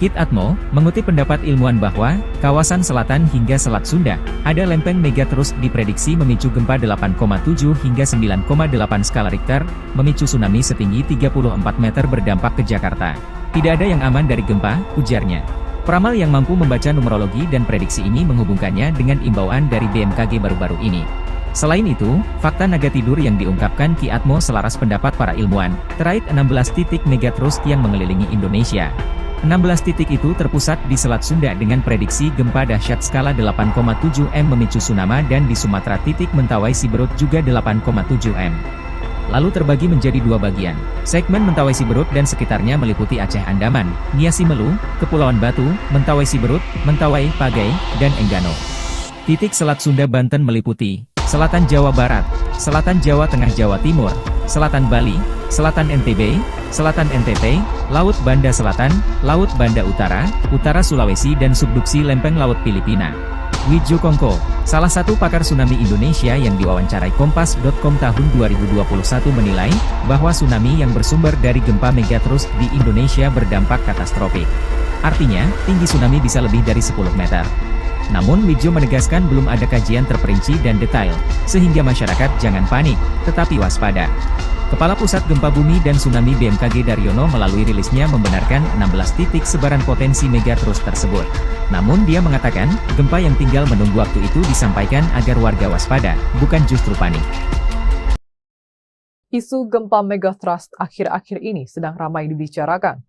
S2: Kit Atmo, mengutip pendapat ilmuwan bahwa, kawasan selatan hingga Selat Sunda, ada lempeng megatrust diprediksi memicu gempa 8,7 hingga 9,8 skala Richter, memicu tsunami setinggi 34 meter berdampak ke Jakarta. Tidak ada yang aman dari gempa, ujarnya. Peramal yang mampu membaca numerologi dan prediksi ini menghubungkannya dengan imbauan dari BMKG baru-baru ini. Selain itu, fakta naga tidur yang diungkapkan Ki Atmo selaras pendapat para ilmuwan, terkait 16 titik megatrust yang mengelilingi Indonesia. 16 titik itu terpusat di Selat Sunda dengan prediksi gempa dahsyat skala 8,7 M memicu tsunami dan di Sumatera titik Mentawai Siberut juga 8,7 M. Lalu terbagi menjadi 2 bagian. Segmen Mentawai Siberut dan sekitarnya meliputi Aceh Andaman, Nia Simelu, Kepulauan Batu, Mentawai Siberut, Mentawai, Pagai, dan Enggano. Titik Selat Sunda Banten meliputi Selatan Jawa Barat, Selatan Jawa Tengah Jawa Timur, Selatan Bali, Selatan NTB, Selatan NTT, Laut Banda Selatan, Laut Banda Utara, Utara Sulawesi dan subduksi lempeng Laut Filipina. Wijo Kongko, salah satu pakar tsunami Indonesia yang diwawancarai Kompas.com tahun 2021 menilai, bahwa tsunami yang bersumber dari gempa megatrust di Indonesia berdampak katastrofik. Artinya, tinggi tsunami bisa lebih dari 10 meter. Namun Wijo menegaskan belum ada kajian terperinci dan detail, sehingga masyarakat jangan panik, tetapi waspada. Kepala Pusat Gempa Bumi dan Tsunami BMKG Daryono melalui rilisnya membenarkan 16 titik sebaran potensi megatrust tersebut. Namun dia mengatakan, gempa yang tinggal menunggu waktu itu disampaikan agar warga waspada, bukan justru panik.
S1: Isu gempa megatrust akhir-akhir ini sedang ramai dibicarakan.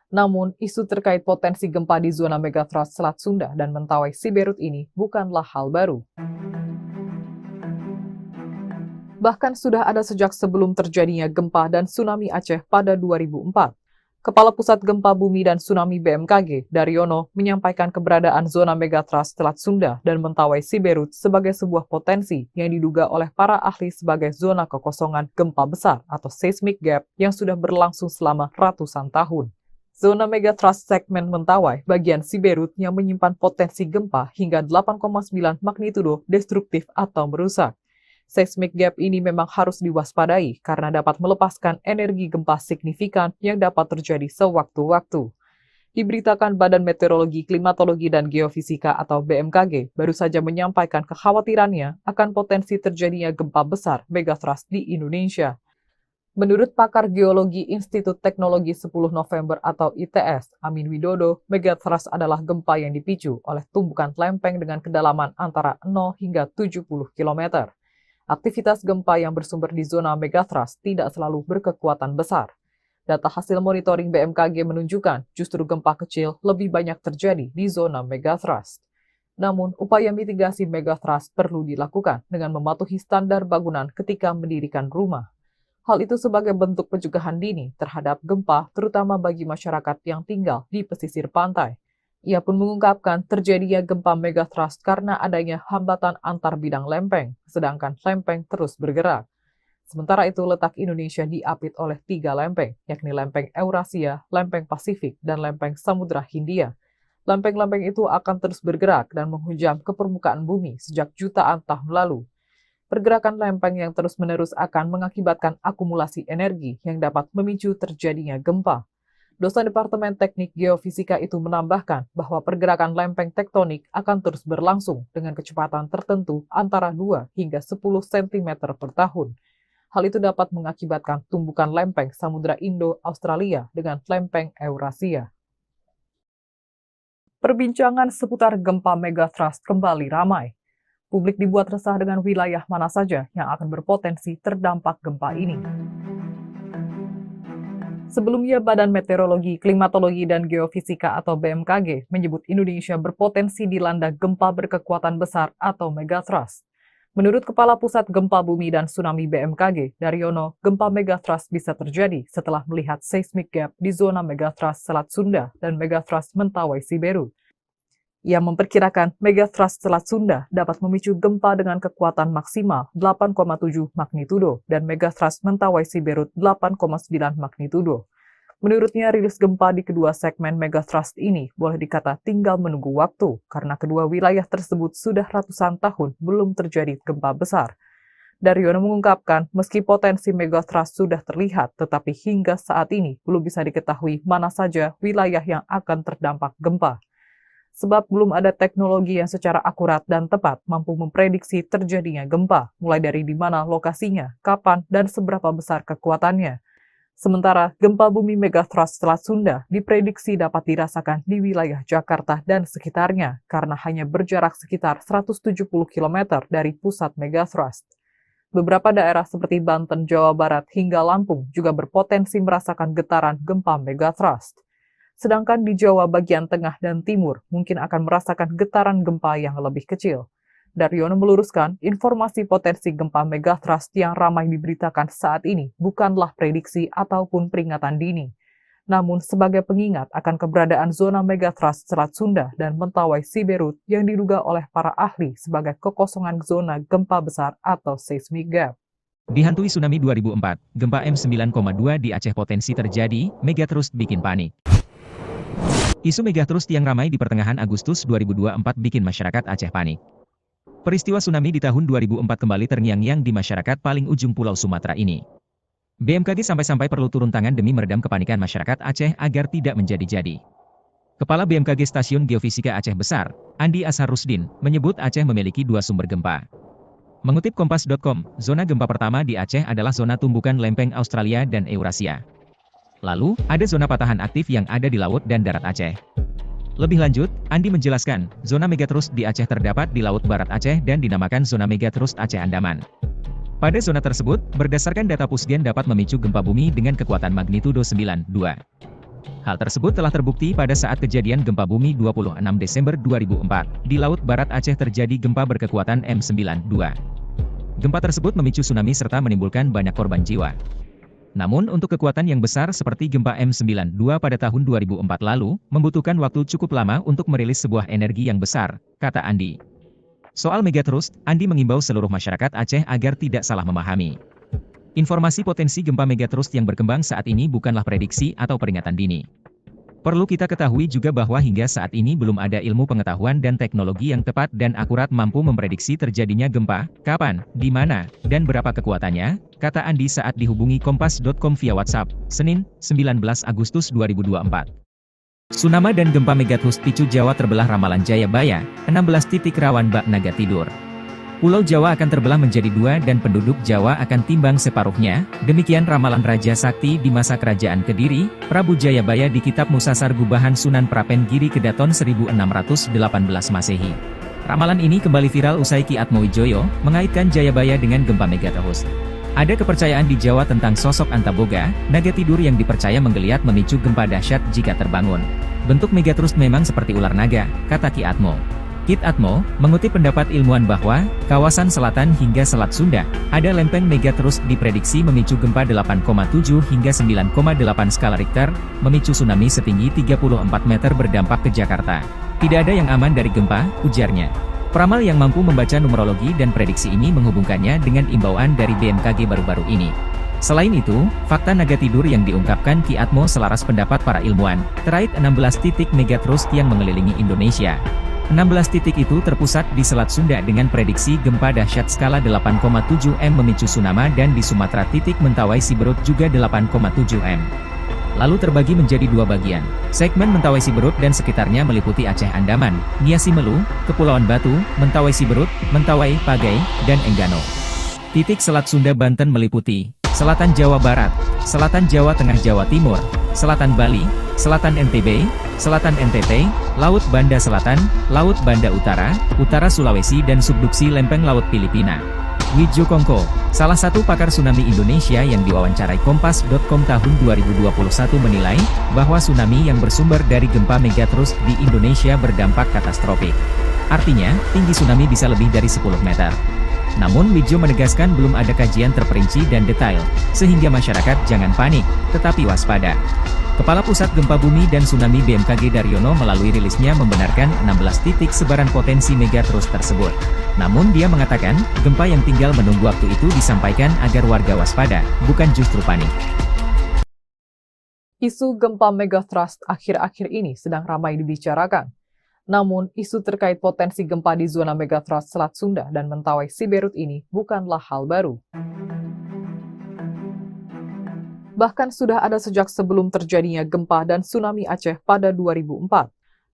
S1: Namun, isu terkait potensi gempa di zona megatrust Selat Sunda dan Mentawai Siberut ini bukanlah hal baru. Bahkan sudah ada sejak sebelum terjadinya gempa dan tsunami Aceh pada 2004. Kepala Pusat Gempa Bumi dan Tsunami BMKG, Daryono, menyampaikan keberadaan zona megatrust Selat Sunda dan Mentawai Siberut sebagai sebuah potensi yang diduga oleh para ahli sebagai zona kekosongan gempa besar atau seismic gap yang sudah berlangsung selama ratusan tahun. Zona megatrust segmen Mentawai bagian Siberut yang menyimpan potensi gempa hingga 8,9 magnitudo destruktif atau merusak. Seismic gap ini memang harus diwaspadai karena dapat melepaskan energi gempa signifikan yang dapat terjadi sewaktu-waktu. Diberitakan Badan Meteorologi, Klimatologi, dan Geofisika atau BMKG baru saja menyampaikan kekhawatirannya akan potensi terjadinya gempa besar megathrust di Indonesia. Menurut pakar geologi Institut Teknologi 10 November atau ITS, Amin Widodo, megathrust adalah gempa yang dipicu oleh tumbukan lempeng dengan kedalaman antara 0 hingga 70 km. Aktivitas gempa yang bersumber di zona megathrust tidak selalu berkekuatan besar. Data hasil monitoring BMKG menunjukkan justru gempa kecil lebih banyak terjadi di zona megathrust. Namun, upaya mitigasi megathrust perlu dilakukan dengan mematuhi standar bangunan ketika mendirikan rumah. Hal itu sebagai bentuk pencegahan dini terhadap gempa, terutama bagi masyarakat yang tinggal di pesisir pantai. Ia pun mengungkapkan terjadinya gempa megathrust karena adanya hambatan antar bidang lempeng, sedangkan lempeng terus bergerak. Sementara itu, letak Indonesia diapit oleh 3 lempeng, yakni lempeng Eurasia, lempeng Pasifik, dan lempeng Samudra Hindia. Lempeng-lempeng itu akan terus bergerak dan menghujam ke permukaan bumi sejak jutaan tahun lalu. Pergerakan lempeng yang terus-menerus akan mengakibatkan akumulasi energi yang dapat memicu terjadinya gempa. Dosen Departemen Teknik Geofisika itu menambahkan bahwa pergerakan lempeng tektonik akan terus berlangsung dengan kecepatan tertentu antara 2 hingga 10 cm per tahun. Hal itu dapat mengakibatkan tumbukan lempeng Samudra Indo-Australia dengan lempeng Eurasia. Perbincangan seputar gempa megathrust kembali ramai. Publik dibuat resah dengan wilayah mana saja yang akan berpotensi terdampak gempa ini. Sebelumnya, Badan Meteorologi, Klimatologi, dan Geofisika atau BMKG menyebut Indonesia berpotensi dilanda gempa berkekuatan besar atau megathrust. Menurut Kepala Pusat Gempa Bumi dan Tsunami BMKG, Daryono, gempa megathrust bisa terjadi setelah melihat seismic gap di zona megathrust Selat Sunda dan megathrust Mentawai Siberut. Ia memperkirakan megathrust Selat Sunda dapat memicu gempa dengan kekuatan maksimal 8,7 magnitudo dan megathrust Mentawai Siberut 8,9 magnitudo. Menurutnya, rilis gempa di kedua segmen megathrust ini boleh dikata tinggal menunggu waktu karena kedua wilayah tersebut sudah ratusan tahun belum terjadi gempa besar. Daryono mengungkapkan, meski potensi megathrust sudah terlihat, tetapi hingga saat ini belum bisa diketahui mana saja wilayah yang akan terdampak gempa. Sebab belum ada teknologi yang secara akurat dan tepat mampu memprediksi terjadinya gempa, mulai dari di mana lokasinya, kapan, dan seberapa besar kekuatannya. Sementara gempa bumi megathrust Selat Sunda diprediksi dapat dirasakan di wilayah Jakarta dan sekitarnya karena hanya berjarak sekitar 170 km dari pusat megathrust. Beberapa daerah seperti Banten, Jawa Barat, hingga Lampung juga berpotensi merasakan getaran gempa megathrust. Sedangkan di Jawa bagian tengah dan timur mungkin akan merasakan getaran gempa yang lebih kecil. Daryono meluruskan, informasi potensi gempa megathrust yang ramai diberitakan saat ini bukanlah prediksi ataupun peringatan dini, namun sebagai pengingat akan keberadaan zona megathrust Selat Sunda dan Mentawai Siberut yang diduga oleh para ahli sebagai kekosongan zona gempa besar atau seismic gap.
S2: Dihantui tsunami 2004, gempa M9,2 di Aceh potensi terjadi, megathrust bikin panik. Isu megathrust yang ramai di pertengahan Agustus 2024 bikin masyarakat Aceh panik. Peristiwa tsunami di tahun 2004 kembali terngiang-ngiang di masyarakat paling ujung Pulau Sumatera ini. BMKG sampai-sampai perlu turun tangan demi meredam kepanikan masyarakat Aceh agar tidak menjadi-jadi. Kepala BMKG Stasiun Geofisika Aceh Besar, Andi Ashar Rusdin, menyebut Aceh memiliki 2 sumber gempa. Mengutip Kompas.com, zona gempa pertama di Aceh adalah zona tumbukan lempeng Australia dan Eurasia. Lalu, ada zona patahan aktif yang ada di laut dan darat Aceh. Lebih lanjut, Andi menjelaskan, zona megathrust di Aceh terdapat di Laut Barat Aceh dan dinamakan zona megathrust Aceh Andaman. Pada zona tersebut, berdasarkan data Pusgen dapat memicu gempa bumi dengan kekuatan magnitudo 9,2. Hal tersebut telah terbukti pada saat kejadian gempa bumi 26 Desember 2004. Di Laut Barat Aceh terjadi gempa berkekuatan M9,2. Gempa tersebut memicu tsunami serta menimbulkan banyak korban jiwa. Namun untuk kekuatan yang besar seperti gempa M9,2 pada tahun 2004 lalu, membutuhkan waktu cukup lama untuk merilis sebuah energi yang besar, kata Andi. Soal megathrust, Andi mengimbau seluruh masyarakat Aceh agar tidak salah memahami. Informasi potensi gempa megathrust yang berkembang saat ini bukanlah prediksi atau peringatan dini. Perlu kita ketahui juga bahwa hingga saat ini belum ada ilmu pengetahuan dan teknologi yang tepat dan akurat mampu memprediksi terjadinya gempa, kapan, di mana, dan berapa kekuatannya, kata Andi saat dihubungi Kompas.com via WhatsApp, Senin, 19 Agustus 2024. Tsunami dan gempa megatrust picu Jawa terbelah ramalan Jayabaya, 16 titik rawan bak naga tidur. Pulau Jawa akan terbelah menjadi dua dan penduduk Jawa akan timbang separuhnya, demikian ramalan Raja Sakti di masa kerajaan Kediri, Prabu Jayabaya di Kitab Musasar Gubahan Sunan Prapen Giri Kedaton 1618 Masehi. Ramalan ini kembali viral usai Ki Atmowijoyo mengaitkan Jayabaya dengan gempa megatrust. Ada kepercayaan di Jawa tentang sosok Antaboga, naga tidur yang dipercaya menggeliat memicu gempa dahsyat jika terbangun. Bentuk megatrust memang seperti ular naga, kata Ki Atmo. Kit Atmo, mengutip pendapat ilmuwan bahwa, kawasan selatan hingga Selat Sunda, ada lempeng megatrust diprediksi memicu gempa 8,7 hingga 9,8 skala Richter, memicu tsunami setinggi 34 meter berdampak ke Jakarta. Tidak ada yang aman dari gempa, ujarnya. Peramal yang mampu membaca numerologi dan prediksi ini menghubungkannya dengan imbauan dari BMKG baru-baru ini. Selain itu, fakta naga tidur yang diungkapkan Ki Atmo selaras pendapat para ilmuwan, terkait 16 titik megatrust yang mengelilingi Indonesia. 16 titik itu terpusat di Selat Sunda dengan prediksi gempa dahsyat skala 8,7 M memicu tsunami dan di Sumatera titik Mentawai Siberut juga 8,7 M. Lalu terbagi menjadi dua bagian. Segmen Mentawai Siberut dan sekitarnya meliputi Aceh Andaman, Nia Simelu, Kepulauan Batu, Mentawai Siberut, Mentawai, Pagai, dan Enggano. Titik Selat Sunda Banten meliputi Selatan Jawa Barat, Selatan Jawa Tengah Jawa Timur, Selatan Bali, Selatan NTB, Selatan NTT, Laut Banda Selatan, Laut Banda Utara, Utara Sulawesi dan subduksi lempeng Laut Filipina. Widjo Kongko, salah satu pakar tsunami Indonesia yang diwawancarai Kompas.com tahun 2021 menilai, bahwa tsunami yang bersumber dari gempa megatrust di Indonesia berdampak katastrofik. Artinya, tinggi tsunami bisa lebih dari 10 meter. Namun Widjo menegaskan belum ada kajian terperinci dan detail, sehingga masyarakat jangan panik, tetapi waspada. Kepala Pusat Gempa Bumi dan Tsunami BMKG Daryono melalui rilisnya membenarkan 16 titik sebaran potensi megatrust tersebut. Namun dia mengatakan, gempa yang tinggal menunggu waktu itu disampaikan agar warga waspada, bukan justru panik.
S1: Isu gempa megatrust akhir-akhir ini sedang ramai dibicarakan. Namun, isu terkait potensi gempa di zona megatrust Selat Sunda dan Mentawai Siberut ini bukanlah hal baru. Bahkan sudah ada sejak sebelum terjadinya gempa dan tsunami Aceh pada 2004.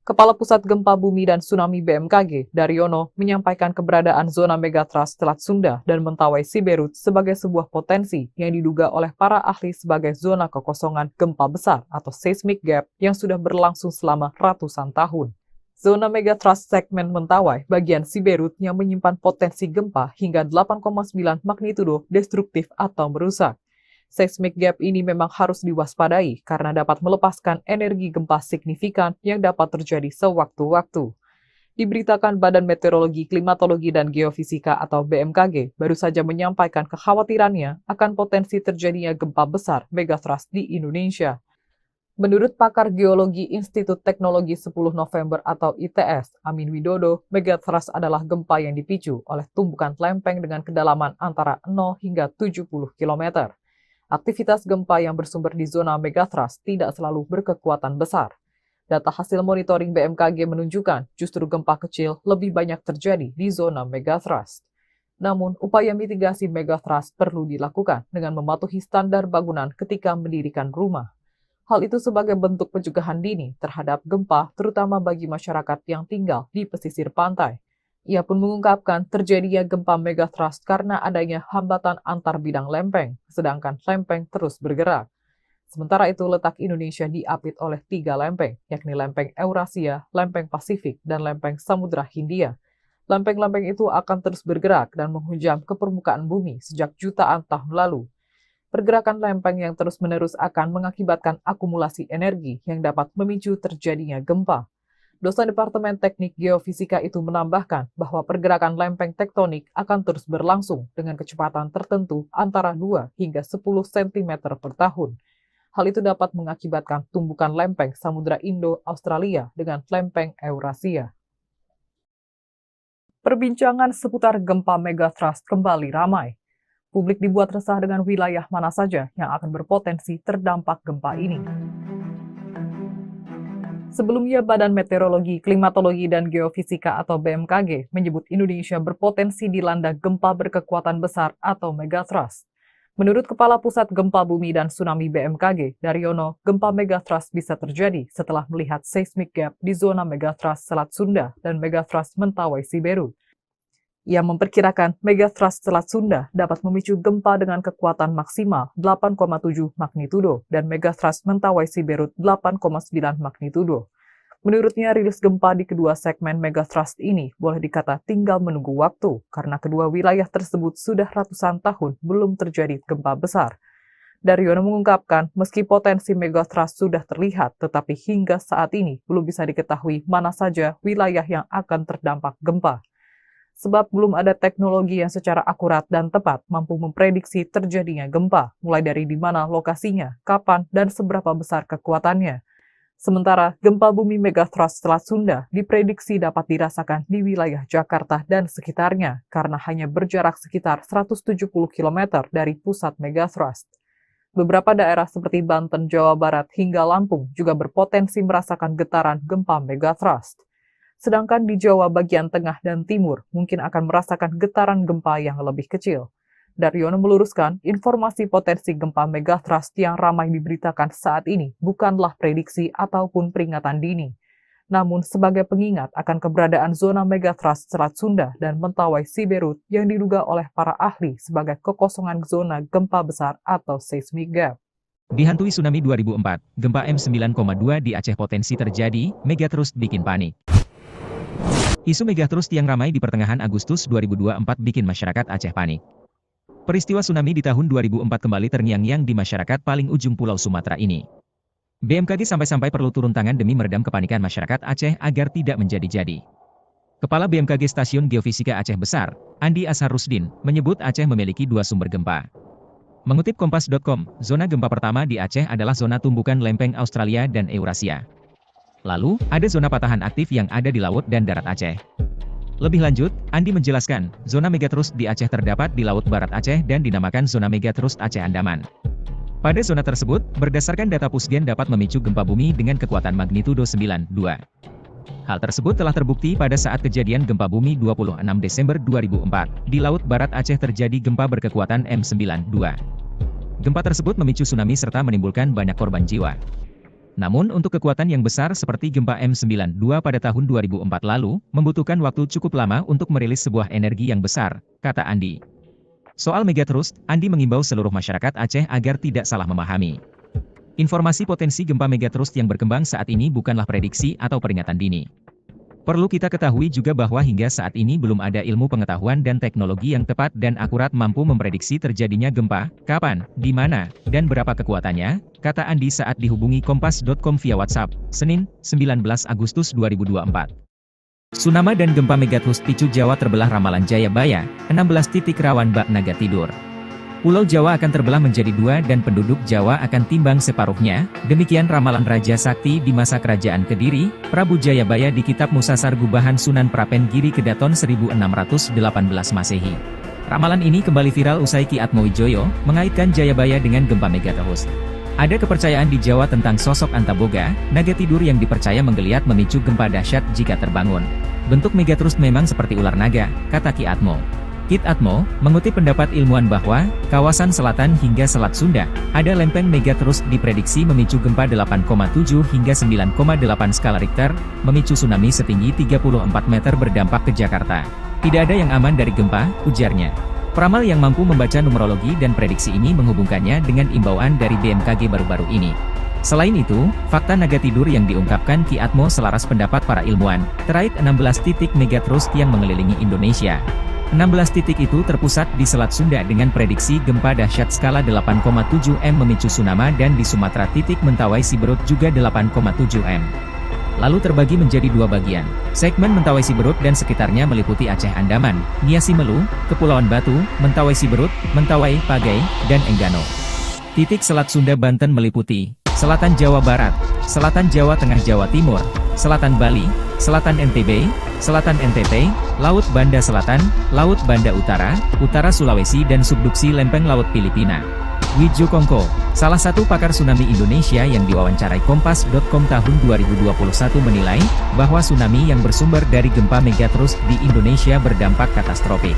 S1: Kepala Pusat Gempa Bumi dan Tsunami BMKG, Daryono, menyampaikan keberadaan zona megatrust Selat Sunda dan Mentawai Siberut sebagai sebuah potensi yang diduga oleh para ahli sebagai zona kekosongan gempa besar atau seismic gap yang sudah berlangsung selama ratusan tahun. Zona megatrust segmen Mentawai bagian Siberut yang menyimpan potensi gempa hingga 8,9 magnitudo destruktif atau merusak. Seismic gap ini memang harus diwaspadai karena dapat melepaskan energi gempa signifikan yang dapat terjadi sewaktu-waktu. Diberitakan Badan Meteorologi, Klimatologi, dan Geofisika atau BMKG baru saja menyampaikan kekhawatirannya akan potensi terjadinya gempa besar megatrust di Indonesia. Menurut pakar geologi Institut Teknologi 10 November atau ITS, Amin Widodo, megatrust adalah gempa yang dipicu oleh tumbukan lempeng dengan kedalaman antara 0 hingga 70 km. Aktivitas gempa yang bersumber di zona megatrust tidak selalu berkekuatan besar. Data hasil monitoring BMKG menunjukkan justru gempa kecil lebih banyak terjadi di zona megatrust. Namun, upaya mitigasi megatrust perlu dilakukan dengan mematuhi standar bangunan ketika mendirikan rumah. Hal itu sebagai bentuk pencegahan dini terhadap gempa, terutama bagi masyarakat yang tinggal di pesisir pantai. Ia pun mengungkapkan terjadinya gempa megatrust karena adanya hambatan antar bidang lempeng, sedangkan lempeng terus bergerak. Sementara itu, letak Indonesia diapit oleh 3 lempeng, yakni lempeng Eurasia, lempeng Pasifik, dan lempeng Samudra Hindia. Lempeng-lempeng itu akan terus bergerak dan menghujam ke permukaan bumi sejak jutaan tahun lalu. Pergerakan lempeng yang terus-menerus akan mengakibatkan akumulasi energi yang dapat memicu terjadinya gempa. Dosen Departemen Teknik Geofisika itu menambahkan bahwa pergerakan lempeng tektonik akan terus berlangsung dengan kecepatan tertentu antara 2 hingga 10 cm per tahun. Hal itu dapat mengakibatkan tumbukan lempeng Samudra Indo-Australia dengan lempeng Eurasia. Perbincangan seputar gempa megatrust kembali ramai. Publik dibuat resah dengan wilayah mana saja yang akan berpotensi terdampak gempa ini. Sebelumnya, Badan Meteorologi, Klimatologi, dan Geofisika atau BMKG menyebut Indonesia berpotensi dilanda gempa berkekuatan besar atau megathrust. Menurut Kepala Pusat Gempa Bumi dan Tsunami BMKG, Daryono, gempa megathrust bisa terjadi setelah melihat seismic gap di zona megathrust Selat Sunda dan megathrust Mentawai Siberut. Ia memperkirakan megathrust Selat Sunda dapat memicu gempa dengan kekuatan maksimal 8,7 magnitudo dan megathrust Mentawai Siberut 8,9 magnitudo. Menurutnya, rilis gempa di kedua segmen megathrust ini boleh dikata tinggal menunggu waktu karena kedua wilayah tersebut sudah ratusan tahun belum terjadi gempa besar. Daryono mengungkapkan, meski potensi megathrust sudah terlihat, tetapi hingga saat ini belum bisa diketahui mana saja wilayah yang akan terdampak gempa. Sebab belum ada teknologi yang secara akurat dan tepat mampu memprediksi terjadinya gempa, mulai dari di mana lokasinya, kapan, dan seberapa besar kekuatannya. Sementara, gempa bumi megathrust Selat Sunda diprediksi dapat dirasakan di wilayah Jakarta dan sekitarnya karena hanya berjarak sekitar 170 km dari pusat megathrust. Beberapa daerah seperti Banten, Jawa Barat, hingga Lampung juga berpotensi merasakan getaran gempa megathrust. Sedangkan di Jawa bagian tengah dan timur mungkin akan merasakan getaran gempa yang lebih kecil. Daryono meluruskan, informasi potensi gempa megathrust yang ramai diberitakan saat ini bukanlah prediksi ataupun peringatan dini, namun sebagai pengingat akan keberadaan zona megathrust Selat Sunda dan Mentawai Siberut yang diduga oleh para ahli sebagai kekosongan zona gempa besar atau seismic gap.
S2: Dihantui tsunami 2004, gempa M9,2 di Aceh potensi terjadi, megathrust bikin panik. Isu megathrust yang ramai di pertengahan Agustus 2024 bikin masyarakat Aceh panik. Peristiwa tsunami di tahun 2004 kembali terngiang-ngiang di masyarakat paling ujung Pulau Sumatera ini. BMKG sampai-sampai perlu turun tangan demi meredam kepanikan masyarakat Aceh agar tidak menjadi-jadi. Kepala BMKG Stasiun Geofisika Aceh Besar, Andi Asharusdin, menyebut Aceh memiliki dua sumber gempa. Mengutip Kompas.com, zona gempa pertama di Aceh adalah zona tumbukan lempeng Australia dan Eurasia. Lalu, ada zona patahan aktif yang ada di laut dan darat Aceh. Lebih lanjut, Andi menjelaskan, zona megathrust di Aceh terdapat di Laut Barat Aceh dan dinamakan zona megathrust Aceh Andaman. Pada zona tersebut, berdasarkan data Pusgen dapat memicu gempa bumi dengan kekuatan magnitudo 9,2. Hal tersebut telah terbukti pada saat kejadian gempa bumi 26 Desember 2004. Di Laut Barat Aceh terjadi gempa berkekuatan M9,2. Gempa tersebut memicu tsunami serta menimbulkan banyak korban jiwa. Namun untuk kekuatan yang besar seperti gempa M9,2 pada tahun 2004 lalu, membutuhkan waktu cukup lama untuk merilis sebuah energi yang besar, kata Andi. Soal megathrust, Andi mengimbau seluruh masyarakat Aceh agar tidak salah memahami. Informasi potensi gempa megathrust yang berkembang saat ini bukanlah prediksi atau peringatan dini. Perlu kita ketahui juga bahwa hingga saat ini belum ada ilmu pengetahuan dan teknologi yang tepat dan akurat mampu memprediksi terjadinya gempa, kapan, di mana, dan berapa kekuatannya, kata Andi saat dihubungi Kompas.com via WhatsApp, Senin, 19 Agustus 2024. Tsunami dan gempa megathrust picu Jawa terbelah ramalan Jayabaya, 16 titik rawan bak naga tidur. Pulau Jawa akan terbelah menjadi dua dan penduduk Jawa akan timbang separuhnya, demikian ramalan Raja Sakti di masa Kerajaan Kediri, Prabu Jayabaya di Kitab Musasar Gubahan Sunan Prapen Giri Kedaton 1618 Masehi. Ramalan ini kembali viral usai Ki Atmowijoyo mengaitkan Jayabaya dengan gempa megathrust. Ada kepercayaan di Jawa tentang sosok Antaboga, naga tidur yang dipercaya menggeliat memicu gempa dahsyat jika terbangun. Bentuk megathrust memang seperti ular naga, kata Ki Atmo. Kit Atmo, mengutip pendapat ilmuwan bahwa, kawasan selatan hingga Selat Sunda, ada lempeng megathrust diprediksi memicu gempa 8,7 hingga 9,8 skala Richter, memicu tsunami setinggi 34 meter berdampak ke Jakarta. Tidak ada yang aman dari gempa, ujarnya. Peramal yang mampu membaca numerologi dan prediksi ini menghubungkannya dengan imbauan dari BMKG baru-baru ini. Selain itu, fakta naga tidur yang diungkapkan Ki Atmo selaras pendapat para ilmuwan, terkait 16 titik megathrust yang mengelilingi Indonesia. 16 titik itu terpusat di Selat Sunda dengan prediksi gempa dahsyat skala 8,7 M memicu tsunami dan di Sumatera titik Mentawai Siberut juga 8,7 M. Lalu terbagi menjadi dua bagian. Segmen Mentawai Siberut dan sekitarnya meliputi Aceh Andaman, Niasi Melu, Kepulauan Batu, Mentawai Siberut, Mentawai, Pagai, dan Enggano. Titik Selat Sunda Banten meliputi Selatan Jawa Barat, Selatan Jawa Tengah Jawa Timur, Selatan Bali, Selatan NTB, Selatan NTT, Laut Banda Selatan, Laut Banda Utara, Utara Sulawesi dan subduksi lempeng Laut Filipina. Widjo Kongko, salah satu pakar tsunami Indonesia yang diwawancarai Kompas.com tahun 2021 menilai, bahwa tsunami yang bersumber dari gempa megatrust di Indonesia berdampak katastrofik.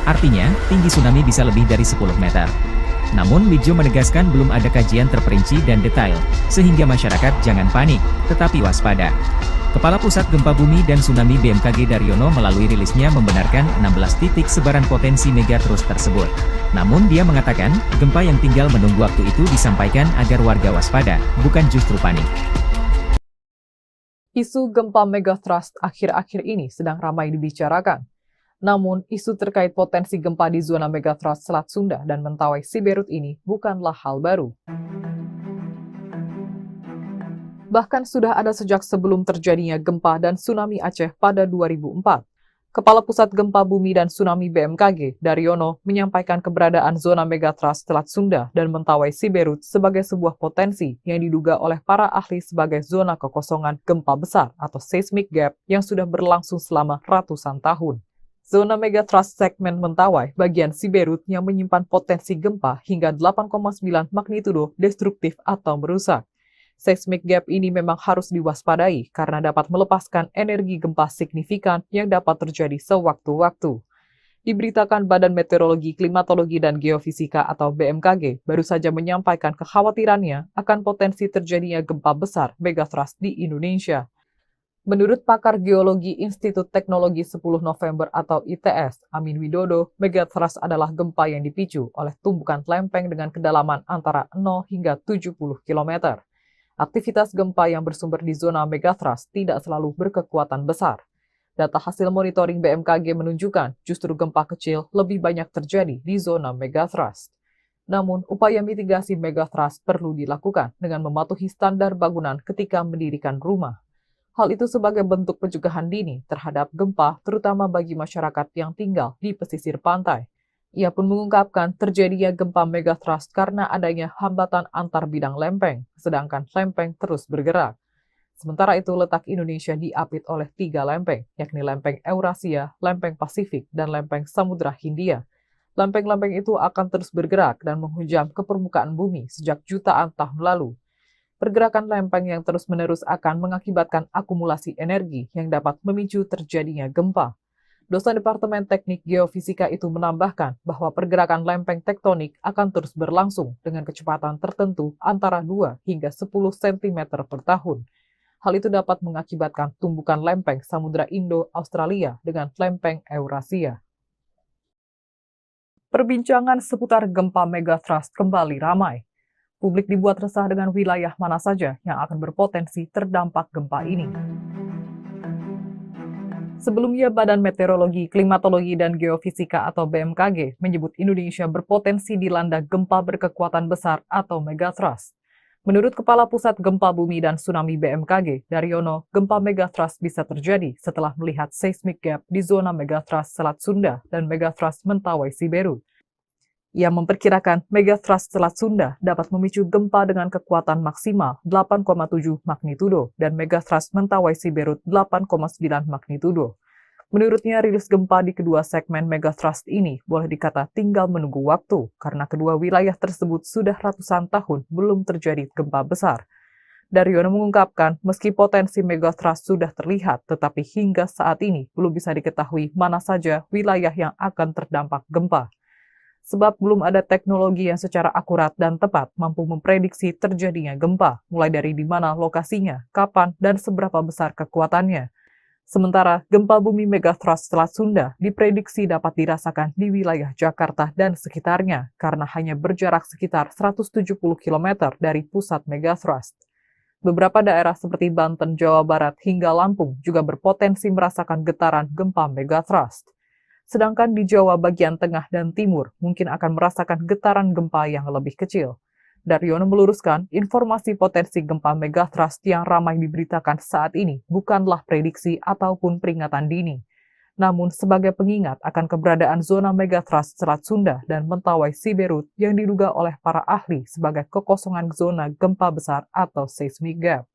S2: Artinya, tinggi tsunami bisa lebih dari 10 meter. Namun Widjo menegaskan belum ada kajian terperinci dan detail, sehingga masyarakat jangan panik, tetapi waspada. Kepala Pusat Gempa Bumi dan Tsunami BMKG Daryono melalui rilisnya membenarkan 16 titik sebaran potensi megatrust tersebut. Namun dia mengatakan, gempa yang tinggal menunggu waktu itu disampaikan agar warga waspada, bukan justru panik.
S1: Isu gempa megatrust akhir-akhir ini sedang ramai dibicarakan. Namun, isu terkait potensi gempa di zona megatrust Selat Sunda dan Mentawai Siberut ini bukanlah hal baru. Bahkan sudah ada sejak sebelum terjadinya gempa dan tsunami Aceh pada 2004. Kepala Pusat Gempa Bumi dan Tsunami BMKG, Daryono, menyampaikan keberadaan zona megatrust Selat Sunda dan Mentawai Siberut sebagai sebuah potensi yang diduga oleh para ahli sebagai zona kekosongan gempa besar atau seismic gap yang sudah berlangsung selama ratusan tahun. Zona megatrust segmen Mentawai bagian Siberut yang menyimpan potensi gempa hingga 8,9 magnitudo destruktif atau merusak. Seismic gap ini memang harus diwaspadai karena dapat melepaskan energi gempa signifikan yang dapat terjadi sewaktu-waktu. Diberitakan Badan Meteorologi, Klimatologi, dan Geofisika atau BMKG baru saja menyampaikan kekhawatirannya akan potensi terjadinya gempa besar megatrust di Indonesia. Menurut pakar geologi Institut Teknologi 10 November atau ITS, Amin Widodo, megatrust adalah gempa yang dipicu oleh tumbukan lempeng dengan kedalaman antara 0 hingga 70 km. Aktivitas gempa yang bersumber di zona megatrust tidak selalu berkekuatan besar. Data hasil monitoring BMKG menunjukkan justru gempa kecil lebih banyak terjadi di zona megatrust. Namun, upaya mitigasi megatrust perlu dilakukan dengan mematuhi standar bangunan ketika mendirikan rumah. Hal itu sebagai bentuk pencegahan dini terhadap gempa, terutama bagi masyarakat yang tinggal di pesisir pantai. Ia pun mengungkapkan terjadinya gempa megatrust karena adanya hambatan antar bidang lempeng, sedangkan lempeng terus bergerak. Sementara itu, letak Indonesia diapit oleh 3 lempeng, yakni lempeng Eurasia, lempeng Pasifik, dan lempeng Samudra Hindia. Lempeng-lempeng itu akan terus bergerak dan menghujam ke permukaan bumi sejak jutaan tahun lalu. Pergerakan lempeng yang terus-menerus akan mengakibatkan akumulasi energi yang dapat memicu terjadinya gempa. Dosen Departemen Teknik Geofisika itu menambahkan bahwa pergerakan lempeng tektonik akan terus berlangsung dengan kecepatan tertentu antara 2 hingga 10 cm per tahun. Hal itu dapat mengakibatkan tumbukan lempeng Samudra Indo-Australia dengan lempeng Eurasia. Perbincangan seputar gempa megatrust kembali ramai. Publik dibuat resah dengan wilayah mana saja yang akan berpotensi terdampak gempa ini. Sebelumnya, Badan Meteorologi, Klimatologi, dan Geofisika atau BMKG menyebut Indonesia berpotensi dilanda gempa berkekuatan besar atau megatrust. Menurut Kepala Pusat Gempa Bumi dan Tsunami BMKG, Daryono, gempa megatrust bisa terjadi setelah melihat seismic gap di zona megatrust Selat Sunda dan megatrust Mentawai Siberut. Ia memperkirakan megatrust Selat Sunda dapat memicu gempa dengan kekuatan maksimal 8,7 magnitudo dan megatrust Mentawai Siberut 8,9 magnitudo. Menurutnya, rilis gempa di kedua segmen megatrust ini boleh dikata tinggal menunggu waktu karena kedua wilayah tersebut sudah ratusan tahun belum terjadi gempa besar. Daryono mengungkapkan, meski potensi megatrust sudah terlihat, tetapi hingga saat ini belum bisa diketahui mana saja wilayah yang akan terdampak gempa. Sebab belum ada teknologi yang secara akurat dan tepat mampu memprediksi terjadinya gempa, mulai dari di mana lokasinya, kapan, dan seberapa besar kekuatannya. Sementara, gempa bumi megatrust Selat Sunda diprediksi dapat dirasakan di wilayah Jakarta dan sekitarnya, karena hanya berjarak sekitar 170 km dari pusat megatrust. Beberapa daerah seperti Banten, Jawa Barat, hingga Lampung juga berpotensi merasakan getaran gempa megatrust. Sedangkan di Jawa bagian tengah dan timur mungkin akan merasakan getaran gempa yang lebih kecil. Daryono meluruskan, informasi potensi gempa megatrust yang ramai diberitakan saat ini bukanlah prediksi ataupun peringatan dini, namun sebagai pengingat akan keberadaan zona megatrust Selat Sunda dan Mentawai Siberut yang diduga oleh para ahli sebagai kekosongan zona gempa besar atau seismic gap.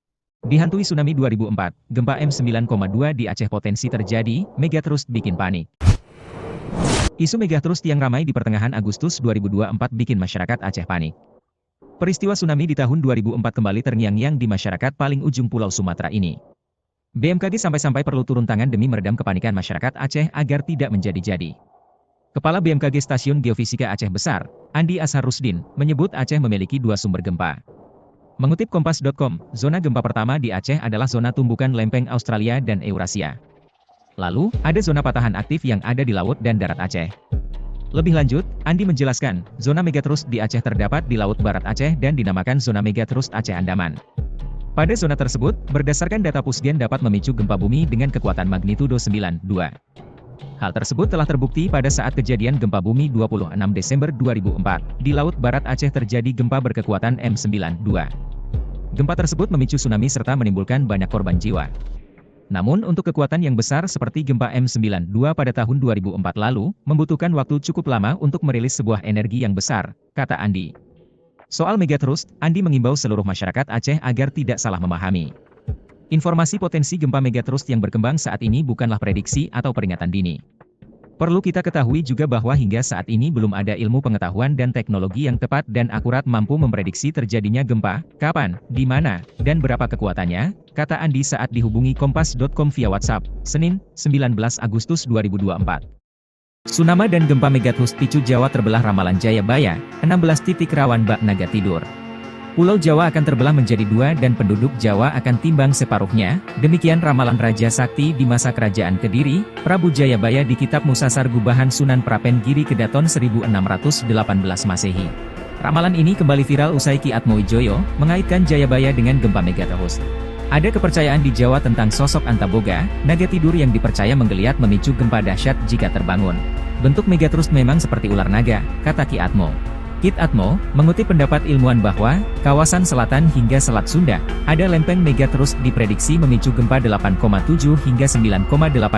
S2: Dihantui tsunami 2004, gempa M9,2 di Aceh potensi terjadi, megatrust bikin panik. Isu megatrust yang ramai di pertengahan Agustus 2024 bikin masyarakat Aceh panik. Peristiwa tsunami di tahun 2004 kembali terngiang-ngiang di masyarakat paling ujung Pulau Sumatera ini. BMKG sampai-sampai perlu turun tangan demi meredam kepanikan masyarakat Aceh agar tidak menjadi-jadi. Kepala BMKG Stasiun Geofisika Aceh Besar, Andi Ashar Rusdin, menyebut Aceh memiliki 2 sumber gempa. Mengutip Kompas.com, zona gempa pertama di Aceh adalah zona tumbukan lempeng Australia dan Eurasia. Lalu, ada zona patahan aktif yang ada di laut dan darat Aceh. Lebih lanjut, Andi menjelaskan, zona megatrust di Aceh terdapat di Laut Barat Aceh dan dinamakan zona megatrust Aceh Andaman. Pada zona tersebut, berdasarkan data Pusgen dapat memicu gempa bumi dengan kekuatan magnitudo 9,2. Hal tersebut telah terbukti pada saat kejadian gempa bumi 26 Desember 2004. Di Laut Barat Aceh terjadi gempa berkekuatan M92. Gempa tersebut memicu tsunami serta menimbulkan banyak korban jiwa. Namun untuk kekuatan yang besar seperti gempa M92 pada tahun 2004 lalu, membutuhkan waktu cukup lama untuk merilis sebuah energi yang besar, kata Andi. Soal megatrust, Andi mengimbau seluruh masyarakat Aceh agar tidak salah memahami. Informasi potensi gempa megatrust yang berkembang saat ini bukanlah prediksi atau peringatan dini. Perlu kita ketahui juga bahwa hingga saat ini belum ada ilmu pengetahuan dan teknologi yang tepat dan akurat mampu memprediksi terjadinya gempa, kapan, di mana, dan berapa kekuatannya, kata Andi saat dihubungi Kompas.com via WhatsApp, Senin, 19 Agustus 2024. Tsunami dan gempa megatrust picu Jawa terbelah ramalan Jayabaya, 16 titik rawan bak naga tidur. Pulau Jawa akan terbelah menjadi 2 dan penduduk Jawa akan timbang separuhnya, demikian ramalan Raja Sakti di masa kerajaan Kediri, Prabu Jayabaya di Kitab Musasar Gubahan Sunan Prapen Giri Kedaton 1618 Masehi. Ramalan ini kembali viral usai Ki Atmowijoyo mengaitkan Jayabaya dengan gempa megatrust. Ada kepercayaan di Jawa tentang sosok Antaboga, naga tidur yang dipercaya menggeliat memicu gempa dahsyat jika terbangun. Bentuk megatrust memang seperti ular naga, kata Ki Atmo. Kit Atmo, mengutip pendapat ilmuwan bahwa, kawasan selatan hingga Selat Sunda, ada lempeng megatrust diprediksi memicu gempa 8,7 hingga 9,8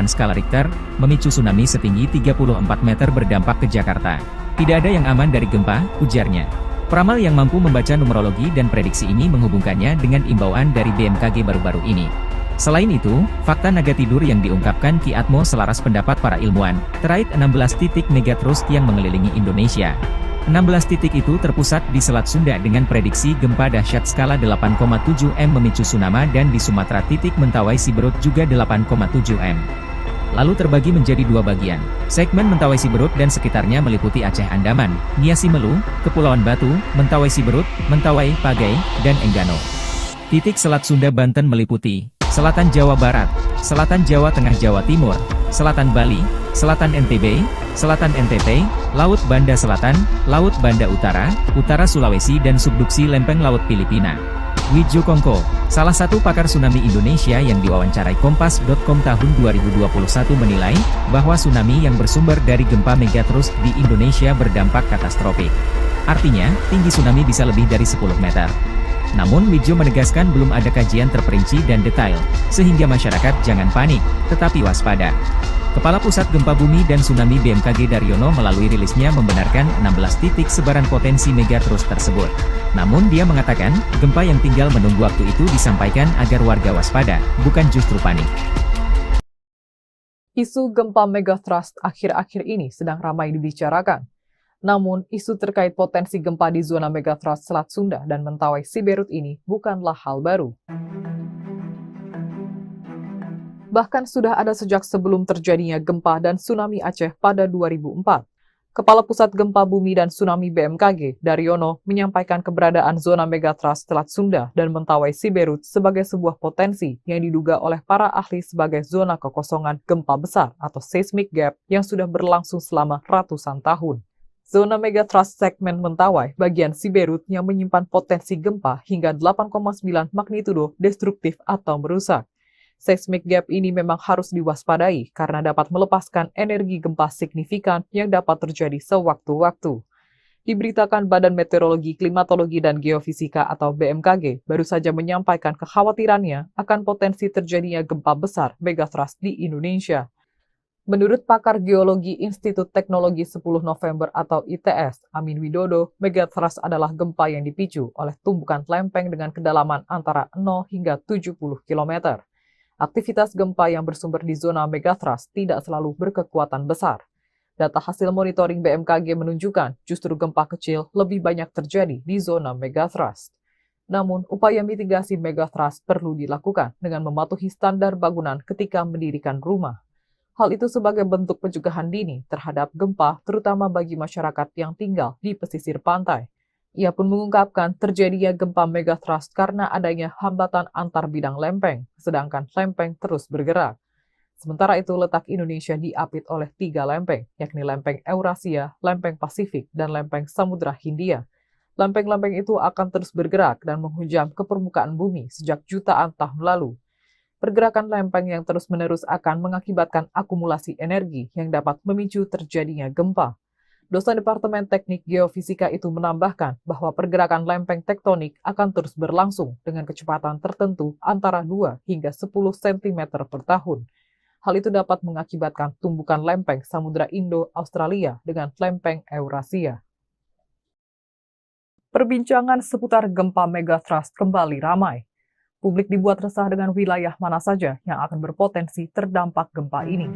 S2: skala Richter, memicu tsunami setinggi 34 meter berdampak ke Jakarta. Tidak ada yang aman dari gempa, ujarnya. Peramal yang mampu membaca numerologi dan prediksi ini menghubungkannya dengan imbauan dari BMKG baru-baru ini. Selain itu, fakta naga tidur yang diungkapkan Ki Atmo selaras pendapat para ilmuwan, terkait 16 titik megatrust yang mengelilingi Indonesia. 16 titik itu terpusat di Selat Sunda dengan prediksi gempa dahsyat skala 8,7 M memicu tsunami dan di Sumatera titik Mentawai Siberut juga 8,7 M. Lalu terbagi menjadi 2 bagian. Segmen Mentawai Siberut dan sekitarnya meliputi Aceh Andaman, Niasi Melu, Kepulauan Batu, Mentawai Siberut, Mentawai, Pagai, dan Enggano. Titik Selat Sunda Banten meliputi Selatan Jawa Barat, Selatan Jawa Tengah Jawa Timur, Selatan Bali, Selatan NTB, Selatan NTT, Laut Banda Selatan, Laut Banda Utara, Utara Sulawesi dan subduksi lempeng Laut Filipina. Widjo Kongko, salah satu pakar tsunami Indonesia yang diwawancarai Kompas.com tahun 2021 menilai, bahwa tsunami yang bersumber dari gempa megatrust di Indonesia berdampak katastrofik. Artinya, tinggi tsunami bisa lebih dari 10 meter. Namun Widjo menegaskan belum ada kajian terperinci dan detail, sehingga masyarakat jangan panik, tetapi waspada. Kepala Pusat Gempa Bumi dan Tsunami BMKG Daryono melalui rilisnya membenarkan 16 titik sebaran potensi megatrust tersebut. Namun dia mengatakan, gempa yang tinggal menunggu waktu itu disampaikan agar warga waspada, bukan justru panik.
S1: Isu gempa megatrust akhir-akhir ini sedang ramai dibicarakan. Namun, isu terkait potensi gempa di zona megatrust Selat Sunda dan Mentawai Siberut ini bukanlah hal baru. Bahkan sudah ada sejak sebelum terjadinya gempa dan tsunami Aceh pada 2004. Kepala Pusat Gempa Bumi dan Tsunami BMKG, Daryono, menyampaikan keberadaan zona megatrust Selat Sunda dan Mentawai Siberut sebagai sebuah potensi yang diduga oleh para ahli sebagai zona kekosongan gempa besar atau seismic gap yang sudah berlangsung selama ratusan tahun. Zona megatrust segmen Mentawai bagian Siberut yang menyimpan potensi gempa hingga 8,9 magnitudo destruktif atau merusak. Seismic gap ini memang harus diwaspadai karena dapat melepaskan energi gempa signifikan yang dapat terjadi sewaktu-waktu. Diberitakan Badan Meteorologi, Klimatologi, dan Geofisika atau BMKG baru saja menyampaikan kekhawatirannya akan potensi terjadinya gempa besar megatrust di Indonesia. Menurut pakar geologi Institut Teknologi 10 November atau ITS, Amin Widodo, megatrust adalah gempa yang dipicu oleh tumbukan lempeng dengan kedalaman antara 0 hingga 70 km. Aktivitas gempa yang bersumber di zona megatrust tidak selalu berkekuatan besar. Data hasil monitoring BMKG menunjukkan justru gempa kecil lebih banyak terjadi di zona megathrust. Namun, upaya mitigasi megathrust perlu dilakukan dengan mematuhi standar bangunan ketika mendirikan rumah. Hal itu sebagai bentuk pencegahan dini terhadap gempa, terutama bagi masyarakat yang tinggal di pesisir pantai. Ia pun mengungkapkan terjadinya gempa megathrust karena adanya hambatan antar bidang lempeng, sedangkan lempeng terus bergerak. Sementara itu, letak Indonesia diapit oleh 3 lempeng, yakni lempeng Eurasia, lempeng Pasifik, dan lempeng Samudra Hindia. Lempeng-lempeng itu akan terus bergerak dan menghujam ke permukaan bumi sejak jutaan tahun lalu. Pergerakan lempeng yang terus-menerus akan mengakibatkan akumulasi energi yang dapat memicu terjadinya gempa. Dosen Departemen Teknik Geofisika itu menambahkan bahwa pergerakan lempeng tektonik akan terus berlangsung dengan kecepatan tertentu antara 2 hingga 10 cm per tahun. Hal itu dapat mengakibatkan tumbukan lempeng Samudra Indo-Australia dengan lempeng Eurasia. Perbincangan seputar gempa megathrust kembali ramai. Publik dibuat resah dengan wilayah mana saja yang akan berpotensi terdampak gempa ini.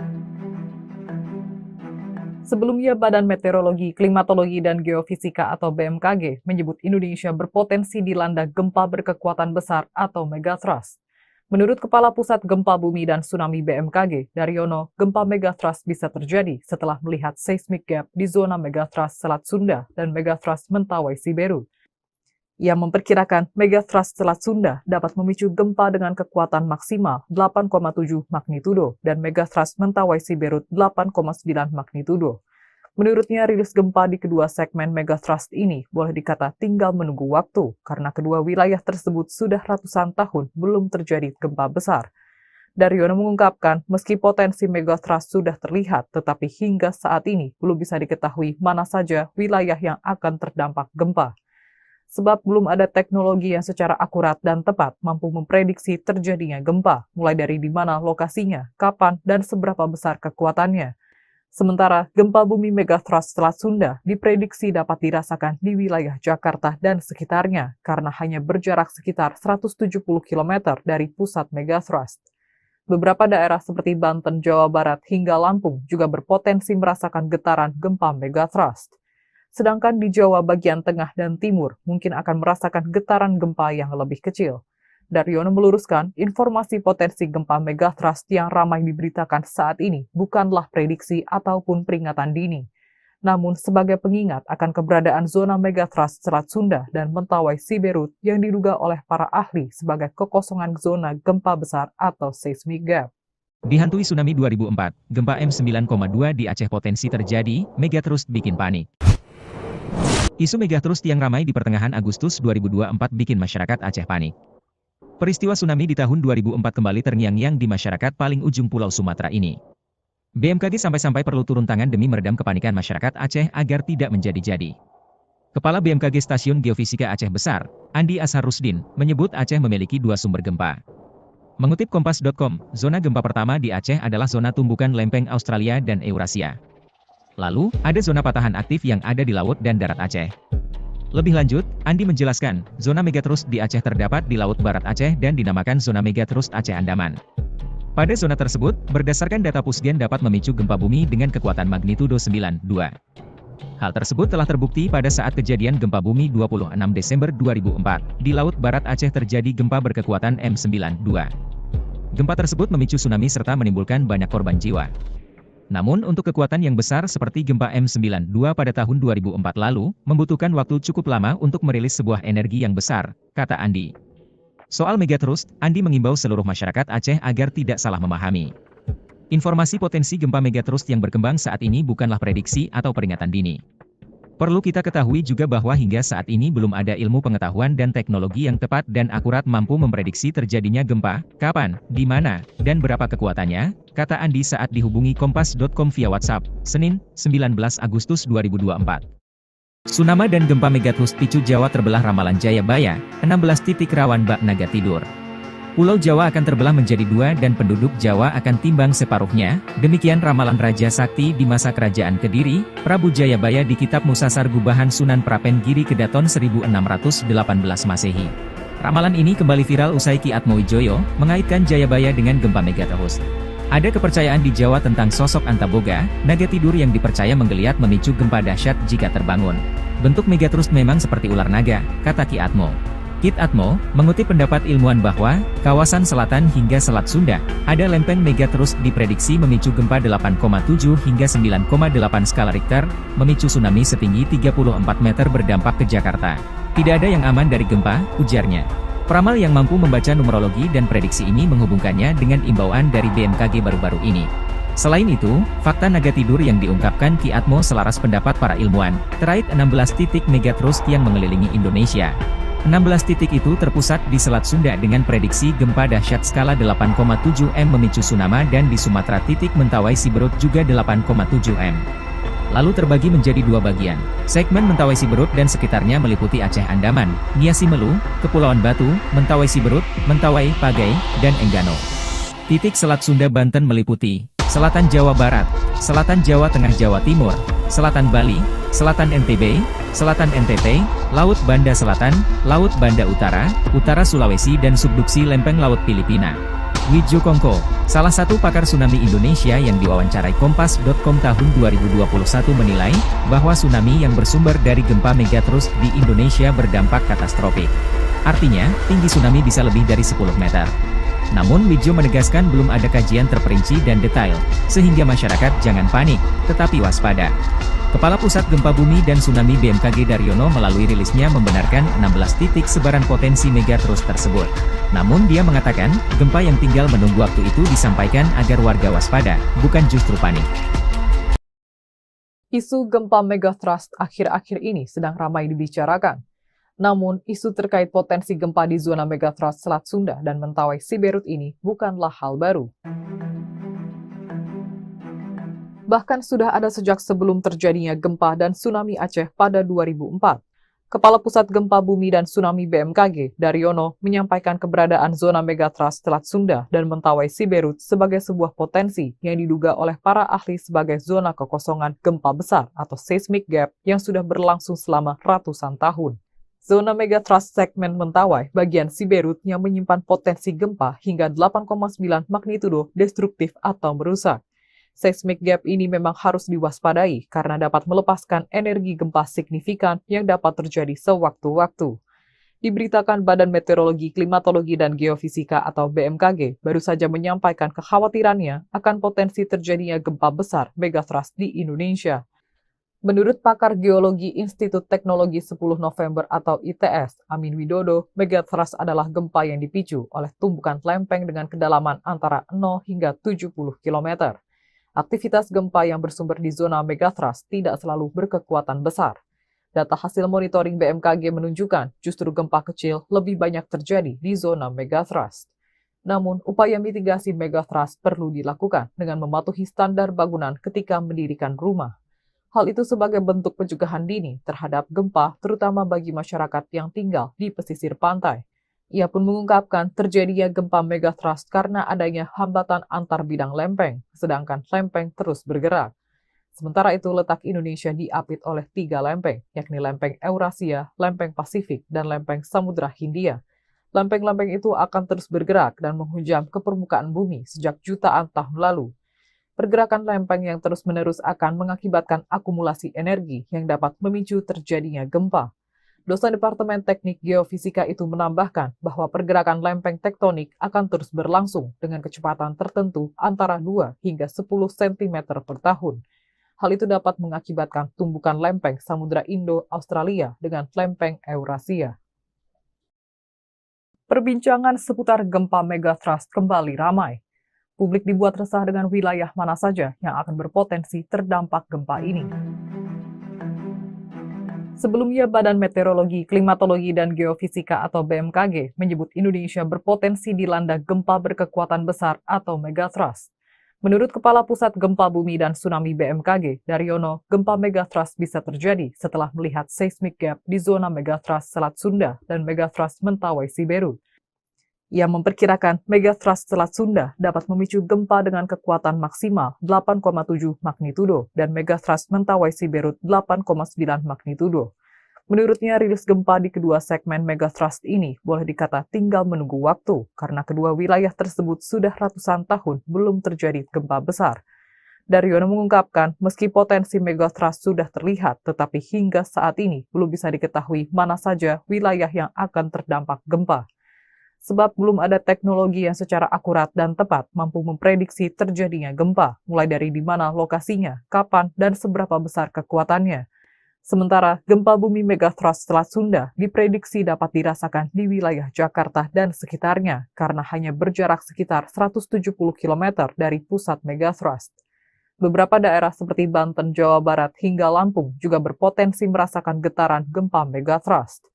S1: Sebelumnya, Badan Meteorologi, Klimatologi, dan Geofisika atau BMKG menyebut Indonesia berpotensi dilanda gempa berkekuatan besar atau megathrust. Menurut Kepala Pusat Gempa Bumi dan Tsunami BMKG, Daryono, gempa megathrust bisa terjadi setelah melihat seismic gap di zona megathrust Selat Sunda dan megathrust Mentawai Siberut. Ia memperkirakan megathrust Selat Sunda dapat memicu gempa dengan kekuatan maksimal 8,7 magnitudo dan megathrust Mentawai Siberut 8,9 magnitudo. Menurutnya, rilis gempa di kedua segmen megathrust ini boleh dikata tinggal menunggu waktu karena kedua wilayah tersebut sudah ratusan tahun belum terjadi gempa besar. Daryono mengungkapkan, meski potensi megathrust sudah terlihat, tetapi hingga saat ini belum bisa diketahui mana saja wilayah yang akan terdampak gempa. Sebab belum ada teknologi yang secara akurat dan tepat mampu memprediksi terjadinya gempa, mulai dari di mana lokasinya, kapan, dan seberapa besar kekuatannya. Sementara, gempa bumi megathrust Selat Sunda diprediksi dapat dirasakan di wilayah Jakarta dan sekitarnya karena hanya berjarak sekitar 170 km dari pusat megathrust. Beberapa daerah seperti Banten, Jawa Barat, hingga Lampung juga berpotensi merasakan getaran gempa megathrust. Sedangkan di Jawa bagian tengah dan timur mungkin akan merasakan getaran gempa yang lebih kecil. Daryono meluruskan, informasi potensi gempa megathrust yang ramai diberitakan saat ini bukanlah prediksi ataupun peringatan dini, namun sebagai pengingat akan keberadaan zona megathrust Selat Sunda dan Mentawai Siberut yang diduga oleh para ahli sebagai kekosongan zona gempa besar atau seismic gap.
S2: Dihantui tsunami 2004, gempa M9,2 di Aceh potensi terjadi, megathrust bikin panik. Isu megathrust yang ramai di pertengahan Agustus 2024 bikin masyarakat Aceh panik. Peristiwa tsunami di tahun 2004 kembali terngiang-ngiang di masyarakat paling ujung Pulau Sumatera ini. BMKG sampai-sampai perlu turun tangan demi meredam kepanikan masyarakat Aceh agar tidak menjadi-jadi. Kepala BMKG Stasiun Geofisika Aceh Besar, Andi Asharusdin, menyebut Aceh memiliki 2 sumber gempa. Mengutip Kompas.com, zona gempa pertama di Aceh adalah zona tumbukan lempeng Australia dan Eurasia. Lalu, ada zona patahan aktif yang ada di laut dan darat Aceh. Lebih lanjut, Andi menjelaskan, zona megathrust di Aceh terdapat di Laut Barat Aceh dan dinamakan zona megathrust Aceh Andaman. Pada zona tersebut, berdasarkan data Pusgen dapat memicu gempa bumi dengan kekuatan magnitudo 9,2. Hal tersebut telah terbukti pada saat kejadian gempa bumi 26 Desember 2004. Di Laut Barat Aceh terjadi gempa berkekuatan M9,2. Gempa tersebut memicu tsunami serta menimbulkan banyak korban jiwa. Namun untuk kekuatan yang besar seperti gempa M9,2 pada tahun 2004 lalu, membutuhkan waktu cukup lama untuk merilis sebuah energi yang besar, kata Andi. Soal megathrust, Andi mengimbau seluruh masyarakat Aceh agar tidak salah memahami. Informasi potensi gempa megathrust yang berkembang saat ini bukanlah prediksi atau peringatan dini. Perlu kita ketahui juga bahwa hingga saat ini belum ada ilmu pengetahuan dan teknologi yang tepat dan akurat mampu memprediksi terjadinya gempa, kapan, di mana, dan berapa kekuatannya, kata Andi saat dihubungi Kompas.com via WhatsApp, Senin, 19 Agustus 2024. Tsunami dan gempa megathrust picu Jawa terbelah ramalan Jayabaya, 16 titik rawan bak naga tidur. Pulau Jawa akan terbelah menjadi 2 dan penduduk Jawa akan timbang separuhnya, demikian ramalan Raja Sakti di masa kerajaan Kediri, Prabu Jayabaya di Kitab Musasar Gubahan Sunan Prapen Giri Kedaton 1618 Masehi. Ramalan ini kembali viral usai Ki Atmowijoyo mengaitkan Jayabaya dengan gempa megathrust. Ada kepercayaan di Jawa tentang sosok Antaboga, naga tidur yang dipercaya menggeliat memicu gempa dahsyat jika terbangun. Bentuk megatrust memang seperti ular naga, kata Ki Atmo. Kit Atmo mengutip pendapat ilmuwan bahwa kawasan selatan hingga Selat Sunda ada lempeng megatrust diprediksi memicu gempa 8,7 hingga 9,8 skala Richter, memicu tsunami setinggi 34 meter berdampak ke Jakarta. Tidak ada yang aman dari gempa, ujarnya. Peramal yang mampu membaca numerologi dan prediksi ini menghubungkannya dengan imbauan dari BMKG baru-baru ini. Selain itu, fakta naga tidur yang diungkapkan Ki Atmo selaras pendapat para ilmuwan, terkait 16 titik megatrust yang mengelilingi Indonesia. 16 titik itu terpusat di Selat Sunda dengan prediksi gempa dahsyat skala 8,7 M memicu tsunami dan di Sumatera titik Mentawai Siberut juga 8,7 M. Lalu terbagi menjadi dua bagian. Segmen Mentawai Siberut dan sekitarnya meliputi Aceh Andaman, Nias Simelu, Kepulauan Batu, Mentawai Siberut, Mentawai, Pagai, dan Enggano. Titik Selat Sunda Banten meliputi Selatan Jawa Barat, Selatan Jawa Tengah Jawa Timur, Selatan Bali, Selatan NTB, Selatan NTT, Laut Banda Selatan, Laut Banda Utara, Utara Sulawesi dan subduksi lempeng Laut Filipina. Widjo Kongko, salah satu pakar tsunami Indonesia yang diwawancarai Kompas.com tahun 2021 menilai, bahwa tsunami yang bersumber dari gempa megatrust di Indonesia berdampak katastrofik. Artinya, tinggi tsunami bisa lebih dari 10 meter. Namun Widjo menegaskan belum ada kajian terperinci dan detail, sehingga masyarakat jangan panik, tetapi waspada. Kepala Pusat Gempa Bumi dan Tsunami BMKG Daryono melalui rilisnya membenarkan 16 titik sebaran potensi megatrust tersebut. Namun dia mengatakan, gempa yang tinggal menunggu waktu itu disampaikan agar warga waspada, bukan justru panik.
S1: Isu gempa megatrust akhir-akhir ini sedang ramai dibicarakan. Namun, isu terkait potensi gempa di zona megatrust Selat Sunda dan Mentawai Siberut ini bukanlah hal baru. Bahkan sudah ada sejak sebelum terjadinya gempa dan tsunami Aceh pada 2004. Kepala Pusat Gempa Bumi dan Tsunami BMKG, Daryono, menyampaikan keberadaan zona megatrust Selat Sunda dan Mentawai Siberut sebagai sebuah potensi yang diduga oleh para ahli sebagai zona kekosongan gempa besar atau seismic gap yang sudah berlangsung selama ratusan tahun. Zona megatrust segmen Mentawai bagian Siberut yang menyimpan potensi gempa hingga 8,9 magnitudo destruktif atau merusak. Seismic gap ini memang harus diwaspadai karena dapat melepaskan energi gempa signifikan yang dapat terjadi sewaktu-waktu. Diberitakan Badan Meteorologi, Klimatologi, dan Geofisika atau BMKG baru saja menyampaikan kekhawatirannya akan potensi terjadinya gempa besar megatrust di Indonesia. Menurut pakar geologi Institut Teknologi 10 November atau ITS, Amin Widodo, megatrust adalah gempa yang dipicu oleh tumbukan lempeng dengan kedalaman antara 0 hingga 70 km. Aktivitas gempa yang bersumber di zona megatrust tidak selalu berkekuatan besar. Data hasil monitoring BMKG menunjukkan justru gempa kecil lebih banyak terjadi di zona megatrust. Namun, upaya mitigasi megatrust perlu dilakukan dengan mematuhi standar bangunan ketika mendirikan rumah. Hal itu sebagai bentuk pencegahan dini terhadap gempa, terutama bagi masyarakat yang tinggal di pesisir pantai. Ia pun mengungkapkan terjadinya gempa megatrust karena adanya hambatan antar bidang lempeng, sedangkan lempeng terus bergerak. Sementara itu, letak Indonesia diapit oleh 3 lempeng, yakni lempeng Eurasia, lempeng Pasifik, dan lempeng Samudra Hindia. Lempeng-lempeng itu akan terus bergerak dan menghujam ke permukaan bumi sejak jutaan tahun lalu. Pergerakan lempeng yang terus-menerus akan mengakibatkan akumulasi energi yang dapat memicu terjadinya gempa. Dosen Departemen Teknik Geofisika itu menambahkan bahwa pergerakan lempeng tektonik akan terus berlangsung dengan kecepatan tertentu antara 2 hingga 10 cm per tahun. Hal itu dapat mengakibatkan tumbukan lempeng Samudra Indo-Australia dengan lempeng Eurasia. Perbincangan seputar gempa megatrust kembali ramai. Publik dibuat resah dengan wilayah mana saja yang akan berpotensi terdampak gempa ini. Sebelumnya, Badan Meteorologi, Klimatologi, dan Geofisika atau BMKG menyebut Indonesia berpotensi dilanda gempa berkekuatan besar atau megatrust. Menurut Kepala Pusat Gempa Bumi dan Tsunami BMKG, Daryono, gempa megatrust bisa terjadi setelah melihat seismic gap di zona megatrust Selat Sunda dan megatrust Mentawai Siberut. Ia memperkirakan megatrust Selat Sunda dapat memicu gempa dengan kekuatan maksimal 8,7 magnitudo dan megatrust Mentawai Siberut 8,9 magnitudo. Menurutnya, rilis gempa di kedua segmen megathrust ini boleh dikata tinggal menunggu waktu karena kedua wilayah tersebut sudah ratusan tahun belum terjadi gempa besar. Daryono mengungkapkan, meski potensi megathrust sudah terlihat, tetapi hingga saat ini belum bisa diketahui mana saja wilayah yang akan terdampak gempa. Sebab belum ada teknologi yang secara akurat dan tepat mampu memprediksi terjadinya gempa, mulai dari di mana lokasinya, kapan, dan seberapa besar kekuatannya. Sementara gempa bumi megathrust Selat Sunda diprediksi dapat dirasakan di wilayah Jakarta dan sekitarnya karena hanya berjarak sekitar 170 km dari pusat megathrust. Beberapa daerah seperti Banten, Jawa Barat, hingga Lampung juga berpotensi merasakan getaran gempa megathrust.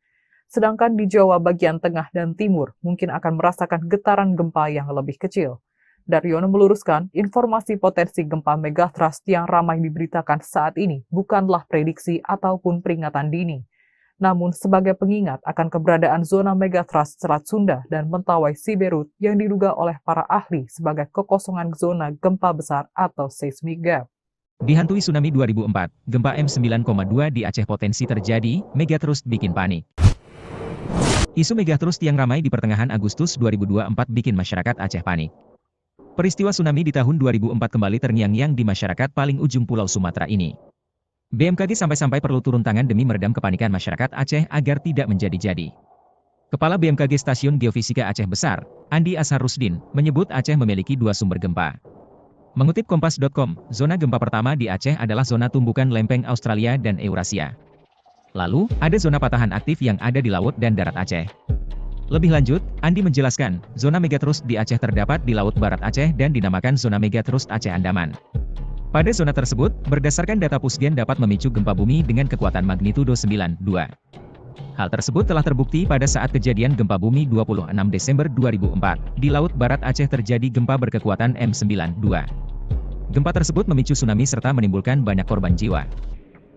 S1: Sedangkan di Jawa bagian tengah dan timur mungkin akan merasakan getaran gempa yang lebih kecil. Daryono meluruskan, informasi potensi gempa megathrust yang ramai diberitakan saat ini bukanlah prediksi ataupun peringatan dini, namun sebagai pengingat akan keberadaan zona megathrust Selat Sunda dan Mentawai Siberut yang diduga oleh para ahli sebagai kekosongan zona gempa besar atau seismic gap.
S2: Dihantui tsunami 2004, gempa M9,2 di Aceh potensi terjadi, megathrust bikin panik. Isu megathrust yang ramai di pertengahan Agustus 2024 bikin masyarakat Aceh panik. Peristiwa tsunami di tahun 2004 kembali terngiang-ngiang di masyarakat paling ujung Pulau Sumatera ini. BMKG sampai-sampai perlu turun tangan demi meredam kepanikan masyarakat Aceh agar tidak menjadi-jadi. Kepala BMKG Stasiun Geofisika Aceh Besar, Andi Asharusdin, menyebut Aceh memiliki dua sumber gempa. Mengutip Kompas.com, zona gempa pertama di Aceh adalah zona tumbukan lempeng Australia dan Eurasia. Lalu, ada zona patahan aktif yang ada di laut dan darat Aceh. Lebih lanjut, Andi menjelaskan, zona megathrust di Aceh terdapat di Laut Barat Aceh dan dinamakan zona megathrust Aceh Andaman. Pada zona tersebut, berdasarkan data Pusgen dapat memicu gempa bumi dengan kekuatan magnitudo 9,2. Hal tersebut telah terbukti pada saat kejadian gempa bumi 26 Desember 2004. Di Laut Barat Aceh terjadi gempa berkekuatan M9,2. Gempa tersebut memicu tsunami serta menimbulkan banyak korban jiwa.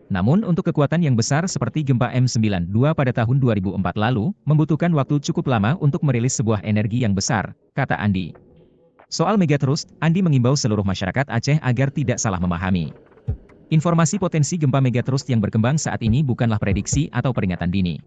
S2: Namun untuk kekuatan yang besar seperti gempa M9,2 pada tahun 2004 lalu, membutuhkan waktu cukup lama untuk merilis sebuah energi yang besar, kata Andi. Soal megathrust, Andi mengimbau seluruh masyarakat Aceh agar tidak salah memahami. Informasi potensi gempa megathrust yang berkembang saat ini bukanlah prediksi atau peringatan dini.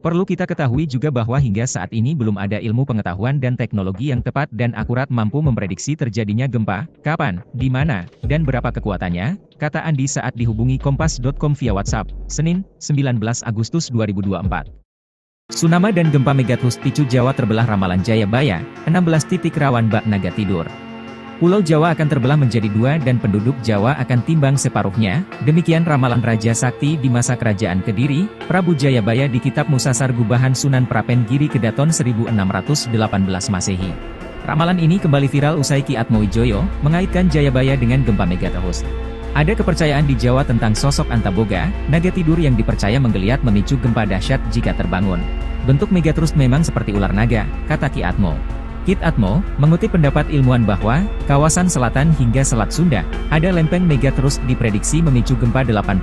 S2: Perlu kita ketahui juga bahwa hingga saat ini belum ada ilmu pengetahuan dan teknologi yang tepat dan akurat mampu memprediksi terjadinya gempa, kapan, di mana, dan berapa kekuatannya, kata Andi saat dihubungi Kompas.com via WhatsApp, Senin, 19 Agustus 2024. Tsunami dan gempa megathrust picu Jawa terbelah ramalan Jayabaya, 16 titik rawan bak naga tidur. Pulau Jawa akan terbelah menjadi dua dan penduduk Jawa akan timbang separuhnya, demikian ramalan Raja Sakti di masa Kerajaan Kediri, Prabu Jayabaya di Kitab Musasar Gubahan Sunan Prapen Giri Kedaton 1618 Masehi. Ramalan ini kembali viral usai Ki Atmowijoyo mengaitkan Jayabaya dengan gempa megathrust. Ada kepercayaan di Jawa tentang sosok Antaboga, naga tidur yang dipercaya menggeliat memicu gempa dahsyat jika terbangun. Bentuk megathrust memang seperti ular naga, kata Ki Atmo. Kit Atmo, mengutip pendapat ilmuwan bahwa, kawasan selatan hingga Selat Sunda, ada lempeng megathrust diprediksi memicu gempa 8,7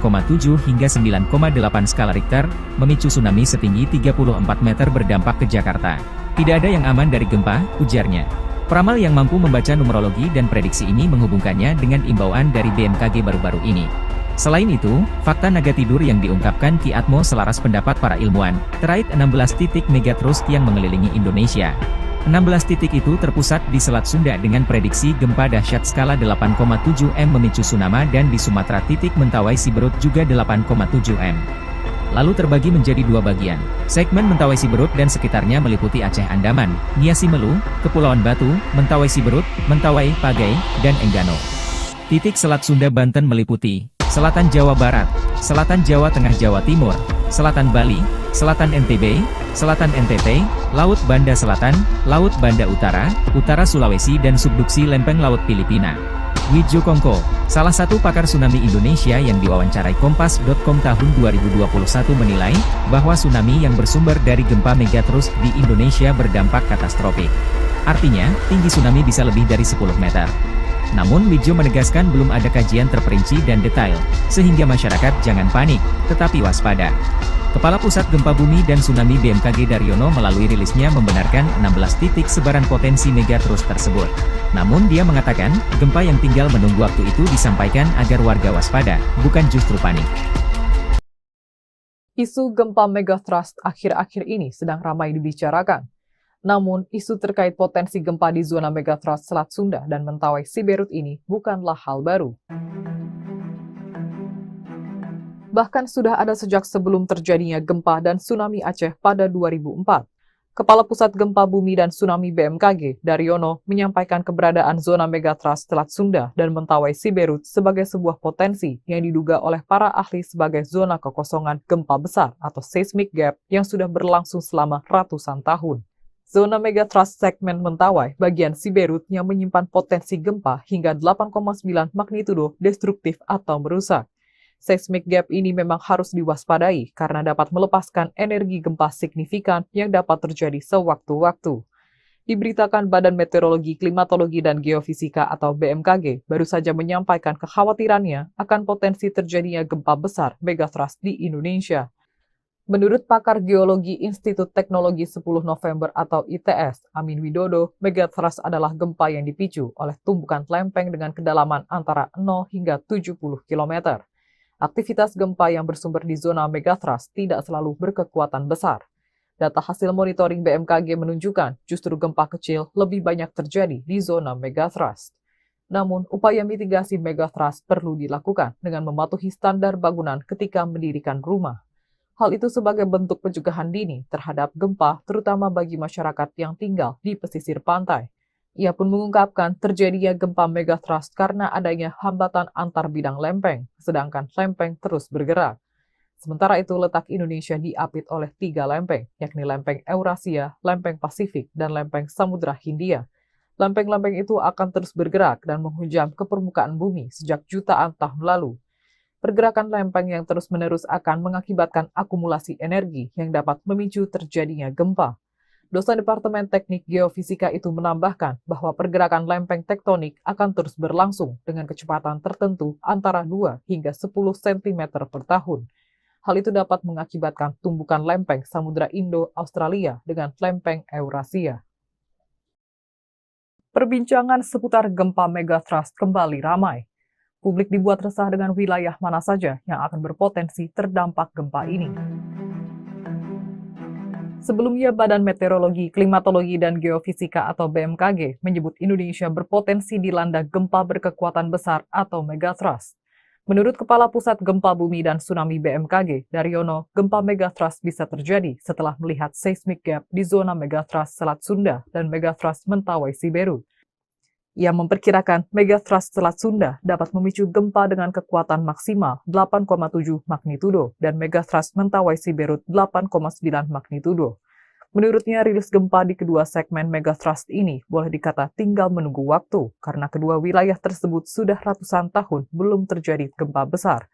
S2: hingga 9,8 skala Richter, memicu tsunami setinggi 34 meter berdampak ke Jakarta. Tidak ada yang aman dari gempa, ujarnya. Peramal yang mampu membaca numerologi dan prediksi ini menghubungkannya dengan imbauan dari BMKG baru-baru ini. Selain itu, fakta naga tidur yang diungkapkan Ki Atmo selaras pendapat para ilmuwan, terkait 16 titik megathrust yang mengelilingi Indonesia. 16 titik itu terpusat di Selat Sunda dengan prediksi gempa dahsyat skala 8,7 M memicu tsunami dan di Sumatera titik Mentawai Siberut juga 8,7 M. Lalu terbagi menjadi dua bagian. Segmen Mentawai Siberut dan sekitarnya meliputi Aceh Andaman, Nia Simelu, Kepulauan Batu, Mentawai Siberut, Mentawai, Pagai, dan Enggano. Titik Selat Sunda Banten meliputi Selatan Jawa Barat, Selatan Jawa Tengah Jawa Timur, Selatan Bali, Selatan NTB, Selatan NTT, Laut Banda Selatan, Laut Banda Utara, Utara Sulawesi dan subduksi lempeng Laut Filipina. Widjo Kongko, salah satu pakar tsunami Indonesia yang diwawancarai Kompas.com tahun 2021 menilai, bahwa tsunami yang bersumber dari gempa megathrust di Indonesia berdampak katastrofik. Artinya, tinggi tsunami bisa lebih dari 10 meter. Namun Widjo menegaskan belum ada kajian terperinci dan detail, sehingga masyarakat jangan panik, tetapi waspada. Kepala Pusat Gempa Bumi dan Tsunami BMKG Daryono melalui rilisnya membenarkan 16 titik sebaran potensi megathrust tersebut. Namun dia mengatakan, gempa yang tinggal menunggu waktu itu disampaikan agar warga waspada, bukan justru panik.
S1: Isu gempa megatrust akhir-akhir ini sedang ramai dibicarakan. Namun, isu terkait potensi gempa di zona megatrust Selat Sunda dan Mentawai Siberut ini bukanlah hal baru. Bahkan sudah ada sejak sebelum terjadinya gempa dan tsunami Aceh pada 2004. Kepala Pusat Gempa Bumi dan Tsunami BMKG, Daryono, menyampaikan keberadaan zona megatrust Selat Sunda dan Mentawai Siberut sebagai sebuah potensi yang diduga oleh para ahli sebagai zona kekosongan gempa besar atau seismic gap yang sudah berlangsung selama ratusan tahun. Zona megatrust segmen Mentawai bagian Siberut yang menyimpan potensi gempa hingga 8,9 magnitudo destruktif atau merusak. Seismic gap ini memang harus diwaspadai karena dapat melepaskan energi gempa signifikan yang dapat terjadi sewaktu-waktu. Diberitakan Badan Meteorologi, Klimatologi, dan Geofisika atau BMKG baru saja menyampaikan kekhawatirannya akan potensi terjadinya gempa besar megatrust di Indonesia. Menurut pakar geologi Institut Teknologi 10 November atau ITS, Amin Widodo, megatrust adalah gempa yang dipicu oleh tumbukan lempeng dengan kedalaman antara 0 hingga 70 km. Aktivitas gempa yang bersumber di zona megatrust tidak selalu berkekuatan besar. Data hasil monitoring BMKG menunjukkan justru gempa kecil lebih banyak terjadi di zona megatrust. Namun, upaya mitigasi megatrust perlu dilakukan dengan mematuhi standar bangunan ketika mendirikan rumah. Hal itu sebagai bentuk pencegahan dini terhadap gempa, terutama bagi masyarakat yang tinggal di pesisir pantai. Ia pun mengungkapkan terjadinya gempa megatrust karena adanya hambatan antar bidang lempeng, sedangkan lempeng terus bergerak. Sementara itu, letak Indonesia diapit oleh 3 lempeng, yakni lempeng Eurasia, lempeng Pasifik, dan lempeng Samudra Hindia. Lempeng-lempeng itu akan terus bergerak dan menghujam ke permukaan bumi sejak jutaan tahun lalu. Pergerakan lempeng yang terus-menerus akan mengakibatkan akumulasi energi yang dapat memicu terjadinya gempa. Dosen Departemen Teknik Geofisika itu menambahkan bahwa pergerakan lempeng tektonik akan terus berlangsung dengan kecepatan tertentu antara 2 hingga 10 cm per tahun. Hal itu dapat mengakibatkan tumbukan lempeng Samudra Indo-Australia dengan lempeng Eurasia. Perbincangan seputar gempa megatrust kembali ramai. Publik dibuat resah dengan wilayah mana saja yang akan berpotensi terdampak gempa ini. Sebelumnya, Badan Meteorologi, Klimatologi, dan Geofisika atau BMKG menyebut Indonesia berpotensi dilanda gempa berkekuatan besar atau megatrust. Menurut Kepala Pusat Gempa Bumi dan Tsunami BMKG, Daryono, gempa megatrust bisa terjadi setelah melihat seismic gap di zona megatrust Selat Sunda dan megatrust Mentawai Siberut. Ia memperkirakan megatrust Selat Sunda dapat memicu gempa dengan kekuatan maksimal 8,7 magnitudo dan megatrust Mentawai Siberut 8,9 magnitudo. Menurutnya, rilis gempa di kedua segmen megatrust ini boleh dikata tinggal menunggu waktu karena kedua wilayah tersebut sudah ratusan tahun belum terjadi gempa besar.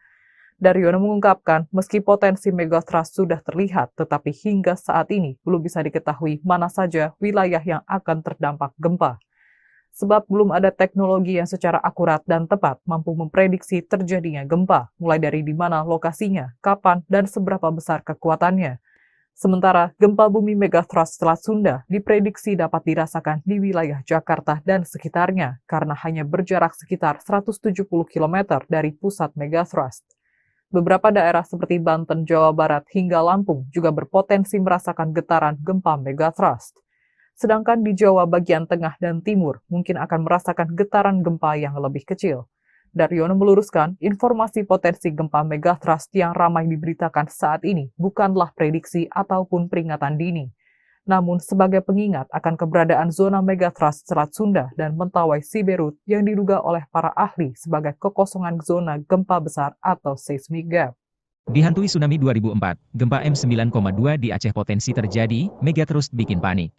S1: Daryono mengungkapkan, meski potensi megatrust sudah terlihat, tetapi hingga saat ini belum bisa diketahui mana saja wilayah yang akan terdampak gempa. Sebab belum ada teknologi yang secara akurat dan tepat mampu memprediksi terjadinya gempa, mulai dari di mana lokasinya, kapan, dan seberapa besar kekuatannya. Sementara, gempa bumi megatrust Selat Sunda diprediksi dapat dirasakan di wilayah Jakarta dan sekitarnya, karena hanya berjarak sekitar 170 km dari pusat megatrust. Beberapa daerah seperti Banten, Jawa Barat, hingga Lampung juga berpotensi merasakan getaran gempa megatrust. Sedangkan di Jawa bagian tengah dan timur mungkin akan merasakan getaran gempa yang lebih kecil. Daryono meluruskan, informasi potensi gempa megatrust yang ramai diberitakan saat ini bukanlah prediksi ataupun peringatan dini, namun sebagai pengingat akan keberadaan zona megatrust Selat Sunda dan Mentawai Siberut yang diduga oleh para ahli sebagai kekosongan zona gempa besar atau seismic gap.
S2: Dihantui tsunami 2004, gempa M9,2 di Aceh potensi terjadi, megatrust bikin panik.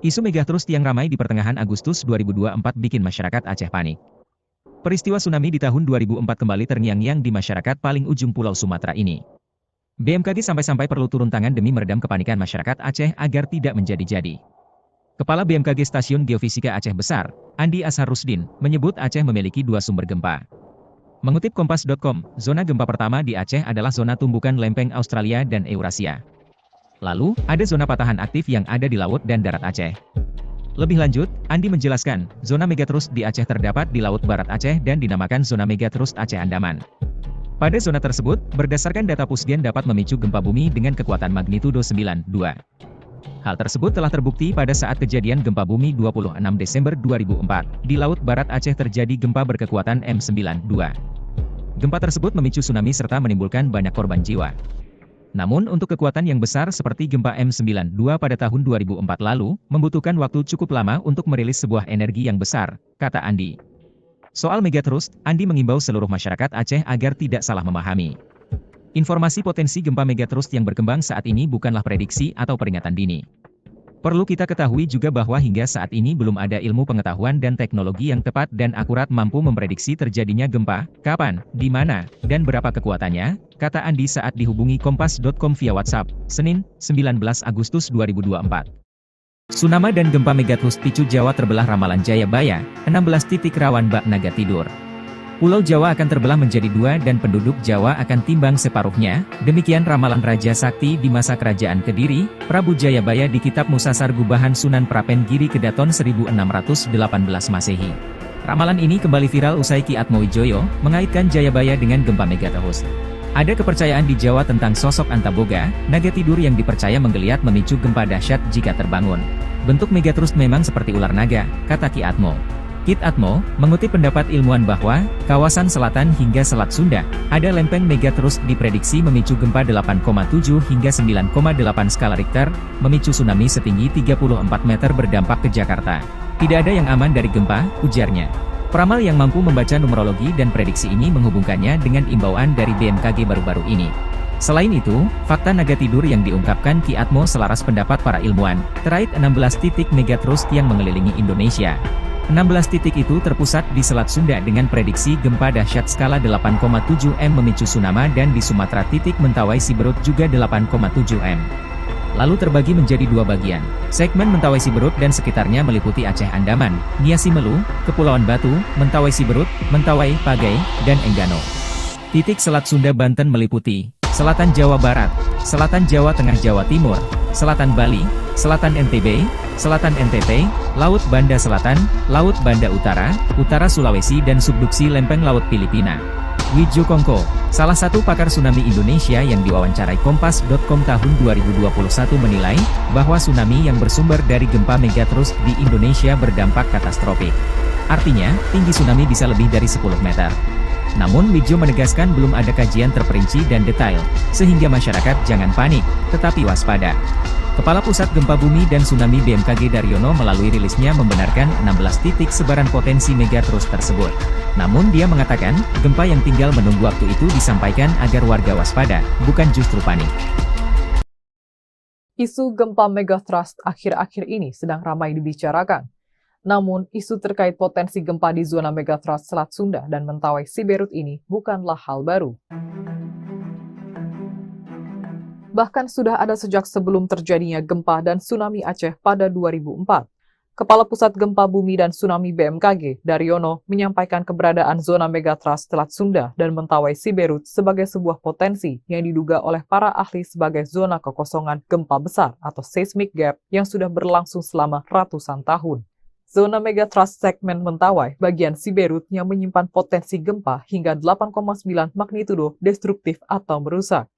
S2: Isu megatrust yang ramai di pertengahan Agustus 2024 bikin masyarakat Aceh panik. Peristiwa tsunami di tahun 2004 kembali terngiang-ngiang di masyarakat paling ujung Pulau Sumatera ini. BMKG sampai-sampai perlu turun tangan demi meredam kepanikan masyarakat Aceh agar tidak menjadi-jadi. Kepala BMKG Stasiun Geofisika Aceh Besar, Andi Ashar Rusdin, menyebut Aceh memiliki 2 sumber gempa. Mengutip Kompas.com, zona gempa pertama di Aceh adalah zona tumbukan lempeng Australia dan Eurasia. Lalu, ada zona patahan aktif yang ada di laut dan darat Aceh. Lebih lanjut, Andi menjelaskan, zona megatrust di Aceh terdapat di Laut Barat Aceh dan dinamakan zona megatrust Aceh Andaman. Pada zona tersebut, berdasarkan data Pusgen dapat memicu gempa bumi dengan kekuatan magnitudo 9,2. Hal tersebut telah terbukti pada saat kejadian gempa bumi 26 Desember 2004. Di Laut Barat Aceh terjadi gempa berkekuatan M92. Gempa tersebut memicu tsunami serta menimbulkan banyak korban jiwa. Namun untuk kekuatan yang besar seperti gempa M92 pada tahun 2004 lalu, membutuhkan waktu cukup lama untuk merilis sebuah energi yang besar, kata Andi. Soal Megatrust, Andi mengimbau seluruh masyarakat Aceh agar tidak salah memahami. Informasi potensi gempa Megatrust yang berkembang saat ini bukanlah prediksi atau peringatan dini. Perlu kita ketahui juga bahwa hingga saat ini belum ada ilmu pengetahuan dan teknologi yang tepat dan akurat mampu memprediksi terjadinya gempa, kapan, di mana, dan berapa kekuatannya, kata Andi saat dihubungi Kompas.com via WhatsApp, Senin, 19 Agustus 2024. Tsunami dan gempa Megatrust picu Jawa terbelah ramalan Jayabaya, 16 titik rawan bak naga tidur. Pulau Jawa akan terbelah menjadi dua dan penduduk Jawa akan timbang separuhnya, demikian ramalan Raja Sakti di masa kerajaan Kediri, Prabu Jayabaya di Kitab Musasar Gubahan Sunan Prapen Giri Kedaton 1618 Masehi. Ramalan ini kembali viral usai Ki Atmowijoyo mengaitkan Jayabaya dengan gempa Megatrust. Ada kepercayaan di Jawa tentang sosok Antaboga, naga tidur yang dipercaya menggeliat memicu gempa dahsyat jika terbangun. Bentuk Megatrust memang seperti ular naga, kata Ki Atmo. Kit Atmo, mengutip pendapat ilmuwan bahwa, kawasan selatan hingga Selat Sunda, ada lempeng Megatrust diprediksi memicu gempa 8,7 hingga 9,8 skala Richter, memicu tsunami setinggi 34 meter berdampak ke Jakarta. Tidak ada yang aman dari gempa, ujarnya. Peramal yang mampu membaca numerologi dan prediksi ini menghubungkannya dengan imbauan dari BMKG baru-baru ini. Selain itu, fakta naga tidur yang diungkapkan Ki Atmo selaras pendapat para ilmuwan, terkait 16 titik Megatrust yang mengelilingi Indonesia. 16 titik itu terpusat di Selat Sunda dengan prediksi gempa dahsyat skala 8,7 M memicu tsunami dan di Sumatera titik Mentawai Siberut juga 8,7 M. Lalu terbagi menjadi dua bagian. Segmen Mentawai Siberut dan sekitarnya meliputi Aceh Andaman, Nia Simelu, Kepulauan Batu, Mentawai Siberut, Mentawai, Pagai, dan Enggano. Titik Selat Sunda Banten meliputi Selatan Jawa Barat, Selatan Jawa Tengah Jawa Timur, Selatan Bali, Selatan NTB, Selatan NTT, Laut Banda Selatan, Laut Banda Utara, Utara Sulawesi dan subduksi lempeng Laut Filipina. Wijo Kongko, salah satu pakar tsunami Indonesia yang diwawancarai Kompas.com tahun 2021 menilai, bahwa tsunami yang bersumber dari gempa Megatrust di Indonesia berdampak katastrofik. Artinya, tinggi tsunami bisa lebih dari 10 meter. Namun Wijo menegaskan belum ada kajian terperinci dan detail, sehingga masyarakat jangan panik, tetapi waspada. Kepala Pusat Gempa Bumi dan Tsunami BMKG Daryono melalui rilisnya membenarkan 16 titik sebaran potensi Megatrust tersebut. Namun dia mengatakan, gempa yang tinggal menunggu waktu itu disampaikan agar warga waspada, bukan justru panik.
S1: Isu gempa Megatrust akhir-akhir ini sedang ramai dibicarakan. Namun, isu terkait potensi gempa di zona Megatrust Selat Sunda dan Mentawai Siberut ini bukanlah hal baru. Bahkan sudah ada sejak sebelum terjadinya gempa dan tsunami Aceh pada 2004. Kepala Pusat Gempa Bumi dan Tsunami BMKG, Daryono, menyampaikan keberadaan zona Megatrust Selat Sunda dan Mentawai Siberut sebagai sebuah potensi yang diduga oleh para ahli sebagai zona kekosongan gempa besar atau seismic gap yang sudah berlangsung selama ratusan tahun. Zona Megatrust segmen Mentawai bagian Siberut yang menyimpan potensi gempa hingga 8,9 magnitudo destruktif atau merusak.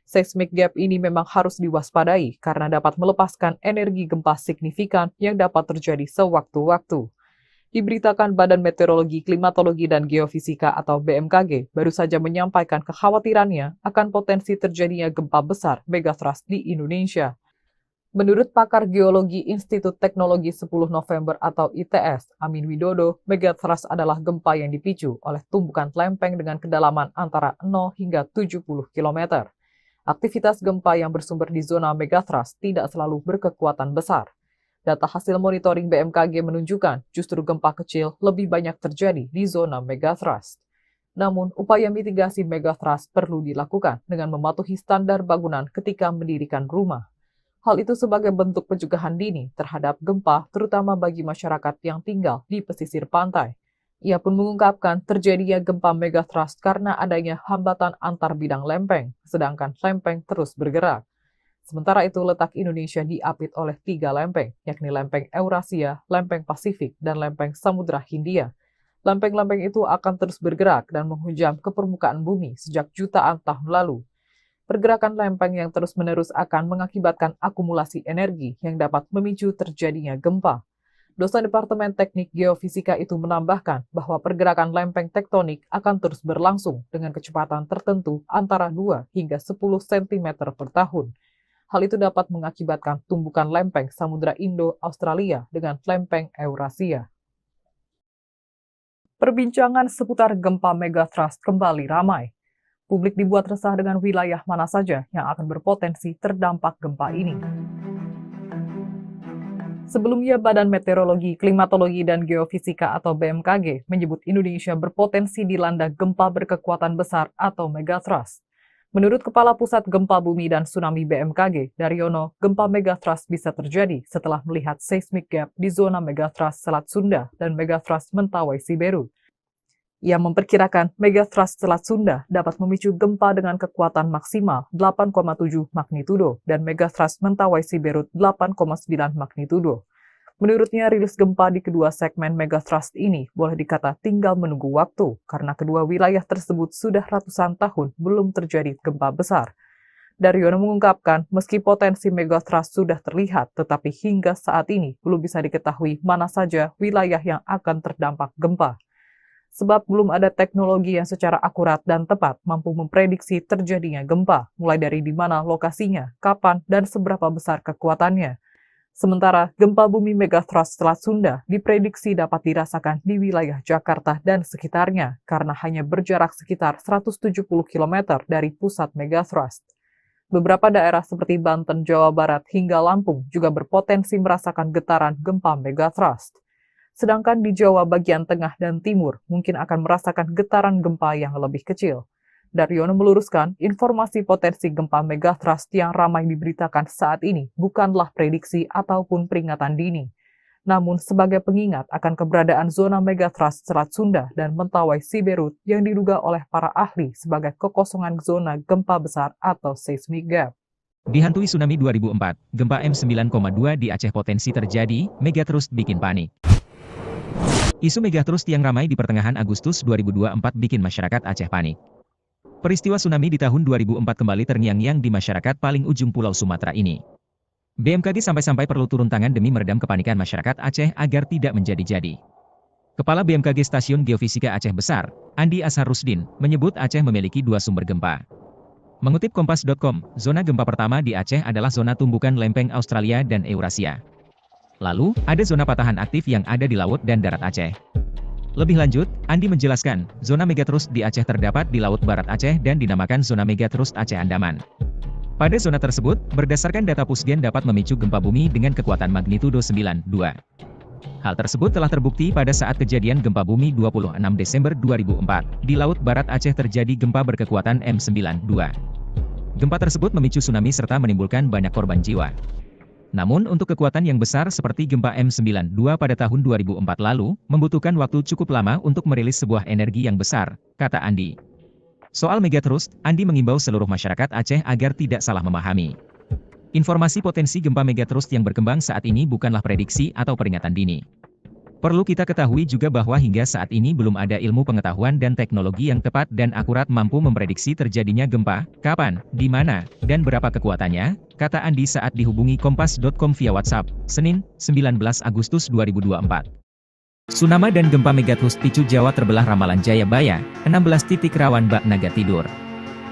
S1: Seismic gap ini memang harus diwaspadai karena dapat melepaskan energi gempa signifikan yang dapat terjadi sewaktu-waktu. Diberitakan Badan Meteorologi, Klimatologi, dan Geofisika atau BMKG baru saja menyampaikan kekhawatirannya akan potensi terjadinya gempa besar Megatrust di Indonesia. Menurut pakar geologi Institut Teknologi 10 November atau ITS, Amin Widodo, Megatrust adalah gempa yang dipicu oleh tumbukan lempeng dengan kedalaman antara 0 hingga 70 km. Aktivitas gempa yang bersumber di zona Megatrust tidak selalu berkekuatan besar. Data hasil monitoring BMKG menunjukkan justru gempa kecil lebih banyak terjadi di zona Megatrust. Namun, upaya mitigasi Megatrust perlu dilakukan dengan mematuhi standar bangunan ketika mendirikan rumah. Hal itu sebagai bentuk pencegahan dini terhadap gempa, terutama bagi masyarakat yang tinggal di pesisir pantai. Ia pun mengungkapkan terjadinya gempa Megatrust karena adanya hambatan antar bidang lempeng, sedangkan lempeng terus bergerak. Sementara itu, letak Indonesia diapit oleh 3 lempeng, yakni lempeng Eurasia, lempeng Pasifik, dan lempeng Samudra Hindia. Lempeng-lempeng itu akan terus bergerak dan menghujam ke permukaan bumi sejak jutaan tahun lalu. Pergerakan lempeng yang terus-menerus akan mengakibatkan akumulasi energi yang dapat memicu terjadinya gempa. Dosen Departemen Teknik Geofisika itu menambahkan bahwa pergerakan lempeng tektonik akan terus berlangsung dengan kecepatan tertentu antara 2 hingga 10 cm per tahun. Hal itu dapat mengakibatkan tumbukan lempeng Samudra Indo-Australia dengan lempeng Eurasia. Perbincangan seputar gempa megathrust kembali ramai. Publik dibuat resah dengan wilayah mana saja yang akan berpotensi terdampak gempa ini. Sebelumnya, Badan Meteorologi, Klimatologi, dan Geofisika atau BMKG menyebut Indonesia berpotensi dilanda gempa berkekuatan besar atau megathrust. Menurut Kepala Pusat Gempa Bumi dan Tsunami BMKG, Daryono, gempa megathrust bisa terjadi setelah melihat seismic gap di zona megathrust Selat Sunda dan megathrust Mentawai Siberut. Ia memperkirakan megathrust Selat Sunda dapat memicu gempa dengan kekuatan maksimal 8,7 magnitudo dan megathrust Mentawai Siberut 8,9 magnitudo. Menurutnya, rilis gempa di kedua segmen megathrust ini boleh dikata tinggal menunggu waktu karena kedua wilayah tersebut sudah ratusan tahun belum terjadi gempa besar. Daryono mengungkapkan, meski potensi megathrust sudah terlihat, tetapi hingga saat ini belum bisa diketahui mana saja wilayah yang akan terdampak gempa. Sebab belum ada teknologi yang secara akurat dan tepat mampu memprediksi terjadinya gempa, mulai dari di mana lokasinya, kapan, dan seberapa besar kekuatannya. Sementara, gempa bumi megathrust Selat Sunda diprediksi dapat dirasakan di wilayah Jakarta dan sekitarnya karena hanya berjarak sekitar 170 km dari pusat megathrust. Beberapa daerah seperti Banten, Jawa Barat, hingga Lampung juga berpotensi merasakan getaran gempa megathrust. Sedangkan di Jawa bagian tengah dan timur mungkin akan merasakan getaran gempa yang lebih kecil. Daryono meluruskan, informasi potensi gempa megathrust yang ramai diberitakan saat ini bukanlah prediksi ataupun peringatan dini, namun sebagai pengingat akan keberadaan zona megathrust Selat Sunda dan Mentawai Siberut yang diduga oleh para ahli sebagai kekosongan zona gempa besar atau seismic gap.
S2: Dihantui tsunami 2004, gempa M9,2 di Aceh potensi terjadi, megathrust bikin panik. Isu megathrust yang ramai di pertengahan Agustus 2024 bikin masyarakat Aceh panik. Peristiwa tsunami di tahun 2004 kembali terngiang-ngiang di masyarakat paling ujung Pulau Sumatera ini. BMKG sampai-sampai perlu turun tangan demi meredam kepanikan masyarakat Aceh agar tidak menjadi-jadi. Kepala BMKG Stasiun Geofisika Aceh Besar, Andi Asharusdin, menyebut Aceh memiliki dua sumber gempa. Mengutip Kompas.com, zona gempa pertama di Aceh adalah zona tumbukan lempeng Australia dan Eurasia. Lalu, ada zona patahan aktif yang ada di laut dan darat Aceh. Lebih lanjut, Andi menjelaskan, zona megathrust di Aceh terdapat di Laut Barat Aceh dan dinamakan zona megathrust Aceh Andaman. Pada zona tersebut, berdasarkan data Pusgen dapat memicu gempa bumi dengan kekuatan magnitudo 9,2. Hal tersebut telah terbukti pada saat kejadian gempa bumi 26 Desember 2004. Di Laut Barat Aceh terjadi gempa berkekuatan M9,2. Gempa tersebut memicu tsunami serta menimbulkan banyak korban jiwa. Namun untuk kekuatan yang besar seperti gempa M9,2 pada tahun 2004 lalu, membutuhkan waktu cukup lama untuk merilis sebuah energi yang besar, kata Andi. Soal megathrust, Andi mengimbau seluruh masyarakat Aceh agar tidak salah memahami. Informasi potensi gempa megathrust yang berkembang saat ini bukanlah prediksi atau peringatan dini. Perlu kita ketahui juga bahwa hingga saat ini belum ada ilmu pengetahuan dan teknologi yang tepat dan akurat mampu memprediksi terjadinya gempa, kapan, di mana, dan berapa kekuatannya, kata Andi saat dihubungi Kompas.com via WhatsApp, Senin, 19 Agustus 2024. Tsunami dan gempa megathrust picu Jawa terbelah ramalan Jayabaya, 16 titik rawan bak naga tidur.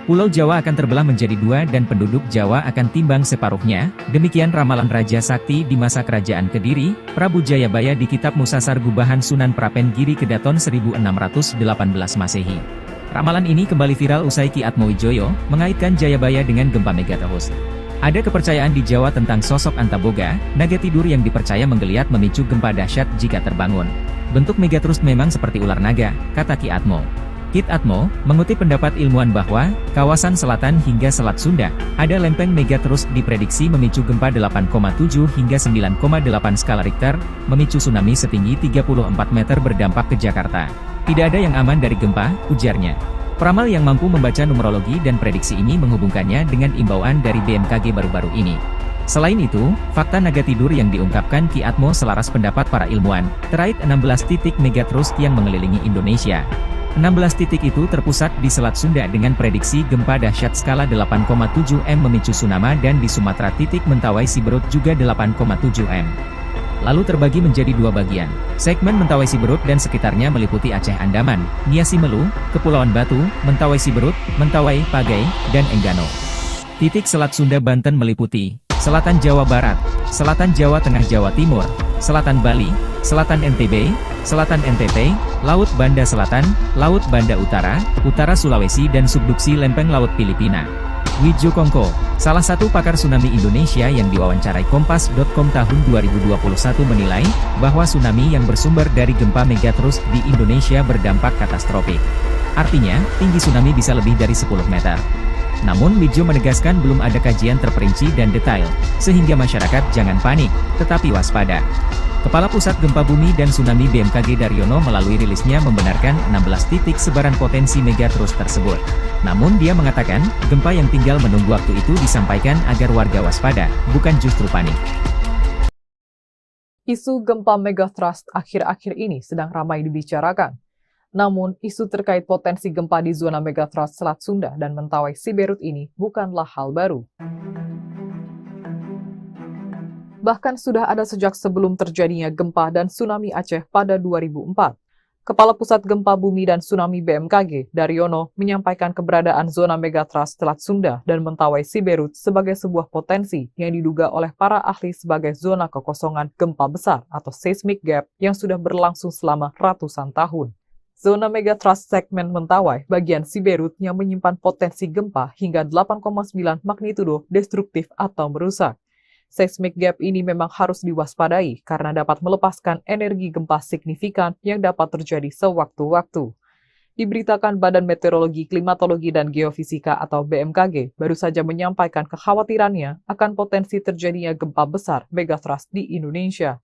S2: Pulau Jawa akan terbelah menjadi dua dan penduduk Jawa akan timbang separuhnya, demikian ramalan Raja Sakti di masa Kerajaan Kediri, Prabu Jayabaya di Kitab Musasar Gubahan Sunan Prapen Giri Kedaton 1618 Masehi. Ramalan ini kembali viral usai Ki Atmowijoyo mengaitkan Jayabaya dengan gempa megathrust. Ada kepercayaan di Jawa tentang sosok Antaboga, naga tidur yang dipercaya menggeliat memicu gempa dahsyat jika terbangun. Bentuk megathrust memang seperti ular naga, kata Ki Atmo. Kit Atmo, mengutip pendapat ilmuwan bahwa, kawasan selatan hingga Selat Sunda, ada lempeng megathrust diprediksi memicu gempa 8,7 hingga 9,8 skala Richter, memicu tsunami setinggi 34 meter berdampak ke Jakarta. Tidak ada yang aman dari gempa, ujarnya. Peramal yang mampu membaca numerologi dan prediksi ini menghubungkannya dengan imbauan dari BMKG baru-baru ini. Selain itu, fakta naga tidur yang diungkapkan Ki Atmo selaras pendapat para ilmuwan, terkait 16 titik megathrust yang mengelilingi Indonesia. 16 titik itu terpusat di Selat Sunda dengan prediksi gempa dahsyat skala 8,7 M memicu tsunami dan di Sumatera titik Mentawai Siberut juga 8,7 M. Lalu terbagi menjadi dua bagian. Segmen Mentawai Siberut dan sekitarnya meliputi Aceh Andaman, Nia Simelu, Kepulauan Batu, Mentawai Siberut, Mentawai, Pagai, dan Enggano. Titik Selat Sunda Banten meliputi Selatan Jawa Barat, Selatan Jawa Tengah Jawa Timur, Selatan Bali, Selatan NTB, Selatan NTT, Laut Banda Selatan, Laut Banda Utara, Utara Sulawesi dan subduksi lempeng Laut Filipina. Widjo Kongko, salah satu pakar tsunami Indonesia yang diwawancarai Kompas.com tahun 2021 menilai, bahwa tsunami yang bersumber dari gempa megathrust di Indonesia berdampak katastrofik. Artinya, tinggi tsunami bisa lebih dari 10 meter. Namun Widjo menegaskan belum ada kajian terperinci dan detail, sehingga masyarakat jangan panik, tetapi waspada. Kepala Pusat Gempa Bumi dan Tsunami BMKG Daryono melalui rilisnya membenarkan 16 titik sebaran potensi megathrust tersebut. Namun dia mengatakan, gempa yang tinggal menunggu waktu itu disampaikan agar warga waspada, bukan justru panik.
S1: Isu gempa megathrust akhir-akhir ini sedang ramai dibicarakan. Namun, isu terkait potensi gempa di zona megathrust Selat Sunda dan Mentawai Siberut ini bukanlah hal baru. Bahkan sudah ada sejak sebelum terjadinya gempa dan tsunami Aceh pada 2004. Kepala Pusat Gempa Bumi dan Tsunami BMKG, Daryono, menyampaikan keberadaan zona megathrust Selat Sunda dan Mentawai Siberut sebagai sebuah potensi yang diduga oleh para ahli sebagai zona kekosongan gempa besar atau seismic gap yang sudah berlangsung selama ratusan tahun. Zona megathrust segmen Mentawai bagian Siberut yang menyimpan potensi gempa hingga 8,9 magnitudo destruktif atau merusak. Seismic gap ini memang harus diwaspadai karena dapat melepaskan energi gempa signifikan yang dapat terjadi sewaktu-waktu. Diberitakan Badan Meteorologi, Klimatologi, dan Geofisika atau BMKG baru saja menyampaikan kekhawatirannya akan potensi terjadinya gempa besar megathrust di Indonesia.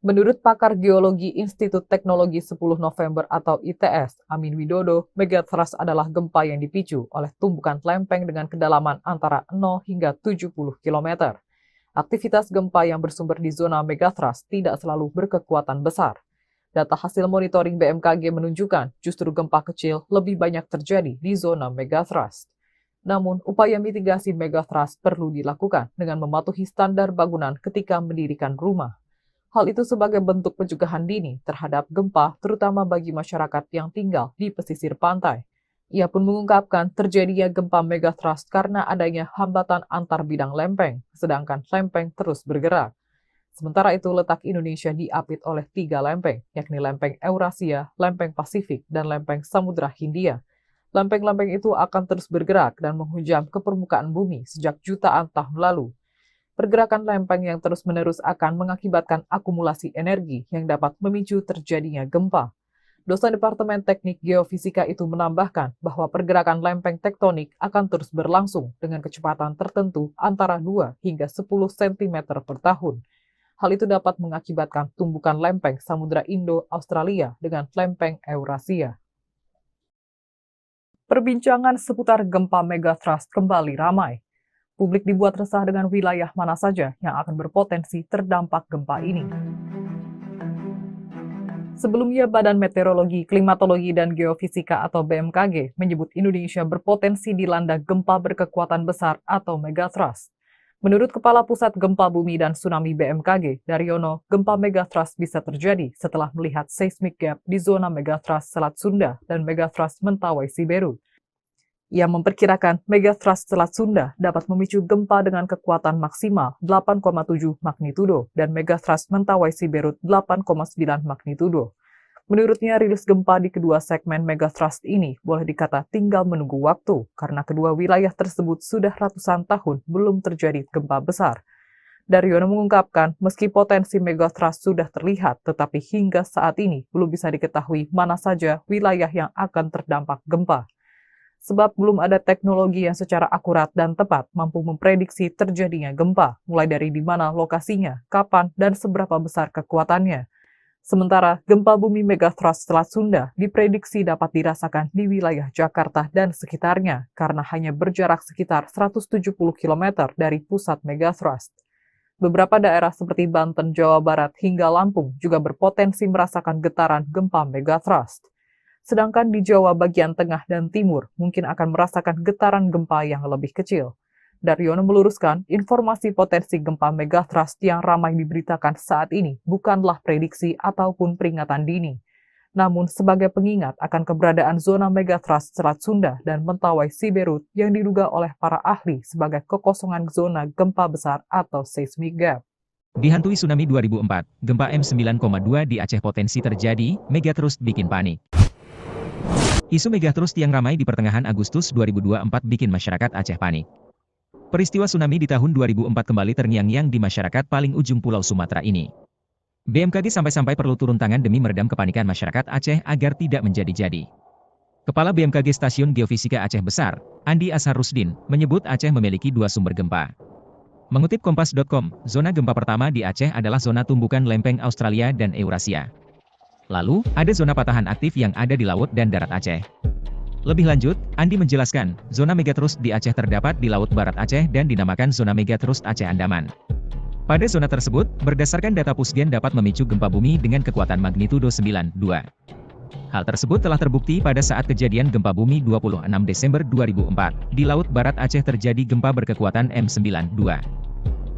S1: Menurut pakar geologi Institut Teknologi 10 November atau ITS, Amin Widodo, megathrust adalah gempa yang dipicu oleh tumbukan lempeng dengan kedalaman antara 0 hingga 70 km. Aktivitas gempa yang bersumber di zona megathrust tidak selalu berkekuatan besar. Data hasil monitoring BMKG menunjukkan justru gempa kecil lebih banyak terjadi di zona megathrust. Namun, upaya mitigasi megathrust perlu dilakukan dengan mematuhi standar bangunan ketika mendirikan rumah. Hal itu sebagai bentuk pencegahan dini terhadap gempa, terutama bagi masyarakat yang tinggal di pesisir pantai. Ia pun mengungkapkan terjadinya gempa megathrust karena adanya hambatan antar bidang lempeng, sedangkan lempeng terus bergerak. Sementara itu, letak Indonesia diapit oleh 3 lempeng, yakni lempeng Eurasia, lempeng Pasifik, dan lempeng Samudra Hindia. Lempeng-lempeng itu akan terus bergerak dan menghujam ke permukaan bumi sejak jutaan tahun lalu. Pergerakan lempeng yang terus-menerus akan mengakibatkan akumulasi energi yang dapat memicu terjadinya gempa. Dosen Departemen Teknik Geofisika itu menambahkan bahwa pergerakan lempeng tektonik akan terus berlangsung dengan kecepatan tertentu antara 2 hingga 10 cm per tahun. Hal itu dapat mengakibatkan tumbukan lempeng Samudra Indo-Australia dengan lempeng Eurasia. Perbincangan seputar gempa megathrust kembali ramai. Publik dibuat resah dengan wilayah mana saja yang akan berpotensi terdampak gempa ini. Sebelumnya, Badan Meteorologi, Klimatologi, dan Geofisika atau BMKG menyebut Indonesia berpotensi dilanda gempa berkekuatan besar atau megathrust. Menurut Kepala Pusat Gempa Bumi dan Tsunami BMKG, Daryono, gempa megathrust bisa terjadi setelah melihat seismic gap di zona megathrust Selat Sunda dan megathrust Mentawai Siberut. Ia memperkirakan megathrust Selat Sunda dapat memicu gempa dengan kekuatan maksimal 8,7 magnitudo dan megathrust Mentawai Siberut 8,9 magnitudo. Menurutnya, rilis gempa di kedua segmen megathrust ini boleh dikata tinggal menunggu waktu karena kedua wilayah tersebut sudah ratusan tahun belum terjadi gempa besar. Daryono mengungkapkan, meski potensi megathrust sudah terlihat, tetapi hingga saat ini belum bisa diketahui mana saja wilayah yang akan terdampak gempa. Sebab belum ada teknologi yang secara akurat dan tepat mampu memprediksi terjadinya gempa, mulai dari di mana lokasinya, kapan, dan seberapa besar kekuatannya. Sementara gempa bumi megathrust Selat Sunda diprediksi dapat dirasakan di wilayah Jakarta dan sekitarnya karena hanya berjarak sekitar 170 km dari pusat megathrust. Beberapa daerah seperti Banten, Jawa Barat, hingga Lampung juga berpotensi merasakan getaran gempa megathrust. Sedangkan di Jawa bagian tengah dan timur mungkin akan merasakan getaran gempa yang lebih kecil. Daryono meluruskan, informasi potensi gempa megathrust yang ramai diberitakan saat ini bukanlah prediksi ataupun peringatan dini, namun sebagai pengingat akan keberadaan zona megathrust Selat Sunda dan Mentawai Siberut yang diduga oleh para ahli sebagai kekosongan zona gempa besar atau seismic gap.
S2: Dihantui tsunami 2004, gempa M9,2 di Aceh potensi terjadi, megathrust bikin panik. Isu megathrust yang ramai di pertengahan Agustus 2024 bikin masyarakat Aceh panik. Peristiwa tsunami di tahun 2004 kembali terngiang-ngiang di masyarakat paling ujung Pulau Sumatera ini. BMKG sampai-sampai perlu turun tangan demi meredam kepanikan masyarakat Aceh agar tidak menjadi-jadi. Kepala BMKG Stasiun Geofisika Aceh Besar, Andi Ashar Rusdin, menyebut Aceh memiliki 2 sumber gempa. Mengutip Kompas.com, zona gempa pertama di Aceh adalah zona tumbukan lempeng Australia dan Eurasia. Lalu, ada zona patahan aktif yang ada di laut dan darat Aceh. Lebih lanjut, Andi menjelaskan, zona megathrust di Aceh terdapat di Laut Barat Aceh dan dinamakan zona megathrust Aceh Andaman. Pada zona tersebut, berdasarkan data Pusgen dapat memicu gempa bumi dengan kekuatan magnitudo 9,2. Hal tersebut telah terbukti pada saat kejadian gempa bumi 26 Desember 2004. Di Laut Barat Aceh terjadi gempa berkekuatan M9,2.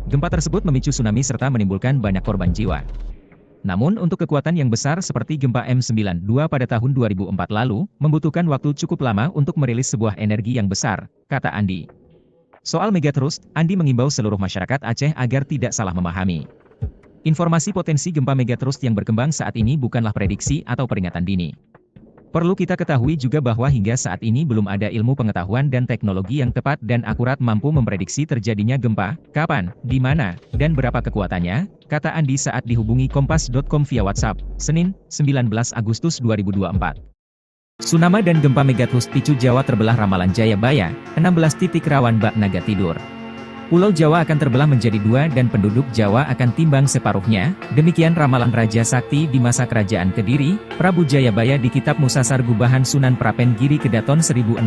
S2: Gempa tersebut memicu tsunami serta menimbulkan banyak korban jiwa. Namun untuk kekuatan yang besar seperti gempa M9,2 pada tahun 2004 lalu, membutuhkan waktu cukup lama untuk merilis sebuah energi yang besar, kata Andi. Soal megathrust, Andi mengimbau seluruh masyarakat Aceh agar tidak salah memahami. Informasi potensi gempa megathrust yang berkembang saat ini bukanlah prediksi atau peringatan dini. Perlu kita ketahui juga bahwa hingga saat ini belum ada ilmu pengetahuan dan teknologi yang tepat dan akurat mampu memprediksi terjadinya gempa, kapan, di mana, dan berapa kekuatannya, kata Andi saat dihubungi Kompas.com via WhatsApp, Senin, 19 Agustus 2024. Tsunami dan gempa megathrust picu Jawa terbelah ramalan Jayabaya, 16 titik rawan bak naga tidur. Pulau Jawa akan terbelah menjadi 2 dan penduduk Jawa akan timbang separuhnya, demikian ramalan Raja Sakti di masa kerajaan Kediri, Prabu Jayabaya di Kitab Musasar Gubahan Sunan Prapen Giri Kedaton 1618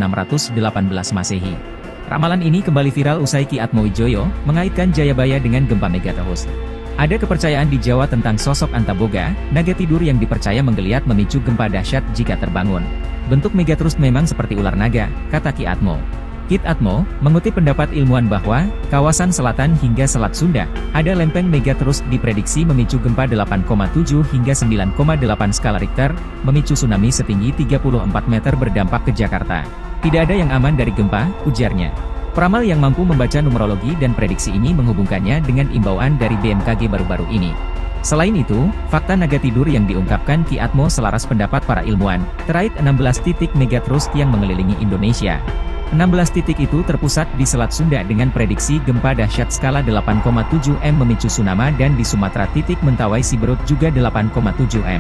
S2: Masehi. Ramalan ini kembali viral usai Ki Atmowijoyo mengaitkan Jayabaya dengan gempa megathrust. Ada kepercayaan di Jawa tentang sosok Antaboga, naga tidur yang dipercaya menggeliat memicu gempa dahsyat jika terbangun. Bentuk megathrust memang seperti ular naga, kata Ki Atmo. Kit Atmo, mengutip pendapat ilmuwan bahwa, kawasan selatan hingga Selat Sunda, ada lempeng megathrust diprediksi memicu gempa 8,7 hingga 9,8 skala Richter, memicu tsunami setinggi 34 meter berdampak ke Jakarta. Tidak ada yang aman dari gempa, ujarnya. Peramal yang mampu membaca numerologi dan prediksi ini menghubungkannya dengan imbauan dari BMKG baru-baru ini. Selain itu, fakta naga tidur yang diungkapkan Ki Atmo selaras pendapat para ilmuwan, terkait 16 titik megathrust yang mengelilingi Indonesia. 16 titik itu terpusat di Selat Sunda dengan prediksi gempa dahsyat skala 8,7 M memicu tsunami dan di Sumatera titik Mentawai Siberut juga 8,7 M.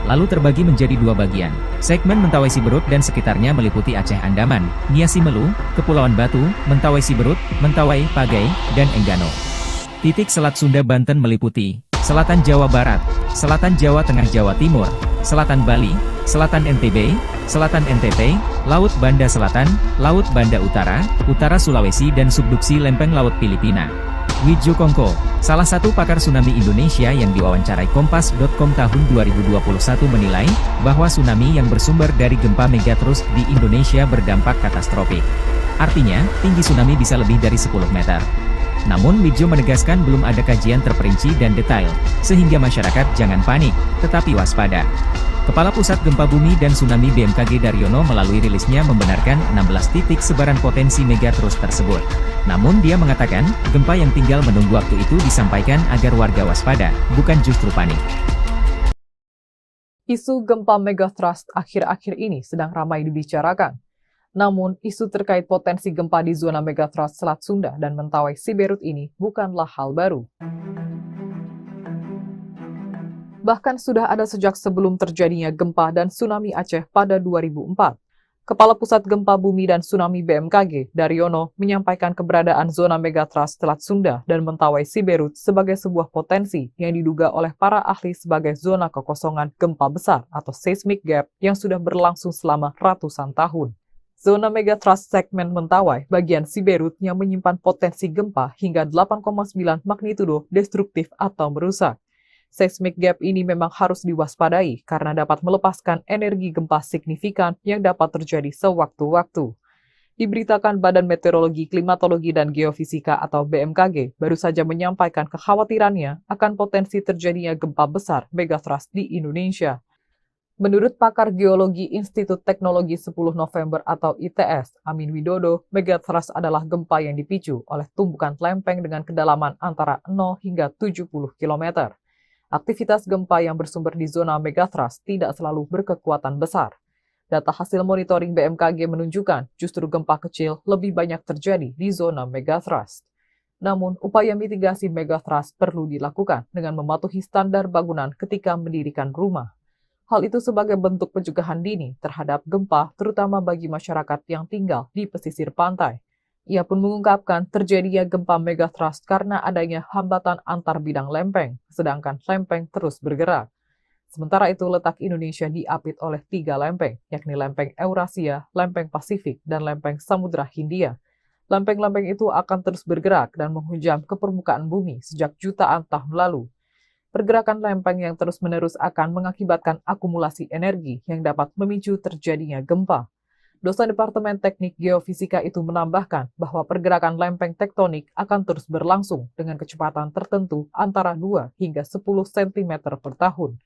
S2: Lalu terbagi menjadi 2 bagian. Segmen Mentawai Siberut dan sekitarnya meliputi Aceh Andaman, Nia Simelu, Kepulauan Batu, Mentawai Siberut, Mentawai, Pagai, dan Enggano. Titik Selat Sunda Banten meliputi Selatan Jawa Barat, Selatan Jawa Tengah Jawa Timur, Selatan Bali, Selatan NTB, Selatan NTT, Laut Banda Selatan, Laut Banda Utara, Utara Sulawesi dan subduksi lempeng Laut Filipina. Widjo Kongko, salah satu pakar tsunami Indonesia yang diwawancarai Kompas.com tahun 2021 menilai, bahwa tsunami yang bersumber dari gempa megathrust di Indonesia berdampak katastrofik. Artinya, tinggi tsunami bisa lebih dari 10 meter. Namun Widjo menegaskan belum ada kajian terperinci dan detail, sehingga masyarakat jangan panik, tetapi waspada. Kepala Pusat Gempa Bumi dan Tsunami BMKG Daryono melalui rilisnya membenarkan 16 titik sebaran potensi megathrust tersebut. Namun dia mengatakan, gempa yang tinggal menunggu waktu itu disampaikan agar warga waspada, bukan justru panik.
S1: Isu gempa megathrust akhir-akhir ini sedang ramai dibicarakan. Namun, isu terkait potensi gempa di zona megathrust Selat Sunda dan Mentawai Siberut ini bukanlah hal baru. Bahkan sudah ada sejak sebelum terjadinya gempa dan tsunami Aceh pada 2004. Kepala Pusat Gempa Bumi dan Tsunami BMKG, Daryono, menyampaikan keberadaan zona megatrust Selat Sunda dan Mentawai Siberut sebagai sebuah potensi yang diduga oleh para ahli sebagai zona kekosongan gempa besar atau seismic gap yang sudah berlangsung selama ratusan tahun. Zona megatrust segmen Mentawai bagian Siberut yang menyimpan potensi gempa hingga 8,9 magnitudo destruktif atau merusak. Seismic gap ini memang harus diwaspadai karena dapat melepaskan energi gempa signifikan yang dapat terjadi sewaktu-waktu. Diberitakan Badan Meteorologi, Klimatologi, dan Geofisika atau BMKG baru saja menyampaikan kekhawatirannya akan potensi terjadinya gempa besar megatrust di Indonesia. Menurut pakar geologi Institut Teknologi 10 November atau ITS, Amin Widodo, megatrust adalah gempa yang dipicu oleh tumbukan lempeng dengan kedalaman antara 0 hingga 70 km. Aktivitas gempa yang bersumber di zona megatrust tidak selalu berkekuatan besar. Data hasil monitoring BMKG menunjukkan justru gempa kecil lebih banyak terjadi di zona megatrust. Namun, upaya mitigasi megatrust perlu dilakukan dengan mematuhi standar bangunan ketika mendirikan rumah. Hal itu sebagai bentuk pencegahan dini terhadap gempa, terutama bagi masyarakat yang tinggal di pesisir pantai. Ia pun mengungkapkan terjadinya gempa megatrust karena adanya hambatan antar bidang lempeng, sedangkan lempeng terus bergerak. Sementara itu, letak Indonesia diapit oleh 3 lempeng, yakni lempeng Eurasia, lempeng Pasifik, dan lempeng Samudra Hindia. Lempeng-lempeng itu akan terus bergerak dan menghujam ke permukaan bumi sejak jutaan tahun lalu. Pergerakan lempeng yang terus-menerus akan mengakibatkan akumulasi energi yang dapat memicu terjadinya gempa. Dosen Departemen Teknik Geofisika itu menambahkan bahwa pergerakan lempeng tektonik akan terus berlangsung dengan kecepatan tertentu antara 2 hingga 10 cm per tahun.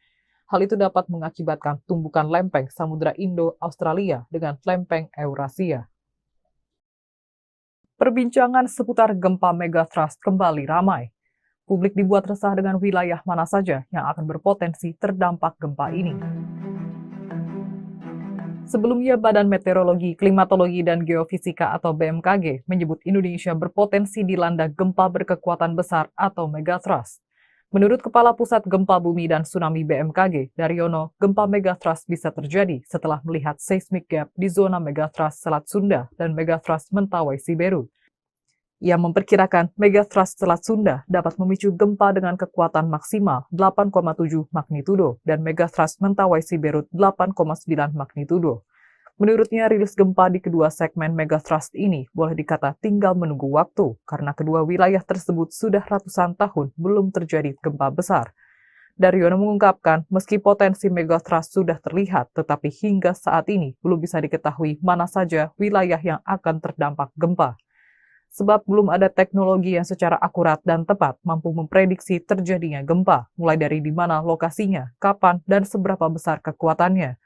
S1: Hal itu dapat mengakibatkan tumbukan lempeng Samudra Indo-Australia dengan lempeng Eurasia. Perbincangan seputar gempa megatrust kembali ramai. Publik dibuat resah dengan wilayah mana saja yang akan berpotensi terdampak gempa ini. Sebelumnya, Badan Meteorologi, Klimatologi, dan Geofisika atau BMKG menyebut Indonesia berpotensi dilanda gempa berkekuatan besar atau megatrust. Menurut Kepala Pusat Gempa Bumi dan Tsunami BMKG, Daryono, gempa megatrust bisa terjadi setelah melihat seismic gap di zona megatrust Selat Sunda dan megatrust Mentawai Siberut. Ia memperkirakan megatrust Selat Sunda dapat memicu gempa dengan kekuatan maksimal 8,7 magnitudo dan megatrust Mentawai Siberut 8,9 magnitudo. Menurutnya, rilis gempa di kedua segmen megatrust ini boleh dikata tinggal menunggu waktu karena kedua wilayah tersebut sudah ratusan tahun belum terjadi gempa besar. Daryono mengungkapkan, meski potensi megatrust sudah terlihat, tetapi hingga saat ini belum bisa diketahui mana saja wilayah yang akan terdampak gempa. Sebab belum ada teknologi yang secara akurat dan tepat mampu memprediksi terjadinya gempa, mulai dari di mana lokasinya, kapan, dan seberapa besar kekuatannya.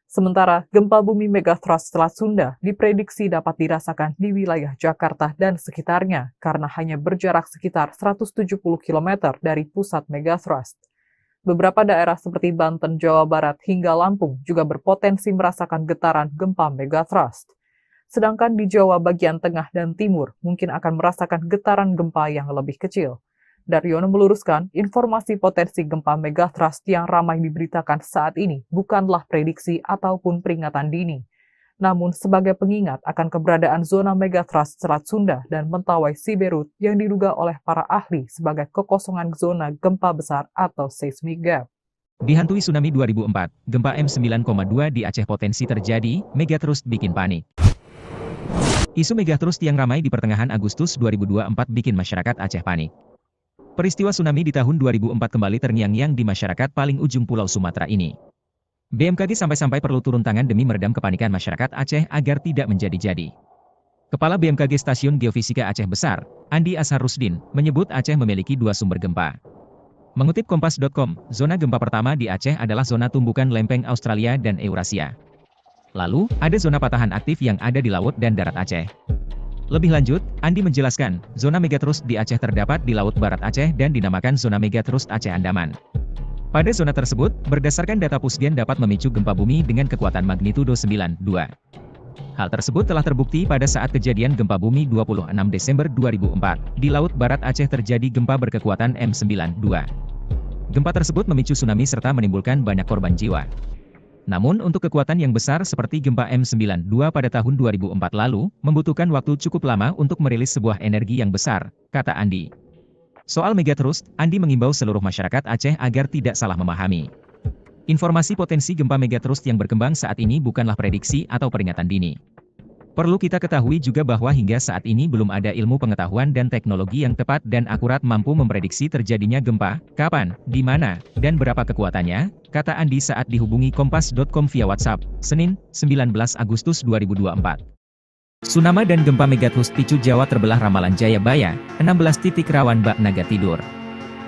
S1: Sementara, gempa bumi megatrust Selat Sunda diprediksi dapat dirasakan di wilayah Jakarta dan sekitarnya karena hanya berjarak sekitar 170 km dari pusat megatrust. Beberapa daerah seperti Banten, Jawa Barat, hingga Lampung juga berpotensi merasakan getaran gempa megatrust. Sedangkan di Jawa bagian tengah dan timur mungkin akan merasakan getaran gempa yang lebih kecil. Daryono meluruskan, informasi potensi gempa megatrust yang ramai diberitakan saat ini bukanlah prediksi ataupun peringatan dini, namun sebagai pengingat akan keberadaan zona megatrust Selat Sunda dan Mentawai Siberut yang diduga oleh para ahli sebagai kekosongan zona gempa besar atau seismic gap.
S2: Dihantui tsunami 2004, gempa M9,2 di Aceh potensi terjadi, megatrust bikin panik. Isu megatrust yang ramai di pertengahan Agustus 2024 bikin masyarakat Aceh panik. Peristiwa tsunami di tahun 2004 kembali terngiang-ngiang di masyarakat paling ujung Pulau Sumatera ini. BMKG sampai-sampai perlu turun tangan demi meredam kepanikan masyarakat Aceh agar tidak menjadi-jadi. Kepala BMKG Stasiun Geofisika Aceh Besar, Andi Asharusdin, menyebut Aceh memiliki 2 sumber gempa. Mengutip Kompas.com, zona gempa pertama di Aceh adalah zona tumbukan lempeng Australia dan Eurasia. Lalu, ada zona patahan aktif yang ada di laut dan darat Aceh. Lebih lanjut, Andi menjelaskan, zona megatrust di Aceh terdapat di Laut Barat Aceh dan dinamakan zona megatrust Aceh Andaman. Pada zona tersebut, berdasarkan data Pusgen dapat memicu gempa bumi dengan kekuatan magnitudo 9,2. Hal tersebut telah terbukti pada saat kejadian gempa bumi 26 Desember 2004. Di Laut Barat Aceh terjadi gempa berkekuatan M9,2. Gempa tersebut memicu tsunami serta menimbulkan banyak korban jiwa. Namun untuk kekuatan yang besar seperti gempa M92 pada tahun 2004 lalu, membutuhkan waktu cukup lama untuk merilis sebuah energi yang besar, kata Andi. Soal megatrust, Andi mengimbau seluruh masyarakat Aceh agar tidak salah memahami. Informasi potensi gempa megatrust yang berkembang saat ini bukanlah prediksi atau peringatan dini. Perlu kita ketahui juga bahwa hingga saat ini belum ada ilmu pengetahuan dan teknologi yang tepat dan akurat mampu memprediksi terjadinya gempa, kapan, di mana, dan berapa kekuatannya, kata Andi saat dihubungi Kompas.com via WhatsApp, Senin, 19 Agustus 2024. Tsunami dan gempa megatrust picu Jawa terbelah ramalan Jayabaya, 16 titik rawan bak naga tidur.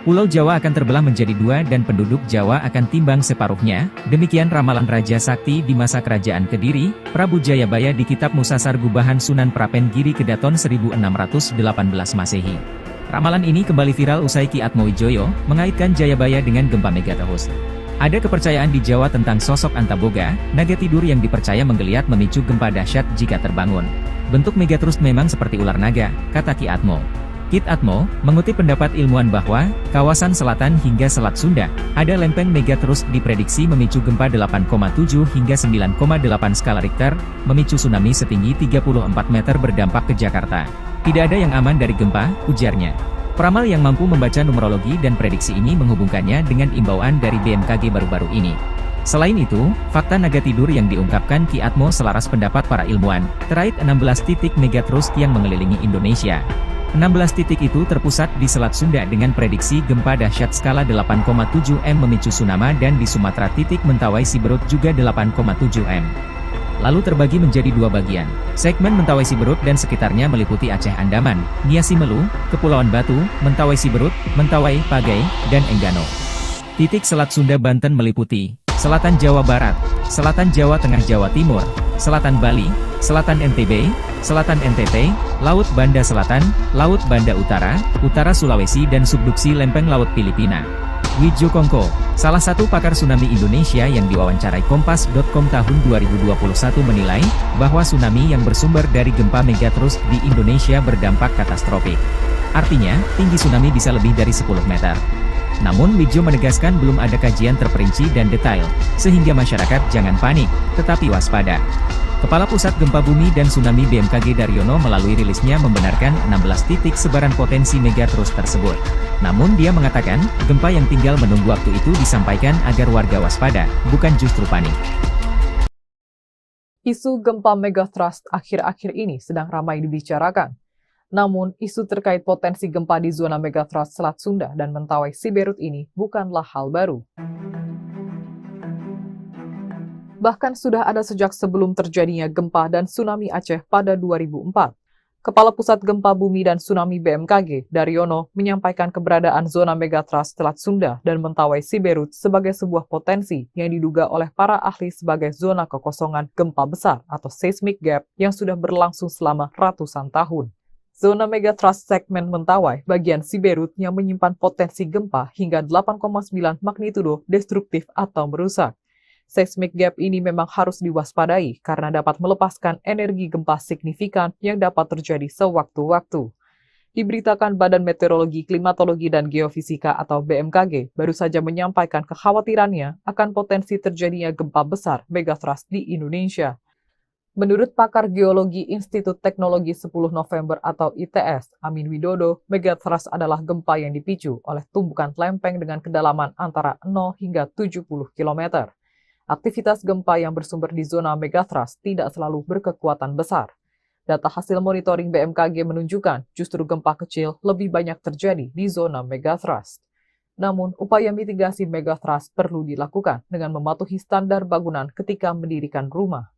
S2: Pulau Jawa akan terbelah menjadi dua dan penduduk Jawa akan timbang separuhnya, demikian ramalan Raja Sakti di masa kerajaan Kediri, Prabu Jayabaya di Kitab Musasar Gubahan Sunan Prapen Giri Kedaton 1618 Masehi. Ramalan ini kembali viral usai Ki Atmowijoyo mengaitkan Jayabaya dengan gempa megatrust. Ada kepercayaan di Jawa tentang sosok Antaboga, naga tidur yang dipercaya menggeliat memicu gempa dahsyat jika terbangun. Bentuk megatrust memang seperti ular naga, kata Ki Atmo. Kit Atmo, mengutip pendapat ilmuwan bahwa, kawasan selatan hingga Selat Sunda, ada lempeng megatrust diprediksi memicu gempa 8,7 hingga 9,8 skala Richter, memicu tsunami setinggi 34 meter berdampak ke Jakarta. Tidak ada yang aman dari gempa, ujarnya. Peramal yang mampu membaca numerologi dan prediksi ini menghubungkannya dengan imbauan dari BMKG baru-baru ini. Selain itu, fakta naga tidur yang diungkapkan Ki Atmo selaras pendapat para ilmuwan, terkait 16 titik megatrust yang mengelilingi Indonesia. 16 titik itu terpusat di Selat Sunda dengan prediksi gempa dahsyat skala 8,7 M memicu tsunami dan di Sumatera titik Mentawai Siberut juga 8,7 M. Lalu terbagi menjadi dua bagian. Segmen Mentawai Siberut dan sekitarnya meliputi Aceh Andaman, Nia Simelu, Kepulauan Batu, Mentawai Siberut, Mentawai, Pagai, dan Enggano. Titik Selat Sunda Banten meliputi Selatan Jawa Barat, Selatan Jawa Tengah Jawa Timur, Selatan Bali, Selatan NTB, Selatan NTT, Laut Banda Selatan, Laut Banda Utara, Utara Sulawesi dan subduksi lempeng Laut Filipina. Wijo Kongko, salah satu pakar tsunami Indonesia yang diwawancarai Kompas.com tahun 2021 menilai, bahwa tsunami yang bersumber dari gempa megatrust di Indonesia berdampak katastrofik. Artinya, tinggi tsunami bisa lebih dari 10 meter. Namun Wijo menegaskan belum ada kajian terperinci dan detail, sehingga masyarakat jangan panik, tetapi waspada. Kepala Pusat Gempa Bumi dan Tsunami BMKG Daryono melalui rilisnya membenarkan 16 titik sebaran potensi megatrust tersebut. Namun dia mengatakan, gempa yang tinggal menunggu waktu itu disampaikan agar warga waspada, bukan justru panik.
S1: Isu gempa megatrust akhir-akhir ini sedang ramai dibicarakan. Namun, isu terkait potensi gempa di zona megatrust Selat Sunda dan Mentawai Siberut ini bukanlah hal baru. Bahkan sudah ada sejak sebelum terjadinya gempa dan tsunami Aceh pada 2004. Kepala Pusat Gempa Bumi dan Tsunami BMKG, Daryono, menyampaikan keberadaan zona megatrust Selat Sunda dan Mentawai Siberut sebagai sebuah potensi yang diduga oleh para ahli sebagai zona kekosongan gempa besar atau seismic gap yang sudah berlangsung selama ratusan tahun. Zona megatrust segmen Mentawai bagian Siberut yang menyimpan potensi gempa hingga 8,9 magnitudo destruktif atau merusak. Seismic gap ini memang harus diwaspadai karena dapat melepaskan energi gempa signifikan yang dapat terjadi sewaktu-waktu. Diberitakan Badan Meteorologi, Klimatologi, dan Geofisika atau BMKG baru saja menyampaikan kekhawatirannya akan potensi terjadinya gempa besar megatrust di Indonesia. Menurut pakar geologi Institut Teknologi 10 November atau ITS, Amin Widodo, megatrust adalah gempa yang dipicu oleh tumbukan lempeng dengan kedalaman antara 0 hingga 70 km. Aktivitas gempa yang bersumber di zona megatrust tidak selalu berkekuatan besar. Data hasil monitoring BMKG menunjukkan justru gempa kecil lebih banyak terjadi di zona megatrust. Namun, upaya mitigasi megatrust perlu dilakukan dengan mematuhi standar bangunan ketika mendirikan rumah.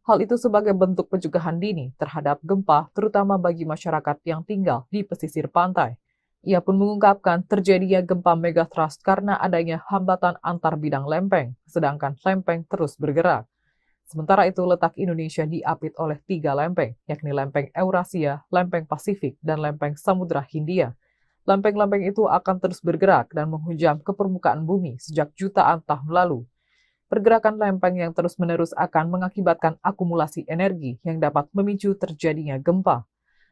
S1: Hal itu sebagai bentuk pencegahan dini terhadap gempa, terutama bagi masyarakat yang tinggal di pesisir pantai. Ia pun mengungkapkan terjadinya gempa megatrust karena adanya hambatan antar bidang lempeng, sedangkan lempeng terus bergerak. Sementara itu, letak Indonesia diapit oleh 3 lempeng, yakni lempeng Eurasia, lempeng Pasifik, dan lempeng Samudra Hindia. Lempeng-lempeng itu akan terus bergerak dan menghujam ke permukaan bumi sejak jutaan tahun lalu. Pergerakan lempeng yang terus-menerus akan mengakibatkan akumulasi energi yang dapat memicu terjadinya gempa.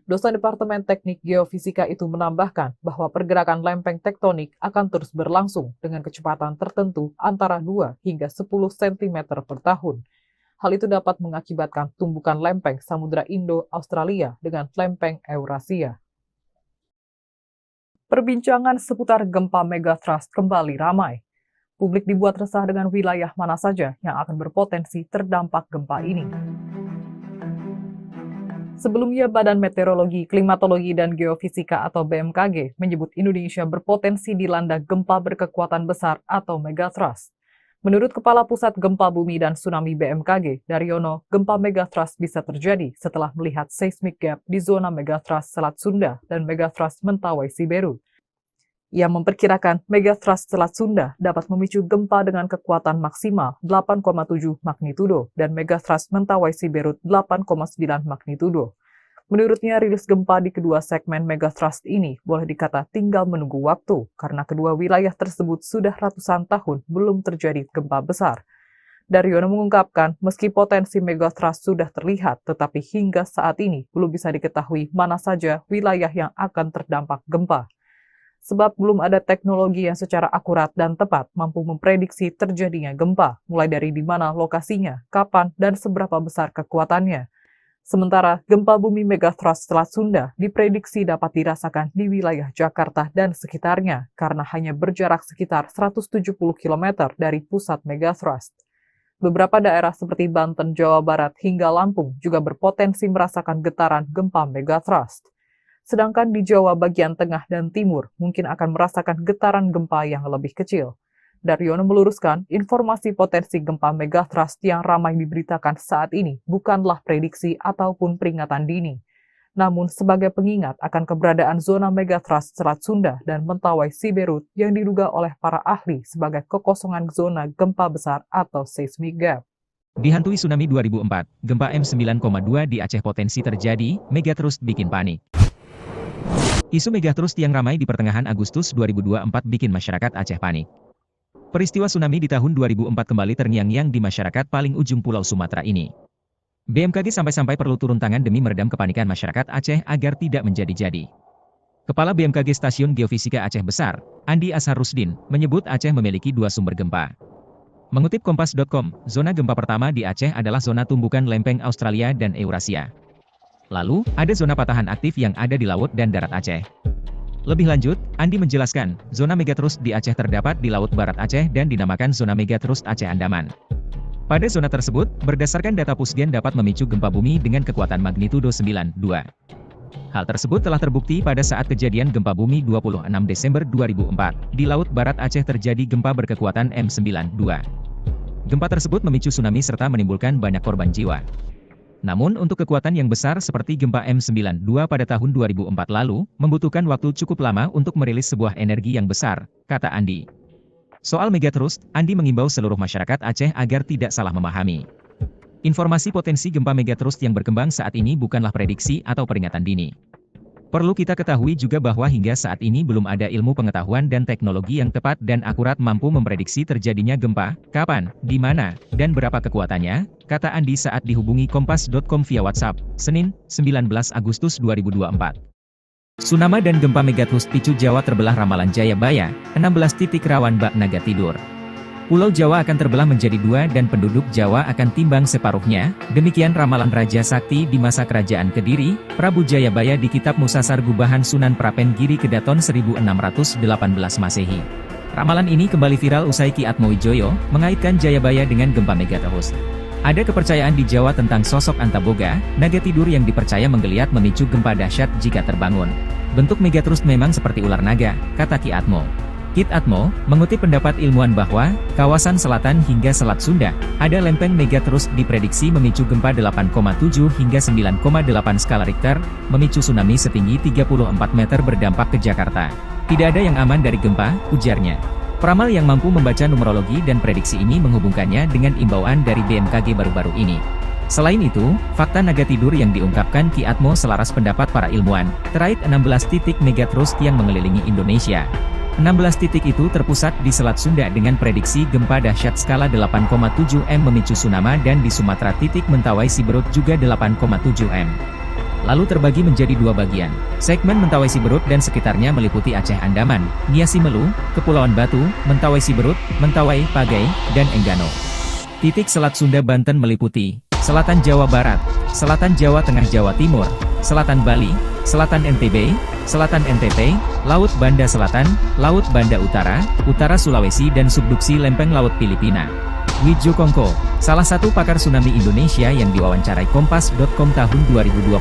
S1: Dosen Departemen Teknik Geofisika itu menambahkan bahwa pergerakan lempeng tektonik akan terus berlangsung dengan kecepatan tertentu antara 2 hingga 10 cm per tahun. Hal itu dapat mengakibatkan tumbukan lempeng Samudra Indo-Australia dengan lempeng Eurasia. Perbincangan seputar gempa megatrust kembali ramai. Publik dibuat resah dengan wilayah mana saja yang akan berpotensi terdampak gempa ini. Sebelumnya, Badan Meteorologi, Klimatologi, dan Geofisika atau BMKG menyebut Indonesia berpotensi dilanda gempa berkekuatan besar atau megatrust. Menurut Kepala Pusat Gempa Bumi dan Tsunami BMKG, Daryono, gempa megatrust bisa terjadi setelah melihat seismic gap di zona megatrust Selat Sunda dan megatrust Mentawai Siberut. Ia memperkirakan megatrust Selat Sunda dapat memicu gempa dengan kekuatan maksimal 8,7 magnitudo dan megatrust Mentawai Siberut 8,9 magnitudo. Menurutnya, rilis gempa di kedua segmen megatrust ini boleh dikata tinggal menunggu waktu karena kedua wilayah tersebut sudah ratusan tahun belum terjadi gempa besar. Daryono mengungkapkan, meski potensi megatrust sudah terlihat, tetapi hingga saat ini belum bisa diketahui mana saja wilayah yang akan terdampak gempa. Sebab belum ada teknologi yang secara akurat dan tepat mampu memprediksi terjadinya gempa, mulai dari di mana lokasinya, kapan, dan seberapa besar kekuatannya. Sementara, gempa bumi megatrust Selat Sunda diprediksi dapat dirasakan di wilayah Jakarta dan sekitarnya karena hanya berjarak sekitar 170 km dari pusat megatrust. Beberapa daerah seperti Banten, Jawa Barat, hingga Lampung juga berpotensi merasakan getaran gempa megatrust. Sedangkan di Jawa bagian tengah dan timur mungkin akan merasakan getaran gempa yang lebih kecil. Daryono meluruskan, informasi potensi gempa megatrust yang ramai diberitakan saat ini bukanlah prediksi ataupun peringatan dini, namun sebagai pengingat akan keberadaan zona megatrust Selat Sunda dan Mentawai Siberut yang diduga oleh para ahli sebagai kekosongan zona gempa besar atau seismic gap.
S2: Dihantui tsunami 2004, gempa M9,2 di Aceh potensi terjadi, megatrust bikin panik. Isu megatrust yang ramai di pertengahan Agustus 2024 bikin masyarakat Aceh panik. Peristiwa tsunami di tahun 2004 kembali terngiang-ngiang di masyarakat paling ujung Pulau Sumatera ini. BMKG sampai-sampai perlu turun tangan demi meredam kepanikan masyarakat Aceh agar tidak menjadi-jadi. Kepala BMKG Stasiun Geofisika Aceh Besar, Andi Ashar Rusdin, menyebut Aceh memiliki 2 sumber gempa. Mengutip Kompas.com, zona gempa pertama di Aceh adalah zona tumbukan lempeng Australia dan Eurasia. Lalu, ada zona patahan aktif yang ada di laut dan darat Aceh. Lebih lanjut, Andi menjelaskan, zona megatrust di Aceh terdapat di Laut Barat Aceh dan dinamakan zona megatrust Aceh Andaman. Pada zona tersebut, berdasarkan data Pusgen dapat memicu gempa bumi dengan kekuatan magnitudo 9,2. Hal tersebut telah terbukti pada saat kejadian gempa bumi 26 Desember 2004. Di Laut Barat Aceh terjadi gempa berkekuatan M9,2. Gempa tersebut memicu tsunami serta menimbulkan banyak korban jiwa. Namun untuk kekuatan yang besar seperti gempa M9,2 pada tahun 2004 lalu, membutuhkan waktu cukup lama untuk merilis sebuah energi yang besar, kata Andi. Soal megatrust, Andi mengimbau seluruh masyarakat Aceh agar tidak salah memahami. Informasi potensi gempa megatrust yang berkembang saat ini bukanlah prediksi atau peringatan dini. Perlu kita ketahui juga bahwa hingga saat ini belum ada ilmu pengetahuan dan teknologi yang tepat dan akurat mampu memprediksi terjadinya gempa, kapan, di mana, dan berapa kekuatannya, kata Andi saat dihubungi Kompas.com via WhatsApp, Senin, 19 Agustus 2024. Tsunami dan gempa megatrust picu Jawa terbelah ramalan Jayabaya, 16 titik rawan bak naga tidur. Pulau Jawa akan terbelah menjadi 2 dan penduduk Jawa akan timbang separuhnya, demikian ramalan Raja Sakti di masa kerajaan Kediri, Prabu Jayabaya di Kitab Musasar Gubahan Sunan Prapen Giri Kedaton 1618 Masehi. Ramalan ini kembali viral usai Ki Atmowijoyo mengaitkan Jayabaya dengan gempa megatrust. Ada kepercayaan di Jawa tentang sosok Antaboga, naga tidur yang dipercaya menggeliat memicu gempa dahsyat jika terbangun. Bentuk megatrust memang seperti ular naga, kata Ki Atmo. Kit Atmo, mengutip pendapat ilmuwan bahwa, kawasan selatan hingga Selat Sunda, ada lempeng megatrust diprediksi memicu gempa 8,7 hingga 9,8 skala Richter, memicu tsunami setinggi 34 meter berdampak ke Jakarta. Tidak ada yang aman dari gempa, ujarnya. Peramal yang mampu membaca numerologi dan prediksi ini menghubungkannya dengan imbauan dari BMKG baru-baru ini. Selain itu, fakta naga tidur yang diungkapkan Ki Atmo selaras pendapat para ilmuwan, terkait 16 titik megatrust yang mengelilingi Indonesia. 16 titik itu terpusat di Selat Sunda dengan prediksi gempa dahsyat skala 8,7 M memicu tsunami dan di Sumatera titik Mentawai Siberut juga 8,7 M. lalu terbagi menjadi dua bagian. Segmen Mentawai Siberut dan sekitarnya meliputi Aceh Andaman, Nia Simelu, Kepulauan Batu, Mentawai Siberut, Mentawai, Pagai, dan Enggano. Titik Selat Sunda Banten meliputi Selatan Jawa Barat, Selatan Jawa Tengah Jawa Timur, Selatan Bali, Selatan NTB, Selatan NTT, Laut Banda Selatan, Laut Banda Utara, Utara Sulawesi dan subduksi Lempeng Laut Filipina. Widjo Kongko, salah satu pakar tsunami Indonesia yang diwawancarai Kompas.com tahun 2021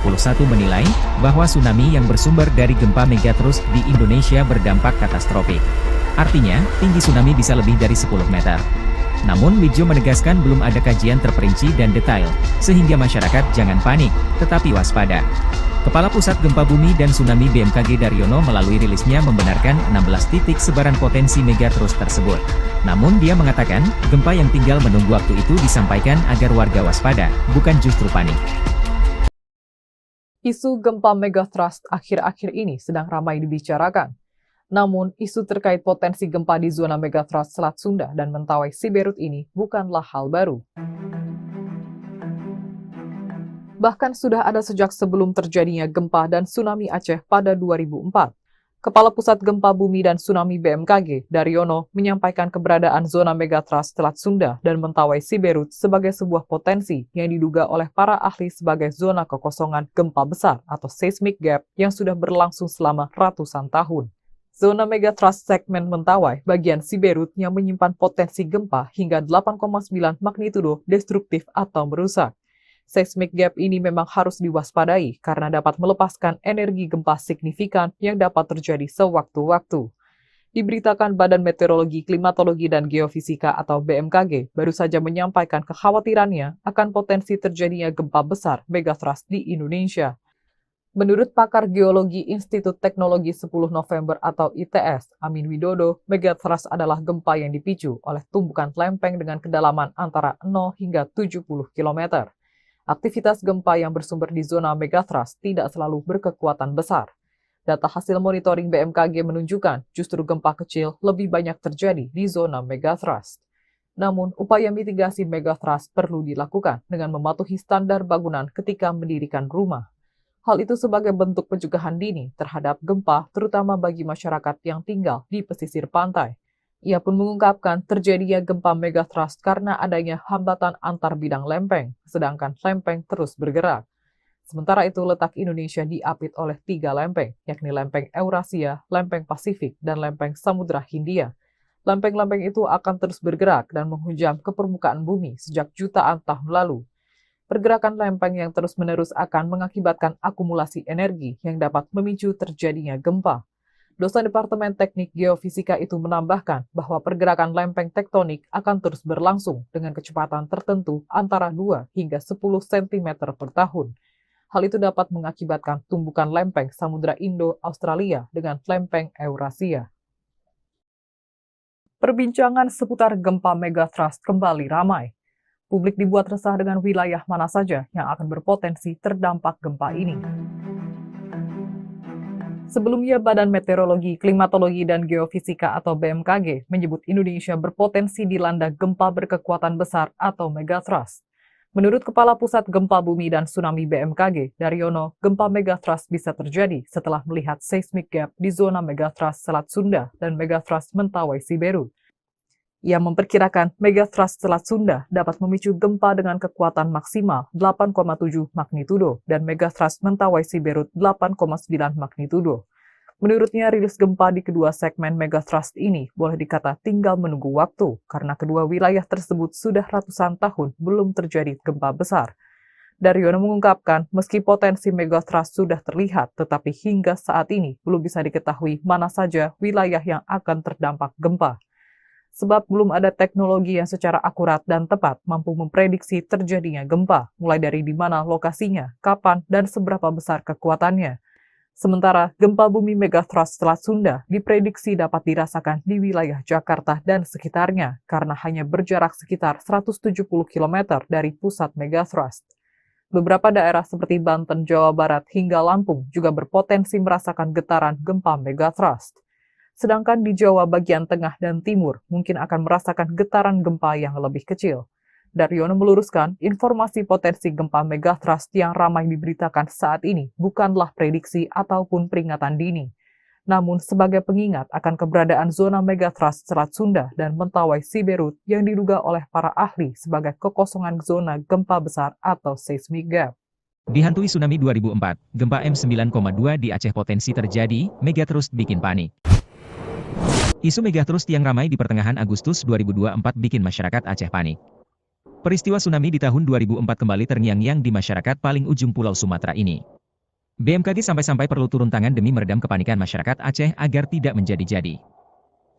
S2: menilai, bahwa tsunami yang bersumber dari gempa megatrust di Indonesia berdampak katastrofik. Artinya, tinggi tsunami bisa lebih dari 10 meter. Namun Widjo menegaskan belum ada kajian terperinci dan detail, sehingga masyarakat jangan panik, tetapi waspada. Kepala Pusat Gempa Bumi dan Tsunami BMKG Daryono melalui rilisnya membenarkan 16 titik sebaran potensi megatrust tersebut. Namun dia mengatakan, gempa yang tinggal menunggu waktu itu disampaikan agar warga waspada, bukan justru panik.
S1: Isu gempa megatrust akhir-akhir ini sedang ramai dibicarakan. Namun, isu terkait potensi gempa di zona megatrust Selat Sunda dan Mentawai Siberut ini bukanlah hal baru. Bahkan sudah ada sejak sebelum terjadinya gempa dan tsunami Aceh pada 2004. Kepala Pusat Gempa Bumi dan Tsunami BMKG, Daryono, menyampaikan keberadaan zona megatrust Selat Sunda dan Mentawai Siberut sebagai sebuah potensi yang diduga oleh para ahli sebagai zona kekosongan gempa besar atau seismic gap yang sudah berlangsung selama ratusan tahun. Zona megatrust segmen Mentawai bagian Siberut yang menyimpan potensi gempa hingga 8,9 magnitudo destruktif atau merusak. Seismic gap ini memang harus diwaspadai karena dapat melepaskan energi gempa signifikan yang dapat terjadi sewaktu-waktu. Diberitakan Badan Meteorologi, Klimatologi, dan Geofisika atau BMKG baru saja menyampaikan kekhawatirannya akan potensi terjadinya gempa besar megatrust di Indonesia. Menurut pakar geologi Institut Teknologi 10 November atau ITS, Amin Widodo, megatrust adalah gempa yang dipicu oleh tumbukan lempeng dengan kedalaman antara 0 hingga 70 km. Aktivitas gempa yang bersumber di zona megatrust tidak selalu berkekuatan besar. Data hasil monitoring BMKG menunjukkan justru gempa kecil lebih banyak terjadi di zona megatrust. Namun, upaya mitigasi megatrust perlu dilakukan dengan mematuhi standar bangunan ketika mendirikan rumah. Hal itu sebagai bentuk pencegahan dini terhadap gempa, terutama bagi masyarakat yang tinggal di pesisir pantai. Ia pun mengungkapkan terjadinya gempa megatrust karena adanya hambatan antar bidang lempeng, sedangkan lempeng terus bergerak. Sementara itu, letak Indonesia diapit oleh 3 lempeng, yakni lempeng Eurasia, lempeng Pasifik, dan lempeng Samudra Hindia. Lempeng-lempeng itu akan terus bergerak dan menghujam ke permukaan bumi sejak jutaan tahun lalu. Pergerakan lempeng yang terus-menerus akan mengakibatkan akumulasi energi yang dapat memicu terjadinya gempa. Dosen Departemen Teknik Geofisika itu menambahkan bahwa pergerakan lempeng tektonik akan terus berlangsung dengan kecepatan tertentu antara 2 hingga 10 cm per tahun. Hal itu dapat mengakibatkan tumbukan lempeng Samudra Indo-Australia dengan lempeng Eurasia. Perbincangan seputar gempa megatrust kembali ramai. Publik dibuat resah dengan wilayah mana saja yang akan berpotensi terdampak gempa ini. Sebelumnya, Badan Meteorologi, Klimatologi, dan Geofisika atau BMKG menyebut Indonesia berpotensi dilanda gempa berkekuatan besar atau megatrust. Menurut Kepala Pusat Gempa Bumi dan Tsunami BMKG, Daryono, gempa megatrust bisa terjadi setelah melihat seismic gap di zona megatrust Selat Sunda dan megatrust Mentawai Siberut. Ia memperkirakan megatrust Selat Sunda dapat memicu gempa dengan kekuatan maksimal 8,7 magnitudo dan megatrust Mentawai Siberut 8,9 magnitudo. Menurutnya, rilis gempa di kedua segmen megatrust ini boleh dikata tinggal menunggu waktu karena kedua wilayah tersebut sudah ratusan tahun belum terjadi gempa besar. Daryono mengungkapkan, meski potensi megatrust sudah terlihat, tetapi hingga saat ini belum bisa diketahui mana saja wilayah yang akan terdampak gempa. Sebab belum ada teknologi yang secara akurat dan tepat mampu memprediksi terjadinya gempa, mulai dari di mana lokasinya, kapan, dan seberapa besar kekuatannya. Sementara, gempa bumi megatrust Selat Sunda diprediksi dapat dirasakan di wilayah Jakarta dan sekitarnya karena hanya berjarak sekitar 170 km dari pusat megatrust. Beberapa daerah seperti Banten, Jawa Barat, hingga Lampung juga berpotensi merasakan getaran gempa megatrust. Sedangkan di Jawa bagian tengah dan timur mungkin akan merasakan getaran gempa yang lebih kecil. Daryono meluruskan, informasi potensi gempa megatrust yang ramai diberitakan saat ini bukanlah prediksi ataupun peringatan dini, namun sebagai pengingat akan keberadaan zona megatrust Selat Sunda dan Mentawai Siberut yang diduga oleh para ahli sebagai kekosongan zona gempa besar atau seismic gap.
S2: Dihantui tsunami 2004, gempa M9,2 di Aceh potensi terjadi, megatrust bikin panik. Isu megatrust yang ramai di pertengahan Agustus 2024 bikin masyarakat Aceh panik. Peristiwa tsunami di tahun 2004 kembali terngiang-ngiang di masyarakat paling ujung Pulau Sumatera ini. BMKG sampai-sampai perlu turun tangan demi meredam kepanikan masyarakat Aceh agar tidak menjadi-jadi.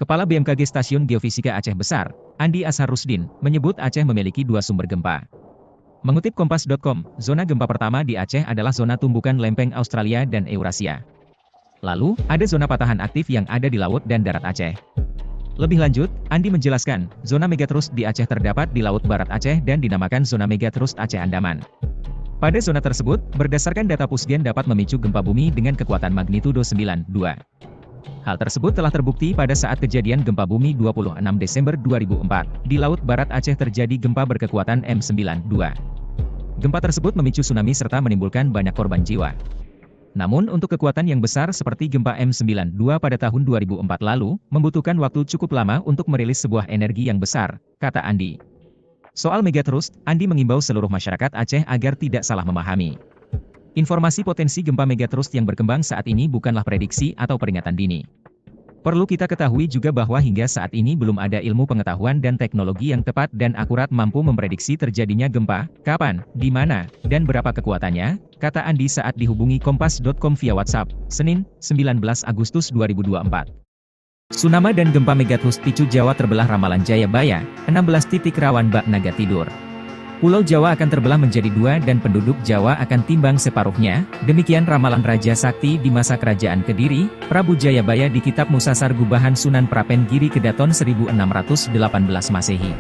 S2: Kepala BMKG Stasiun Geofisika Aceh Besar, Andi Ashar Rusdin, menyebut Aceh memiliki 2 sumber gempa. Mengutip Kompas.com, zona gempa pertama di Aceh adalah zona tumbukan lempeng Australia dan Eurasia. Lalu, ada zona patahan aktif yang ada di laut dan darat Aceh. Lebih lanjut, Andi menjelaskan, zona megatrust di Aceh terdapat di Laut Barat Aceh dan dinamakan zona megatrust Aceh Andaman. Pada zona tersebut, berdasarkan data Pusgen dapat memicu gempa bumi dengan kekuatan magnitudo 9,2. Hal tersebut telah terbukti pada saat kejadian gempa bumi 26 Desember 2004. Di Laut Barat Aceh terjadi gempa berkekuatan M9,2. Gempa tersebut memicu tsunami serta menimbulkan banyak korban jiwa. Namun untuk kekuatan yang besar seperti gempa M9,2 pada tahun 2004 lalu, membutuhkan waktu cukup lama untuk merilis sebuah energi yang besar, kata Andi. Soal megatrust, Andi mengimbau seluruh masyarakat Aceh agar tidak salah memahami. Informasi potensi gempa megatrust yang berkembang saat ini bukanlah prediksi atau peringatan dini. Perlu kita ketahui juga bahwa hingga saat ini belum ada ilmu pengetahuan dan teknologi yang tepat dan akurat mampu memprediksi terjadinya gempa, kapan, di mana, dan berapa kekuatannya, kata Andi saat dihubungi Kompas.com via WhatsApp, Senin, 19 Agustus 2024. Tsunami dan gempa megatrust picu Jawa terbelah ramalan Jayabaya, 16 titik rawan bak naga tidur. Pulau Jawa akan terbelah menjadi 2 dan penduduk Jawa akan timbang separuhnya, demikian ramalan Raja Sakti di masa kerajaan Kediri, Prabu Jayabaya di Kitab Musasar Gubahan Sunan Prapen Giri Kedaton 1618 Masehi.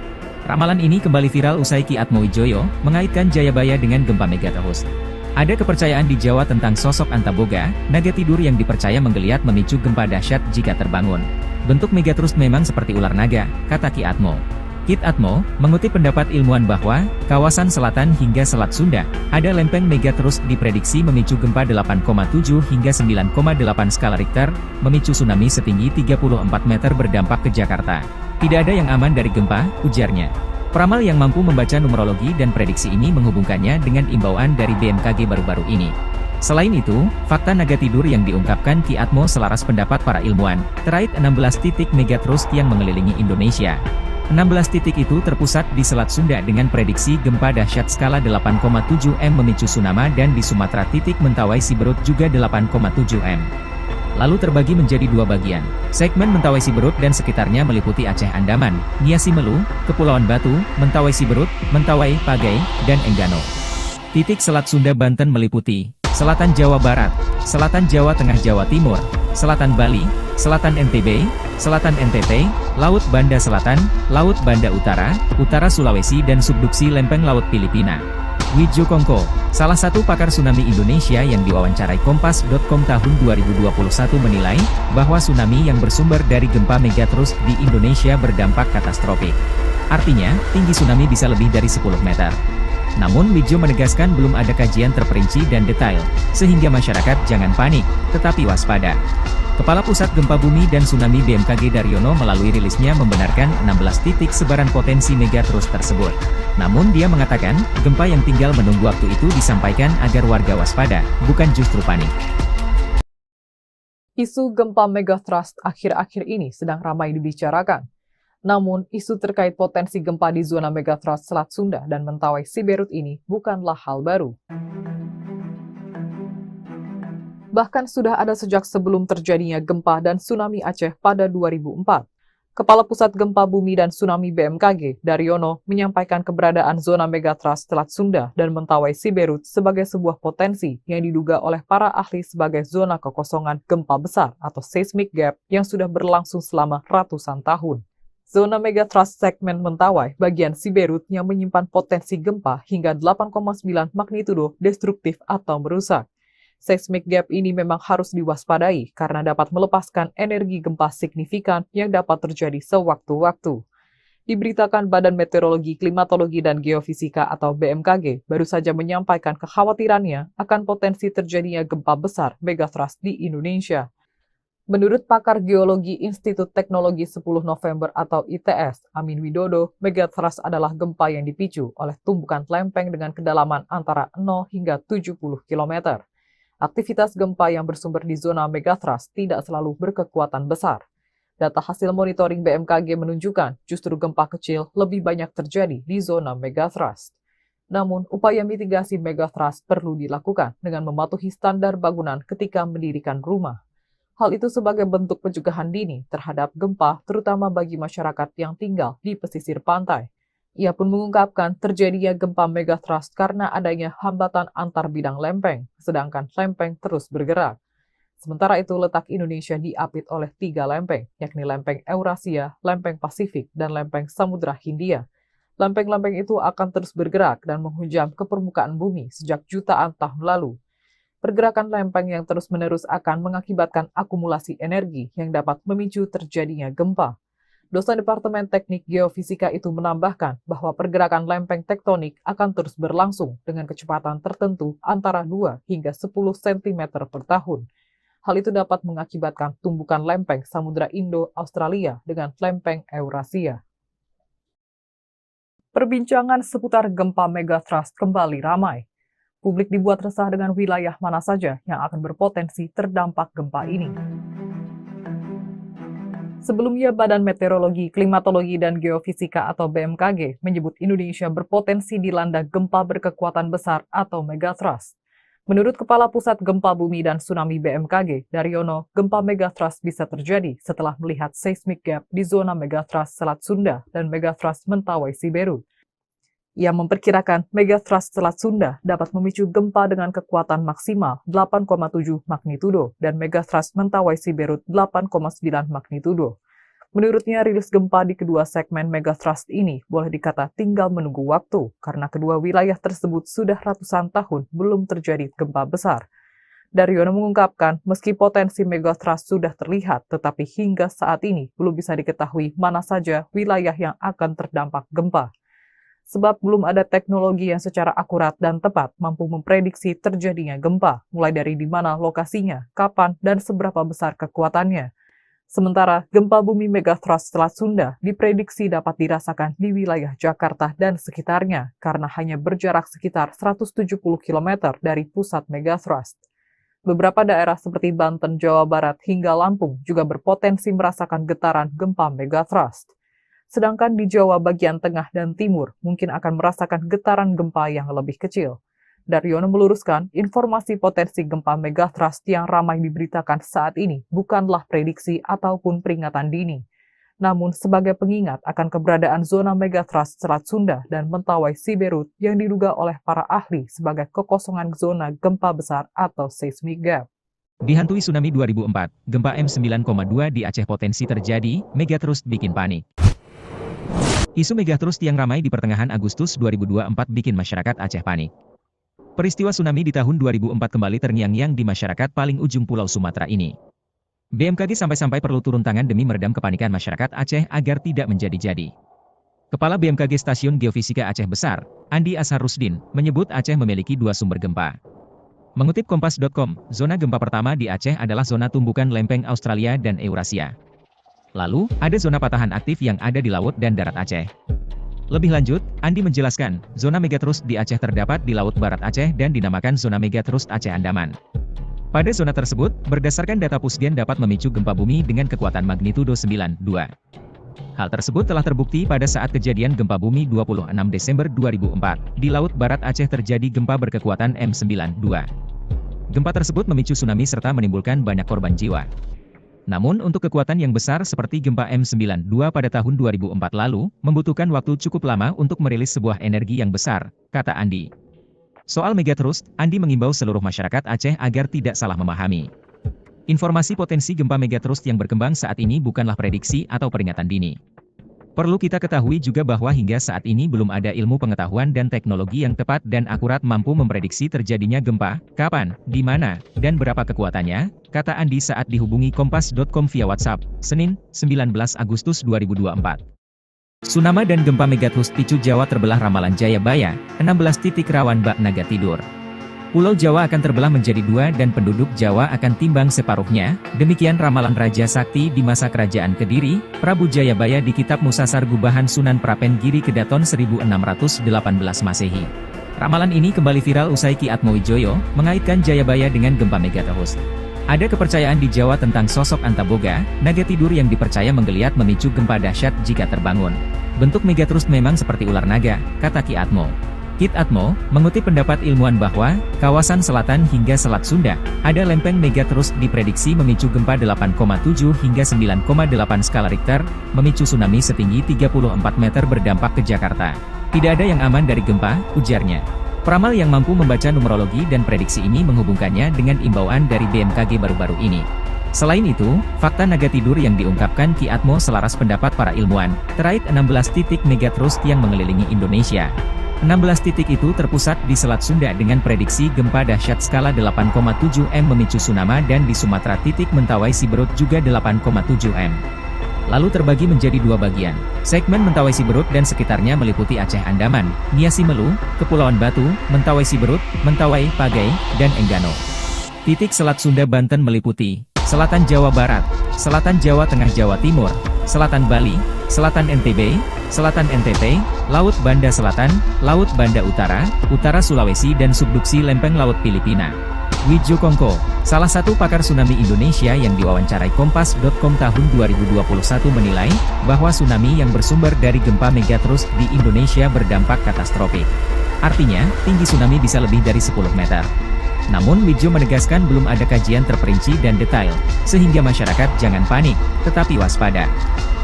S2: Ramalan ini kembali viral usai Ki Atmowijoyo mengaitkan Jayabaya dengan gempa megatrust. Ada kepercayaan di Jawa tentang sosok Antaboga, naga tidur yang dipercaya menggeliat memicu gempa dahsyat jika terbangun. Bentuk megatrust memang seperti ular naga, kata Ki Atmo. Kit Atmo, mengutip pendapat ilmuwan bahwa, kawasan selatan hingga Selat Sunda, ada lempeng megatrust diprediksi memicu gempa 8,7 hingga 9,8 skala Richter, memicu tsunami setinggi 34 meter berdampak ke Jakarta. Tidak ada yang aman dari gempa, ujarnya. Peramal yang mampu membaca numerologi dan prediksi ini menghubungkannya dengan imbauan dari BMKG baru-baru ini. Selain itu, fakta naga tidur yang diungkapkan Ki Atmo selaras pendapat para ilmuwan, terkait 16 titik megatrust yang mengelilingi Indonesia. 16 titik itu terpusat di Selat Sunda dengan prediksi gempa dahsyat skala 8,7 M memicu tsunami dan di Sumatera titik Mentawai Siberut juga 8,7 M. Lalu terbagi menjadi 2 bagian. Segmen Mentawai Siberut dan sekitarnya meliputi Aceh Andaman, Niasi Melu, Kepulauan Batu, Mentawai Siberut, Mentawai, Pagai, dan Enggano. Titik Selat Sunda Banten meliputi Selatan Jawa Barat, Selatan Jawa Tengah Jawa Timur, Selatan Bali, Selatan NTB, Selatan NTT, Laut Banda Selatan, Laut Banda Utara, Utara Sulawesi dan subduksi lempeng Laut Filipina. Widjo Kongko, salah satu pakar tsunami Indonesia yang diwawancarai Kompas.com tahun 2021 menilai, bahwa tsunami yang bersumber dari gempa megatrust di Indonesia berdampak katastrofik. Artinya, tinggi tsunami bisa lebih dari 10 meter. Namun Widjo menegaskan belum ada kajian terperinci dan detail, sehingga masyarakat jangan panik, tetapi waspada. Kepala Pusat Gempa Bumi dan Tsunami BMKG Daryono melalui rilisnya membenarkan 16 titik sebaran potensi megatrust tersebut. Namun dia mengatakan, gempa yang tinggal menunggu waktu itu disampaikan agar warga waspada, bukan justru panik.
S1: Isu gempa megatrust akhir-akhir ini sedang ramai dibicarakan. Namun, isu terkait potensi gempa di zona megatrust Selat Sunda dan Mentawai Siberut ini bukanlah hal baru. Bahkan sudah ada sejak sebelum terjadinya gempa dan tsunami Aceh pada 2004. Kepala Pusat Gempa Bumi dan Tsunami BMKG, Daryono, menyampaikan keberadaan zona megatrust Selat Sunda dan Mentawai Siberut sebagai sebuah potensi yang diduga oleh para ahli sebagai zona kekosongan gempa besar atau seismic gap yang sudah berlangsung selama ratusan tahun. Zona megatrust segmen Mentawai bagian Siberut yang menyimpan potensi gempa hingga 8,9 magnitudo destruktif atau merusak. Seismic gap ini memang harus diwaspadai karena dapat melepaskan energi gempa signifikan yang dapat terjadi sewaktu-waktu. Diberitakan Badan Meteorologi, Klimatologi, dan Geofisika atau BMKG baru saja menyampaikan kekhawatirannya akan potensi terjadinya gempa besar megathrust di Indonesia. Menurut pakar geologi Institut Teknologi 10 November atau ITS, Amin Widodo, megathrust adalah gempa yang dipicu oleh tumbukan lempeng dengan kedalaman antara 0 hingga 70 km. Aktivitas gempa yang bersumber di zona megathrust tidak selalu berkekuatan besar. Data hasil monitoring BMKG menunjukkan justru gempa kecil lebih banyak terjadi di zona megathrust. Namun, upaya mitigasi megathrust perlu dilakukan dengan mematuhi standar bangunan ketika mendirikan rumah. Hal itu sebagai bentuk pencegahan dini terhadap gempa, terutama bagi masyarakat yang tinggal di pesisir pantai. Ia pun mengungkapkan terjadinya gempa megathrust karena adanya hambatan antar bidang lempeng, sedangkan lempeng terus bergerak. Sementara itu, letak Indonesia diapit oleh 3 lempeng, yakni lempeng Eurasia, lempeng Pasifik, dan lempeng Samudra Hindia. Lempeng-lempeng itu akan terus bergerak dan menghujam ke permukaan bumi sejak jutaan tahun lalu. Pergerakan lempeng yang terus-menerus akan mengakibatkan akumulasi energi yang dapat memicu terjadinya gempa. Dosen Departemen Teknik Geofisika itu menambahkan bahwa pergerakan lempeng tektonik akan terus berlangsung dengan kecepatan tertentu antara 2 hingga 10 cm per tahun. Hal itu dapat mengakibatkan tumbukan lempeng Samudra Indo-Australia dengan lempeng Eurasia. Perbincangan seputar gempa megathrust kembali ramai. Publik dibuat resah dengan wilayah mana saja yang akan berpotensi terdampak gempa ini. Sebelumnya, Badan Meteorologi, Klimatologi, dan Geofisika atau BMKG menyebut Indonesia berpotensi dilanda gempa berkekuatan besar atau megathrust. Menurut Kepala Pusat Gempa Bumi dan Tsunami BMKG, Daryono, gempa megathrust bisa terjadi setelah melihat seismic gap di zona megathrust Selat Sunda dan megathrust Mentawai Siberut. Ia memperkirakan megathrust Selat Sunda dapat memicu gempa dengan kekuatan maksimal 8,7 magnitudo dan megathrust Mentawai Siberut 8,9 magnitudo. Menurutnya, rilis gempa di kedua segmen megathrust ini boleh dikata tinggal menunggu waktu karena kedua wilayah tersebut sudah ratusan tahun belum terjadi gempa besar. Daryono mengungkapkan, meski potensi megathrust sudah terlihat, tetapi hingga saat ini belum bisa diketahui mana saja wilayah yang akan terdampak gempa. Sebab belum ada teknologi yang secara akurat dan tepat mampu memprediksi terjadinya gempa, mulai dari di mana lokasinya, kapan, dan seberapa besar kekuatannya. Sementara gempa bumi megathrust Selat Sunda diprediksi dapat dirasakan di wilayah Jakarta dan sekitarnya karena hanya berjarak sekitar 170 km dari pusat megathrust. Beberapa daerah seperti Banten, Jawa Barat, hingga Lampung juga berpotensi merasakan getaran gempa megathrust. Sedangkan di Jawa bagian tengah dan timur mungkin akan merasakan getaran gempa yang lebih kecil. Daryono meluruskan, informasi potensi gempa megathrust yang ramai diberitakan saat ini bukanlah prediksi ataupun peringatan dini, namun sebagai pengingat akan keberadaan zona megathrust Selat Sunda dan Mentawai Siberut yang diduga oleh para ahli sebagai kekosongan zona gempa besar atau seismic gap.
S2: Dihantui tsunami 2004, gempa M9,2 di Aceh potensi terjadi, megathrust bikin panik. Isu megathrust yang ramai di pertengahan Agustus 2024 bikin masyarakat Aceh panik. Peristiwa tsunami di tahun 2004 kembali terngiang-ngiang di masyarakat paling ujung Pulau Sumatera ini. BMKG sampai-sampai perlu turun tangan demi meredam kepanikan masyarakat Aceh agar tidak menjadi-jadi. Kepala BMKG Stasiun Geofisika Aceh Besar, Andi Asharusdin, menyebut Aceh memiliki 2 sumber gempa. Mengutip Kompas.com, zona gempa pertama di Aceh adalah zona tumbukan lempeng Australia dan Eurasia. Lalu, ada zona patahan aktif yang ada di laut dan darat Aceh. Lebih lanjut, Andi menjelaskan, zona megathrust di Aceh terdapat di Laut Barat Aceh dan dinamakan zona megathrust Aceh Andaman. Pada zona tersebut, berdasarkan data Pusgen dapat memicu gempa bumi dengan kekuatan magnitudo 9,2. Hal tersebut telah terbukti pada saat kejadian gempa bumi 26 Desember 2004. Di Laut Barat Aceh terjadi gempa berkekuatan M9,2. Gempa tersebut memicu tsunami serta menimbulkan banyak korban jiwa. Namun untuk kekuatan yang besar seperti gempa M9,2 pada tahun 2004 lalu, membutuhkan waktu cukup lama untuk merilis sebuah energi yang besar, kata Andi. Soal megathrust, Andi mengimbau seluruh masyarakat Aceh agar tidak salah memahami. Informasi potensi gempa megathrust yang berkembang saat ini bukanlah prediksi atau peringatan dini. Perlu kita ketahui juga bahwa hingga saat ini belum ada ilmu pengetahuan dan teknologi yang tepat dan akurat mampu memprediksi terjadinya gempa, kapan, di mana, dan berapa kekuatannya, kata Andi saat dihubungi Kompas.com via WhatsApp, Senin, 19 Agustus 2024. Tsunami dan gempa megatrust picu Jawa terbelah ramalan Jayabaya, 16 titik rawan bak naga tidur. Pulau Jawa akan terbelah menjadi dua dan penduduk Jawa akan timbang separuhnya, demikian ramalan Raja Sakti di masa kerajaan Kediri, Prabu Jayabaya di Kitab Musasar Gubahan Sunan Prapen Giri Kedaton 1618 Masehi. Ramalan ini kembali viral usai Ki Atmowijoyo mengaitkan Jayabaya dengan gempa megatrust. Ada kepercayaan di Jawa tentang sosok Antaboga, naga tidur yang dipercaya menggeliat memicu gempa dahsyat jika terbangun. Bentuk megatrust memang seperti ular naga, kata Ki Atmo. Ki Atmo mengutip pendapat ilmuwan bahwa, kawasan selatan hingga Selat Sunda, ada lempeng megatrust diprediksi memicu gempa 8,7 hingga 9,8 skala Richter, memicu tsunami setinggi 34 meter berdampak ke Jakarta. Tidak ada yang aman dari gempa, ujarnya. Peramal yang mampu membaca numerologi dan prediksi ini menghubungkannya dengan imbauan dari BMKG baru-baru ini. Selain itu, fakta naga tidur yang diungkapkan Ki Atmo selaras pendapat para ilmuwan, terkait 16 titik megatrust yang mengelilingi Indonesia. 16 titik itu terpusat di Selat Sunda dengan prediksi gempa dahsyat skala 8,7 M memicu tsunami dan di Sumatera titik Mentawai Siberut juga 8,7 M. Lalu terbagi menjadi dua bagian. Segmen Mentawai Siberut dan sekitarnya meliputi Aceh Andaman, Nia Simelu, Kepulauan Batu, Mentawai Siberut, Mentawai, Pagai, dan Enggano. Titik Selat Sunda Banten meliputi Selatan Jawa Barat, Selatan Jawa Tengah Jawa Timur, Selatan Bali, Selatan NTB, Selatan NTT, Laut Banda Selatan, Laut Banda Utara, Utara Sulawesi dan subduksi lempeng Laut Filipina. Widjo Kongko, salah satu pakar tsunami Indonesia yang diwawancarai Kompas.com tahun 2021 menilai, bahwa tsunami yang bersumber dari gempa megatrust di Indonesia berdampak katastrofik. Artinya, tinggi tsunami bisa lebih dari 10 meter. Namun Widjo menegaskan belum ada kajian terperinci dan detail, sehingga masyarakat jangan panik, tetapi waspada.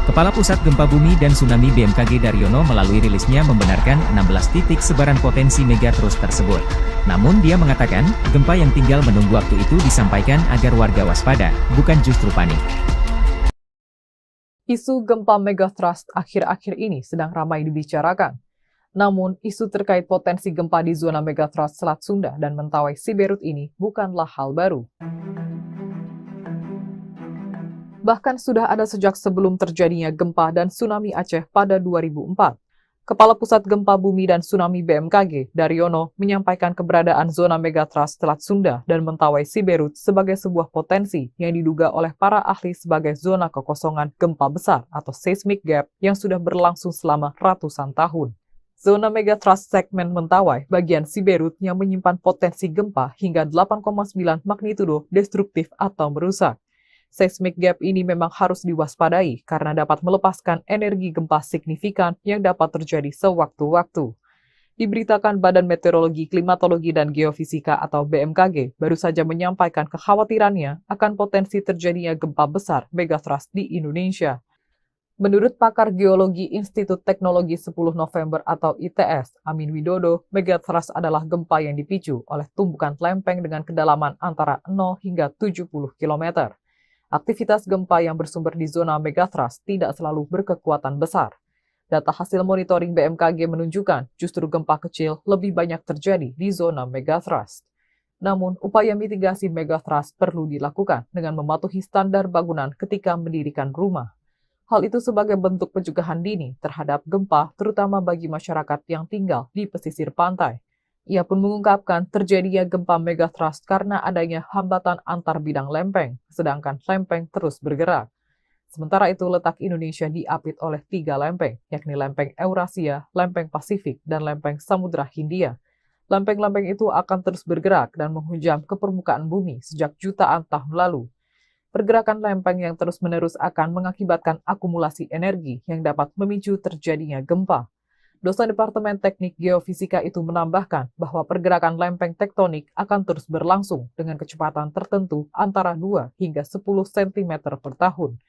S2: Kepala Pusat Gempa Bumi dan Tsunami BMKG Daryono melalui rilisnya membenarkan 16 titik sebaran potensi megatrust tersebut. Namun dia mengatakan, gempa yang tinggal menunggu waktu itu disampaikan agar warga waspada, bukan justru panik.
S1: Isu gempa megatrust akhir-akhir ini sedang ramai dibicarakan. Namun, isu terkait potensi gempa di zona megatrust Selat Sunda dan Mentawai Siberut ini bukanlah hal baru. Bahkan sudah ada sejak sebelum terjadinya gempa dan tsunami Aceh pada 2004. Kepala Pusat Gempa Bumi dan Tsunami BMKG, Daryono, menyampaikan keberadaan zona megatrust Selat Sunda dan Mentawai Siberut sebagai sebuah potensi yang diduga oleh para ahli sebagai zona kekosongan gempa besar atau seismic gap yang sudah berlangsung selama ratusan tahun. Zona megatrust segmen Mentawai bagian Siberut yang menyimpan potensi gempa hingga 8,9 magnitudo destruktif atau merusak. Seismic gap ini memang harus diwaspadai karena dapat melepaskan energi gempa signifikan yang dapat terjadi sewaktu-waktu. Diberitakan Badan Meteorologi, Klimatologi, dan Geofisika atau BMKG baru saja menyampaikan kekhawatirannya akan potensi terjadinya gempa besar megatrust di Indonesia. Menurut pakar geologi Institut Teknologi 10 November atau ITS, Amin Widodo, megatrust adalah gempa yang dipicu oleh tumbukan lempeng dengan kedalaman antara 0 hingga 70 km. Aktivitas gempa yang bersumber di zona megatrust tidak selalu berkekuatan besar. Data hasil monitoring BMKG menunjukkan justru gempa kecil lebih banyak terjadi di zona megatrust. Namun, upaya mitigasi megatrust perlu dilakukan dengan mematuhi standar bangunan ketika mendirikan rumah. Hal itu sebagai bentuk pencegahan dini terhadap gempa, terutama bagi masyarakat yang tinggal di pesisir pantai. Ia pun mengungkapkan terjadinya gempa megatrust karena adanya hambatan antar bidang lempeng, sedangkan lempeng terus bergerak. Sementara itu, letak Indonesia diapit oleh 3 lempeng, yakni lempeng Eurasia, lempeng Pasifik, dan lempeng Samudra Hindia. Lempeng-lempeng itu akan terus bergerak dan menghujam ke permukaan bumi sejak jutaan tahun lalu. Pergerakan lempeng yang terus-menerus akan mengakibatkan akumulasi energi yang dapat memicu terjadinya gempa. Dosen Departemen Teknik Geofisika itu menambahkan bahwa pergerakan lempeng tektonik akan terus berlangsung dengan kecepatan tertentu antara 2 hingga 10 cm per tahun.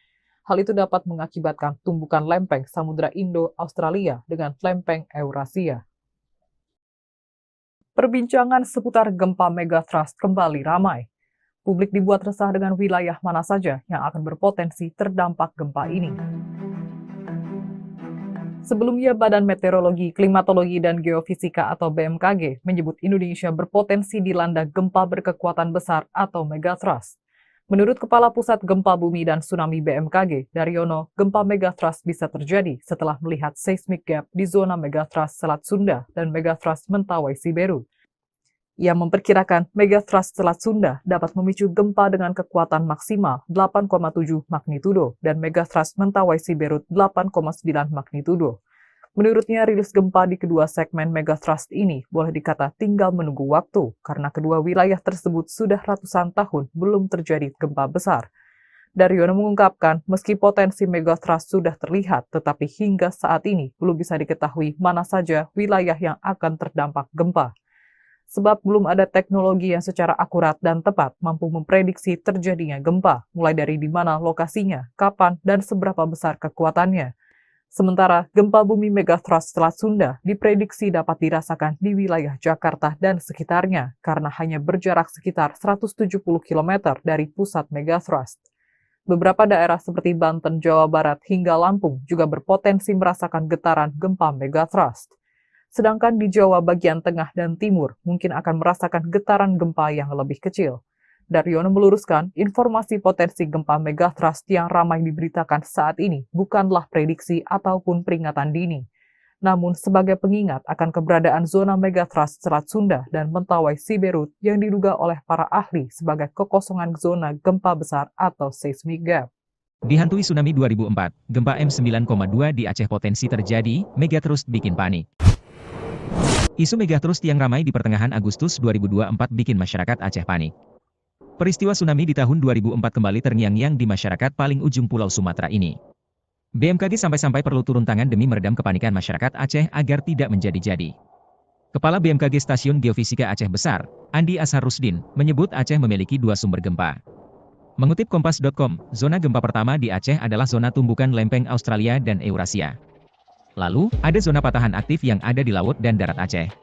S1: Hal itu dapat mengakibatkan tumbukan lempeng Samudra Indo-Australia dengan lempeng Eurasia. Perbincangan seputar gempa megatrust kembali ramai. Publik dibuat resah dengan wilayah mana saja yang akan berpotensi terdampak gempa ini. Sebelumnya, Badan Meteorologi, Klimatologi, dan Geofisika atau BMKG menyebut Indonesia berpotensi dilanda gempa berkekuatan besar atau megatrust. Menurut Kepala Pusat Gempa Bumi dan Tsunami BMKG, Daryono, gempa megatrust bisa terjadi setelah melihat seismic gap di zona megatrust Selat Sunda dan megatrust Mentawai Siberut. Ia memperkirakan megatrust Selat Sunda dapat memicu gempa dengan kekuatan maksimal 8,7 magnitudo dan megatrust Mentawai Siberut 8,9 magnitudo. Menurutnya, rilis gempa di kedua segmen megatrust ini boleh dikata tinggal menunggu waktu karena kedua wilayah tersebut sudah ratusan tahun belum terjadi gempa besar. Daryono mengungkapkan, meski potensi megatrust sudah terlihat, tetapi hingga saat ini belum bisa diketahui mana saja wilayah yang akan terdampak gempa. Sebab belum ada teknologi yang secara akurat dan tepat mampu memprediksi terjadinya gempa, mulai dari di mana lokasinya, kapan, dan seberapa besar kekuatannya. Sementara, gempa bumi megatrust Selat Sunda diprediksi dapat dirasakan di wilayah Jakarta dan sekitarnya karena hanya berjarak sekitar 170 km dari pusat megatrust. Beberapa daerah seperti Banten, Jawa Barat, hingga Lampung juga berpotensi merasakan getaran gempa megatrust. Sedangkan di Jawa bagian tengah dan timur mungkin akan merasakan getaran gempa yang lebih kecil. Daryono meluruskan, informasi potensi gempa megatrust yang ramai diberitakan saat ini bukanlah prediksi ataupun peringatan dini, namun sebagai pengingat akan keberadaan zona megatrust Selat Sunda dan Mentawai Siberut yang diduga oleh para ahli sebagai kekosongan zona gempa besar atau seismic gap.
S2: Dihantui tsunami 2004, gempa M9,2 di Aceh potensi terjadi, megatrust bikin panik. Isu megatrust yang ramai di pertengahan Agustus 2024 bikin masyarakat Aceh panik. Peristiwa tsunami di tahun 2004 kembali terngiang-ngiang di masyarakat paling ujung Pulau Sumatera ini. BMKG sampai-sampai perlu turun tangan demi meredam kepanikan masyarakat Aceh agar tidak menjadi-jadi. Kepala BMKG Stasiun Geofisika Aceh Besar, Andi Ashar Rusdin, menyebut Aceh memiliki dua sumber gempa. Mengutip Kompas.com, zona gempa pertama di Aceh adalah zona tumbukan lempeng Australia dan Eurasia. Lalu, ada zona patahan aktif yang ada di laut dan darat Aceh.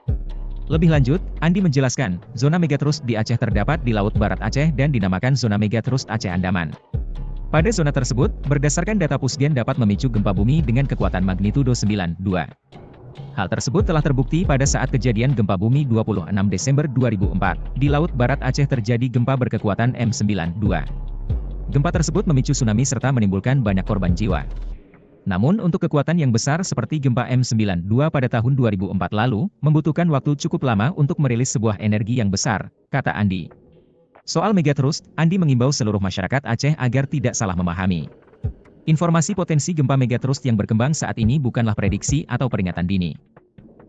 S2: Lebih lanjut, Andi menjelaskan, zona megatrust di Aceh terdapat di Laut Barat Aceh dan dinamakan zona megatrust Aceh Andaman. Pada zona tersebut, berdasarkan data Pusgen dapat memicu gempa bumi dengan kekuatan magnitudo 9,2. Hal tersebut telah terbukti pada saat kejadian gempa bumi 26 Desember 2004. Di Laut Barat Aceh terjadi gempa berkekuatan M9,2. Gempa tersebut memicu tsunami serta menimbulkan banyak korban jiwa. Namun untuk kekuatan yang besar seperti gempa M9,2 pada tahun 2004 lalu, membutuhkan waktu cukup lama untuk merilis sebuah energi yang besar, kata Andi. Soal megatrust, Andi mengimbau seluruh masyarakat Aceh agar tidak salah memahami. Informasi potensi gempa megatrust yang berkembang saat ini bukanlah prediksi atau peringatan dini.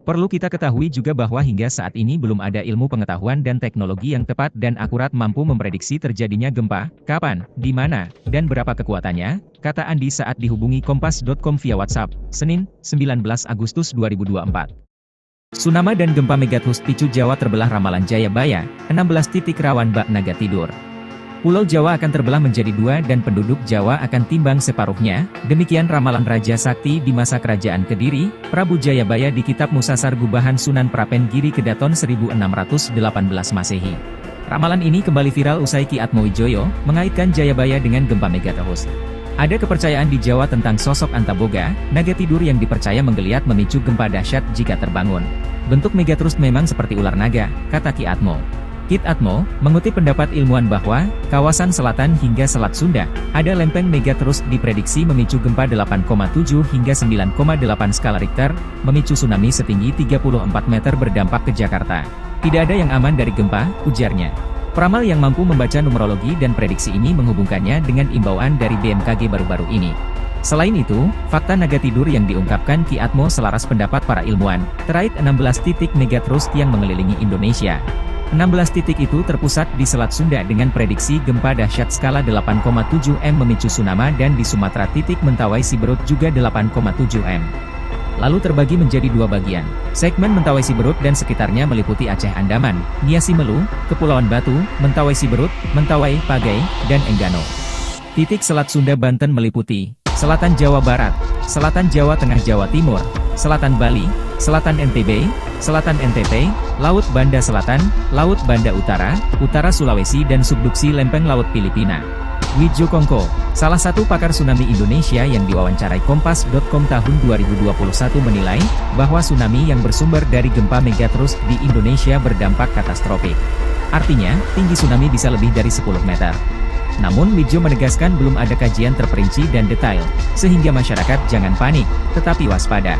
S2: Perlu kita ketahui juga bahwa hingga saat ini belum ada ilmu pengetahuan dan teknologi yang tepat dan akurat mampu memprediksi terjadinya gempa, kapan, di mana, dan berapa kekuatannya, kata Andi saat dihubungi Kompas.com via WhatsApp, Senin, 19 Agustus 2024. Tsunami dan gempa megatrust picu Jawa terbelah ramalan Jayabaya, 16 titik rawan bak naga tidur. Pulau Jawa akan terbelah menjadi dua dan penduduk Jawa akan timbang separuhnya, demikian ramalan Raja Sakti di masa kerajaan Kediri, Prabu Jayabaya di Kitab Musasar Gubahan Sunan Prapen Giri Kedaton 1618 Masehi. Ramalan ini kembali viral usai Ki Atmowijoyo mengaitkan Jayabaya dengan gempa megatrust. Ada kepercayaan di Jawa tentang sosok Antaboga, naga tidur yang dipercaya menggeliat memicu gempa dahsyat jika terbangun. Bentuk megatrust memang seperti ular naga, kata Ki Atmo. Kit Atmo, mengutip pendapat ilmuwan bahwa, kawasan selatan hingga Selat Sunda, ada lempeng megatrust diprediksi memicu gempa 8,7 hingga 9,8 skala Richter, memicu tsunami setinggi 34 meter berdampak ke Jakarta. Tidak ada yang aman dari gempa, ujarnya. Peramal yang mampu membaca numerologi dan prediksi ini menghubungkannya dengan imbauan dari BMKG baru-baru ini. Selain itu, fakta naga tidur yang diungkapkan Ki Atmo selaras pendapat para ilmuwan, terkait 16 titik megatrust yang mengelilingi Indonesia. 16 titik itu terpusat di Selat Sunda dengan prediksi gempa dahsyat skala 8,7 M memicu tsunami dan di Sumatera titik Mentawai Siberut juga 8,7 M. Lalu terbagi menjadi dua bagian. Segmen Mentawai Siberut dan sekitarnya meliputi Aceh Andaman, Nia Simelu, Kepulauan Batu, Mentawai Siberut, Mentawai, Pagai, dan Enggano. Titik Selat Sunda Banten meliputi Selatan Jawa Barat, Selatan Jawa Tengah Jawa Timur, Selatan Bali, Selatan NTB, Selatan NTT, Laut Banda Selatan, Laut Banda Utara, Utara Sulawesi dan subduksi lempeng Laut Filipina. Widjo Kongko, salah satu pakar tsunami Indonesia yang diwawancarai Kompas.com tahun 2021 menilai, bahwa tsunami yang bersumber dari gempa megatrust di Indonesia berdampak katastrofik. Artinya, tinggi tsunami bisa lebih dari 10 meter. Namun Widjo menegaskan belum ada kajian terperinci dan detail, sehingga masyarakat jangan panik, tetapi waspada.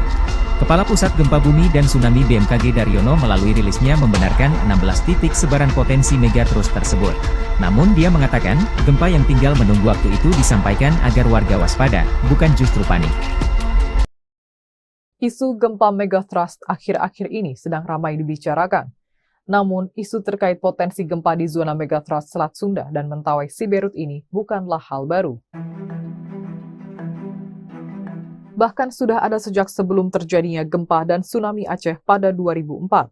S2: Kepala Pusat Gempa Bumi dan Tsunami BMKG Daryono melalui rilisnya membenarkan 16 titik sebaran potensi megatrust tersebut. Namun dia mengatakan, gempa yang tinggal menunggu waktu itu disampaikan agar warga waspada, bukan justru panik.
S1: Isu gempa megatrust akhir-akhir ini sedang ramai dibicarakan. Namun, isu terkait potensi gempa di zona megatrust Selat Sunda dan Mentawai Siberut ini bukanlah hal baru. Bahkan sudah ada sejak sebelum terjadinya gempa dan tsunami Aceh pada 2004.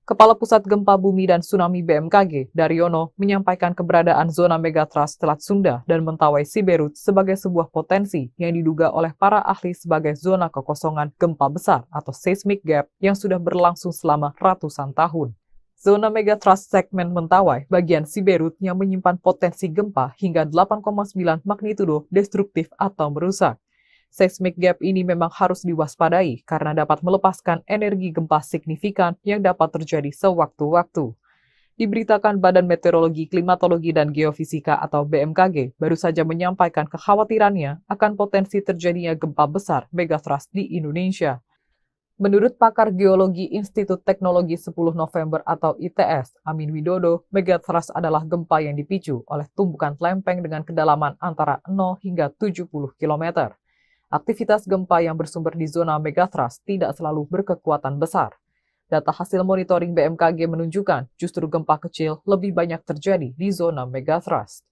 S1: Kepala Pusat Gempa Bumi dan Tsunami BMKG, Daryono, menyampaikan keberadaan zona megatrust Selat Sunda dan Mentawai Siberut sebagai sebuah potensi yang diduga oleh para ahli sebagai zona kekosongan gempa besar atau seismic gap yang sudah berlangsung selama ratusan tahun. Zona megatrust segmen Mentawai bagian Siberut yang menyimpan potensi gempa hingga 8,9 magnitudo destruktif atau merusak. Seismic gap ini memang harus diwaspadai karena dapat melepaskan energi gempa signifikan yang dapat terjadi sewaktu-waktu. Diberitakan Badan Meteorologi, Klimatologi, dan Geofisika atau BMKG baru saja menyampaikan kekhawatirannya akan potensi terjadinya gempa besar megatrust di Indonesia. Menurut pakar geologi Institut Teknologi 10 November atau ITS, Amin Widodo, megatrust adalah gempa yang dipicu oleh tumbukan lempeng dengan kedalaman antara 0 hingga 70 km. Aktivitas gempa yang bersumber di zona megatrust tidak selalu berkekuatan besar. Data hasil monitoring BMKG menunjukkan justru gempa kecil lebih banyak terjadi di zona megatrust.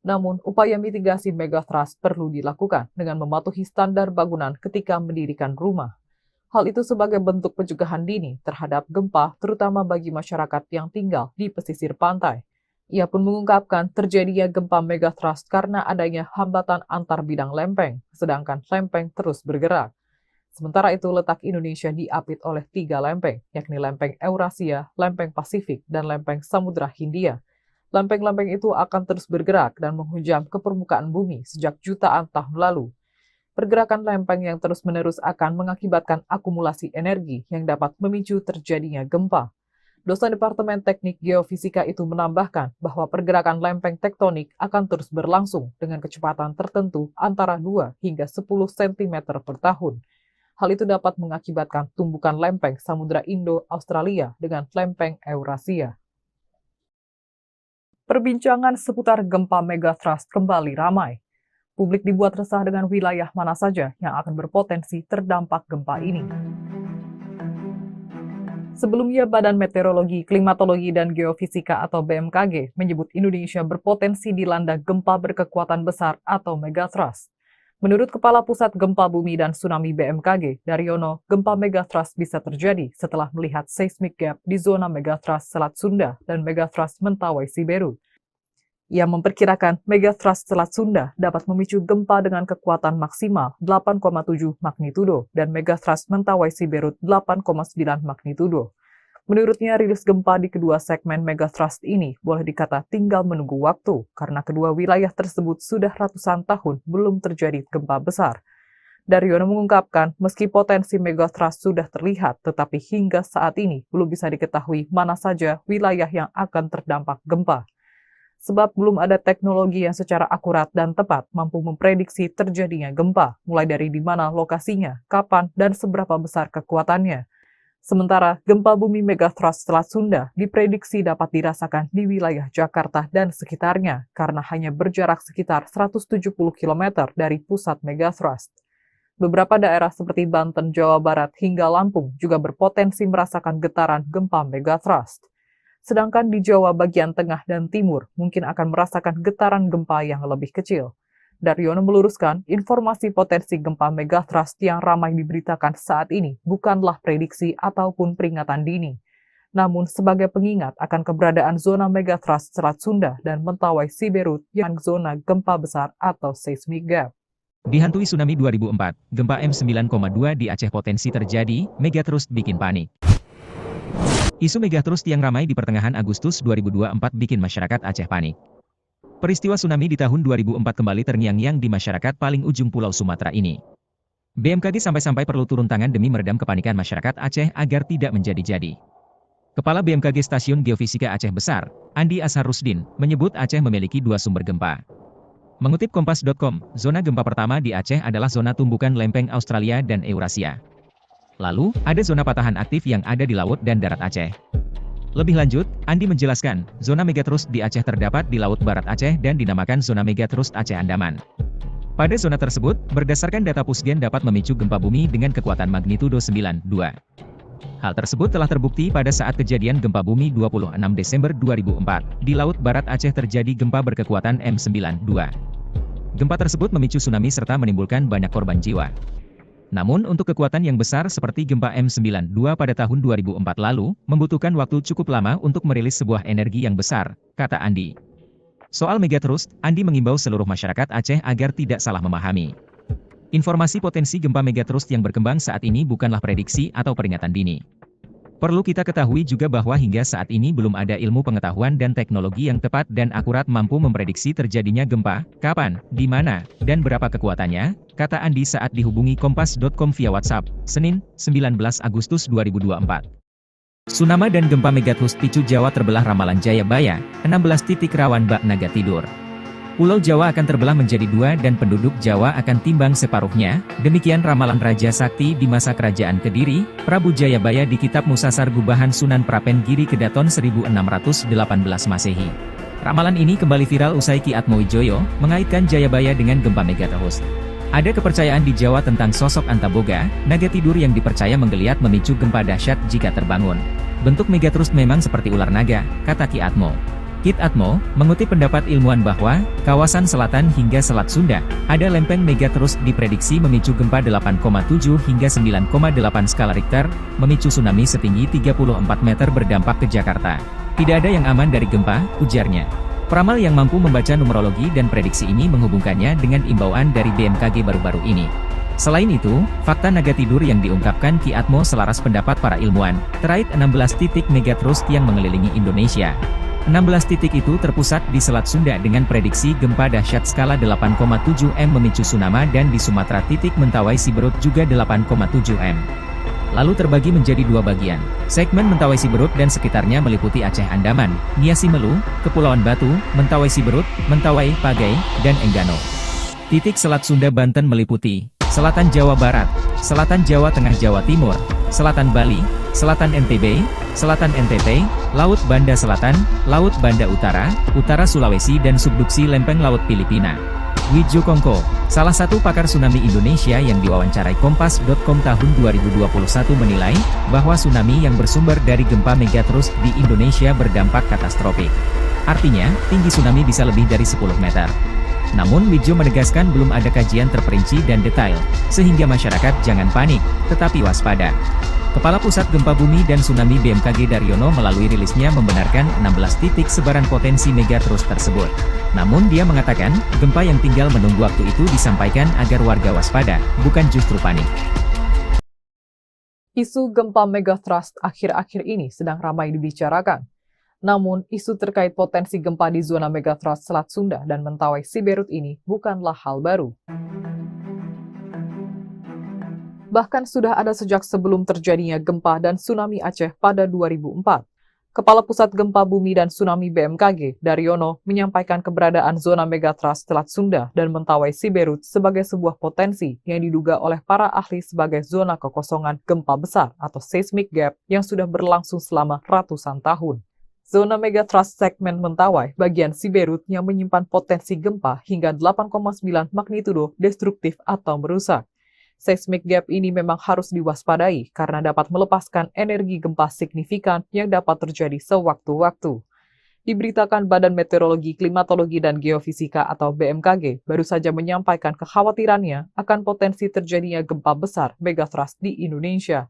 S1: Namun, upaya mitigasi megatrust perlu dilakukan dengan mematuhi standar bangunan ketika mendirikan rumah. Hal itu sebagai bentuk pencegahan dini terhadap gempa, terutama bagi masyarakat yang tinggal di pesisir pantai. Ia pun mengungkapkan terjadinya gempa megatrust karena adanya hambatan antar bidang lempeng, sedangkan lempeng terus bergerak. Sementara itu, letak Indonesia diapit oleh 3 lempeng, yakni lempeng Eurasia, lempeng Pasifik, dan lempeng Samudra Hindia. Lempeng-lempeng itu akan terus bergerak dan menghujam ke permukaan bumi sejak jutaan tahun lalu. Pergerakan lempeng yang terus-menerus akan mengakibatkan akumulasi energi yang dapat memicu terjadinya gempa. Dosen Departemen Teknik Geofisika itu menambahkan bahwa pergerakan lempeng tektonik akan terus berlangsung dengan kecepatan tertentu antara 2 hingga 10 cm per tahun. Hal itu dapat mengakibatkan tumbukan lempeng Samudra Indo-Australia dengan lempeng Eurasia. Perbincangan seputar gempa megatrust kembali ramai. Publik dibuat resah dengan wilayah mana saja yang akan berpotensi terdampak gempa ini. Sebelumnya, Badan Meteorologi, Klimatologi, dan Geofisika atau BMKG menyebut Indonesia berpotensi dilanda gempa berkekuatan besar atau megatrust. Menurut Kepala Pusat Gempa Bumi dan Tsunami BMKG, Daryono, gempa megatrust bisa terjadi setelah melihat seismic gap di zona megatrust Selat Sunda dan megatrust Mentawai Siberut. Ia memperkirakan megatrust Selat Sunda dapat memicu gempa dengan kekuatan maksimal 8,7 magnitudo dan megatrust Mentawai Siberut 8,9 magnitudo. Menurutnya, rilis gempa di kedua segmen megatrust ini boleh dikata tinggal menunggu waktu karena kedua wilayah tersebut sudah ratusan tahun belum terjadi gempa besar. Daryono mengungkapkan, meski potensi megatrust sudah terlihat, tetapi hingga saat ini belum bisa diketahui mana saja wilayah yang akan terdampak gempa. Sebab belum ada teknologi yang secara akurat dan tepat mampu memprediksi terjadinya gempa, mulai dari di mana lokasinya, kapan, dan seberapa besar kekuatannya. Sementara, gempa bumi megatrust Selat Sunda diprediksi dapat dirasakan di wilayah Jakarta dan sekitarnya karena hanya berjarak sekitar 170 km dari pusat megatrust. Beberapa daerah seperti Banten, Jawa Barat, hingga Lampung juga berpotensi merasakan getaran gempa megatrust. Sedangkan di Jawa bagian tengah dan timur mungkin akan merasakan getaran gempa yang lebih kecil. Daryono meluruskan, informasi potensi gempa megatrust yang ramai diberitakan saat ini bukanlah prediksi ataupun peringatan dini, namun sebagai pengingat akan keberadaan zona megatrust Selat Sunda dan Mentawai Siberut yang zona gempa besar atau seismic gap.
S2: Dihantui tsunami 2004, gempa M9,2 di Aceh potensi terjadi, megatrust bikin panik. Isu megatrust yang ramai di pertengahan Agustus 2024 bikin masyarakat Aceh panik. Peristiwa tsunami di tahun 2004 kembali terngiang-ngiang di masyarakat paling ujung Pulau Sumatera ini. BMKG sampai-sampai perlu turun tangan demi meredam kepanikan masyarakat Aceh agar tidak menjadi-jadi. Kepala BMKG Stasiun Geofisika Aceh Besar, Andi Asharusdin, menyebut Aceh memiliki 2 sumber gempa. Mengutip Kompas.com, zona gempa pertama di Aceh adalah zona tumbukan lempeng Australia dan Eurasia. Lalu, ada zona patahan aktif yang ada di laut dan darat Aceh. Lebih lanjut, Andi menjelaskan, zona megatrust di Aceh terdapat di Laut Barat Aceh dan dinamakan zona megatrust Aceh Andaman. Pada zona tersebut, berdasarkan data Pusgen dapat memicu gempa bumi dengan kekuatan magnitudo 9,2. Hal tersebut telah terbukti pada saat kejadian gempa bumi 26 Desember 2004. Di Laut Barat Aceh terjadi gempa berkekuatan M92. Gempa tersebut memicu tsunami serta menimbulkan banyak korban jiwa. Namun untuk kekuatan yang besar seperti gempa M92 pada tahun 2004 lalu, membutuhkan waktu cukup lama untuk merilis sebuah energi yang besar, kata Andi. Soal megatrust, Andi mengimbau seluruh masyarakat Aceh agar tidak salah memahami. Informasi potensi gempa megatrust yang berkembang saat ini bukanlah prediksi atau peringatan dini. Perlu kita ketahui juga bahwa hingga saat ini belum ada ilmu pengetahuan dan teknologi yang tepat dan akurat mampu memprediksi terjadinya gempa, kapan, di mana, dan berapa kekuatannya, kata Andi saat dihubungi Kompas.com via WhatsApp, Senin, 19 Agustus 2024. Tsunami dan gempa megatrust picu Jawa terbelah ramalan Jayabaya, 16 titik rawan bak naga tidur. Pulau Jawa akan terbelah menjadi dua dan penduduk Jawa akan timbang separuhnya, demikian ramalan Raja Sakti di masa kerajaan Kediri, Prabu Jayabaya di Kitab Musasar Gubahan Sunan Prapen Giri Kedaton 1618 Masehi. Ramalan ini kembali viral usai Ki Atmowijoyo mengaitkan Jayabaya dengan gempa megatrust. Ada kepercayaan di Jawa tentang sosok Antaboga, naga tidur yang dipercaya menggeliat memicu gempa dahsyat jika terbangun. Bentuk megatrust memang seperti ular naga, kata Ki Atmo. Kit Atmo, mengutip pendapat ilmuwan bahwa, kawasan selatan hingga Selat Sunda, ada lempeng megatrust diprediksi memicu gempa 8,7 hingga 9,8 skala Richter, memicu tsunami setinggi 34 meter berdampak ke Jakarta. Tidak ada yang aman dari gempa, ujarnya. Peramal yang mampu membaca numerologi dan prediksi ini menghubungkannya dengan imbauan dari BMKG baru-baru ini. Selain itu, fakta naga tidur yang diungkapkan Ki Atmo selaras pendapat para ilmuwan, terkait 16 titik megatrust yang mengelilingi Indonesia. 16 titik itu terpusat di Selat Sunda dengan prediksi gempa dahsyat skala 8,7 M memicu tsunami dan di Sumatera titik Mentawai Siberut juga 8,7 M. Lalu terbagi menjadi dua bagian. Segmen Mentawai Siberut dan sekitarnya meliputi Aceh Andaman, Niasi Melu, Kepulauan Batu, Mentawai Siberut, Mentawai, Pagai, dan Enggano. Titik Selat Sunda Banten meliputi Selatan Jawa Barat, Selatan Jawa Tengah Jawa Timur, Selatan Bali, Selatan NTB, Selatan NTT, Laut Banda Selatan, Laut Banda Utara, Utara Sulawesi dan subduksi lempeng Laut Filipina. Wijo Kongko, salah satu pakar tsunami Indonesia yang diwawancarai Kompas.com tahun 2021 menilai, bahwa tsunami yang bersumber dari gempa megatrust di Indonesia berdampak katastrofik. Artinya, tinggi tsunami bisa lebih dari 10 meter. Namun Wijo menegaskan belum ada kajian terperinci dan detail, sehingga masyarakat jangan panik, tetapi waspada. Kepala Pusat Gempa Bumi dan Tsunami BMKG Daryono melalui rilisnya membenarkan 16 titik sebaran potensi megatrust tersebut. Namun dia mengatakan, gempa yang tinggal menunggu waktu itu disampaikan agar warga waspada, bukan justru panik.
S1: Isu gempa megatrust akhir-akhir ini sedang ramai dibicarakan. Namun, isu terkait potensi gempa di zona megatrust Selat Sunda dan Mentawai Siberut ini bukanlah hal baru. Bahkan sudah ada sejak sebelum terjadinya gempa dan tsunami Aceh pada 2004. Kepala Pusat Gempa Bumi dan Tsunami BMKG, Daryono, menyampaikan keberadaan zona megatrust Selat Sunda dan Mentawai Siberut sebagai sebuah potensi yang diduga oleh para ahli sebagai zona kekosongan gempa besar atau seismic gap yang sudah berlangsung selama ratusan tahun. Zona megatrust segmen Mentawai bagian Siberut yang menyimpan potensi gempa hingga 8,9 magnitudo destruktif atau merusak. Seismic gap ini memang harus diwaspadai karena dapat melepaskan energi gempa signifikan yang dapat terjadi sewaktu-waktu. Diberitakan Badan Meteorologi, Klimatologi, dan Geofisika atau BMKG baru saja menyampaikan kekhawatirannya akan potensi terjadinya gempa besar megatrust di Indonesia.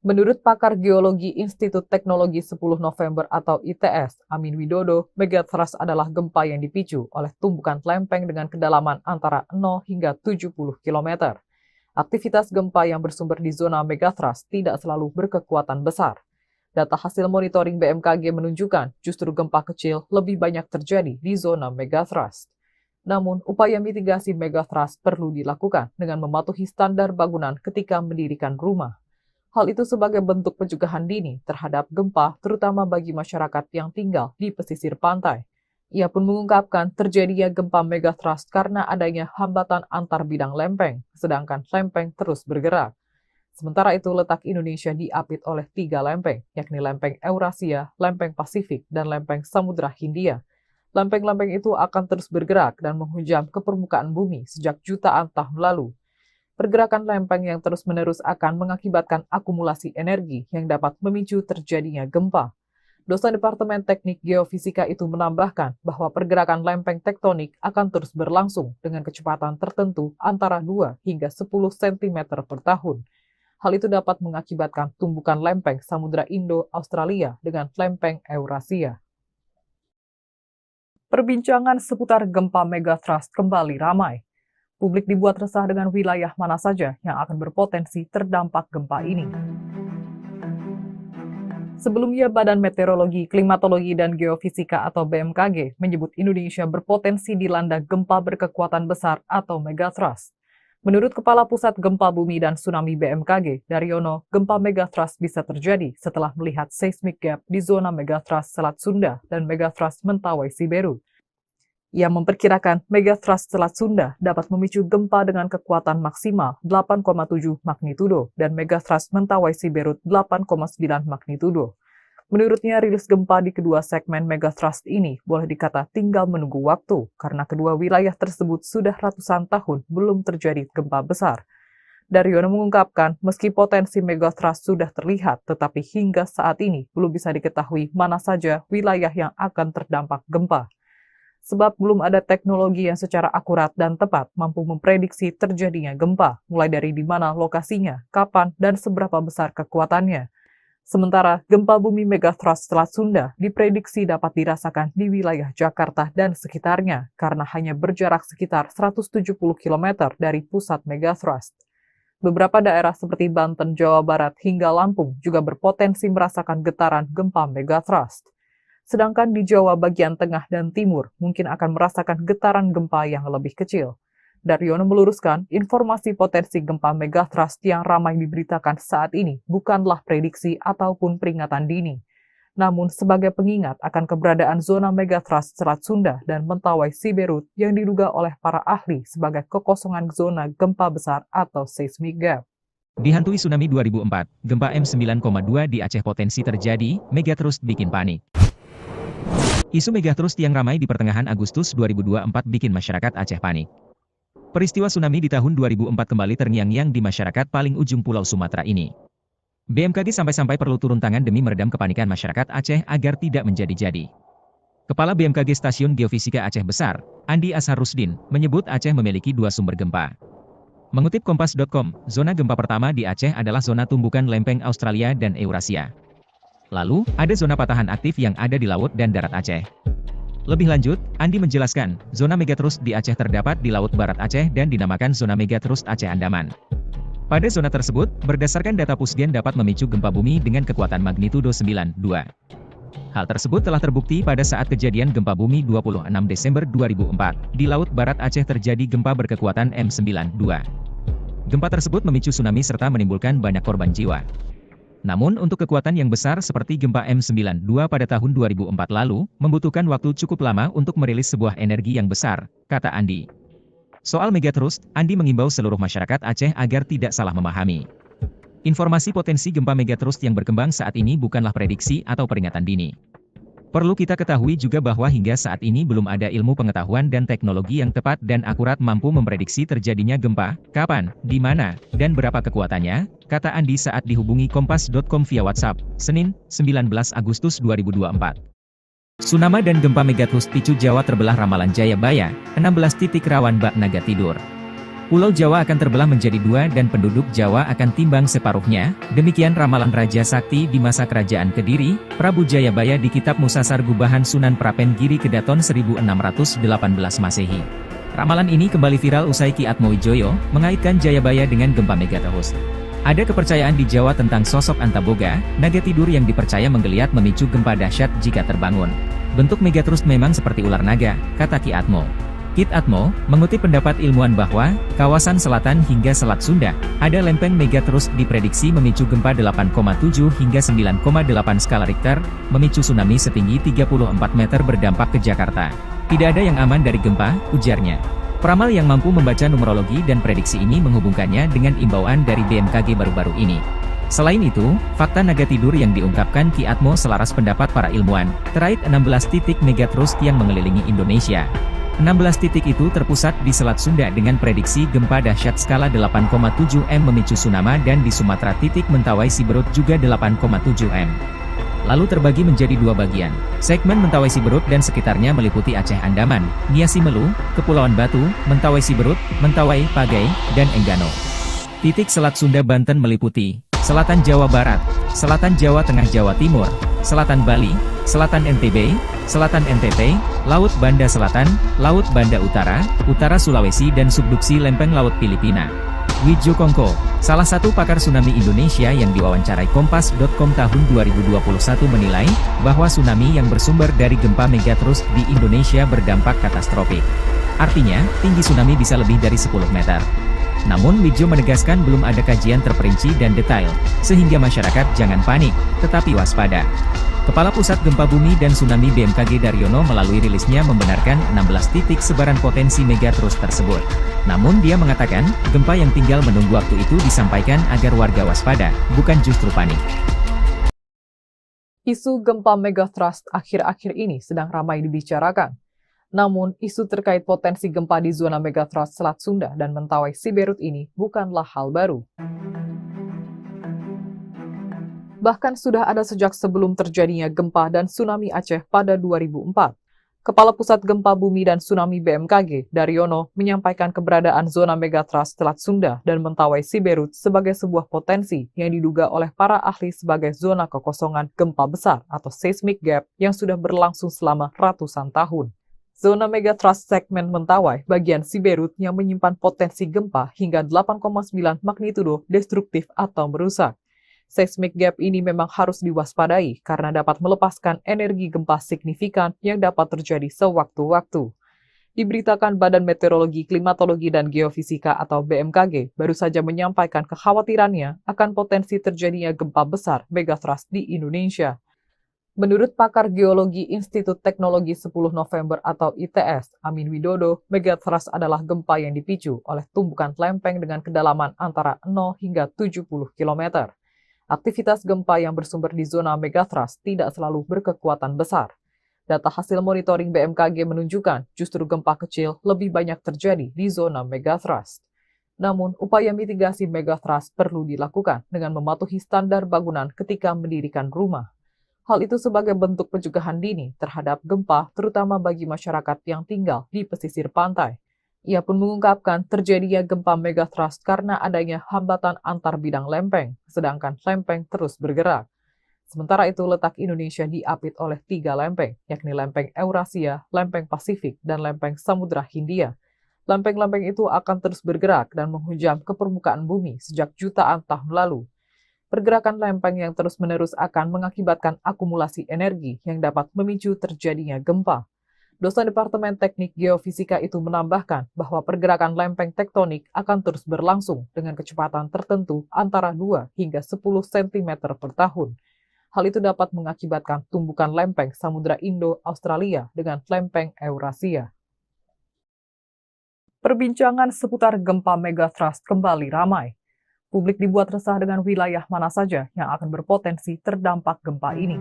S1: Menurut pakar geologi Institut Teknologi 10 November atau ITS, Amin Widodo, megatrust adalah gempa yang dipicu oleh tumbukan lempeng dengan kedalaman antara 0 hingga 70 km. Aktivitas gempa yang bersumber di zona megatrust tidak selalu berkekuatan besar. Data hasil monitoring BMKG menunjukkan justru gempa kecil lebih banyak terjadi di zona megatrust. Namun, upaya mitigasi megatrust perlu dilakukan dengan mematuhi standar bangunan ketika mendirikan rumah. Hal itu sebagai bentuk pencegahan dini terhadap gempa, terutama bagi masyarakat yang tinggal di pesisir pantai. Ia pun mengungkapkan terjadinya gempa megatrust karena adanya hambatan antar bidang lempeng, sedangkan lempeng terus bergerak. Sementara itu, letak Indonesia diapit oleh 3 lempeng, yakni lempeng Eurasia, lempeng Pasifik, dan lempeng Samudra Hindia. Lempeng-lempeng itu akan terus bergerak dan menghujam ke permukaan bumi sejak jutaan tahun lalu. Pergerakan lempeng yang terus-menerus akan mengakibatkan akumulasi energi yang dapat memicu terjadinya gempa. Dosen Departemen Teknik Geofisika itu menambahkan bahwa pergerakan lempeng tektonik akan terus berlangsung dengan kecepatan tertentu antara 2 hingga 10 cm per tahun. Hal itu dapat mengakibatkan tumbukan lempeng Samudra Indo-Australia dengan lempeng Eurasia. Perbincangan seputar gempa megatrust kembali ramai. Publik dibuat resah dengan wilayah mana saja yang akan berpotensi terdampak gempa ini. Sebelumnya, Badan Meteorologi, Klimatologi, dan Geofisika atau BMKG menyebut Indonesia berpotensi dilanda gempa berkekuatan besar atau megatrust. Menurut Kepala Pusat Gempa Bumi dan Tsunami BMKG, Daryono, gempa megatrust bisa terjadi setelah melihat seismic gap di zona megatrust Selat Sunda dan megatrust Mentawai Siberut. Ia memperkirakan megatrust Selat Sunda dapat memicu gempa dengan kekuatan maksimal 8,7 magnitudo dan megatrust Mentawai Siberut 8,9 magnitudo. Menurutnya, rilis gempa di kedua segmen megatrust ini boleh dikata tinggal menunggu waktu karena kedua wilayah tersebut sudah ratusan tahun belum terjadi gempa besar. Daryono mengungkapkan, meski potensi megatrust sudah terlihat, tetapi hingga saat ini belum bisa diketahui mana saja wilayah yang akan terdampak gempa. Sebab belum ada teknologi yang secara akurat dan tepat mampu memprediksi terjadinya gempa, mulai dari di mana lokasinya, kapan, dan seberapa besar kekuatannya. Sementara, gempa bumi megatrust Selat Sunda diprediksi dapat dirasakan di wilayah Jakarta dan sekitarnya karena hanya berjarak sekitar 170 km dari pusat megatrust. Beberapa daerah seperti Banten, Jawa Barat, hingga Lampung juga berpotensi merasakan getaran gempa megatrust. Sedangkan di Jawa bagian tengah dan timur mungkin akan merasakan getaran gempa yang lebih kecil. Daryono meluruskan, informasi potensi gempa megatrust yang ramai diberitakan saat ini bukanlah prediksi ataupun peringatan dini. Namun sebagai pengingat akan keberadaan zona megatrust Selat Sunda dan Mentawai Siberut yang diduga oleh para ahli sebagai kekosongan zona gempa besar atau seismic gap.
S2: Dihantui tsunami 2004, gempa M9,2 di Aceh potensi terjadi, megatrust bikin panik. Isu megatrust yang ramai di pertengahan Agustus 2024 bikin masyarakat Aceh panik. Peristiwa tsunami di tahun 2004 kembali terngiang-ngiang di masyarakat paling ujung Pulau Sumatera ini. BMKG sampai-sampai perlu turun tangan demi meredam kepanikan masyarakat Aceh agar tidak menjadi-jadi. Kepala BMKG Stasiun Geofisika Aceh Besar, Andi Ashar Rusdin, menyebut Aceh memiliki 2 sumber gempa. Mengutip Kompas.com, zona gempa pertama di Aceh adalah zona tumbukan lempeng Australia dan Eurasia. Lalu, ada zona patahan aktif yang ada di laut dan darat Aceh. Lebih lanjut, Andi menjelaskan, zona megatrust di Aceh terdapat di Laut Barat Aceh dan dinamakan zona megatrust Aceh Andaman. Pada zona tersebut, berdasarkan data Pusgen dapat memicu gempa bumi dengan kekuatan magnitudo 9,2. Hal tersebut telah terbukti pada saat kejadian gempa bumi 26 Desember 2004. Di Laut Barat Aceh terjadi gempa berkekuatan M9,2. Gempa tersebut memicu tsunami serta menimbulkan banyak korban jiwa. Namun untuk kekuatan yang besar seperti gempa M9,2 pada tahun 2004 lalu, membutuhkan waktu cukup lama untuk merilis sebuah energi yang besar, kata Andi. Soal megatrust, Andi mengimbau seluruh masyarakat Aceh agar tidak salah memahami. Informasi potensi gempa megatrust yang berkembang saat ini bukanlah prediksi atau peringatan dini. Perlu kita ketahui juga bahwa hingga saat ini belum ada ilmu pengetahuan dan teknologi yang tepat dan akurat mampu memprediksi terjadinya gempa, kapan, di mana, dan berapa kekuatannya, kata Andi saat dihubungi Kompas.com via WhatsApp, Senin, 19 Agustus 2024. Tsunami dan gempa megatrust picu Jawa terbelah ramalan Jayabaya, 16 titik rawan bak naga tidur. Pulau Jawa akan terbelah menjadi 2 dan penduduk Jawa akan timbang separuhnya, demikian ramalan Raja Sakti di masa kerajaan Kediri, Prabu Jayabaya di Kitab Musasar Gubahan Sunan Prapen Giri Kedaton 1618 Masehi. Ramalan ini kembali viral usai Ki Atmowijoyo mengaitkan Jayabaya dengan gempa megatrust. Ada kepercayaan di Jawa tentang sosok Antaboga, naga tidur yang dipercaya menggeliat memicu gempa dahsyat jika terbangun. Bentuk megatrust memang seperti ular naga, kata Ki Atmo. Kit Atmo mengutip pendapat ilmuwan bahwa kawasan selatan hingga Selat Sunda ada lempeng megatrust diprediksi memicu gempa 8,7 hingga 9,8 skala Richter, memicu tsunami setinggi 34 meter berdampak ke Jakarta. Tidak ada yang aman dari gempa, ujarnya. Peramal yang mampu membaca numerologi dan prediksi ini menghubungkannya dengan imbauan dari BMKG baru-baru ini. Selain itu, fakta naga tidur yang diungkapkan Ki Atmo selaras pendapat para ilmuwan, terkait 16 titik megatrust yang mengelilingi Indonesia. 16 titik itu terpusat di Selat Sunda dengan prediksi gempa dahsyat skala 8,7 M memicu tsunami dan di Sumatera titik Mentawai Siberut juga 8,7 M. Lalu terbagi menjadi dua bagian. Segmen Mentawai Siberut dan sekitarnya meliputi Aceh Andaman, Nia Simelu, Kepulauan Batu, Mentawai Siberut, Mentawai, Pagai, dan Enggano. Titik Selat Sunda Banten meliputi Selatan Jawa Barat, Selatan Jawa Tengah Jawa Timur, Selatan Bali, Selatan NTB, Selatan NTT, Laut Banda Selatan, Laut Banda Utara, Utara Sulawesi dan subduksi lempeng Laut Filipina. Widjo Kongko, salah satu pakar tsunami Indonesia yang diwawancarai Kompas.com tahun 2021 menilai, bahwa tsunami yang bersumber dari gempa megatrust di Indonesia berdampak katastrofik. Artinya, tinggi tsunami bisa lebih dari 10 meter. Namun Widjo menegaskan belum ada kajian terperinci dan detail, sehingga masyarakat jangan panik, tetapi waspada. Kepala Pusat Gempa Bumi dan Tsunami BMKG Daryono melalui rilisnya membenarkan 16 titik sebaran potensi megatrust tersebut. Namun dia mengatakan, gempa yang tinggal menunggu waktu itu disampaikan agar warga waspada, bukan justru panik.
S1: Isu gempa megatrust akhir-akhir ini sedang ramai dibicarakan. Namun, isu terkait potensi gempa di zona megatrust Selat Sunda dan Mentawai Siberut ini bukanlah hal baru. Bahkan sudah ada sejak sebelum terjadinya gempa dan tsunami Aceh pada 2004. Kepala Pusat Gempa Bumi dan Tsunami BMKG, Daryono, menyampaikan keberadaan zona megatrust Selat Sunda dan Mentawai Siberut sebagai sebuah potensi yang diduga oleh para ahli sebagai zona kekosongan gempa besar atau seismic gap yang sudah berlangsung selama ratusan tahun. Zona megatrust segmen Mentawai bagian Siberut yang menyimpan potensi gempa hingga 8,9 magnitudo destruktif atau merusak. Seismic gap ini memang harus diwaspadai karena dapat melepaskan energi gempa signifikan yang dapat terjadi sewaktu-waktu. Diberitakan Badan Meteorologi, Klimatologi, dan Geofisika atau BMKG baru saja menyampaikan kekhawatirannya akan potensi terjadinya gempa besar megatrust di Indonesia. Menurut pakar geologi Institut Teknologi 10 November atau ITS, Amin Widodo, megatrust adalah gempa yang dipicu oleh tumbukan lempeng dengan kedalaman antara 0 hingga 70 km. Aktivitas gempa yang bersumber di zona megatrust tidak selalu berkekuatan besar. Data hasil monitoring BMKG menunjukkan justru gempa kecil lebih banyak terjadi di zona megatrust. Namun, upaya mitigasi megatrust perlu dilakukan dengan mematuhi standar bangunan ketika mendirikan rumah. Hal itu sebagai bentuk pencegahan dini terhadap gempa, terutama bagi masyarakat yang tinggal di pesisir pantai. Ia pun mengungkapkan terjadinya gempa megatrust karena adanya hambatan antar bidang lempeng, sedangkan lempeng terus bergerak. Sementara itu, letak Indonesia diapit oleh 3 lempeng, yakni lempeng Eurasia, lempeng Pasifik, dan lempeng Samudra Hindia. Lempeng-lempeng itu akan terus bergerak dan menghujam ke permukaan bumi sejak jutaan tahun lalu. Pergerakan lempeng yang terus-menerus akan mengakibatkan akumulasi energi yang dapat memicu terjadinya gempa. Dosen Departemen Teknik Geofisika itu menambahkan bahwa pergerakan lempeng tektonik akan terus berlangsung dengan kecepatan tertentu antara 2 hingga 10 cm per tahun. Hal itu dapat mengakibatkan tumbukan lempeng Samudra Indo-Australia dengan lempeng Eurasia. Perbincangan seputar gempa megatrust kembali ramai. Publik dibuat resah dengan wilayah mana saja yang akan berpotensi terdampak gempa ini.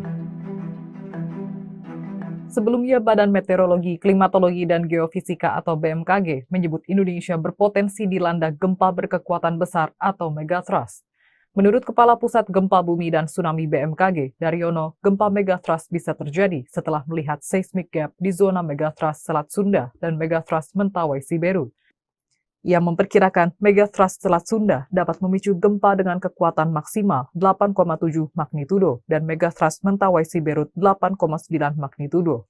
S1: Sebelumnya, Badan Meteorologi, Klimatologi, dan Geofisika atau BMKG menyebut Indonesia berpotensi dilanda gempa berkekuatan besar atau megatrust. Menurut Kepala Pusat Gempa Bumi dan Tsunami BMKG, Daryono, gempa megatrust bisa terjadi setelah melihat seismic gap di zona megatrust Selat Sunda dan megatrust Mentawai Siberut. Ia memperkirakan megatrust Selat Sunda dapat memicu gempa dengan kekuatan maksimal 8,7 magnitudo dan megatrust Mentawai Siberut 8,9 magnitudo.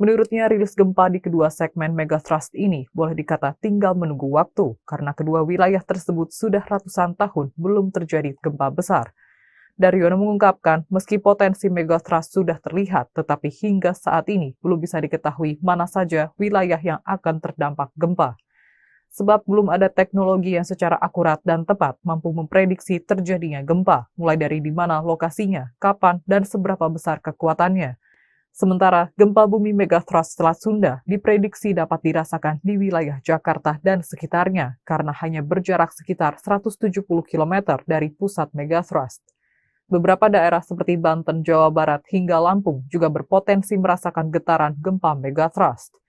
S1: Menurutnya, rilis gempa di kedua segmen megatrust ini boleh dikata tinggal menunggu waktu karena kedua wilayah tersebut sudah ratusan tahun belum terjadi gempa besar. Daryono mengungkapkan, meski potensi megatrust sudah terlihat, tetapi hingga saat ini belum bisa diketahui mana saja wilayah yang akan terdampak gempa. Sebab belum ada teknologi yang secara akurat dan tepat mampu memprediksi terjadinya gempa, mulai dari di mana lokasinya, kapan, dan seberapa besar kekuatannya. Sementara gempa bumi megatrust Selat Sunda diprediksi dapat dirasakan di wilayah Jakarta dan sekitarnya karena hanya berjarak sekitar 170 km dari pusat megatrust. Beberapa daerah seperti Banten, Jawa Barat, hingga Lampung juga berpotensi merasakan getaran gempa megatrust.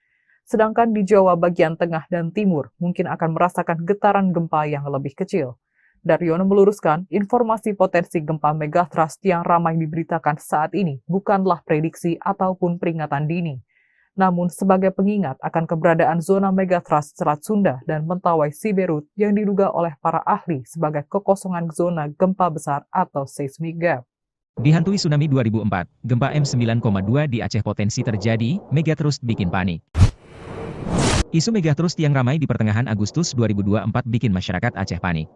S1: Sedangkan di Jawa bagian tengah dan timur mungkin akan merasakan getaran gempa yang lebih kecil. Daryono meluruskan, informasi potensi gempa megatrust yang ramai diberitakan saat ini bukanlah prediksi ataupun peringatan dini, namun sebagai pengingat akan keberadaan zona megatrust Selat Sunda dan Mentawai Siberut yang diduga oleh para ahli sebagai kekosongan zona gempa besar atau seismic gap.
S2: Dihantui tsunami 2004, gempa M9,2 di Aceh potensi terjadi, megatrust bikin panik. Isu megatrust yang ramai di pertengahan Agustus 2024 bikin masyarakat Aceh panik.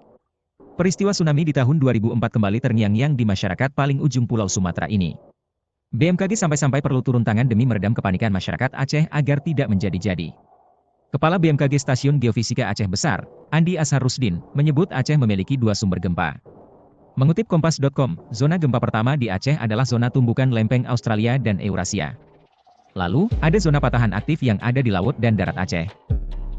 S2: Peristiwa tsunami di tahun 2004 kembali terngiang-ngiang di masyarakat paling ujung Pulau Sumatera ini. BMKG sampai-sampai perlu turun tangan demi meredam kepanikan masyarakat Aceh agar tidak menjadi-jadi. Kepala BMKG Stasiun Geofisika Aceh Besar, Andi Ashar Rusdin, menyebut Aceh memiliki 2 sumber gempa. Mengutip Kompas.com, zona gempa pertama di Aceh adalah zona tumbukan lempeng Australia dan Eurasia. Lalu, ada zona patahan aktif yang ada di laut dan darat Aceh.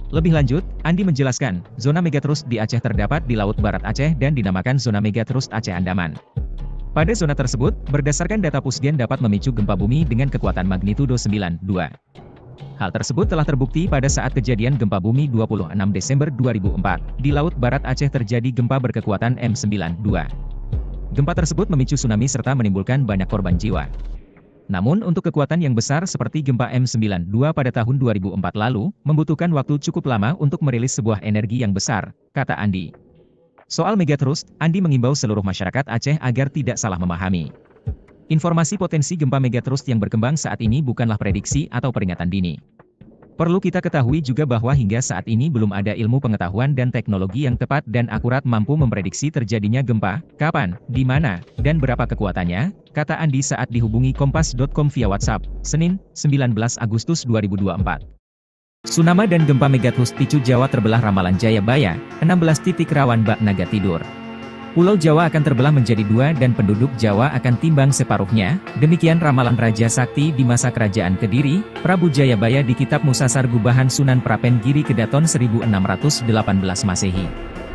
S2: Lebih lanjut, Andi menjelaskan, zona megatrust di Aceh terdapat di Laut Barat Aceh dan dinamakan zona megatrust Aceh Andaman. Pada zona tersebut, berdasarkan data Pusgen dapat memicu gempa bumi dengan kekuatan magnitudo 9,2. Hal tersebut telah terbukti pada saat kejadian gempa bumi 26 Desember 2004. Di Laut Barat Aceh terjadi gempa berkekuatan M9,2. Gempa tersebut memicu tsunami serta menimbulkan banyak korban jiwa. Namun untuk kekuatan yang besar seperti gempa M9,2 pada tahun 2004 lalu, membutuhkan waktu cukup lama untuk merilis sebuah energi yang besar, kata Andi. Soal megatrust, Andi mengimbau seluruh masyarakat Aceh agar tidak salah memahami. Informasi potensi gempa megatrust yang berkembang saat ini bukanlah prediksi atau peringatan dini. Perlu kita ketahui juga bahwa hingga saat ini belum ada ilmu pengetahuan dan teknologi yang tepat dan akurat mampu memprediksi terjadinya gempa, kapan, di mana, dan berapa kekuatannya, kata Andi saat dihubungi Kompas.com via WhatsApp, Senin, 19 Agustus 2024. Tsunami dan gempa megatrust picu Jawa terbelah ramalan Jayabaya, 16 titik rawan bak naga tidur. Pulau Jawa akan terbelah menjadi 2 dan penduduk Jawa akan timbang separuhnya, demikian ramalan Raja Sakti di masa kerajaan Kediri, Prabu Jayabaya di Kitab Musasar Gubahan Sunan Prapen Giri Kedaton 1618 Masehi.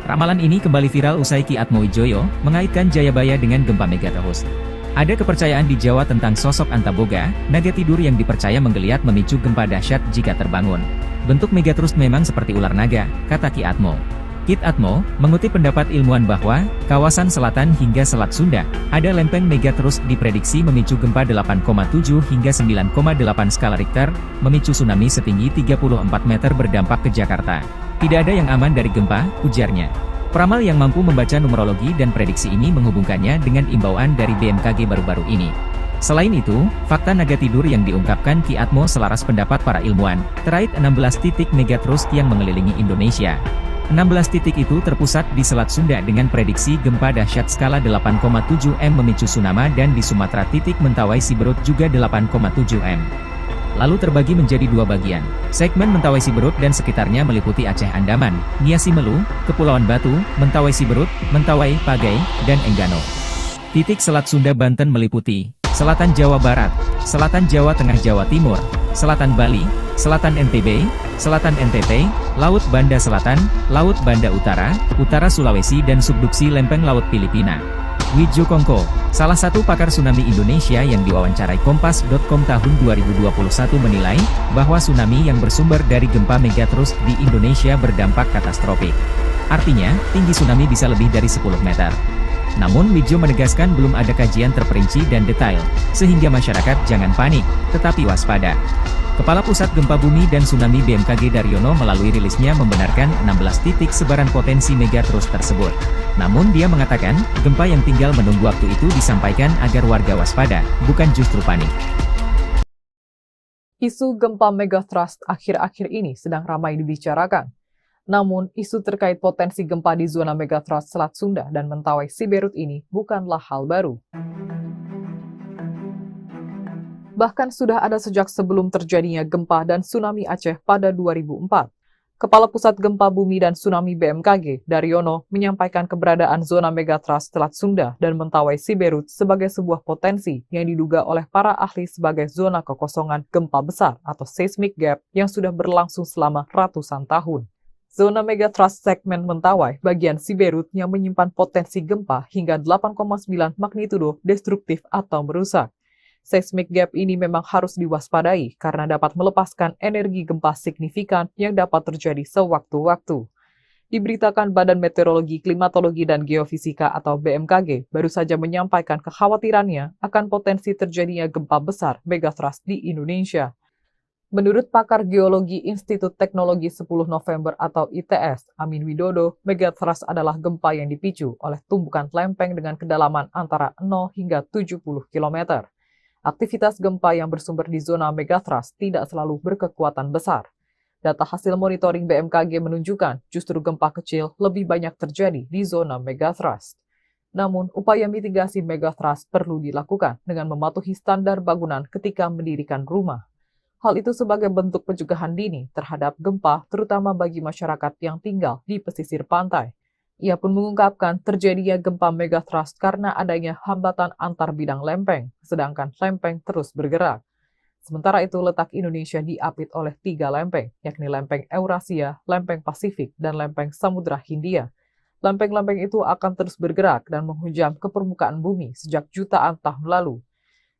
S2: Ramalan ini kembali viral usai Ki Atmowijoyo mengaitkan Jayabaya dengan gempa megatrust. Ada kepercayaan di Jawa tentang sosok Antaboga, naga tidur yang dipercaya menggeliat memicu gempa dahsyat jika terbangun. Bentuk megatrust memang seperti ular naga, kata Ki Atmo. Kit Atmo, mengutip pendapat ilmuwan bahwa, kawasan selatan hingga Selat Sunda, ada lempeng megatrust diprediksi memicu gempa 8,7 hingga 9,8 skala Richter, memicu tsunami setinggi 34 meter berdampak ke Jakarta. Tidak ada yang aman dari gempa, ujarnya. Peramal yang mampu membaca numerologi dan prediksi ini menghubungkannya dengan imbauan dari BMKG baru-baru ini. Selain itu, fakta naga tidur yang diungkapkan Ki Atmo selaras pendapat para ilmuwan, terkait 16 titik megatrust yang mengelilingi Indonesia. 16 titik itu terpusat di Selat Sunda dengan prediksi gempa dahsyat skala 8,7 M memicu tsunami dan di Sumatera titik Mentawai Siberut juga 8,7 M. Lalu terbagi menjadi 2 bagian. Segmen Mentawai Siberut dan sekitarnya meliputi Aceh Andaman, Nia Simelu, Kepulauan Batu, Mentawai Siberut, Mentawai, Pagai, dan Enggano. Titik Selat Sunda Banten meliputi Selatan Jawa Barat, Selatan Jawa Tengah Jawa Timur, Selatan Bali, Selatan NTB, Selatan NTT, Laut Banda Selatan, Laut Banda Utara, Utara Sulawesi dan subduksi lempeng Laut Filipina. Widjo Kongko, salah satu pakar tsunami Indonesia yang diwawancarai Kompas.com tahun 2021 menilai, bahwa tsunami yang bersumber dari gempa megatrust di Indonesia berdampak katastrofik. Artinya, tinggi tsunami bisa lebih dari 10 meter. Namun Widjo menegaskan belum ada kajian terperinci dan detail, sehingga masyarakat jangan panik, tetapi waspada. Kepala Pusat Gempa Bumi dan Tsunami BMKG Daryono melalui rilisnya membenarkan 16 titik sebaran potensi megatrust tersebut. Namun dia mengatakan, gempa yang tinggal menunggu waktu itu disampaikan agar warga waspada, bukan justru panik.
S1: Isu gempa megatrust akhir-akhir ini sedang ramai dibicarakan. Namun, isu terkait potensi gempa di zona megatrust Selat Sunda dan Mentawai Siberut ini bukanlah hal baru. Bahkan sudah ada sejak sebelum terjadinya gempa dan tsunami Aceh pada 2004. Kepala Pusat Gempa Bumi dan Tsunami BMKG, Daryono, menyampaikan keberadaan zona megatrust Selat Sunda dan Mentawai Siberut sebagai sebuah potensi yang diduga oleh para ahli sebagai zona kekosongan gempa besar atau seismic gap yang sudah berlangsung selama ratusan tahun. Zona megatrust segmen Mentawai bagian Siberut yang menyimpan potensi gempa hingga 8,9 magnitudo destruktif atau merusak. Seismic gap ini memang harus diwaspadai karena dapat melepaskan energi gempa signifikan yang dapat terjadi sewaktu-waktu. Diberitakan Badan Meteorologi, Klimatologi, dan Geofisika atau BMKG baru saja menyampaikan kekhawatirannya akan potensi terjadinya gempa besar megatrust di Indonesia. Menurut pakar geologi Institut Teknologi 10 November atau ITS, Amin Widodo, megatrust adalah gempa yang dipicu oleh tumbukan lempeng dengan kedalaman antara 0 hingga 70 km. Aktivitas gempa yang bersumber di zona megatrust tidak selalu berkekuatan besar. Data hasil monitoring BMKG menunjukkan justru gempa kecil lebih banyak terjadi di zona megatrust. Namun, upaya mitigasi megatrust perlu dilakukan dengan mematuhi standar bangunan ketika mendirikan rumah. Hal itu sebagai bentuk pencegahan dini terhadap gempa, terutama bagi masyarakat yang tinggal di pesisir pantai. Ia pun mengungkapkan terjadinya gempa megatrust karena adanya hambatan antar bidang lempeng, sedangkan lempeng terus bergerak. Sementara itu, letak Indonesia diapit oleh 3 lempeng, yakni lempeng Eurasia, lempeng Pasifik, dan lempeng Samudra Hindia. Lempeng-lempeng itu akan terus bergerak dan menghujam ke permukaan bumi sejak jutaan tahun lalu.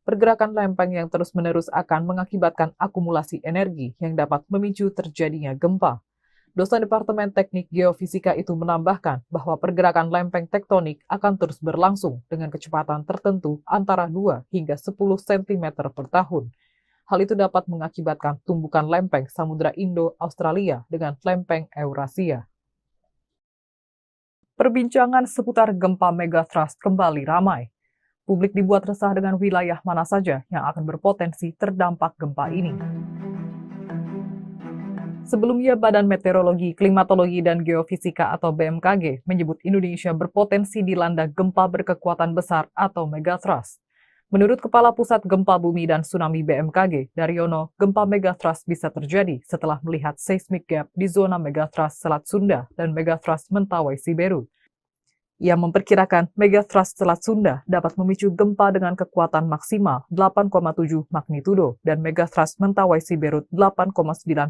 S1: Pergerakan lempeng yang terus-menerus akan mengakibatkan akumulasi energi yang dapat memicu terjadinya gempa. Dosen Departemen Teknik Geofisika itu menambahkan bahwa pergerakan lempeng tektonik akan terus berlangsung dengan kecepatan tertentu antara 2 hingga 10 cm per tahun. Hal itu dapat mengakibatkan tumbukan lempeng Samudra Indo-Australia dengan lempeng Eurasia. Perbincangan seputar gempa megatrust kembali ramai. Publik dibuat resah dengan wilayah mana saja yang akan berpotensi terdampak gempa ini. Sebelumnya, Badan Meteorologi, Klimatologi, dan Geofisika atau BMKG menyebut Indonesia berpotensi dilanda gempa berkekuatan besar atau megatrust. Menurut Kepala Pusat Gempa Bumi dan Tsunami BMKG, Daryono, gempa megatrust bisa terjadi setelah melihat seismic gap di zona megatrust Selat Sunda dan megatrust Mentawai Siberut. Ia memperkirakan megatrust Selat Sunda dapat memicu gempa dengan kekuatan maksimal 8,7 magnitudo dan megatrust Mentawai Siberut 8,9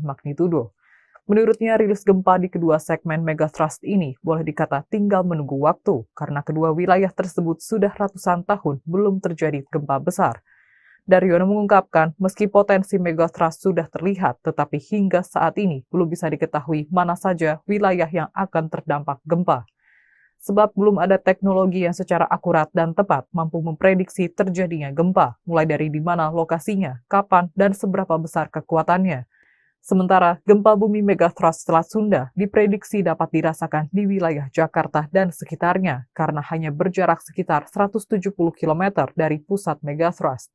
S1: magnitudo. Menurutnya, rilis gempa di kedua segmen megatrust ini boleh dikata tinggal menunggu waktu karena kedua wilayah tersebut sudah ratusan tahun belum terjadi gempa besar. Daryono mengungkapkan, meski potensi megatrust sudah terlihat, tetapi hingga saat ini belum bisa diketahui mana saja wilayah yang akan terdampak gempa. Sebab belum ada teknologi yang secara akurat dan tepat mampu memprediksi terjadinya gempa, mulai dari di mana lokasinya, kapan, dan seberapa besar kekuatannya. Sementara, gempa bumi megatrust Selat Sunda diprediksi dapat dirasakan di wilayah Jakarta dan sekitarnya, karena hanya berjarak sekitar 170 km dari pusat megatrust.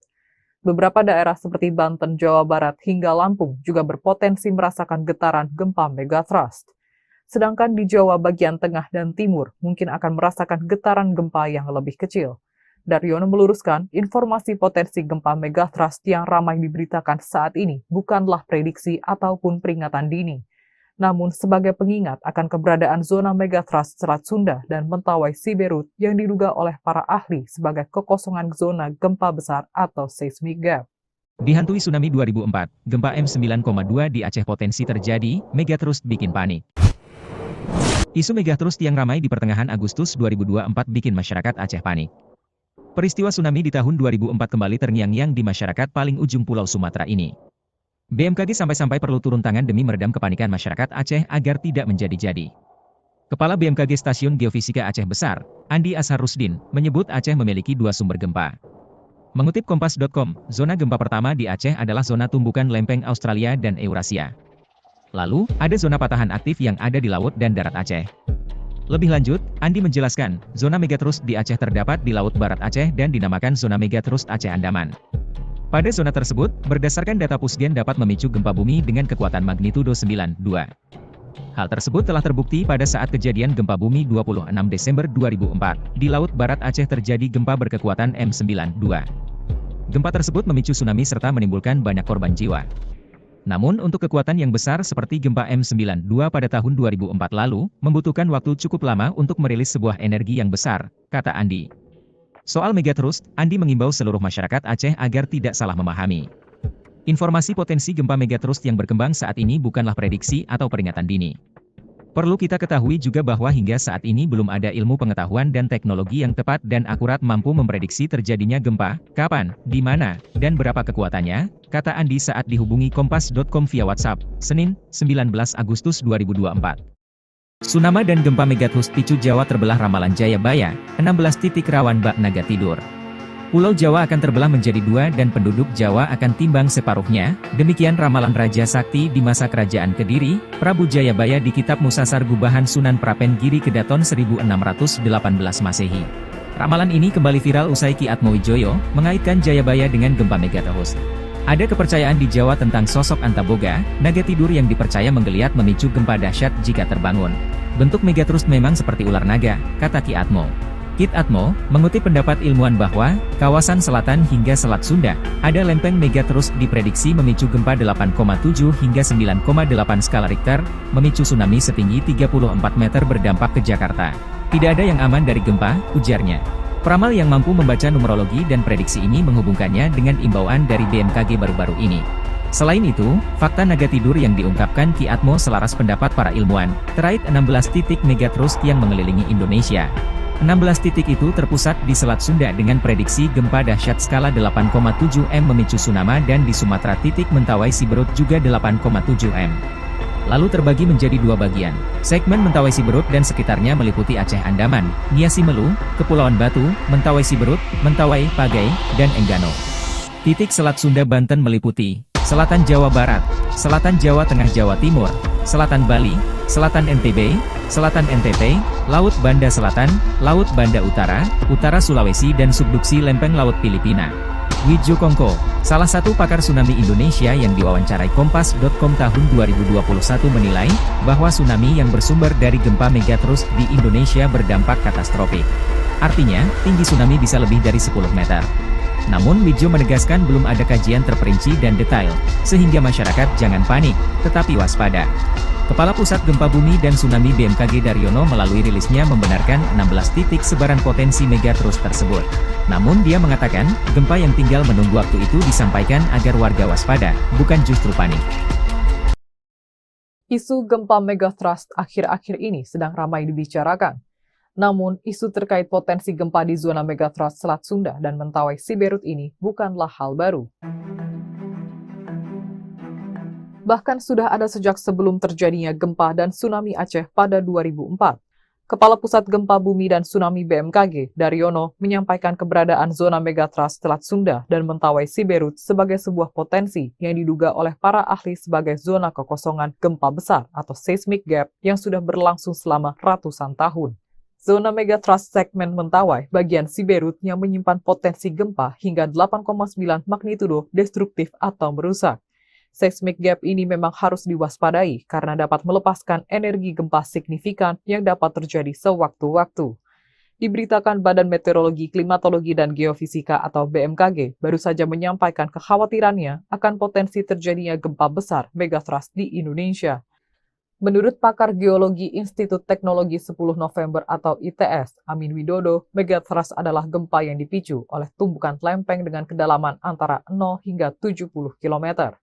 S1: Beberapa daerah seperti Banten, Jawa Barat, hingga Lampung juga berpotensi merasakan getaran gempa megatrust. Sedangkan di Jawa bagian tengah dan timur mungkin akan merasakan getaran gempa yang lebih kecil. Daryono meluruskan, informasi potensi gempa megatrust yang ramai diberitakan saat ini bukanlah prediksi ataupun peringatan dini, namun sebagai pengingat akan keberadaan zona megatrust Selat Sunda dan Mentawai Siberut yang diduga oleh para ahli sebagai kekosongan zona gempa besar atau seismic gap.
S2: Dihantui tsunami 2004, gempa M9,2 di Aceh potensi terjadi, megatrust bikin panik. Isu megatrust yang ramai di pertengahan Agustus 2024 bikin masyarakat Aceh panik. Peristiwa tsunami di tahun 2004 kembali terngiang-ngiang di masyarakat paling ujung Pulau Sumatera ini. BMKG sampai-sampai perlu turun tangan demi meredam kepanikan masyarakat Aceh agar tidak menjadi-jadi. Kepala BMKG Stasiun Geofisika Aceh Besar, Andi Ashar Rusdin, menyebut Aceh memiliki 2 sumber gempa. Mengutip Kompas.com, zona gempa pertama di Aceh adalah zona tumbukan lempeng Australia dan Eurasia. Lalu, ada zona patahan aktif yang ada di laut dan darat Aceh. Lebih lanjut, Andi menjelaskan, zona megatrust di Aceh terdapat di Laut Barat Aceh dan dinamakan zona megatrust Aceh Andaman. Pada zona tersebut, berdasarkan data Pusgen dapat memicu gempa bumi dengan kekuatan magnitudo 9,2. Hal tersebut telah terbukti pada saat kejadian gempa bumi 26 Desember 2004. Di Laut Barat Aceh terjadi gempa berkekuatan M92. Gempa tersebut memicu tsunami serta menimbulkan banyak korban jiwa. Namun untuk kekuatan yang besar seperti gempa M92 pada tahun 2004 lalu, membutuhkan waktu cukup lama untuk merilis sebuah energi yang besar, kata Andi. Soal megatrust, Andi mengimbau seluruh masyarakat Aceh agar tidak salah memahami. Informasi potensi gempa megatrust yang berkembang saat ini bukanlah prediksi atau peringatan dini. Perlu kita ketahui juga bahwa hingga saat ini belum ada ilmu pengetahuan dan teknologi yang tepat dan akurat mampu memprediksi terjadinya gempa, kapan, di mana, dan berapa kekuatannya, kata Andi saat dihubungi Kompas.com via WhatsApp, Senin, 19 Agustus 2024. Tsunami dan gempa megatrust picu Jawa terbelah ramalan Jayabaya, 16 titik rawan bak naga tidur. Pulau Jawa akan terbelah menjadi dua dan penduduk Jawa akan timbang separuhnya, demikian ramalan Raja Sakti di masa Kerajaan Kediri, Prabu Jayabaya di Kitab Musasar Gubahan Sunan Prapen Giri Kedaton 1618 Masehi. Ramalan ini kembali viral usai Ki Atmowijoyo mengaitkan Jayabaya dengan gempa megatrust. Ada kepercayaan di Jawa tentang sosok Antaboga, naga tidur yang dipercaya menggeliat memicu gempa dahsyat jika terbangun. Bentuk megatrust memang seperti ular naga, kata Ki Atmo. Kit Atmo, mengutip pendapat ilmuwan bahwa, kawasan selatan hingga Selat Sunda, ada lempeng megatrust diprediksi memicu gempa 8,7 hingga 9,8 skala Richter, memicu tsunami setinggi 34 meter berdampak ke Jakarta. Tidak ada yang aman dari gempa, ujarnya. Peramal yang mampu membaca numerologi dan prediksi ini menghubungkannya dengan imbauan dari BMKG baru-baru ini. Selain itu, fakta naga tidur yang diungkapkan Ki Atmo selaras pendapat para ilmuwan, terkait 16 titik megatrust yang mengelilingi Indonesia. 16 titik itu terpusat di Selat Sunda dengan prediksi gempa dahsyat skala 8,7 M memicu tsunami dan di Sumatera titik Mentawai Siberut juga 8,7 M. Lalu terbagi menjadi dua bagian. Segmen Mentawai Siberut dan sekitarnya meliputi Aceh Andaman, Nia Simelu, Kepulauan Batu, Mentawai Siberut, Mentawai, Pagai, dan Enggano. Titik Selat Sunda Banten meliputi Selatan Jawa Barat, Selatan Jawa Tengah Jawa Timur, Selatan Bali, Selatan NTB, Selatan NTT, Laut Banda Selatan, Laut Banda Utara, Utara Sulawesi dan subduksi lempeng Laut Filipina. Wijo Kongko, salah satu pakar tsunami Indonesia yang diwawancarai Kompas.com tahun 2021 menilai, bahwa tsunami yang bersumber dari gempa megatrust di Indonesia berdampak katastrofik. Artinya, tinggi tsunami bisa lebih dari 10 meter. Namun Wijo menegaskan belum ada kajian terperinci dan detail, sehingga masyarakat jangan panik, tetapi waspada. Kepala Pusat Gempa Bumi dan Tsunami BMKG Daryono melalui rilisnya membenarkan 16 titik sebaran potensi megatrust tersebut. Namun dia mengatakan, gempa yang tinggal menunggu waktu itu disampaikan agar warga waspada, bukan justru panik.
S1: Isu gempa megatrust akhir-akhir ini sedang ramai dibicarakan. Namun, isu terkait potensi gempa di zona megatrust Selat Sunda dan Mentawai Siberut ini bukanlah hal baru. Bahkan sudah ada sejak sebelum terjadinya gempa dan tsunami Aceh pada 2004. Kepala Pusat Gempa Bumi dan Tsunami BMKG, Daryono, menyampaikan keberadaan zona megatrust Selat Sunda dan Mentawai Siberut sebagai sebuah potensi yang diduga oleh para ahli sebagai zona kekosongan gempa besar atau seismic gap yang sudah berlangsung selama ratusan tahun. Zona megatrust segmen Mentawai bagian Siberut yang menyimpan potensi gempa hingga 8,9 magnitudo destruktif atau merusak. Seismic gap ini memang harus diwaspadai karena dapat melepaskan energi gempa signifikan yang dapat terjadi sewaktu-waktu. Diberitakan Badan Meteorologi, Klimatologi, dan Geofisika atau BMKG baru saja menyampaikan kekhawatirannya akan potensi terjadinya gempa besar megatrust di Indonesia. Menurut pakar geologi Institut Teknologi 10 November atau ITS, Amin Widodo, megatrust adalah gempa yang dipicu oleh tumbukan lempeng dengan kedalaman antara 0 hingga 70 km.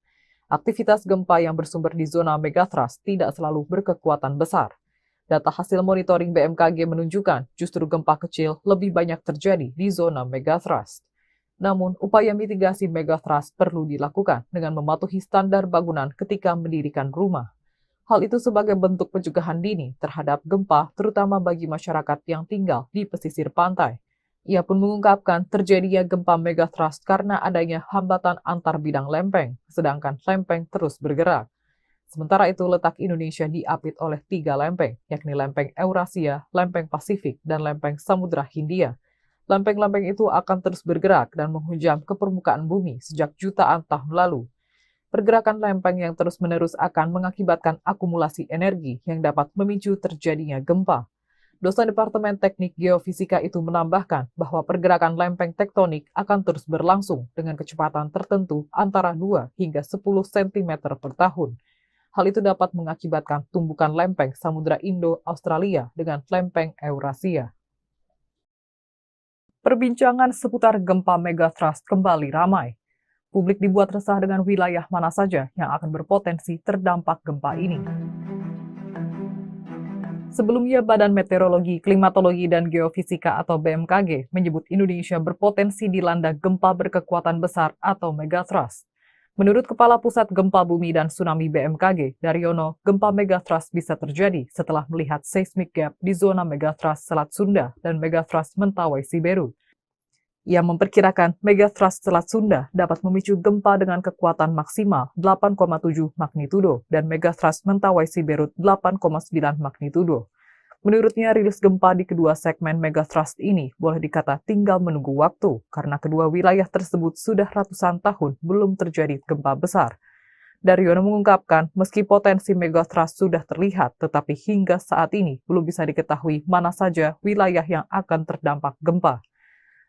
S1: Aktivitas gempa yang bersumber di zona megatrust tidak selalu berkekuatan besar. Data hasil monitoring BMKG menunjukkan justru gempa kecil lebih banyak terjadi di zona megatrust. Namun, upaya mitigasi megatrust perlu dilakukan dengan mematuhi standar bangunan ketika mendirikan rumah. Hal itu sebagai bentuk pencegahan dini terhadap gempa, terutama bagi masyarakat yang tinggal di pesisir pantai. Ia pun mengungkapkan terjadinya gempa megatrust karena adanya hambatan antar bidang lempeng, sedangkan lempeng terus bergerak. Sementara itu, letak Indonesia diapit oleh 3 lempeng, yakni lempeng Eurasia, lempeng Pasifik, dan lempeng Samudra Hindia. Lempeng-lempeng itu akan terus bergerak dan menghujam ke permukaan bumi sejak jutaan tahun lalu. Pergerakan lempeng yang terus-menerus akan mengakibatkan akumulasi energi yang dapat memicu terjadinya gempa. Dosen Departemen Teknik Geofisika itu menambahkan bahwa pergerakan lempeng tektonik akan terus berlangsung dengan kecepatan tertentu antara 2 hingga 10 cm per tahun. Hal itu dapat mengakibatkan tumbukan lempeng Samudra Indo-Australia dengan lempeng Eurasia. Perbincangan seputar gempa megathrust kembali ramai. Publik dibuat resah dengan wilayah mana saja yang akan berpotensi terdampak gempa ini. Sebelumnya, Badan Meteorologi, Klimatologi, dan Geofisika atau BMKG menyebut Indonesia berpotensi dilanda gempa berkekuatan besar atau megathrust. Menurut Kepala Pusat Gempa Bumi dan Tsunami BMKG, Daryono, gempa megathrust bisa terjadi setelah melihat seismic gap di zona megathrust Selat Sunda dan megathrust Mentawai Siberut. Ia memperkirakan megathrust Selat Sunda dapat memicu gempa dengan kekuatan maksimal 8,7 magnitudo dan megathrust Mentawai Siberut 8,9 magnitudo. Menurutnya, rilis gempa di kedua segmen megathrust ini boleh dikata tinggal menunggu waktu karena kedua wilayah tersebut sudah ratusan tahun belum terjadi gempa besar. Daryono mengungkapkan, meski potensi megathrust sudah terlihat, tetapi hingga saat ini belum bisa diketahui mana saja wilayah yang akan terdampak gempa.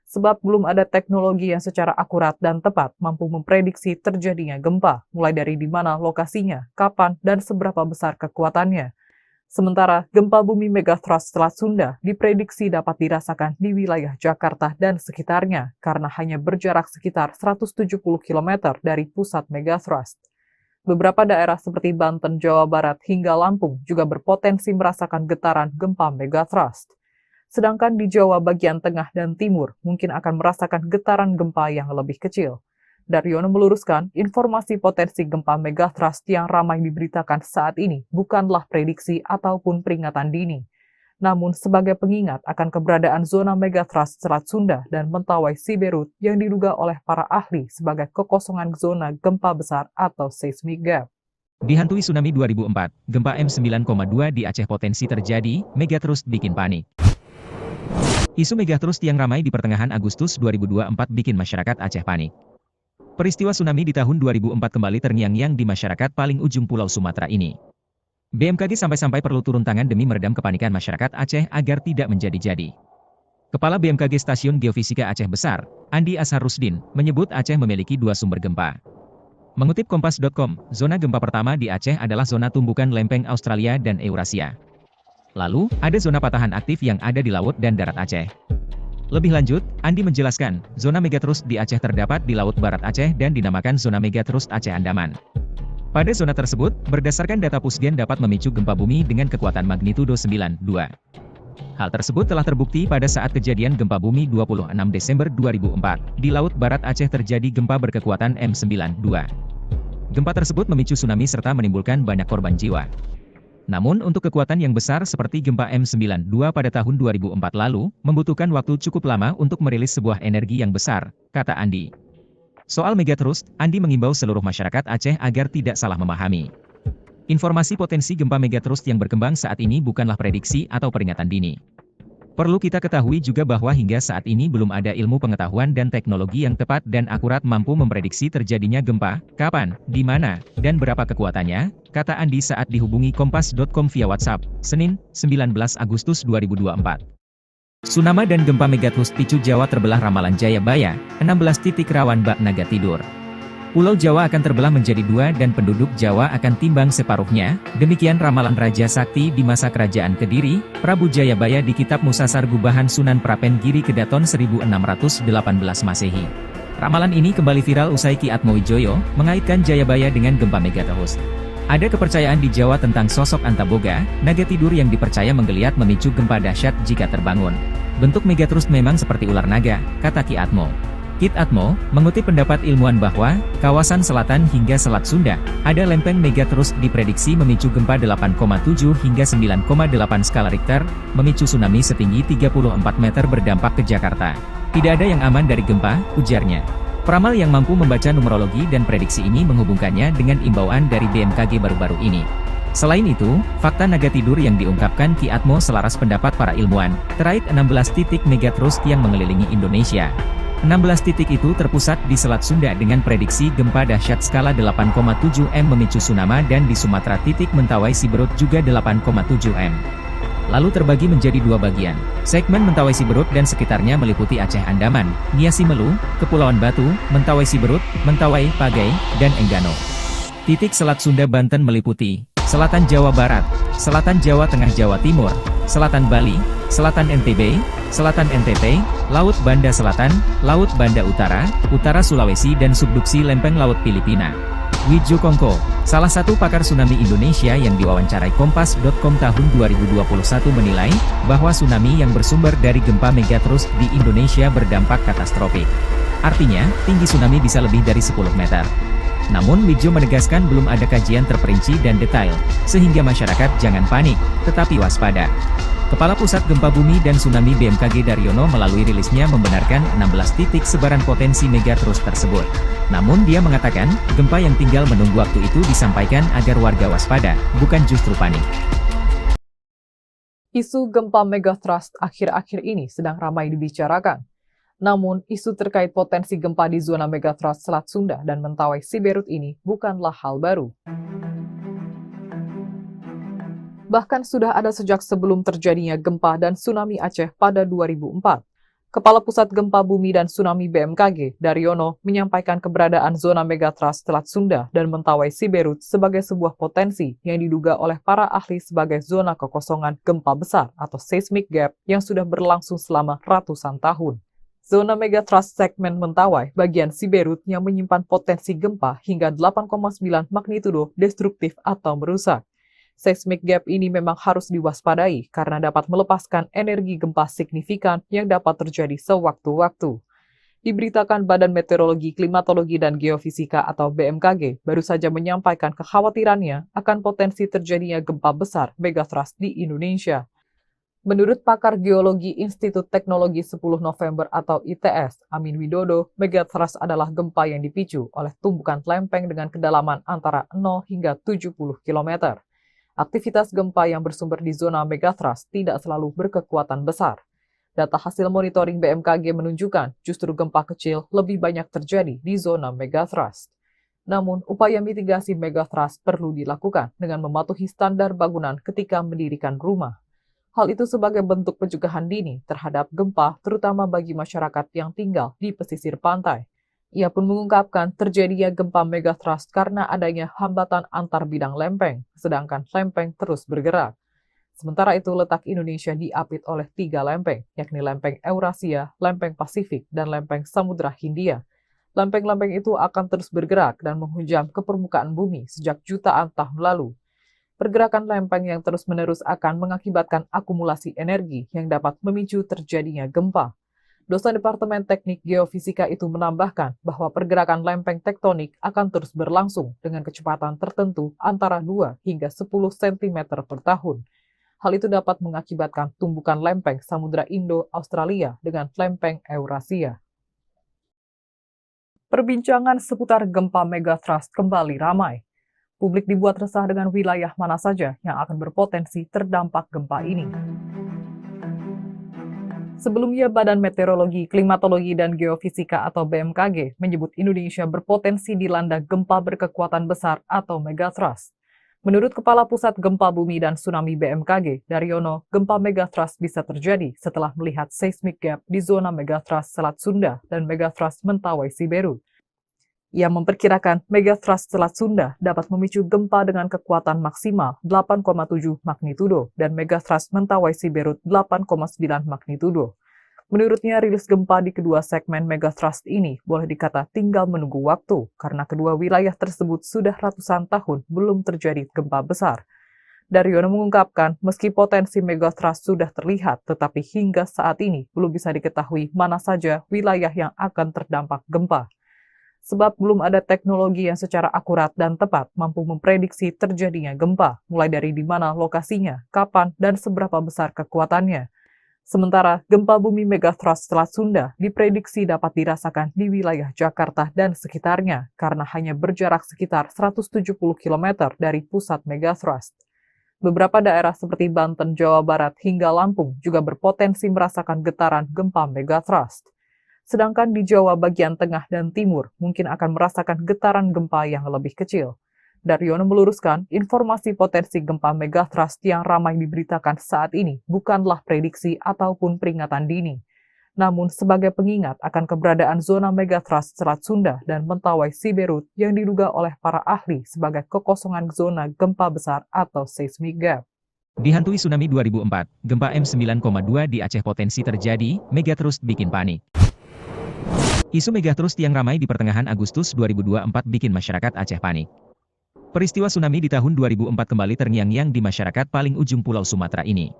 S1: Sebab belum ada teknologi yang secara akurat dan tepat mampu memprediksi terjadinya gempa, mulai dari di mana lokasinya, kapan, dan seberapa besar kekuatannya. Sementara, gempa bumi megathrust Selat Sunda diprediksi dapat dirasakan di wilayah Jakarta dan sekitarnya, karena hanya berjarak sekitar 170 km dari pusat megathrust. Beberapa daerah seperti Banten, Jawa Barat, hingga Lampung juga berpotensi merasakan getaran gempa megathrust. Sedangkan di Jawa bagian tengah dan timur mungkin akan merasakan getaran gempa yang lebih kecil. Daryono meluruskan, informasi potensi gempa megathrust yang ramai diberitakan saat ini bukanlah prediksi ataupun peringatan dini, namun sebagai pengingat akan keberadaan zona megathrust Selat Sunda dan Mentawai Siberut yang diduga oleh para ahli sebagai kekosongan zona gempa besar atau seismic gap.
S2: Dihantui tsunami 2004, gempa M9,2 di Aceh potensi terjadi, megathrust bikin panik. Isu megathrust yang ramai di pertengahan Agustus 2024 bikin masyarakat Aceh panik. Peristiwa tsunami di tahun 2004 kembali terngiang-ngiang di masyarakat paling ujung Pulau Sumatera ini. BMKG sampai-sampai perlu turun tangan demi meredam kepanikan masyarakat Aceh agar tidak menjadi-jadi. Kepala BMKG Stasiun Geofisika Aceh Besar, Andi Ashar Rusdin, menyebut Aceh memiliki dua sumber gempa. Mengutip Kompas.com, zona gempa pertama di Aceh adalah zona tumbukan lempeng Australia dan Eurasia. Lalu, ada zona patahan aktif yang ada di laut dan darat Aceh. Lebih lanjut, Andi menjelaskan, zona megathrust di Aceh terdapat di Laut Barat Aceh dan dinamakan zona megathrust Aceh Andaman. Pada zona tersebut, berdasarkan data Pusgen dapat memicu gempa bumi dengan kekuatan magnitudo 9,2. Hal tersebut telah terbukti pada saat kejadian gempa bumi 26 Desember 2004. Di Laut Barat Aceh terjadi gempa berkekuatan M9,2. Gempa tersebut memicu tsunami serta menimbulkan banyak korban jiwa. Namun untuk kekuatan yang besar seperti gempa M9,2 pada tahun 2004 lalu, membutuhkan waktu cukup lama untuk merilis sebuah energi yang besar, kata Andi. Soal megathrust, Andi mengimbau seluruh masyarakat Aceh agar tidak salah memahami. Informasi potensi gempa megathrust yang berkembang saat ini bukanlah prediksi atau peringatan dini. Perlu kita ketahui juga bahwa hingga saat ini belum ada ilmu pengetahuan dan teknologi yang tepat dan akurat mampu memprediksi terjadinya gempa, kapan, di mana, dan berapa kekuatannya, kata Andi saat dihubungi Kompas.com via WhatsApp, Senin, 19 Agustus 2024. Tsunami dan gempa megathrust picu Jawa terbelah ramalan Jayabaya, 16 titik rawan bak naga tidur. Pulau Jawa akan terbelah menjadi dua dan penduduk Jawa akan timbang separuhnya, demikian ramalan Raja Sakti di masa kerajaan Kediri, Prabu Jayabaya di Kitab Musasar Gubahan Sunan Prapen Giri Kedaton 1618 Masehi. Ramalan ini kembali viral usai Ki Atmowijoyo mengaitkan Jayabaya dengan gempa megathrust. Ada kepercayaan di Jawa tentang sosok Antaboga, naga tidur yang dipercaya menggeliat memicu gempa dahsyat jika terbangun. Bentuk megathrust memang seperti ular naga, kata Ki Atmo. Kit Atmo, mengutip pendapat ilmuwan bahwa, kawasan selatan hingga Selat Sunda, ada lempeng megathrust diprediksi memicu gempa 8,7 hingga 9,8 skala Richter, memicu tsunami setinggi 34 meter berdampak ke Jakarta. Tidak ada yang aman dari gempa, ujarnya. Peramal yang mampu membaca numerologi dan prediksi ini menghubungkannya dengan imbauan dari BMKG baru-baru ini. Selain itu, fakta naga tidur yang diungkapkan Ki Atmo selaras pendapat para ilmuwan, terkait 16 titik megathrust yang mengelilingi Indonesia. 16 titik itu terpusat di Selat Sunda dengan prediksi gempa dahsyat skala 8,7 M memicu tsunami dan di Sumatera titik Mentawai Siberut juga 8,7 M. Lalu terbagi menjadi dua bagian. Segmen Mentawai Siberut dan sekitarnya meliputi Aceh Andaman, Nia Simelu, Kepulauan Batu, Mentawai Siberut, Mentawai, Pagai, dan Enggano. Titik Selat Sunda Banten meliputi Selatan Jawa Barat, Selatan Jawa Tengah Jawa Timur, Selatan Bali, Selatan NTB, Selatan NTT, Laut Banda Selatan, Laut Banda Utara, Utara Sulawesi dan subduksi lempeng laut Filipina. Widjo Kongko, salah satu pakar tsunami Indonesia yang diwawancarai Kompas.com tahun 2021 menilai, bahwa tsunami yang bersumber dari gempa megatrust di Indonesia berdampak katastrofik. Artinya, tinggi tsunami bisa lebih dari 10 meter. Namun Widjo menegaskan belum ada kajian terperinci dan detail, sehingga masyarakat jangan panik, tetapi waspada. Kepala Pusat Gempa Bumi dan Tsunami BMKG Daryono melalui rilisnya membenarkan 16 titik sebaran potensi megatrust tersebut. Namun dia mengatakan, gempa yang tinggal menunggu waktu itu disampaikan agar warga waspada, bukan justru panik.
S1: Isu gempa megatrust akhir-akhir ini sedang ramai dibicarakan. Namun, isu terkait potensi gempa di zona megatrust Selat Sunda dan Mentawai Siberut ini bukanlah hal baru. Bahkan sudah ada sejak sebelum terjadinya gempa dan tsunami Aceh pada 2004. Kepala Pusat Gempa Bumi dan Tsunami BMKG, Daryono, menyampaikan keberadaan zona megatrust Selat Sunda dan Mentawai Siberut sebagai sebuah potensi yang diduga oleh para ahli sebagai zona kekosongan gempa besar atau seismic gap yang sudah berlangsung selama ratusan tahun. Zona megatrust segmen Mentawai bagian Siberut yang menyimpan potensi gempa hingga 8,9 magnitudo destruktif atau merusak. Seismic gap ini memang harus diwaspadai karena dapat melepaskan energi gempa signifikan yang dapat terjadi sewaktu-waktu. Diberitakan Badan Meteorologi, Klimatologi, dan Geofisika atau BMKG baru saja menyampaikan kekhawatirannya akan potensi terjadinya gempa besar megatrust di Indonesia. Menurut pakar geologi Institut Teknologi 10 November atau ITS, Amin Widodo, megatrust adalah gempa yang dipicu oleh tumbukan lempeng dengan kedalaman antara 0 hingga 70 km. Aktivitas gempa yang bersumber di zona megatrust tidak selalu berkekuatan besar. Data hasil monitoring BMKG menunjukkan justru gempa kecil lebih banyak terjadi di zona megatrust. Namun, upaya mitigasi megatrust perlu dilakukan dengan mematuhi standar bangunan ketika mendirikan rumah. Hal itu sebagai bentuk pencegahan dini terhadap gempa, terutama bagi masyarakat yang tinggal di pesisir pantai. Ia pun mengungkapkan terjadinya gempa megatrust karena adanya hambatan antar bidang lempeng, sedangkan lempeng terus bergerak. Sementara itu, letak Indonesia diapit oleh 3 lempeng, yakni lempeng Eurasia, lempeng Pasifik, dan lempeng Samudra Hindia. Lempeng-lempeng itu akan terus bergerak dan menghujam ke permukaan bumi sejak jutaan tahun lalu. Pergerakan lempeng yang terus-menerus akan mengakibatkan akumulasi energi yang dapat memicu terjadinya gempa. Dosen Departemen Teknik Geofisika itu menambahkan bahwa pergerakan lempeng tektonik akan terus berlangsung dengan kecepatan tertentu antara 2 hingga 10 cm per tahun. Hal itu dapat mengakibatkan tumbukan lempeng Samudra Indo-Australia dengan lempeng Eurasia. Perbincangan seputar gempa megatrust kembali ramai. Publik dibuat resah dengan wilayah mana saja yang akan berpotensi terdampak gempa ini. Sebelumnya, Badan Meteorologi, Klimatologi, dan Geofisika atau BMKG menyebut Indonesia berpotensi dilanda gempa berkekuatan besar atau megatrust. Menurut Kepala Pusat Gempa Bumi dan Tsunami BMKG, Daryono, gempa megatrust bisa terjadi setelah melihat seismic gap di zona megatrust Selat Sunda dan megatrust Mentawai Siberut. Ia memperkirakan megatrust Selat Sunda dapat memicu gempa dengan kekuatan maksimal 8,7 magnitudo dan megatrust Mentawai Siberut 8,9 magnitudo. Menurutnya, rilis gempa di kedua segmen megatrust ini boleh dikata tinggal menunggu waktu karena kedua wilayah tersebut sudah ratusan tahun belum terjadi gempa besar. Daryono mengungkapkan, meski potensi megatrust sudah terlihat, tetapi hingga saat ini belum bisa diketahui mana saja wilayah yang akan terdampak gempa. Sebab belum ada teknologi yang secara akurat dan tepat mampu memprediksi terjadinya gempa, mulai dari di mana lokasinya, kapan, dan seberapa besar kekuatannya. Sementara, gempa bumi megatrust Selat Sunda diprediksi dapat dirasakan di wilayah Jakarta dan sekitarnya karena hanya berjarak sekitar 170 km dari pusat megatrust. Beberapa daerah seperti Banten, Jawa Barat, hingga Lampung juga berpotensi merasakan getaran gempa megatrust. Sedangkan di Jawa bagian tengah dan timur mungkin akan merasakan getaran gempa yang lebih kecil. Daryono meluruskan, informasi potensi gempa megatrust yang ramai diberitakan saat ini bukanlah prediksi ataupun peringatan dini, namun sebagai pengingat akan keberadaan zona megatrust Selat Sunda dan Mentawai Siberut yang diduga oleh para ahli sebagai kekosongan zona gempa besar atau seismic gap.
S2: Dihantui tsunami 2004, gempa M9,2 di Aceh potensi terjadi, megatrust bikin panik. Isu megatrust yang ramai di pertengahan Agustus 2024 bikin masyarakat Aceh panik. Peristiwa tsunami di tahun 2004 kembali terngiang-ngiang di masyarakat paling ujung Pulau Sumatera ini.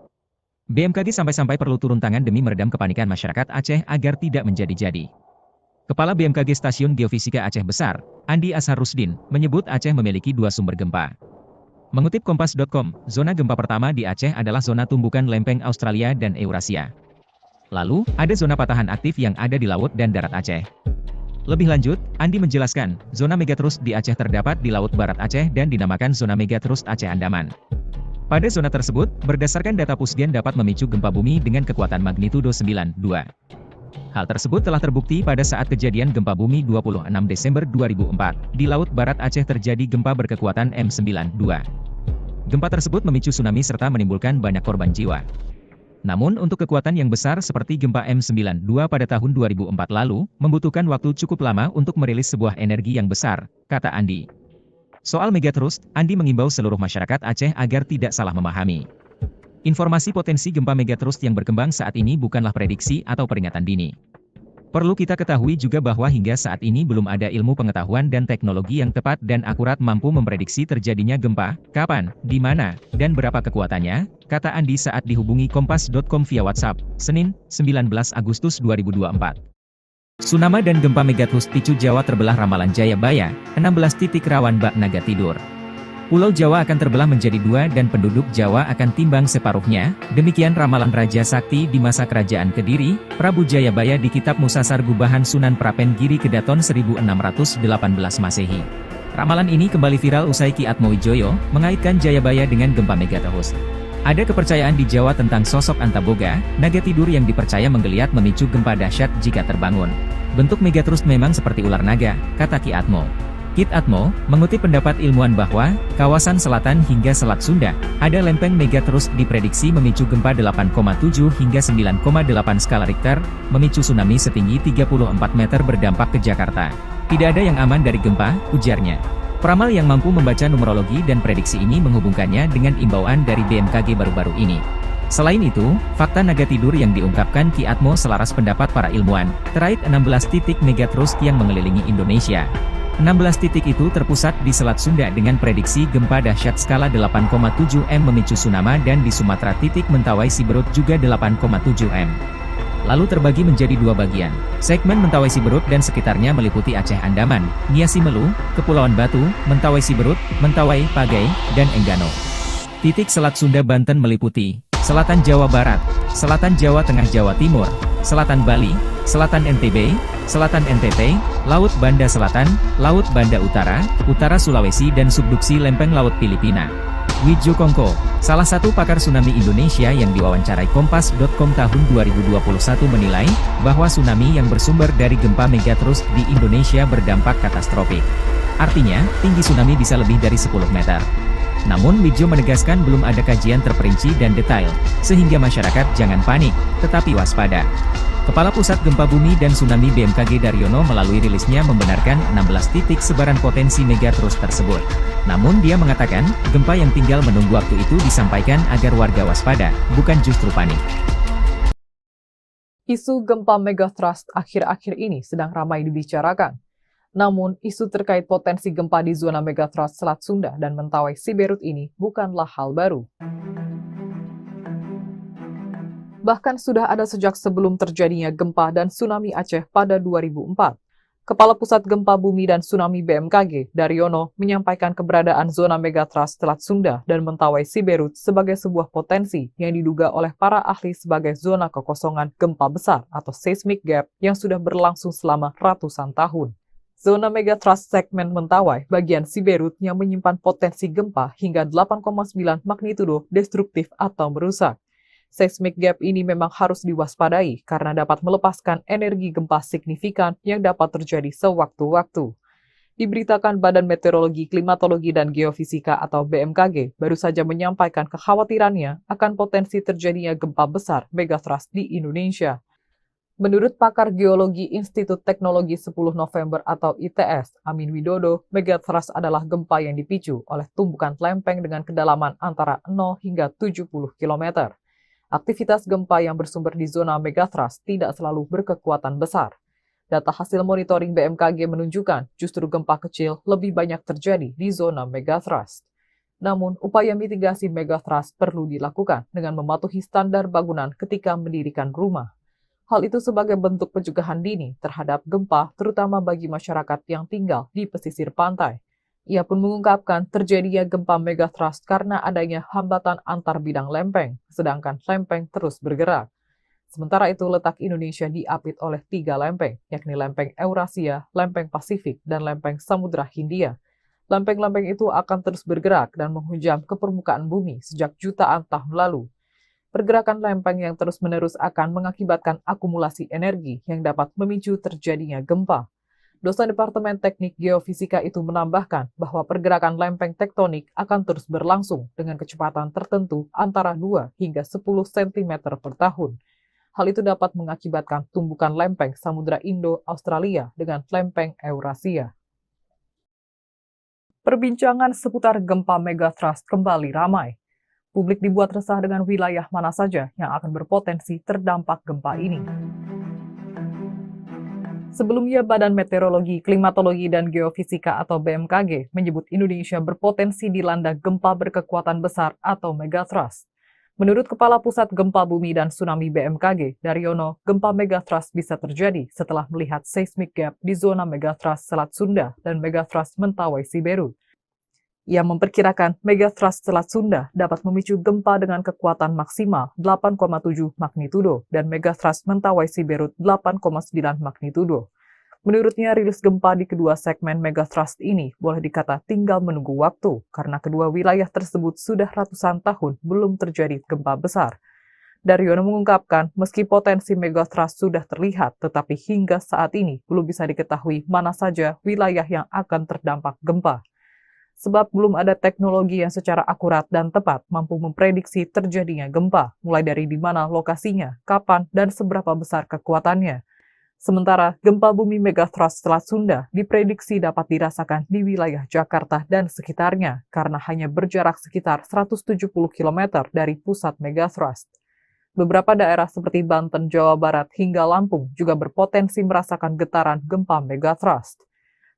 S2: BMKG sampai-sampai perlu turun tangan demi meredam kepanikan masyarakat Aceh agar tidak menjadi-jadi. Kepala BMKG Stasiun Geofisika Aceh Besar, Andi Ashar Rusdin, menyebut Aceh memiliki 2 sumber gempa. Mengutip Kompas.com, zona gempa pertama di Aceh adalah zona tumbukan lempeng Australia dan Eurasia. Lalu, ada zona patahan aktif yang ada di laut dan darat Aceh. Lebih lanjut, Andi menjelaskan, zona megatrust di Aceh terdapat di Laut Barat Aceh dan dinamakan zona megatrust Aceh Andaman. Pada zona tersebut, berdasarkan data Pusgen dapat memicu gempa bumi dengan kekuatan magnitudo 9,2. Hal tersebut telah terbukti pada saat kejadian gempa bumi 26 Desember 2004. Di Laut Barat Aceh terjadi gempa berkekuatan M9,2. Gempa tersebut memicu tsunami serta menimbulkan banyak korban jiwa. Namun untuk kekuatan yang besar seperti gempa M9,2 pada tahun 2004 lalu, membutuhkan waktu cukup lama untuk merilis sebuah energi yang besar, kata Andi. Soal megatrust, Andi mengimbau seluruh masyarakat Aceh agar tidak salah memahami. Informasi potensi gempa megatrust yang berkembang saat ini bukanlah prediksi atau peringatan dini. Perlu kita ketahui juga bahwa hingga saat ini belum ada ilmu pengetahuan dan teknologi yang tepat dan akurat mampu memprediksi terjadinya gempa, kapan, di mana, dan berapa kekuatannya, kata Andi saat dihubungi Kompas.com via WhatsApp, Senin, 19 Agustus 2024. Tsunami dan gempa megatrust picu Jawa terbelah ramalan Jayabaya, 16 titik rawan bak naga tidur. Pulau Jawa akan terbelah menjadi 2 dan penduduk Jawa akan timbang separuhnya, demikian ramalan Raja Sakti di masa Kerajaan Kediri, Prabu Jayabaya di Kitab Musasar Gubahan Sunan Prapen Giri Kedaton 1618 Masehi. Ramalan ini kembali viral usai Ki Atmowijoyo mengaitkan Jayabaya dengan gempa megatrust. Ada kepercayaan di Jawa tentang sosok Antaboga, naga tidur yang dipercaya menggeliat memicu gempa dahsyat jika terbangun. Bentuk megatrust memang seperti ular naga, kata Ki Atmo. Kit Atmo, mengutip pendapat ilmuwan bahwa, kawasan selatan hingga Selat Sunda, ada lempeng megatrust diprediksi memicu gempa 8,7 hingga 9,8 skala Richter, memicu tsunami setinggi 34 meter berdampak ke Jakarta. Tidak ada yang aman dari gempa, ujarnya. Peramal yang mampu membaca numerologi dan prediksi ini menghubungkannya dengan imbauan dari BMKG baru-baru ini. Selain itu, fakta naga tidur yang diungkapkan Ki Atmo selaras pendapat para ilmuwan, terkait 16 titik megatrust yang mengelilingi Indonesia. 16 titik itu terpusat di Selat Sunda dengan prediksi gempa dahsyat skala 8,7 M memicu tsunami dan di Sumatera titik Mentawai Siberut juga 8,7 M. Lalu terbagi menjadi 2 bagian. Segmen Mentawai Siberut dan sekitarnya meliputi Aceh Andaman, Nia Simelu, Kepulauan Batu, Mentawai Siberut, Mentawai, Pagai, dan Enggano. Titik Selat Sunda Banten meliputi Selatan Jawa Barat, Selatan Jawa Tengah Jawa Timur, Selatan Bali, Selatan NTB, Selatan NTT, Laut Banda Selatan, Laut Banda Utara, Utara Sulawesi dan subduksi lempeng Laut Filipina. Wijo Kongko, salah satu pakar tsunami Indonesia yang diwawancarai Kompas.com tahun 2021 menilai, bahwa tsunami yang bersumber dari gempa megatrust di Indonesia berdampak katastrofik. Artinya, tinggi tsunami bisa lebih dari 10 meter. Namun Wijo menegaskan belum ada kajian terperinci dan detail, sehingga masyarakat jangan panik, tetapi waspada. Kepala Pusat Gempa Bumi dan Tsunami BMKG Daryono melalui rilisnya membenarkan 16 titik sebaran potensi megatrust tersebut. Namun dia mengatakan, gempa yang tinggal menunggu waktu itu disampaikan agar warga waspada, bukan justru panik.
S1: Isu gempa megatrust akhir-akhir ini sedang ramai dibicarakan. Namun, isu terkait potensi gempa di zona megatrust Selat Sunda dan Mentawai Siberut ini bukanlah hal baru. Bahkan sudah ada sejak sebelum terjadinya gempa dan tsunami Aceh pada 2004. Kepala Pusat Gempa Bumi dan Tsunami BMKG, Daryono, menyampaikan keberadaan zona megatrust Selat Sunda dan Mentawai Siberut sebagai sebuah potensi yang diduga oleh para ahli sebagai zona kekosongan gempa besar atau seismic gap yang sudah berlangsung selama ratusan tahun. Zona megatrust segmen Mentawai bagian Siberut yang menyimpan potensi gempa hingga 8,9 magnitudo destruktif atau merusak. Seismic gap ini memang harus diwaspadai karena dapat melepaskan energi gempa signifikan yang dapat terjadi sewaktu-waktu. Diberitakan Badan Meteorologi, Klimatologi, dan Geofisika atau BMKG baru saja menyampaikan kekhawatirannya akan potensi terjadinya gempa besar megathrust di Indonesia. Menurut pakar geologi Institut Teknologi 10 November atau ITS, Amin Widodo, megathrust adalah gempa yang dipicu oleh tumbukan lempeng dengan kedalaman antara 0 hingga 70 km. Aktivitas gempa yang bersumber di zona megathrust tidak selalu berkekuatan besar. Data hasil monitoring BMKG menunjukkan justru gempa kecil lebih banyak terjadi di zona megathrust. Namun, upaya mitigasi megathrust perlu dilakukan dengan mematuhi standar bangunan ketika mendirikan rumah. Hal itu sebagai bentuk pencegahan dini terhadap gempa, terutama bagi masyarakat yang tinggal di pesisir pantai. Ia pun mengungkapkan terjadinya gempa megathrust karena adanya hambatan antar bidang lempeng, sedangkan lempeng terus bergerak. Sementara itu, letak Indonesia diapit oleh 3 lempeng, yakni lempeng Eurasia, lempeng Pasifik, dan lempeng Samudra Hindia. Lempeng-lempeng itu akan terus bergerak dan menghujam ke permukaan bumi sejak jutaan tahun lalu. Pergerakan lempeng yang terus-menerus akan mengakibatkan akumulasi energi yang dapat memicu terjadinya gempa. Dosen Departemen Teknik Geofisika itu menambahkan bahwa pergerakan lempeng tektonik akan terus berlangsung dengan kecepatan tertentu antara 2 hingga 10 cm per tahun. Hal itu dapat mengakibatkan tumbukan lempeng Samudra Indo-Australia dengan lempeng Eurasia. Perbincangan seputar gempa megathrust kembali ramai. Publik dibuat resah dengan wilayah mana saja yang akan berpotensi terdampak gempa ini. Sebelumnya, Badan Meteorologi, Klimatologi, dan Geofisika atau BMKG menyebut Indonesia berpotensi dilanda gempa berkekuatan besar atau megathrust. Menurut Kepala Pusat Gempa Bumi dan Tsunami BMKG, Daryono, gempa megathrust bisa terjadi setelah melihat seismic gap di zona megathrust Selat Sunda dan megathrust Mentawai Siberut. Ia memperkirakan megathrust Selat Sunda dapat memicu gempa dengan kekuatan maksimal 8,7 magnitudo dan megathrust Mentawai Siberut 8,9 magnitudo. Menurutnya, rilis gempa di kedua segmen megathrust ini boleh dikata tinggal menunggu waktu karena kedua wilayah tersebut sudah ratusan tahun belum terjadi gempa besar. Daryono mengungkapkan, meski potensi megathrust sudah terlihat, tetapi hingga saat ini belum bisa diketahui mana saja wilayah yang akan terdampak gempa. Sebab belum ada teknologi yang secara akurat dan tepat mampu memprediksi terjadinya gempa, mulai dari di mana lokasinya, kapan, dan seberapa besar kekuatannya. Sementara, gempa bumi megathrust Selat Sunda diprediksi dapat dirasakan di wilayah Jakarta dan sekitarnya karena hanya berjarak sekitar 170 km dari pusat megathrust. Beberapa daerah seperti Banten, Jawa Barat, hingga Lampung juga berpotensi merasakan getaran gempa megathrust.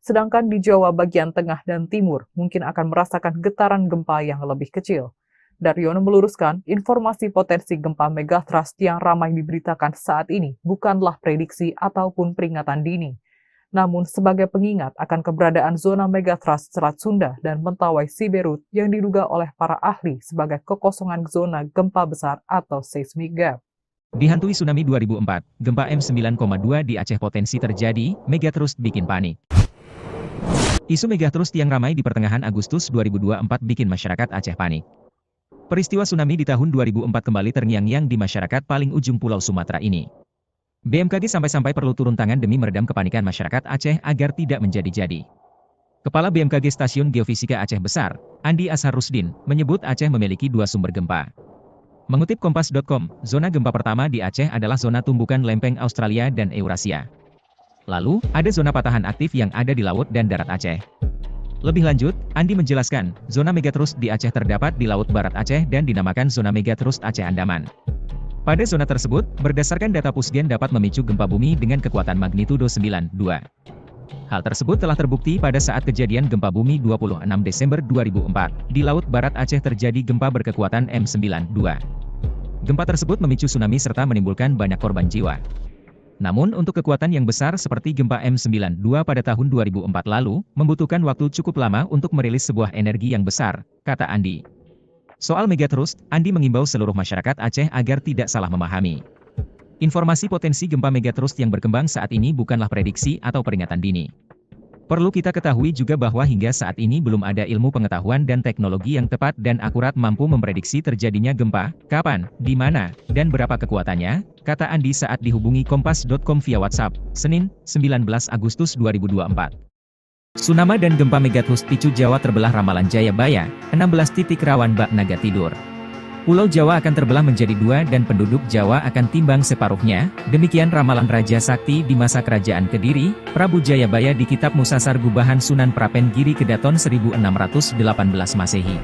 S1: Sedangkan di Jawa bagian tengah dan timur mungkin akan merasakan getaran gempa yang lebih kecil. Daryono meluruskan, informasi potensi gempa megathrust yang ramai diberitakan saat ini bukanlah prediksi ataupun peringatan dini, namun sebagai pengingat akan keberadaan zona megathrust Selat Sunda dan Mentawai Siberut yang diduga oleh para ahli sebagai kekosongan zona gempa besar atau seismic gap.
S2: Dihantui tsunami 2004, gempa M9,2 di Aceh potensi terjadi, megathrust bikin panik. Isu megathrust yang ramai di pertengahan Agustus 2024 bikin masyarakat Aceh panik. Peristiwa tsunami di tahun 2004 kembali terngiang-ngiang di masyarakat paling ujung Pulau Sumatera ini. BMKG sampai-sampai perlu turun tangan demi meredam kepanikan masyarakat Aceh agar tidak menjadi-jadi. Kepala BMKG Stasiun Geofisika Aceh Besar, Andi Ashar Rusdin, menyebut Aceh memiliki 2 sumber gempa. Mengutip Kompas.com, zona gempa pertama di Aceh adalah zona tumbukan lempeng Australia dan Eurasia. Lalu, ada zona patahan aktif yang ada di laut dan darat Aceh. Lebih lanjut, Andi menjelaskan, zona megathrust di Aceh terdapat di Laut Barat Aceh dan dinamakan zona megathrust Aceh Andaman. Pada zona tersebut, berdasarkan data Pusgen dapat memicu gempa bumi dengan kekuatan magnitudo 9,2. Hal tersebut telah terbukti pada saat kejadian gempa bumi 26 Desember 2004. Di Laut Barat Aceh terjadi gempa berkekuatan M9,2. Gempa tersebut memicu tsunami serta menimbulkan banyak korban jiwa. Namun untuk kekuatan yang besar seperti gempa M9,2 pada tahun 2004 lalu, membutuhkan waktu cukup lama untuk merilis sebuah energi yang besar, kata Andi. Soal megathrust, Andi mengimbau seluruh masyarakat Aceh agar tidak salah memahami. Informasi potensi gempa megathrust yang berkembang saat ini bukanlah prediksi atau peringatan dini. Perlu kita ketahui juga bahwa hingga saat ini belum ada ilmu pengetahuan dan teknologi yang tepat dan akurat mampu memprediksi terjadinya gempa, kapan, di mana, dan berapa kekuatannya, kata Andi saat dihubungi Kompas.com via WhatsApp, Senin, 19 Agustus 2024. Tsunami dan gempa megatrust picu Jawa terbelah ramalan Jayabaya, 16 titik rawan bak naga tidur. Pulau Jawa akan terbelah menjadi dua dan penduduk Jawa akan timbang separuhnya, demikian ramalan Raja Sakti di masa kerajaan Kediri, Prabu Jayabaya di Kitab Musasar Gubahan Sunan Prapen Giri Kedaton 1618 Masehi.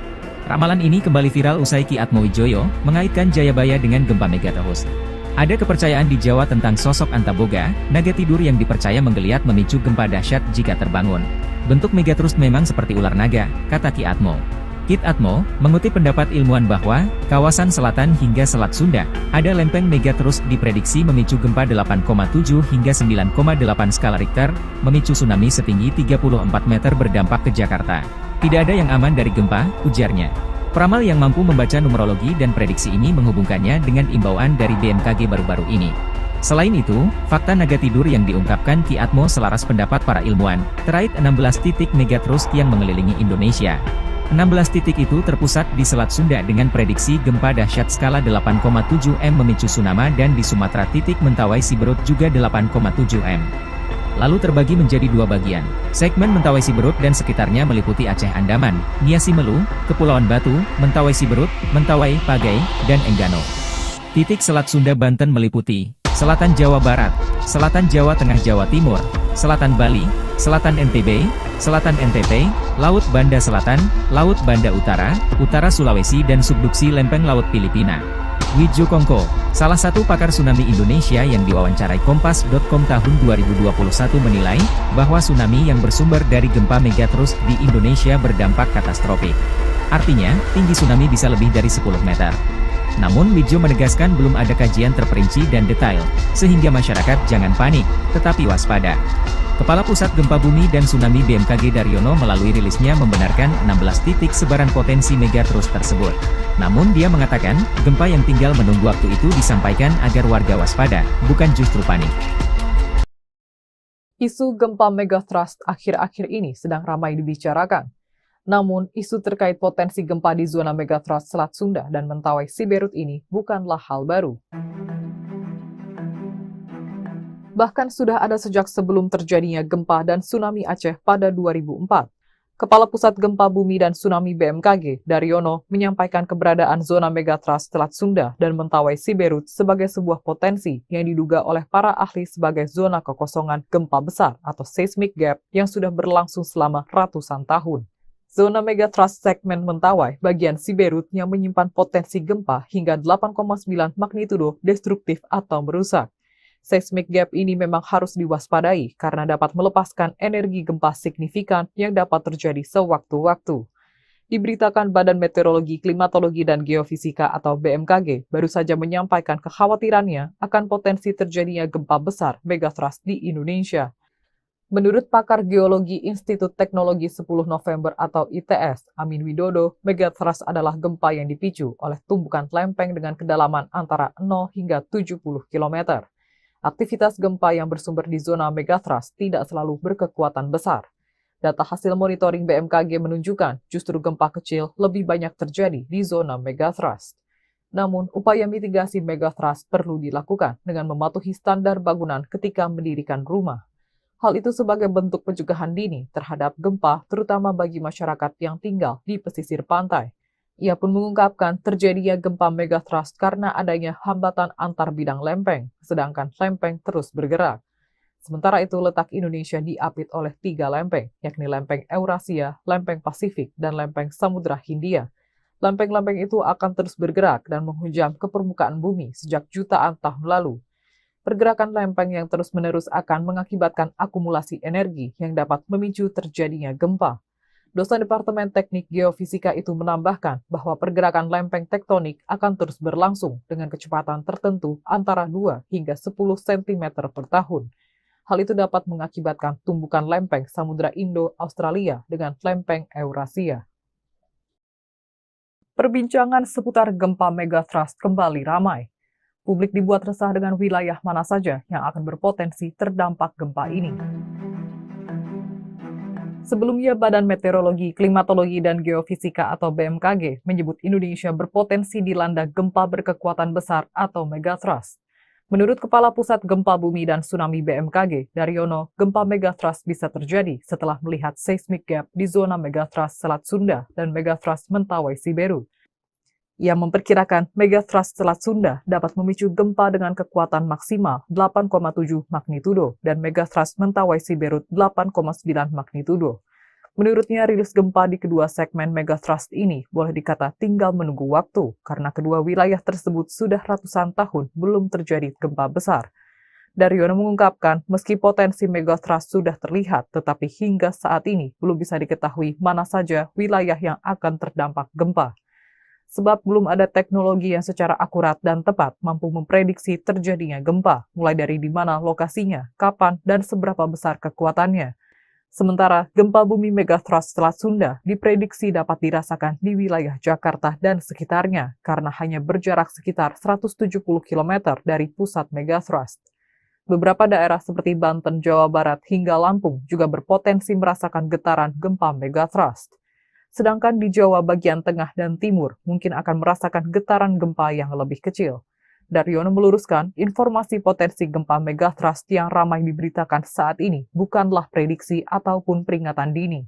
S2: Ramalan ini kembali viral usai Ki Atmowijoyo mengaitkan Jayabaya dengan gempa megatrust. Ada kepercayaan di Jawa tentang sosok Antaboga, naga tidur yang dipercaya menggeliat memicu gempa dahsyat jika terbangun. Bentuk megatrust memang seperti ular naga, kata Ki Atmo. Kit Atmo, mengutip pendapat ilmuwan bahwa, kawasan selatan hingga Selat Sunda, ada lempeng megatrust diprediksi memicu gempa 8,7 hingga 9,8 skala Richter, memicu tsunami setinggi 34 meter berdampak ke Jakarta. Tidak ada yang aman dari gempa, ujarnya. Peramal yang mampu membaca numerologi dan prediksi ini menghubungkannya dengan imbauan dari BMKG baru-baru ini. Selain itu, fakta naga tidur yang diungkapkan Ki Atmo selaras pendapat para ilmuwan, terkait 16 titik megatrust yang mengelilingi Indonesia. 16 titik itu terpusat di Selat Sunda dengan prediksi gempa dahsyat skala 8,7 M memicu tsunami dan di Sumatera titik Mentawai Siberut juga 8,7 M. Lalu terbagi menjadi dua bagian. Segmen Mentawai Siberut dan sekitarnya meliputi Aceh Andaman, Nia Simelu, Kepulauan Batu, Mentawai Siberut, Mentawai, Pagai, dan Enggano. Titik Selat Sunda Banten meliputi Selatan Jawa Barat, Selatan Jawa Tengah Jawa Timur, Selatan Bali, Selatan NTB, Selatan NTT, Laut Banda Selatan, Laut Banda Utara, Utara Sulawesi dan subduksi lempeng Laut Filipina. Widjo Kongko, salah satu pakar tsunami Indonesia yang diwawancarai Kompas.com tahun 2021 menilai, bahwa tsunami yang bersumber dari gempa megatrust di Indonesia berdampak katastrofik. Artinya, tinggi tsunami bisa lebih dari 10 meter. Namun Widjo menegaskan belum ada kajian terperinci dan detail, sehingga masyarakat jangan panik, tetapi waspada. Kepala Pusat Gempa Bumi dan Tsunami BMKG Daryono melalui rilisnya membenarkan 16 titik sebaran potensi megatrust tersebut. Namun dia mengatakan, gempa yang tinggal menunggu waktu itu disampaikan agar warga waspada, bukan justru panik.
S1: Isu gempa megatrust akhir-akhir ini sedang ramai dibicarakan. Namun, isu terkait potensi gempa di zona megatrust Selat Sunda dan Mentawai Siberut ini bukanlah hal baru. Bahkan sudah ada sejak sebelum terjadinya gempa dan tsunami Aceh pada 2004. Kepala Pusat Gempa Bumi dan Tsunami BMKG, Daryono, menyampaikan keberadaan zona megatrust Selat Sunda dan Mentawai Siberut sebagai sebuah potensi yang diduga oleh para ahli sebagai zona kekosongan gempa besar atau seismic gap yang sudah berlangsung selama ratusan tahun. Zona megatrust segmen Mentawai bagian Siberut yang menyimpan potensi gempa hingga 8,9 magnitudo destruktif atau merusak. Seismic gap ini memang harus diwaspadai karena dapat melepaskan energi gempa signifikan yang dapat terjadi sewaktu-waktu. Diberitakan Badan Meteorologi, Klimatologi, dan Geofisika atau BMKG baru saja menyampaikan kekhawatirannya akan potensi terjadinya gempa besar megatrust di Indonesia. Menurut pakar geologi Institut Teknologi 10 November atau ITS, Amin Widodo, megatrust adalah gempa yang dipicu oleh tumbukan lempeng dengan kedalaman antara 0 hingga 70 km. Aktivitas gempa yang bersumber di zona megatrust tidak selalu berkekuatan besar. Data hasil monitoring BMKG menunjukkan justru gempa kecil lebih banyak terjadi di zona megatrust. Namun, upaya mitigasi megatrust perlu dilakukan dengan mematuhi standar bangunan ketika mendirikan rumah. Hal itu sebagai bentuk pencegahan dini terhadap gempa, terutama bagi masyarakat yang tinggal di pesisir pantai. Ia pun mengungkapkan terjadinya gempa megatrust karena adanya hambatan antar bidang lempeng, sedangkan lempeng terus bergerak. Sementara itu, letak Indonesia diapit oleh 3 lempeng, yakni lempeng Eurasia, lempeng Pasifik, dan lempeng Samudra Hindia. Lempeng-lempeng itu akan terus bergerak dan menghujam ke permukaan bumi sejak jutaan tahun lalu. Pergerakan lempeng yang terus-menerus akan mengakibatkan akumulasi energi yang dapat memicu terjadinya gempa. Dosen Departemen Teknik Geofisika itu menambahkan bahwa pergerakan lempeng tektonik akan terus berlangsung dengan kecepatan tertentu antara 2 hingga 10 cm per tahun. Hal itu dapat mengakibatkan tumbukan lempeng Samudra Indo-Australia dengan lempeng Eurasia. Perbincangan seputar gempa megatrust kembali ramai. Publik dibuat resah dengan wilayah mana saja yang akan berpotensi terdampak gempa ini. Sebelumnya, Badan Meteorologi, Klimatologi, dan Geofisika atau BMKG menyebut Indonesia berpotensi dilanda gempa berkekuatan besar atau megathrust. Menurut Kepala Pusat Gempa Bumi dan Tsunami BMKG, Daryono, gempa megathrust bisa terjadi setelah melihat seismic gap di zona megathrust Selat Sunda dan megathrust Mentawai Siberut. Ia memperkirakan megathrust Selat Sunda dapat memicu gempa dengan kekuatan maksimal 8,7 magnitudo dan megathrust Mentawai Siberut 8,9 magnitudo. Menurutnya, rilis gempa di kedua segmen megathrust ini boleh dikata tinggal menunggu waktu karena kedua wilayah tersebut sudah ratusan tahun belum terjadi gempa besar. Daryono mengungkapkan, meski potensi megathrust sudah terlihat, tetapi hingga saat ini belum bisa diketahui mana saja wilayah yang akan terdampak gempa. Sebab belum ada teknologi yang secara akurat dan tepat mampu memprediksi terjadinya gempa, mulai dari di mana lokasinya, kapan, dan seberapa besar kekuatannya. Sementara, gempa bumi megathrust Selat Sunda diprediksi dapat dirasakan di wilayah Jakarta dan sekitarnya karena hanya berjarak sekitar 170 km dari pusat megathrust. Beberapa daerah seperti Banten, Jawa Barat, hingga Lampung juga berpotensi merasakan getaran gempa megathrust. Sedangkan di Jawa bagian tengah dan timur mungkin akan merasakan getaran gempa yang lebih kecil. Daryono meluruskan, informasi potensi gempa megathrust yang ramai diberitakan saat ini bukanlah prediksi ataupun peringatan dini,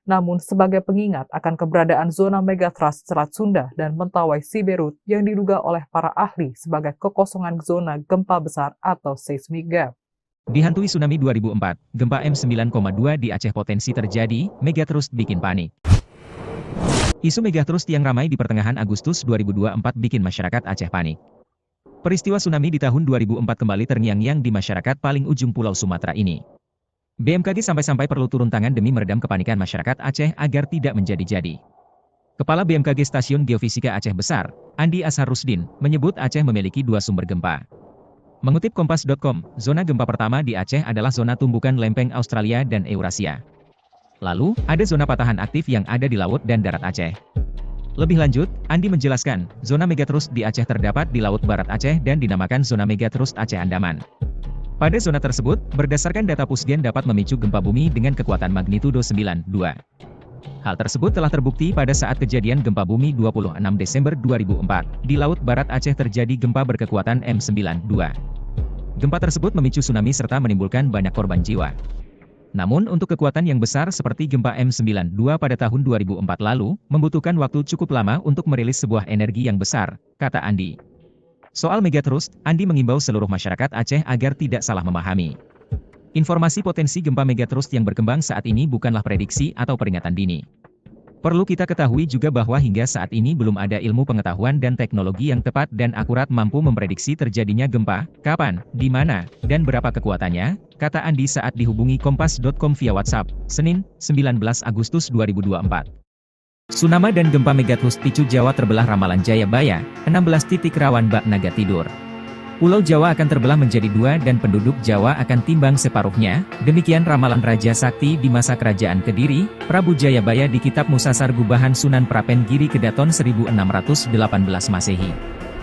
S1: namun sebagai pengingat akan keberadaan zona megathrust Selat Sunda dan Mentawai Siberut yang diduga oleh para ahli sebagai kekosongan zona gempa besar atau seismic gap.
S2: Dihantui tsunami 2004, gempa M9,2 di Aceh potensi terjadi, megathrust bikin panik. Isu megathrust yang ramai di pertengahan Agustus 2024 bikin masyarakat Aceh panik. Peristiwa tsunami di tahun 2004 kembali terngiang-ngiang di masyarakat paling ujung Pulau Sumatera ini. BMKG sampai-sampai perlu turun tangan demi meredam kepanikan masyarakat Aceh agar tidak menjadi-jadi. Kepala BMKG Stasiun Geofisika Aceh Besar, Andi Asharusdin, menyebut Aceh memiliki dua sumber gempa. Mengutip Kompas.com, zona gempa pertama di Aceh adalah zona tumbukan lempeng Australia dan Eurasia. Lalu, ada zona patahan aktif yang ada di laut dan darat Aceh. Lebih lanjut, Andi menjelaskan, zona megathrust di Aceh terdapat di Laut Barat Aceh dan dinamakan zona megathrust Aceh Andaman. Pada zona tersebut, berdasarkan data Pusgen dapat memicu gempa bumi dengan kekuatan magnitudo 9,2. Hal tersebut telah terbukti pada saat kejadian gempa bumi 26 Desember 2004. Di Laut Barat Aceh terjadi gempa berkekuatan M9,2. Gempa tersebut memicu tsunami serta menimbulkan banyak korban jiwa. Namun untuk kekuatan yang besar seperti gempa M9,2 pada tahun 2004 lalu, membutuhkan waktu cukup lama untuk merilis sebuah energi yang besar, kata Andi. Soal megathrust, Andi mengimbau seluruh masyarakat Aceh agar tidak salah memahami. Informasi potensi gempa megathrust yang berkembang saat ini bukanlah prediksi atau peringatan dini. Perlu kita ketahui juga bahwa hingga saat ini belum ada ilmu pengetahuan dan teknologi yang tepat dan akurat mampu memprediksi terjadinya gempa, kapan, di mana, dan berapa kekuatannya, kata Andi saat dihubungi Kompas.com via WhatsApp, Senin, 19 Agustus 2024. Tsunami dan gempa megathrust picu Jawa terbelah ramalan Jayabaya, 16 titik rawan bak naga tidur. Pulau Jawa akan terbelah menjadi dua dan penduduk Jawa akan timbang separuhnya, demikian ramalan Raja Sakti di masa Kerajaan Kediri, Prabu Jayabaya di Kitab Musasar Gubahan Sunan Prapen Giri Kedaton 1618 Masehi.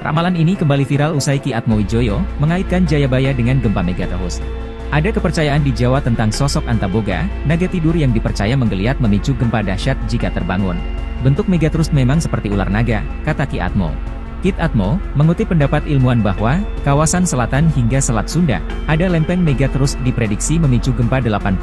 S2: Ramalan ini kembali viral usai Ki Atmowijoyo mengaitkan Jayabaya dengan gempa megathrust. Ada kepercayaan di Jawa tentang sosok Antaboga, naga tidur yang dipercaya menggeliat memicu gempa dahsyat jika terbangun. Bentuk megathrust memang seperti ular naga, kata Ki Atmo. Kit Atmo, mengutip pendapat ilmuwan bahwa, kawasan selatan hingga Selat Sunda, ada lempeng megathrust diprediksi memicu gempa 8,7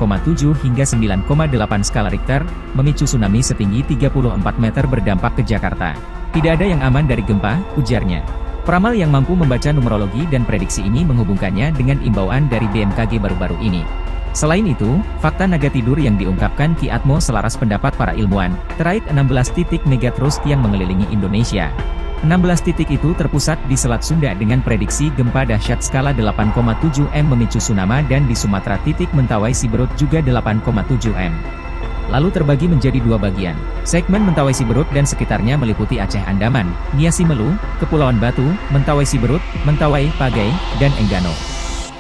S2: hingga 9,8 skala Richter, memicu tsunami setinggi 34 meter berdampak ke Jakarta. Tidak ada yang aman dari gempa, ujarnya. Peramal yang mampu membaca numerologi dan prediksi ini menghubungkannya dengan imbauan dari BMKG baru-baru ini. Selain itu, fakta naga tidur yang diungkapkan Ki Atmo selaras pendapat para ilmuwan, terkait 16 titik megathrust yang mengelilingi Indonesia. 16 titik itu terpusat di Selat Sunda dengan prediksi gempa dahsyat skala 8,7 M memicu tsunami dan di Sumatera titik Mentawai Siberut juga 8,7 M. Lalu terbagi menjadi dua bagian. Segmen Mentawai Siberut dan sekitarnya meliputi Aceh Andaman, Niasi Melu, Kepulauan Batu, Mentawai Siberut, Mentawai, Pagai, dan Enggano.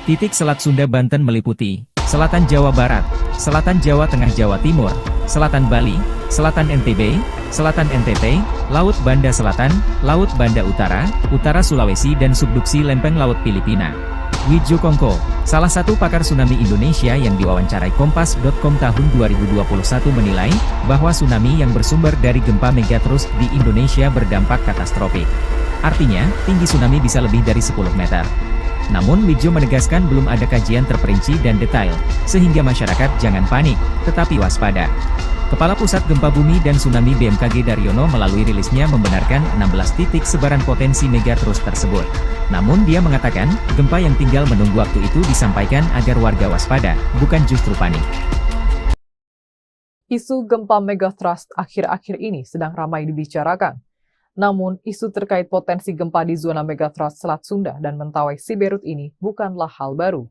S2: Titik Selat Sunda Banten meliputi Selatan Jawa Barat, Selatan Jawa Tengah Jawa Timur, Selatan Bali, Selatan NTB, Selatan NTT, Laut Banda Selatan, Laut Banda Utara, Utara Sulawesi dan subduksi lempeng Laut Filipina. Widjo Kongko, salah satu pakar tsunami Indonesia yang diwawancarai Kompas.com tahun 2021 menilai, bahwa tsunami yang bersumber dari gempa megatrust di Indonesia berdampak katastrofik. Artinya, tinggi tsunami bisa lebih dari 10 meter. Namun Widjo menegaskan belum ada kajian terperinci dan detail, sehingga masyarakat jangan panik, tetapi waspada. Kepala Pusat Gempa Bumi dan Tsunami BMKG Daryono melalui rilisnya membenarkan 16 titik sebaran potensi megatrust tersebut. Namun dia mengatakan, gempa yang tinggal menunggu waktu itu disampaikan agar warga waspada, bukan justru panik.
S1: Isu gempa megatrust akhir-akhir ini sedang ramai dibicarakan. Namun, isu terkait potensi gempa di zona megatrust Selat Sunda dan Mentawai Siberut ini bukanlah hal baru.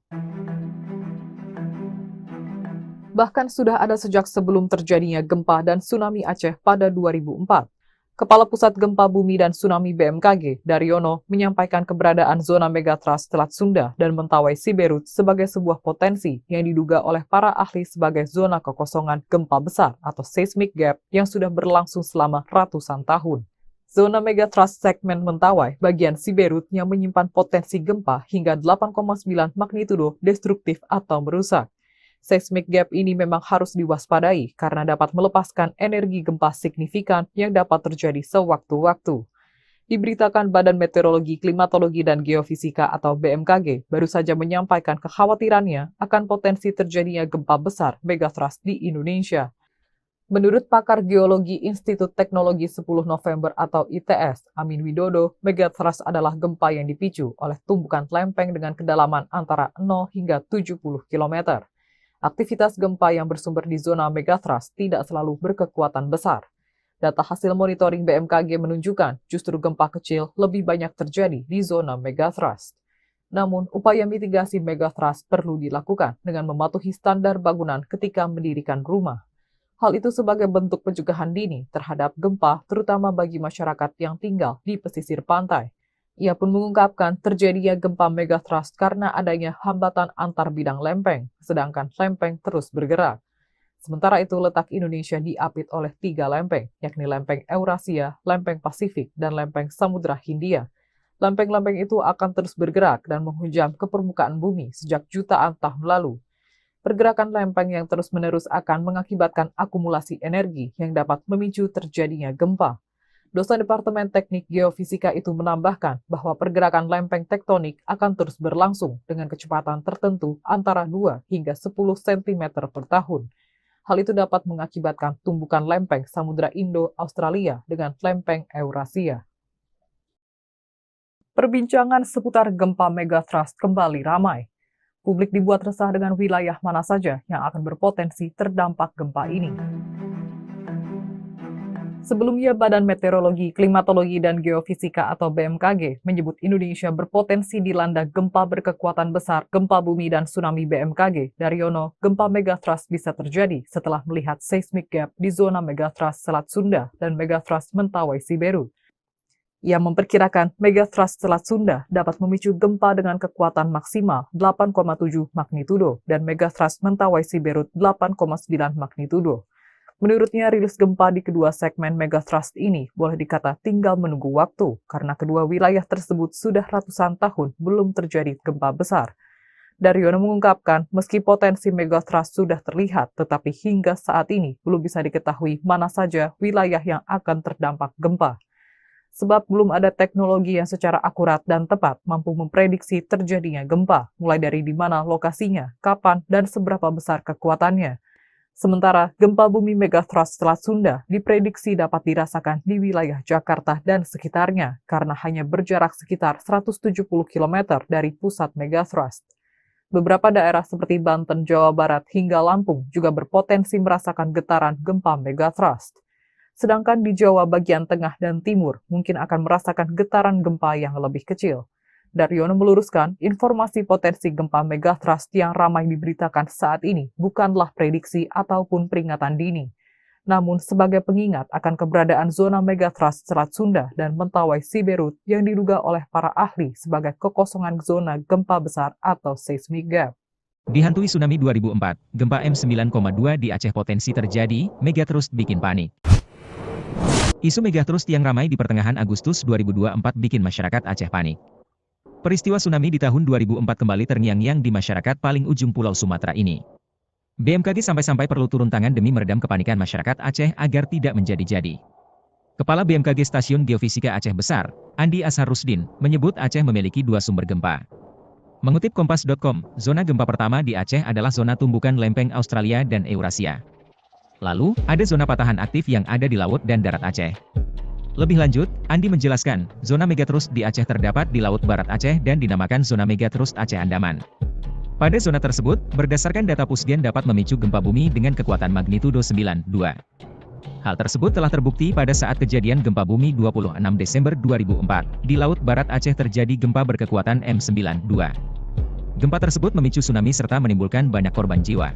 S1: Bahkan sudah ada sejak sebelum terjadinya gempa dan tsunami Aceh pada 2004. Kepala Pusat Gempa Bumi dan Tsunami BMKG, Daryono, menyampaikan keberadaan zona megatrust Selat Sunda dan Mentawai Siberut sebagai sebuah potensi yang diduga oleh para ahli sebagai zona kekosongan gempa besar atau seismic gap yang sudah berlangsung selama ratusan tahun. Zona megatrust segmen Mentawai bagian Siberut yang menyimpan potensi gempa hingga 8,9 magnitudo destruktif atau merusak. Seismic gap ini memang harus diwaspadai karena dapat melepaskan energi gempa signifikan yang dapat terjadi sewaktu-waktu. Diberitakan Badan Meteorologi, Klimatologi, dan Geofisika atau BMKG baru saja menyampaikan kekhawatirannya akan potensi terjadinya gempa besar megatrust di Indonesia. Menurut pakar geologi Institut Teknologi 10 November atau ITS, Amin Widodo, megatrust adalah gempa yang dipicu oleh tumbukan lempeng dengan kedalaman antara 0 hingga 70 km. Aktivitas gempa yang bersumber di zona megatrust tidak selalu berkekuatan besar. Data hasil monitoring BMKG menunjukkan justru gempa kecil lebih banyak terjadi di zona megatrust. Namun, upaya mitigasi megatrust perlu dilakukan dengan mematuhi standar bangunan ketika mendirikan rumah. Hal itu sebagai bentuk pencegahan dini terhadap gempa, terutama bagi masyarakat yang tinggal di pesisir pantai. Ia pun mengungkapkan terjadinya gempa megatrust karena adanya hambatan antar bidang lempeng, sedangkan lempeng terus bergerak. Sementara itu, letak Indonesia diapit oleh 3 lempeng, yakni lempeng Eurasia, lempeng Pasifik, dan lempeng Samudra Hindia. Lempeng-lempeng itu akan terus bergerak dan menghujam ke permukaan bumi sejak jutaan tahun lalu. Pergerakan lempeng yang terus-menerus akan mengakibatkan akumulasi energi yang dapat memicu terjadinya gempa. Dosen Departemen Teknik Geofisika itu menambahkan bahwa pergerakan lempeng tektonik akan terus berlangsung dengan kecepatan tertentu antara 2 hingga 10 cm per tahun. Hal itu dapat mengakibatkan tumbukan lempeng Samudra Indo-Australia dengan lempeng Eurasia. Perbincangan seputar gempa megatrust kembali ramai. Publik dibuat resah dengan wilayah mana saja yang akan berpotensi terdampak gempa ini. Sebelumnya, Badan Meteorologi, Klimatologi, dan Geofisika atau BMKG menyebut Indonesia berpotensi dilanda gempa berkekuatan besar, gempa bumi dan tsunami. BMKG Daryono, gempa megatrust bisa terjadi setelah melihat seismic gap di zona megatrust Selat Sunda dan megatrust Mentawai Siberut. Ia memperkirakan megatrust Selat Sunda dapat memicu gempa dengan kekuatan maksimal 8,7 magnitudo dan megatrust Mentawai Siberut 8,9 magnitudo. Menurutnya, rilis gempa di kedua segmen megatrust ini boleh dikata tinggal menunggu waktu karena kedua wilayah tersebut sudah ratusan tahun belum terjadi gempa besar. Daryono mengungkapkan, meski potensi megatrust sudah terlihat, tetapi hingga saat ini belum bisa diketahui mana saja wilayah yang akan terdampak gempa. Sebab belum ada teknologi yang secara akurat dan tepat mampu memprediksi terjadinya gempa, mulai dari di mana lokasinya, kapan, dan seberapa besar kekuatannya. Sementara, gempa bumi megatrust Selat Sunda diprediksi dapat dirasakan di wilayah Jakarta dan sekitarnya karena hanya berjarak sekitar 170 km dari pusat megatrust. Beberapa daerah seperti Banten, Jawa Barat, hingga Lampung juga berpotensi merasakan getaran gempa megatrust. Sedangkan di Jawa bagian tengah dan timur mungkin akan merasakan getaran gempa yang lebih kecil. Daryono meluruskan, informasi potensi gempa megatrust yang ramai diberitakan saat ini bukanlah prediksi ataupun peringatan dini, namun sebagai pengingat akan keberadaan zona megatrust Selat Sunda dan Mentawai Siberut yang diduga oleh para ahli sebagai kekosongan zona gempa besar atau seismic gap.
S2: Dihantui tsunami 2004, gempa M9,2 di Aceh potensi terjadi, megatrust bikin panik. Isu megatrust yang ramai di pertengahan Agustus 2024 bikin masyarakat Aceh panik. Peristiwa tsunami di tahun 2004 kembali terngiang-ngiang di masyarakat paling ujung Pulau Sumatera ini. BMKG sampai-sampai perlu turun tangan demi meredam kepanikan masyarakat Aceh agar tidak menjadi-jadi. Kepala BMKG Stasiun Geofisika Aceh Besar, Andi Asharusdin, menyebut Aceh memiliki dua sumber gempa. Mengutip Kompas.com, zona gempa pertama di Aceh adalah zona tumbukan lempeng Australia dan Eurasia. Lalu, ada zona patahan aktif yang ada di laut dan darat Aceh. Lebih lanjut, Andi menjelaskan, zona megatrust di Aceh terdapat di Laut Barat Aceh dan dinamakan zona megatrust Aceh Andaman. Pada zona tersebut, berdasarkan data Pusgen dapat memicu gempa bumi dengan kekuatan magnitudo 9,2. Hal tersebut telah terbukti pada saat kejadian gempa bumi 26 Desember 2004. Di Laut Barat Aceh terjadi gempa berkekuatan M92. Gempa tersebut memicu tsunami serta menimbulkan banyak korban jiwa.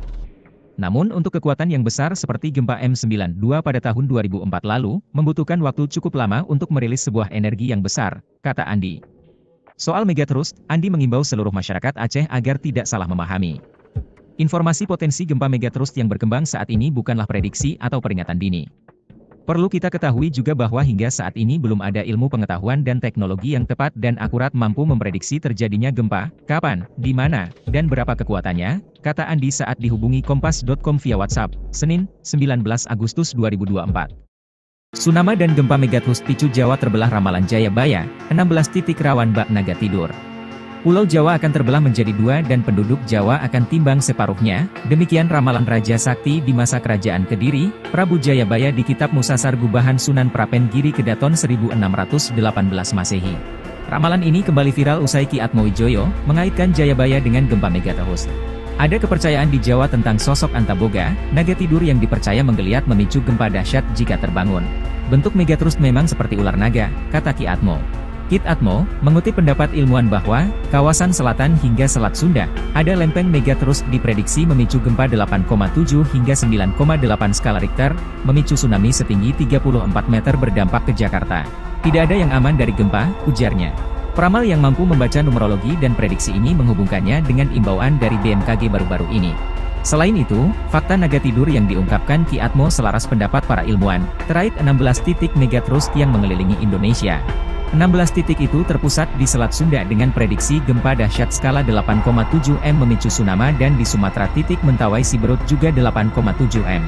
S2: Namun untuk kekuatan yang besar seperti gempa M92 pada tahun 2004 lalu, membutuhkan waktu cukup lama untuk merilis sebuah energi yang besar, kata Andi. Soal megatrust, Andi mengimbau seluruh masyarakat Aceh agar tidak salah memahami. Informasi potensi gempa megatrust yang berkembang saat ini bukanlah prediksi atau peringatan dini. Perlu kita ketahui juga bahwa hingga saat ini belum ada ilmu pengetahuan dan teknologi yang tepat dan akurat mampu memprediksi terjadinya gempa, kapan, di mana, dan berapa kekuatannya, kata Andi saat dihubungi Kompas.com via WhatsApp, Senin, 19 Agustus 2024. Tsunami dan gempa megatrust picu Jawa terbelah ramalan Jayabaya, 16 titik rawan bak naga tidur. Pulau Jawa akan terbelah menjadi dua dan penduduk Jawa akan timbang separuhnya, demikian ramalan Raja Sakti di masa kerajaan Kediri, Prabu Jayabaya di Kitab Musasar Gubahan Sunan Prapen Giri Kedaton 1618 Masehi. Ramalan ini kembali viral usai Ki Atmowijoyo mengaitkan Jayabaya dengan gempa megatrust. Ada kepercayaan di Jawa tentang sosok Antaboga, naga tidur yang dipercaya menggeliat memicu gempa dahsyat jika terbangun. Bentuk megatrust memang seperti ular naga, kata Ki Atmo. Kit Atmo, mengutip pendapat ilmuwan bahwa, kawasan selatan hingga Selat Sunda, ada lempeng megatrust diprediksi memicu gempa 8,7 hingga 9,8 skala Richter, memicu tsunami setinggi 34 meter berdampak ke Jakarta. Tidak ada yang aman dari gempa, ujarnya. Peramal yang mampu membaca numerologi dan prediksi ini menghubungkannya dengan imbauan dari BMKG baru-baru ini. Selain itu, fakta naga tidur yang diungkapkan Ki Atmo selaras pendapat para ilmuwan, terkait 16 titik megatrust yang mengelilingi Indonesia. 16 titik itu terpusat di Selat Sunda dengan prediksi gempa dahsyat skala 8,7 M memicu tsunami dan di Sumatera titik Mentawai Siberut juga 8,7 M.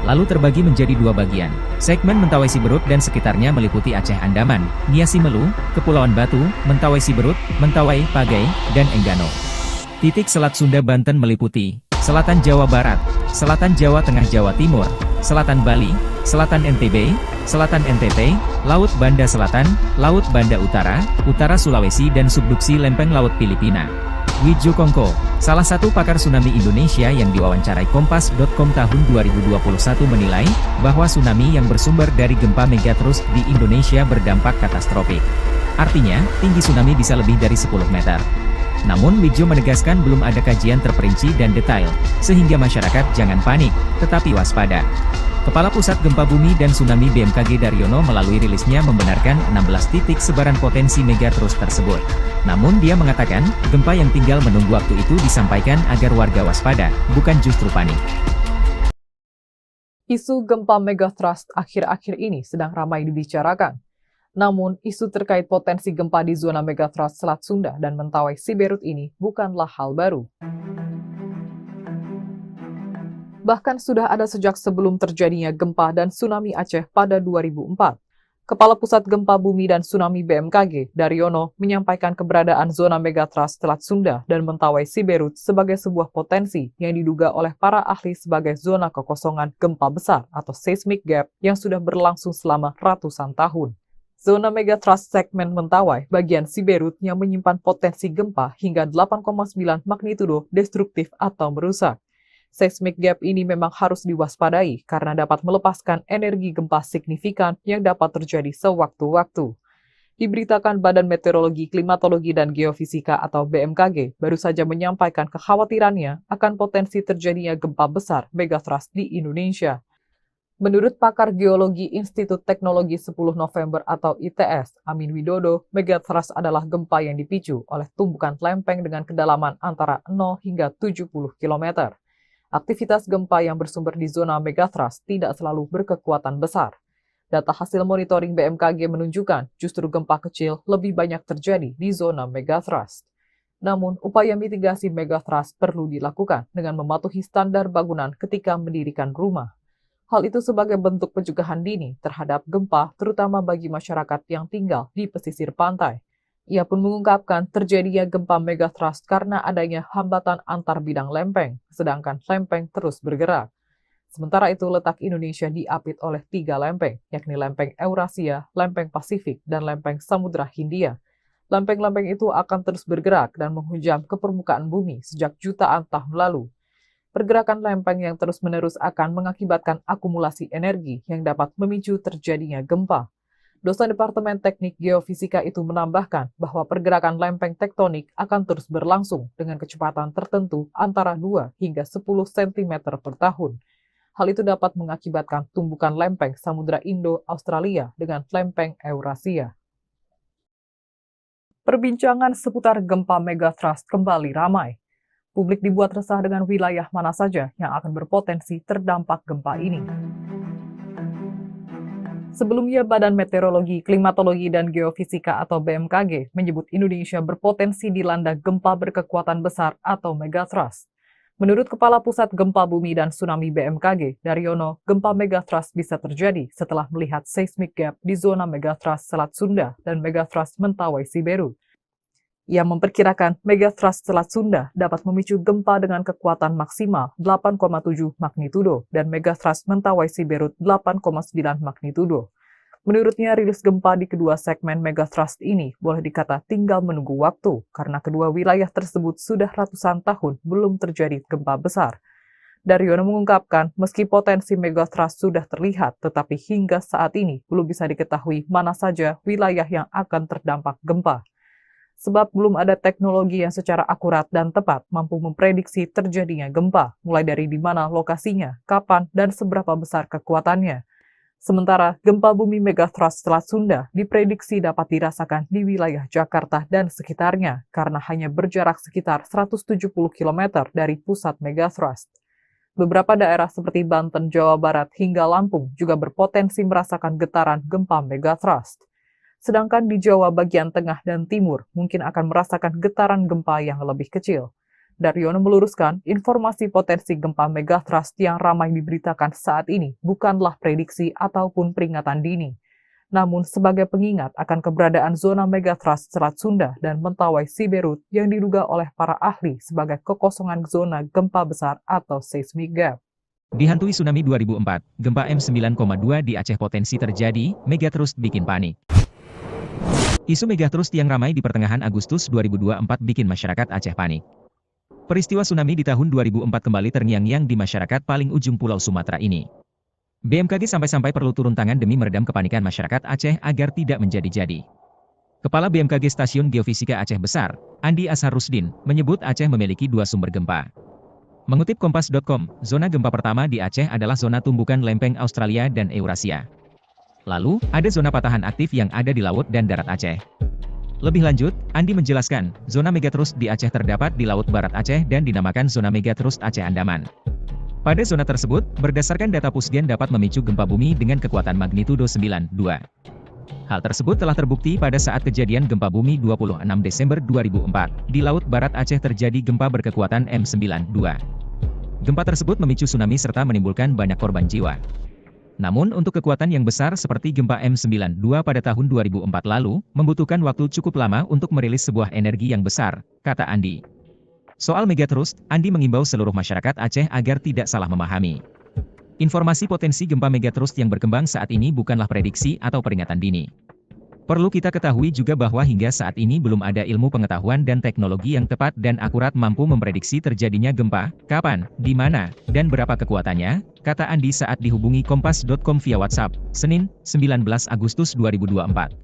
S2: Lalu terbagi menjadi dua bagian. Segmen Mentawai Siberut dan sekitarnya meliputi Aceh Andaman, Niasi Melu, Kepulauan Batu, Mentawai Siberut, Mentawai, Pagai, dan Enggano. Titik Selat Sunda Banten meliputi Selatan Jawa Barat, Selatan Jawa Tengah Jawa Timur, Selatan Bali, Selatan NTB, Selatan NTT, Laut Banda Selatan, Laut Banda Utara, Utara Sulawesi dan subduksi lempeng Laut Filipina. Wijo Kongko, salah satu pakar tsunami Indonesia yang diwawancarai Kompas.com tahun 2021 menilai, bahwa tsunami yang bersumber dari gempa megatrust di Indonesia berdampak katastrofik. Artinya, tinggi tsunami bisa lebih dari 10 meter. Namun Wijo menegaskan belum ada kajian terperinci dan detail, sehingga masyarakat jangan panik, tetapi waspada. Kepala Pusat Gempa Bumi dan Tsunami BMKG Daryono melalui rilisnya membenarkan 16 titik sebaran potensi megatrust tersebut. Namun dia mengatakan, gempa yang tinggal menunggu waktu itu disampaikan agar warga waspada, bukan justru panik.
S1: Isu gempa megatrust akhir-akhir ini sedang ramai dibicarakan. Namun, isu terkait potensi gempa di zona megatrust Selat Sunda dan Mentawai Siberut ini bukanlah hal baru. Bahkan sudah ada sejak sebelum terjadinya gempa dan tsunami Aceh pada 2004. Kepala Pusat Gempa Bumi dan Tsunami BMKG, Daryono, menyampaikan keberadaan zona megatrust Selat Sunda dan Mentawai Siberut sebagai sebuah potensi yang diduga oleh para ahli sebagai zona kekosongan gempa besar atau seismic gap yang sudah berlangsung selama ratusan tahun. Zona megatrust segmen Mentawai bagian Siberut yang menyimpan potensi gempa hingga 8,9 magnitudo destruktif atau merusak. Seismic gap ini memang harus diwaspadai karena dapat melepaskan energi gempa signifikan yang dapat terjadi sewaktu-waktu. Diberitakan Badan Meteorologi, Klimatologi, dan Geofisika atau BMKG baru saja menyampaikan kekhawatirannya akan potensi terjadinya gempa besar megatrust di Indonesia. Menurut pakar geologi Institut Teknologi 10 November atau ITS, Amin Widodo, megatrust adalah gempa yang dipicu oleh tumbukan lempeng dengan kedalaman antara 0 hingga 70 km. Aktivitas gempa yang bersumber di zona megatrust tidak selalu berkekuatan besar. Data hasil monitoring BMKG menunjukkan justru gempa kecil lebih banyak terjadi di zona megathrust. Namun, upaya mitigasi megathrust perlu dilakukan dengan mematuhi standar bangunan ketika mendirikan rumah. Hal itu sebagai bentuk pencegahan dini terhadap gempa, terutama bagi masyarakat yang tinggal di pesisir pantai. Ia pun mengungkapkan terjadinya gempa megathrust karena adanya hambatan antar bidang lempeng, sedangkan lempeng terus bergerak. Sementara itu, letak Indonesia diapit oleh 3 lempeng, yakni lempeng Eurasia, lempeng Pasifik, dan lempeng Samudra Hindia. Lempeng-lempeng itu akan terus bergerak dan menghujam ke permukaan bumi sejak jutaan tahun lalu. Pergerakan lempeng yang terus-menerus akan mengakibatkan akumulasi energi yang dapat memicu terjadinya gempa. Dosen Departemen Teknik Geofisika itu menambahkan bahwa pergerakan lempeng tektonik akan terus berlangsung dengan kecepatan tertentu antara 2 hingga 10 cm per tahun. Hal itu dapat mengakibatkan tumbukan lempeng Samudra Indo-Australia dengan lempeng Eurasia. Perbincangan seputar gempa megathrust kembali ramai. Publik dibuat resah dengan wilayah mana saja yang akan berpotensi terdampak gempa ini. Sebelumnya, Badan Meteorologi, Klimatologi, dan Geofisika atau BMKG menyebut Indonesia berpotensi dilanda gempa berkekuatan besar atau megathrust. Menurut Kepala Pusat Gempa Bumi dan Tsunami BMKG, Daryono, gempa megathrust bisa terjadi setelah melihat seismic gap di zona megathrust Selat Sunda dan megathrust Mentawai Siberut. Ia memperkirakan megathrust Selat Sunda dapat memicu gempa dengan kekuatan maksimal 8,7 magnitudo dan megathrust Mentawai Siberut 8,9 magnitudo. Menurutnya, rilis gempa di kedua segmen megathrust ini boleh dikata tinggal menunggu waktu karena kedua wilayah tersebut sudah ratusan tahun belum terjadi gempa besar. Daryono mengungkapkan, meski potensi megathrust sudah terlihat, tetapi hingga saat ini belum bisa diketahui mana saja wilayah yang akan terdampak gempa. Sebab belum ada teknologi yang secara akurat dan tepat mampu memprediksi terjadinya gempa, mulai dari di mana lokasinya, kapan, dan seberapa besar kekuatannya. Sementara, gempa bumi megathrust Selat Sunda diprediksi dapat dirasakan di wilayah Jakarta dan sekitarnya karena hanya berjarak sekitar 170 km dari pusat megathrust. Beberapa daerah seperti Banten, Jawa Barat, hingga Lampung juga berpotensi merasakan getaran gempa megathrust. Sedangkan di Jawa bagian tengah dan timur mungkin akan merasakan getaran gempa yang lebih kecil. Daryono meluruskan, informasi potensi gempa megathrust yang ramai diberitakan saat ini bukanlah prediksi ataupun peringatan dini, namun sebagai pengingat akan keberadaan zona megathrust Selat Sunda dan Mentawai Siberut yang diduga oleh para ahli sebagai kekosongan zona gempa besar atau seismic gap.
S2: Dihantui tsunami 2004, gempa M9,2 di Aceh potensi terjadi, megathrust bikin panik. Isu megathrust yang ramai di pertengahan Agustus 2024 bikin masyarakat Aceh panik. Peristiwa tsunami di tahun 2004 kembali terngiang-ngiang di masyarakat paling ujung Pulau Sumatera ini. BMKG sampai-sampai perlu turun tangan demi meredam kepanikan masyarakat Aceh agar tidak menjadi-jadi. Kepala BMKG Stasiun Geofisika Aceh Besar, Andi Ashar Rusdin, menyebut Aceh memiliki 2 sumber gempa. Mengutip Kompas.com, zona gempa pertama di Aceh adalah zona tumbukan lempeng Australia dan Eurasia. Lalu, ada zona patahan aktif yang ada di laut dan darat Aceh. Lebih lanjut, Andi menjelaskan, zona megathrust di Aceh terdapat di Laut Barat Aceh dan dinamakan zona megathrust Aceh Andaman. Pada zona tersebut, berdasarkan data Pusgen dapat memicu gempa bumi dengan kekuatan magnitudo 9,2. Hal tersebut telah terbukti pada saat kejadian gempa bumi 26 Desember 2004. Di Laut Barat Aceh terjadi gempa berkekuatan M9,2. Gempa tersebut memicu tsunami serta menimbulkan banyak korban jiwa. Namun untuk kekuatan yang besar seperti gempa M9,2 pada tahun 2004 lalu, membutuhkan waktu cukup lama untuk merilis sebuah energi yang besar, kata Andi. Soal megathrust, Andi mengimbau seluruh masyarakat Aceh agar tidak salah memahami. Informasi potensi gempa megathrust yang berkembang saat ini bukanlah prediksi atau peringatan dini. Perlu kita ketahui juga bahwa hingga saat ini belum ada ilmu pengetahuan dan teknologi yang tepat dan akurat mampu memprediksi terjadinya gempa, kapan, di mana, dan berapa kekuatannya, kata Andi saat dihubungi Kompas.com via WhatsApp, Senin, 19 Agustus 2024.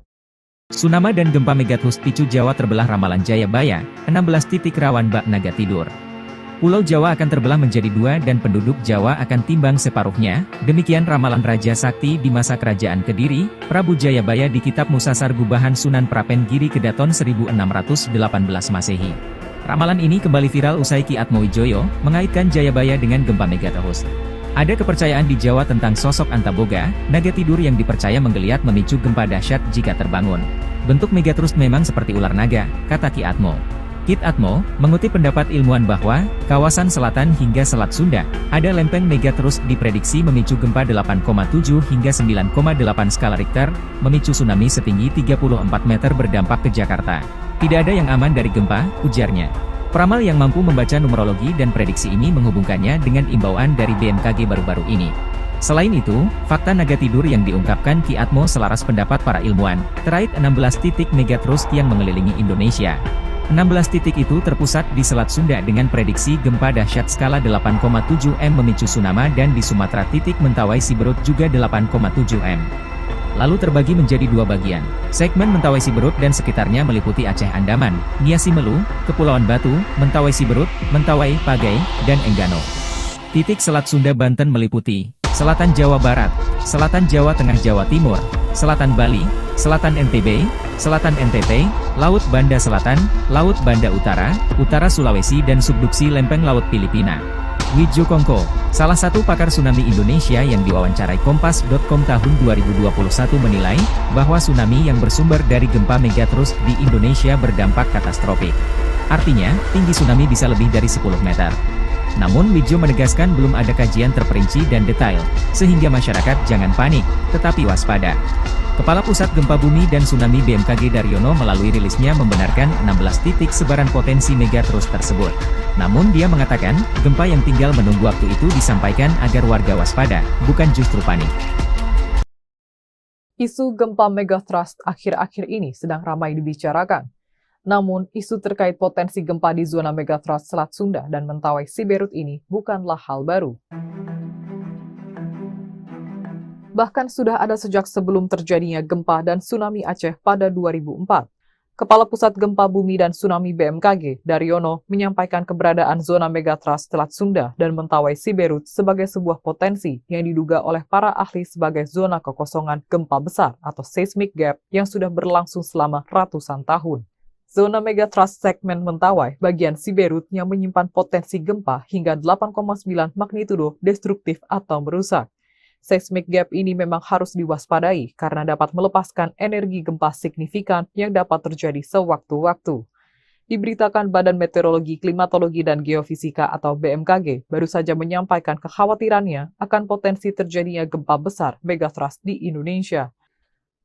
S2: Tsunami dan gempa megathrust picu Jawa terbelah ramalan Jayabaya, 16 titik rawan bak naga tidur. Pulau Jawa akan terbelah menjadi 2 dan penduduk Jawa akan timbang separuhnya, demikian ramalan Raja Sakti di masa kerajaan Kediri, Prabu Jayabaya di Kitab Musasar Gubahan Sunan Prapen Giri Kedaton 1618 Masehi. Ramalan ini kembali viral usai Ki Atmowijoyo mengaitkan Jayabaya dengan gempa megathrust. Ada kepercayaan di Jawa tentang sosok Antaboga, naga tidur yang dipercaya menggeliat memicu gempa dahsyat jika terbangun. Bentuk megatrust memang seperti ular naga, kata Ki Atmo. Ki Atmo mengutip pendapat ilmuwan bahwa kawasan selatan hingga Selat Sunda ada lempeng megatrust diprediksi memicu gempa 8,7 hingga 9,8 skala Richter, memicu tsunami setinggi 34 meter berdampak ke Jakarta. Tidak ada yang aman dari gempa, ujarnya. Peramal yang mampu membaca numerologi dan prediksi ini menghubungkannya dengan imbauan dari BMKG baru-baru ini. Selain itu, fakta naga tidur yang diungkapkan Ki Atmo selaras pendapat para ilmuwan, terkait 16 titik megatrust yang mengelilingi Indonesia. 16 titik itu terpusat di Selat Sunda dengan prediksi gempa dahsyat skala 8,7 M memicu tsunami dan di Sumatera titik Mentawai Siberut juga 8,7 M. Lalu terbagi menjadi dua bagian. Segmen Mentawai Siberut dan sekitarnya meliputi Aceh Andaman, Nia Simelu, Kepulauan Batu, Mentawai Siberut, Mentawai, Pagai, dan Enggano. Titik Selat Sunda Banten meliputi Selatan Jawa Barat, Selatan Jawa Tengah Jawa Timur, Selatan Bali, Selatan NTB, Selatan NTT, Laut Banda Selatan, Laut Banda Utara, Utara Sulawesi dan subduksi lempeng Laut Filipina. Widjo Kongko, salah satu pakar tsunami Indonesia yang diwawancarai Kompas.com tahun 2021 menilai, bahwa tsunami yang bersumber dari gempa megatrust di Indonesia berdampak katastrofik. Artinya, tinggi tsunami bisa lebih dari 10 meter. Namun Widjo menegaskan belum ada kajian terperinci dan detail, sehingga masyarakat jangan panik, tetapi waspada. Kepala Pusat Gempa Bumi dan Tsunami BMKG Daryono melalui rilisnya membenarkan 16 titik sebaran potensi megatrust tersebut. Namun dia mengatakan, gempa yang tinggal menunggu waktu itu disampaikan agar warga waspada, bukan justru panik.
S1: Isu gempa megatrust akhir-akhir ini sedang ramai dibicarakan. Namun, isu terkait potensi gempa di zona megatrust Selat Sunda dan Mentawai Siberut ini bukanlah hal baru. Bahkan sudah ada sejak sebelum terjadinya gempa dan tsunami Aceh pada 2004. Kepala Pusat Gempa Bumi dan Tsunami BMKG, Daryono, menyampaikan keberadaan zona megatrust Selat Sunda dan Mentawai Siberut sebagai sebuah potensi yang diduga oleh para ahli sebagai zona kekosongan gempa besar atau seismic gap yang sudah berlangsung selama ratusan tahun. Zona megatrust segmen Mentawai bagian Siberut yang menyimpan potensi gempa hingga 8,9 magnitudo destruktif atau merusak. Seismic gap ini memang harus diwaspadai karena dapat melepaskan energi gempa signifikan yang dapat terjadi sewaktu-waktu. Diberitakan Badan Meteorologi, Klimatologi, dan Geofisika atau BMKG baru saja menyampaikan kekhawatirannya akan potensi terjadinya gempa besar megatrust di Indonesia.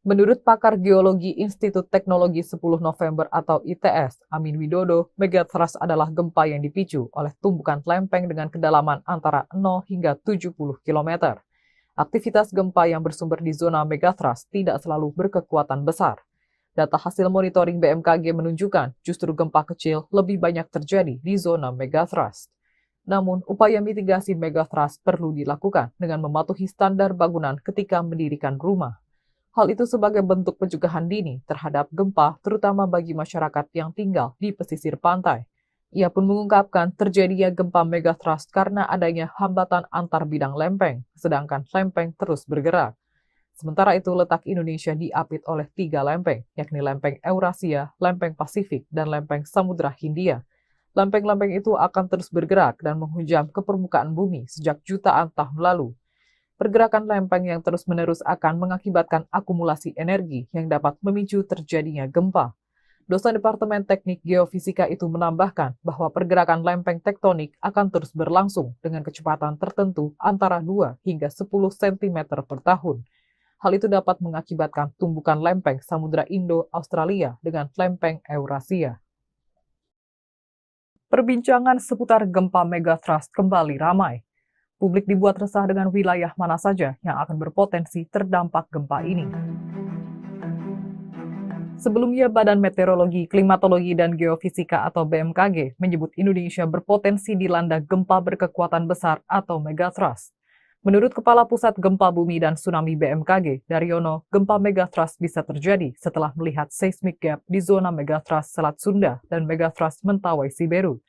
S1: Menurut pakar geologi Institut Teknologi 10 November atau ITS, Amin Widodo, megatrust adalah gempa yang dipicu oleh tumbukan lempeng dengan kedalaman antara 0 hingga 70 km. Aktivitas gempa yang bersumber di zona megatrust tidak selalu berkekuatan besar. Data hasil monitoring BMKG menunjukkan justru gempa kecil lebih banyak terjadi di zona megatrust. Namun, upaya mitigasi megatrust perlu dilakukan dengan mematuhi standar bangunan ketika mendirikan rumah. Hal itu sebagai bentuk pencegahan dini terhadap gempa, terutama bagi masyarakat yang tinggal di pesisir pantai. Ia pun mengungkapkan terjadinya gempa megatrust karena adanya hambatan antar bidang lempeng, sedangkan lempeng terus bergerak. Sementara itu, letak Indonesia diapit oleh 3 lempeng, yakni lempeng Eurasia, lempeng Pasifik, dan lempeng Samudra Hindia. Lempeng-lempeng itu akan terus bergerak dan menghujam ke permukaan bumi sejak jutaan tahun lalu. Pergerakan lempeng yang terus-menerus akan mengakibatkan akumulasi energi yang dapat memicu terjadinya gempa. Dosen Departemen Teknik Geofisika itu menambahkan bahwa pergerakan lempeng tektonik akan terus berlangsung dengan kecepatan tertentu antara 2 hingga 10 cm per tahun. Hal itu dapat mengakibatkan tumbukan lempeng Samudra Indo-Australia dengan lempeng Eurasia. Perbincangan seputar gempa megatrust kembali ramai. Publik dibuat resah dengan wilayah mana saja yang akan berpotensi terdampak gempa ini. Sebelumnya, Badan Meteorologi, Klimatologi, dan Geofisika atau BMKG menyebut Indonesia berpotensi dilanda gempa berkekuatan besar atau megatrust. Menurut Kepala Pusat Gempa Bumi dan Tsunami BMKG, Daryono, gempa megatrust bisa terjadi setelah melihat seismic gap di zona megatrust Selat Sunda dan megatrust Mentawai Siberut.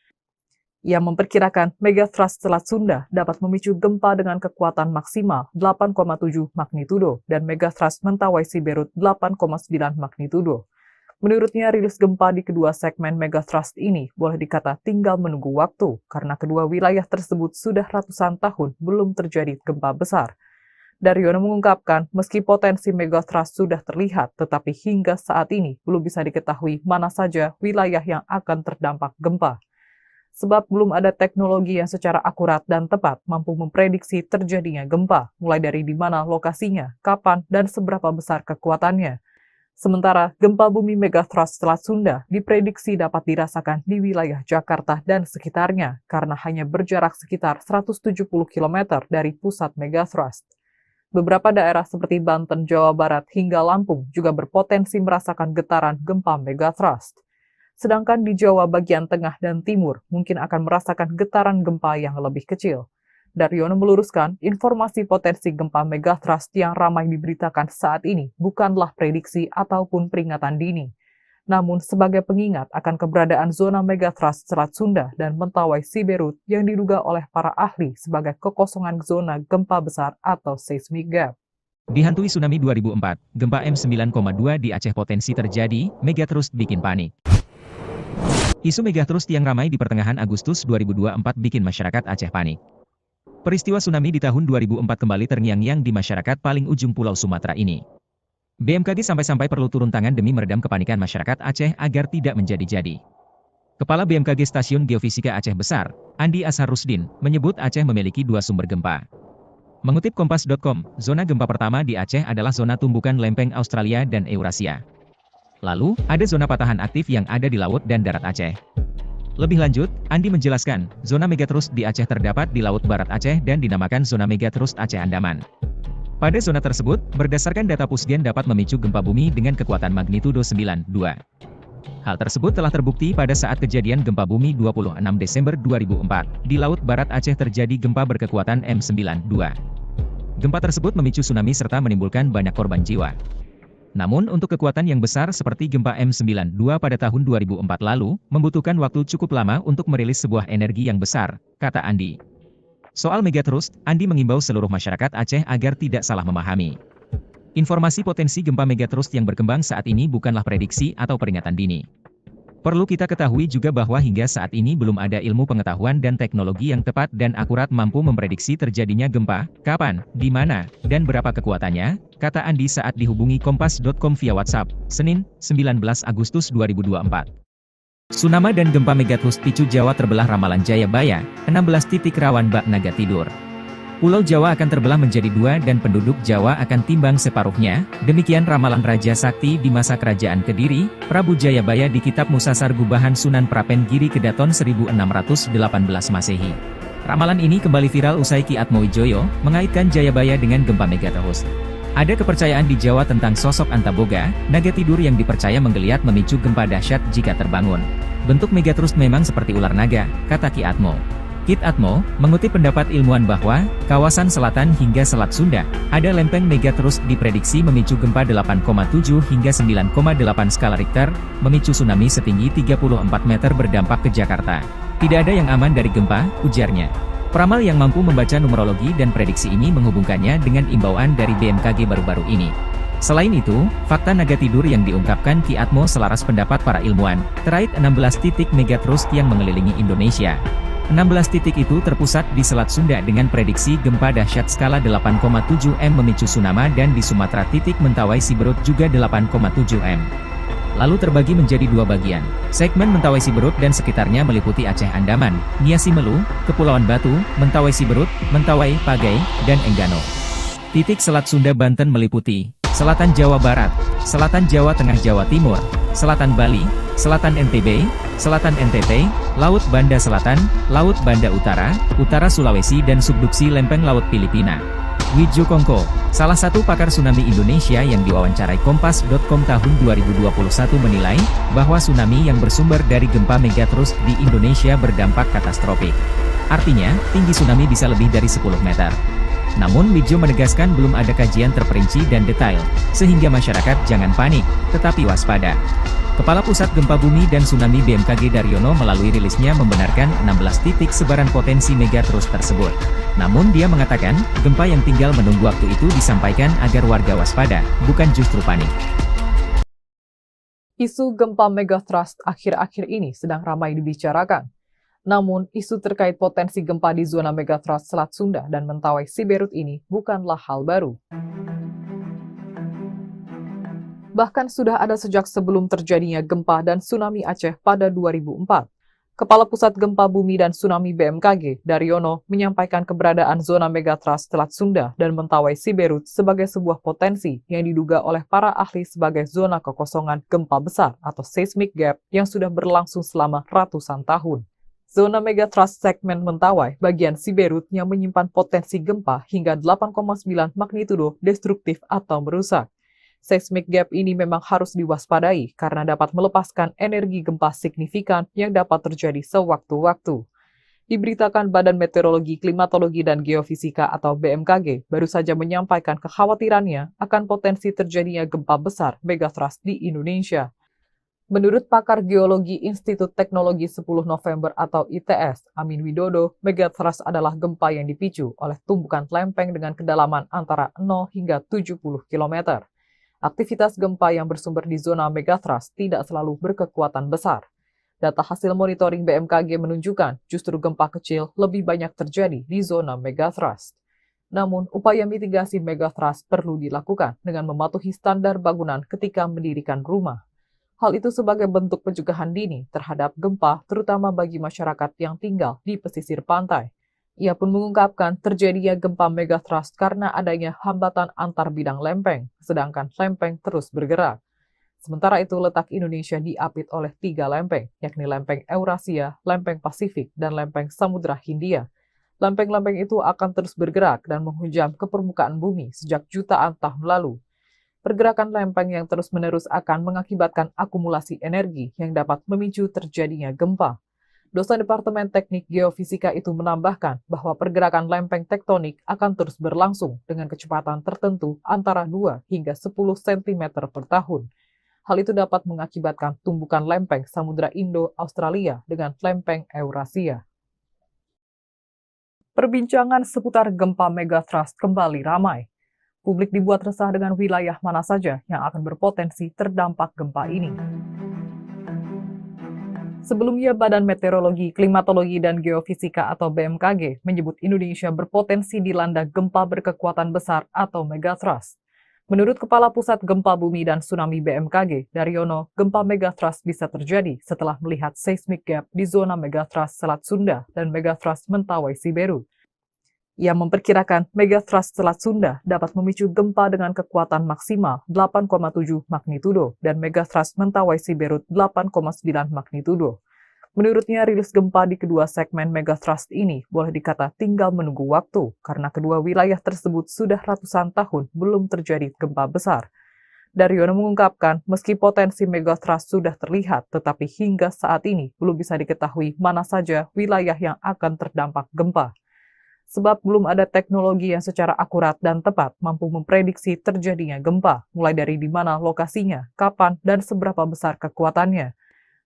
S1: Ia memperkirakan megatrust Selat Sunda dapat memicu gempa dengan kekuatan maksimal 8,7 magnitudo dan megatrust Mentawai Siberut 8,9 magnitudo. Menurutnya, rilis gempa di kedua segmen megathrust ini boleh dikata tinggal menunggu waktu karena kedua wilayah tersebut sudah ratusan tahun belum terjadi gempa besar. Daryono mengungkapkan, meski potensi megathrust sudah terlihat, tetapi hingga saat ini belum bisa diketahui mana saja wilayah yang akan terdampak gempa. Sebab belum ada teknologi yang secara akurat dan tepat mampu memprediksi terjadinya gempa, mulai dari di mana lokasinya, kapan, dan seberapa besar kekuatannya. Sementara, gempa bumi megathrust Selat Sunda diprediksi dapat dirasakan di wilayah Jakarta dan sekitarnya karena hanya berjarak sekitar 170 km dari pusat megathrust. Beberapa daerah seperti Banten, Jawa Barat, hingga Lampung juga berpotensi merasakan getaran gempa megathrust. Sedangkan di Jawa bagian tengah dan timur mungkin akan merasakan getaran gempa yang lebih kecil. Daryono meluruskan, informasi potensi gempa megathrust yang ramai diberitakan saat ini bukanlah prediksi ataupun peringatan dini, namun sebagai pengingat akan keberadaan zona megathrust Selat Sunda dan Mentawai Siberut yang diduga oleh para ahli sebagai kekosongan zona gempa besar atau seismic gap.
S2: Dihantui tsunami 2004, gempa M9,2 di Aceh potensi terjadi, megathrust bikin panik. Isu megathrust yang ramai di pertengahan Agustus 2024 bikin masyarakat Aceh panik. Peristiwa tsunami di tahun 2004 kembali terngiang-ngiang di masyarakat paling ujung Pulau Sumatera ini. BMKG sampai-sampai perlu turun tangan demi meredam kepanikan masyarakat Aceh agar tidak menjadi-jadi. Kepala BMKG Stasiun Geofisika Aceh Besar, Andi Ashar Rusdin, menyebut Aceh memiliki dua sumber gempa. Mengutip Kompas.com, zona gempa pertama di Aceh adalah zona tumbukan lempeng Australia dan Eurasia. Lalu, ada zona patahan aktif yang ada di laut dan darat Aceh. Lebih lanjut, Andi menjelaskan, zona megathrust di Aceh terdapat di Laut Barat Aceh dan dinamakan zona megathrust Aceh Andaman. Pada zona tersebut, berdasarkan data Pusgen dapat memicu gempa bumi dengan kekuatan magnitudo 9,2. Hal tersebut telah terbukti pada saat kejadian gempa bumi 26 Desember 2004. Di Laut Barat Aceh terjadi gempa berkekuatan M9,2. Gempa tersebut memicu tsunami serta menimbulkan banyak korban jiwa. Namun untuk kekuatan yang besar seperti gempa M9,2 pada tahun 2004 lalu, membutuhkan waktu cukup lama untuk merilis sebuah energi yang besar, kata Andi. Soal megathrust, Andi mengimbau seluruh masyarakat Aceh agar tidak salah memahami. Informasi potensi gempa megathrust yang berkembang saat ini bukanlah prediksi atau peringatan dini. Perlu kita ketahui juga bahwa hingga saat ini belum ada ilmu pengetahuan dan teknologi yang tepat dan akurat mampu memprediksi terjadinya gempa, kapan, di mana, dan berapa kekuatannya, kata Andi saat dihubungi Kompas.com via WhatsApp, Senin, 19 Agustus 2024. Tsunami dan gempa megathrust picu Jawa terbelah ramalan Jayabaya, 16 titik rawan bak naga tidur. Pulau Jawa akan terbelah menjadi dua dan penduduk Jawa akan timbang separuhnya, demikian ramalan Raja Sakti di masa kerajaan Kediri, Prabu Jayabaya di Kitab Musasar Gubahan Sunan Prapen Giri Kedaton 1618 Masehi. Ramalan ini kembali viral usai Ki Atmowijoyo mengaitkan Jayabaya dengan gempa megathrust. Ada kepercayaan di Jawa tentang sosok Antaboga, naga tidur yang dipercaya menggeliat memicu gempa dahsyat jika terbangun. Bentuk megathrust memang seperti ular naga, kata Ki Atmo. Kit Atmo, mengutip pendapat ilmuwan bahwa, kawasan selatan hingga Selat Sunda, ada lempeng megathrust diprediksi memicu gempa 8,7 hingga 9,8 skala Richter, memicu tsunami setinggi 34 meter berdampak ke Jakarta. Tidak ada yang aman dari gempa, ujarnya. Peramal yang mampu membaca numerologi dan prediksi ini menghubungkannya dengan imbauan dari BMKG baru-baru ini. Selain itu, fakta naga tidur yang diungkapkan Ki Atmo selaras pendapat para ilmuwan, terkait 16 titik megathrust yang mengelilingi Indonesia. 16 titik itu terpusat di Selat Sunda dengan prediksi gempa dahsyat skala 8,7 M memicu tsunami dan di Sumatera titik Mentawai Siberut juga 8,7 M. Lalu terbagi menjadi dua bagian. Segmen Mentawai Siberut dan sekitarnya meliputi Aceh Andaman, Nia Simelu, Kepulauan Batu, Mentawai Siberut, Mentawai, Pagai, dan Enggano. Titik Selat Sunda Banten meliputi Selatan Jawa Barat, Selatan Jawa Tengah Jawa Timur, Selatan Bali, Selatan NTB, Selatan NTT, Laut Banda Selatan, Laut Banda Utara, Utara Sulawesi dan subduksi lempeng Laut Filipina. Widjo Kongko, salah satu pakar tsunami Indonesia yang diwawancarai Kompas.com tahun 2021 menilai, bahwa tsunami yang bersumber dari gempa megathrust di Indonesia berdampak katastrofik. Artinya, tinggi tsunami bisa lebih dari 10 meter. Namun Widjo menegaskan belum ada kajian terperinci dan detail, sehingga masyarakat jangan panik, tetapi waspada. Kepala Pusat Gempa Bumi dan Tsunami BMKG Daryono melalui rilisnya membenarkan 16 titik sebaran potensi megathrust tersebut. Namun dia mengatakan, gempa yang tinggal menunggu waktu itu disampaikan agar warga waspada, bukan justru panik.
S1: Isu gempa megatrust akhir-akhir ini sedang ramai dibicarakan. Namun, isu terkait potensi gempa di zona megatrust Selat Sunda dan Mentawai Siberut ini bukanlah hal baru. Bahkan sudah ada sejak sebelum terjadinya gempa dan tsunami Aceh pada 2004. Kepala Pusat Gempa Bumi dan Tsunami BMKG, Daryono, menyampaikan keberadaan zona megatrust Selat Sunda dan Mentawai Siberut sebagai sebuah potensi yang diduga oleh para ahli sebagai zona kekosongan gempa besar atau seismic gap yang sudah berlangsung selama ratusan tahun. Zona megatrust segmen Mentawai bagian Siberut yang menyimpan potensi gempa hingga 8,9 magnitudo destruktif atau merusak. Seismic gap ini memang harus diwaspadai karena dapat melepaskan energi gempa signifikan yang dapat terjadi sewaktu-waktu. Diberitakan Badan Meteorologi, Klimatologi, dan Geofisika atau BMKG baru saja menyampaikan kekhawatirannya akan potensi terjadinya gempa besar megatrust di Indonesia. Menurut pakar geologi Institut Teknologi 10 November atau ITS, Amin Widodo, megatrust adalah gempa yang dipicu oleh tumbukan lempeng dengan kedalaman antara 0 hingga 70 km. Aktivitas gempa yang bersumber di zona megatrust tidak selalu berkekuatan besar. Data hasil monitoring BMKG menunjukkan justru gempa kecil lebih banyak terjadi di zona megatrust. Namun, upaya mitigasi megatrust perlu dilakukan dengan mematuhi standar bangunan ketika mendirikan rumah. Hal itu sebagai bentuk pencegahan dini terhadap gempa, terutama bagi masyarakat yang tinggal di pesisir pantai. Ia pun mengungkapkan terjadinya gempa megatrust karena adanya hambatan antar bidang lempeng, sedangkan lempeng terus bergerak. Sementara itu, letak Indonesia diapit oleh 3 lempeng, yakni lempeng Eurasia, lempeng Pasifik, dan lempeng Samudra Hindia. Lempeng-lempeng itu akan terus bergerak dan menghujam ke permukaan bumi sejak jutaan tahun lalu. Pergerakan lempeng yang terus-menerus akan mengakibatkan akumulasi energi yang dapat memicu terjadinya gempa. Dosen Departemen Teknik Geofisika itu menambahkan bahwa pergerakan lempeng tektonik akan terus berlangsung dengan kecepatan tertentu antara 2 hingga 10 cm per tahun. Hal itu dapat mengakibatkan tumbukan lempeng Samudra Indo-Australia dengan lempeng Eurasia. Perbincangan seputar gempa megatrust kembali ramai. Publik dibuat resah dengan wilayah mana saja yang akan berpotensi terdampak gempa ini. Sebelumnya, Badan Meteorologi, Klimatologi, dan Geofisika atau BMKG menyebut Indonesia berpotensi dilanda gempa berkekuatan besar atau megatrust. Menurut Kepala Pusat Gempa Bumi dan Tsunami BMKG, Daryono, gempa megatrust bisa terjadi setelah melihat seismic gap di zona megatrust Selat Sunda dan megatrust Mentawai Siberut. Ia memperkirakan megatrust Selat Sunda dapat memicu gempa dengan kekuatan maksimal 8,7 magnitudo dan megatrust Mentawai Siberut 8,9 magnitudo. Menurutnya, rilis gempa di kedua segmen megatrust ini boleh dikata tinggal menunggu waktu karena kedua wilayah tersebut sudah ratusan tahun belum terjadi gempa besar. Daryono mengungkapkan, meski potensi megatrust sudah terlihat, tetapi hingga saat ini belum bisa diketahui mana saja wilayah yang akan terdampak gempa. Sebab belum ada teknologi yang secara akurat dan tepat mampu memprediksi terjadinya gempa, mulai dari di mana lokasinya, kapan, dan seberapa besar kekuatannya.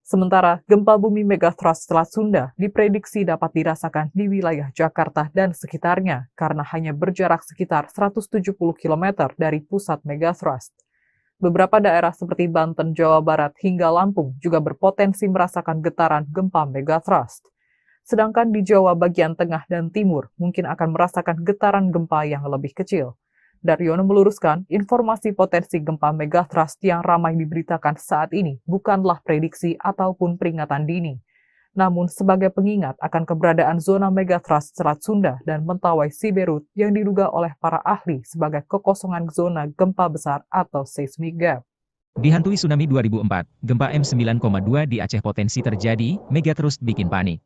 S1: Sementara, gempa bumi megatrust Selat Sunda diprediksi dapat dirasakan di wilayah Jakarta dan sekitarnya karena hanya berjarak sekitar 170 km dari pusat megatrust. Beberapa daerah seperti Banten, Jawa Barat, hingga Lampung juga berpotensi merasakan getaran gempa megatrust. Sedangkan di Jawa bagian tengah dan timur mungkin akan merasakan getaran gempa yang lebih kecil. Daryono meluruskan, informasi potensi gempa megatrust yang ramai diberitakan saat ini bukanlah prediksi ataupun peringatan dini, namun sebagai pengingat akan keberadaan zona megatrust Selat Sunda dan Mentawai Siberut yang diduga oleh para ahli sebagai kekosongan zona gempa besar atau seismic gap.
S2: Dihantui tsunami 2004, gempa M9,2 di Aceh potensi terjadi, megatrust bikin panik.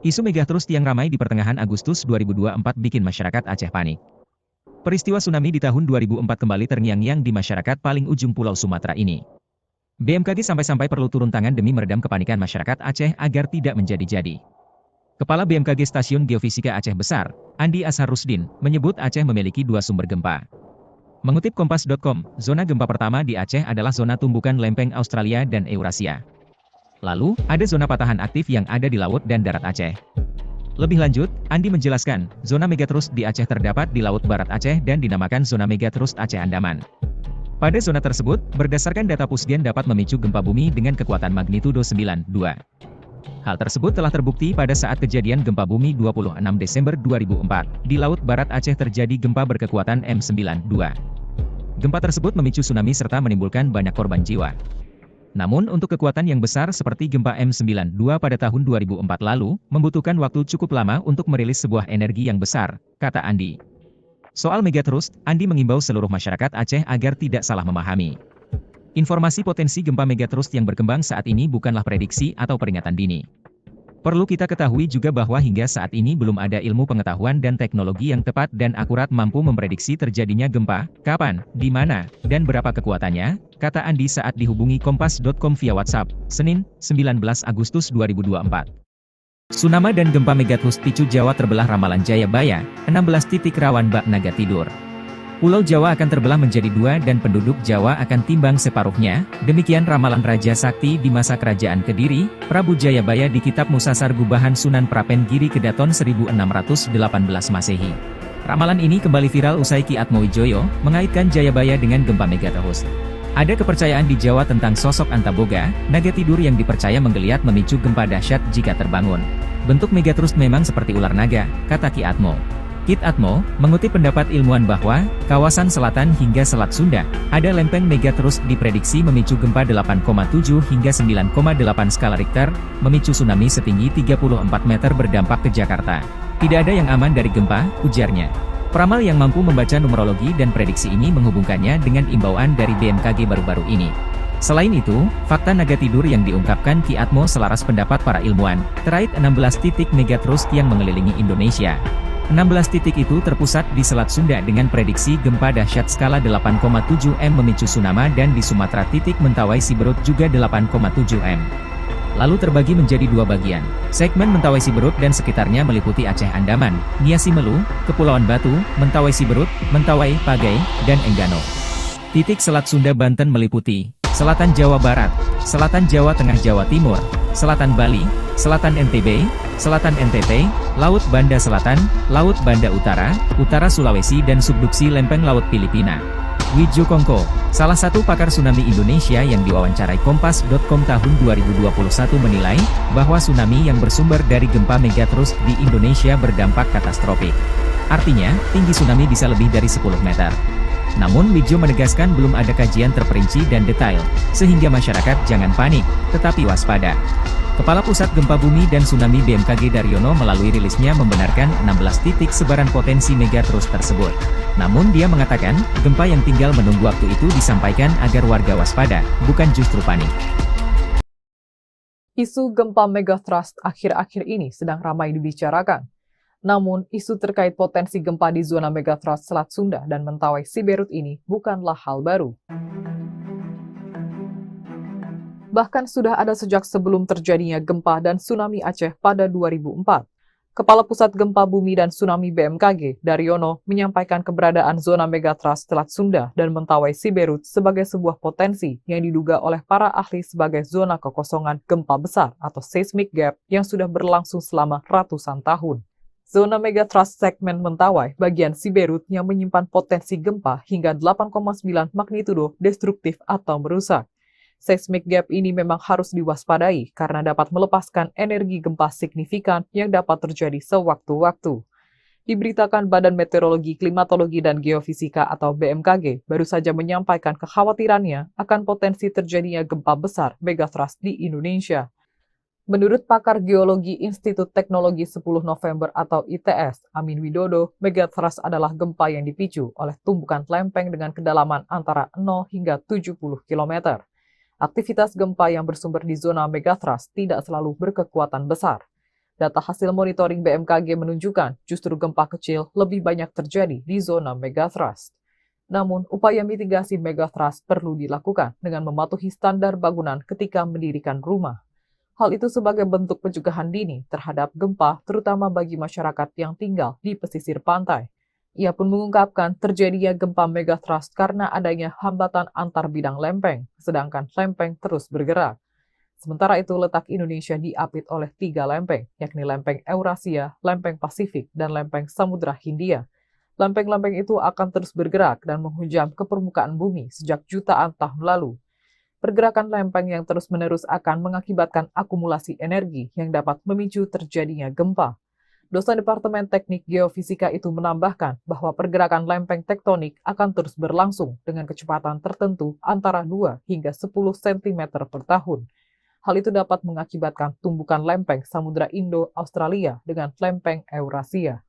S2: Isu megatrust yang ramai di pertengahan Agustus 2024 bikin masyarakat Aceh panik. Peristiwa tsunami di tahun 2004 kembali terngiang-ngiang di masyarakat paling ujung Pulau Sumatera ini. BMKG sampai-sampai perlu turun tangan demi meredam kepanikan masyarakat Aceh agar tidak menjadi-jadi. Kepala BMKG Stasiun Geofisika Aceh Besar, Andi Ashar Rusdin, menyebut Aceh memiliki 2 sumber gempa. Mengutip Kompas.com, zona gempa pertama di Aceh adalah zona tumbukan lempeng Australia dan Eurasia. Lalu, ada zona patahan aktif yang ada di laut dan darat Aceh. Lebih lanjut, Andi menjelaskan, zona megatrust di Aceh terdapat di Laut Barat Aceh dan dinamakan zona megatrust Aceh Andaman. Pada zona tersebut, berdasarkan data Pusgen dapat memicu gempa bumi dengan kekuatan magnitudo 9,2. Hal tersebut telah terbukti pada saat kejadian gempa bumi 26 Desember 2004. Di Laut Barat Aceh terjadi gempa berkekuatan M92. Gempa tersebut memicu tsunami serta menimbulkan banyak korban jiwa. Namun untuk kekuatan yang besar seperti gempa M92 pada tahun 2004 lalu, membutuhkan waktu cukup lama untuk merilis sebuah energi yang besar, kata Andi. Soal Megatrust, Andi mengimbau seluruh masyarakat Aceh agar tidak salah memahami. Informasi potensi gempa Megatrust yang berkembang saat ini bukanlah prediksi atau peringatan dini. Perlu kita ketahui juga bahwa hingga saat ini belum ada ilmu pengetahuan dan teknologi yang tepat dan akurat mampu memprediksi terjadinya gempa, kapan, di mana, dan berapa kekuatannya, kata Andi saat dihubungi Kompas.com via WhatsApp, Senin, 19 Agustus 2024. Tsunami dan gempa Megatrust picu Jawa terbelah ramalan Jayabaya, 16 titik rawan bak naga tidur. Pulau Jawa akan terbelah menjadi dua dan penduduk Jawa akan timbang separuhnya, demikian ramalan Raja Sakti di masa kerajaan Kediri, Prabu Jayabaya di Kitab Musasar Gubahan Sunan Prapen Giri Kedaton 1618 Masehi. Ramalan ini kembali viral usai Ki Atmowijoyo mengaitkan Jayabaya dengan gempa Megatrust. Ada kepercayaan di Jawa tentang sosok Antaboga, naga tidur yang dipercaya menggeliat memicu gempa dahsyat jika terbangun. Bentuk Megatrust memang seperti ular naga, kata Ki Atmo. Kit Atmo mengutip pendapat ilmuwan bahwa kawasan selatan hingga Selat Sunda ada lempeng Megatrust diprediksi memicu gempa 8,7 hingga 9,8 skala Richter, memicu tsunami setinggi 34 meter berdampak ke Jakarta. Tidak ada yang aman dari gempa, ujarnya. Peramal yang mampu membaca numerologi dan prediksi ini menghubungkannya dengan imbauan dari BMKG baru-baru ini. Selain itu, fakta naga tidur yang diungkapkan Ki Atmo selaras pendapat para ilmuwan, terkait 16 titik Megatrust yang mengelilingi Indonesia. 16 titik itu terpusat di Selat Sunda dengan prediksi gempa dahsyat skala 8,7 M memicu tsunami dan di Sumatera titik Mentawai Siberut juga 8,7 M. Lalu terbagi menjadi dua bagian. Segmen Mentawai Siberut dan sekitarnya meliputi Aceh Andaman, Nia Simelu, Kepulauan Batu, Mentawai Siberut, Mentawai, Pagai, dan Enggano. Titik Selat Sunda Banten meliputi Selatan Jawa Barat, Selatan Jawa Tengah Jawa Timur, Selatan Bali, Selatan NTB, Selatan NTT, Laut Banda Selatan, Laut Banda Utara, Utara Sulawesi dan subduksi lempeng Laut Filipina. Wijo Kongko, salah satu pakar tsunami Indonesia yang diwawancarai Kompas.com tahun 2021 menilai, bahwa tsunami yang bersumber dari gempa Megatrust di Indonesia berdampak katastrofik. Artinya, tinggi tsunami bisa lebih dari 10 meter. Namun Wijo menegaskan belum ada kajian terperinci dan detail, sehingga masyarakat jangan panik, tetapi waspada. Kepala Pusat Gempa Bumi dan Tsunami BMKG Daryono melalui rilisnya membenarkan 16 titik sebaran potensi Megatrust tersebut. Namun dia mengatakan, gempa yang tinggal menunggu waktu itu disampaikan agar warga waspada, bukan justru panik.
S1: Isu gempa Megatrust akhir-akhir ini sedang ramai dibicarakan. Namun, isu terkait potensi gempa di zona Megatrust Selat Sunda dan Mentawai Siberut ini bukanlah hal baru. Bahkan sudah ada sejak sebelum terjadinya gempa dan tsunami Aceh pada 2004. Kepala Pusat Gempa Bumi dan Tsunami BMKG, Daryono, menyampaikan keberadaan zona Megatrust Selat Sunda dan Mentawai Siberut sebagai sebuah potensi yang diduga oleh para ahli sebagai zona kekosongan gempa besar atau seismic gap yang sudah berlangsung selama ratusan tahun. Zona Megatrust segmen Mentawai bagian Siberut yang menyimpan potensi gempa hingga 8,9 magnitudo destruktif atau merusak. Seismic gap ini memang harus diwaspadai karena dapat melepaskan energi gempa signifikan yang dapat terjadi sewaktu-waktu. Diberitakan Badan Meteorologi, Klimatologi, dan Geofisika atau BMKG baru saja menyampaikan kekhawatirannya akan potensi terjadinya gempa besar Megatrust di Indonesia. Menurut pakar geologi Institut Teknologi 10 November atau ITS, Amin Widodo, Megatrust adalah gempa yang dipicu oleh tumbukan lempeng dengan kedalaman antara 0 hingga 70 km. Aktivitas gempa yang bersumber di zona Megatrust tidak selalu berkekuatan besar. Data hasil monitoring BMKG menunjukkan justru gempa kecil lebih banyak terjadi di zona Megatrust. Namun, upaya mitigasi Megatrust perlu dilakukan dengan mematuhi standar bangunan ketika mendirikan rumah. Hal itu sebagai bentuk pencegahan dini terhadap gempa, terutama bagi masyarakat yang tinggal di pesisir pantai. Ia pun mengungkapkan terjadinya gempa Megatrust karena adanya hambatan antar bidang lempeng, sedangkan lempeng terus bergerak. Sementara itu, letak Indonesia diapit oleh 3 lempeng, yakni lempeng Eurasia, lempeng Pasifik, dan lempeng Samudra Hindia. Lempeng-lempeng itu akan terus bergerak dan menghujam ke permukaan bumi sejak jutaan tahun lalu. Pergerakan lempeng yang terus-menerus akan mengakibatkan akumulasi energi yang dapat memicu terjadinya gempa. Dosen Departemen Teknik Geofisika itu menambahkan bahwa pergerakan lempeng tektonik akan terus berlangsung dengan kecepatan tertentu antara 2 hingga 10 cm per tahun. Hal itu dapat mengakibatkan tumbukan lempeng Samudra Indo-Australia dengan lempeng Eurasia.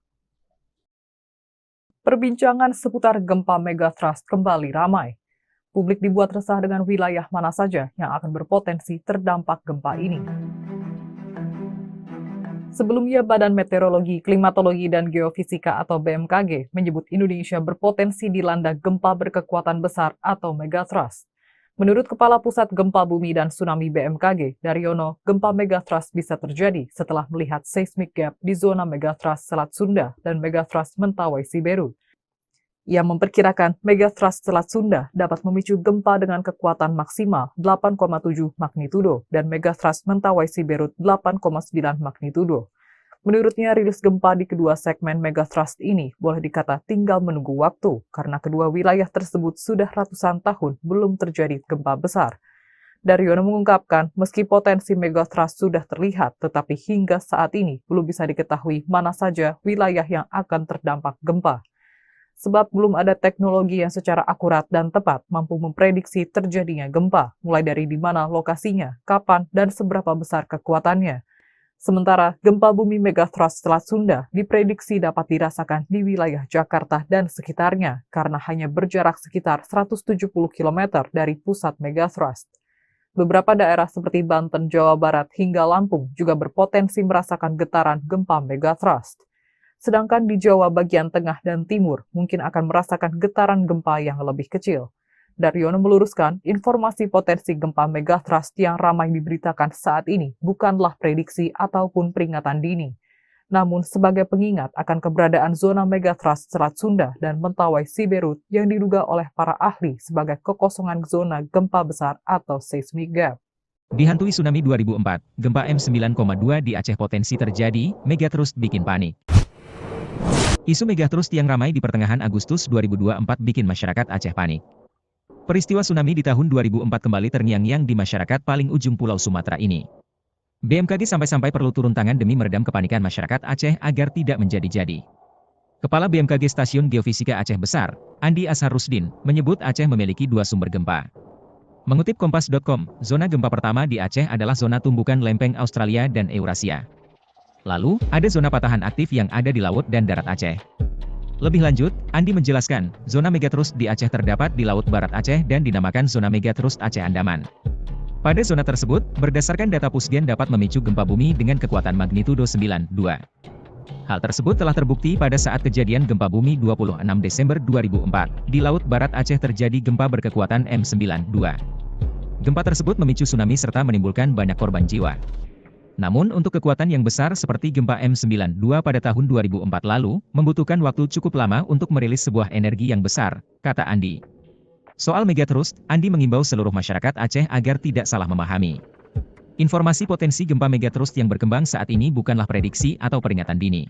S1: Perbincangan seputar gempa megatrust kembali ramai. Publik dibuat resah dengan wilayah mana saja yang akan berpotensi terdampak gempa ini. Sebelumnya, Badan Meteorologi, Klimatologi, dan Geofisika atau BMKG menyebut Indonesia berpotensi dilanda gempa berkekuatan besar atau megatrust. Menurut Kepala Pusat Gempa Bumi dan Tsunami BMKG, Daryono, gempa megatrust bisa terjadi setelah melihat seismic gap di zona megatrust Selat Sunda dan megatrust Mentawai Siberut. Ia memperkirakan megatrust Selat Sunda dapat memicu gempa dengan kekuatan maksimal 8,7 magnitudo dan megatrust Mentawai Siberut 8,9 magnitudo. Menurutnya, rilis gempa di kedua segmen megatrust ini boleh dikata tinggal menunggu waktu karena kedua wilayah tersebut sudah ratusan tahun belum terjadi gempa besar. Daryono mengungkapkan, meski potensi megatrust sudah terlihat, tetapi hingga saat ini belum bisa diketahui mana saja wilayah yang akan terdampak gempa. Sebab belum ada teknologi yang secara akurat dan tepat mampu memprediksi terjadinya gempa, mulai dari di mana lokasinya, kapan, dan seberapa besar kekuatannya. Sementara, gempa bumi megatrust Selat Sunda diprediksi dapat dirasakan di wilayah Jakarta dan sekitarnya karena hanya berjarak sekitar 170 km dari pusat megatrust. Beberapa daerah seperti Banten, Jawa Barat, hingga Lampung juga berpotensi merasakan getaran gempa megatrust. Sedangkan di Jawa bagian tengah dan timur mungkin akan merasakan getaran gempa yang lebih kecil. Daryono meluruskan, informasi potensi gempa megatrust yang ramai diberitakan saat ini bukanlah prediksi ataupun peringatan dini, namun sebagai pengingat akan keberadaan zona megatrust Selat Sunda dan Mentawai Siberut yang diduga oleh para ahli sebagai kekosongan zona gempa besar atau seismic gap.
S2: Dihantui tsunami 2004, gempa M9,2 di Aceh potensi terjadi, megatrust bikin panik. Isu megatrust yang ramai di pertengahan Agustus 2024 bikin masyarakat Aceh panik. Peristiwa tsunami di tahun 2004 kembali terngiang-ngiang di masyarakat paling ujung Pulau Sumatera ini. BMKG sampai-sampai perlu turun tangan demi meredam kepanikan masyarakat Aceh agar tidak menjadi-jadi. Kepala BMKG Stasiun Geofisika Aceh Besar, Andi Ashar Rusdin, menyebut Aceh memiliki 2 sumber gempa. Mengutip Kompas.com, zona gempa pertama di Aceh adalah zona tumbukan lempeng Australia dan Eurasia. Lalu, ada zona patahan aktif yang ada di laut dan darat Aceh. Lebih lanjut, Andi menjelaskan, zona megatrust di Aceh terdapat di Laut Barat Aceh dan dinamakan zona megatrust Aceh Andaman. Pada zona tersebut, berdasarkan data Pusgen dapat memicu gempa bumi dengan kekuatan magnitudo 9,2. Hal tersebut telah terbukti pada saat kejadian gempa bumi 26 Desember 2004. Di Laut Barat Aceh terjadi gempa berkekuatan M9,2. Gempa tersebut memicu tsunami serta menimbulkan banyak korban jiwa. Namun untuk kekuatan yang besar seperti gempa M9,2 pada tahun 2004 lalu, membutuhkan waktu cukup lama untuk merilis sebuah energi yang besar, kata Andi. Soal megatrust, Andi mengimbau seluruh masyarakat Aceh agar tidak salah memahami. Informasi potensi gempa megatrust yang berkembang saat ini bukanlah prediksi atau peringatan dini.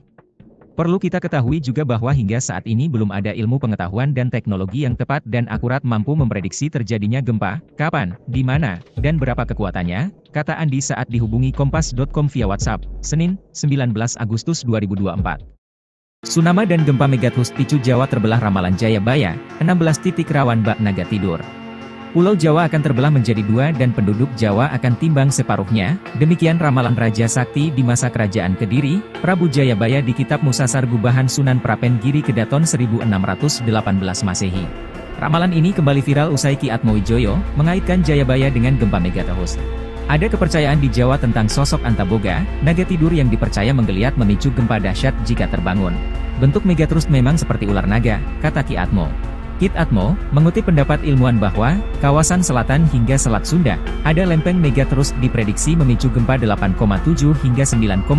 S2: Perlu kita ketahui juga bahwa hingga saat ini belum ada ilmu pengetahuan dan teknologi yang tepat dan akurat mampu memprediksi terjadinya gempa, kapan, di mana, dan berapa kekuatannya, kata Andi saat dihubungi Kompas.com via WhatsApp, Senin, 19 Agustus 2024. Tsunami dan gempa megatrust picu Jawa terbelah ramalan Jayabaya, 16 titik rawan bak naga tidur. Pulau Jawa akan terbelah menjadi 2 dan penduduk Jawa akan timbang separuhnya, demikian ramalan Raja Sakti di masa kerajaan Kediri, Prabu Jayabaya di Kitab Musasar Gubahan Sunan Prapen Giri Kedaton 1618 Masehi. Ramalan ini kembali viral usai Ki Atmowijoyo mengaitkan Jayabaya dengan gempa megatrust. Ada kepercayaan di Jawa tentang sosok Antaboga, naga tidur yang dipercaya menggeliat memicu gempa dahsyat jika terbangun. Bentuk megatrust memang seperti ular naga, kata Ki Atmo. Kit Atmo, mengutip pendapat ilmuwan bahwa, kawasan selatan hingga Selat Sunda, ada lempeng megatrust diprediksi memicu gempa 8,7 hingga 9,8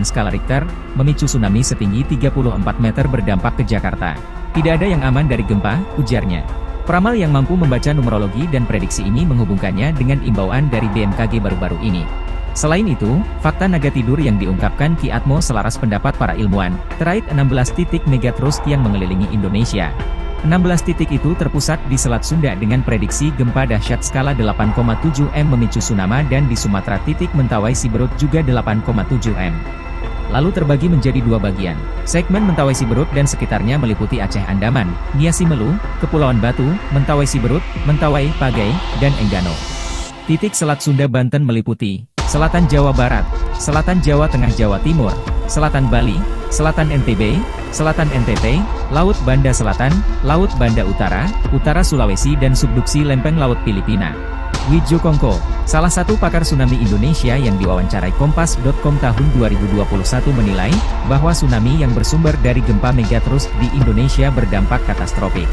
S2: skala Richter, memicu tsunami setinggi 34 meter berdampak ke Jakarta. Tidak ada yang aman dari gempa, ujarnya. Peramal yang mampu membaca numerologi dan prediksi ini menghubungkannya dengan imbauan dari BMKG baru-baru ini. Selain itu, fakta naga tidur yang diungkapkan Ki Atmo selaras pendapat para ilmuwan, terkait 16 titik megathrust yang mengelilingi Indonesia. 16 titik itu terpusat di Selat Sunda dengan prediksi gempa dahsyat skala 8,7 M memicu tsunami dan di Sumatera titik Mentawai Siberut juga 8,7 M. Lalu terbagi menjadi dua bagian. Segmen Mentawai Siberut dan sekitarnya meliputi Aceh Andaman, Nia Simelu, Kepulauan Batu, Mentawai Siberut, Mentawai, Pagai, dan Enggano. Titik Selat Sunda Banten meliputi Selatan Jawa Barat, Selatan Jawa Tengah Jawa Timur, Selatan Bali, Selatan NTB, Selatan NTT, Laut Banda Selatan, Laut Banda Utara, Utara Sulawesi dan subduksi lempeng laut Filipina. Widjo Kongko, salah satu pakar tsunami Indonesia yang diwawancarai Kompas.com tahun 2021 menilai, bahwa tsunami yang bersumber dari gempa megathrust di Indonesia berdampak katastrofik.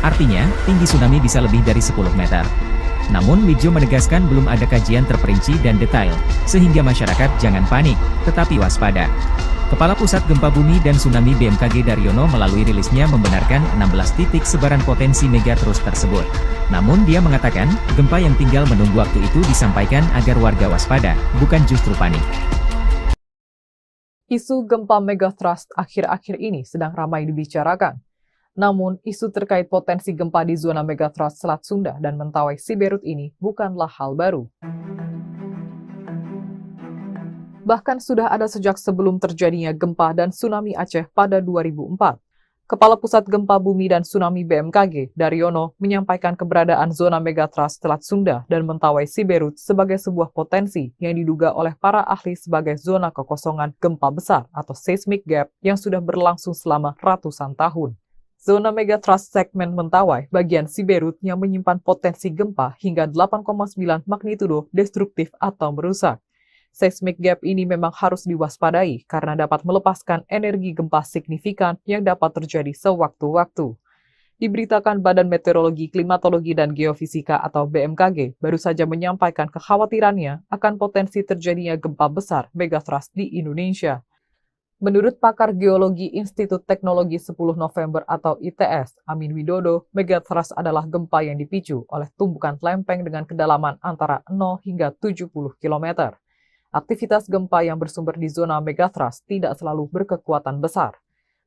S2: Artinya, tinggi tsunami bisa lebih dari 10 meter. Namun Widjo menegaskan belum ada kajian terperinci dan detail, sehingga masyarakat jangan panik, tetapi waspada. Kepala Pusat Gempa Bumi dan Tsunami BMKG Daryono melalui rilisnya membenarkan 16 titik sebaran potensi megathrust tersebut. Namun dia mengatakan, gempa yang tinggal menunggu waktu itu disampaikan agar warga waspada, bukan justru panik.
S1: Isu gempa megathrust akhir-akhir ini sedang ramai dibicarakan. Namun, isu terkait potensi gempa di zona megathrust Selat Sunda dan Mentawai Siberut ini bukanlah hal baru. Bahkan sudah ada sejak sebelum terjadinya gempa dan tsunami Aceh pada 2004. Kepala Pusat Gempa Bumi dan Tsunami BMKG, Daryono, menyampaikan keberadaan zona megathrust Selat Sunda dan Mentawai Siberut sebagai sebuah potensi yang diduga oleh para ahli sebagai zona kekosongan gempa besar atau seismic gap yang sudah berlangsung selama ratusan tahun. Zona megathrust segmen Mentawai bagian Siberut yang menyimpan potensi gempa hingga 8,9 magnitudo destruktif atau merusak. Seismic gap ini memang harus diwaspadai karena dapat melepaskan energi gempa signifikan yang dapat terjadi sewaktu-waktu. Diberitakan Badan Meteorologi, Klimatologi, dan Geofisika atau BMKG baru saja menyampaikan kekhawatirannya akan potensi terjadinya gempa besar megathrust di Indonesia. Menurut pakar geologi Institut Teknologi 10 November atau ITS, Amin Widodo, megathrust adalah gempa yang dipicu oleh tumbukan lempeng dengan kedalaman antara 0 hingga 70 km. Aktivitas gempa yang bersumber di zona megathrust tidak selalu berkekuatan besar.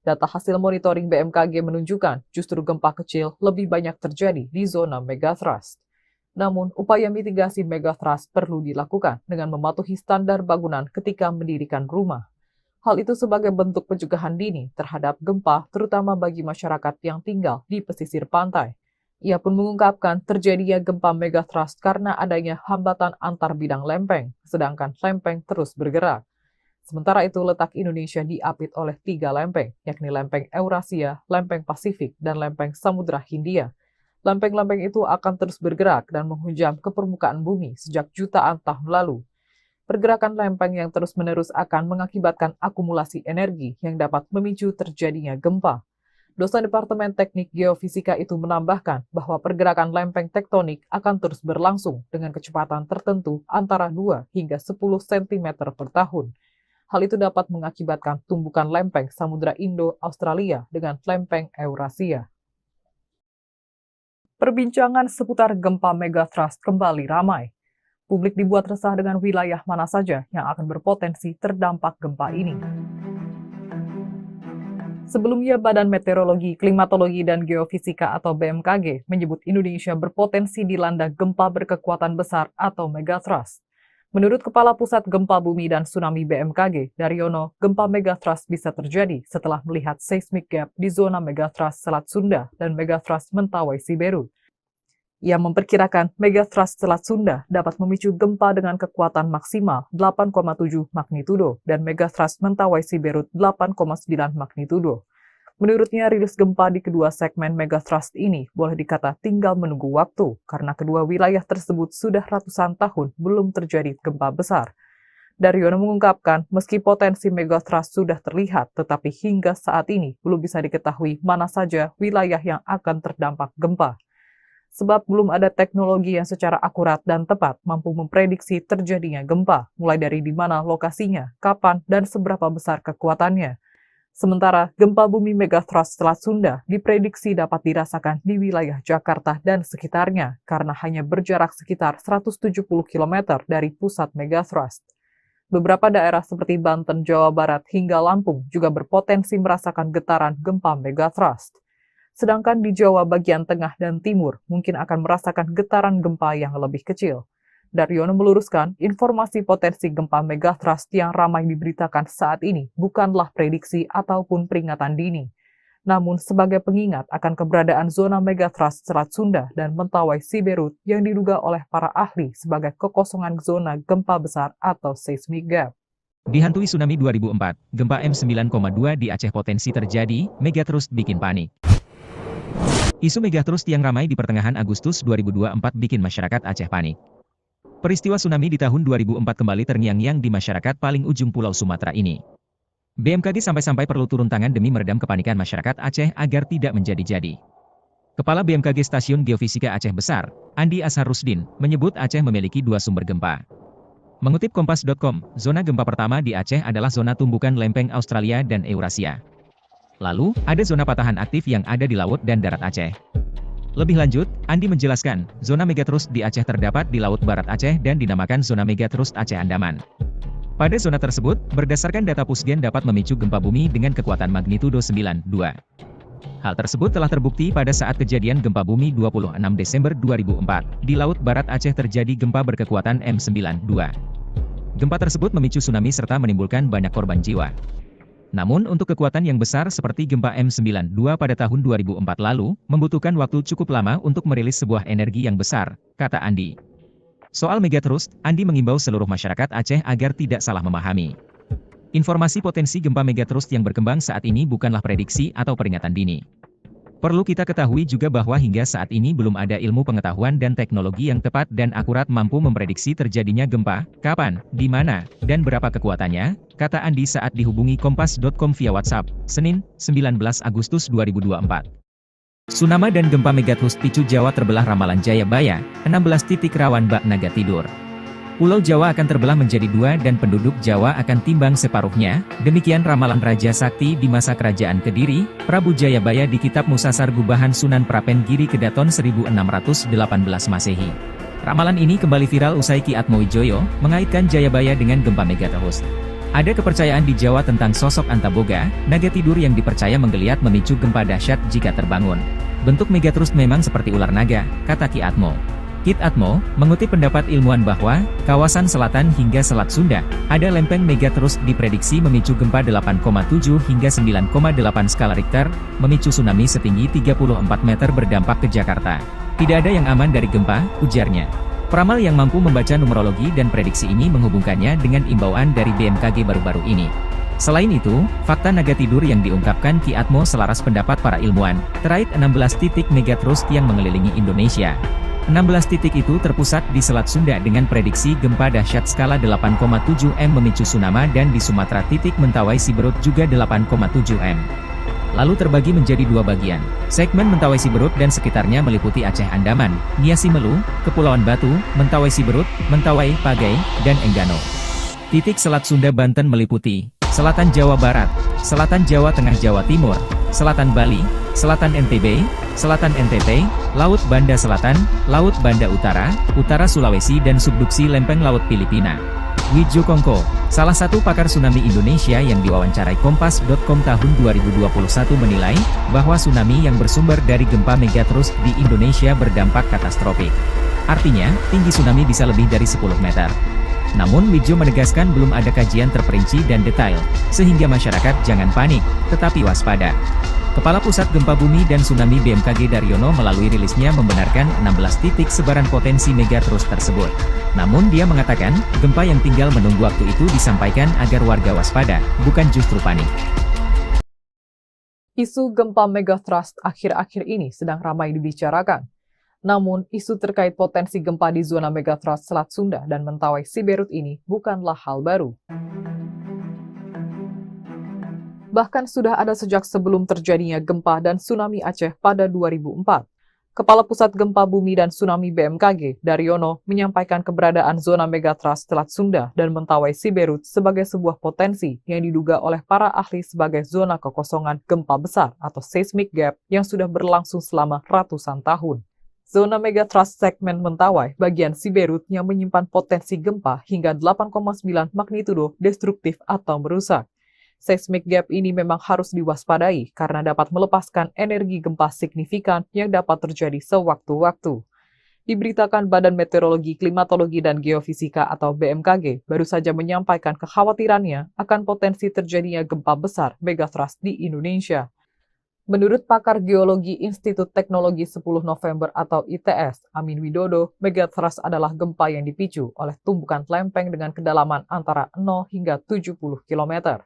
S1: Data hasil monitoring BMKG menunjukkan justru gempa kecil lebih banyak terjadi di zona megathrust. Namun, upaya mitigasi megathrust perlu dilakukan dengan mematuhi standar bangunan ketika mendirikan rumah. Hal itu sebagai bentuk pencegahan dini terhadap gempa, terutama bagi masyarakat yang tinggal di pesisir pantai. Ia pun mengungkapkan terjadinya gempa megathrust karena adanya hambatan antar bidang lempeng, sedangkan lempeng terus bergerak. Sementara itu, letak Indonesia diapit oleh 3 lempeng, yakni lempeng Eurasia, lempeng Pasifik, dan lempeng Samudra Hindia. Lempeng-lempeng itu akan terus bergerak dan menghujam ke permukaan bumi sejak jutaan tahun lalu. Pergerakan lempeng yang terus-menerus akan mengakibatkan akumulasi energi yang dapat memicu terjadinya gempa. Dosen Departemen Teknik Geofisika itu menambahkan bahwa pergerakan lempeng tektonik akan terus berlangsung dengan kecepatan tertentu antara 2 hingga 10 cm per tahun. Hal itu dapat mengakibatkan tumbukan lempeng Samudra Indo-Australia dengan lempeng Eurasia. Perbincangan seputar gempa megathrust kembali ramai. Publik dibuat resah dengan wilayah mana saja yang akan berpotensi terdampak gempa ini. Sebelumnya, Badan Meteorologi, Klimatologi, dan Geofisika atau BMKG menyebut Indonesia berpotensi dilanda gempa berkekuatan besar atau megathrust. Menurut Kepala Pusat Gempa Bumi dan Tsunami BMKG, Daryono, gempa megathrust bisa terjadi setelah melihat seismic gap di zona megathrust Selat Sunda dan megathrust Mentawai Siberut. Ia memperkirakan megathrust Selat Sunda dapat memicu gempa dengan kekuatan maksimal 8,7 magnitudo dan megathrust Mentawai Siberut 8,9 magnitudo. Menurutnya, rilis gempa di kedua segmen megathrust ini boleh dikata tinggal menunggu waktu karena kedua wilayah tersebut sudah ratusan tahun belum terjadi gempa besar. Daryono mengungkapkan, meski potensi megathrust sudah terlihat, tetapi hingga saat ini belum bisa diketahui mana saja wilayah yang akan terdampak gempa. Sebab belum ada teknologi yang secara akurat dan tepat mampu memprediksi terjadinya gempa, mulai dari di mana lokasinya, kapan, dan seberapa besar kekuatannya. Sementara, gempa bumi megathrust Selat Sunda diprediksi dapat dirasakan di wilayah Jakarta dan sekitarnya, karena hanya berjarak sekitar 170 km dari pusat megathrust. beberapa daerah seperti Banten, Jawa Barat, hingga Lampung juga berpotensi merasakan getaran gempa megatrust. Sedangkan di Jawa bagian tengah dan timur mungkin akan merasakan getaran gempa yang lebih kecil. Daryono meluruskan, informasi potensi gempa megatrust yang ramai diberitakan saat ini bukanlah prediksi ataupun peringatan dini, namun sebagai pengingat akan keberadaan zona megatrust Selat Sunda dan Mentawai Siberut yang diduga oleh para ahli sebagai kekosongan zona gempa besar atau seismic gap.
S2: Dihantui tsunami 2004, gempa M9,2 di Aceh potensi terjadi, megatrust bikin panik. Isu megatrust yang ramai di pertengahan Agustus 2024 bikin masyarakat Aceh panik. Peristiwa tsunami di tahun 2004 kembali terngiang-ngiang di masyarakat paling ujung Pulau Sumatera ini. BMKG sampai-sampai perlu turun tangan demi meredam kepanikan masyarakat Aceh agar tidak menjadi-jadi. Kepala BMKG Stasiun Geofisika Aceh Besar, Andi Ashar Rusdin, menyebut Aceh memiliki 2 sumber gempa. Mengutip Kompas.com, zona gempa pertama di Aceh adalah zona tumbukan lempeng Australia dan Eurasia. Lalu, ada zona patahan aktif yang ada di laut dan darat Aceh. Lebih lanjut, Andi menjelaskan, zona megatrust di Aceh terdapat di Laut Barat Aceh dan dinamakan zona megatrust Aceh Andaman. Pada zona tersebut, berdasarkan data Pusgen dapat memicu gempa bumi dengan kekuatan magnitudo 9,2. Hal tersebut telah terbukti pada saat kejadian gempa bumi 26 Desember 2004. Di Laut Barat Aceh terjadi gempa berkekuatan M9,2. Gempa tersebut memicu tsunami serta menimbulkan banyak korban jiwa. Namun untuk kekuatan yang besar seperti gempa M9,2 pada tahun 2004 lalu, membutuhkan waktu cukup lama untuk merilis sebuah energi yang besar, kata Andi. Soal megatrust, Andi mengimbau seluruh masyarakat Aceh agar tidak salah memahami. Informasi potensi gempa megatrust yang berkembang saat ini bukanlah prediksi atau peringatan dini. Perlu kita ketahui juga bahwa hingga saat ini belum ada ilmu pengetahuan dan teknologi yang tepat dan akurat mampu memprediksi terjadinya gempa, kapan, di mana, dan berapa kekuatannya, kata Andi saat dihubungi Kompas.com via WhatsApp, Senin, 19 Agustus 2024. Tsunami dan gempa megatrust picu Jawa terbelah ramalan Jayabaya, 16 titik rawan bak naga tidur. Pulau Jawa akan terbelah menjadi 2 dan penduduk Jawa akan timbang separuhnya, demikian ramalan Raja Sakti di masa kerajaan Kediri, Prabu Jayabaya di Kitab Musasar Gubahan Sunan Prapen Giri Kedaton 1618 Masehi. Ramalan ini kembali viral usai Ki Atmowijoyo mengaitkan Jayabaya dengan gempa megatrust. Ada kepercayaan di Jawa tentang sosok Antaboga, naga tidur yang dipercaya menggeliat memicu gempa dahsyat jika terbangun. Bentuk megatrust memang seperti ular naga, kata Ki Atmo. Ki Atmo mengutip pendapat ilmuwan bahwa, kawasan selatan hingga Selat Sunda, ada lempeng megatrust diprediksi memicu gempa 8,7 hingga 9,8 skala Richter, memicu tsunami setinggi 34 meter berdampak ke Jakarta. Tidak ada yang aman dari gempa, ujarnya. Peramal yang mampu membaca numerologi dan prediksi ini menghubungkannya dengan imbauan dari BMKG baru-baru ini. Selain itu, fakta naga tidur yang diungkapkan Ki Atmo selaras pendapat para ilmuwan, terkait 16 titik megatrust yang mengelilingi Indonesia. 16 titik itu terpusat di Selat Sunda dengan prediksi gempa dahsyat skala 8,7 M memicu tsunami dan di Sumatera titik Mentawai Siberut juga 8,7 M. Lalu terbagi menjadi 2 bagian. Segmen Mentawai Siberut dan sekitarnya meliputi Aceh Andaman, Nia Simelu, Kepulauan Batu, Mentawai Siberut, Mentawai, Pagai, dan Enggano. Titik Selat Sunda Banten meliputi Selatan Jawa Barat, Selatan Jawa Tengah Jawa Timur, Selatan Bali, Selatan NTB, Selatan NTT, Laut Banda Selatan, Laut Banda Utara, Utara Sulawesi dan subduksi lempeng Laut Filipina. Widjo Kongko, salah satu pakar tsunami Indonesia yang diwawancarai Kompas.com tahun 2021 menilai, bahwa tsunami yang bersumber dari gempa megatrust di Indonesia berdampak katastrofik. Artinya, tinggi tsunami bisa lebih dari 10 meter. Namun Widjo menegaskan belum ada kajian terperinci dan detail, sehingga masyarakat jangan panik, tetapi waspada. Kepala Pusat Gempa Bumi dan Tsunami BMKG Daryono melalui rilisnya membenarkan 16 titik sebaran potensi megatrust tersebut. Namun dia mengatakan, gempa yang tinggal menunggu waktu itu disampaikan agar warga waspada, bukan justru panik.
S1: Isu gempa megatrust akhir-akhir ini sedang ramai dibicarakan. Namun, isu terkait potensi gempa di zona megatrust Selat Sunda dan Mentawai Siberut ini bukanlah hal baru. Bahkan sudah ada sejak sebelum terjadinya gempa dan tsunami Aceh pada 2004. Kepala Pusat Gempa Bumi dan Tsunami BMKG, Daryono, menyampaikan keberadaan zona megatrust Selat Sunda dan Mentawai Siberut sebagai sebuah potensi yang diduga oleh para ahli sebagai zona kekosongan gempa besar atau seismic gap yang sudah berlangsung selama ratusan tahun. Zona megatrust segmen Mentawai, bagian Siberut yang menyimpan potensi gempa hingga 8,9 magnitudo destruktif atau merusak. Seismic gap ini memang harus diwaspadai karena dapat melepaskan energi gempa signifikan yang dapat terjadi sewaktu-waktu. Diberitakan Badan Meteorologi, Klimatologi, dan Geofisika atau BMKG baru saja menyampaikan kekhawatirannya akan potensi terjadinya gempa besar megatrust di Indonesia. Menurut pakar geologi Institut Teknologi 10 November atau ITS, Amin Widodo, megatrust adalah gempa yang dipicu oleh tumbukan lempeng dengan kedalaman antara 0 hingga 70 km.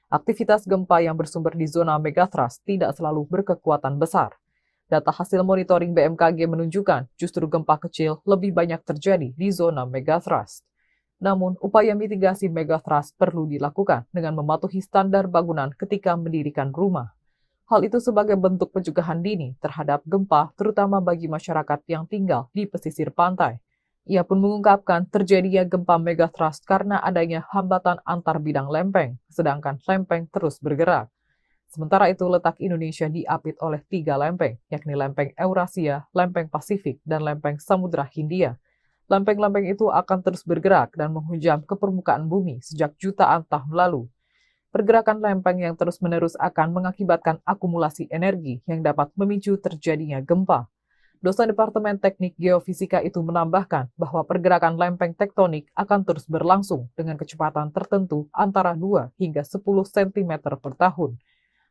S1: Aktivitas gempa yang bersumber di zona megatrust tidak selalu berkekuatan besar. Data hasil monitoring BMKG menunjukkan justru gempa kecil lebih banyak terjadi di zona megatrust. Namun, upaya mitigasi megatrust perlu dilakukan dengan mematuhi standar bangunan ketika mendirikan rumah. Hal itu sebagai bentuk pencegahan dini terhadap gempa, terutama bagi masyarakat yang tinggal di pesisir pantai. Ia pun mengungkapkan terjadinya gempa megatrust karena adanya hambatan antar bidang lempeng, sedangkan lempeng terus bergerak. Sementara itu, letak Indonesia diapit oleh 3 lempeng, yakni lempeng Eurasia, lempeng Pasifik, dan lempeng Samudra Hindia. Lempeng-lempeng itu akan terus bergerak dan menghujam ke permukaan bumi sejak jutaan tahun lalu. Pergerakan lempeng yang terus-menerus akan mengakibatkan akumulasi energi yang dapat memicu terjadinya gempa. Dosen Departemen Teknik Geofisika itu menambahkan bahwa pergerakan lempeng tektonik akan terus berlangsung dengan kecepatan tertentu antara 2 hingga 10 cm per tahun.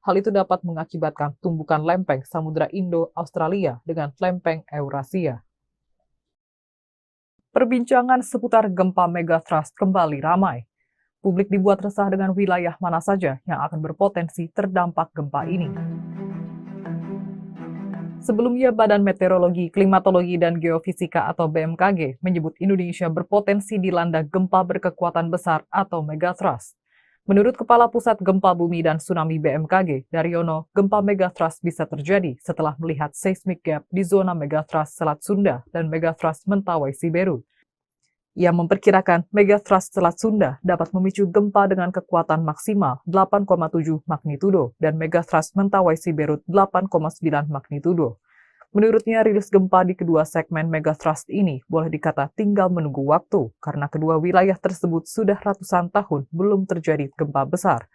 S1: Hal itu dapat mengakibatkan tumbukan lempeng Samudra Indo-Australia dengan lempeng Eurasia. Perbincangan seputar gempa megatrust kembali ramai. Publik dibuat resah dengan wilayah mana saja yang akan berpotensi terdampak gempa ini. Sebelumnya, Badan Meteorologi, Klimatologi, dan Geofisika atau BMKG menyebut Indonesia berpotensi dilanda gempa berkekuatan besar atau megatrust. Menurut Kepala Pusat Gempa Bumi dan Tsunami BMKG, Daryono, gempa megatrust bisa terjadi setelah melihat seismic gap di zona megatrust Selat Sunda dan megatrust Mentawai Siberut. Ia memperkirakan megatrust Selat Sunda dapat memicu gempa dengan kekuatan maksimal 8,7 magnitudo dan megatrust Mentawai Siberut 8,9 magnitudo. Menurutnya, rilis gempa di kedua segmen megatrust ini boleh dikata tinggal menunggu waktu karena kedua wilayah tersebut sudah ratusan tahun belum terjadi gempa besar.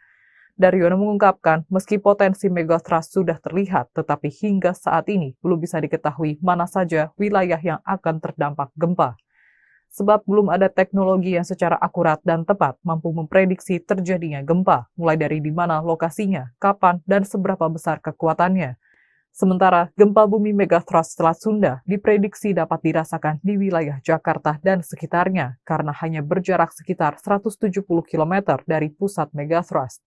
S1: Daryono mengungkapkan, meski potensi megatrust sudah terlihat, tetapi hingga saat ini belum bisa diketahui mana saja wilayah yang akan terdampak gempa. Sebab belum ada teknologi yang secara akurat dan tepat mampu memprediksi terjadinya gempa, mulai dari di mana lokasinya, kapan, dan seberapa besar kekuatannya. Sementara, gempa bumi megatrust Selat Sunda diprediksi dapat dirasakan di wilayah Jakarta dan sekitarnya karena hanya berjarak sekitar 170 km dari pusat megatrust.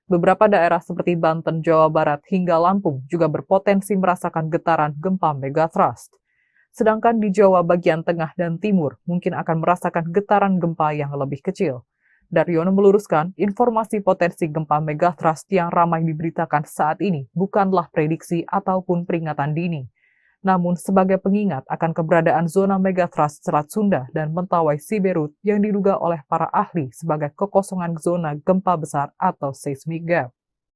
S1: Beberapa daerah seperti Banten, Jawa Barat, hingga Lampung juga berpotensi merasakan getaran gempa megatrust. Sedangkan di Jawa bagian tengah dan timur mungkin akan merasakan getaran gempa yang lebih kecil. Daryono meluruskan, informasi potensi gempa megatrust yang ramai diberitakan saat ini bukanlah prediksi ataupun peringatan dini, namun sebagai pengingat akan keberadaan zona megatrust Selat Sunda dan Mentawai Siberut yang diduga oleh para ahli sebagai kekosongan zona gempa besar atau seismic gap.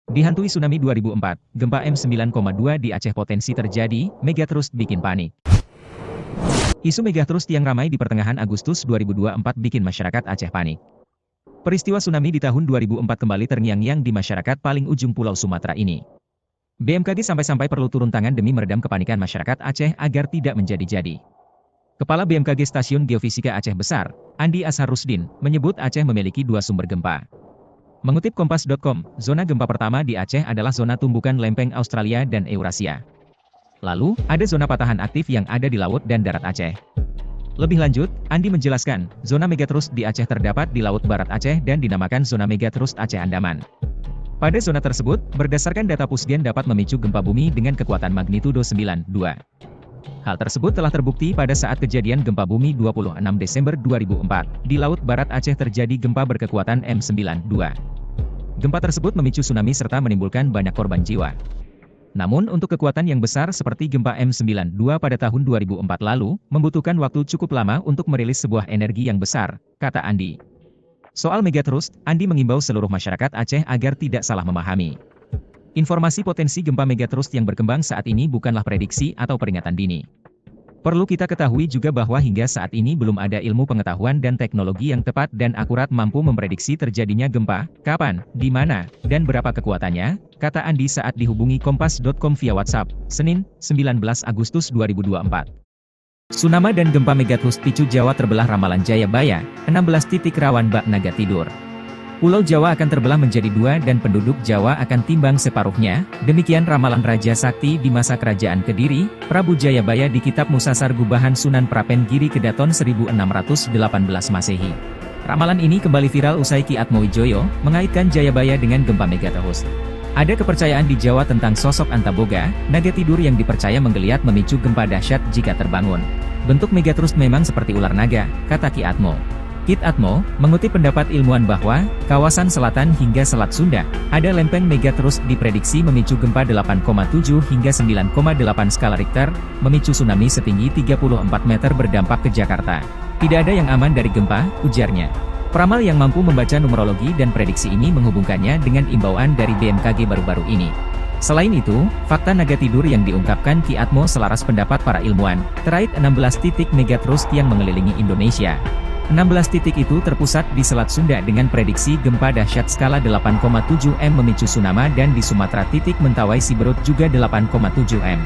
S2: Dihantui tsunami 2004, gempa M9,2 di Aceh potensi terjadi, megatrust bikin panik. Isu megatrust yang ramai di pertengahan Agustus 2024 bikin masyarakat Aceh panik. Peristiwa tsunami di tahun 2004 kembali terngiang-ngiang di masyarakat paling ujung Pulau Sumatera ini. BMKG sampai-sampai perlu turun tangan demi meredam kepanikan masyarakat Aceh agar tidak menjadi-jadi. Kepala BMKG Stasiun Geofisika Aceh Besar, Andi Asharusdin, menyebut Aceh memiliki 2 sumber gempa. Mengutip Kompas.com, zona gempa pertama di Aceh adalah zona tumbukan lempeng Australia dan Eurasia. Lalu, ada zona patahan aktif yang ada di laut dan darat Aceh. Lebih lanjut, Andi menjelaskan, zona megatrust di Aceh terdapat di Laut Barat Aceh dan dinamakan zona megatrust Aceh Andaman. Pada zona tersebut, berdasarkan data Pusgen dapat memicu gempa bumi dengan kekuatan magnitudo 9,2. Hal tersebut telah terbukti pada saat kejadian gempa bumi 26 Desember 2004. Di Laut Barat Aceh terjadi gempa berkekuatan M9,2. Gempa tersebut memicu tsunami serta menimbulkan banyak korban jiwa. Namun untuk kekuatan yang besar seperti gempa M9,2 pada tahun 2004 lalu, membutuhkan waktu cukup lama untuk merilis sebuah energi yang besar, kata Andi. Soal megatrust, Andi mengimbau seluruh masyarakat Aceh agar tidak salah memahami. Informasi potensi gempa megatrust yang berkembang saat ini bukanlah prediksi atau peringatan dini. Perlu kita ketahui juga bahwa hingga saat ini belum ada ilmu pengetahuan dan teknologi yang tepat dan akurat mampu memprediksi terjadinya gempa, kapan, di mana, dan berapa kekuatannya, kata Andi saat dihubungi Kompas.com via WhatsApp, Senin, 19 Agustus 2024. Tsunami dan gempa megatrust picu Jawa terbelah ramalan Jayabaya, 16 titik rawan bak naga tidur. Pulau Jawa akan terbelah menjadi dua dan penduduk Jawa akan timbang separuhnya, demikian ramalan Raja Sakti di masa kerajaan Kediri, Prabu Jayabaya di Kitab Musasar Gubahan Sunan Prapen Giri Kedaton 1618 Masehi. Ramalan ini kembali viral usai Ki Atmowijoyo mengaitkan Jayabaya dengan gempa megatrust. Ada kepercayaan di Jawa tentang sosok Antaboga, naga tidur yang dipercaya menggeliat memicu gempa dahsyat jika terbangun. Bentuk megatrust memang seperti ular naga, kata Ki Atmo. Kit Atmo, mengutip pendapat ilmuwan bahwa, kawasan selatan hingga Selat Sunda, ada lempeng megatrust diprediksi memicu gempa 8,7 hingga 9,8 skala Richter, memicu tsunami setinggi 34 meter berdampak ke Jakarta. Tidak ada yang aman dari gempa, ujarnya. Peramal yang mampu membaca numerologi dan prediksi ini menghubungkannya dengan imbauan dari BMKG baru-baru ini. Selain itu, fakta naga tidur yang diungkapkan Ki Atmo selaras pendapat para ilmuwan, terkait 16 titik megatrust yang mengelilingi Indonesia. 16 titik itu terpusat di Selat Sunda dengan prediksi gempa dahsyat skala 8,7 M memicu tsunami dan di Sumatera titik Mentawai Siberut juga 8,7 M.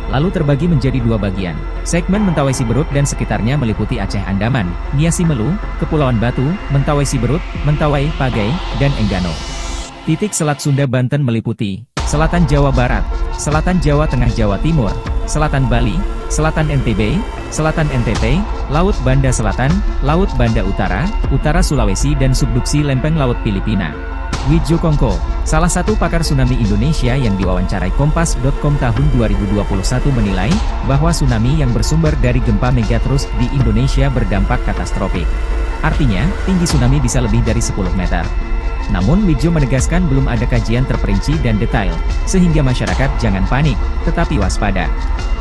S2: Lalu terbagi menjadi dua bagian. Segmen Mentawai Siberut dan sekitarnya meliputi Aceh Andaman, Niasi Melu, Kepulauan Batu, Mentawai Siberut, Mentawai, Pagai, dan Enggano. Titik Selat Sunda Banten meliputi Selatan Jawa Barat, Selatan Jawa Tengah Jawa Timur, Selatan Bali, Selatan NTB, Selatan NTT, Laut Banda Selatan, Laut Banda Utara, Utara Sulawesi dan subduksi lempeng Laut Filipina. Widjo Kongko, salah satu pakar tsunami Indonesia yang diwawancarai Kompas.com tahun 2021 menilai, bahwa tsunami yang bersumber dari gempa megatrust di Indonesia berdampak katastrofik. Artinya, tinggi tsunami bisa lebih dari 10 meter. Namun Widjo menegaskan belum ada kajian terperinci dan detail, sehingga masyarakat jangan panik, tetapi waspada.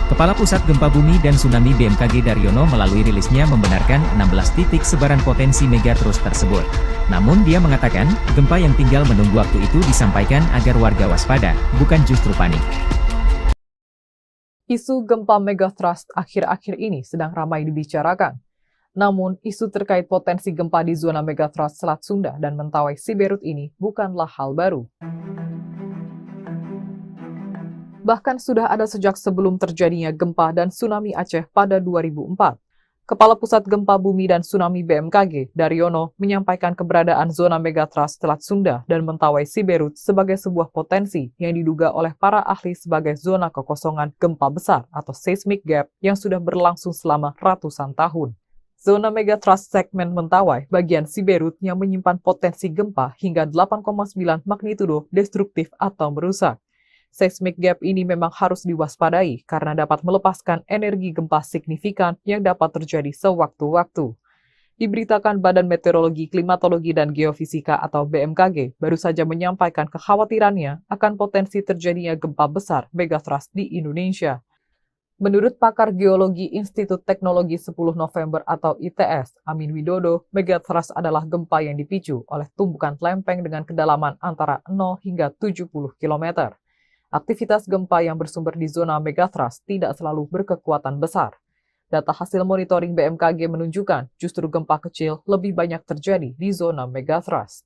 S2: Kepala Pusat Gempa Bumi dan Tsunami BMKG Daryono melalui rilisnya membenarkan 16 titik sebaran potensi megatrust tersebut. Namun dia mengatakan, gempa yang tinggal menunggu waktu itu disampaikan agar warga waspada, bukan justru panik.
S1: Isu gempa megatrust akhir-akhir ini sedang ramai dibicarakan. Namun, isu terkait potensi gempa di zona megatrust Selat Sunda dan Mentawai Siberut ini bukanlah hal baru. Bahkan sudah ada sejak sebelum terjadinya gempa dan tsunami Aceh pada 2004. Kepala Pusat Gempa Bumi dan Tsunami BMKG, Daryono, menyampaikan keberadaan zona megatrust Selat Sunda dan Mentawai Siberut sebagai sebuah potensi yang diduga oleh para ahli sebagai zona kekosongan gempa besar atau seismic gap yang sudah berlangsung selama ratusan tahun. Zona megatrust segmen Mentawai bagian Siberut yang menyimpan potensi gempa hingga 8,9 magnitudo destruktif atau merusak. Seismic gap ini memang harus diwaspadai karena dapat melepaskan energi gempa signifikan yang dapat terjadi sewaktu-waktu. Diberitakan Badan Meteorologi, Klimatologi, dan Geofisika atau BMKG baru saja menyampaikan kekhawatirannya akan potensi terjadinya gempa besar megatrust di Indonesia. Menurut pakar geologi Institut Teknologi 10 November atau ITS, Amin Widodo, megatrust adalah gempa yang dipicu oleh tumbukan lempeng dengan kedalaman antara 0 hingga 70 km. Aktivitas gempa yang bersumber di zona megatrust tidak selalu berkekuatan besar. Data hasil monitoring BMKG menunjukkan justru gempa kecil lebih banyak terjadi di zona megatrust.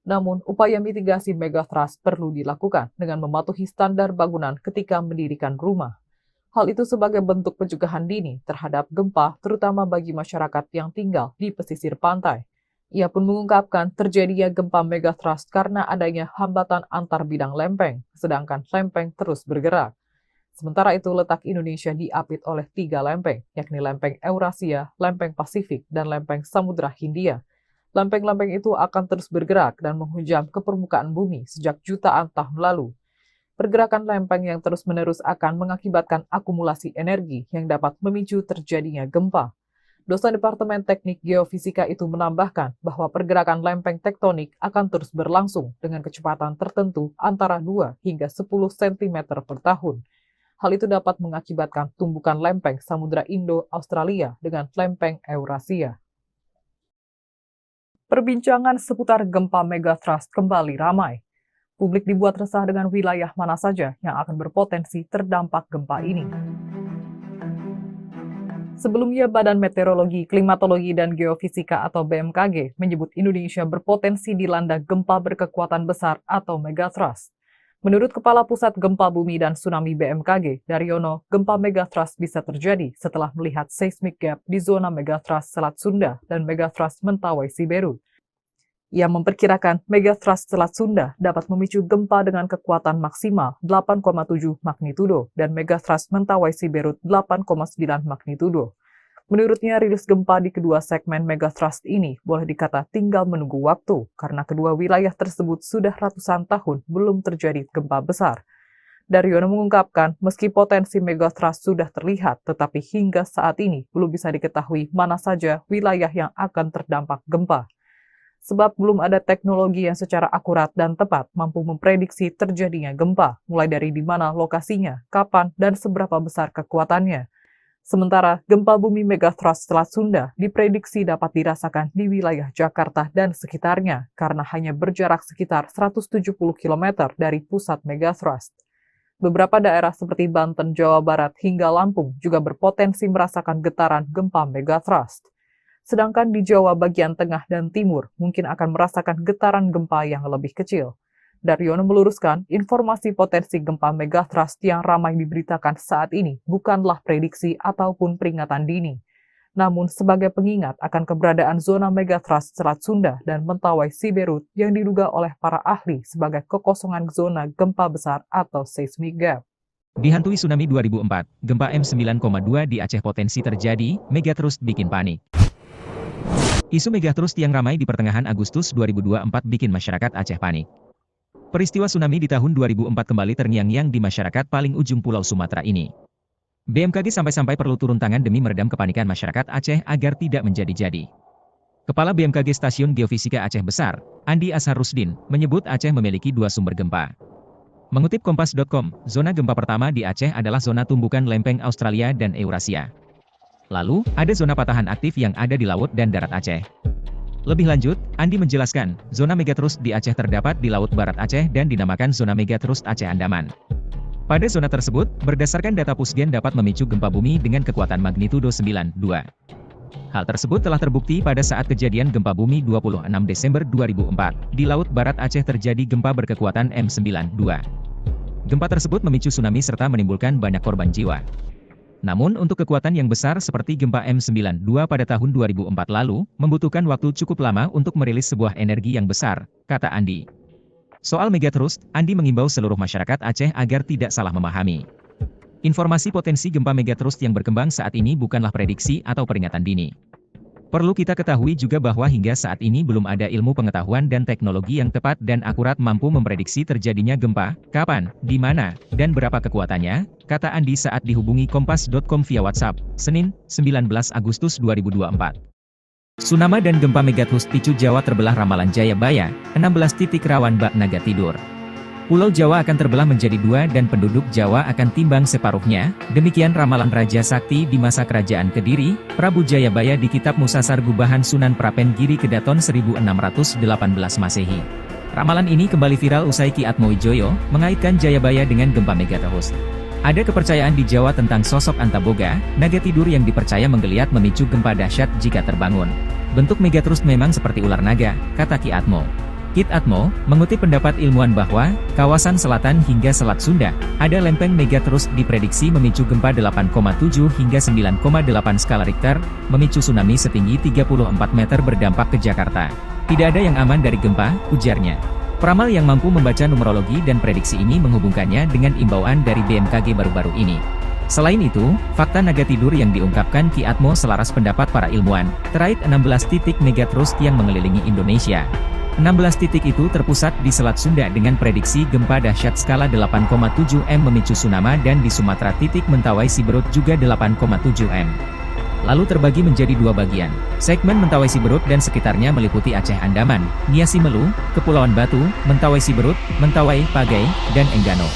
S1: Namun, upaya mitigasi megatrust perlu dilakukan dengan mematuhi standar bangunan ketika mendirikan rumah. Hal itu sebagai bentuk pencegahan dini terhadap gempa, terutama bagi masyarakat yang tinggal di pesisir pantai. Ia pun mengungkapkan terjadinya gempa megatrust karena adanya hambatan antar bidang lempeng, sedangkan lempeng terus bergerak. Sementara itu, letak Indonesia diapit oleh 3 lempeng, yakni lempeng Eurasia, lempeng Pasifik, dan lempeng Samudra Hindia. Lempeng-lempeng itu akan terus bergerak dan menghujam ke permukaan bumi sejak jutaan tahun lalu. Pergerakan lempeng yang terus-menerus akan mengakibatkan akumulasi energi yang dapat memicu terjadinya gempa. Dosen Departemen Teknik Geofisika itu menambahkan bahwa pergerakan lempeng tektonik akan terus berlangsung dengan kecepatan tertentu antara 2 hingga 10 cm per tahun. Hal itu dapat mengakibatkan tumbukan lempeng Samudra Indo-Australia dengan lempeng Eurasia. Perbincangan seputar gempa megatrust kembali ramai. Publik dibuat resah dengan wilayah mana saja yang akan berpotensi terdampak gempa ini. Sebelumnya, Badan Meteorologi, Klimatologi, dan Geofisika atau BMKG menyebut Indonesia berpotensi dilanda gempa berkekuatan besar atau megathrust. Menurut Kepala Pusat Gempa Bumi dan Tsunami BMKG, Daryono, gempa megathrust bisa terjadi setelah melihat seismic gap di zona megathrust Selat Sunda dan megathrust Mentawai Siberut. Ia memperkirakan megathrust Selat Sunda dapat memicu gempa dengan kekuatan maksimal 8,7 magnitudo dan megathrust Mentawai Siberut 8,9 magnitudo. Menurutnya, rilis gempa di kedua segmen megathrust ini boleh dikata tinggal menunggu waktu karena kedua wilayah tersebut sudah ratusan tahun belum terjadi gempa besar. Daryono mengungkapkan, meski potensi megathrust sudah terlihat, tetapi hingga saat ini belum bisa diketahui mana saja wilayah yang akan terdampak gempa. Sebab belum ada teknologi yang secara akurat dan tepat mampu memprediksi terjadinya gempa, mulai dari di mana lokasinya, kapan, dan seberapa besar kekuatannya. Sementara gempa bumi megathrust Selat Sunda diprediksi dapat dirasakan di wilayah Jakarta dan sekitarnya karena hanya berjarak sekitar 170 km dari pusat megathrust. Beberapa daerah seperti Banten, Jawa Barat, hingga Lampung juga berpotensi merasakan getaran gempa megathrust. Sedangkan di Jawa bagian tengah dan timur mungkin akan merasakan getaran gempa yang lebih kecil. Daryono meluruskan, informasi potensi gempa megathrust yang ramai diberitakan saat ini bukanlah prediksi ataupun peringatan dini, namun sebagai pengingat akan keberadaan zona megathrust Selat Sunda dan Mentawai Siberut yang diduga oleh para ahli sebagai kekosongan zona gempa besar atau seismic gap.
S2: Dihantui tsunami 2004, gempa M9,2 di Aceh potensi terjadi, megathrust bikin panik. Isu megathrust yang ramai di pertengahan Agustus 2024 bikin masyarakat Aceh panik. Peristiwa tsunami di tahun 2004 kembali terngiang-ngiang di masyarakat paling ujung Pulau Sumatera ini. BMKG sampai-sampai perlu turun tangan demi meredam kepanikan masyarakat Aceh agar tidak menjadi-jadi. Kepala BMKG Stasiun Geofisika Aceh Besar, Andi Ashar Rusdin, menyebut Aceh memiliki dua sumber gempa. Mengutip Kompas.com, zona gempa pertama di Aceh adalah zona tumbukan lempeng Australia dan Eurasia. Lalu, ada zona patahan aktif yang ada di laut dan darat Aceh. Lebih lanjut, Andi menjelaskan, zona megathrust di Aceh terdapat di Laut Barat Aceh dan dinamakan zona megathrust Aceh Andaman. Pada zona tersebut, berdasarkan data Pusgen dapat memicu gempa bumi dengan kekuatan magnitudo 9,2. Hal tersebut telah terbukti pada saat kejadian gempa bumi 26 Desember 2004. Di Laut Barat Aceh terjadi gempa berkekuatan M9,2. Gempa tersebut memicu tsunami serta menimbulkan banyak korban jiwa. Namun untuk kekuatan yang besar seperti gempa M9,2 pada tahun 2004 lalu, membutuhkan waktu cukup lama untuk merilis sebuah energi yang besar, kata Andi. Soal megathrust, Andi mengimbau seluruh masyarakat Aceh agar tidak salah memahami. Informasi potensi gempa megathrust yang berkembang saat ini bukanlah prediksi atau peringatan dini. Perlu kita ketahui juga bahwa hingga saat ini belum ada ilmu pengetahuan dan teknologi yang tepat dan akurat mampu memprediksi terjadinya gempa, kapan, di mana, dan berapa kekuatannya, kata Andi saat dihubungi Kompas.com via WhatsApp, Senin, 19 Agustus 2024. Tsunami dan gempa megathrust picu Jawa terbelah ramalan Jayabaya, 16 titik rawan bak naga tidur. Pulau Jawa akan terbelah menjadi dua dan penduduk Jawa akan timbang separuhnya, demikian ramalan Raja Sakti di masa Kerajaan Kediri, Prabu Jayabaya di Kitab Musasar Gubahan Sunan Prapen Giri Kedaton 1618 Masehi. Ramalan ini kembali viral usai Ki Atmowijoyo mengaitkan Jayabaya dengan gempa megathrust. Ada kepercayaan di Jawa tentang sosok Antaboga, naga tidur yang dipercaya menggeliat memicu gempa dahsyat jika terbangun. Bentuk megathrust memang seperti ular naga, kata Ki Atmo. Kit Atmo, mengutip pendapat ilmuwan bahwa, kawasan selatan hingga Selat Sunda, ada lempeng megathrust diprediksi memicu gempa 8,7 hingga 9,8 skala Richter, memicu tsunami setinggi 34 meter berdampak ke Jakarta. Tidak ada yang aman dari gempa, ujarnya. Peramal yang mampu membaca numerologi dan prediksi ini menghubungkannya dengan imbauan dari BMKG baru-baru ini. Selain itu, fakta naga tidur yang diungkapkan Ki Atmo selaras pendapat para ilmuwan, terkait 16 titik megathrust yang mengelilingi Indonesia. 16 titik itu terpusat di Selat Sunda dengan prediksi gempa dahsyat skala 8,7 M memicu tsunami dan di Sumatera titik Mentawai Siberut juga 8,7 M. Lalu terbagi menjadi dua bagian. Segmen Mentawai Siberut dan sekitarnya meliputi Aceh Andaman, Nia Simelu, Kepulauan Batu, Mentawai Siberut, Mentawai, Pagai, dan Enggano.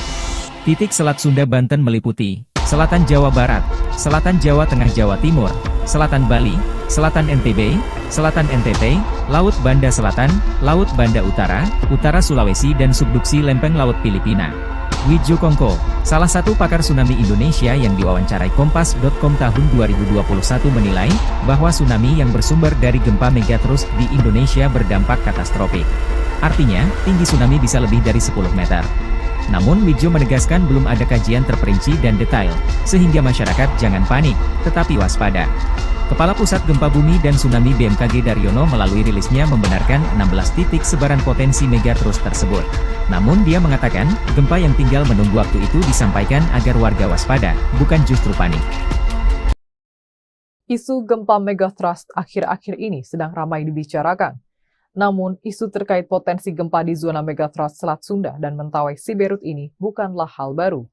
S2: Titik Selat Sunda Banten meliputi Selatan Jawa Barat, Selatan Jawa Tengah Jawa Timur, Selatan Bali, Selatan NTB, Selatan NTT, Laut Banda Selatan, Laut Banda Utara, Utara Sulawesi dan subduksi lempeng Laut Filipina. Widjo Kongko, salah satu pakar tsunami Indonesia yang diwawancarai Kompas.com tahun 2021 menilai, bahwa tsunami yang bersumber dari gempa megatrust di Indonesia berdampak katastrofik. Artinya, tinggi tsunami bisa lebih dari 10 meter. Namun Widjo menegaskan belum ada kajian terperinci dan detail, sehingga masyarakat jangan panik, tetapi waspada. Kepala Pusat Gempa Bumi dan Tsunami BMKG Daryono melalui rilisnya membenarkan 16 titik sebaran potensi megatrust tersebut. Namun dia mengatakan, gempa yang tinggal menunggu waktu itu disampaikan agar warga waspada, bukan justru panik.
S1: Isu gempa megatrust akhir-akhir ini sedang ramai dibicarakan. Namun, isu terkait potensi gempa di zona megatrust Selat Sunda dan Mentawai Siberut ini bukanlah hal baru.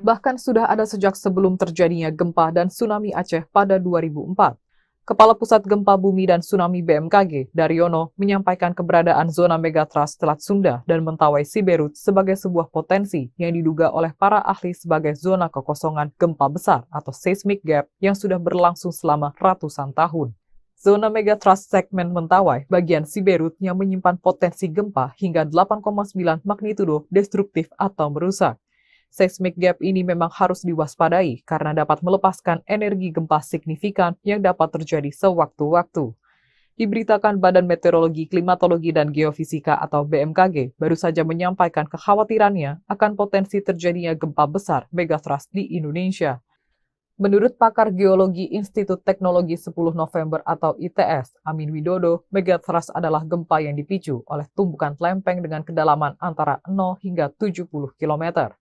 S1: Bahkan sudah ada sejak sebelum terjadinya gempa dan tsunami Aceh pada 2004. Kepala Pusat Gempa Bumi dan Tsunami BMKG, Daryono, menyampaikan keberadaan zona megatrust Selat Sunda dan Mentawai Siberut sebagai sebuah potensi yang diduga oleh para ahli sebagai zona kekosongan gempa besar atau seismic gap yang sudah berlangsung selama ratusan tahun. Zona megatrust segmen Mentawai bagian Siberut yang menyimpan potensi gempa hingga 8,9 magnitudo destruktif atau merusak. Seismic gap ini memang harus diwaspadai karena dapat melepaskan energi gempa signifikan yang dapat terjadi sewaktu-waktu. Diberitakan Badan Meteorologi, Klimatologi, dan Geofisika atau BMKG baru saja menyampaikan kekhawatirannya akan potensi terjadinya gempa besar megatrust di Indonesia. Menurut pakar geologi Institut Teknologi 10 November atau ITS, Amin Widodo, megatrust adalah gempa yang dipicu oleh tumbukan lempeng dengan kedalaman antara 0 hingga 70 km.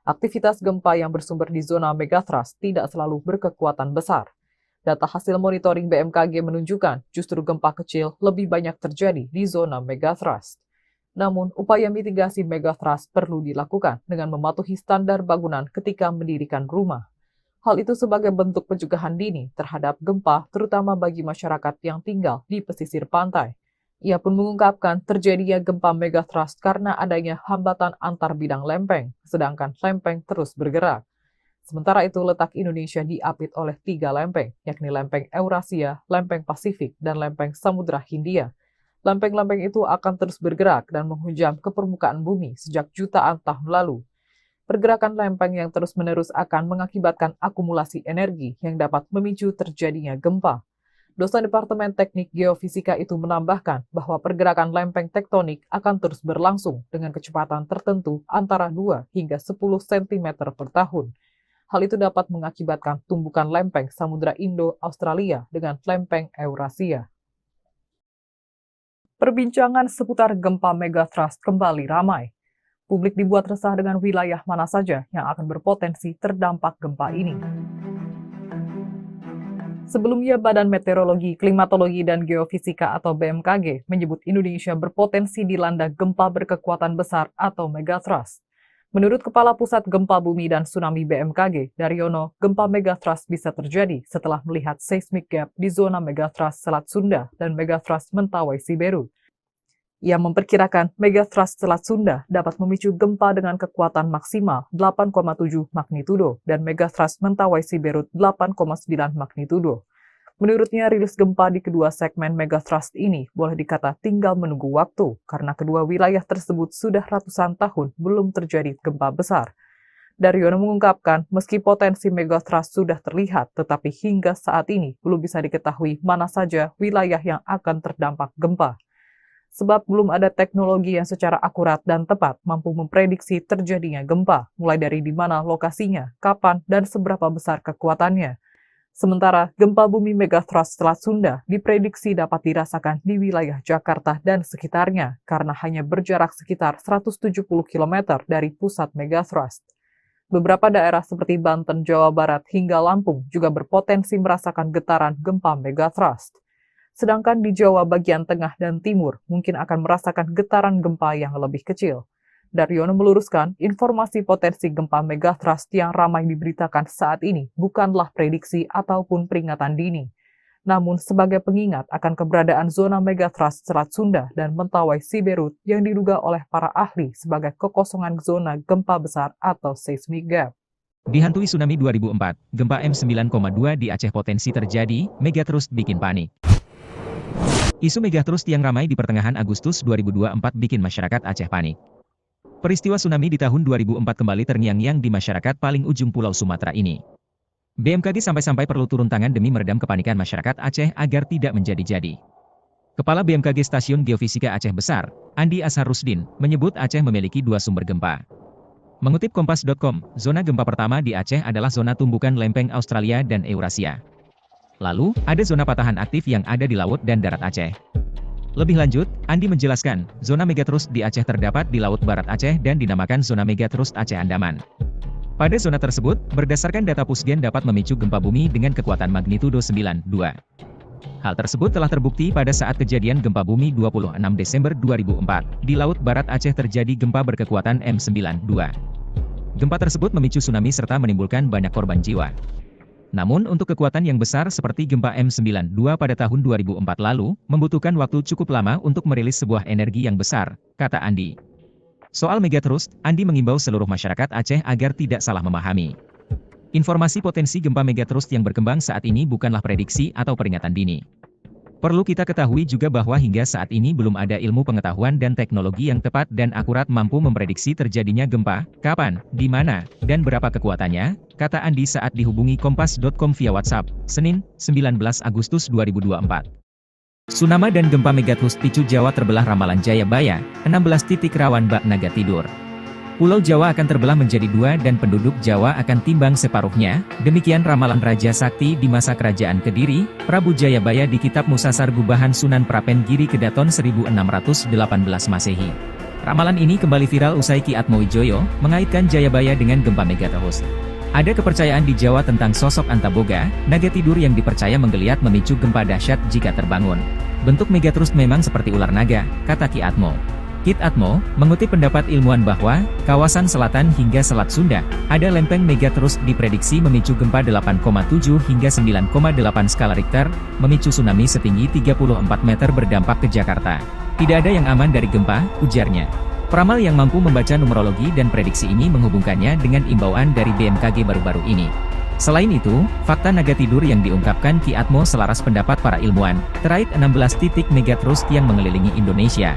S1: Aktivitas gempa yang bersumber di zona megatrust tidak selalu berkekuatan besar. Data hasil monitoring BMKG menunjukkan justru gempa kecil lebih banyak terjadi di zona megatrust. Namun, upaya mitigasi megatrust perlu dilakukan dengan mematuhi standar bangunan ketika mendirikan rumah. Hal itu sebagai bentuk pencegahan dini terhadap gempa, terutama bagi masyarakat yang tinggal di pesisir pantai. Ia pun mengungkapkan terjadinya gempa megatrust karena adanya hambatan antar bidang lempeng, sedangkan lempeng terus bergerak. Sementara itu, letak Indonesia diapit oleh 3 lempeng, yakni lempeng Eurasia, lempeng Pasifik, dan lempeng Samudra Hindia. Lempeng-lempeng itu akan terus bergerak dan menghujam ke permukaan bumi sejak jutaan tahun lalu. Pergerakan lempeng yang terus-menerus akan mengakibatkan akumulasi energi yang dapat memicu terjadinya gempa. Dosen Departemen Teknik Geofisika itu menambahkan bahwa pergerakan lempeng tektonik akan terus berlangsung dengan kecepatan tertentu antara 2 hingga 10 cm per tahun. Hal itu dapat mengakibatkan tumbukan lempeng Samudra Indo-Australia dengan lempeng Eurasia. Perbincangan seputar gempa megatrust kembali ramai. Publik dibuat resah dengan wilayah mana saja yang akan berpotensi terdampak gempa ini. Sebelumnya, Badan Meteorologi, Klimatologi, dan Geofisika atau BMKG menyebut Indonesia berpotensi dilanda gempa berkekuatan besar atau megatrust. Menurut Kepala Pusat Gempa Bumi dan Tsunami BMKG, Daryono, gempa megatrust bisa terjadi setelah melihat seismic gap di zona megatrust Selat Sunda dan megatrust Mentawai Siberut. Ia memperkirakan megatrust Selat Sunda dapat memicu gempa dengan kekuatan maksimal 8,7 magnitudo dan megatrust Mentawai Siberut 8,9 magnitudo. Menurutnya, rilis gempa di kedua segmen megatrust ini boleh dikata tinggal menunggu waktu karena kedua wilayah tersebut sudah ratusan tahun belum terjadi gempa besar. Daryono mengungkapkan, meski potensi megatrust sudah terlihat, tetapi hingga saat ini belum bisa diketahui mana saja wilayah yang akan terdampak gempa. Sebab belum ada teknologi yang secara akurat dan tepat mampu memprediksi terjadinya gempa, mulai dari di mana lokasinya, kapan, dan seberapa besar kekuatannya. Sementara, gempa bumi megatrust Selat Sunda diprediksi dapat dirasakan di wilayah Jakarta dan sekitarnya, karena hanya berjarak sekitar 170 km dari pusat megatrust. Beberapa daerah seperti Banten, Jawa Barat, hingga Lampung juga berpotensi merasakan getaran gempa megatrust. Sedangkan di Jawa bagian tengah dan timur mungkin akan merasakan getaran gempa yang lebih kecil. Daryono meluruskan, informasi potensi gempa megatrust yang ramai diberitakan saat ini bukanlah prediksi ataupun peringatan dini, namun sebagai pengingat akan keberadaan zona megatrust Selat Sunda dan Mentawai Siberut yang diduga oleh para ahli sebagai kekosongan zona gempa besar atau seismic gap.
S2: Dihantui tsunami 2004, gempa M9,2 di Aceh potensi terjadi, megatrust bikin panik. Isu megatrust yang ramai di pertengahan Agustus 2024 bikin masyarakat Aceh panik. Peristiwa tsunami di tahun 2004 kembali terngiang-ngiang di masyarakat paling ujung Pulau Sumatera ini. BMKG sampai-sampai perlu turun tangan demi meredam kepanikan masyarakat Aceh agar tidak menjadi-jadi. Kepala BMKG Stasiun Geofisika Aceh Besar, Andi Ashar Rusdin, menyebut Aceh memiliki 2 sumber gempa. Mengutip Kompas.com, zona gempa pertama di Aceh adalah zona tumbukan lempeng Australia dan Eurasia. Lalu, ada zona patahan aktif yang ada di laut dan darat Aceh. Lebih lanjut, Andi menjelaskan, zona megatrust di Aceh terdapat di Laut Barat Aceh dan dinamakan zona megatrust Aceh Andaman. Pada zona tersebut, berdasarkan data Pusgen dapat memicu gempa bumi dengan kekuatan magnitudo 9,2. Hal tersebut telah terbukti pada saat kejadian gempa bumi 26 Desember 2004. Di Laut Barat Aceh terjadi gempa berkekuatan M92. Gempa tersebut memicu tsunami serta menimbulkan banyak korban jiwa. Namun untuk kekuatan yang besar seperti gempa M92 pada tahun 2004 lalu, membutuhkan waktu cukup lama untuk merilis sebuah energi yang besar, kata Andi. Soal megatrust, Andi mengimbau seluruh masyarakat Aceh agar tidak salah memahami. Informasi potensi gempa megatrust yang berkembang saat ini bukanlah prediksi atau peringatan dini. Perlu kita ketahui juga bahwa hingga saat ini belum ada ilmu pengetahuan dan teknologi yang tepat dan akurat mampu memprediksi terjadinya gempa, kapan, di mana, dan berapa kekuatannya, kata Andi saat dihubungi Kompas.com via WhatsApp, Senin, 19 Agustus 2024. Tsunami dan gempa megatrust picu Jawa terbelah ramalan Jayabaya, 16 titik rawan bak naga tidur. Pulau Jawa akan terbelah menjadi 2 dan penduduk Jawa akan timbang separuhnya, demikian ramalan Raja Sakti di masa kerajaan Kediri, Prabu Jayabaya di Kitab Musasar Gubahan Sunan Prapen Giri Kedaton 1618 Masehi. Ramalan ini kembali viral usai Ki Atmowijoyo mengaitkan Jayabaya dengan gempa megatrust. Ada kepercayaan di Jawa tentang sosok Antaboga, naga tidur yang dipercaya menggeliat memicu gempa dahsyat jika terbangun. Bentuk megatrust memang seperti ular naga, kata Ki Atmo. Kit Atmo, mengutip pendapat ilmuwan bahwa, kawasan selatan hingga Selat Sunda, ada lempeng megatrust diprediksi memicu gempa 8,7 hingga 9,8 skala Richter, memicu tsunami setinggi 34 meter berdampak ke Jakarta. Tidak ada yang aman dari gempa, ujarnya. Peramal yang mampu membaca numerologi dan prediksi ini menghubungkannya dengan imbauan dari BMKG baru-baru ini. Selain itu, fakta naga tidur yang diungkapkan Ki Atmo selaras pendapat para ilmuwan, terkait 16 titik megatrust yang mengelilingi Indonesia.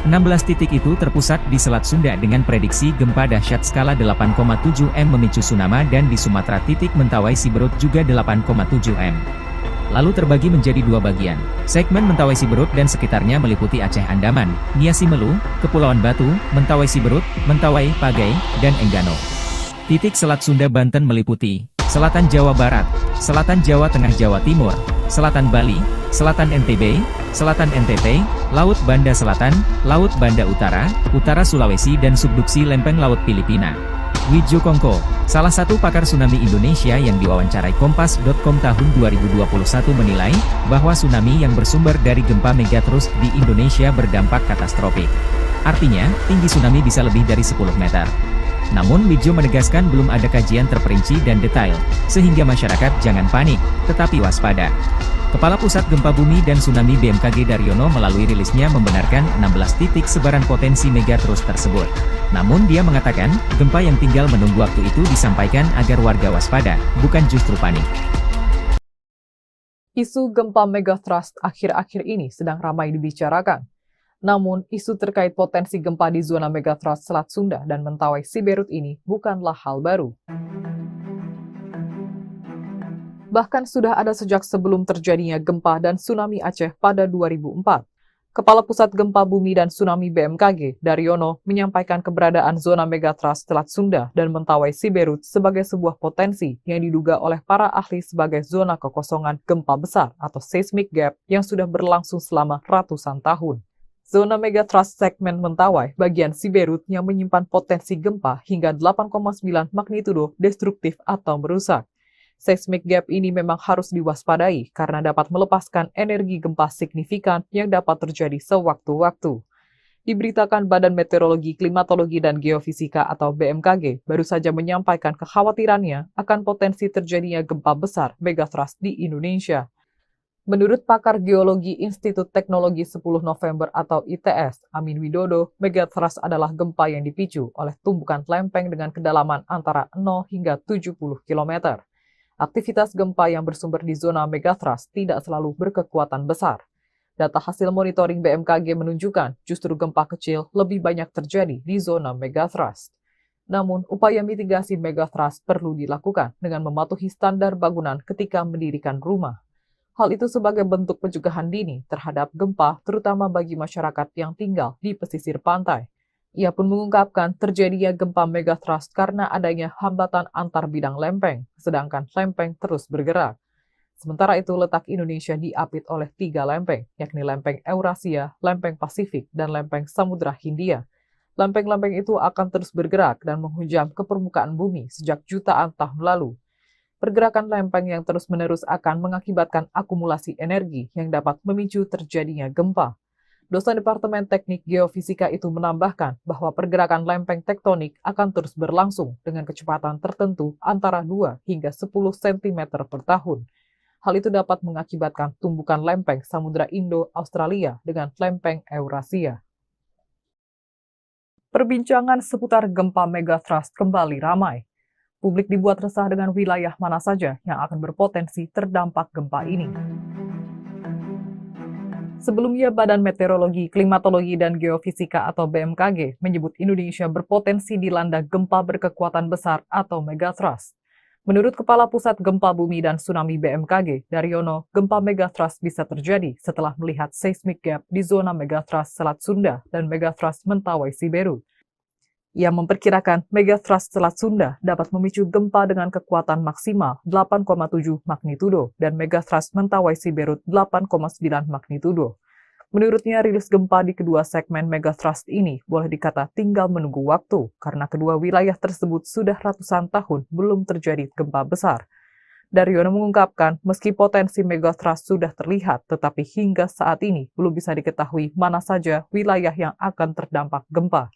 S2: 16 titik itu terpusat di Selat Sunda dengan prediksi gempa dahsyat skala 8,7 M memicu tsunami dan di Sumatera titik Mentawai Siberut juga 8,7 M. Lalu terbagi menjadi 2 bagian. Segmen Mentawai Siberut dan sekitarnya meliputi Aceh Andaman, Nia Simelu, Kepulauan Batu, Mentawai Siberut, Mentawai, Pagai, dan Enggano. Titik Selat Sunda Banten meliputi Selatan Jawa Barat, Selatan Jawa Tengah Jawa Timur, Selatan Bali, Selatan NTB, Selatan NTT, Laut Banda Selatan, Laut Banda Utara, Utara Sulawesi dan subduksi lempeng Laut Filipina. Wijo Kongko, salah satu pakar tsunami Indonesia yang diwawancarai Kompas.com tahun 2021 menilai, bahwa tsunami yang bersumber dari gempa megatrust di Indonesia berdampak katastrofik. Artinya, tinggi tsunami bisa lebih dari 10 meter. Namun Wijo menegaskan belum ada kajian terperinci dan detail, sehingga masyarakat jangan panik, tetapi waspada. Kepala Pusat Gempa Bumi dan Tsunami BMKG Daryono melalui rilisnya membenarkan 16 titik sebaran potensi megatrust tersebut. Namun dia mengatakan, gempa yang tinggal menunggu waktu itu disampaikan agar warga waspada, bukan justru panik.
S1: Isu gempa megatrust akhir-akhir ini sedang ramai dibicarakan. Namun, isu terkait potensi gempa di zona megatrust Selat Sunda dan Mentawai Siberut ini bukanlah hal baru. Bahkan sudah ada sejak sebelum terjadinya gempa dan tsunami Aceh pada 2004. Kepala Pusat Gempa Bumi dan Tsunami BMKG, Daryono, menyampaikan keberadaan zona megatrust Selat Sunda dan Mentawai Siberut sebagai sebuah potensi yang diduga oleh para ahli sebagai zona kekosongan gempa besar atau seismic gap yang sudah berlangsung selama ratusan tahun. Zona megatrust segmen Mentawai bagian Siberut yang menyimpan potensi gempa hingga 8,9 magnitudo destruktif atau merusak. Seismic gap ini memang harus diwaspadai karena dapat melepaskan energi gempa signifikan yang dapat terjadi sewaktu-waktu. Diberitakan Badan Meteorologi, Klimatologi, dan Geofisika atau BMKG baru saja menyampaikan kekhawatirannya akan potensi terjadinya gempa besar megatrust di Indonesia. Menurut pakar geologi Institut Teknologi 10 November atau ITS, Amin Widodo, megatrust adalah gempa yang dipicu oleh tumbukan lempeng dengan kedalaman antara 0 hingga 70 km. Aktivitas gempa yang bersumber di zona megatrust tidak selalu berkekuatan besar. Data hasil monitoring BMKG menunjukkan justru gempa kecil lebih banyak terjadi di zona megathrust. Namun, upaya mitigasi megathrust perlu dilakukan dengan mematuhi standar bangunan ketika mendirikan rumah. Hal itu sebagai bentuk pencegahan dini terhadap gempa, terutama bagi masyarakat yang tinggal di pesisir pantai. Ia pun mengungkapkan terjadinya gempa megathrust karena adanya hambatan antar bidang lempeng, sedangkan lempeng terus bergerak. Sementara itu, letak Indonesia diapit oleh 3 lempeng, yakni lempeng Eurasia, lempeng Pasifik, dan lempeng Samudra Hindia. Lempeng-lempeng itu akan terus bergerak dan menghujam ke permukaan bumi sejak jutaan tahun lalu. Pergerakan lempeng yang terus-menerus akan mengakibatkan akumulasi energi yang dapat memicu terjadinya gempa. Dosen Departemen Teknik Geofisika itu menambahkan bahwa pergerakan lempeng tektonik akan terus berlangsung dengan kecepatan tertentu antara 2 hingga 10 cm per tahun. Hal itu dapat mengakibatkan tumbukan lempeng Samudra Indo-Australia dengan lempeng Eurasia. Perbincangan seputar gempa megathrust kembali ramai. Publik dibuat resah dengan wilayah mana saja yang akan berpotensi terdampak gempa ini. Sebelumnya, Badan Meteorologi, Klimatologi, dan Geofisika atau BMKG menyebut Indonesia berpotensi dilanda gempa berkekuatan besar atau megathrust. Menurut Kepala Pusat Gempa Bumi dan Tsunami BMKG, Daryono, gempa megathrust bisa terjadi setelah melihat seismic gap di zona megathrust Selat Sunda dan megathrust Mentawai Siberut. Ia memperkirakan megathrust Selat Sunda dapat memicu gempa dengan kekuatan maksimal 8,7 magnitudo dan megathrust Mentawai Siberut 8,9 magnitudo. Menurutnya, rilis gempa di kedua segmen megathrust ini boleh dikata tinggal menunggu waktu karena kedua wilayah tersebut sudah ratusan tahun belum terjadi gempa besar. Daryono mengungkapkan, meski potensi megathrust sudah terlihat, tetapi hingga saat ini belum bisa diketahui mana saja wilayah yang akan terdampak gempa.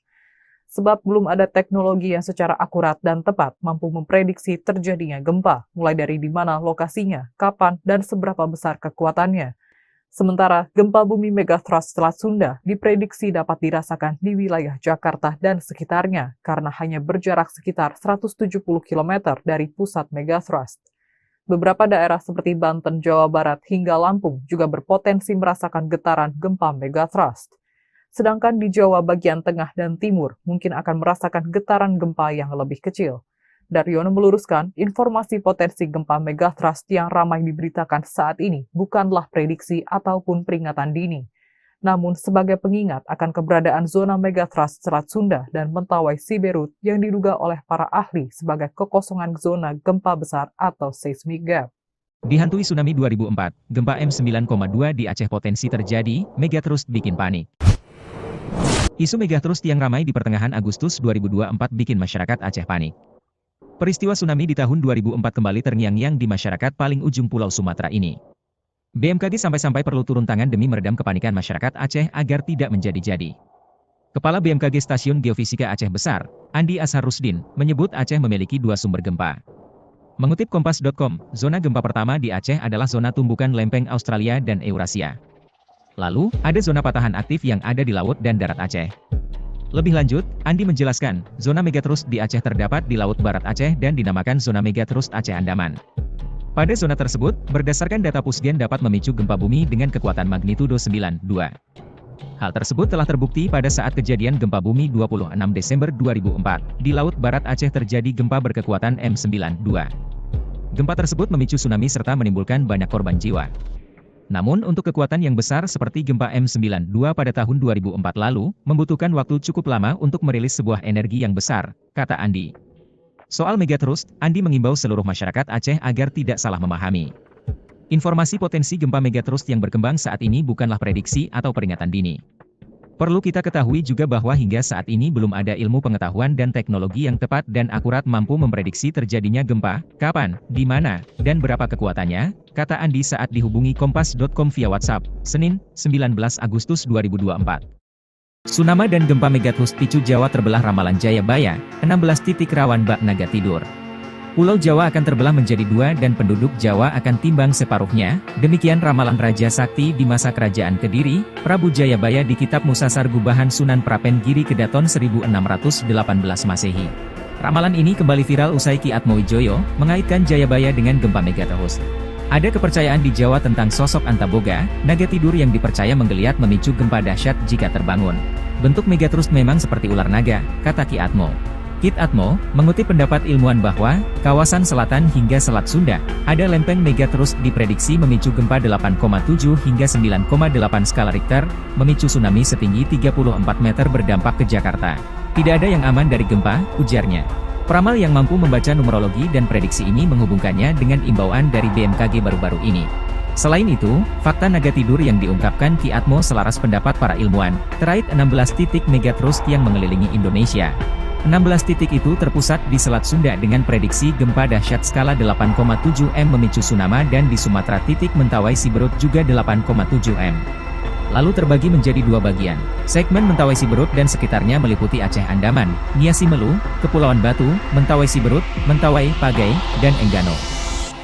S1: Sebab belum ada teknologi yang secara akurat dan tepat mampu memprediksi terjadinya gempa, mulai dari di mana lokasinya, kapan, dan seberapa besar kekuatannya. Sementara, gempa bumi megathrust Selat Sunda diprediksi dapat dirasakan di wilayah Jakarta dan sekitarnya karena hanya berjarak sekitar 170 km dari pusat megathrust. Beberapa daerah seperti Banten, Jawa Barat, hingga Lampung juga berpotensi merasakan getaran gempa megathrust. Sedangkan di Jawa bagian tengah dan timur mungkin akan merasakan getaran gempa yang lebih kecil. Daryono meluruskan, informasi potensi gempa megathrust yang ramai diberitakan saat ini bukanlah prediksi ataupun peringatan dini, namun sebagai pengingat akan keberadaan zona megathrust Selat Sunda dan Mentawai Siberut yang diduga oleh para ahli sebagai kekosongan zona gempa besar atau seismic gap.
S2: Dihantui tsunami 2004, gempa M9,2 di Aceh potensi terjadi, megathrust bikin panik. Isu megathrust yang ramai di pertengahan Agustus 2024 bikin masyarakat Aceh panik. Peristiwa tsunami di tahun 2004 kembali terngiang-ngiang di masyarakat paling ujung Pulau Sumatera ini. BMKG sampai-sampai perlu turun tangan demi meredam kepanikan masyarakat Aceh agar tidak menjadi-jadi. Kepala BMKG Stasiun Geofisika Aceh Besar, Andi Asharusdin, menyebut Aceh memiliki 2 sumber gempa. Mengutip Kompas.com, zona gempa pertama di Aceh adalah zona tumbukan lempeng Australia dan Eurasia. Lalu, ada zona patahan aktif yang ada di laut dan darat Aceh. Lebih lanjut, Andi menjelaskan, zona megathrust di Aceh terdapat di Laut Barat Aceh dan dinamakan zona megathrust Aceh Andaman. Pada zona tersebut, berdasarkan data Pusgen dapat memicu gempa bumi dengan kekuatan magnitudo 9,2. Hal tersebut telah terbukti pada saat kejadian gempa bumi 26 Desember 2004. Di Laut Barat Aceh terjadi gempa berkekuatan M9,2. Gempa tersebut memicu tsunami serta menimbulkan banyak korban jiwa. Namun untuk kekuatan yang besar seperti gempa M9,2 pada tahun 2004 lalu, membutuhkan waktu cukup lama untuk merilis sebuah energi yang besar, kata Andi. Soal megathrust, Andi mengimbau seluruh masyarakat Aceh agar tidak salah memahami. Informasi potensi gempa megathrust yang berkembang saat ini bukanlah prediksi atau peringatan dini. Perlu kita ketahui juga bahwa hingga saat ini belum ada ilmu pengetahuan dan teknologi yang tepat dan akurat mampu memprediksi terjadinya gempa, kapan, di mana, dan berapa kekuatannya, kata Andi saat dihubungi Kompas.com via WhatsApp, Senin, 19 Agustus 2024. Tsunami dan gempa megathrust picu Jawa terbelah ramalan Jayabaya, 16 titik rawan bak naga tidur. Pulau Jawa akan terbelah menjadi 2 dan penduduk Jawa akan timbang separuhnya, demikian ramalan Raja Sakti di masa kerajaan Kediri, Prabu Jayabaya di Kitab Musasar Gubahan Sunan Prapen Giri Kedaton 1618 Masehi. Ramalan ini kembali viral usai Ki Atmowijoyo mengaitkan Jayabaya dengan gempa megathrust. Ada kepercayaan di Jawa tentang sosok Antaboga, naga tidur yang dipercaya menggeliat memicu gempa dahsyat jika terbangun. Bentuk megatrust memang seperti ular naga, kata Ki Atmo. Kit Atmo mengutip pendapat ilmuwan bahwa kawasan selatan hingga Selat Sunda ada lempeng megatrust diprediksi memicu gempa 8,7 hingga 9,8 skala Richter, memicu tsunami setinggi 34 meter berdampak ke Jakarta. Tidak ada yang aman dari gempa, ujarnya. Peramal yang mampu membaca numerologi dan prediksi ini menghubungkannya dengan imbauan dari BMKG baru-baru ini. Selain itu, fakta naga tidur yang diungkapkan Ki Atmo selaras pendapat para ilmuwan, terkait 16 titik megatrust yang mengelilingi Indonesia. 16 titik itu terpusat di Selat Sunda dengan prediksi gempa dahsyat skala 8,7 M memicu tsunami dan di Sumatera titik Mentawai Siberut juga 8,7 M. Lalu terbagi menjadi dua bagian. Segmen Mentawai Siberut dan sekitarnya meliputi Aceh Andaman, Nia Simelu, Kepulauan Batu, Mentawai Siberut, Mentawai, Pagai, dan Enggano.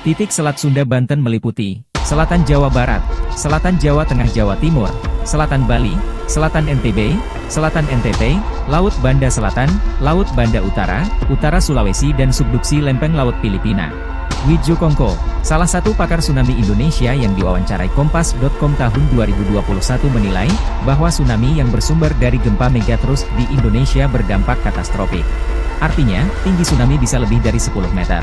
S2: Titik Selat Sunda Banten meliputi Selatan Jawa Barat, Selatan Jawa Tengah Jawa Timur, Selatan Bali, Selatan NTB, Selatan NTT, Laut Banda Selatan, Laut Banda Utara, Utara Sulawesi dan subduksi lempeng Laut Filipina. Widjo Kongko, salah satu pakar tsunami Indonesia yang diwawancarai Kompas.com tahun 2021 menilai, bahwa tsunami yang bersumber dari gempa megatrust di Indonesia berdampak katastrofik. Artinya, tinggi tsunami bisa lebih dari 10 meter.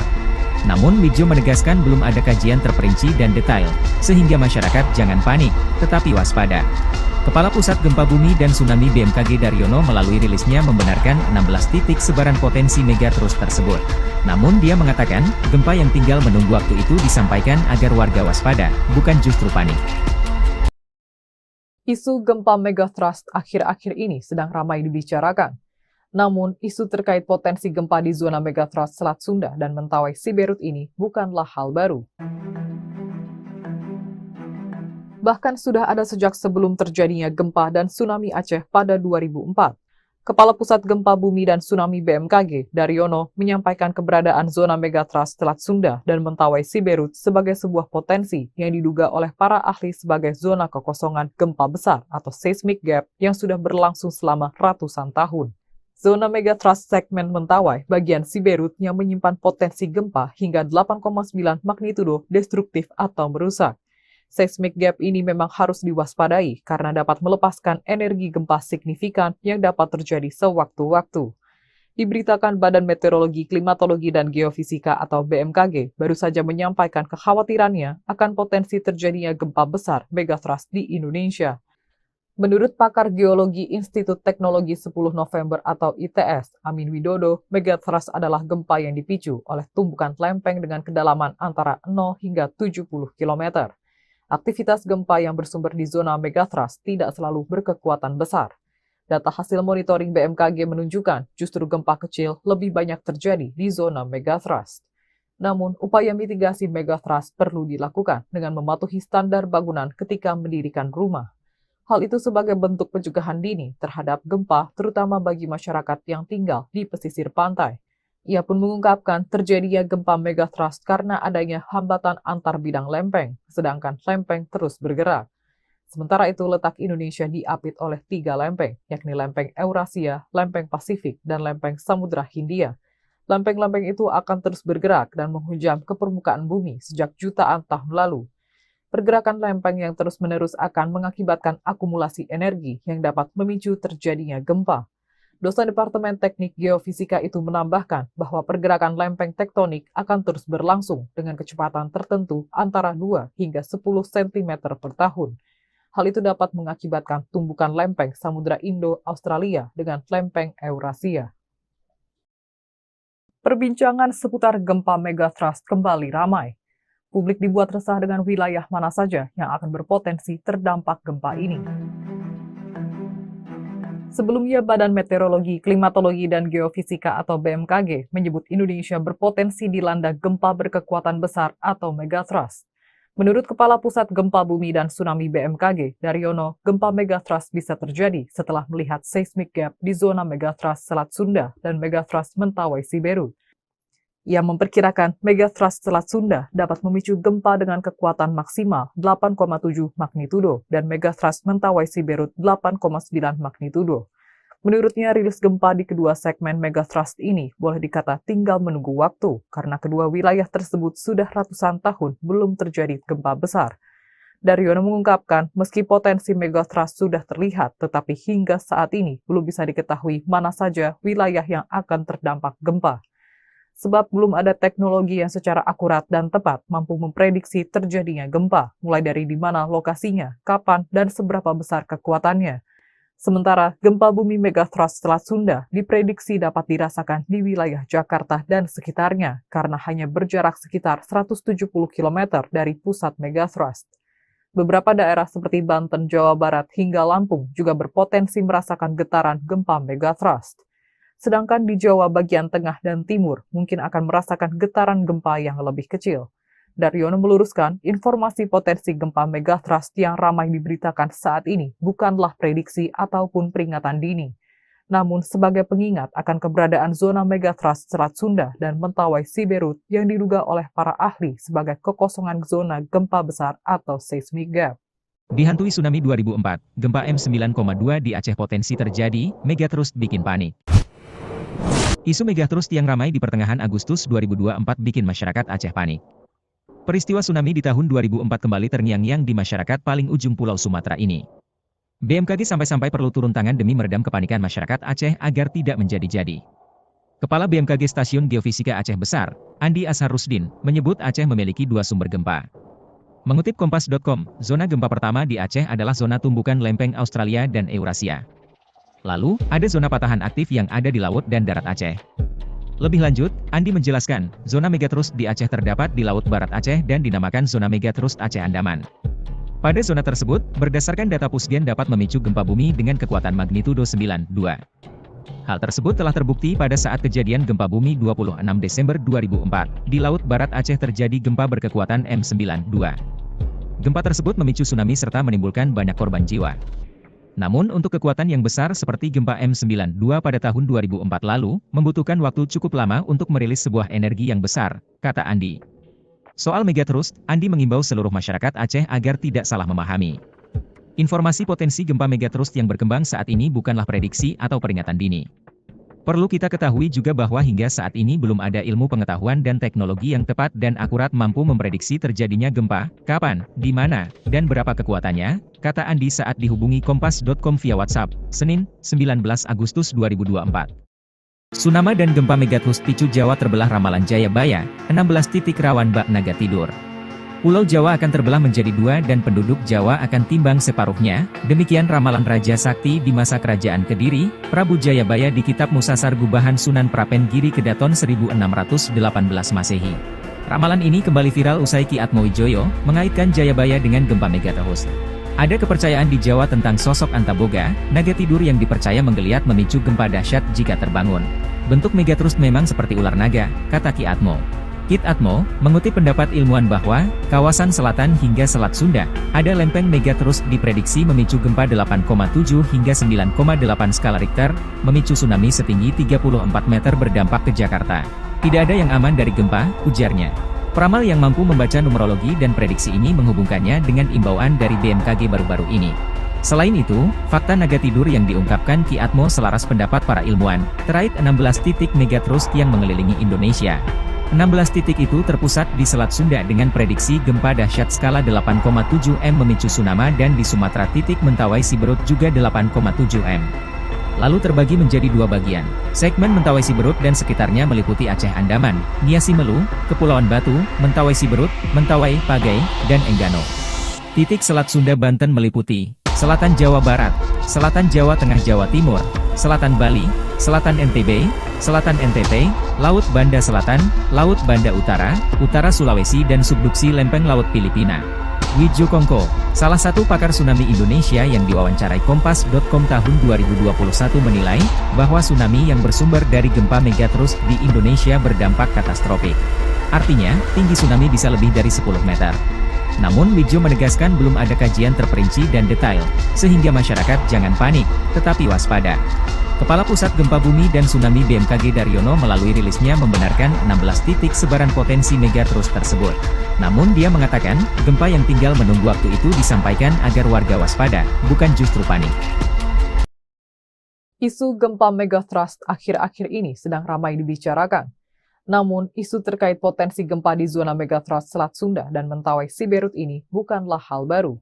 S2: Namun Widjo menegaskan belum ada kajian terperinci dan detail, sehingga masyarakat jangan panik, tetapi waspada. Kepala Pusat Gempa Bumi dan Tsunami BMKG Daryono melalui rilisnya membenarkan 16 titik sebaran potensi megatrust tersebut. Namun dia mengatakan, gempa yang tinggal menunggu waktu itu disampaikan agar warga waspada, bukan justru panik.
S1: Isu gempa megatrust akhir-akhir ini sedang ramai dibicarakan. Namun, isu terkait potensi gempa di zona megatrust Selat Sunda dan Mentawai Siberut ini bukanlah hal baru. Bahkan sudah ada sejak sebelum terjadinya gempa dan tsunami Aceh pada 2004. Kepala Pusat Gempa Bumi dan Tsunami BMKG, Daryono, menyampaikan keberadaan zona megatrust Selat Sunda dan Mentawai Siberut sebagai sebuah potensi yang diduga oleh para ahli sebagai zona kekosongan gempa besar atau seismic gap yang sudah berlangsung selama ratusan tahun. Zona megatrust segmen Mentawai bagian Siberut yang menyimpan potensi gempa hingga 8,9 magnitudo destruktif atau merusak. Seismic gap ini memang harus diwaspadai karena dapat melepaskan energi gempa signifikan yang dapat terjadi sewaktu-waktu. Diberitakan Badan Meteorologi, Klimatologi, dan Geofisika atau BMKG baru saja menyampaikan kekhawatirannya akan potensi terjadinya gempa besar megatrust di Indonesia. Menurut pakar geologi Institut Teknologi 10 November atau ITS, Amin Widodo, megatrust adalah gempa yang dipicu oleh tumbukan lempeng dengan kedalaman antara 0 hingga 70 km. Aktivitas gempa yang bersumber di zona megatrust tidak selalu berkekuatan besar. Data hasil monitoring BMKG menunjukkan justru gempa kecil lebih banyak terjadi di zona megatrust. Namun, upaya mitigasi megatrust perlu dilakukan dengan mematuhi standar bangunan ketika mendirikan rumah. Hal itu sebagai bentuk pencegahan dini terhadap gempa, terutama bagi masyarakat yang tinggal di pesisir pantai. Ia pun mengungkapkan terjadinya gempa megatrust karena adanya hambatan antar bidang lempeng, sedangkan lempeng terus bergerak. Sementara itu, letak Indonesia diapit oleh 3 lempeng, yakni lempeng Eurasia, lempeng Pasifik, dan lempeng Samudra Hindia. Lempeng-lempeng itu akan terus bergerak dan menghujam ke permukaan bumi sejak jutaan tahun lalu. Pergerakan lempeng yang terus-menerus akan mengakibatkan akumulasi energi yang dapat memicu terjadinya gempa. Dosen Departemen Teknik Geofisika itu menambahkan bahwa pergerakan lempeng tektonik akan terus berlangsung dengan kecepatan tertentu antara 2 hingga 10 cm per tahun. Hal itu dapat mengakibatkan tumbukan lempeng Samudra Indo-Australia dengan lempeng Eurasia. Perbincangan seputar gempa megatrust kembali ramai. Publik dibuat resah dengan wilayah mana saja yang akan berpotensi terdampak gempa ini. Sebelumnya, Badan Meteorologi, Klimatologi, dan Geofisika atau BMKG menyebut Indonesia berpotensi dilanda gempa berkekuatan besar atau megatrust. Menurut Kepala Pusat Gempa Bumi dan Tsunami BMKG, Daryono, gempa megatrust bisa terjadi setelah melihat seismic gap di zona megatrust Selat Sunda dan megatrust Mentawai Siberut. Ia memperkirakan megatrust Selat Sunda dapat memicu gempa dengan kekuatan maksimal 8,7 magnitudo dan megatrust Mentawai Siberut 8,9 magnitudo. Menurutnya, rilis gempa di kedua segmen megathrust ini boleh dikata tinggal menunggu waktu karena kedua wilayah tersebut sudah ratusan tahun belum terjadi gempa besar. Daryono mengungkapkan, meski potensi megathrust sudah terlihat, tetapi hingga saat ini belum bisa diketahui mana saja wilayah yang akan terdampak gempa. Sebab belum ada teknologi yang secara akurat dan tepat mampu memprediksi terjadinya gempa, mulai dari di mana lokasinya, kapan, dan seberapa besar kekuatannya. Sementara gempa bumi megathrust Selat Sunda diprediksi dapat dirasakan di wilayah Jakarta dan sekitarnya karena hanya berjarak sekitar 170 km dari pusat megathrust. Beberapa daerah seperti Banten, Jawa Barat, hingga Lampung juga berpotensi merasakan getaran gempa megathrust. Sedangkan di Jawa bagian tengah dan timur mungkin akan merasakan getaran gempa yang lebih kecil. Daryono meluruskan, informasi potensi gempa megathrust yang ramai diberitakan saat ini bukanlah prediksi ataupun peringatan dini, namun sebagai pengingat akan keberadaan zona megathrust Selat Sunda dan Mentawai Siberut yang diduga oleh para ahli sebagai kekosongan zona gempa besar atau seismic gap.
S2: Dihantui tsunami 2004, gempa M9,2 di Aceh potensi terjadi, megathrust bikin panik. Isu megathrust yang ramai di pertengahan Agustus 2024 bikin masyarakat Aceh panik. Peristiwa tsunami di tahun 2004 kembali terngiang-ngiang di masyarakat paling ujung Pulau Sumatera ini. BMKG sampai-sampai perlu turun tangan demi meredam kepanikan masyarakat Aceh agar tidak menjadi-jadi. Kepala BMKG Stasiun Geofisika Aceh Besar, Andi Ashar Rusdin, menyebut Aceh memiliki dua sumber gempa. Mengutip Kompas.com, zona gempa pertama di Aceh adalah zona tumbukan lempeng Australia dan Eurasia. Lalu, ada zona patahan aktif yang ada di laut dan darat Aceh. Lebih lanjut, Andi menjelaskan, zona megathrust di Aceh terdapat di Laut Barat Aceh dan dinamakan zona megathrust Aceh Andaman. Pada zona tersebut, berdasarkan data Pusgen dapat memicu gempa bumi dengan kekuatan magnitudo 9,2. Hal tersebut telah terbukti pada saat kejadian gempa bumi 26 Desember 2004. Di Laut Barat Aceh terjadi gempa berkekuatan M9,2. Gempa tersebut memicu tsunami serta menimbulkan banyak korban jiwa. Namun untuk kekuatan yang besar seperti gempa M9,2 pada tahun 2004 lalu, membutuhkan waktu cukup lama untuk merilis sebuah energi yang besar, kata Andi. Soal megathrust, Andi mengimbau seluruh masyarakat Aceh agar tidak salah memahami. Informasi potensi gempa megathrust yang berkembang saat ini bukanlah prediksi atau peringatan dini. Perlu kita ketahui juga bahwa hingga saat ini belum ada ilmu pengetahuan dan teknologi yang tepat dan akurat mampu memprediksi terjadinya gempa, kapan, di mana, dan berapa kekuatannya, kata Andi saat dihubungi Kompas.com via WhatsApp, Senin, 19 Agustus 2024. Tsunami dan gempa megathrust picu Jawa terbelah ramalan Jayabaya, 16 titik rawan bak naga tidur. Pulau Jawa akan terbelah menjadi dua dan penduduk Jawa akan timbang separuhnya, demikian ramalan Raja Sakti di masa kerajaan Kediri, Prabu Jayabaya di Kitab Musasar Gubahan Sunan Prapen Giri Kedaton 1618 Masehi. Ramalan ini kembali viral usai Ki Atmowijoyo mengaitkan Jayabaya dengan gempa megathrust. Ada kepercayaan di Jawa tentang sosok Antaboga, naga tidur yang dipercaya menggeliat memicu gempa dahsyat jika terbangun. Bentuk megathrust memang seperti ular naga, kata Ki Atmo. Kit Atmo, mengutip pendapat ilmuwan bahwa, kawasan selatan hingga Selat Sunda, ada lempeng megathrust diprediksi memicu gempa 8,7 hingga 9,8 skala Richter, memicu tsunami setinggi 34 meter berdampak ke Jakarta. Tidak ada yang aman dari gempa, ujarnya. Peramal yang mampu membaca numerologi dan prediksi ini menghubungkannya dengan imbauan dari BMKG baru-baru ini. Selain itu, fakta naga tidur yang diungkapkan Ki Atmo selaras pendapat para ilmuwan, terkait 16 titik megathrust yang mengelilingi Indonesia. 16 titik itu terpusat di Selat Sunda dengan prediksi gempa dahsyat skala 8,7 M memicu tsunami dan di Sumatera titik Mentawai Siberut juga 8,7 M. Lalu terbagi menjadi dua bagian. Segmen Mentawai Siberut dan sekitarnya meliputi Aceh Andaman, Nia Simelu, Kepulauan Batu, Mentawai Siberut, Mentawai, Pagai, dan Enggano. Titik Selat Sunda Banten meliputi Selatan Jawa Barat, Selatan Jawa Tengah Jawa Timur, Selatan Bali, Selatan NTB, Selatan NTT, Laut Banda Selatan, Laut Banda Utara, Utara Sulawesi dan subduksi lempeng Laut Filipina. Wijo Kongko, salah satu pakar tsunami Indonesia yang diwawancarai Kompas.com tahun 2021 menilai, bahwa tsunami yang bersumber dari gempa megathrust di Indonesia berdampak katastrofik. Artinya, tinggi tsunami bisa lebih dari 10 meter. Namun Wijo menegaskan belum ada kajian terperinci dan detail, sehingga masyarakat jangan panik, tetapi waspada. Kepala Pusat Gempa Bumi dan Tsunami BMKG Daryono melalui rilisnya membenarkan 16 titik sebaran potensi megathrust tersebut. Namun dia mengatakan, gempa yang tinggal menunggu waktu itu disampaikan agar warga waspada, bukan justru panik.
S1: Isu gempa megatrust akhir-akhir ini sedang ramai dibicarakan. Namun, isu terkait potensi gempa di zona megatrust Selat Sunda dan Mentawai Siberut ini bukanlah hal baru.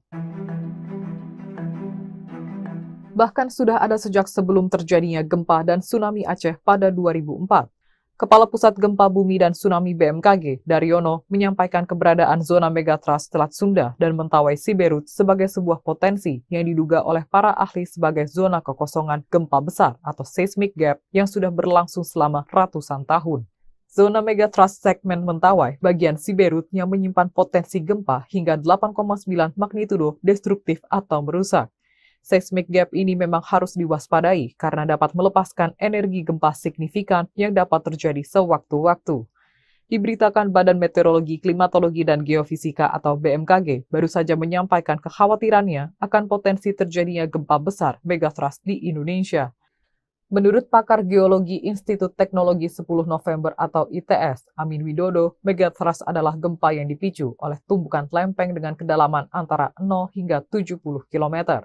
S1: Bahkan sudah ada sejak sebelum terjadinya gempa dan tsunami Aceh pada 2004. Kepala Pusat Gempa Bumi dan Tsunami BMKG, Daryono, menyampaikan keberadaan zona megatrust Selat Sunda dan Mentawai Siberut sebagai sebuah potensi yang diduga oleh para ahli sebagai zona kekosongan gempa besar atau seismic gap yang sudah berlangsung selama ratusan tahun. Zona megatrust segmen Mentawai bagian Siberut yang menyimpan potensi gempa hingga 8,9 magnitudo destruktif atau merusak. Seismic gap ini memang harus diwaspadai karena dapat melepaskan energi gempa signifikan yang dapat terjadi sewaktu-waktu. Diberitakan Badan Meteorologi, Klimatologi, dan Geofisika atau BMKG baru saja menyampaikan kekhawatirannya akan potensi terjadinya gempa besar megatrust di Indonesia. Menurut pakar geologi Institut Teknologi 10 November atau ITS, Amin Widodo, megatrust adalah gempa yang dipicu oleh tumbukan lempeng dengan kedalaman antara 0 hingga 70 km.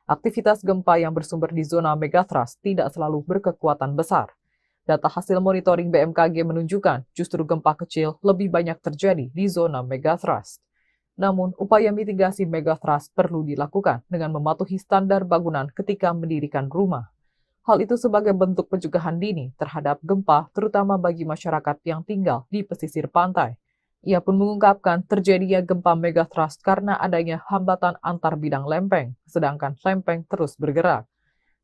S1: Aktivitas gempa yang bersumber di zona megatrust tidak selalu berkekuatan besar. Data hasil monitoring BMKG menunjukkan justru gempa kecil lebih banyak terjadi di zona megatrust. Namun, upaya mitigasi megatrust perlu dilakukan dengan mematuhi standar bangunan ketika mendirikan rumah. Hal itu sebagai bentuk pencegahan dini terhadap gempa, terutama bagi masyarakat yang tinggal di pesisir pantai. Ia pun mengungkapkan terjadinya gempa megatrust karena adanya hambatan antar bidang lempeng, sedangkan lempeng terus bergerak.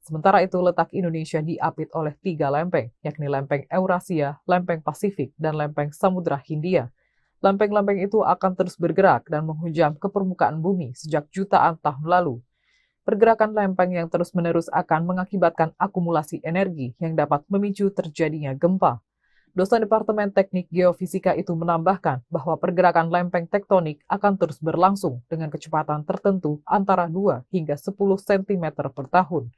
S1: Sementara itu, letak Indonesia diapit oleh 3 lempeng, yakni lempeng Eurasia, lempeng Pasifik, dan lempeng Samudra Hindia. Lempeng-lempeng itu akan terus bergerak dan menghujam ke permukaan bumi sejak jutaan tahun lalu. Pergerakan lempeng yang terus-menerus akan mengakibatkan akumulasi energi yang dapat memicu terjadinya gempa. Dosen Departemen Teknik Geofisika itu menambahkan bahwa pergerakan lempeng tektonik akan terus berlangsung dengan kecepatan tertentu antara 2 hingga 10 cm per tahun.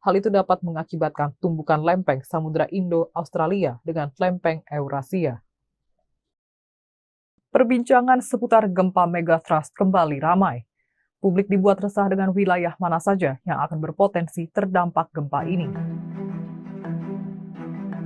S1: Hal itu dapat mengakibatkan tumbukan lempeng Samudra Indo-Australia dengan lempeng Eurasia. Perbincangan seputar gempa megatrust kembali ramai. Publik dibuat resah dengan wilayah mana saja yang akan berpotensi terdampak gempa ini.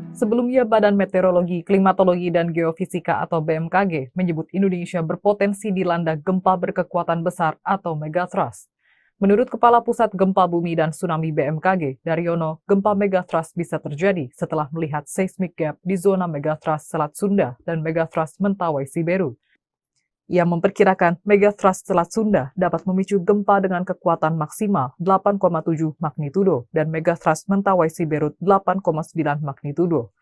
S1: Sebelumnya, Badan Meteorologi, Klimatologi, dan Geofisika atau BMKG menyebut Indonesia berpotensi dilanda gempa berkekuatan besar atau megatrust. Menurut Kepala Pusat Gempa Bumi dan Tsunami BMKG, Daryono, gempa megatrust bisa terjadi setelah melihat seismic gap di zona megatrust Selat Sunda dan megatrust Mentawai Siberut. Ia memperkirakan megatrust Selat Sunda dapat memicu gempa dengan kekuatan maksimal 8,7 magnitudo dan megatrust Mentawai Siberut 8,9 magnitudo.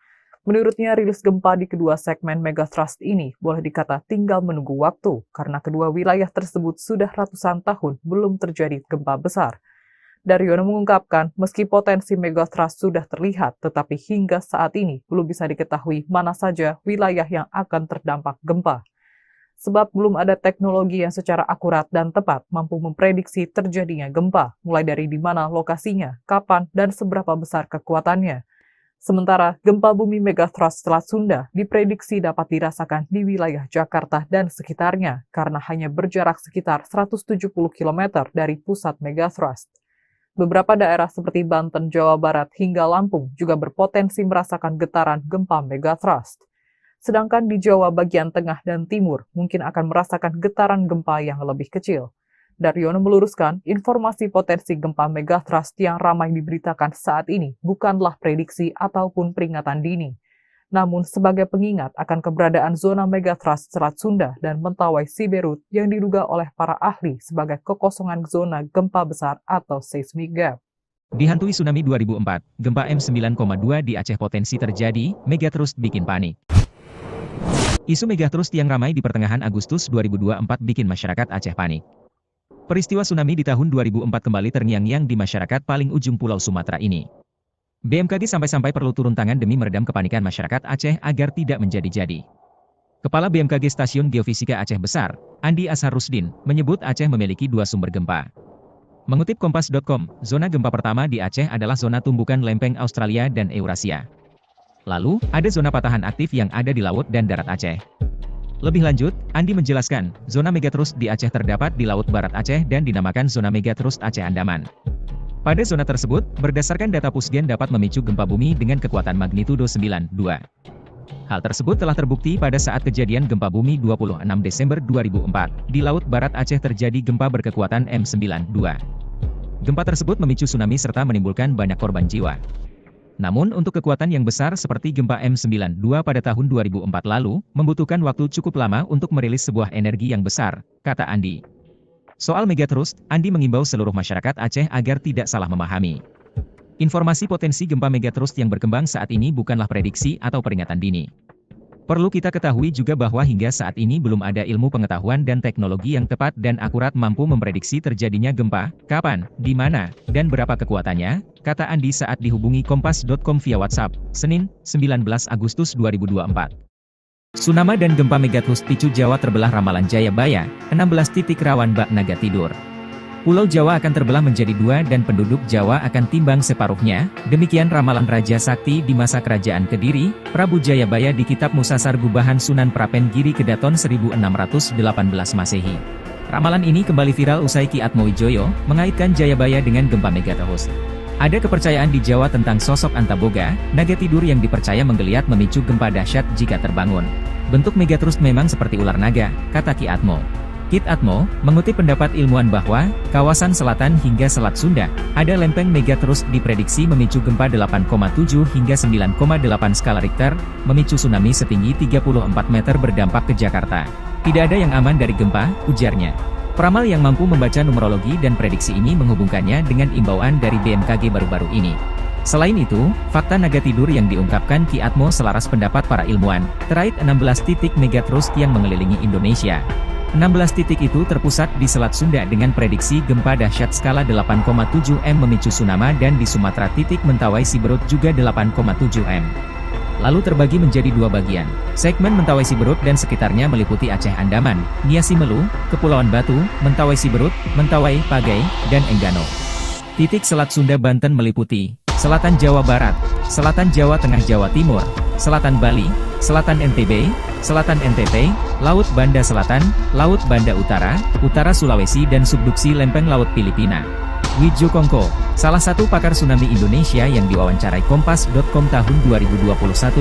S1: Menurutnya, rilis gempa di kedua segmen megatrust ini boleh dikata tinggal menunggu waktu karena kedua wilayah tersebut sudah ratusan tahun belum terjadi gempa besar. Daryono mengungkapkan, meski potensi megatrust sudah terlihat, tetapi hingga saat ini belum bisa diketahui mana saja wilayah yang akan terdampak gempa. Sebab belum ada teknologi yang secara akurat dan tepat mampu memprediksi terjadinya gempa, mulai dari di mana lokasinya, kapan, dan seberapa besar kekuatannya. Sementara, gempa bumi megatrust Selat Sunda diprediksi dapat dirasakan di wilayah Jakarta dan sekitarnya, karena hanya berjarak sekitar 170 km dari pusat megatrust. Beberapa daerah seperti Banten, Jawa Barat, hingga Lampung juga berpotensi merasakan getaran gempa megatrust. Sedangkan di Jawa bagian tengah dan timur mungkin akan merasakan getaran gempa yang lebih kecil. Daryono meluruskan, informasi potensi gempa megatrust yang ramai diberitakan saat ini bukanlah prediksi ataupun peringatan dini, namun sebagai pengingat akan keberadaan zona megatrust Selat Sunda dan Mentawai Siberut yang diduga oleh para ahli sebagai kekosongan zona gempa besar atau seismic gap.
S2: Dihantui tsunami 2004, gempa M9,2 di Aceh potensi terjadi, megatrust bikin panik. Isu megatrust yang ramai di pertengahan Agustus 2024 bikin masyarakat Aceh panik. Peristiwa tsunami di tahun 2004 kembali terngiang-ngiang di masyarakat paling ujung Pulau Sumatera ini. BMKG sampai-sampai perlu turun tangan demi meredam kepanikan masyarakat Aceh agar tidak menjadi-jadi. Kepala BMKG Stasiun Geofisika Aceh Besar, Andi Ashar Rusdin, menyebut Aceh memiliki 2 sumber gempa. Mengutip Kompas.com, zona gempa pertama di Aceh adalah zona tumbukan lempeng Australia dan Eurasia. Lalu, ada zona patahan aktif yang ada di laut dan darat Aceh. Lebih lanjut, Andi menjelaskan, zona megatrust di Aceh terdapat di Laut Barat Aceh dan dinamakan zona megatrust Aceh Andaman. Pada zona tersebut, berdasarkan data Pusgen dapat memicu gempa bumi dengan kekuatan magnitudo 9,2. Hal tersebut telah terbukti pada saat kejadian gempa bumi 26 Desember 2004. Di Laut Barat Aceh terjadi gempa berkekuatan M92. Gempa tersebut memicu tsunami serta menimbulkan banyak korban jiwa. Namun untuk kekuatan yang besar seperti gempa M92 pada tahun 2004 lalu, membutuhkan waktu cukup lama untuk merilis sebuah energi yang besar, kata Andi. Soal megatrust, Andi mengimbau seluruh masyarakat Aceh agar tidak salah memahami. Informasi potensi gempa megatrust yang berkembang saat ini bukanlah prediksi atau peringatan dini. Perlu kita ketahui juga bahwa hingga saat ini belum ada ilmu pengetahuan dan teknologi yang tepat dan akurat mampu memprediksi terjadinya gempa, kapan, di mana, dan berapa kekuatannya, kata Andi saat dihubungi Kompas.com via WhatsApp, Senin, 19 Agustus 2024. Tsunami dan gempa megatrust picu Jawa terbelah ramalan Jayabaya, 16 titik rawan bak naga tidur. Pulau Jawa akan terbelah menjadi dua dan penduduk Jawa akan timbang separuhnya, demikian ramalan Raja Sakti di masa kerajaan Kediri, Prabu Jayabaya di Kitab Musasar Gubahan Sunan Prapen Giri Kedaton 1618 Masehi. Ramalan ini kembali viral usai Ki Atmo Wijoyo mengaitkan Jayabaya dengan gempa megatrust. Ada kepercayaan di Jawa tentang sosok Antaboga, naga tidur yang dipercaya menggeliat memicu gempa dahsyat jika terbangun. Bentuk megatrust memang seperti ular naga, kata Ki Atmo. Kit Atmo, mengutip pendapat ilmuwan bahwa, kawasan selatan hingga Selat Sunda, ada lempeng megatrust diprediksi memicu gempa 8,7 hingga 9,8 skala Richter, memicu tsunami setinggi 34 meter berdampak ke Jakarta. Tidak ada yang aman dari gempa, ujarnya. Peramal yang mampu membaca numerologi dan prediksi ini menghubungkannya dengan imbauan dari BMKG baru-baru ini. Selain itu, fakta naga tidur yang diungkapkan Ki Atmo selaras pendapat para ilmuwan, terkait 16 titik megatrust yang mengelilingi Indonesia. 16 titik itu terpusat di Selat Sunda dengan prediksi gempa dahsyat skala 8,7 M memicu tsunami dan di Sumatera titik Mentawai Siberut juga 8,7 M. Lalu terbagi menjadi dua bagian. Segmen Mentawai Siberut dan sekitarnya meliputi Aceh Andaman, Nia Simelu, Kepulauan Batu, Mentawai Siberut, Mentawai, Pagai, dan Enggano. Titik Selat Sunda Banten meliputi Selatan Jawa Barat, Selatan Jawa Tengah Jawa Timur, Selatan Bali, Selatan NTB, Selatan NTT, Laut Banda Selatan, Laut Banda Utara, Utara Sulawesi dan subduksi lempeng Laut Filipina. Wijo Kongko, salah satu pakar tsunami Indonesia yang diwawancarai Kompas.com tahun 2021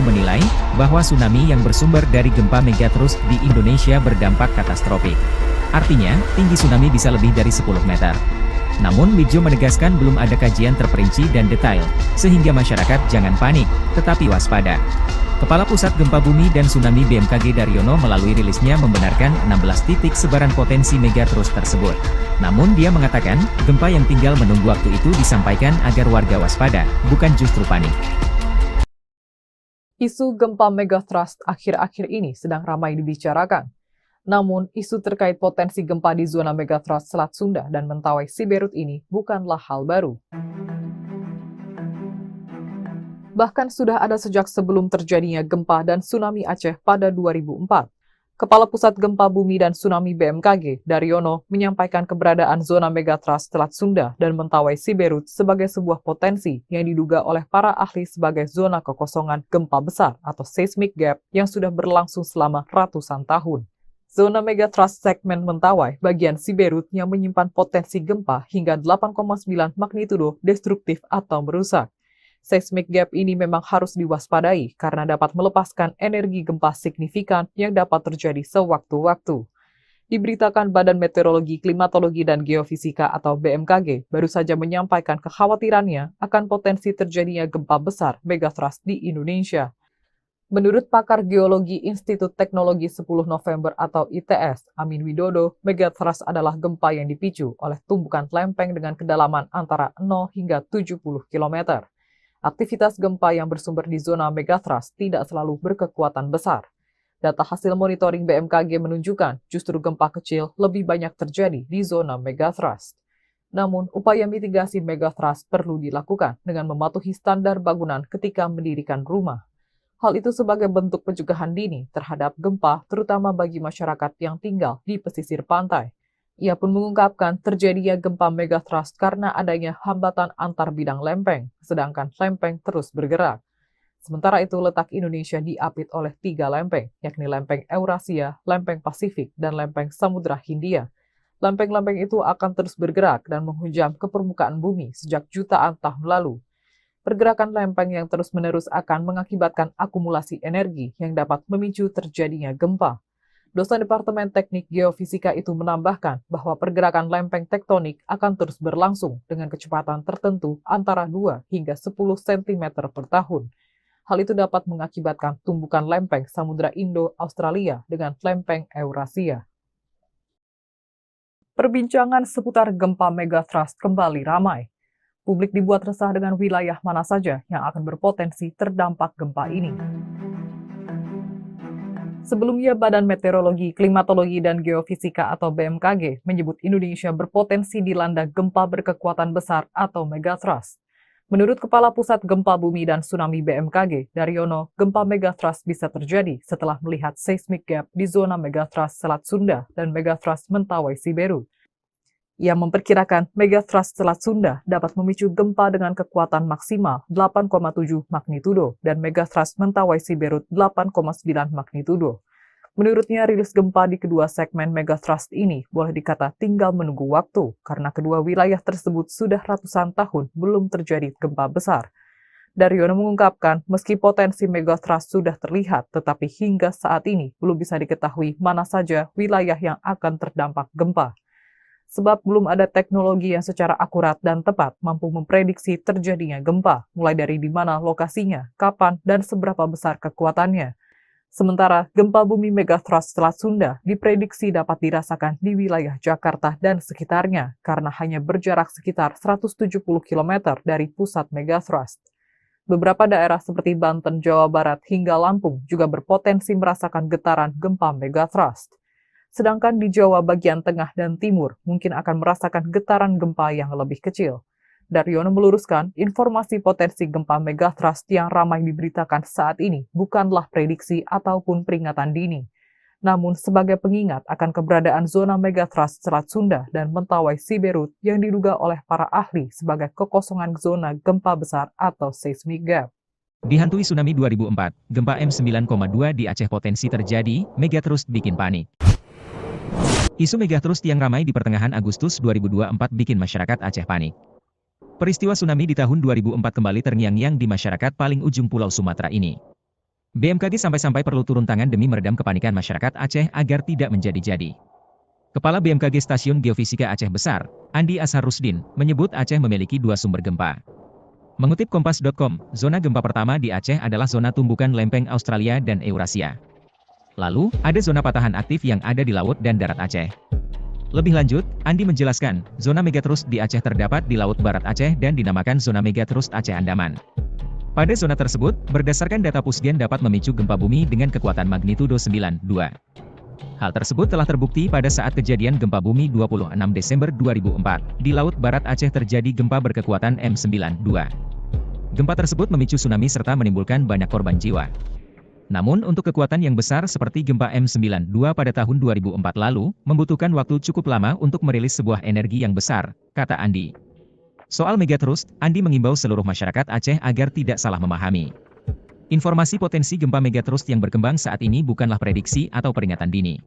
S2: menilai, bahwa tsunami yang bersumber dari gempa megatrust di Indonesia berdampak katastrofik. Artinya, tinggi tsunami bisa lebih dari 10 meter. Namun Wijo menegaskan belum ada kajian terperinci dan detail, sehingga masyarakat jangan panik, tetapi waspada. Kepala Pusat Gempa Bumi dan Tsunami BMKG Daryono melalui rilisnya membenarkan 16 titik sebaran potensi megatrust tersebut. Namun dia mengatakan, gempa yang tinggal menunggu waktu itu disampaikan agar warga waspada, bukan justru panik.
S1: Isu gempa megatrust akhir-akhir ini sedang ramai dibicarakan. Namun, isu terkait potensi gempa di zona megatrust Selat Sunda dan Mentawai Siberut ini bukanlah hal baru. Bahkan sudah ada sejak sebelum terjadinya gempa dan tsunami Aceh pada 2004. Kepala Pusat Gempa Bumi dan Tsunami BMKG, Daryono, menyampaikan keberadaan zona megatrust Selat Sunda dan Mentawai Siberut sebagai sebuah potensi yang diduga oleh para ahli sebagai zona kekosongan gempa besar atau seismic gap yang sudah berlangsung selama ratusan tahun. Zona megatrust segmen Mentawai bagian Siberut yang menyimpan potensi gempa hingga 8,9 magnitudo destruktif atau merusak. Seismic gap ini memang harus diwaspadai karena dapat melepaskan energi gempa signifikan yang dapat terjadi sewaktu-waktu. Diberitakan Badan Meteorologi, Klimatologi, dan Geofisika atau BMKG baru saja menyampaikan kekhawatirannya akan potensi terjadinya gempa besar megatrust di Indonesia. Menurut pakar geologi Institut Teknologi 10 November atau ITS, Amin Widodo, megatrust adalah gempa yang dipicu oleh tumbukan lempeng dengan kedalaman antara 0 hingga 70 km. Aktivitas gempa yang bersumber di zona megatrust tidak selalu berkekuatan besar. Data hasil monitoring BMKG menunjukkan justru gempa kecil lebih banyak terjadi di zona megatrust. Namun, upaya mitigasi megatrust perlu dilakukan dengan mematuhi standar bangunan ketika mendirikan rumah. Hal itu sebagai bentuk pencegahan dini terhadap gempa, terutama bagi masyarakat yang tinggal di pesisir pantai. Ia pun mengungkapkan terjadinya gempa megatrust karena adanya hambatan antar bidang lempeng, sedangkan lempeng terus bergerak. Sementara itu, letak Indonesia diapit oleh 3 lempeng, yakni lempeng Eurasia, lempeng Pasifik, dan lempeng Samudra Hindia. Lempeng-lempeng itu akan terus bergerak dan menghujam ke permukaan bumi sejak jutaan tahun lalu. Pergerakan lempeng yang terus-menerus akan mengakibatkan akumulasi energi yang dapat memicu terjadinya gempa. Dosen Departemen Teknik Geofisika itu menambahkan bahwa pergerakan lempeng tektonik akan terus berlangsung dengan kecepatan tertentu antara 2 hingga 10 cm per tahun. Hal itu dapat mengakibatkan tumbukan lempeng Samudra Indo-Australia dengan lempeng Eurasia. Perbincangan seputar gempa megatrust kembali ramai. Publik dibuat resah dengan wilayah mana saja yang akan berpotensi terdampak gempa ini. Sebelumnya, Badan Meteorologi, Klimatologi, dan Geofisika atau BMKG menyebut Indonesia berpotensi dilanda gempa berkekuatan besar atau megatrust. Menurut Kepala Pusat Gempa Bumi dan Tsunami BMKG, Daryono, gempa megatrust bisa terjadi setelah melihat seismic gap di zona megatrust Selat Sunda dan megatrust Mentawai Siberut. Ia memperkirakan megatrust Selat Sunda dapat memicu gempa dengan kekuatan maksimal 8,7 magnitudo dan megatrust Mentawai Siberut 8,9 magnitudo. Menurutnya, rilis gempa di kedua segmen megatrust ini boleh dikata tinggal menunggu waktu karena kedua wilayah tersebut sudah ratusan tahun belum terjadi gempa besar. Daryono mengungkapkan, meski potensi megatrust sudah terlihat, tetapi hingga saat ini belum bisa diketahui mana saja wilayah yang akan terdampak gempa. Sebab belum ada teknologi yang secara akurat dan tepat mampu memprediksi terjadinya gempa, mulai dari di mana lokasinya, kapan, dan seberapa besar kekuatannya. Sementara gempa bumi megatrust Selat Sunda diprediksi dapat dirasakan di wilayah Jakarta dan sekitarnya karena hanya berjarak sekitar 170 km dari pusat megatrust. Beberapa daerah seperti Banten, Jawa Barat, hingga Lampung juga berpotensi merasakan getaran gempa megatrust. Sedangkan di Jawa bagian tengah dan timur mungkin akan merasakan getaran gempa yang lebih kecil. Daryono meluruskan, informasi potensi gempa megatrust yang ramai diberitakan saat ini bukanlah prediksi ataupun peringatan dini, namun sebagai pengingat akan keberadaan zona megatrust Selat Sunda dan Mentawai Siberut yang diduga oleh para ahli sebagai kekosongan zona gempa besar atau seismic gap.
S2: Dihantui tsunami 2004, gempa M9,2 di Aceh potensi terjadi, megatrust bikin panik. Isu megatrust yang ramai di pertengahan Agustus 2024 bikin masyarakat Aceh panik. Peristiwa tsunami di tahun 2004 kembali terngiang-ngiang di masyarakat paling ujung Pulau Sumatera ini. BMKG sampai-sampai perlu turun tangan demi meredam kepanikan masyarakat Aceh agar tidak menjadi-jadi. Kepala BMKG Stasiun Geofisika Aceh Besar, Andi Ashar Rusdin, menyebut Aceh memiliki dua sumber gempa. Mengutip Kompas.com, zona gempa pertama di Aceh adalah zona tumbukan lempeng Australia dan Eurasia. Lalu, ada zona patahan aktif yang ada di laut dan darat Aceh. Lebih lanjut, Andi menjelaskan, zona megatrust di Aceh terdapat di Laut Barat Aceh dan dinamakan zona megatrust Aceh Andaman. Pada zona tersebut, berdasarkan data Pusgen dapat memicu gempa bumi dengan kekuatan magnitudo 9,2. Hal tersebut telah terbukti pada saat kejadian gempa bumi 26 Desember 2004. Di Laut Barat Aceh terjadi gempa berkekuatan M9,2. Gempa tersebut memicu tsunami serta menimbulkan banyak korban jiwa. Namun untuk kekuatan yang besar seperti gempa M9,2 pada tahun 2004 lalu, membutuhkan waktu cukup lama untuk merilis sebuah energi yang besar, kata Andi. Soal megatrust, Andi mengimbau seluruh masyarakat Aceh agar tidak salah memahami. Informasi potensi gempa megatrust yang berkembang saat ini bukanlah prediksi atau peringatan dini.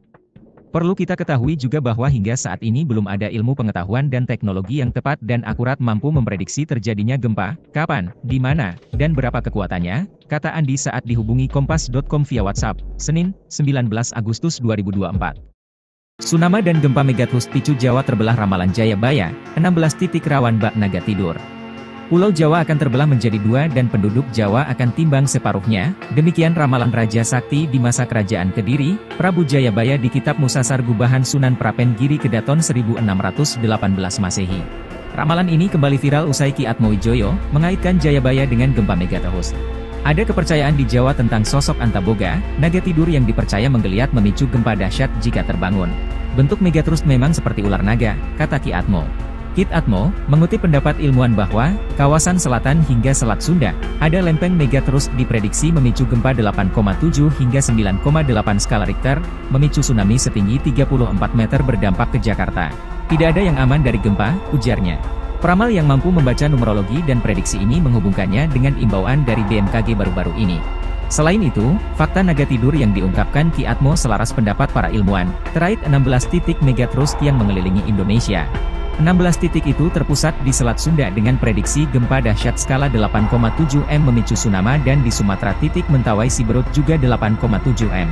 S2: Perlu kita ketahui juga bahwa hingga saat ini belum ada ilmu pengetahuan dan teknologi yang tepat dan akurat mampu memprediksi terjadinya gempa, kapan, di mana, dan berapa kekuatannya, kata Andi saat dihubungi Kompas.com via WhatsApp, Senin, 19 Agustus 2024. Tsunami dan gempa megatrust picu Jawa terbelah ramalan Jayabaya, 16 titik rawan bak naga tidur. Pulau Jawa akan terbelah menjadi dua dan penduduk Jawa akan timbang separuhnya, demikian ramalan Raja Sakti di masa kerajaan Kediri, Prabu Jayabaya di Kitab Musasar Gubahan Sunan Prapen Giri Kedaton 1618 Masehi. Ramalan ini kembali viral usai Ki Atmowijoyo mengaitkan Jayabaya dengan gempa megatrust. Ada kepercayaan di Jawa tentang sosok Antaboga, naga tidur yang dipercaya menggeliat memicu gempa dahsyat jika terbangun. Bentuk megatrust memang seperti ular naga, kata Ki Atmo. Kit Atmo, mengutip pendapat ilmuwan bahwa, kawasan selatan hingga Selat Sunda, ada lempeng megatrust diprediksi memicu gempa 8,7 hingga 9,8 skala Richter, memicu tsunami setinggi 34 meter berdampak ke Jakarta. Tidak ada yang aman dari gempa, ujarnya. Peramal yang mampu membaca numerologi dan prediksi ini menghubungkannya dengan imbauan dari BMKG baru-baru ini. Selain itu, fakta naga tidur yang diungkapkan Ki Atmo selaras pendapat para ilmuwan, terkait 16 titik megathrust yang mengelilingi Indonesia. 16 titik itu terpusat di Selat Sunda dengan prediksi gempa dahsyat skala 8,7 M memicu tsunami dan di Sumatera titik Mentawai Siberut juga 8,7 M.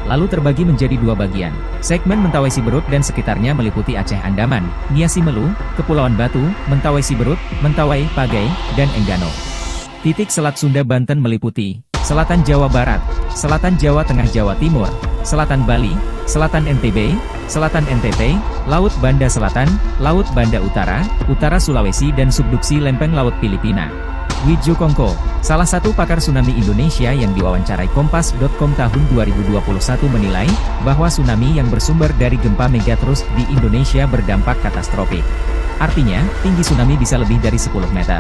S2: Lalu terbagi menjadi dua bagian. Segmen Mentawai Siberut dan sekitarnya meliputi Aceh Andaman, Nia Simelu, Kepulauan Batu, Mentawai Siberut, Mentawai, Pagai, dan Enggano. Titik Selat Sunda Banten meliputi Selatan Jawa Barat, Selatan Jawa Tengah Jawa Timur, Selatan Bali, Selatan NTB, Selatan NTT, Laut Banda Selatan, Laut Banda Utara, Utara Sulawesi dan subduksi lempeng Laut Filipina. Widjo Kongko, salah satu pakar tsunami Indonesia yang diwawancarai Kompas.com tahun 2021 menilai, bahwa tsunami yang bersumber dari gempa megathrust di Indonesia berdampak katastrofik. Artinya, tinggi tsunami bisa lebih dari 10 meter.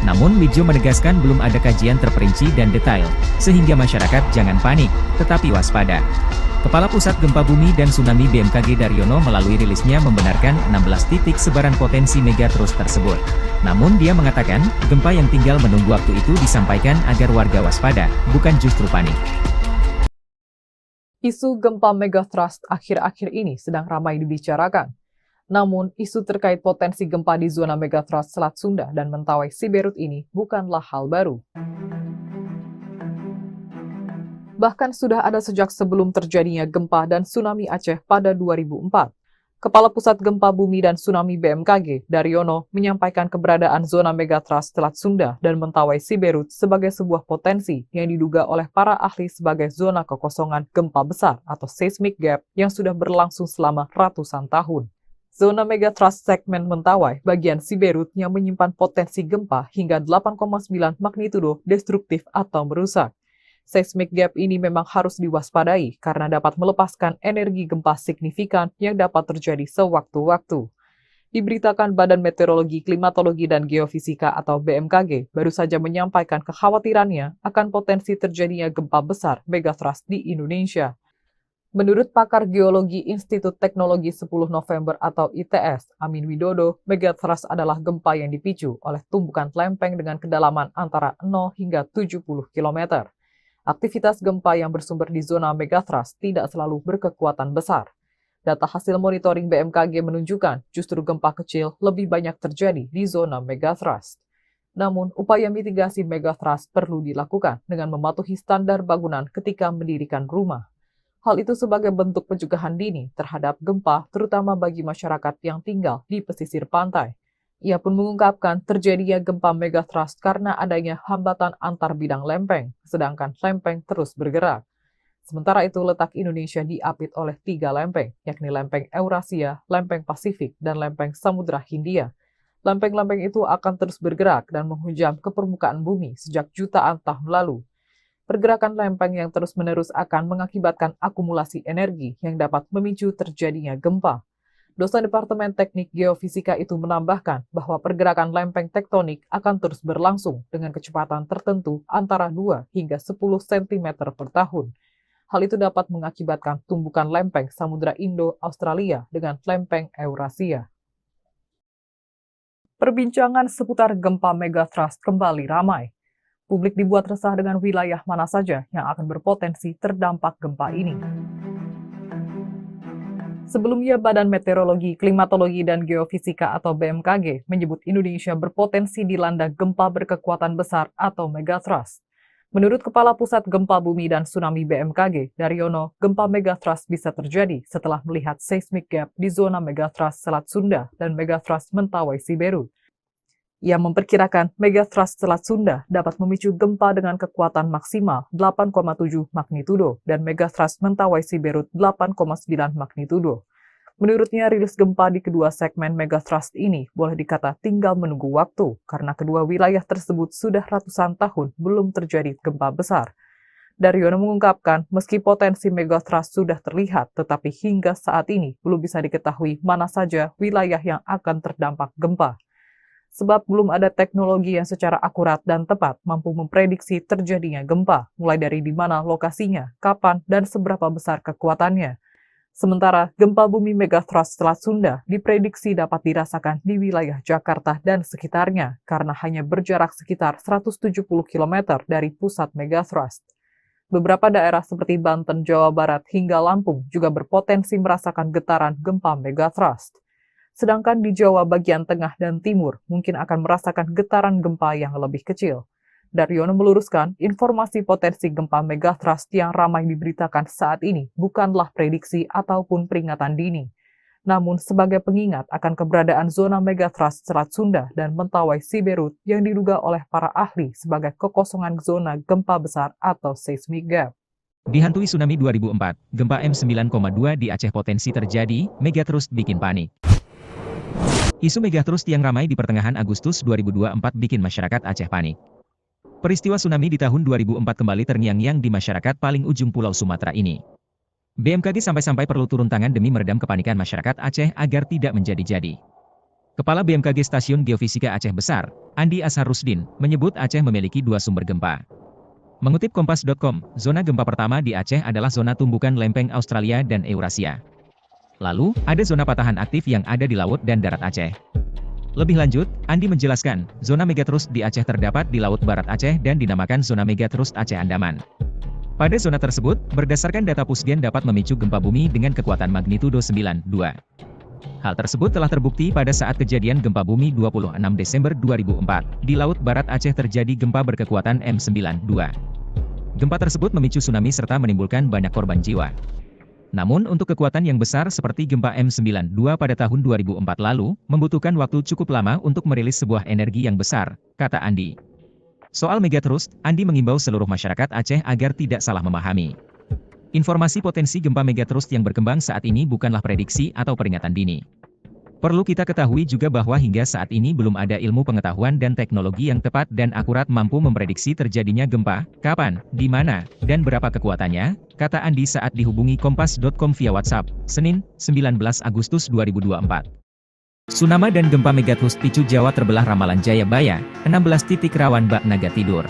S2: Namun Widjo menegaskan belum ada kajian terperinci dan detail, sehingga masyarakat jangan panik, tetapi waspada. Kepala Pusat Gempa Bumi dan Tsunami BMKG Daryono melalui rilisnya membenarkan 16 titik sebaran potensi megathrust tersebut. Namun dia mengatakan, gempa yang tinggal menunggu waktu itu disampaikan agar warga waspada, bukan justru panik.
S1: Isu gempa megathrust akhir-akhir ini sedang ramai dibicarakan. Namun, isu terkait potensi gempa di zona megathrust Selat Sunda dan Mentawai Siberut ini bukanlah hal baru. Bahkan sudah ada sejak sebelum terjadinya gempa dan tsunami Aceh pada 2004. Kepala Pusat Gempa Bumi dan Tsunami BMKG, Daryono, menyampaikan keberadaan zona megathrust Selat Sunda dan Mentawai Siberut sebagai sebuah potensi yang diduga oleh para ahli sebagai zona kekosongan gempa besar atau seismic gap yang sudah berlangsung selama ratusan tahun. Zona megathrust segmen Mentawai bagian Siberut yang menyimpan potensi gempa hingga 8,9 magnitudo destruktif atau merusak. Seismic gap ini memang harus diwaspadai karena dapat melepaskan energi gempa signifikan yang dapat terjadi sewaktu-waktu. Diberitakan Badan Meteorologi, Klimatologi, dan Geofisika atau BMKG baru saja menyampaikan kekhawatirannya akan potensi terjadinya gempa besar megathrust di Indonesia. Menurut pakar geologi Institut Teknologi 10 November atau ITS, Amin Widodo, megathrust adalah gempa yang dipicu oleh tumbukan lempeng dengan kedalaman antara 0 hingga 70 km. Aktivitas gempa yang bersumber di zona megathrust tidak selalu berkekuatan besar. Data hasil monitoring BMKG menunjukkan justru gempa kecil lebih banyak terjadi di zona megathrust. Namun, upaya mitigasi megathrust perlu dilakukan dengan mematuhi standar bangunan ketika mendirikan rumah. Hal itu sebagai bentuk pencegahan dini terhadap gempa, terutama bagi masyarakat yang tinggal di pesisir pantai. Ia pun mengungkapkan terjadinya gempa megathrust karena adanya hambatan antar bidang lempeng, sedangkan lempeng terus bergerak. Sementara itu, letak Indonesia diapit oleh 3 lempeng, yakni lempeng Eurasia, lempeng Pasifik, dan lempeng Samudra Hindia. Lempeng-lempeng itu akan terus bergerak dan menghujam ke permukaan bumi sejak jutaan tahun lalu. Pergerakan lempeng yang terus-menerus akan mengakibatkan akumulasi energi yang dapat memicu terjadinya gempa. Dosen Departemen Teknik Geofisika itu menambahkan bahwa pergerakan lempeng tektonik akan terus berlangsung dengan kecepatan tertentu antara 2 hingga 10 cm per tahun. Hal itu dapat mengakibatkan tumbukan lempeng Samudra Indo-Australia dengan lempeng Eurasia. Perbincangan seputar gempa megathrust kembali ramai. Publik dibuat resah dengan wilayah mana saja yang akan berpotensi terdampak gempa ini. Sebelumnya, Badan Meteorologi, Klimatologi, dan Geofisika atau BMKG menyebut Indonesia berpotensi dilanda gempa berkekuatan besar atau megathrust. Menurut Kepala Pusat Gempa Bumi dan Tsunami BMKG, Daryono, gempa megathrust bisa terjadi setelah melihat seismic gap di zona megathrust Selat Sunda dan megathrust Mentawai Siberut. Ia memperkirakan megathrust Selat Sunda dapat memicu gempa dengan kekuatan maksimal 8,7 magnitudo dan megathrust Mentawai Siberut 8,9 magnitudo. Menurutnya, rilis gempa di kedua segmen megathrust ini boleh dikata tinggal menunggu waktu karena kedua wilayah tersebut sudah ratusan tahun belum terjadi gempa besar. Daryono mengungkapkan, meski potensi megathrust sudah terlihat, tetapi hingga saat ini belum bisa diketahui mana saja wilayah yang akan terdampak gempa. Sebab belum ada teknologi yang secara akurat dan tepat mampu memprediksi terjadinya gempa, mulai dari di mana lokasinya, kapan, dan seberapa besar kekuatannya. Sementara gempa bumi megathrust Selat Sunda diprediksi dapat dirasakan di wilayah Jakarta dan sekitarnya karena hanya berjarak sekitar 170 km dari pusat megathrust. Beberapa daerah seperti Banten, Jawa Barat, hingga Lampung juga berpotensi merasakan getaran gempa megathrust. Sedangkan di Jawa bagian tengah dan timur mungkin akan merasakan getaran gempa yang lebih kecil. Daryono meluruskan, informasi potensi gempa megathrust yang ramai diberitakan saat ini bukanlah prediksi ataupun peringatan dini, namun sebagai pengingat akan keberadaan zona megathrust Selat Sunda dan Mentawai Siberut yang diduga oleh para ahli sebagai kekosongan zona gempa besar atau seismic gap.
S2: Dihantui tsunami 2004, gempa M9,2 di Aceh potensi terjadi, megathrust bikin panik. Isu megathrust yang ramai di pertengahan Agustus 2024 bikin masyarakat Aceh panik. Peristiwa tsunami di tahun 2004 kembali terngiang-ngiang di masyarakat paling ujung Pulau Sumatera ini. BMKG sampai-sampai perlu turun tangan demi meredam kepanikan masyarakat Aceh agar tidak menjadi-jadi. Kepala BMKG Stasiun Geofisika Aceh Besar, Andi Ashar Rusdin, menyebut Aceh memiliki 2 sumber gempa. Mengutip Kompas.com, zona gempa pertama di Aceh adalah zona tumbukan lempeng Australia dan Eurasia. Lalu, ada zona patahan aktif yang ada di laut dan darat Aceh. Lebih lanjut, Andi menjelaskan, zona megathrust di Aceh terdapat di Laut Barat Aceh dan dinamakan zona megathrust Aceh Andaman. Pada zona tersebut, berdasarkan data Pusgen dapat memicu gempa bumi dengan kekuatan magnitudo 9,2. Hal tersebut telah terbukti pada saat kejadian gempa bumi 26 Desember 2004. Di Laut Barat Aceh terjadi gempa berkekuatan M9,2. Gempa tersebut memicu tsunami serta menimbulkan banyak korban jiwa. Namun untuk kekuatan yang besar seperti gempa M9,2 pada tahun 2004 lalu, membutuhkan waktu cukup lama untuk merilis sebuah energi yang besar, kata Andi. Soal megathrust, Andi mengimbau seluruh masyarakat Aceh agar tidak salah memahami. Informasi potensi gempa megathrust yang berkembang saat ini bukanlah prediksi atau peringatan dini. Perlu kita ketahui juga bahwa hingga saat ini belum ada ilmu pengetahuan dan teknologi yang tepat dan akurat mampu memprediksi terjadinya gempa, kapan, di mana, dan berapa kekuatannya, kata Andi saat dihubungi Kompas.com via WhatsApp, Senin, 19 Agustus 2024. Tsunami dan gempa megathrust picu Jawa terbelah ramalan Jayabaya, 16 titik rawan bak naga tidur.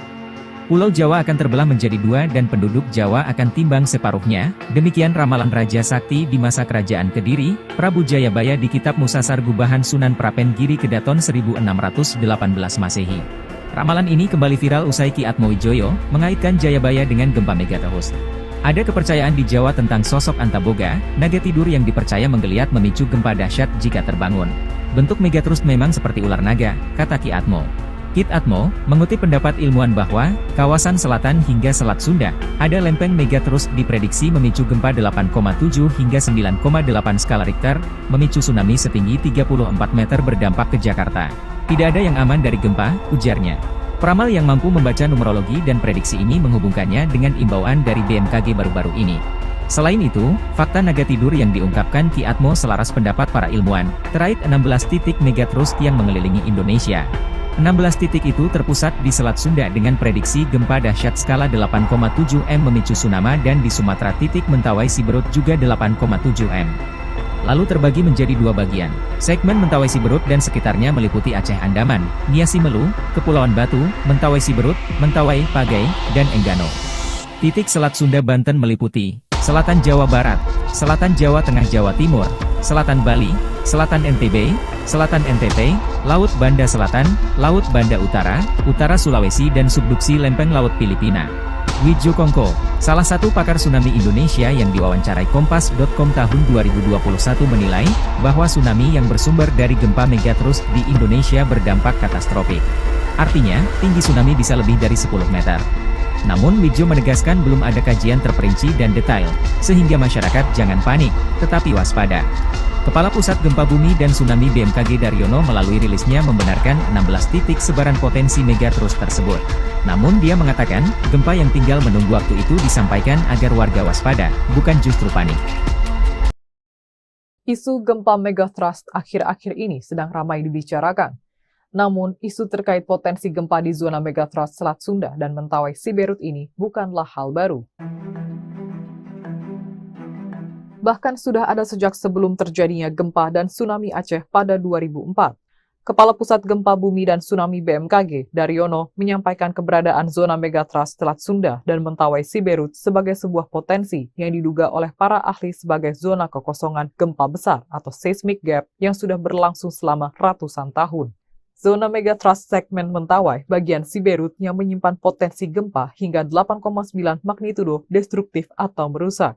S2: Pulau Jawa akan terbelah menjadi 2 dan penduduk Jawa akan timbang separuhnya, demikian ramalan Raja Sakti di masa kerajaan Kediri, Prabu Jayabaya di Kitab Musasar Gubahan Sunan Prapen Giri Kedaton 1618 Masehi. Ramalan ini kembali viral usai Ki Atmowijoyo mengaitkan Jayabaya dengan gempa megathrust. Ada kepercayaan di Jawa tentang sosok Antaboga, naga tidur yang dipercaya menggeliat memicu gempa dahsyat jika terbangun. Bentuk megathrust memang seperti ular naga, kata Ki Atmo. Kit Atmo, mengutip pendapat ilmuwan bahwa, kawasan selatan hingga Selat Sunda, ada lempeng megathrust diprediksi memicu gempa 8,7 hingga 9,8 skala Richter, memicu tsunami setinggi 34 meter berdampak ke Jakarta. Tidak ada yang aman dari gempa, ujarnya. Peramal yang mampu membaca numerologi dan prediksi ini menghubungkannya dengan imbauan dari BMKG baru-baru ini. Selain itu, fakta naga tidur yang diungkapkan Ki Atmo selaras pendapat para ilmuwan, terkait 16 titik megathrust yang mengelilingi Indonesia. 16 titik itu terpusat di Selat Sunda dengan prediksi gempa dahsyat skala 8,7 M memicu tsunami dan di Sumatera titik Mentawai Siberut juga 8,7 M. Lalu terbagi menjadi 2 bagian. Segmen Mentawai Siberut dan sekitarnya meliputi Aceh Andaman, Nia Simelu, Kepulauan Batu, Mentawai Siberut, Mentawai, Pagai, dan Enggano. Titik Selat Sunda Banten meliputi Selatan Jawa Barat, Selatan Jawa Tengah Jawa Timur, Selatan Bali, Selatan NTB, Selatan NTT, Laut Banda Selatan, Laut Banda Utara, Utara Sulawesi dan subduksi lempeng Laut Filipina. Widjo Kongko, salah satu pakar tsunami Indonesia yang diwawancarai Kompas.com tahun 2021 menilai, bahwa tsunami yang bersumber dari gempa megathrust di Indonesia berdampak katastrofik. Artinya, tinggi tsunami bisa lebih dari 10 meter. Namun Widjo menegaskan belum ada kajian terperinci dan detail, sehingga masyarakat jangan panik, tetapi waspada. Kepala Pusat Gempa Bumi dan Tsunami BMKG Daryono melalui rilisnya membenarkan 16 titik sebaran potensi megathrust tersebut. Namun dia mengatakan, gempa yang tinggal menunggu waktu itu disampaikan agar warga waspada, bukan justru panik.
S1: Isu gempa megathrust akhir-akhir ini sedang ramai dibicarakan. Namun, isu terkait potensi gempa di zona megathrust Selat Sunda dan Mentawai Siberut ini bukanlah hal baru. Bahkan sudah ada sejak sebelum terjadinya gempa dan tsunami Aceh pada 2004. Kepala Pusat Gempa Bumi dan Tsunami BMKG, Daryono, menyampaikan keberadaan zona megathrust Selat Sunda dan Mentawai Siberut sebagai sebuah potensi yang diduga oleh para ahli sebagai zona kekosongan gempa besar atau seismic gap yang sudah berlangsung selama ratusan tahun. Zona megatrust segmen Mentawai bagian Siberut yang menyimpan potensi gempa hingga 8,9 magnitudo destruktif atau merusak.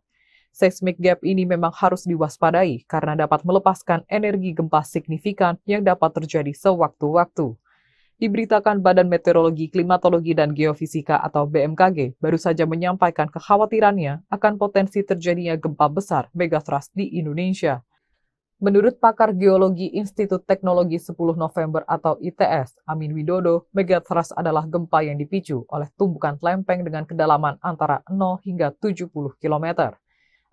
S1: Seismic gap ini memang harus diwaspadai karena dapat melepaskan energi gempa signifikan yang dapat terjadi sewaktu-waktu. Diberitakan Badan Meteorologi, Klimatologi, dan Geofisika atau BMKG baru saja menyampaikan kekhawatirannya akan potensi terjadinya gempa besar megatrust di Indonesia. Menurut pakar geologi Institut Teknologi 10 November atau ITS, Amin Widodo, megatrust adalah gempa yang dipicu oleh tumbukan lempeng dengan kedalaman antara 0 hingga 70 km.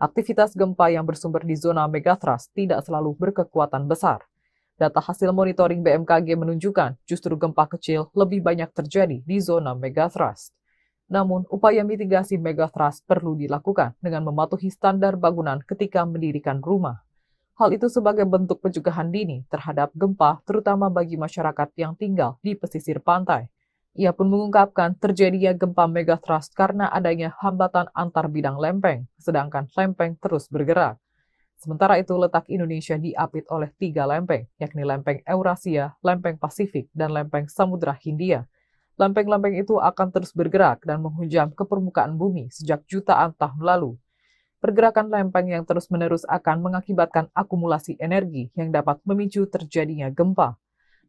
S1: Aktivitas gempa yang bersumber di zona megatrust tidak selalu berkekuatan besar. Data hasil monitoring BMKG menunjukkan justru gempa kecil lebih banyak terjadi di zona megatrust. Namun, upaya mitigasi megatrust perlu dilakukan dengan mematuhi standar bangunan ketika mendirikan rumah. Hal itu sebagai bentuk pencegahan dini terhadap gempa, terutama bagi masyarakat yang tinggal di pesisir pantai. Ia pun mengungkapkan terjadinya gempa megatrust karena adanya hambatan antar bidang lempeng, sedangkan lempeng terus bergerak. Sementara itu, letak Indonesia diapit oleh 3 lempeng, yakni lempeng Eurasia, lempeng Pasifik, dan lempeng Samudra Hindia. Lempeng-lempeng itu akan terus bergerak dan menghujam ke permukaan bumi sejak jutaan tahun lalu. Pergerakan lempeng yang terus-menerus akan mengakibatkan akumulasi energi yang dapat memicu terjadinya gempa.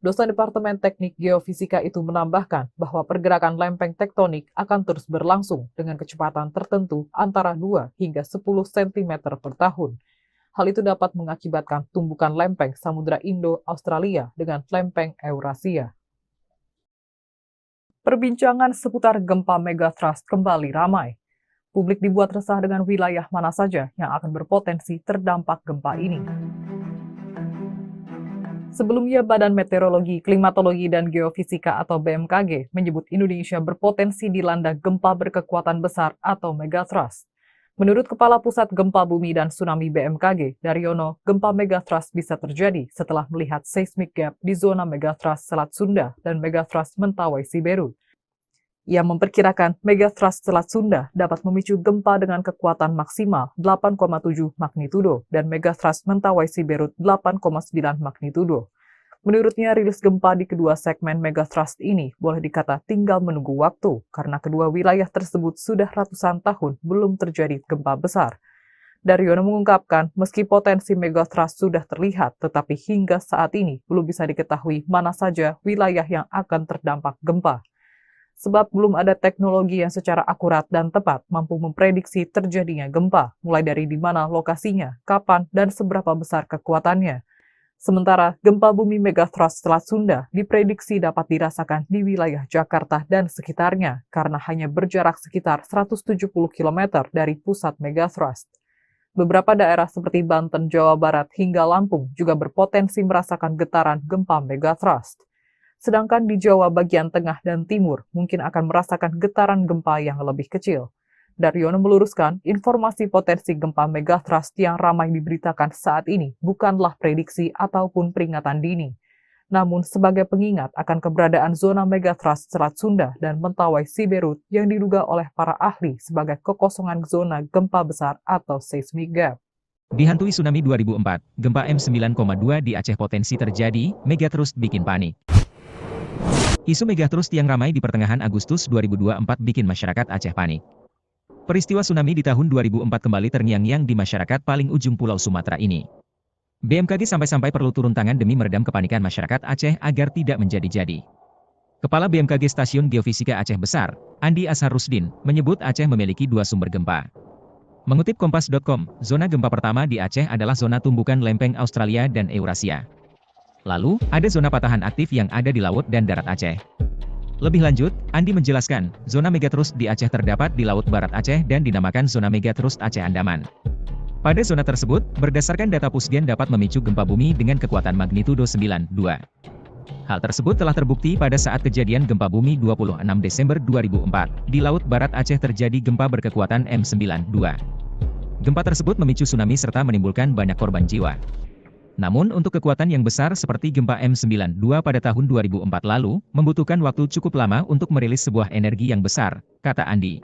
S1: Dosen Departemen Teknik Geofisika itu menambahkan bahwa pergerakan lempeng tektonik akan terus berlangsung dengan kecepatan tertentu antara 2 hingga 10 cm per tahun. Hal itu dapat mengakibatkan tumbukan lempeng Samudra Indo-Australia dengan lempeng Eurasia. Perbincangan seputar gempa megatrust kembali ramai. Publik dibuat resah dengan wilayah mana saja yang akan berpotensi terdampak gempa ini. Sebelumnya, Badan Meteorologi, Klimatologi, dan Geofisika atau BMKG menyebut Indonesia berpotensi dilanda gempa berkekuatan besar atau megatrust. Menurut Kepala Pusat Gempa Bumi dan Tsunami BMKG, Daryono, gempa megatrust bisa terjadi setelah melihat seismic gap di zona megatrust Selat Sunda dan megatrust Mentawai Siberut. Ia memperkirakan megatrust Selat Sunda dapat memicu gempa dengan kekuatan maksimal 8,7 magnitudo dan megatrust Mentawai Siberut 8,9 magnitudo. Menurutnya, rilis gempa di kedua segmen megatrust ini boleh dikata tinggal menunggu waktu karena kedua wilayah tersebut sudah ratusan tahun belum terjadi gempa besar. Daryono mengungkapkan, meski potensi megatrust sudah terlihat, tetapi hingga saat ini belum bisa diketahui mana saja wilayah yang akan terdampak gempa. Sebab belum ada teknologi yang secara akurat dan tepat mampu memprediksi terjadinya gempa, mulai dari di mana lokasinya, kapan, dan seberapa besar kekuatannya. Sementara, gempa bumi megatrust Selat Sunda diprediksi dapat dirasakan di wilayah Jakarta dan sekitarnya, karena hanya berjarak sekitar 170 km dari pusat megatrust. Beberapa daerah seperti Banten, Jawa Barat, hingga Lampung juga berpotensi merasakan getaran gempa megatrust. Sedangkan di Jawa bagian tengah dan timur mungkin akan merasakan getaran gempa yang lebih kecil. Daryono meluruskan, informasi potensi gempa megatrust yang ramai diberitakan saat ini bukanlah prediksi ataupun peringatan dini, namun sebagai pengingat akan keberadaan zona megatrust Selat Sunda dan Mentawai Siberut yang diduga oleh para ahli sebagai kekosongan zona gempa besar atau seismic gap.
S2: Dihantui tsunami 2004, gempa M9,2 di Aceh potensi terjadi, megatrust bikin panik. Isu megatrust yang ramai di pertengahan Agustus 2024 bikin masyarakat Aceh panik. Peristiwa tsunami di tahun 2004 kembali terngiang-ngiang di masyarakat paling ujung Pulau Sumatera ini. BMKG sampai-sampai perlu turun tangan demi meredam kepanikan masyarakat Aceh agar tidak menjadi-jadi. Kepala BMKG Stasiun Geofisika Aceh Besar, Andi Ashar Rusdin, menyebut Aceh memiliki 2 sumber gempa. Mengutip Kompas.com, zona gempa pertama di Aceh adalah zona tumbukan lempeng Australia dan Eurasia. Lalu, ada zona patahan aktif yang ada di laut dan darat Aceh. Lebih lanjut, Andi menjelaskan, zona megatrust di Aceh terdapat di Laut Barat Aceh dan dinamakan zona megatrust Aceh Andaman. Pada zona tersebut, berdasarkan data Pusgen dapat memicu gempa bumi dengan kekuatan magnitudo 9,2. Hal tersebut telah terbukti pada saat kejadian gempa bumi 26 Desember 2004. Di Laut Barat Aceh terjadi gempa berkekuatan M9,2. Gempa tersebut memicu tsunami serta menimbulkan banyak korban jiwa. Namun untuk kekuatan yang besar seperti gempa M9,2 pada tahun 2004 lalu, membutuhkan waktu cukup lama untuk merilis sebuah energi yang besar, kata Andi.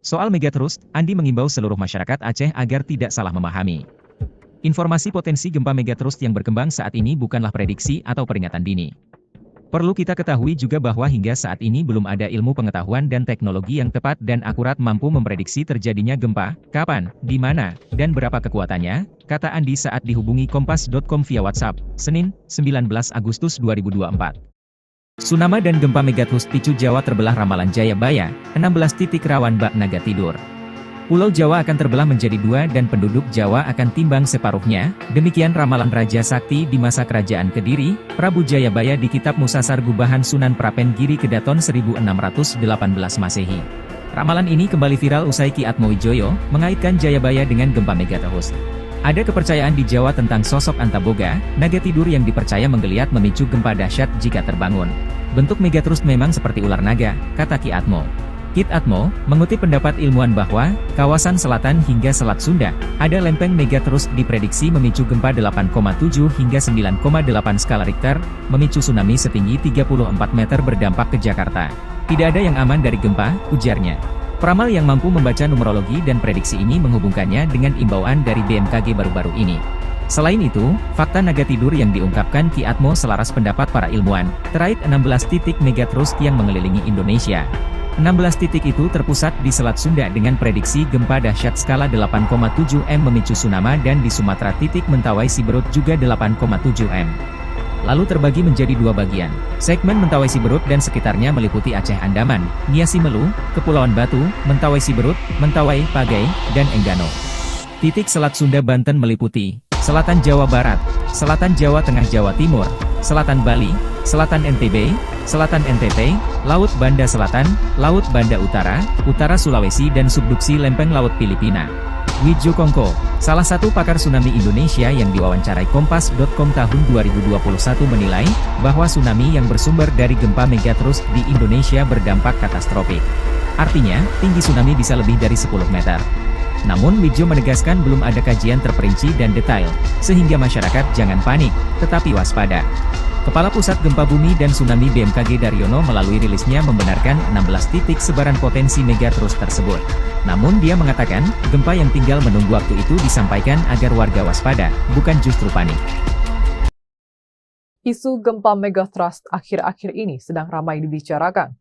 S2: Soal megatrust, Andi mengimbau seluruh masyarakat Aceh agar tidak salah memahami. Informasi potensi gempa megatrust yang berkembang saat ini bukanlah prediksi atau peringatan dini. Perlu kita ketahui juga bahwa hingga saat ini belum ada ilmu pengetahuan dan teknologi yang tepat dan akurat mampu memprediksi terjadinya gempa, kapan, di mana, dan berapa kekuatannya, kata Andi saat dihubungi Kompas.com via WhatsApp, Senin, 19 Agustus 2024. Tsunami dan gempa megatrust picu Jawa terbelah ramalan Jayabaya, 16 titik rawan bak naga tidur. Pulau Jawa akan terbelah menjadi dua dan penduduk Jawa akan timbang separuhnya, demikian ramalan Raja Sakti di masa kerajaan Kediri, Prabu Jayabaya di Kitab Musasar Gubahan Sunan Prapen Giri Kedaton 1618 Masehi. Ramalan ini kembali viral usai Ki Atmowijoyo mengaitkan Jayabaya dengan gempa megatrust. Ada kepercayaan di Jawa tentang sosok Antaboga, naga tidur yang dipercaya menggeliat memicu gempa dahsyat jika terbangun. Bentuk megatrust memang seperti ular naga, kata Ki Atmo. Kit Atmo, mengutip pendapat ilmuwan bahwa, kawasan selatan hingga Selat Sunda, ada lempeng megatrust diprediksi memicu gempa 8,7 hingga 9,8 skala Richter, memicu tsunami setinggi 34 meter berdampak ke Jakarta. Tidak ada yang aman dari gempa, ujarnya. Peramal yang mampu membaca numerologi dan prediksi ini menghubungkannya dengan imbauan dari BMKG baru-baru ini. Selain itu, fakta naga tidur yang diungkapkan Ki Atmo selaras pendapat para ilmuwan, terkait 16 titik megatrust yang mengelilingi Indonesia. 16 titik itu terpusat di Selat Sunda dengan prediksi gempa dahsyat skala 8,7 M memicu tsunami dan di Sumatera titik Mentawai Siberut juga 8,7 M. Lalu terbagi menjadi dua bagian. Segmen Mentawai Siberut dan sekitarnya meliputi Aceh Andaman, Nia Simelu, Kepulauan Batu, Mentawai Siberut, Mentawai, Pagai, dan Enggano. Titik Selat Sunda Banten meliputi Selatan Jawa Barat, Selatan Jawa Tengah Jawa Timur, Selatan Bali, Selatan NTB, Selatan NTT, Laut Banda Selatan, Laut Banda Utara, Utara Sulawesi dan subduksi lempeng Laut Filipina. Widjo Kongko, salah satu pakar tsunami Indonesia yang diwawancarai Kompas.com tahun 2021 menilai, bahwa tsunami yang bersumber dari gempa megatrust di Indonesia berdampak katastrofik. Artinya, tinggi tsunami bisa lebih dari 10 meter. Namun Widjo menegaskan belum ada kajian terperinci dan detail, sehingga masyarakat jangan panik, tetapi waspada. Kepala Pusat Gempa Bumi dan Tsunami BMKG Daryono melalui rilisnya membenarkan 16 titik sebaran potensi megatrust tersebut. Namun dia mengatakan, gempa yang tinggal menunggu waktu itu disampaikan agar warga waspada, bukan justru panik.
S1: Isu gempa megatrust akhir-akhir ini sedang ramai dibicarakan.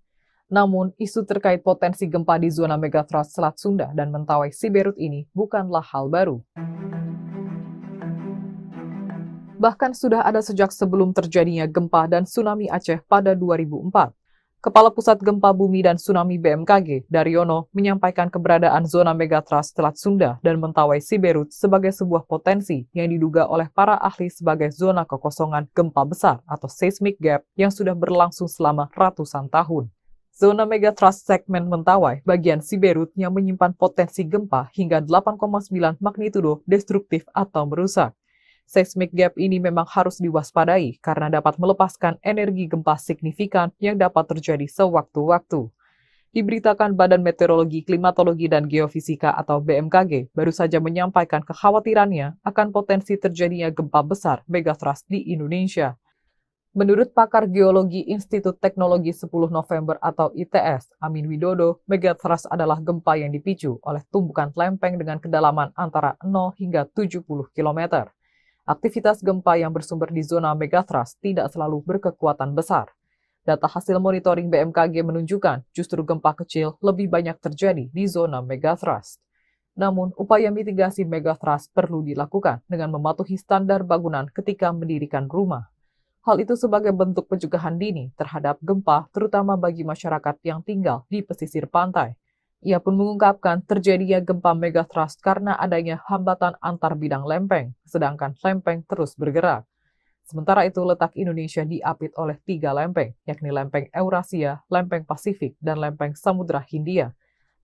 S1: Namun, isu terkait potensi gempa di zona megatrust Selat Sunda dan Mentawai Siberut ini bukanlah hal baru. Bahkan sudah ada sejak sebelum terjadinya gempa dan tsunami Aceh pada 2004. Kepala Pusat Gempa Bumi dan Tsunami BMKG, Daryono, menyampaikan keberadaan zona megatrust Selat Sunda dan Mentawai Siberut sebagai sebuah potensi yang diduga oleh para ahli sebagai zona kekosongan gempa besar atau seismic gap yang sudah berlangsung selama ratusan tahun. Zona megatrust segmen Mentawai bagian Siberut yang menyimpan potensi gempa hingga 8,9 magnitudo destruktif atau merusak. Seismic gap ini memang harus diwaspadai karena dapat melepaskan energi gempa signifikan yang dapat terjadi sewaktu-waktu. Diberitakan Badan Meteorologi, Klimatologi, dan Geofisika atau BMKG baru saja menyampaikan kekhawatirannya akan potensi terjadinya gempa besar megatrust di Indonesia. Menurut pakar geologi Institut Teknologi 10 November atau ITS, Amin Widodo, megatrust adalah gempa yang dipicu oleh tumbukan lempeng dengan kedalaman antara 0 hingga 70 km. Aktivitas gempa yang bersumber di zona megatrust tidak selalu berkekuatan besar. Data hasil monitoring BMKG menunjukkan justru gempa kecil lebih banyak terjadi di zona megatrust. Namun, upaya mitigasi megatrust perlu dilakukan dengan mematuhi standar bangunan ketika mendirikan rumah. Hal itu sebagai bentuk pencegahan dini terhadap gempa, terutama bagi masyarakat yang tinggal di pesisir pantai. Ia pun mengungkapkan terjadinya gempa megatrust karena adanya hambatan antar bidang lempeng, sedangkan lempeng terus bergerak. Sementara itu, letak Indonesia diapit oleh 3 lempeng, yakni lempeng Eurasia, lempeng Pasifik, dan lempeng Samudra Hindia.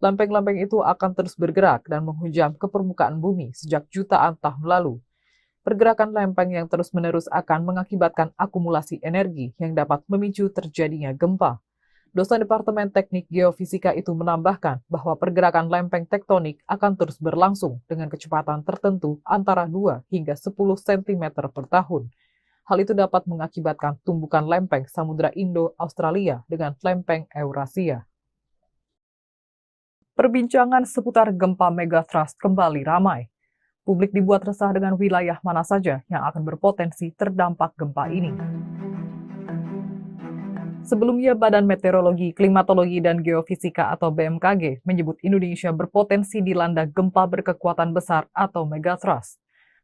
S1: Lempeng-lempeng itu akan terus bergerak dan menghujam ke permukaan bumi sejak jutaan tahun lalu. Pergerakan lempeng yang terus-menerus akan mengakibatkan akumulasi energi yang dapat memicu terjadinya gempa. Dosen Departemen Teknik Geofisika itu menambahkan bahwa pergerakan lempeng tektonik akan terus berlangsung dengan kecepatan tertentu antara 2 hingga 10 cm per tahun. Hal itu dapat mengakibatkan tumbukan lempeng Samudra Indo-Australia dengan lempeng Eurasia. Perbincangan seputar gempa megatrust kembali ramai. Publik dibuat resah dengan wilayah mana saja yang akan berpotensi terdampak gempa ini. Sebelumnya, Badan Meteorologi, Klimatologi, dan Geofisika atau BMKG menyebut Indonesia berpotensi dilanda gempa berkekuatan besar atau megatrust.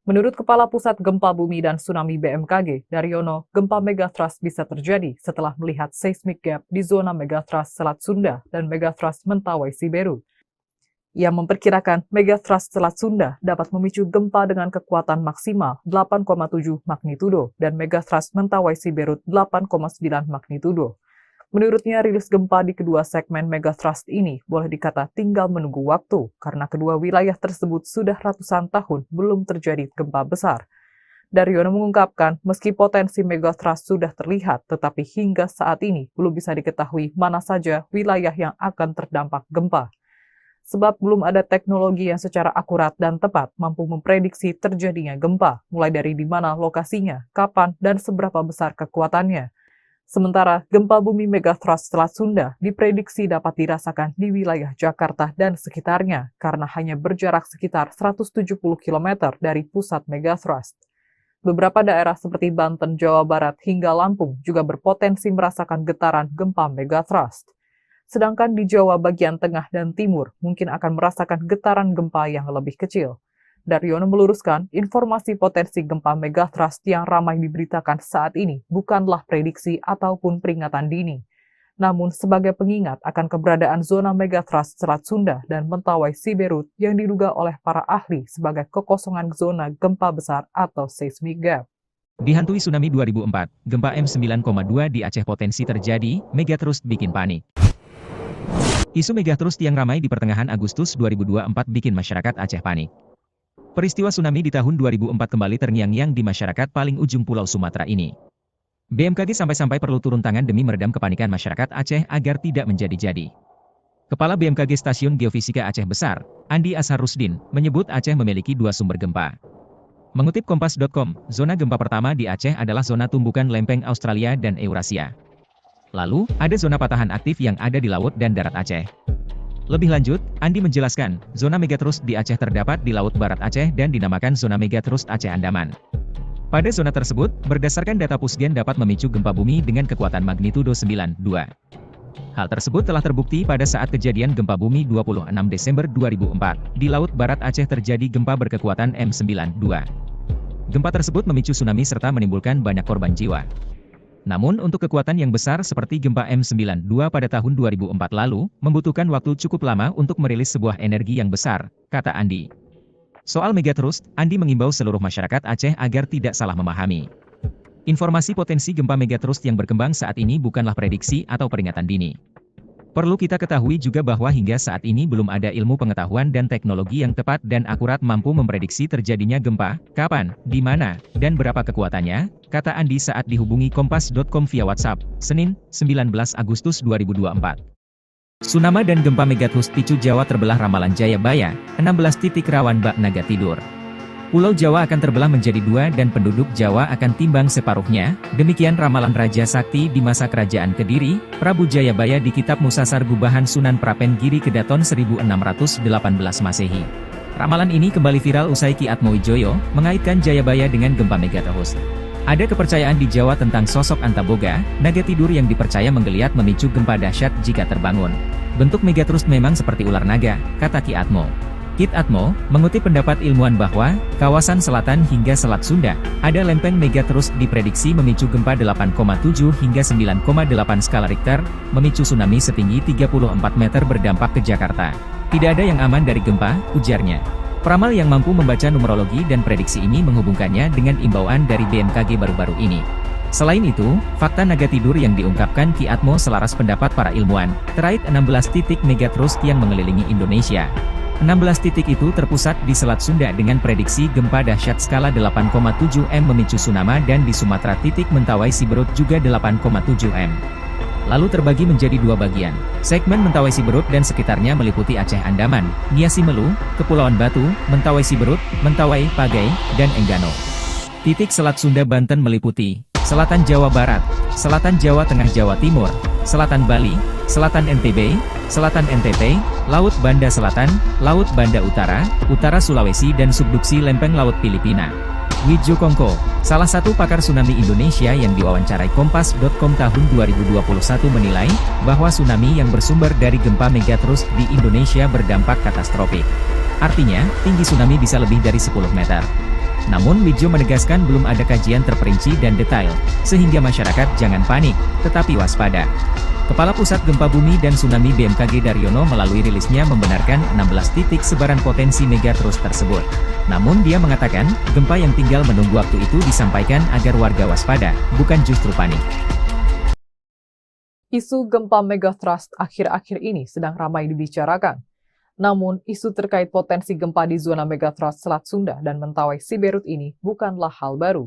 S1: Menurut Kepala Pusat Gempa Bumi dan Tsunami BMKG, Daryono, gempa megatrust bisa terjadi setelah melihat seismic gap di zona megatrust Selat Sunda dan megatrust Mentawai Siberut. Ia memperkirakan megatrust Selat Sunda dapat memicu gempa dengan kekuatan maksimal 8,7 magnitudo dan megatrust Mentawai Siberut 8,9 magnitudo. Menurutnya, rilis gempa di kedua segmen megatrust ini boleh dikata tinggal menunggu waktu karena kedua wilayah tersebut sudah ratusan tahun belum terjadi gempa besar. Daryono mengungkapkan, meski potensi megatrust sudah terlihat, tetapi hingga saat ini belum bisa diketahui mana saja wilayah yang akan terdampak gempa. Sebab belum ada teknologi yang secara akurat dan tepat mampu memprediksi terjadinya gempa, mulai dari di mana lokasinya, kapan, dan seberapa besar kekuatannya. Sementara gempa bumi megatrust Selat Sunda diprediksi dapat dirasakan di wilayah Jakarta dan sekitarnya karena hanya berjarak sekitar 170 km dari pusat megatrust. Beberapa daerah seperti Banten, Jawa Barat, hingga Lampung juga berpotensi merasakan getaran gempa megatrust. Sedangkan di Jawa bagian tengah dan timur mungkin akan merasakan getaran gempa yang lebih kecil. Daryono meluruskan, informasi potensi gempa megatrust yang ramai diberitakan saat ini bukanlah prediksi ataupun peringatan dini, namun sebagai pengingat akan keberadaan zona megatrust Selat Sunda dan Mentawai Siberut yang diduga oleh para ahli sebagai kekosongan zona gempa besar atau seismic gap.
S2: Dihantui tsunami 2004, gempa M9,2 di Aceh potensi terjadi, megatrust bikin panik. Isu megatrust yang ramai di pertengahan Agustus 2024 bikin masyarakat Aceh panik. Peristiwa tsunami di tahun 2004 kembali terngiang-ngiang di masyarakat paling ujung Pulau Sumatera ini. BMKG sampai-sampai perlu turun tangan demi meredam kepanikan masyarakat Aceh agar tidak menjadi-jadi. Kepala BMKG Stasiun Geofisika Aceh Besar, Andi Asharusdin, menyebut Aceh memiliki dua sumber gempa. Mengutip Kompas.com, zona gempa pertama di Aceh adalah zona tumbukan lempeng Australia dan Eurasia. Lalu, ada zona patahan aktif yang ada di laut dan darat Aceh. Lebih lanjut, Andi menjelaskan, zona megatrust di Aceh terdapat di Laut Barat Aceh dan dinamakan zona megatrust Aceh Andaman. Pada zona tersebut, berdasarkan data Pusgen dapat memicu gempa bumi dengan kekuatan magnitudo 9,2. Hal tersebut telah terbukti pada saat kejadian gempa bumi 26 Desember 2004. Di Laut Barat Aceh terjadi gempa berkekuatan M9,2. Gempa tersebut memicu tsunami serta menimbulkan banyak korban jiwa. Namun untuk kekuatan yang besar seperti gempa M9,2 pada tahun 2004 lalu, membutuhkan waktu cukup lama untuk merilis sebuah energi yang besar, kata Andi. Soal megatrust, Andi mengimbau seluruh masyarakat Aceh agar tidak salah memahami. Informasi potensi gempa megatrust yang berkembang saat ini bukanlah prediksi atau peringatan dini. Perlu kita ketahui juga bahwa hingga saat ini belum ada ilmu pengetahuan dan teknologi yang tepat dan akurat mampu memprediksi terjadinya gempa, kapan, di mana, dan berapa kekuatannya, kata Andi saat dihubungi Kompas.com via WhatsApp, Senin, 19 Agustus 2024. Tsunami dan gempa megatrust picu Jawa terbelah ramalan Jayabaya, 16 titik rawan bak naga tidur. Pulau Jawa akan terbelah menjadi dua dan penduduk Jawa akan timbang separuhnya, demikian ramalan Raja Sakti di masa kerajaan Kediri, Prabu Jayabaya di Kitab Musasar Gubahan Sunan Prapen Giri Kedaton 1618 Masehi. Ramalan ini kembali viral usai Ki Atmowijoyo mengaitkan Jayabaya dengan gempa megatrust. Ada kepercayaan di Jawa tentang sosok Antaboga, naga tidur yang dipercaya menggeliat memicu gempa dahsyat jika terbangun. Bentuk megatrust memang seperti ular naga, kata Ki Atmo. Kit Atmo, mengutip pendapat ilmuwan bahwa, kawasan selatan hingga Selat Sunda, ada lempeng megatrust diprediksi memicu gempa 8,7 hingga 9,8 skala Richter, memicu tsunami setinggi 34 meter berdampak ke Jakarta. Tidak ada yang aman dari gempa, ujarnya. Peramal yang mampu membaca numerologi dan prediksi ini menghubungkannya dengan imbauan dari BMKG baru-baru ini. Selain itu, fakta naga tidur yang diungkapkan Ki Atmo selaras pendapat para ilmuwan, terkait 16 titik megatrust yang mengelilingi Indonesia. 16 titik itu terpusat di Selat Sunda dengan prediksi gempa dahsyat skala 8,7 M memicu tsunami dan di Sumatera titik Mentawai Siberut juga 8,7 M. Lalu terbagi menjadi dua bagian. Segmen Mentawai Siberut dan sekitarnya meliputi Aceh Andaman, Niasi Melu, Kepulauan Batu, Mentawai Siberut, Mentawai, Pagai, dan Enggano. Titik Selat Sunda Banten meliputi Selatan Jawa Barat, Selatan Jawa Tengah Jawa Timur, Selatan Bali, Selatan NTB, Selatan NTT, Laut Banda Selatan, Laut Banda Utara, Utara Sulawesi dan subduksi lempeng Laut Filipina. Wijokongko, Salah satu pakar tsunami Indonesia yang diwawancarai Kompas.com tahun 2021 menilai bahwa tsunami yang bersumber dari gempa megatrust di Indonesia berdampak katastrofik. Artinya, tinggi tsunami bisa lebih dari 10 meter. Namun Widjo menegaskan belum ada kajian terperinci dan detail, sehingga masyarakat jangan panik, tetapi waspada. Kepala Pusat Gempa Bumi dan Tsunami BMKG Daryono melalui rilisnya membenarkan 16 titik sebaran potensi megatrust tersebut. Namun dia mengatakan, gempa yang tinggal menunggu waktu itu disampaikan agar warga waspada, bukan justru panik.
S1: Isu gempa megatrust akhir-akhir ini sedang ramai dibicarakan. Namun, isu terkait potensi gempa di zona megatrust Selat Sunda dan Mentawai Siberut ini bukanlah hal baru.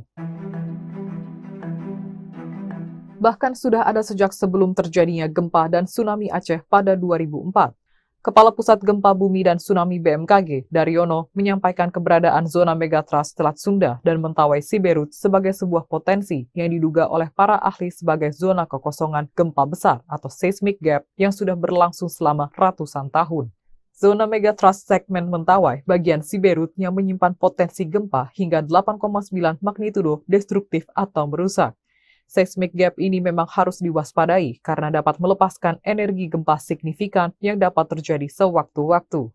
S1: Bahkan sudah ada sejak sebelum terjadinya gempa dan tsunami Aceh pada 2004. Kepala Pusat Gempa Bumi dan Tsunami BMKG, Daryono, menyampaikan keberadaan zona megatrust Selat Sunda dan Mentawai Siberut sebagai sebuah potensi yang diduga oleh para ahli sebagai zona kekosongan gempa besar atau seismic gap yang sudah berlangsung selama ratusan tahun. Zona megatrust segmen Mentawai bagian Siberut yang menyimpan potensi gempa hingga 8,9 magnitudo destruktif atau merusak. Seismic gap ini memang harus diwaspadai karena dapat melepaskan energi gempa signifikan yang dapat terjadi sewaktu-waktu.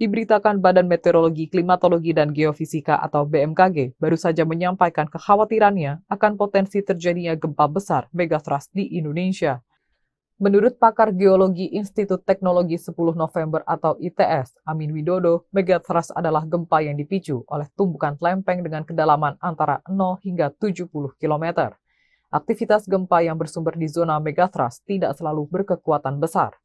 S1: Diberitakan Badan Meteorologi, Klimatologi, dan Geofisika atau BMKG baru saja menyampaikan kekhawatirannya akan potensi terjadinya gempa besar megatrust di Indonesia. Menurut pakar geologi Institut Teknologi 10 November atau ITS, Amin Widodo, megatrust adalah gempa yang dipicu oleh tumbukan lempeng dengan kedalaman antara 0 hingga 70 km. Aktivitas gempa yang bersumber di zona megatrust tidak selalu berkekuatan besar.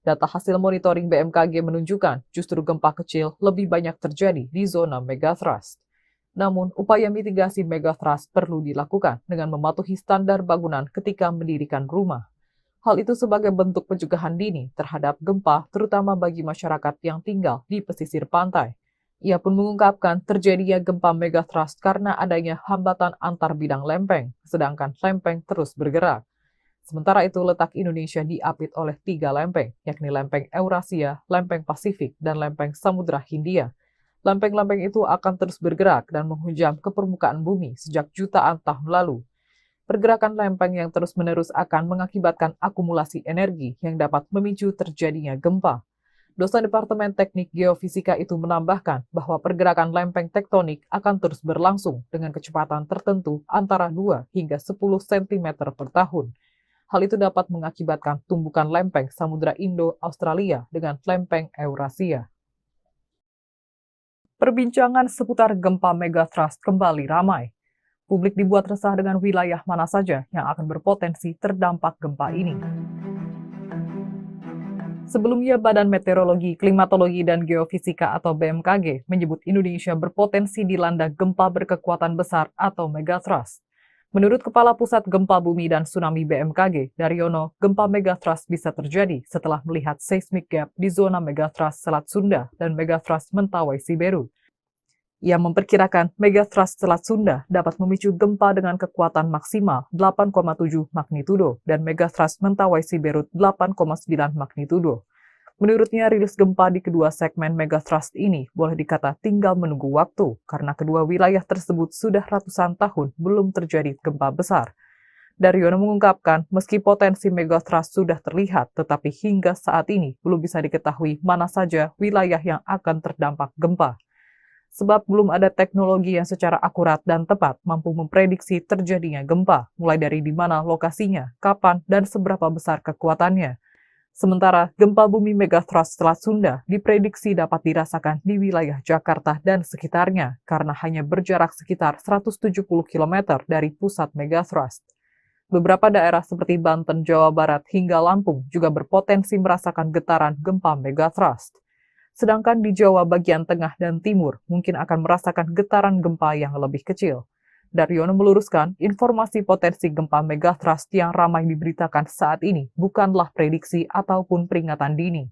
S1: Data hasil monitoring BMKG menunjukkan justru gempa kecil lebih banyak terjadi di zona megatrust. Namun, upaya mitigasi megatrust perlu dilakukan dengan mematuhi standar bangunan ketika mendirikan rumah. Hal itu sebagai bentuk pencegahan dini terhadap gempa, terutama bagi masyarakat yang tinggal di pesisir pantai. Ia pun mengungkapkan terjadinya gempa megatrust karena adanya hambatan antar bidang lempeng, sedangkan lempeng terus bergerak. Sementara itu, letak Indonesia diapit oleh 3 lempeng, yakni lempeng Eurasia, lempeng Pasifik, dan lempeng Samudra Hindia. Lempeng-lempeng itu akan terus bergerak dan menghujam ke permukaan bumi sejak jutaan tahun lalu. Pergerakan lempeng yang terus-menerus akan mengakibatkan akumulasi energi yang dapat memicu terjadinya gempa. Dosen Departemen Teknik Geofisika itu menambahkan bahwa pergerakan lempeng tektonik akan terus berlangsung dengan kecepatan tertentu antara 2 hingga 10 cm per tahun. Hal itu dapat mengakibatkan tumbukan lempeng Samudra Indo-Australia dengan lempeng Eurasia. Perbincangan seputar gempa megatrust kembali ramai. Publik dibuat resah dengan wilayah mana saja yang akan berpotensi terdampak gempa ini. Sebelumnya, Badan Meteorologi, Klimatologi, dan Geofisika atau BMKG menyebut Indonesia berpotensi dilanda gempa berkekuatan besar atau megatrust. Menurut Kepala Pusat Gempa Bumi dan Tsunami BMKG, Daryono, gempa megatrust bisa terjadi setelah melihat seismic gap di zona megatrust Selat Sunda dan megatrust Mentawai Siberut. Ia memperkirakan megatrust Selat Sunda dapat memicu gempa dengan kekuatan maksimal 8,7 magnitudo dan megatrust Mentawai Siberut 8,9 magnitudo. Menurutnya, rilis gempa di kedua segmen megatrust ini boleh dikata tinggal menunggu waktu karena kedua wilayah tersebut sudah ratusan tahun belum terjadi gempa besar. Daryono mengungkapkan, meski potensi megatrust sudah terlihat, tetapi hingga saat ini belum bisa diketahui mana saja wilayah yang akan terdampak gempa. Sebab belum ada teknologi yang secara akurat dan tepat mampu memprediksi terjadinya gempa, mulai dari di mana lokasinya, kapan, dan seberapa besar kekuatannya. Sementara, gempa bumi megatrust Selat Sunda diprediksi dapat dirasakan di wilayah Jakarta dan sekitarnya, karena hanya berjarak sekitar 170 km dari pusat megatrust. Beberapa daerah seperti Banten, Jawa Barat, hingga Lampung juga berpotensi merasakan getaran gempa megatrust. Sedangkan di Jawa bagian tengah dan timur mungkin akan merasakan getaran gempa yang lebih kecil. Daryono meluruskan, informasi potensi gempa megatrust yang ramai diberitakan saat ini bukanlah prediksi ataupun peringatan dini,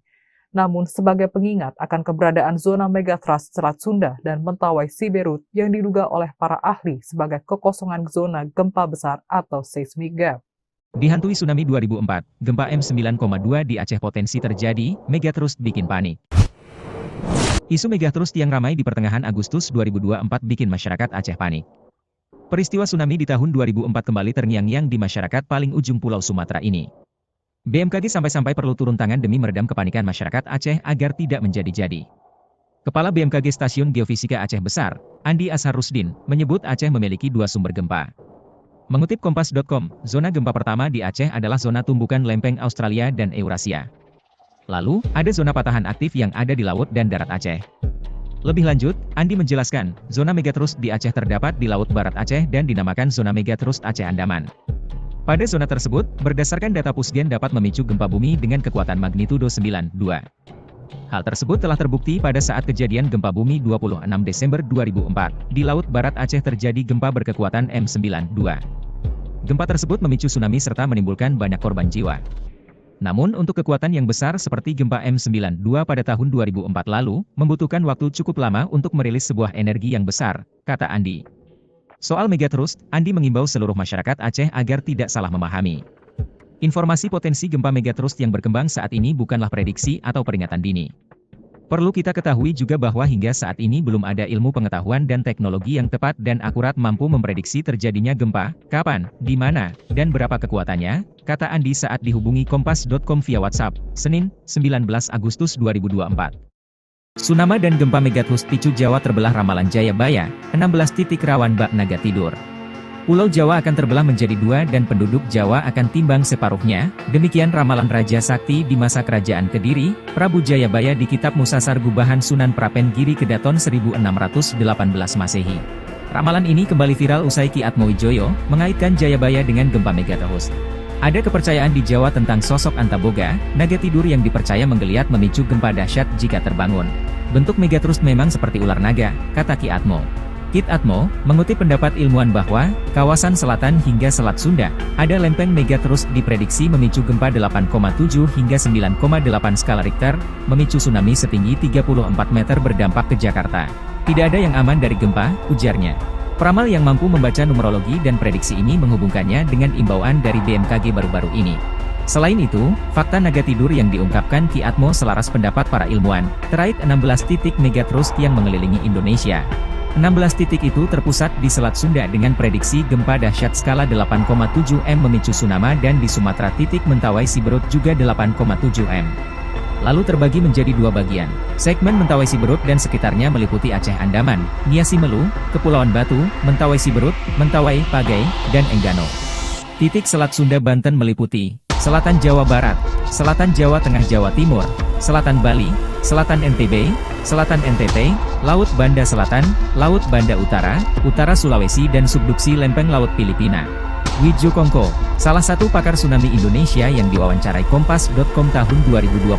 S1: namun sebagai pengingat akan keberadaan zona megatrust Selat Sunda dan Mentawai Siberut yang diduga oleh para ahli sebagai kekosongan zona gempa besar atau seismic gap.
S2: Dihantui tsunami 2004, gempa M9,2 di Aceh potensi terjadi, megatrust bikin panik. Isu megatrust yang ramai di pertengahan Agustus 2024 bikin masyarakat Aceh panik. Peristiwa tsunami di tahun 2004 kembali terngiang-ngiang di masyarakat paling ujung Pulau Sumatera ini. BMKG sampai-sampai perlu turun tangan demi meredam kepanikan masyarakat Aceh agar tidak menjadi-jadi. Kepala BMKG Stasiun Geofisika Aceh Besar, Andi Ashar Rusdin, menyebut Aceh memiliki 2 sumber gempa. Mengutip Kompas.com, zona gempa pertama di Aceh adalah zona tumbukan lempeng Australia dan Eurasia. Lalu, ada zona patahan aktif yang ada di laut dan darat Aceh. Lebih lanjut, Andi menjelaskan, zona megatrust di Aceh terdapat di Laut Barat Aceh dan dinamakan zona megatrust Aceh Andaman. Pada zona tersebut, berdasarkan data Pusgen dapat memicu gempa bumi dengan kekuatan magnitudo 9,2. Hal tersebut telah terbukti pada saat kejadian gempa bumi 26 Desember 2004. Di Laut Barat Aceh terjadi gempa berkekuatan M92. Gempa tersebut memicu tsunami serta menimbulkan banyak korban jiwa. Namun untuk kekuatan yang besar seperti gempa M92 pada tahun 2004 lalu, membutuhkan waktu cukup lama untuk merilis sebuah energi yang besar, kata Andi. Soal megatrust, Andi mengimbau seluruh masyarakat Aceh agar tidak salah memahami. Informasi potensi gempa megatrust yang berkembang saat ini bukanlah prediksi atau peringatan dini. Perlu kita ketahui juga bahwa hingga saat ini belum ada ilmu pengetahuan dan teknologi yang tepat dan akurat mampu memprediksi terjadinya gempa, kapan, di mana, dan berapa kekuatannya, kata Andi saat dihubungi Kompas.com via WhatsApp, Senin, 19 Agustus 2024. Tsunami dan gempa megatrust picu Jawa terbelah ramalan Jayabaya, 16 titik rawan bak naga tidur. Pulau Jawa akan terbelah menjadi 2 dan penduduk Jawa akan timbang separuhnya, demikian ramalan Raja Sakti di masa kerajaan Kediri, Prabu Jayabaya di Kitab Musasar Gubahan Sunan Prapen Giri Kedaton 1618 Masehi. Ramalan ini kembali viral usai Ki Atmowijoyo mengaitkan Jayabaya dengan gempa megatrust. Ada kepercayaan di Jawa tentang sosok Antaboga, naga tidur yang dipercaya menggeliat memicu gempa dahsyat jika terbangun. Bentuk megatrust memang seperti ular naga, kata Ki Atmo. Kit Atmo, mengutip pendapat ilmuwan bahwa, kawasan selatan hingga Selat Sunda, ada lempeng megatrust diprediksi memicu gempa 8,7 hingga 9,8 skala Richter, memicu tsunami setinggi 34 meter berdampak ke Jakarta. Tidak ada yang aman dari gempa, ujarnya. Peramal yang mampu membaca numerologi dan prediksi ini menghubungkannya dengan imbauan dari BMKG baru-baru ini. Selain itu, fakta naga tidur yang diungkapkan Ki Atmo selaras pendapat para ilmuwan, terkait 16 titik megatrust yang mengelilingi Indonesia. 16 titik itu terpusat di Selat Sunda dengan prediksi gempa dahsyat skala 8,7 M memicu tsunami dan di Sumatera titik Mentawai Siberut juga 8,7 M. Lalu terbagi menjadi 2 bagian. Segmen Mentawai Siberut dan sekitarnya meliputi Aceh Andaman, Nia Simelu, Kepulauan Batu, Mentawai Siberut, Mentawai, Pagai, dan Enggano. Titik Selat Sunda Banten meliputi Selatan Jawa Barat, Selatan Jawa Tengah Jawa Timur, Selatan Bali, Selatan NTB, Selatan NTT, Laut Banda Selatan, Laut Banda Utara, Utara Sulawesi dan subduksi lempeng Laut Filipina. Wijo Kongko, salah satu pakar tsunami Indonesia yang diwawancarai Kompas.com tahun 2021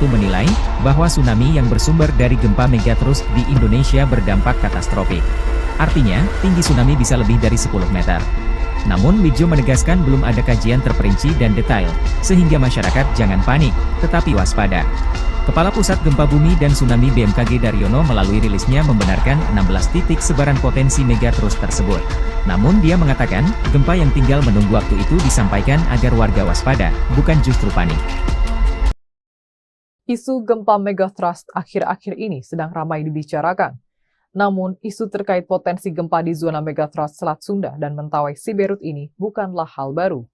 S2: menilai, bahwa tsunami yang bersumber dari gempa megatrust di Indonesia berdampak katastrofik. Artinya, tinggi tsunami bisa lebih dari 10 meter. Namun Wijo menegaskan belum ada kajian terperinci dan detail, sehingga masyarakat jangan panik, tetapi waspada. Kepala Pusat Gempa Bumi dan Tsunami BMKG Daryono melalui rilisnya membenarkan 16 titik sebaran potensi megatrust tersebut. Namun dia mengatakan, gempa yang tinggal menunggu waktu itu disampaikan agar warga waspada, bukan justru panik.
S1: Isu gempa megatrust akhir-akhir ini sedang ramai dibicarakan. Namun, isu terkait potensi gempa di zona megatrust Selat Sunda dan Mentawai Siberut ini bukanlah hal baru.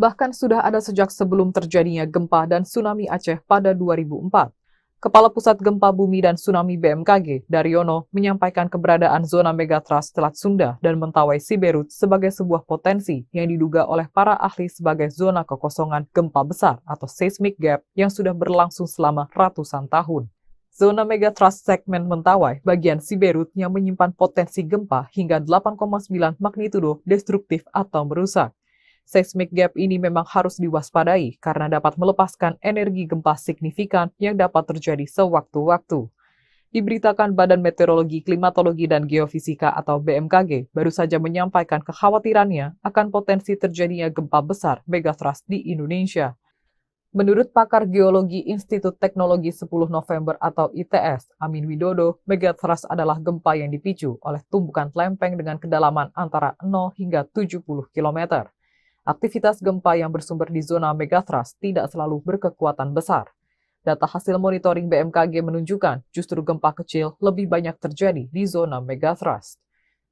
S1: Bahkan sudah ada sejak sebelum terjadinya gempa dan tsunami Aceh pada 2004. Kepala Pusat Gempa Bumi dan Tsunami BMKG, Daryono, menyampaikan keberadaan zona megatrust Selat Sunda dan Mentawai Siberut sebagai sebuah potensi yang diduga oleh para ahli sebagai zona kekosongan gempa besar atau seismic gap yang sudah berlangsung selama ratusan tahun. Zona megatrust segmen Mentawai bagian Siberut yang menyimpan potensi gempa hingga 8,9 magnitudo destruktif atau merusak. Seismic gap ini memang harus diwaspadai karena dapat melepaskan energi gempa signifikan yang dapat terjadi sewaktu-waktu. Diberitakan Badan Meteorologi, Klimatologi, dan Geofisika atau BMKG baru saja menyampaikan kekhawatirannya akan potensi terjadinya gempa besar megatrust di Indonesia. Menurut pakar geologi Institut Teknologi 10 November atau ITS, Amin Widodo, megatrust adalah gempa yang dipicu oleh tumbukan lempeng dengan kedalaman antara 0 hingga 70 km. Aktivitas gempa yang bersumber di zona megatrust tidak selalu berkekuatan besar. Data hasil monitoring BMKG menunjukkan justru gempa kecil lebih banyak terjadi di zona megathrust.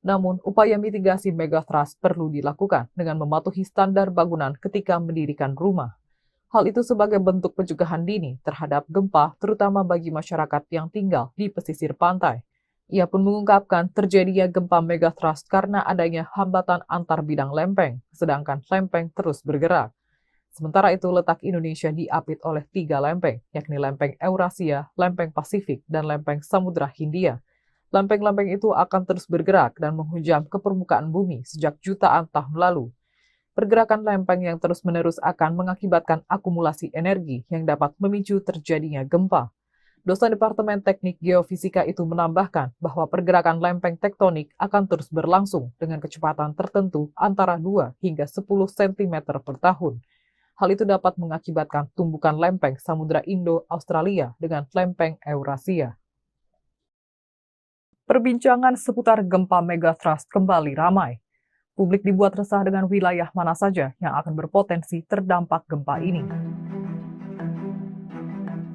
S1: Namun, upaya mitigasi megathrust perlu dilakukan dengan mematuhi standar bangunan ketika mendirikan rumah. Hal itu sebagai bentuk pencegahan dini terhadap gempa, terutama bagi masyarakat yang tinggal di pesisir pantai. Ia pun mengungkapkan terjadinya gempa megathrust karena adanya hambatan antar bidang lempeng, sedangkan lempeng terus bergerak. Sementara itu, letak Indonesia diapit oleh 3 lempeng, yakni lempeng Eurasia, lempeng Pasifik, dan lempeng Samudra Hindia. Lempeng-lempeng itu akan terus bergerak dan menghujam ke permukaan bumi sejak jutaan tahun lalu. Pergerakan lempeng yang terus-menerus akan mengakibatkan akumulasi energi yang dapat memicu terjadinya gempa. Dosen Departemen Teknik Geofisika itu menambahkan bahwa pergerakan lempeng tektonik akan terus berlangsung dengan kecepatan tertentu antara 2 hingga 10 cm per tahun. Hal itu dapat mengakibatkan tumbukan lempeng Samudra Indo-Australia dengan lempeng Eurasia. Perbincangan seputar gempa megathrust kembali ramai. Publik dibuat resah dengan wilayah mana saja yang akan berpotensi terdampak gempa ini.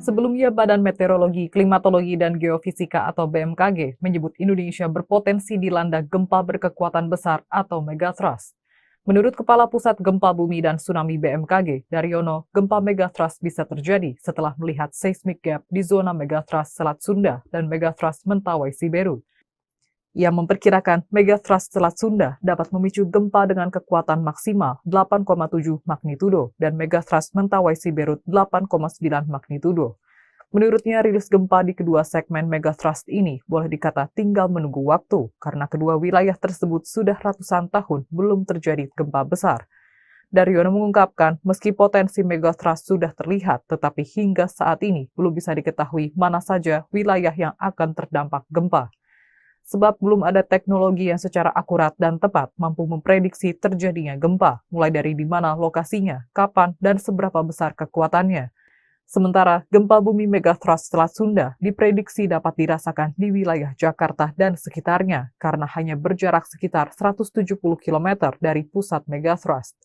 S1: Sebelumnya, Badan Meteorologi, Klimatologi, dan Geofisika atau BMKG menyebut Indonesia berpotensi dilanda gempa berkekuatan besar atau megathrust. Menurut Kepala Pusat Gempa Bumi dan Tsunami BMKG, Daryono, gempa megathrust bisa terjadi setelah melihat seismic gap di zona megathrust Selat Sunda dan megathrust Mentawai Siberut. Ia memperkirakan megathrust Selat Sunda dapat memicu gempa dengan kekuatan maksimal 8,7 magnitudo dan megathrust Mentawai Siberut 8,9 magnitudo. Menurutnya, rilis gempa di kedua segmen megathrust ini boleh dikata tinggal menunggu waktu karena kedua wilayah tersebut sudah ratusan tahun belum terjadi gempa besar. Daryono mengungkapkan, meski potensi megathrust sudah terlihat, tetapi hingga saat ini belum bisa diketahui mana saja wilayah yang akan terdampak gempa. Sebab belum ada teknologi yang secara akurat dan tepat mampu memprediksi terjadinya gempa, mulai dari di mana lokasinya, kapan, dan seberapa besar kekuatannya. Sementara, gempa bumi megathrust Selat Sunda diprediksi dapat dirasakan di wilayah Jakarta dan sekitarnya karena hanya berjarak sekitar 170 km dari pusat megathrust.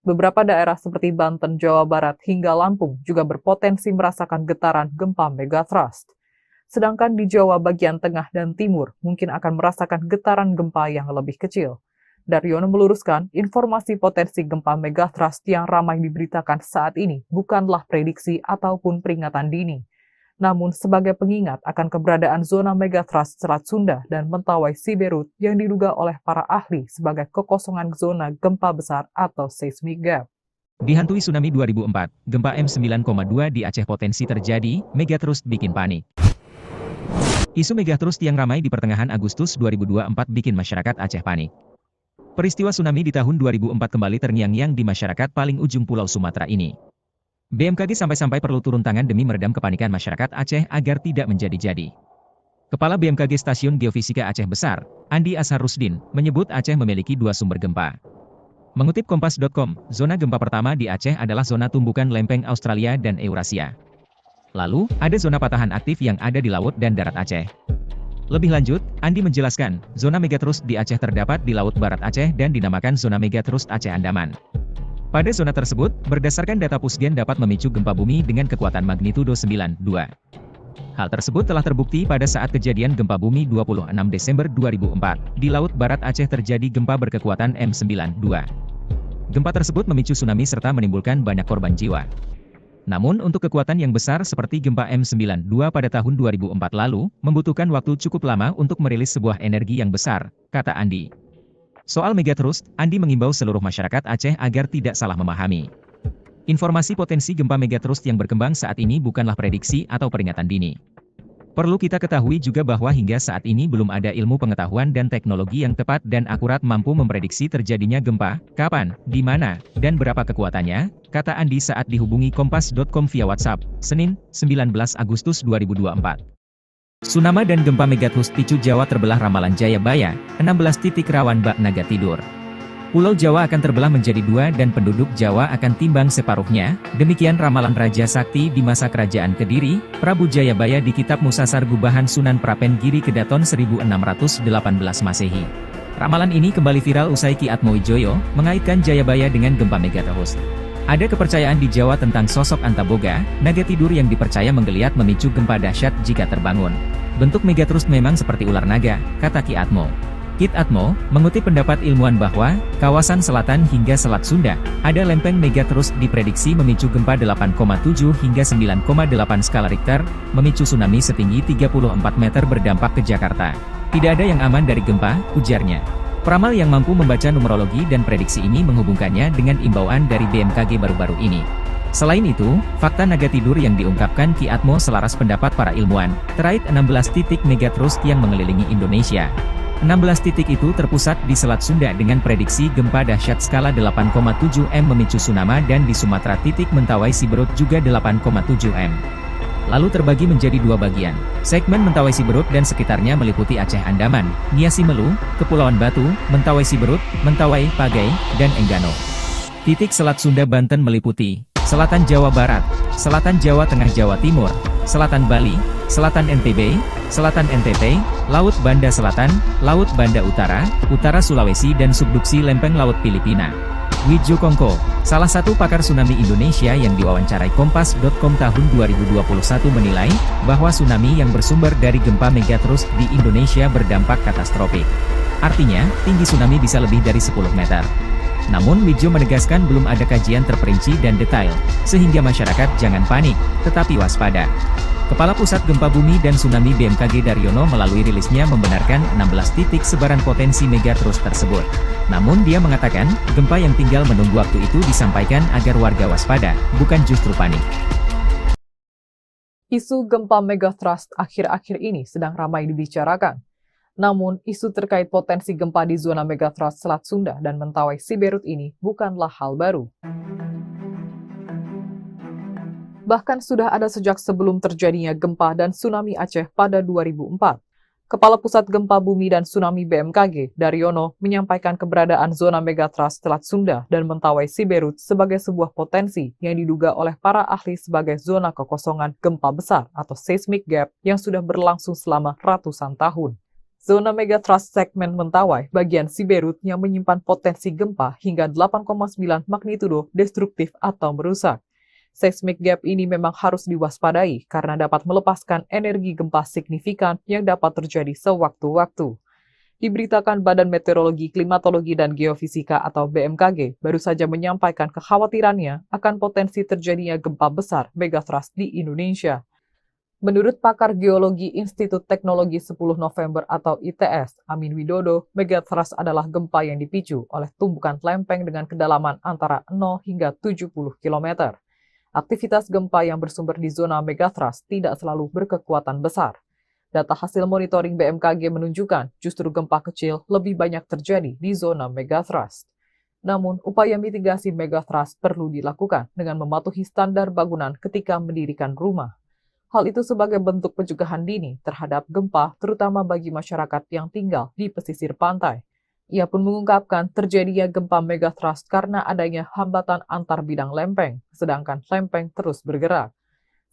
S1: Beberapa daerah seperti Banten, Jawa Barat, hingga Lampung juga berpotensi merasakan getaran gempa megathrust. Sedangkan di Jawa bagian tengah dan timur mungkin akan merasakan getaran gempa yang lebih kecil. Daryono meluruskan, informasi potensi gempa megathrust yang ramai diberitakan saat ini bukanlah prediksi ataupun peringatan dini, namun sebagai pengingat akan keberadaan zona megathrust Selat Sunda dan Mentawai Siberut yang diduga oleh para ahli sebagai kekosongan zona gempa besar atau seismic gap.
S2: Dihantui tsunami 2004, gempa M9,2 di Aceh potensi terjadi, megathrust bikin panik. Isu megathrust yang ramai di pertengahan Agustus 2024 bikin masyarakat Aceh panik. Peristiwa tsunami di tahun 2004 kembali terngiang-ngiang di masyarakat paling ujung Pulau Sumatera ini. BMKG sampai-sampai perlu turun tangan demi meredam kepanikan masyarakat Aceh agar tidak menjadi-jadi. Kepala BMKG Stasiun Geofisika Aceh Besar, Andi Ashar Rusdin, menyebut Aceh memiliki 2 sumber gempa. Mengutip Kompas.com, zona gempa pertama di Aceh adalah zona tumbukan lempeng Australia dan Eurasia. Lalu, ada zona patahan aktif yang ada di laut dan darat Aceh. Lebih lanjut, Andi menjelaskan, zona megathrust di Aceh terdapat di Laut Barat Aceh dan dinamakan zona megathrust Aceh Andaman. Pada zona tersebut, berdasarkan data Pusgen dapat memicu gempa bumi dengan kekuatan magnitudo 9,2. Hal tersebut telah terbukti pada saat kejadian gempa bumi 26 Desember 2004. Di Laut Barat Aceh terjadi gempa berkekuatan M9,2. Gempa tersebut memicu tsunami serta menimbulkan banyak korban jiwa. Namun untuk kekuatan yang besar seperti gempa M9,2 pada tahun 2004 lalu, membutuhkan waktu cukup lama untuk merilis sebuah energi yang besar, kata Andi. Soal megathrust, Andi mengimbau seluruh masyarakat Aceh agar tidak salah memahami. Informasi potensi gempa megathrust yang berkembang saat ini bukanlah prediksi atau peringatan dini. Perlu kita ketahui juga bahwa hingga saat ini belum ada ilmu pengetahuan dan teknologi yang tepat dan akurat mampu memprediksi terjadinya gempa, kapan, di mana, dan berapa kekuatannya, kata Andi saat dihubungi Kompas.com via WhatsApp, Senin, 19 Agustus 2024. Tsunami dan gempa megathrust picu Jawa terbelah ramalan Jayabaya, 16 titik rawan bak naga tidur. Pulau Jawa akan terbelah menjadi 2 dan penduduk Jawa akan timbang separuhnya, demikian ramalan Raja Sakti di masa kerajaan Kediri, Prabu Jayabaya di Kitab Musasar Gubahan Sunan Prapen Giri Kedaton 1618 Masehi. Ramalan ini kembali viral usai Ki Atmowijoyo mengaitkan Jayabaya dengan gempa megathrust. Ada kepercayaan di Jawa tentang sosok Antaboga, naga tidur yang dipercaya menggeliat memicu gempa dahsyat jika terbangun. Bentuk megatrust memang seperti ular naga, kata Ki Atmo. Ki Atmo mengutip pendapat ilmuwan bahwa kawasan selatan hingga Selat Sunda ada lempeng megatrust diprediksi memicu gempa 8,7 hingga 9,8 skala Richter, memicu tsunami setinggi 34 meter berdampak ke Jakarta. Tidak ada yang aman dari gempa, ujarnya. Peramal yang mampu membaca numerologi dan prediksi ini menghubungkannya dengan imbauan dari BMKG baru-baru ini. Selain itu, fakta naga tidur yang diungkapkan Ki Atmo selaras pendapat para ilmuwan, terkait 16 titik megatrust yang mengelilingi Indonesia. 16 titik itu terpusat di Selat Sunda dengan prediksi gempa dahsyat skala 8,7 M memicu tsunami dan di Sumatera titik Mentawai Siberut juga 8,7 M. Lalu terbagi menjadi dua bagian. Segmen Mentawai Siberut dan sekitarnya meliputi Aceh Andaman, Nia Simelu, Kepulauan Batu, Mentawai Siberut, Mentawai, Pagai, dan Enggano. Titik Selat Sunda Banten meliputi Selatan Jawa Barat, Selatan Jawa Tengah Jawa Timur, Selatan Bali, Selatan NTB, Selatan NTT, Laut Banda Selatan, Laut Banda Utara, Utara Sulawesi dan subduksi lempeng Laut Filipina. Widjo Kongko, salah satu pakar tsunami Indonesia yang diwawancarai Kompas.com tahun 2021 menilai, bahwa tsunami yang bersumber dari gempa megatrust di Indonesia berdampak katastrofik. Artinya, tinggi tsunami bisa lebih dari 10 meter. Namun Widjo menegaskan belum ada kajian terperinci dan detail, sehingga masyarakat jangan panik, tetapi waspada. Kepala Pusat Gempa Bumi dan Tsunami BMKG Daryono melalui rilisnya membenarkan 16 titik sebaran potensi megatrust tersebut. Namun dia mengatakan, gempa yang tinggal menunggu waktu itu disampaikan agar warga waspada, bukan justru panik.
S1: Isu gempa megatrust akhir-akhir ini sedang ramai dibicarakan. Namun, isu terkait potensi gempa di zona megatrust Selat Sunda dan Mentawai Siberut ini bukanlah hal baru. Bahkan sudah ada sejak sebelum terjadinya gempa dan tsunami Aceh pada 2004. Kepala Pusat Gempa Bumi dan Tsunami BMKG, Daryono, menyampaikan keberadaan zona megatrust Selat Sunda dan Mentawai Siberut sebagai sebuah potensi yang diduga oleh para ahli sebagai zona kekosongan gempa besar atau seismic gap yang sudah berlangsung selama ratusan tahun. Zona megatrust segmen Mentawai bagian Siberut yang menyimpan potensi gempa hingga 8,9 magnitudo destruktif atau merusak. Seismic gap ini memang harus diwaspadai karena dapat melepaskan energi gempa signifikan yang dapat terjadi sewaktu-waktu. Diberitakan Badan Meteorologi, Klimatologi, dan Geofisika atau BMKG baru saja menyampaikan kekhawatirannya akan potensi terjadinya gempa besar megatrust di Indonesia. Menurut pakar geologi Institut Teknologi 10 November atau ITS, Amin Widodo, megatrust adalah gempa yang dipicu oleh tumbukan lempeng dengan kedalaman antara 0 hingga 70 km. Aktivitas gempa yang bersumber di zona megatrust tidak selalu berkekuatan besar. Data hasil monitoring BMKG menunjukkan justru gempa kecil lebih banyak terjadi di zona megatrust. Namun, upaya mitigasi megatrust perlu dilakukan dengan mematuhi standar bangunan ketika mendirikan rumah. Hal itu sebagai bentuk pencegahan dini terhadap gempa, terutama bagi masyarakat yang tinggal di pesisir pantai. Ia pun mengungkapkan terjadinya gempa megatrust karena adanya hambatan antar bidang lempeng, sedangkan lempeng terus bergerak.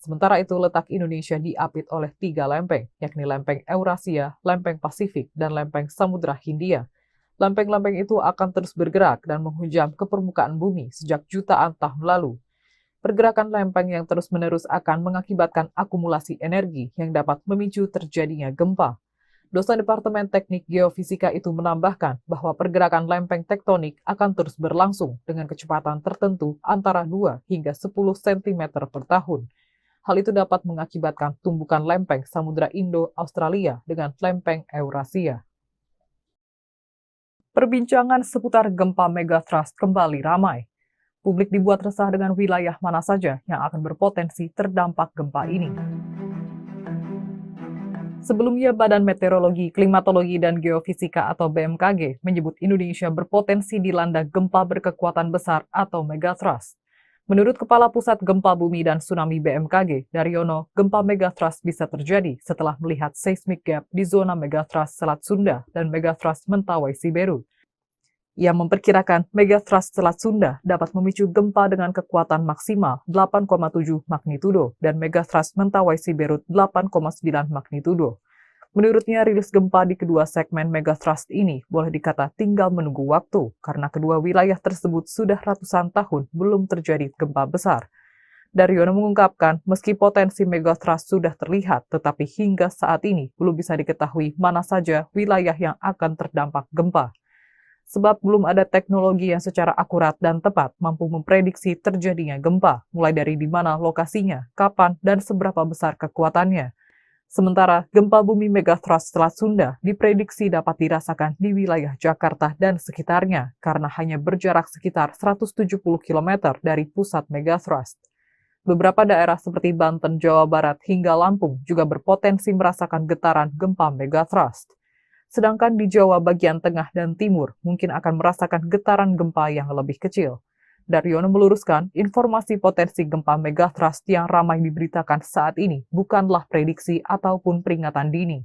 S1: Sementara itu, letak Indonesia diapit oleh 3 lempeng, yakni lempeng Eurasia, lempeng Pasifik, dan lempeng Samudra Hindia. Lempeng-lempeng itu akan terus bergerak dan menghujam ke permukaan bumi sejak jutaan tahun lalu. Pergerakan lempeng yang terus-menerus akan mengakibatkan akumulasi energi yang dapat memicu terjadinya gempa. Dosen Departemen Teknik Geofisika itu menambahkan bahwa pergerakan lempeng tektonik akan terus berlangsung dengan kecepatan tertentu antara 2 hingga 10 cm per tahun. Hal itu dapat mengakibatkan tumbukan lempeng Samudra Indo-Australia dengan lempeng Eurasia. Perbincangan seputar gempa megatrust kembali ramai. Publik dibuat resah dengan wilayah mana saja yang akan berpotensi terdampak gempa ini. Sebelumnya, Badan Meteorologi, Klimatologi, dan Geofisika atau BMKG menyebut Indonesia berpotensi dilanda gempa berkekuatan besar atau megatrust. Menurut Kepala Pusat Gempa Bumi dan Tsunami BMKG, Daryono, gempa megatrust bisa terjadi setelah melihat seismic gap di zona megatrust Selat Sunda dan megatrust Mentawai Siberut. Ia memperkirakan megatrust Selat Sunda dapat memicu gempa dengan kekuatan maksimal 8,7 magnitudo dan megatrust Mentawai Siberut 8,9 magnitudo. Menurutnya, rilis gempa di kedua segmen megathrust ini boleh dikata tinggal menunggu waktu karena kedua wilayah tersebut sudah ratusan tahun belum terjadi gempa besar. Daryono mengungkapkan, meski potensi megathrust sudah terlihat, tetapi hingga saat ini belum bisa diketahui mana saja wilayah yang akan terdampak gempa. Sebab belum ada teknologi yang secara akurat dan tepat mampu memprediksi terjadinya gempa, mulai dari di mana lokasinya, kapan, dan seberapa besar kekuatannya. Sementara gempa bumi megathrust Selat Sunda diprediksi dapat dirasakan di wilayah Jakarta dan sekitarnya karena hanya berjarak sekitar 170 km dari pusat megathrust. Beberapa daerah seperti Banten, Jawa Barat, hingga Lampung juga berpotensi merasakan getaran gempa megathrust. Sedangkan di Jawa bagian tengah dan timur mungkin akan merasakan getaran gempa yang lebih kecil. Daryono meluruskan, informasi potensi gempa megathrust yang ramai diberitakan saat ini bukanlah prediksi ataupun peringatan dini,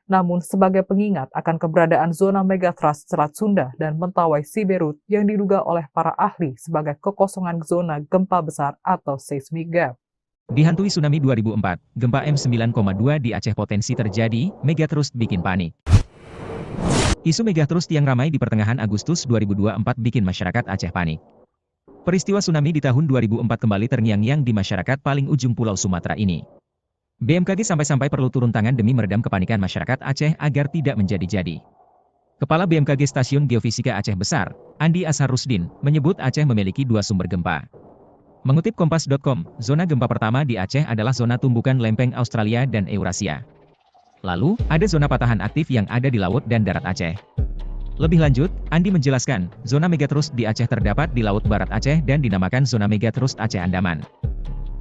S1: namun sebagai pengingat akan keberadaan zona megathrust Selat Sunda dan Mentawai Siberut yang diduga oleh para ahli sebagai kekosongan zona gempa besar atau seismic gap.
S2: Dihantui tsunami 2004, gempa M9,2 di Aceh potensi terjadi, megathrust bikin panik. Isu megathrust yang ramai di pertengahan Agustus 2024 bikin masyarakat Aceh panik. Peristiwa tsunami di tahun 2004 kembali terngiang-ngiang di masyarakat paling ujung Pulau Sumatera ini. BMKG sampai-sampai perlu turun tangan demi meredam kepanikan masyarakat Aceh agar tidak menjadi-jadi. Kepala BMKG Stasiun Geofisika Aceh Besar, Andi Ashar Rusdin, menyebut Aceh memiliki dua sumber gempa. Mengutip Kompas.com, zona gempa pertama di Aceh adalah zona tumbukan lempeng Australia dan Eurasia. Lalu, ada zona patahan aktif yang ada di laut dan darat Aceh. Lebih lanjut, Andi menjelaskan, zona megathrust di Aceh terdapat di Laut Barat Aceh dan dinamakan zona megathrust Aceh Andaman.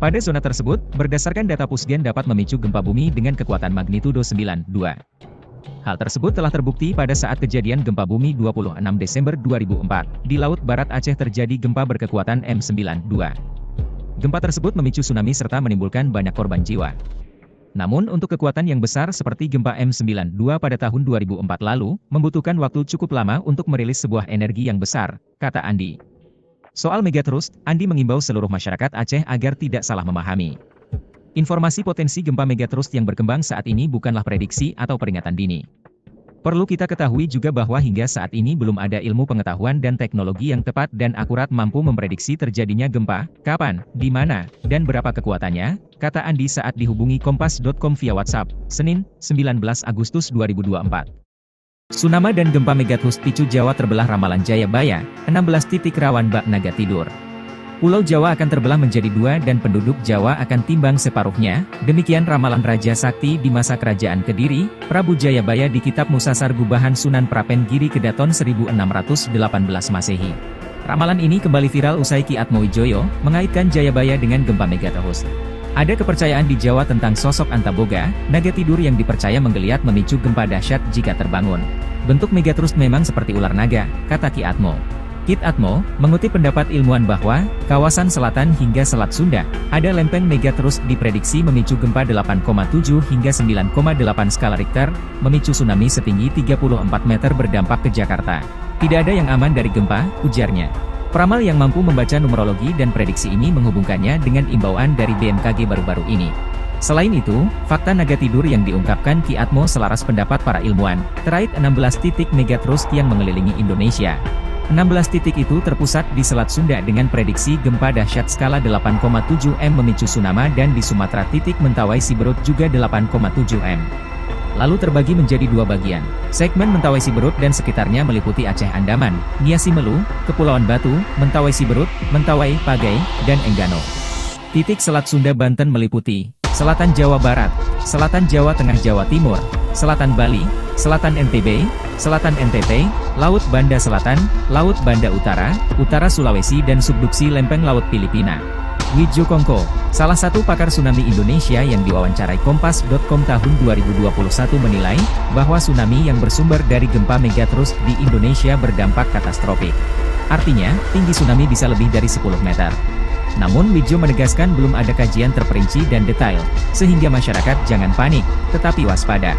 S2: Pada zona tersebut, berdasarkan data Pusgen dapat memicu gempa bumi dengan kekuatan magnitudo 9,2. Hal tersebut telah terbukti pada saat kejadian gempa bumi 26 Desember 2004. Di Laut Barat Aceh terjadi gempa berkekuatan M9,2. Gempa tersebut memicu tsunami serta menimbulkan banyak korban jiwa. Namun untuk kekuatan yang besar seperti gempa M9,2 pada tahun 2004 lalu, membutuhkan waktu cukup lama untuk merilis sebuah energi yang besar, kata Andi. Soal megathrust, Andi mengimbau seluruh masyarakat Aceh agar tidak salah memahami. Informasi potensi gempa megathrust yang berkembang saat ini bukanlah prediksi atau peringatan dini. Perlu kita ketahui juga bahwa hingga saat ini belum ada ilmu pengetahuan dan teknologi yang tepat dan akurat mampu memprediksi terjadinya gempa, kapan, di mana, dan berapa kekuatannya, kata Andi saat dihubungi Kompas.com via WhatsApp, Senin, 19 Agustus 2024. Tsunami dan gempa megathrust picu Jawa terbelah ramalan Jayabaya, 16 titik rawan bak naga tidur. Pulau Jawa akan terbelah menjadi dua dan penduduk Jawa akan timbang separuhnya, demikian ramalan Raja Sakti di masa Kerajaan Kediri, Prabu Jayabaya di Kitab Musasar Gubahan Sunan Prapen Giri Kedaton 1618 Masehi. Ramalan ini kembali viral usai Ki Atmowijoyo mengaitkan Jayabaya dengan gempa megathrust. Ada kepercayaan di Jawa tentang sosok Antaboga, naga tidur yang dipercaya menggeliat memicu gempa dahsyat jika terbangun. Bentuk megathrust memang seperti ular naga, kata Ki Atmo. Kit Atmo, mengutip pendapat ilmuwan bahwa, kawasan selatan hingga Selat Sunda, ada lempeng megathrust diprediksi memicu gempa 8,7 hingga 9,8 skala Richter, memicu tsunami setinggi 34 meter berdampak ke Jakarta. Tidak ada yang aman dari gempa, ujarnya. Peramal yang mampu membaca numerologi dan prediksi ini menghubungkannya dengan imbauan dari BMKG baru-baru ini. Selain itu, fakta naga tidur yang diungkapkan Ki Atmo selaras pendapat para ilmuwan, terkait 16 titik megathrust yang mengelilingi Indonesia. 16 titik itu terpusat di Selat Sunda dengan prediksi gempa dahsyat skala 8,7 M memicu tsunami dan di Sumatera titik Mentawai Siberut juga 8,7 M. Lalu terbagi menjadi dua bagian. Segmen Mentawai Siberut dan sekitarnya meliputi Aceh Andaman, Nia Simelu, Kepulauan Batu, Mentawai Siberut, Mentawai, Pagai, dan Enggano. Titik Selat Sunda Banten meliputi Selatan Jawa Barat, Selatan Jawa Tengah Jawa Timur, Selatan Bali, Selatan NTB, Selatan NTT, Laut Banda Selatan, Laut Banda Utara, Utara Sulawesi dan subduksi lempeng Laut Filipina. Widjo Kongko, salah satu pakar tsunami Indonesia yang diwawancarai Kompas.com tahun 2021 menilai, bahwa tsunami yang bersumber dari gempa megathrust di Indonesia berdampak katastrofik. Artinya, tinggi tsunami bisa lebih dari 10 meter. Namun Widjo menegaskan belum ada kajian terperinci dan detail, sehingga masyarakat jangan panik, tetapi waspada.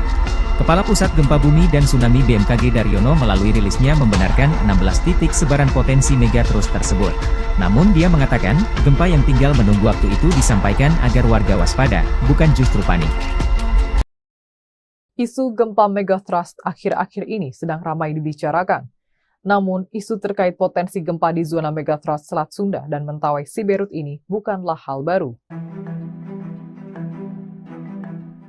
S2: Kepala Pusat Gempa Bumi dan Tsunami BMKG Daryono melalui rilisnya membenarkan 16 titik sebaran potensi megathrust tersebut. Namun dia mengatakan, gempa yang tinggal menunggu waktu itu disampaikan agar warga waspada, bukan justru panik.
S1: Isu gempa megathrust akhir-akhir ini sedang ramai dibicarakan. Namun, isu terkait potensi gempa di zona megathrust Selat Sunda dan Mentawai Siberut ini bukanlah hal baru.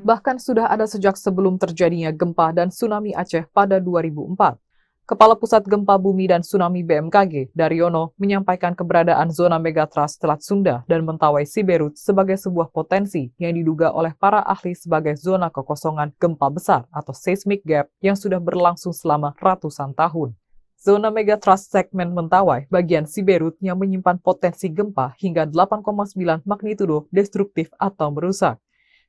S1: Bahkan sudah ada sejak sebelum terjadinya gempa dan tsunami Aceh pada 2004. Kepala Pusat Gempa Bumi dan Tsunami BMKG, Daryono, menyampaikan keberadaan zona megathrust Selat Sunda dan Mentawai Siberut sebagai sebuah potensi yang diduga oleh para ahli sebagai zona kekosongan gempa besar atau seismic gap yang sudah berlangsung selama ratusan tahun. Zona megathrust segmen Mentawai bagian Siberut yang menyimpan potensi gempa hingga 8,9 magnitudo destruktif atau merusak.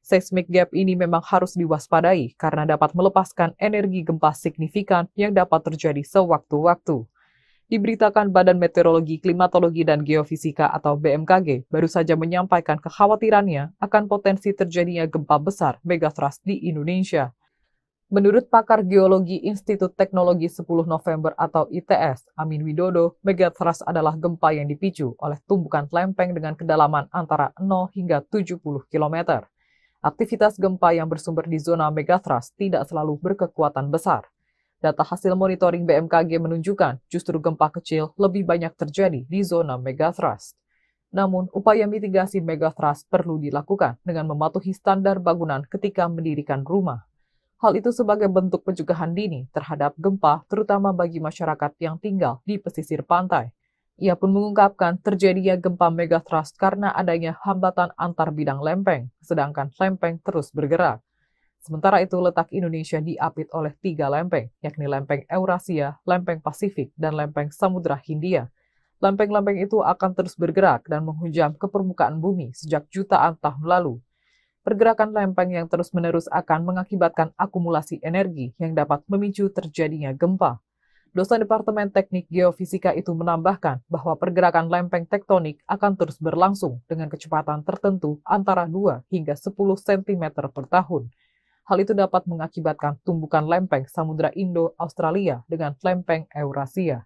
S1: Seismic gap ini memang harus diwaspadai karena dapat melepaskan energi gempa signifikan yang dapat terjadi sewaktu-waktu. Diberitakan Badan Meteorologi, Klimatologi, dan Geofisika atau BMKG baru saja menyampaikan kekhawatirannya akan potensi terjadinya gempa besar megathrust di Indonesia. Menurut pakar geologi Institut Teknologi 10 November atau ITS, Amin Widodo, megathrust adalah gempa yang dipicu oleh tumbukan lempeng dengan kedalaman antara 0 hingga 70 km. Aktivitas gempa yang bersumber di zona megathrust tidak selalu berkekuatan besar. Data hasil monitoring BMKG menunjukkan justru gempa kecil lebih banyak terjadi di zona megathrust. Namun, upaya mitigasi megathrust perlu dilakukan dengan mematuhi standar bangunan ketika mendirikan rumah. Hal itu sebagai bentuk pencegahan dini terhadap gempa, terutama bagi masyarakat yang tinggal di pesisir pantai. Ia pun mengungkapkan terjadinya gempa megathrust karena adanya hambatan antar bidang lempeng, sedangkan lempeng terus bergerak. Sementara itu, letak Indonesia diapit oleh 3 lempeng, yakni lempeng Eurasia, lempeng Pasifik, dan lempeng Samudra Hindia. Lempeng-lempeng itu akan terus bergerak dan menghujam ke permukaan bumi sejak jutaan tahun lalu. Pergerakan lempeng yang terus-menerus akan mengakibatkan akumulasi energi yang dapat memicu terjadinya gempa. Dosen Departemen Teknik Geofisika itu menambahkan bahwa pergerakan lempeng tektonik akan terus berlangsung dengan kecepatan tertentu antara 2 hingga 10 cm per tahun. Hal itu dapat mengakibatkan tumbukan lempeng Samudra Indo-Australia dengan lempeng Eurasia.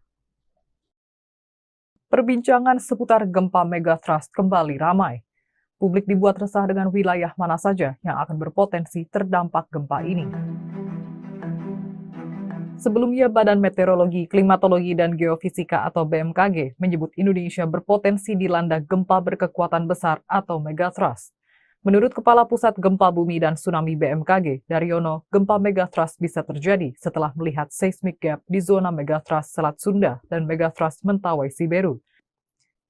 S1: Perbincangan seputar gempa megathrust kembali ramai. Publik dibuat resah dengan wilayah mana saja yang akan berpotensi terdampak gempa ini. Sebelumnya, Badan Meteorologi, Klimatologi, dan Geofisika atau BMKG menyebut Indonesia berpotensi dilanda gempa berkekuatan besar atau megathrust. Menurut Kepala Pusat Gempa Bumi dan Tsunami BMKG, Daryono, gempa megathrust bisa terjadi setelah melihat seismic gap di zona megathrust Selat Sunda dan megathrust Mentawai Siberut.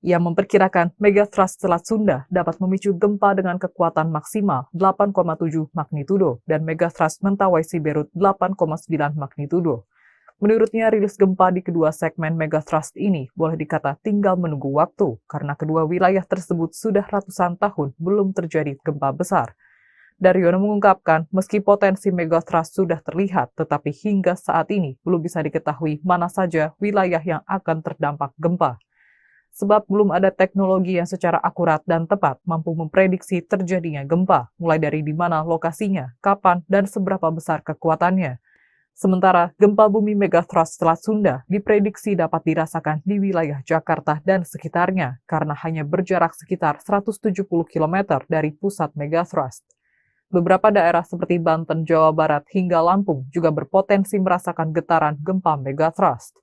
S1: Ia memperkirakan megathrust Selat Sunda dapat memicu gempa dengan kekuatan maksimal 8,7 magnitudo dan megathrust Mentawai Siberut 8,9 magnitudo. Menurutnya, rilis gempa di kedua segmen megathrust ini boleh dikata tinggal menunggu waktu karena kedua wilayah tersebut sudah ratusan tahun belum terjadi gempa besar. Daryono mengungkapkan, meski potensi megathrust sudah terlihat, tetapi hingga saat ini belum bisa diketahui mana saja wilayah yang akan terdampak gempa. Sebab belum ada teknologi yang secara akurat dan tepat mampu memprediksi terjadinya gempa, mulai dari di mana lokasinya, kapan, dan seberapa besar kekuatannya. Sementara, gempa bumi megathrust Selat Sunda diprediksi dapat dirasakan di wilayah Jakarta dan sekitarnya, karena hanya berjarak sekitar 170 km dari pusat megathrust. Beberapa daerah seperti Banten, Jawa Barat, hingga Lampung juga berpotensi merasakan getaran gempa megathrust.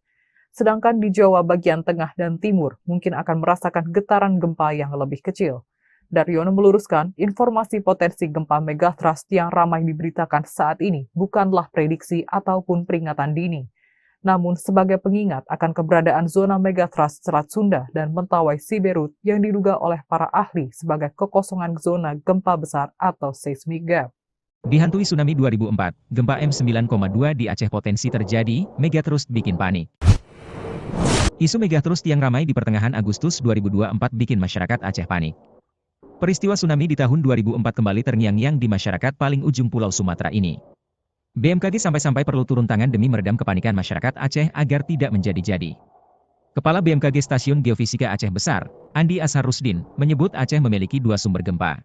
S1: Sedangkan di Jawa bagian tengah dan timur mungkin akan merasakan getaran gempa yang lebih kecil. Daryono meluruskan, informasi potensi gempa megathrust yang ramai diberitakan saat ini bukanlah prediksi ataupun peringatan dini, namun sebagai pengingat akan keberadaan zona megathrust Selat Sunda dan Mentawai Siberut yang diduga oleh para ahli sebagai kekosongan zona gempa besar atau seismic gap.
S2: Dihantui tsunami 2004, gempa M9,2 di Aceh potensi terjadi, megathrust bikin panik. Isu megathrust yang ramai di pertengahan Agustus 2024 bikin masyarakat Aceh panik. Peristiwa tsunami di tahun 2004 kembali terngiang-ngiang di masyarakat paling ujung Pulau Sumatera ini. BMKG sampai-sampai perlu turun tangan demi meredam kepanikan masyarakat Aceh agar tidak menjadi-jadi. Kepala BMKG Stasiun Geofisika Aceh Besar, Andi Ashar Rusdin, menyebut Aceh memiliki 2 sumber gempa.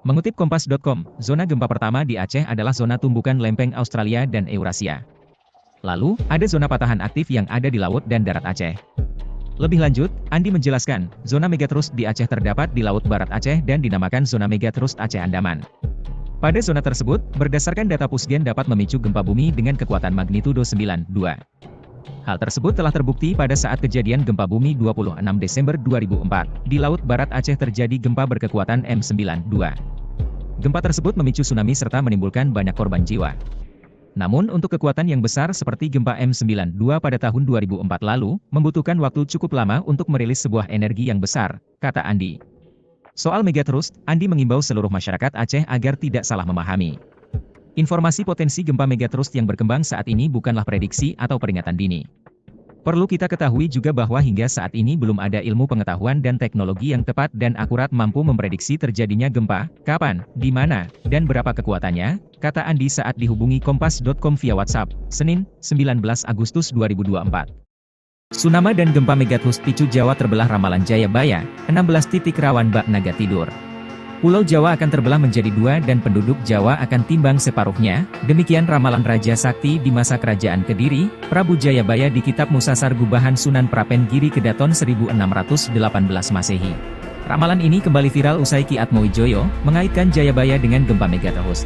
S2: Mengutip Kompas.com, zona gempa pertama di Aceh adalah zona tumbukan lempeng Australia dan Eurasia. Lalu, ada zona patahan aktif yang ada di laut dan darat Aceh. Lebih lanjut, Andi menjelaskan, zona megathrust di Aceh terdapat di Laut Barat Aceh dan dinamakan zona megathrust Aceh Andaman. Pada zona tersebut, berdasarkan data Pusgen dapat memicu gempa bumi dengan kekuatan magnitudo 9,2. Hal tersebut telah terbukti pada saat kejadian gempa bumi 26 Desember 2004. Di Laut Barat Aceh terjadi gempa berkekuatan M92. Gempa tersebut memicu tsunami serta menimbulkan banyak korban jiwa. Namun untuk kekuatan yang besar seperti gempa M92 pada tahun 2004 lalu, membutuhkan waktu cukup lama untuk merilis sebuah energi yang besar, kata Andi. Soal megatrust, Andi mengimbau seluruh masyarakat Aceh agar tidak salah memahami. Informasi potensi gempa megatrust yang berkembang saat ini bukanlah prediksi atau peringatan dini. Perlu kita ketahui juga bahwa hingga saat ini belum ada ilmu pengetahuan dan teknologi yang tepat dan akurat mampu memprediksi terjadinya gempa, kapan, di mana, dan berapa kekuatannya, kata Andi saat dihubungi Kompas.com via WhatsApp, Senin, 19 Agustus 2024. Tsunami dan gempa megatrust picu Jawa terbelah ramalan Jayabaya, 16 titik rawan bak naga tidur. Pulau Jawa akan terbelah menjadi dua dan penduduk Jawa akan timbang separuhnya, demikian ramalan Raja Sakti di masa kerajaan Kediri, Prabu Jayabaya di Kitab Musasar Gubahan Sunan Prapen Giri Kedaton 1618 Masehi. Ramalan ini kembali viral usai Ki Atmowijoyo mengaitkan Jayabaya dengan gempa megatrust.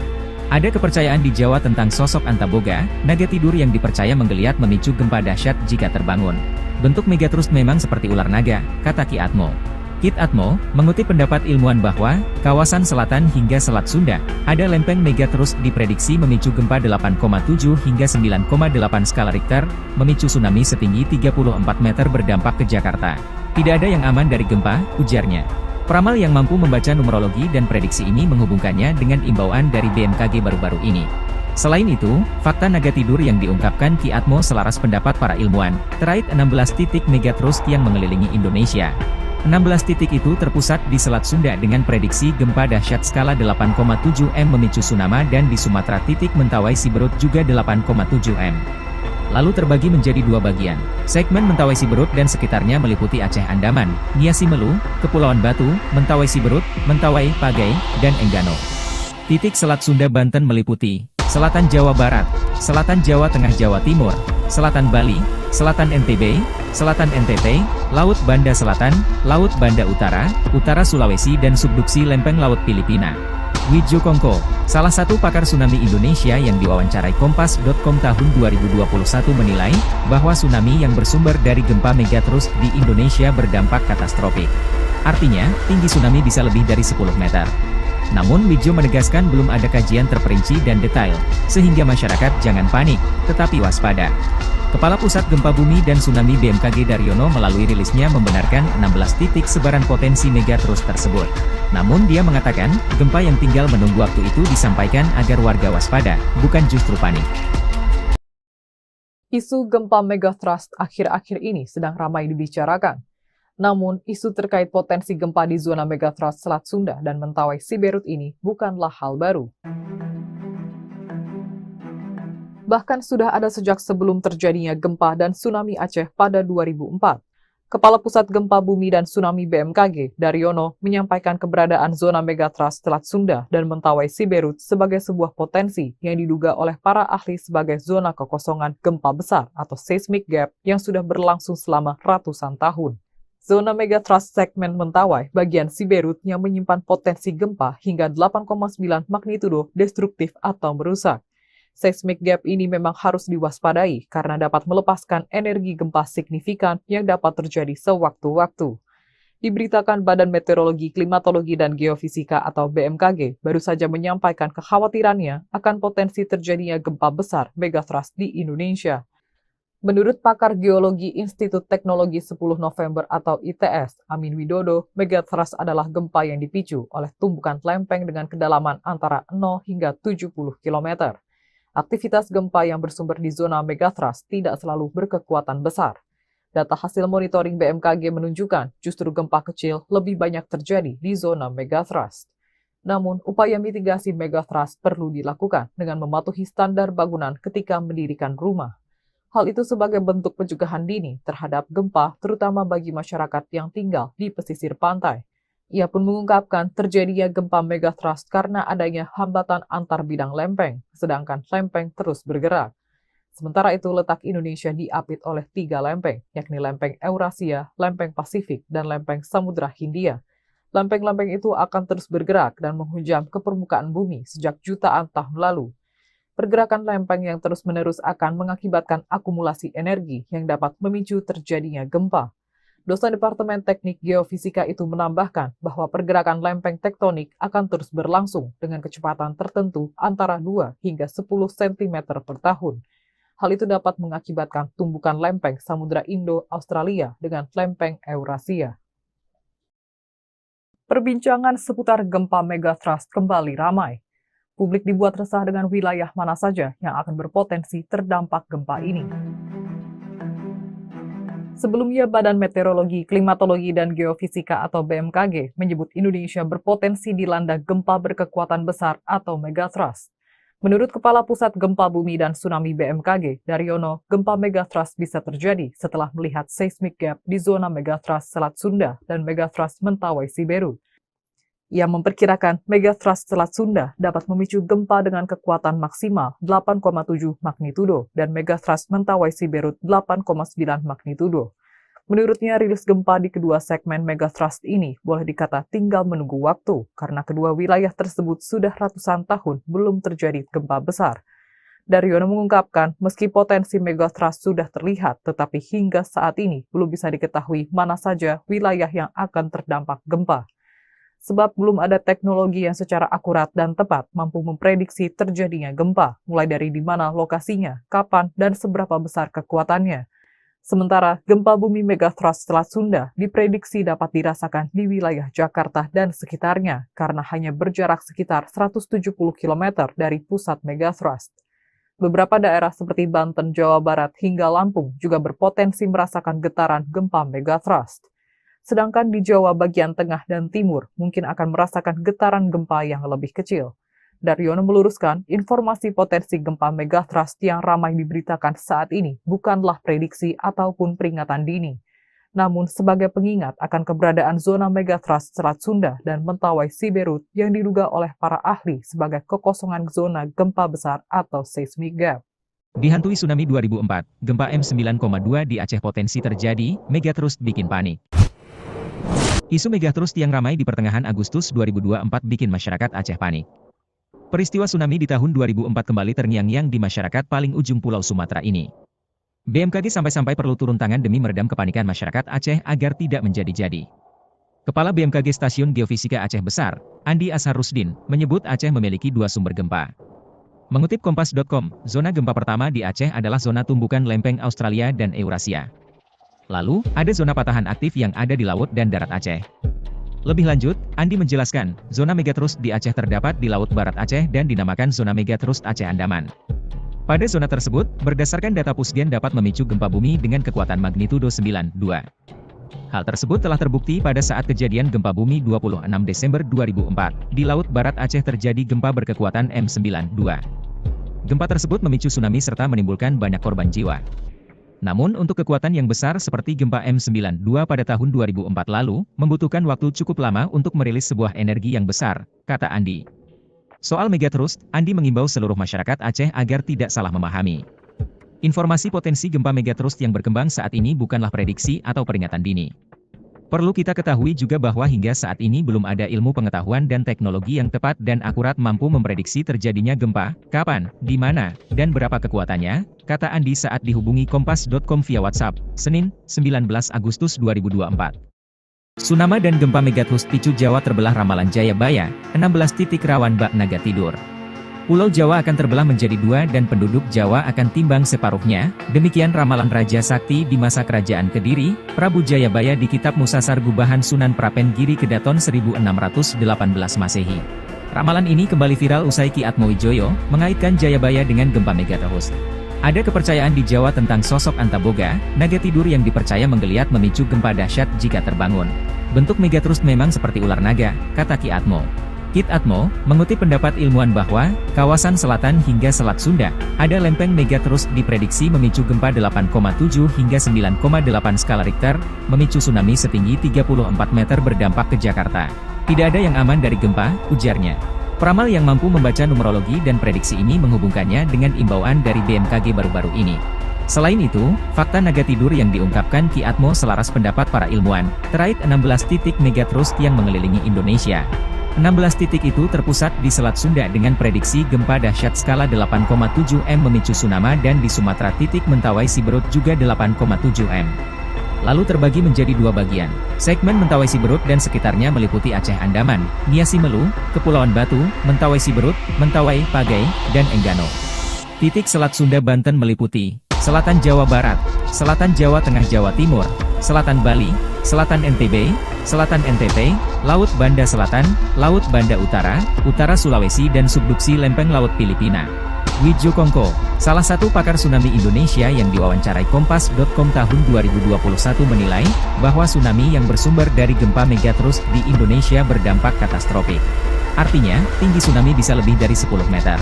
S2: Ada kepercayaan di Jawa tentang sosok Antaboga, naga tidur yang dipercaya menggeliat memicu gempa dahsyat jika terbangun. Bentuk megatrust memang seperti ular naga, kata Ki Atmo. Kit Atmo mengutip pendapat ilmuwan bahwa kawasan selatan hingga Selat Sunda ada lempeng megatrust diprediksi memicu gempa 8,7 hingga 9,8 skala Richter, memicu tsunami setinggi 34 meter berdampak ke Jakarta. Tidak ada yang aman dari gempa, ujarnya. Peramal yang mampu membaca numerologi dan prediksi ini menghubungkannya dengan imbauan dari BMKG baru-baru ini. Selain itu, fakta naga tidur yang diungkapkan Ki Atmo selaras pendapat para ilmuwan, terkait 16 titik megatrust yang mengelilingi Indonesia. 16 titik itu terpusat di Selat Sunda dengan prediksi gempa dahsyat skala 8,7 M memicu tsunami dan di Sumatera titik Mentawai Siberut juga 8,7 M. Lalu terbagi menjadi dua bagian. Segmen Mentawai Siberut dan sekitarnya meliputi Aceh Andaman, Nia Simelu, Kepulauan Batu, Mentawai Siberut, Mentawai, Pagai, dan Enggano. Titik Selat Sunda Banten meliputi Selatan Jawa Barat, Selatan Jawa Tengah Jawa Timur, Selatan Bali, Selatan NTB, Selatan NTT, Laut Banda Selatan, Laut Banda Utara, Utara Sulawesi dan subduksi lempeng Laut Filipina. Widjo Kongko, salah satu pakar tsunami Indonesia yang diwawancarai Kompas.com tahun 2021 menilai, bahwa tsunami yang bersumber dari gempa megatrust di Indonesia berdampak katastrofik. Artinya, tinggi tsunami bisa lebih dari 10 meter. Namun Widjo menegaskan belum ada kajian terperinci dan detail, sehingga masyarakat jangan panik, tetapi waspada. Kepala Pusat Gempa Bumi dan Tsunami BMKG Daryono melalui rilisnya membenarkan 16 titik sebaran potensi megatrust tersebut. Namun dia mengatakan, gempa yang tinggal menunggu waktu itu disampaikan agar warga waspada, bukan justru panik.
S1: Isu gempa megatrust akhir-akhir ini sedang ramai dibicarakan. Namun, isu terkait potensi gempa di zona megatrust Selat Sunda dan Mentawai Siberut ini bukanlah hal baru. Bahkan sudah ada sejak sebelum terjadinya gempa dan tsunami Aceh pada 2004. Kepala Pusat Gempa Bumi dan Tsunami BMKG, Daryono, menyampaikan keberadaan zona megatrust Selat Sunda dan Mentawai Siberut sebagai sebuah potensi yang diduga oleh para ahli sebagai zona kekosongan gempa besar atau seismic gap yang sudah berlangsung selama ratusan tahun. Zona megatrust segmen Mentawai bagian Siberut yang menyimpan potensi gempa hingga 8,9 magnitudo destruktif atau merusak. Seismic gap ini memang harus diwaspadai karena dapat melepaskan energi gempa signifikan yang dapat terjadi sewaktu-waktu. Diberitakan Badan Meteorologi, Klimatologi, dan Geofisika atau BMKG baru saja menyampaikan kekhawatirannya akan potensi terjadinya gempa besar megatrust di Indonesia. Menurut pakar geologi Institut Teknologi 10 November atau ITS, Amin Widodo, megatrust adalah gempa yang dipicu oleh tumbukan lempeng dengan kedalaman antara 0 hingga 70 km. Aktivitas gempa yang bersumber di zona megatrust tidak selalu berkekuatan besar. Data hasil monitoring BMKG menunjukkan justru gempa kecil lebih banyak terjadi di zona megatrust. Namun, upaya mitigasi megatrust perlu dilakukan dengan mematuhi standar bangunan ketika mendirikan rumah. Hal itu sebagai bentuk pencegahan dini terhadap gempa, terutama bagi masyarakat yang tinggal di pesisir pantai. Ia pun mengungkapkan terjadinya gempa megatrust karena adanya hambatan antar bidang lempeng, sedangkan lempeng terus bergerak. Sementara itu, letak Indonesia diapit oleh 3 lempeng, yakni lempeng Eurasia, lempeng Pasifik, dan lempeng Samudra Hindia. Lempeng-lempeng itu akan terus bergerak dan menghujam ke permukaan bumi sejak jutaan tahun lalu. Pergerakan lempeng yang terus-menerus akan mengakibatkan akumulasi energi yang dapat memicu terjadinya gempa. Dosen Departemen Teknik Geofisika itu menambahkan bahwa pergerakan lempeng tektonik akan terus berlangsung dengan kecepatan tertentu antara 2 hingga 10 cm per tahun. Hal itu dapat mengakibatkan tumbukan lempeng Samudra Indo-Australia dengan lempeng Eurasia. Perbincangan seputar gempa megatrust kembali ramai. Publik dibuat resah dengan wilayah mana saja yang akan berpotensi terdampak gempa ini. Sebelumnya, Badan Meteorologi, Klimatologi, dan Geofisika atau BMKG menyebut Indonesia berpotensi dilanda gempa berkekuatan besar atau megatrust. Menurut Kepala Pusat Gempa Bumi dan Tsunami BMKG, Daryono, gempa megatrust bisa terjadi setelah melihat seismic gap di zona megatrust Selat Sunda dan megatrust Mentawai Siberut. Ia memperkirakan megatrust Selat Sunda dapat memicu gempa dengan kekuatan maksimal 8,7 magnitudo dan megatrust Mentawai Siberut 8,9 magnitudo. Menurutnya, rilis gempa di kedua segmen megatrust ini boleh dikata tinggal menunggu waktu karena kedua wilayah tersebut sudah ratusan tahun belum terjadi gempa besar. Daryono mengungkapkan, meski potensi megatrust sudah terlihat, tetapi hingga saat ini belum bisa diketahui mana saja wilayah yang akan terdampak gempa. Sebab belum ada teknologi yang secara akurat dan tepat mampu memprediksi terjadinya gempa, mulai dari di mana lokasinya, kapan, dan seberapa besar kekuatannya. Sementara, gempa bumi megatrust Selat Sunda diprediksi dapat dirasakan di wilayah Jakarta dan sekitarnya karena hanya berjarak sekitar 170 km dari pusat megatrust. Beberapa daerah seperti Banten, Jawa Barat, hingga Lampung juga berpotensi merasakan getaran gempa megatrust. Sedangkan di Jawa bagian tengah dan timur mungkin akan merasakan getaran gempa yang lebih kecil. Daryono meluruskan, informasi potensi gempa megatrust yang ramai diberitakan saat ini bukanlah prediksi ataupun peringatan dini, namun sebagai pengingat akan keberadaan zona megatrust Selat Sunda dan Mentawai Siberut yang diduga oleh para ahli sebagai kekosongan zona gempa besar atau seismic gap.
S2: Dihantui tsunami 2004, gempa M9,2 di Aceh potensi terjadi, megatrust bikin panik. Isu megatrust yang ramai di pertengahan Agustus 2024 bikin masyarakat Aceh panik. Peristiwa tsunami di tahun 2004 kembali terngiang-ngiang di masyarakat paling ujung Pulau Sumatera ini. BMKG sampai-sampai perlu turun tangan demi meredam kepanikan masyarakat Aceh agar tidak menjadi-jadi. Kepala BMKG Stasiun Geofisika Aceh Besar, Andi Ashar Rusdin, menyebut Aceh memiliki dua sumber gempa. Mengutip Kompas.com, zona gempa pertama di Aceh adalah zona tumbukan lempeng Australia dan Eurasia. Lalu, ada zona patahan aktif yang ada di laut dan darat Aceh. Lebih lanjut, Andi menjelaskan, zona megatrust di Aceh terdapat di Laut Barat Aceh dan dinamakan zona megatrust Aceh Andaman. Pada zona tersebut, berdasarkan data Pusgen dapat memicu gempa bumi dengan kekuatan magnitudo 9,2. Hal tersebut telah terbukti pada saat kejadian gempa bumi 26 Desember 2004. Di Laut Barat Aceh terjadi gempa berkekuatan M9,2. Gempa tersebut memicu tsunami serta menimbulkan banyak korban jiwa. Namun untuk kekuatan yang besar seperti gempa M9,2 pada tahun 2004 lalu, membutuhkan waktu cukup lama untuk merilis sebuah energi yang besar, kata Andi. Soal megatrust, Andi mengimbau seluruh masyarakat Aceh agar tidak salah memahami. Informasi potensi gempa megatrust yang berkembang saat ini bukanlah prediksi atau peringatan dini. Perlu kita ketahui juga bahwa hingga saat ini belum ada ilmu pengetahuan dan teknologi yang tepat dan akurat mampu memprediksi terjadinya gempa, kapan, di mana, dan berapa kekuatannya, kata Andi saat dihubungi Kompas.com via WhatsApp, Senin, 19 Agustus 2024. Tsunami dan gempa megatrust picu Jawa terbelah ramalan Jayabaya, 16 titik rawan bak naga tidur. Pulau Jawa akan terbelah menjadi dua dan penduduk Jawa akan timbang separuhnya, demikian ramalan Raja Sakti di masa kerajaan Kediri, Prabu Jayabaya di Kitab Musasar Gubahan Sunan Prapen Giri Kedaton 1618 Masehi. Ramalan ini kembali viral usai Ki Atmowijoyo mengaitkan Jayabaya dengan gempa megatrust. Ada kepercayaan di Jawa tentang sosok Antaboga, naga tidur yang dipercaya menggeliat memicu gempa dahsyat jika terbangun. Bentuk megatrust memang seperti ular naga, kata Ki Atmo. Kit Atmo, mengutip pendapat ilmuwan bahwa, kawasan selatan hingga Selat Sunda, ada lempeng megatrust diprediksi memicu gempa 8,7 hingga 9,8 skala Richter, memicu tsunami setinggi 34 meter berdampak ke Jakarta. Tidak ada yang aman dari gempa, ujarnya. Peramal yang mampu membaca numerologi dan prediksi ini menghubungkannya dengan imbauan dari BMKG baru-baru ini. Selain itu, fakta naga tidur yang diungkapkan Ki Atmo selaras pendapat para ilmuwan, terkait 16 titik megathrust yang mengelilingi Indonesia. 16 titik itu terpusat di Selat Sunda dengan prediksi gempa dahsyat skala 8,7 M memicu tsunami dan di Sumatera titik Mentawai Siberut juga 8,7 M. Lalu terbagi menjadi dua bagian. Segmen Mentawai Siberut dan sekitarnya meliputi Aceh Andaman, Nia Simelu, Kepulauan Batu, Mentawai Siberut, Mentawai, Pagai, dan Enggano. Titik Selat Sunda Banten meliputi Selatan Jawa Barat, Selatan Jawa Tengah Jawa Timur, Selatan Bali, Selatan NTB, Selatan NTT, Laut Banda Selatan, Laut Banda Utara, Utara Sulawesi dan subduksi lempeng laut Filipina. Widjo Kongko, salah satu pakar tsunami Indonesia yang diwawancarai Kompas.com tahun 2021 menilai, bahwa tsunami yang bersumber dari gempa megathrust di Indonesia berdampak katastrofik. Artinya, tinggi tsunami bisa lebih dari 10 meter.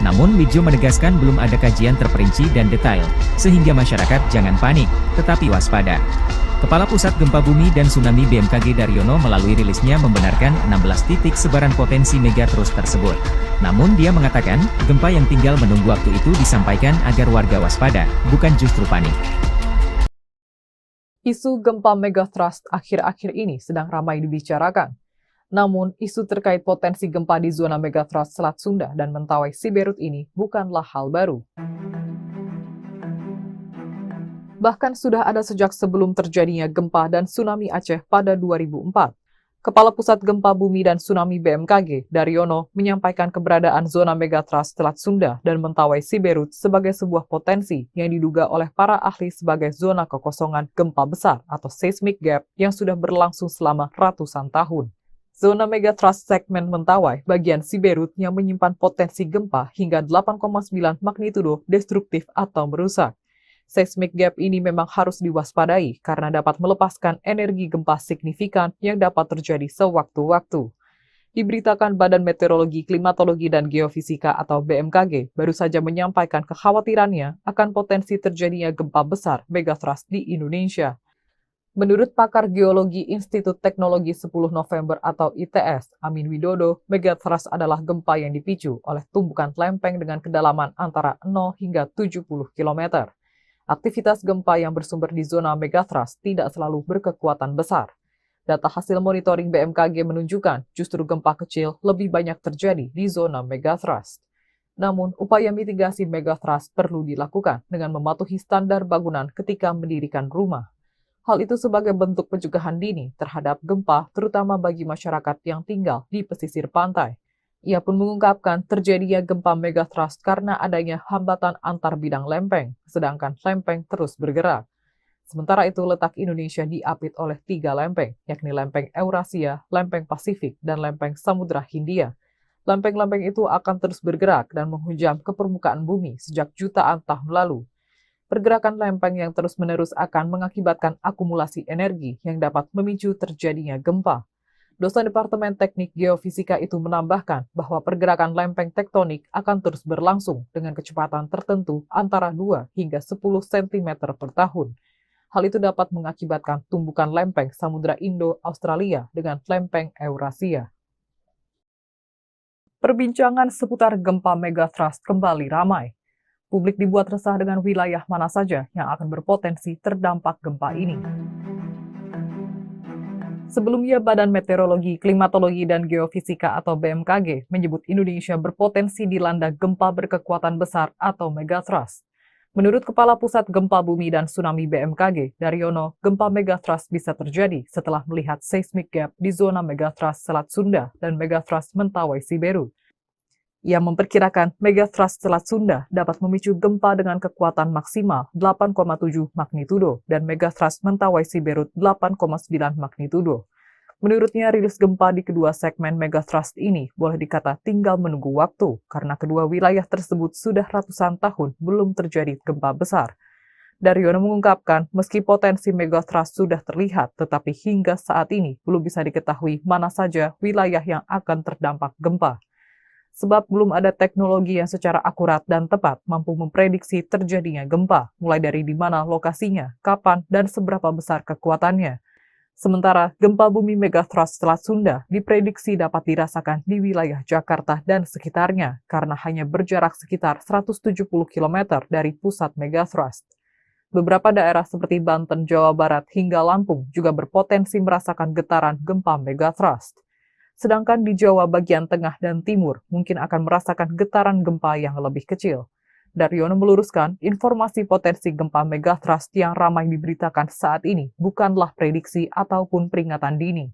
S2: Namun Widjo menegaskan belum ada kajian terperinci dan detail, sehingga masyarakat jangan panik, tetapi waspada. Kepala Pusat Gempa Bumi dan Tsunami BMKG Daryono melalui rilisnya membenarkan 16 titik sebaran potensi megathrust tersebut. Namun dia mengatakan, gempa yang tinggal menunggu waktu itu disampaikan agar warga waspada, bukan justru panik.
S1: Isu gempa megathrust akhir-akhir ini sedang ramai dibicarakan. Namun, isu terkait potensi gempa di zona megathrust Selat Sunda dan Mentawai Siberut ini bukanlah hal baru. Bahkan sudah ada sejak sebelum terjadinya gempa dan tsunami Aceh pada 2004. Kepala Pusat Gempa Bumi dan Tsunami BMKG, Daryono, menyampaikan keberadaan zona megathrust Selat Sunda dan Mentawai Siberut sebagai sebuah potensi yang diduga oleh para ahli sebagai zona kekosongan gempa besar atau seismic gap yang sudah berlangsung selama ratusan tahun. Zona megathrust segmen Mentawai bagian Siberut yang menyimpan potensi gempa hingga 8,9 magnitudo destruktif atau merusak. Seismic gap ini memang harus diwaspadai karena dapat melepaskan energi gempa signifikan yang dapat terjadi sewaktu-waktu. Diberitakan Badan Meteorologi, Klimatologi, dan Geofisika atau BMKG baru saja menyampaikan kekhawatirannya akan potensi terjadinya gempa besar megathrust di Indonesia. Menurut pakar geologi Institut Teknologi 10 November atau ITS, Amin Widodo, megathrust adalah gempa yang dipicu oleh tumbukan lempeng dengan kedalaman antara 0 hingga 70 km. Aktivitas gempa yang bersumber di zona megathrust tidak selalu berkekuatan besar. Data hasil monitoring BMKG menunjukkan justru gempa kecil lebih banyak terjadi di zona megathrust. Namun, upaya mitigasi megathrust perlu dilakukan dengan mematuhi standar bangunan ketika mendirikan rumah. Hal itu sebagai bentuk pencegahan dini terhadap gempa, terutama bagi masyarakat yang tinggal di pesisir pantai. Ia pun mengungkapkan terjadinya gempa megathrust karena adanya hambatan antar bidang lempeng, sedangkan lempeng terus bergerak. Sementara itu, letak Indonesia diapit oleh 3 lempeng, yakni lempeng Eurasia, lempeng Pasifik, dan lempeng Samudra Hindia. Lempeng-lempeng itu akan terus bergerak dan menghujam ke permukaan bumi sejak jutaan tahun lalu. Pergerakan lempeng yang terus-menerus akan mengakibatkan akumulasi energi yang dapat memicu terjadinya gempa. Dosen Departemen Teknik Geofisika itu menambahkan bahwa pergerakan lempeng tektonik akan terus berlangsung dengan kecepatan tertentu antara 2 hingga 10 cm per tahun. Hal itu dapat mengakibatkan tumbukan lempeng Samudra Indo-Australia dengan lempeng Eurasia. Perbincangan seputar gempa megathrust kembali ramai. Publik dibuat resah dengan wilayah mana saja yang akan berpotensi terdampak gempa ini. Sebelumnya, Badan Meteorologi, Klimatologi, dan Geofisika atau BMKG menyebut Indonesia berpotensi dilanda gempa berkekuatan besar atau megathrust. Menurut Kepala Pusat Gempa Bumi dan Tsunami BMKG, Daryono, gempa megathrust bisa terjadi setelah melihat seismic gap di zona megathrust Selat Sunda dan megathrust Mentawai Siberut. Ia memperkirakan megathrust Selat Sunda dapat memicu gempa dengan kekuatan maksimal 8,7 magnitudo dan megathrust Mentawai Siberut 8,9 magnitudo. Menurutnya, rilis gempa di kedua segmen megathrust ini boleh dikata tinggal menunggu waktu karena kedua wilayah tersebut sudah ratusan tahun belum terjadi gempa besar. Daryono mengungkapkan, meski potensi megathrust sudah terlihat, tetapi hingga saat ini belum bisa diketahui mana saja wilayah yang akan terdampak gempa. Sebab belum ada teknologi yang secara akurat dan tepat mampu memprediksi terjadinya gempa, mulai dari di mana lokasinya, kapan, dan seberapa besar kekuatannya. Sementara gempa bumi megathrust Selat Sunda diprediksi dapat dirasakan di wilayah Jakarta dan sekitarnya karena hanya berjarak sekitar 170 km dari pusat megathrust. Beberapa daerah seperti Banten, Jawa Barat, hingga Lampung juga berpotensi merasakan getaran gempa megathrust. Sedangkan di Jawa bagian tengah dan timur mungkin akan merasakan getaran gempa yang lebih kecil. Daryono meluruskan, informasi potensi gempa megathrust yang ramai diberitakan saat ini bukanlah prediksi ataupun peringatan dini,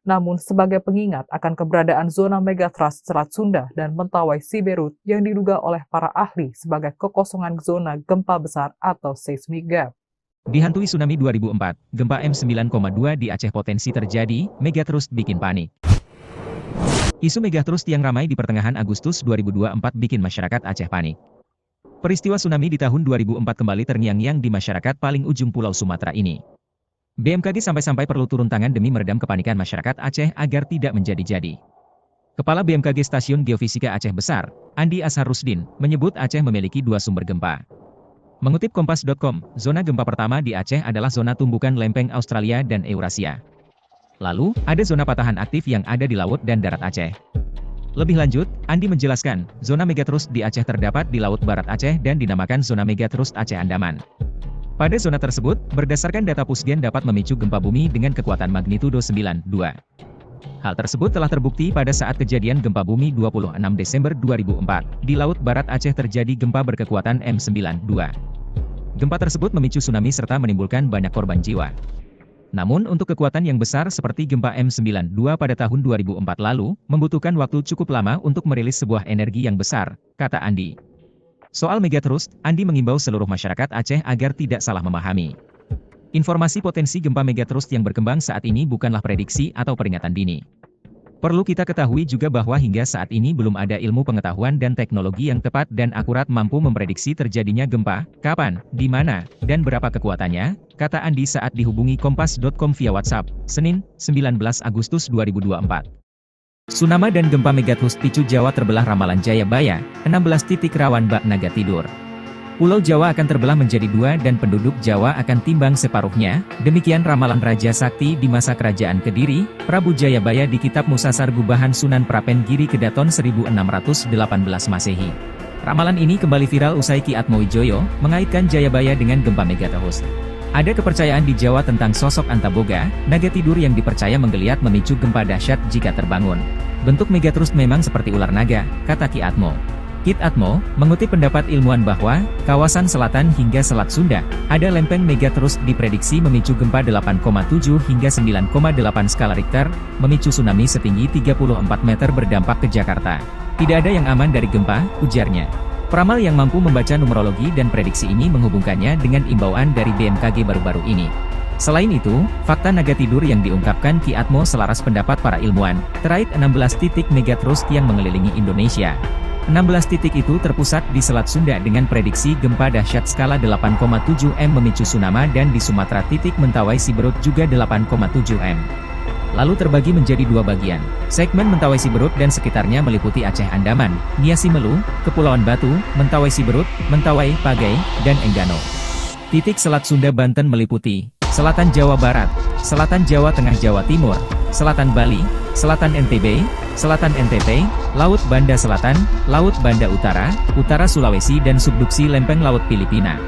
S1: namun sebagai pengingat akan keberadaan zona megathrust Selat Sunda dan Mentawai Siberut yang diduga oleh para ahli sebagai kekosongan zona gempa besar atau seismic gap.
S2: Dihantui tsunami 2004, gempa M9,2 di Aceh potensi terjadi, megathrust bikin panik. Isu megathrust yang ramai di pertengahan Agustus 2024 bikin masyarakat Aceh panik. Peristiwa tsunami di tahun 2004 kembali terngiang-ngiang di masyarakat paling ujung Pulau Sumatera ini. BMKG sampai-sampai perlu turun tangan demi meredam kepanikan masyarakat Aceh agar tidak menjadi-jadi. Kepala BMKG Stasiun Geofisika Aceh Besar, Andi Ashar Rusdin, menyebut Aceh memiliki 2 sumber gempa. Mengutip Kompas.com, zona gempa pertama di Aceh adalah zona tumbukan lempeng Australia dan Eurasia. Lalu, ada zona patahan aktif yang ada di laut dan darat Aceh. Lebih lanjut, Andi menjelaskan, zona megathrust di Aceh terdapat di Laut Barat Aceh dan dinamakan zona megathrust Aceh Andaman. Pada zona tersebut, berdasarkan data Pusgen dapat memicu gempa bumi dengan kekuatan magnitudo 9,2. Hal tersebut telah terbukti pada saat kejadian gempa bumi 26 Desember 2004. Di Laut Barat Aceh terjadi gempa berkekuatan M9,2. Gempa tersebut memicu tsunami serta menimbulkan banyak korban jiwa. Namun untuk kekuatan yang besar seperti gempa M9,2 pada tahun 2004 lalu, membutuhkan waktu cukup lama untuk merilis sebuah energi yang besar, kata Andi. Soal megathrust, Andi mengimbau seluruh masyarakat Aceh agar tidak salah memahami. Informasi potensi gempa megathrust yang berkembang saat ini bukanlah prediksi atau peringatan dini. Perlu kita ketahui juga bahwa hingga saat ini belum ada ilmu pengetahuan dan teknologi yang tepat dan akurat mampu memprediksi terjadinya gempa, kapan, di mana, dan berapa kekuatannya, kata Andi saat dihubungi Kompas.com via WhatsApp, Senin, 19 Agustus 2024. Tsunami dan gempa megathrust picu Jawa terbelah ramalan Jayabaya, 16 titik rawan bak naga tidur. Pulau Jawa akan terbelah menjadi 2 dan penduduk Jawa akan timbang separuhnya, demikian ramalan Raja Sakti di masa Kerajaan Kediri, Prabu Jayabaya di Kitab Musasar Gubahan Sunan Prapen Giri Kedaton 1618 Masehi. Ramalan ini kembali viral usai Ki Atmowijoyo mengaitkan Jayabaya dengan gempa megathrust. Ada kepercayaan di Jawa tentang sosok Antaboga, naga tidur yang dipercaya menggeliat memicu gempa dahsyat jika terbangun. Bentuk megathrust memang seperti ular naga, kata Ki Atmo. Kit Atmo, mengutip pendapat ilmuwan bahwa, kawasan selatan hingga Selat Sunda, ada lempeng megathrust diprediksi memicu gempa 8,7 hingga 9,8 skala Richter, memicu tsunami setinggi 34 meter berdampak ke Jakarta. Tidak ada yang aman dari gempa, ujarnya. Peramal yang mampu membaca numerologi dan prediksi ini menghubungkannya dengan imbauan dari BMKG baru-baru ini. Selain itu, fakta naga tidur yang diungkapkan Ki Atmo selaras pendapat para ilmuwan, terkait 16 titik megathrust yang mengelilingi Indonesia. 16 titik itu terpusat di Selat Sunda dengan prediksi gempa dahsyat skala 8,7 M memicu tsunami dan di Sumatera titik Mentawai Siberut juga 8,7 M. Lalu terbagi menjadi 2 bagian. Segmen Mentawai Siberut dan sekitarnya meliputi Aceh Andaman, Nia Simelu, Kepulauan Batu, Mentawai Siberut, Mentawai, Pagai, dan Enggano. Titik Selat Sunda Banten meliputi Selatan Jawa Barat, Selatan Jawa Tengah Jawa Timur, Selatan Bali, Selatan NTB, Selatan NTT, Laut Banda Selatan, Laut Banda Utara, Utara Sulawesi dan subduksi lempeng Laut Filipina.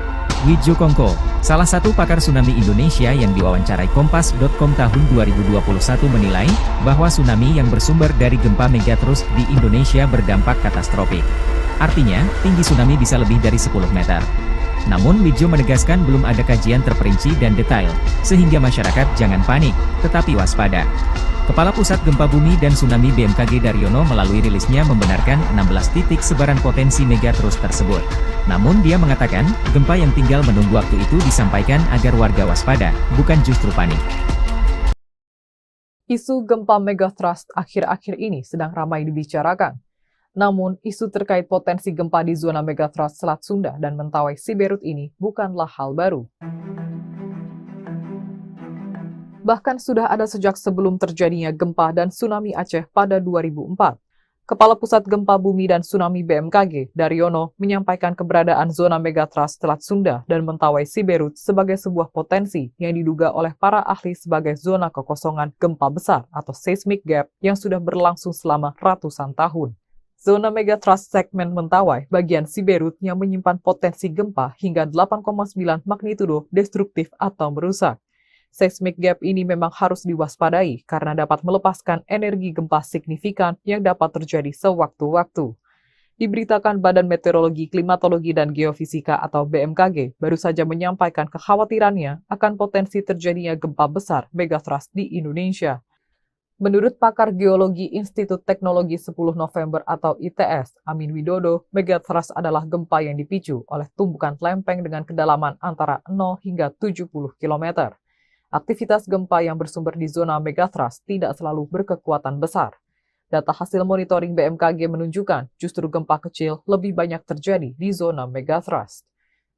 S2: Wijo Kongko, salah satu pakar tsunami Indonesia yang diwawancarai Kompas.com tahun 2021 menilai, bahwa tsunami yang bersumber dari gempa megathrust di Indonesia berdampak katastrofik. Artinya, tinggi tsunami bisa lebih dari 10 meter. Namun Wijo menegaskan belum ada kajian terperinci dan detail, sehingga masyarakat jangan panik, tetapi waspada. Kepala Pusat Gempa Bumi dan Tsunami BMKG Daryono melalui rilisnya membenarkan 16 titik sebaran potensi megathrust tersebut. Namun dia mengatakan, gempa yang tinggal menunggu waktu itu disampaikan agar warga waspada, bukan justru panik.
S1: Isu gempa megathrust akhir-akhir ini sedang ramai dibicarakan. Namun, isu terkait potensi gempa di zona megathrust Selat Sunda dan Mentawai Siberut ini bukanlah hal baru. Bahkan sudah ada sejak sebelum terjadinya gempa dan tsunami Aceh pada 2004. Kepala Pusat Gempa Bumi dan Tsunami BMKG, Daryono, menyampaikan keberadaan zona megatrust Selat Sunda dan Mentawai Siberut sebagai sebuah potensi yang diduga oleh para ahli sebagai zona kekosongan gempa besar atau seismic gap yang sudah berlangsung selama ratusan tahun. Zona megatrust segmen Mentawai bagian Siberut yang menyimpan potensi gempa hingga 8,9 magnitudo destruktif atau merusak. Seismic gap ini memang harus diwaspadai karena dapat melepaskan energi gempa signifikan yang dapat terjadi sewaktu-waktu. Diberitakan Badan Meteorologi, Klimatologi, dan Geofisika atau BMKG baru saja menyampaikan kekhawatirannya akan potensi terjadinya gempa besar megatrust di Indonesia. Menurut pakar geologi Institut Teknologi 10 November atau ITS, Amin Widodo, megatrust adalah gempa yang dipicu oleh tumbukan lempeng dengan kedalaman antara 0 hingga 70 km. Aktivitas gempa yang bersumber di zona megatrust tidak selalu berkekuatan besar. Data hasil monitoring BMKG menunjukkan justru gempa kecil lebih banyak terjadi di zona megatrust.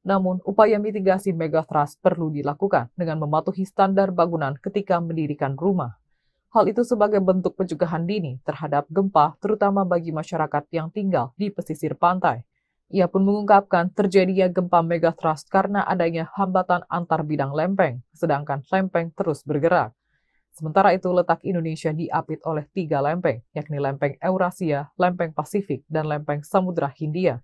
S1: Namun, upaya mitigasi megatrust perlu dilakukan dengan mematuhi standar bangunan ketika mendirikan rumah. Hal itu sebagai bentuk pencegahan dini terhadap gempa, terutama bagi masyarakat yang tinggal di pesisir pantai. Ia pun mengungkapkan terjadinya gempa megatrust karena adanya hambatan antar bidang lempeng, sedangkan lempeng terus bergerak. Sementara itu, letak Indonesia diapit oleh 3 lempeng, yakni lempeng Eurasia, lempeng Pasifik, dan lempeng Samudra Hindia.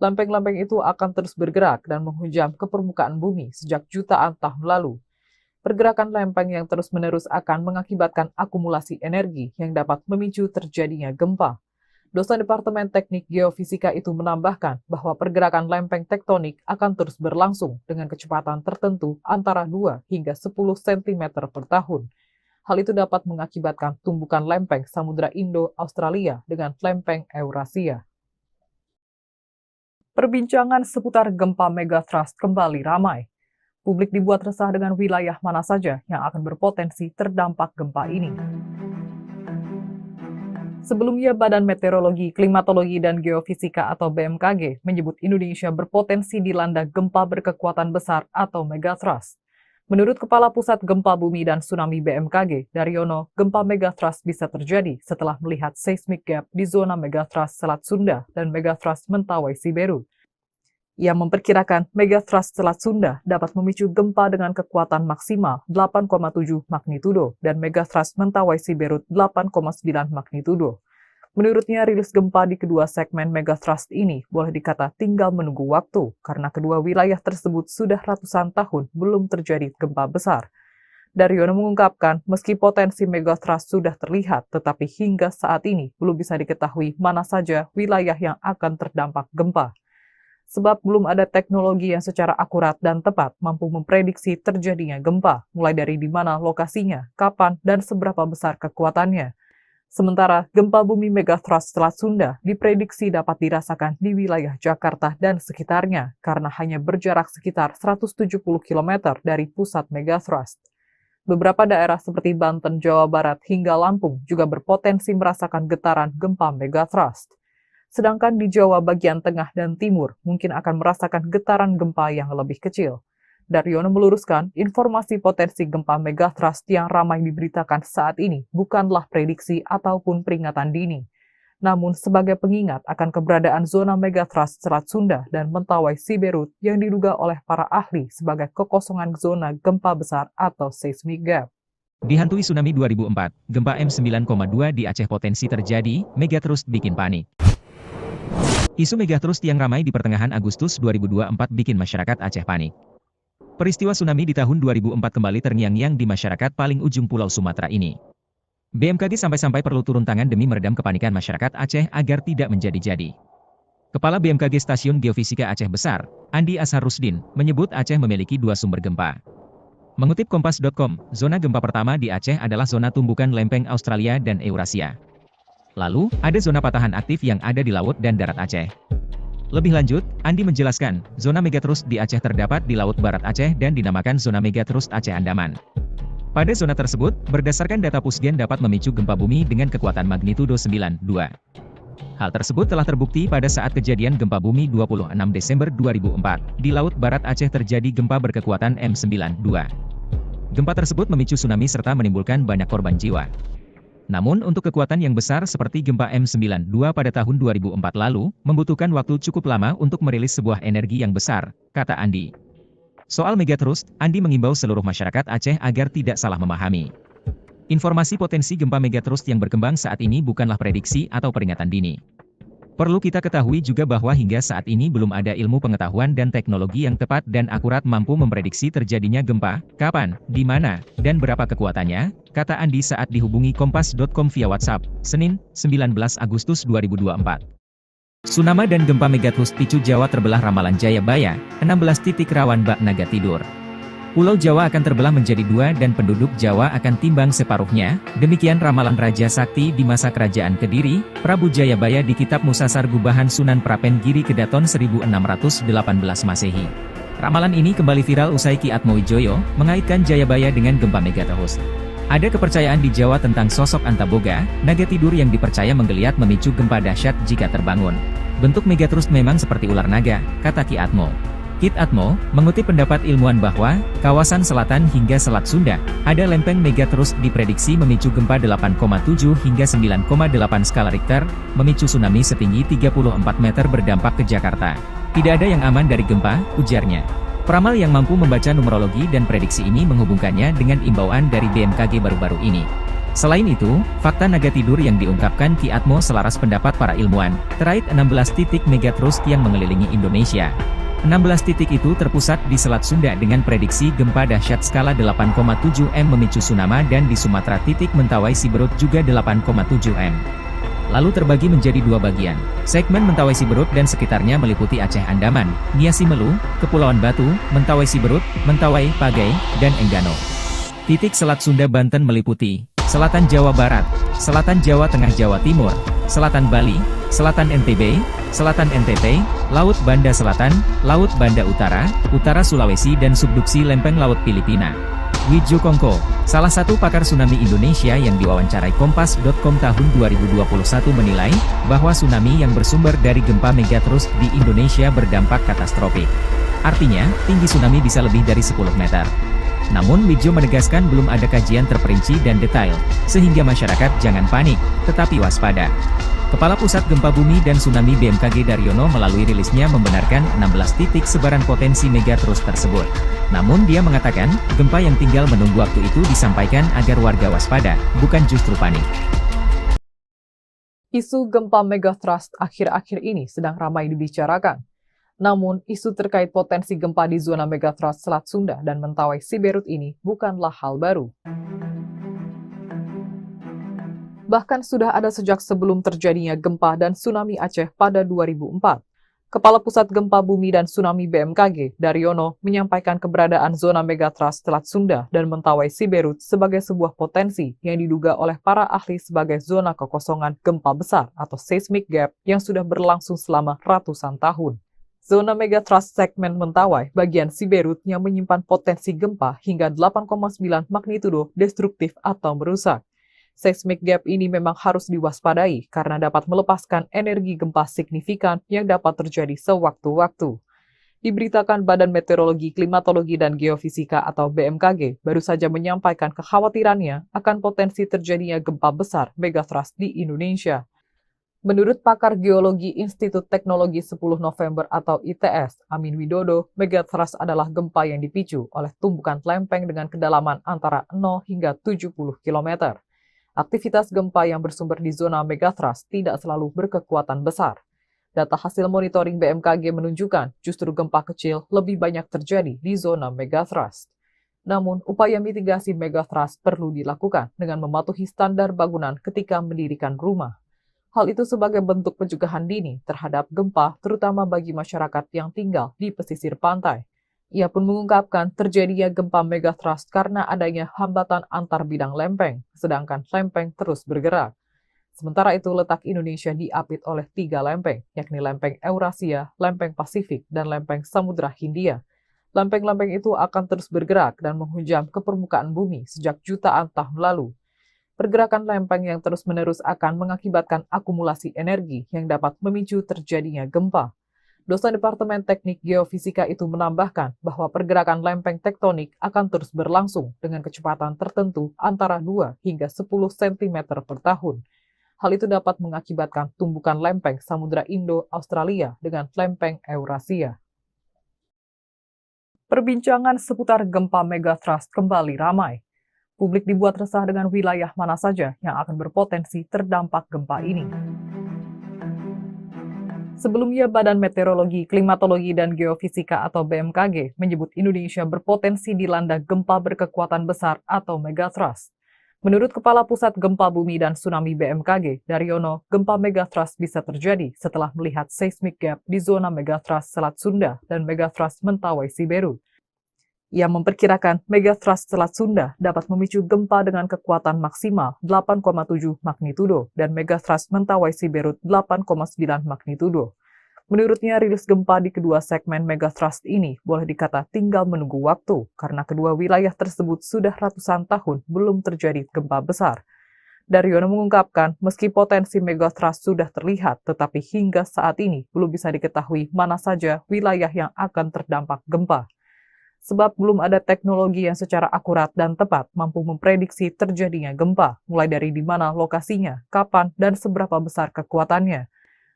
S1: Lempeng-lempeng itu akan terus bergerak dan menghujam ke permukaan bumi sejak jutaan tahun lalu. Pergerakan lempeng yang terus-menerus akan mengakibatkan akumulasi energi yang dapat memicu terjadinya gempa. Dosen Departemen Teknik Geofisika itu menambahkan bahwa pergerakan lempeng tektonik akan terus berlangsung dengan kecepatan tertentu antara 2 hingga 10 cm per tahun. Hal itu dapat mengakibatkan tumbukan lempeng Samudra Indo-Australia dengan lempeng Eurasia. Perbincangan seputar gempa megatrust kembali ramai. Publik dibuat resah dengan wilayah mana saja yang akan berpotensi terdampak gempa ini. Sebelumnya, Badan Meteorologi, Klimatologi, dan Geofisika atau BMKG menyebut Indonesia berpotensi dilanda gempa berkekuatan besar atau megatrust. Menurut Kepala Pusat Gempa Bumi dan Tsunami BMKG, Daryono, gempa megatrust bisa terjadi setelah melihat seismic gap di zona megatrust Selat Sunda dan megatrust Mentawai Siberut. Ia memperkirakan megatrust Selat Sunda dapat memicu gempa dengan kekuatan maksimal 8,7 magnitudo dan megatrust Mentawai Siberut 8,9 magnitudo. Menurutnya, rilis gempa di kedua segmen megatrust ini boleh dikata tinggal menunggu waktu karena kedua wilayah tersebut sudah ratusan tahun belum terjadi gempa besar. Daryono mengungkapkan, meski potensi megatrust sudah terlihat, tetapi hingga saat ini belum bisa diketahui mana saja wilayah yang akan terdampak gempa. Sebab belum ada teknologi yang secara akurat dan tepat mampu memprediksi terjadinya gempa, mulai dari di mana lokasinya, kapan, dan seberapa besar kekuatannya. Sementara, gempa bumi megatrust Selat Sunda diprediksi dapat dirasakan di wilayah Jakarta dan sekitarnya karena hanya berjarak sekitar 170 km dari pusat megatrust. Beberapa daerah seperti Banten, Jawa Barat, hingga Lampung juga berpotensi merasakan getaran gempa megatrust. Sedangkan di Jawa bagian tengah dan timur mungkin akan merasakan getaran gempa yang lebih kecil. Daryono meluruskan, informasi potensi gempa megatrust yang ramai diberitakan saat ini bukanlah prediksi ataupun peringatan dini, namun sebagai pengingat akan keberadaan zona megatrust Selat Sunda dan Mentawai Siberut yang diduga oleh para ahli sebagai kekosongan zona gempa besar atau seismic gap.
S2: Dihantui tsunami 2004, gempa M9,2 di Aceh potensi terjadi, megatrust bikin panik. Isu megatrust yang ramai di pertengahan Agustus 2024 bikin masyarakat Aceh panik. Peristiwa tsunami di tahun 2004 kembali terngiang-ngiang di masyarakat paling ujung Pulau Sumatera ini. BMKG sampai-sampai perlu turun tangan demi meredam kepanikan masyarakat Aceh agar tidak menjadi-jadi. Kepala BMKG Stasiun Geofisika Aceh Besar, Andi Ashar Rusdin, menyebut Aceh memiliki 2 sumber gempa. Mengutip Kompas.com, zona gempa pertama di Aceh adalah zona tumbukan lempeng Australia dan Eurasia. Lalu, ada zona patahan aktif yang ada di laut dan darat Aceh. Lebih lanjut, Andi menjelaskan, zona megatrust di Aceh terdapat di Laut Barat Aceh dan dinamakan zona megatrust Aceh Andaman. Pada zona tersebut, berdasarkan data Pusgen dapat memicu gempa bumi dengan kekuatan magnitudo 9,2. Hal tersebut telah terbukti pada saat kejadian gempa bumi 26 Desember 2004. Di Laut Barat Aceh terjadi gempa berkekuatan M9,2. Gempa tersebut memicu tsunami serta menimbulkan banyak korban jiwa. Namun untuk kekuatan yang besar seperti gempa M92 pada tahun 2004 lalu, membutuhkan waktu cukup lama untuk merilis sebuah energi yang besar, kata Andi. Soal megatrust, Andi mengimbau seluruh masyarakat Aceh agar tidak salah memahami. Informasi potensi gempa megatrust yang berkembang saat ini bukanlah prediksi atau peringatan dini. Perlu kita ketahui juga bahwa hingga saat ini belum ada ilmu pengetahuan dan teknologi yang tepat dan akurat mampu memprediksi terjadinya gempa, kapan, di mana, dan berapa kekuatannya, kata Andi saat dihubungi Kompas.com via WhatsApp, Senin, 19 Agustus 2024. Tsunami dan gempa megatrust picu Jawa terbelah ramalan Jayabaya, 16 titik rawan bak naga tidur. Pulau Jawa akan terbelah menjadi dua dan penduduk Jawa akan timbang separuhnya, demikian ramalan Raja Sakti di masa kerajaan Kediri, Prabu Jayabaya di Kitab Musasar Gubahan Sunan Prapen Giri Kedaton 1618 Masehi. Ramalan ini kembali viral usai Ki Atmowijoyo mengaitkan Jayabaya dengan gempa megatrust. Ada kepercayaan di Jawa tentang sosok Antaboga, naga tidur yang dipercaya menggeliat memicu gempa dahsyat jika terbangun. Bentuk megatrust memang seperti ular naga, kata Ki Atmo. Kit Atmo, mengutip pendapat ilmuwan bahwa, kawasan selatan hingga Selat Sunda, ada lempeng megatrust diprediksi memicu gempa 8,7 hingga 9,8 skala Richter, memicu tsunami setinggi 34 meter berdampak ke Jakarta. Tidak ada yang aman dari gempa, ujarnya. Peramal yang mampu membaca numerologi dan prediksi ini menghubungkannya dengan imbauan dari BMKG baru-baru ini. Selain itu, fakta naga tidur yang diungkapkan Ki Atmo selaras pendapat para ilmuwan, terkait 16 titik megatrust yang mengelilingi Indonesia. 16 titik itu terpusat di Selat Sunda dengan prediksi gempa dahsyat skala 8,7 M memicu tsunami dan di Sumatera titik Mentawai Siberut juga 8,7 M. Lalu terbagi menjadi dua bagian. Segmen Mentawai Siberut dan sekitarnya meliputi Aceh Andaman, Nia Simelu, Kepulauan Batu, Mentawai Siberut, Mentawai, Pagai, dan Enggano. Titik Selat Sunda Banten meliputi Selatan Jawa Barat, Selatan Jawa Tengah Jawa Timur, Selatan Bali, Selatan NTB, Selatan NTT, Laut Banda Selatan, Laut Banda Utara, Utara Sulawesi dan subduksi lempeng Laut Filipina. Widjo Kongko, salah satu pakar tsunami Indonesia yang diwawancarai Kompas.com tahun 2021 menilai, bahwa tsunami yang bersumber dari gempa megatrust di Indonesia berdampak katastrofik. Artinya, tinggi tsunami bisa lebih dari 10 meter. Namun Widjo menegaskan belum ada kajian terperinci dan detail, sehingga masyarakat jangan panik, tetapi waspada. Kepala Pusat Gempa Bumi dan Tsunami BMKG Daryono melalui rilisnya membenarkan 16 titik sebaran potensi megatrust tersebut. Namun dia mengatakan, gempa yang tinggal menunggu waktu itu disampaikan agar warga waspada, bukan justru panik.
S1: Isu gempa megatrust akhir-akhir ini sedang ramai dibicarakan. Namun, isu terkait potensi gempa di zona megatrust Selat Sunda dan Mentawai Siberut ini bukanlah hal baru. Bahkan sudah ada sejak sebelum terjadinya gempa dan tsunami Aceh pada 2004. Kepala Pusat Gempa Bumi dan Tsunami BMKG, Daryono, menyampaikan keberadaan zona megatrust Selat Sunda dan Mentawai Siberut sebagai sebuah potensi yang diduga oleh para ahli sebagai zona kekosongan gempa besar atau seismic gap yang sudah berlangsung selama ratusan tahun. Zona megatrust segmen Mentawai bagian Siberut yang menyimpan potensi gempa hingga 8,9 magnitudo destruktif atau merusak. Seismic gap ini memang harus diwaspadai karena dapat melepaskan energi gempa signifikan yang dapat terjadi sewaktu-waktu. Diberitakan Badan Meteorologi, Klimatologi, dan Geofisika atau BMKG baru saja menyampaikan kekhawatirannya akan potensi terjadinya gempa besar megatrust di Indonesia. Menurut pakar geologi Institut Teknologi 10 November atau ITS, Amin Widodo, megatrust adalah gempa yang dipicu oleh tumbukan lempeng dengan kedalaman antara 0 hingga 70 km. Aktivitas gempa yang bersumber di zona megatrust tidak selalu berkekuatan besar. Data hasil monitoring BMKG menunjukkan justru gempa kecil lebih banyak terjadi di zona megatrust. Namun, upaya mitigasi megatrust perlu dilakukan dengan mematuhi standar bangunan ketika mendirikan rumah. Hal itu sebagai bentuk pencegahan dini terhadap gempa, terutama bagi masyarakat yang tinggal di pesisir pantai. Ia pun mengungkapkan terjadinya gempa megatrust karena adanya hambatan antar bidang lempeng, sedangkan lempeng terus bergerak. Sementara itu, letak Indonesia diapit oleh 3 lempeng, yakni lempeng Eurasia, lempeng Pasifik, dan lempeng Samudra Hindia. Lempeng-lempeng itu akan terus bergerak dan menghujam ke permukaan bumi sejak jutaan tahun lalu. Pergerakan lempeng yang terus-menerus akan mengakibatkan akumulasi energi yang dapat memicu terjadinya gempa. Dosen Departemen Teknik Geofisika itu menambahkan bahwa pergerakan lempeng tektonik akan terus berlangsung dengan kecepatan tertentu antara 2 hingga 10 cm per tahun. Hal itu dapat mengakibatkan tumbukan lempeng Samudra Indo-Australia dengan lempeng Eurasia. Perbincangan seputar gempa megatrust kembali ramai. Publik dibuat resah dengan wilayah mana saja yang akan berpotensi terdampak gempa ini. Sebelumnya, Badan Meteorologi, Klimatologi, dan Geofisika atau BMKG menyebut Indonesia berpotensi dilanda gempa berkekuatan besar atau megatrust. Menurut Kepala Pusat Gempa Bumi dan Tsunami BMKG, Daryono, gempa megatrust bisa terjadi setelah melihat seismic gap di zona megatrust Selat Sunda dan megatrust Mentawai Siberut. Ia memperkirakan megatrust Selat Sunda dapat memicu gempa dengan kekuatan maksimal 8,7 magnitudo dan megatrust Mentawai Siberut 8,9 magnitudo. Menurutnya, rilis gempa di kedua segmen megatrust ini boleh dikata tinggal menunggu waktu karena kedua wilayah tersebut sudah ratusan tahun belum terjadi gempa besar. Daryono mengungkapkan, meski potensi megatrust sudah terlihat, tetapi hingga saat ini belum bisa diketahui mana saja wilayah yang akan terdampak gempa. Sebab belum ada teknologi yang secara akurat dan tepat mampu memprediksi terjadinya gempa, mulai dari di mana lokasinya, kapan, dan seberapa besar kekuatannya.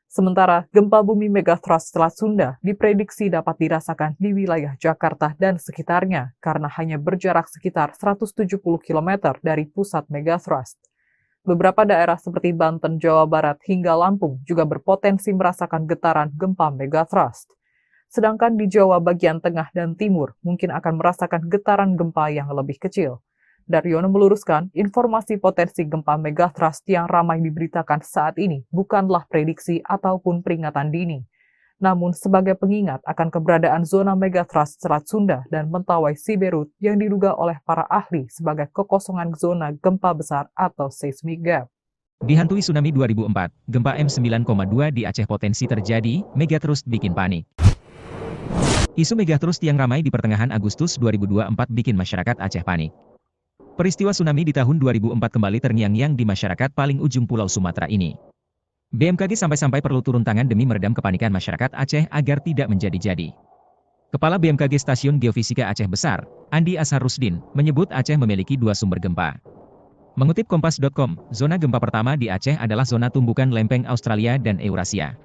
S1: Sementara, gempa bumi megatrust Selat Sunda diprediksi dapat dirasakan di wilayah Jakarta dan sekitarnya karena hanya berjarak sekitar 170 km dari pusat megatrust. Beberapa daerah seperti Banten, Jawa Barat, hingga Lampung juga berpotensi merasakan getaran gempa megatrust. Sedangkan di Jawa bagian tengah dan timur mungkin akan merasakan getaran gempa yang lebih kecil. Daryono meluruskan, informasi potensi gempa megatrust yang ramai diberitakan saat ini bukanlah prediksi ataupun peringatan dini, namun sebagai pengingat akan keberadaan zona megatrust Selat Sunda dan Mentawai Siberut yang diduga oleh para ahli sebagai kekosongan zona gempa besar atau seismic gap.
S2: Dihantui tsunami 2004, gempa M9,2 di Aceh potensi terjadi, megatrust bikin panik. Isu megatrust yang ramai di pertengahan Agustus 2024 bikin masyarakat Aceh panik. Peristiwa tsunami di tahun 2004 kembali terngiang-ngiang di masyarakat paling ujung Pulau Sumatera ini. BMKG sampai-sampai perlu turun tangan demi meredam kepanikan masyarakat Aceh agar tidak menjadi-jadi. Kepala BMKG Stasiun Geofisika Aceh Besar, Andi Asharusdin, menyebut Aceh memiliki dua sumber gempa. Mengutip Kompas.com, zona gempa pertama di Aceh adalah zona tumbukan lempeng Australia dan Eurasia.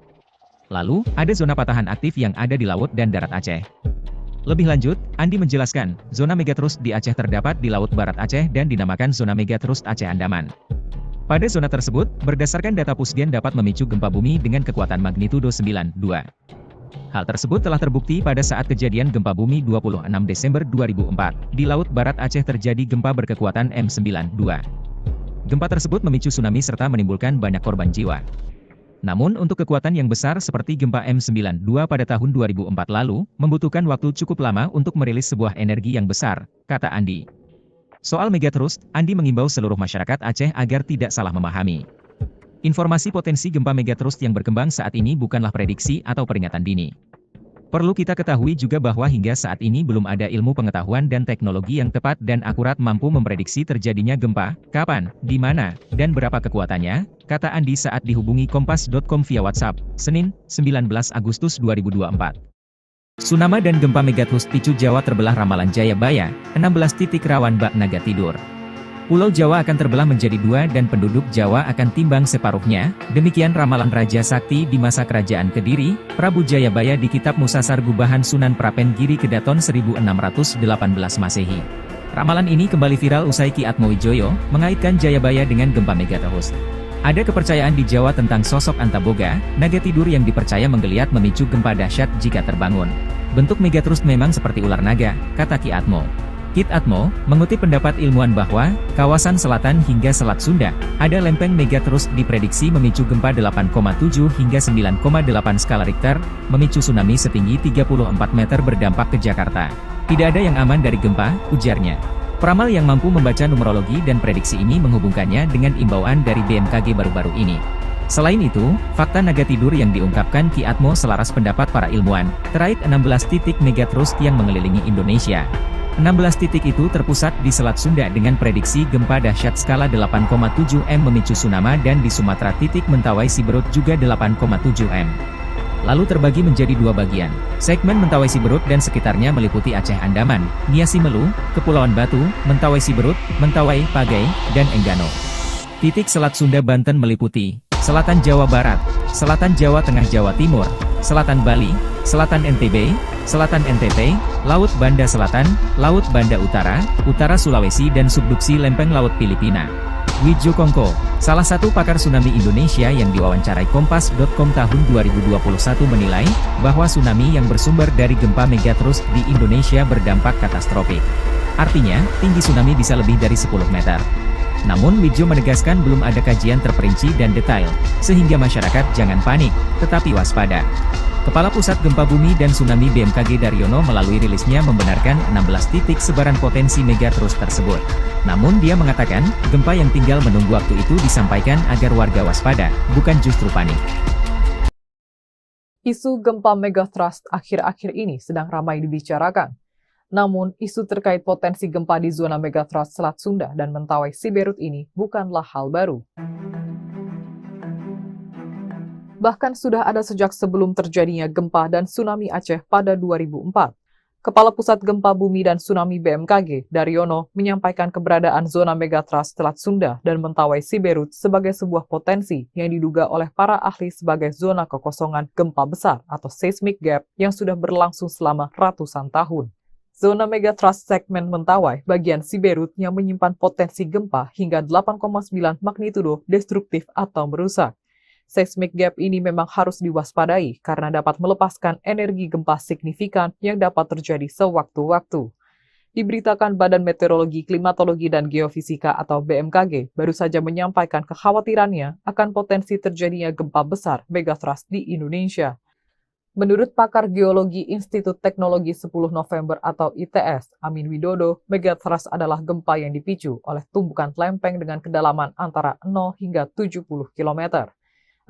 S2: Lalu, ada zona patahan aktif yang ada di laut dan darat Aceh. Lebih lanjut, Andi menjelaskan, zona megatrust di Aceh terdapat di Laut Barat Aceh dan dinamakan zona megatrust Aceh Andaman. Pada zona tersebut, berdasarkan data Pusgen dapat memicu gempa bumi dengan kekuatan magnitudo 9,2. Hal tersebut telah terbukti pada saat kejadian gempa bumi 26 Desember 2004. Di Laut Barat Aceh terjadi gempa berkekuatan M9,2. Gempa tersebut memicu tsunami serta menimbulkan banyak korban jiwa. Namun untuk kekuatan yang besar seperti gempa M9,2 pada tahun 2004 lalu, membutuhkan waktu cukup lama untuk merilis sebuah energi yang besar, kata Andi. Soal megatrust, Andi mengimbau seluruh masyarakat Aceh agar tidak salah memahami. Informasi potensi gempa megatrust yang berkembang saat ini bukanlah prediksi atau peringatan dini. Perlu kita ketahui juga bahwa hingga saat ini belum ada ilmu pengetahuan dan teknologi yang tepat dan akurat mampu memprediksi terjadinya gempa, kapan, di mana, dan berapa kekuatannya, kata Andi saat dihubungi Kompas.com via WhatsApp, Senin, 19 Agustus 2024. Tsunami dan gempa megatrust picu Jawa terbelah ramalan Jayabaya, 16 titik rawan bak naga tidur. Pulau Jawa akan terbelah menjadi dua dan penduduk Jawa akan timbang separuhnya, demikian ramalan Raja Sakti di masa kerajaan Kediri, Prabu Jayabaya di Kitab Musasar Gubahan Sunan Prapen Giri Kedaton 1618 Masehi. Ramalan ini kembali viral usai Ki Atmowijoyo mengaitkan Jayabaya dengan gempa megatrust. Ada kepercayaan di Jawa tentang sosok Antaboga, naga tidur yang dipercaya menggeliat memicu gempa dahsyat jika terbangun. Bentuk megatrust memang seperti ular naga, kata Ki Atmo. Kit Atmo, mengutip pendapat ilmuwan bahwa, kawasan selatan hingga Selat Sunda, ada lempeng megatrust diprediksi memicu gempa 8,7 hingga 9,8 skala Richter, memicu tsunami setinggi 34 meter berdampak ke Jakarta. Tidak ada yang aman dari gempa, ujarnya. Peramal yang mampu membaca numerologi dan prediksi ini menghubungkannya dengan imbauan dari BMKG baru-baru ini. Selain itu, fakta naga tidur yang diungkapkan Ki Atmo selaras pendapat para ilmuwan, terkait 16 titik megatrust yang mengelilingi Indonesia. 16 titik itu terpusat di Selat Sunda dengan prediksi gempa dahsyat skala 8,7 M memicu tsunami dan di Sumatera titik Mentawai Siberut juga 8,7 M. lalu terbagi menjadi dua bagian. Segmen Mentawai Siberut dan sekitarnya meliputi Aceh Andaman, Nia Simelu, Kepulauan Batu, Mentawai Siberut, Mentawai, Pagai, dan Enggano. Titik Selat Sunda Banten meliputi Selatan Jawa Barat, Selatan Jawa Tengah Jawa Timur, Selatan Bali, Selatan NTB, Selatan NTT, Laut Banda Selatan, Laut Banda Utara, Utara Sulawesi dan subduksi Lempeng Laut Filipina. Widjo Kongko, salah satu pakar tsunami Indonesia yang diwawancarai Kompas.com tahun 2021 menilai, bahwa tsunami yang bersumber dari gempa megatrust di Indonesia berdampak katastrofik. Artinya, tinggi tsunami bisa lebih dari 10 meter. Namun Widjo menegaskan belum ada kajian terperinci dan detail, sehingga masyarakat jangan panik, tetapi waspada. Kepala Pusat Gempa Bumi dan Tsunami BMKG Daryono melalui rilisnya membenarkan 16 titik sebaran potensi megatrust tersebut. Namun dia mengatakan, gempa yang tinggal menunggu waktu itu disampaikan agar warga waspada, bukan justru panik.
S1: Isu gempa megatrust akhir-akhir ini sedang ramai dibicarakan. Namun, isu terkait potensi gempa di zona megatrust Selat Sunda dan Mentawai Siberut ini bukanlah hal baru. Bahkan sudah ada sejak sebelum terjadinya gempa dan tsunami Aceh pada 2004. Kepala Pusat Gempa Bumi dan Tsunami BMKG, Daryono, menyampaikan keberadaan zona megatrust Selat Sunda dan Mentawai Siberut sebagai sebuah potensi yang diduga oleh para ahli sebagai zona kekosongan gempa besar atau seismic gap yang sudah berlangsung selama ratusan tahun. Zona megatrust segmen Mentawai bagian Siberut yang menyimpan potensi gempa hingga 8,9 magnitudo destruktif atau merusak. Seismic gap ini memang harus diwaspadai karena dapat melepaskan energi gempa signifikan yang dapat terjadi sewaktu-waktu. Diberitakan Badan Meteorologi, Klimatologi, dan Geofisika atau BMKG baru saja menyampaikan kekhawatirannya akan potensi terjadinya gempa besar megatrust di Indonesia. Menurut pakar geologi Institut Teknologi 10 November atau ITS, Amin Widodo, megatrust adalah gempa yang dipicu oleh tumbukan lempeng dengan kedalaman antara 0 hingga 70 km.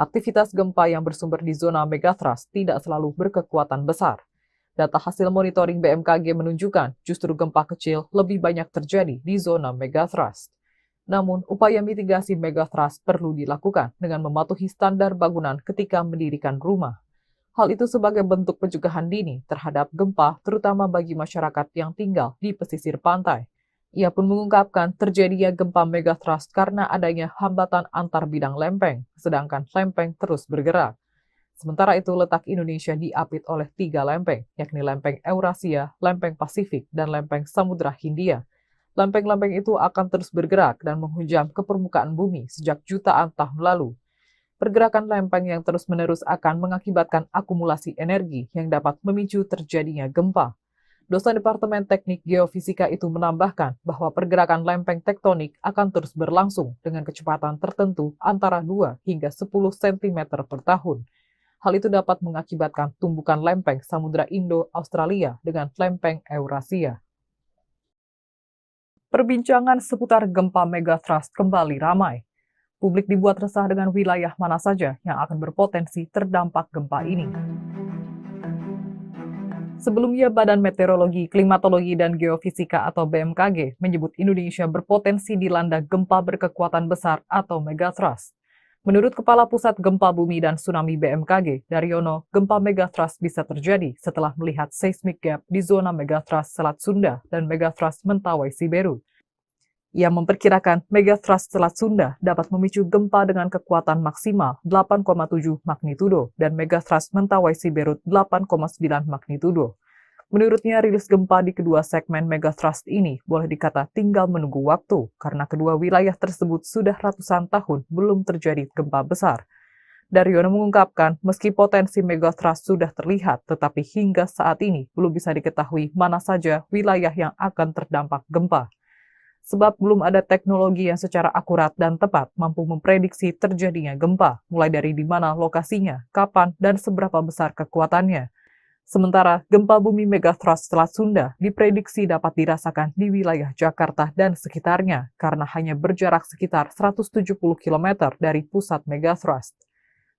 S1: Aktivitas gempa yang bersumber di zona megatrust tidak selalu berkekuatan besar. Data hasil monitoring BMKG menunjukkan justru gempa kecil lebih banyak terjadi di zona megatrust. Namun, upaya mitigasi megatrust perlu dilakukan dengan mematuhi standar bangunan ketika mendirikan rumah. Hal itu sebagai bentuk pencegahan dini terhadap gempa, terutama bagi masyarakat yang tinggal di pesisir pantai. Ia pun mengungkapkan terjadinya gempa megatrust karena adanya hambatan antar bidang lempeng, sedangkan lempeng terus bergerak. Sementara itu, letak Indonesia diapit oleh 3 lempeng, yakni lempeng Eurasia, lempeng Pasifik, dan lempeng Samudra Hindia. Lempeng-lempeng itu akan terus bergerak dan menghujam ke permukaan bumi sejak jutaan tahun lalu. Pergerakan lempeng yang terus-menerus akan mengakibatkan akumulasi energi yang dapat memicu terjadinya gempa. Dosen Departemen Teknik Geofisika itu menambahkan bahwa pergerakan lempeng tektonik akan terus berlangsung dengan kecepatan tertentu antara 2 hingga 10 cm per tahun. Hal itu dapat mengakibatkan tumbukan lempeng Samudra Indo-Australia dengan lempeng Eurasia. Perbincangan seputar gempa megatrust kembali ramai. Publik dibuat resah dengan wilayah mana saja yang akan berpotensi terdampak gempa ini. Sebelumnya, Badan Meteorologi, Klimatologi, dan Geofisika atau BMKG menyebut Indonesia berpotensi dilanda gempa berkekuatan besar atau megatrust. Menurut Kepala Pusat Gempa Bumi dan Tsunami BMKG, Daryono, gempa megatrust bisa terjadi setelah melihat seismic gap di zona megatrust Selat Sunda dan megatrust Mentawai Siberut. Ia memperkirakan megatrust Selat Sunda dapat memicu gempa dengan kekuatan maksimal 8,7 magnitudo dan megatrust Mentawai Siberut 8,9 magnitudo. Menurutnya, rilis gempa di kedua segmen megatrust ini boleh dikata tinggal menunggu waktu karena kedua wilayah tersebut sudah ratusan tahun belum terjadi gempa besar. Daryono mengungkapkan, meski potensi megatrust sudah terlihat, tetapi hingga saat ini belum bisa diketahui mana saja wilayah yang akan terdampak gempa. Sebab belum ada teknologi yang secara akurat dan tepat mampu memprediksi terjadinya gempa, mulai dari di mana lokasinya, kapan, dan seberapa besar kekuatannya. Sementara, gempa bumi megatrust Selat Sunda diprediksi dapat dirasakan di wilayah Jakarta dan sekitarnya karena hanya berjarak sekitar 170 km dari pusat megatrust.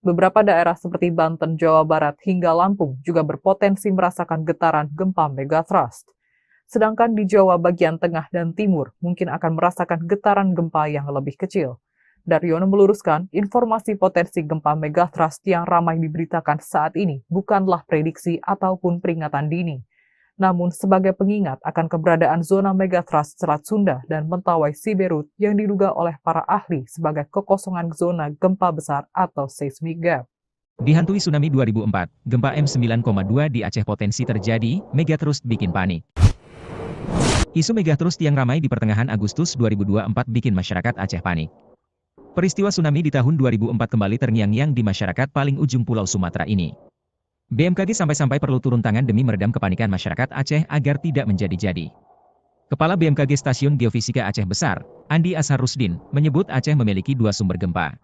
S1: Beberapa daerah seperti Banten, Jawa Barat, hingga Lampung juga berpotensi merasakan getaran gempa megatrust. Sedangkan di Jawa bagian tengah dan timur mungkin akan merasakan getaran gempa yang lebih kecil. Daryono meluruskan, informasi potensi gempa megatrust yang ramai diberitakan saat ini bukanlah prediksi ataupun peringatan dini, namun sebagai pengingat akan keberadaan zona megatrust Selat Sunda dan Mentawai Siberut yang diduga oleh para ahli sebagai kekosongan zona gempa besar atau seismic gap.
S2: Dihantui tsunami 2004, gempa M9,2 di Aceh potensi terjadi, megatrust bikin panik. Isu megatrust yang ramai di pertengahan Agustus 2024 bikin masyarakat Aceh panik. Peristiwa tsunami di tahun 2004 kembali terngiang-ngiang di masyarakat paling ujung Pulau Sumatera ini. BMKG sampai-sampai perlu turun tangan demi meredam kepanikan masyarakat Aceh agar tidak menjadi-jadi. Kepala BMKG Stasiun Geofisika Aceh Besar, Andi Ashar Rusdin, menyebut Aceh memiliki 2 sumber gempa.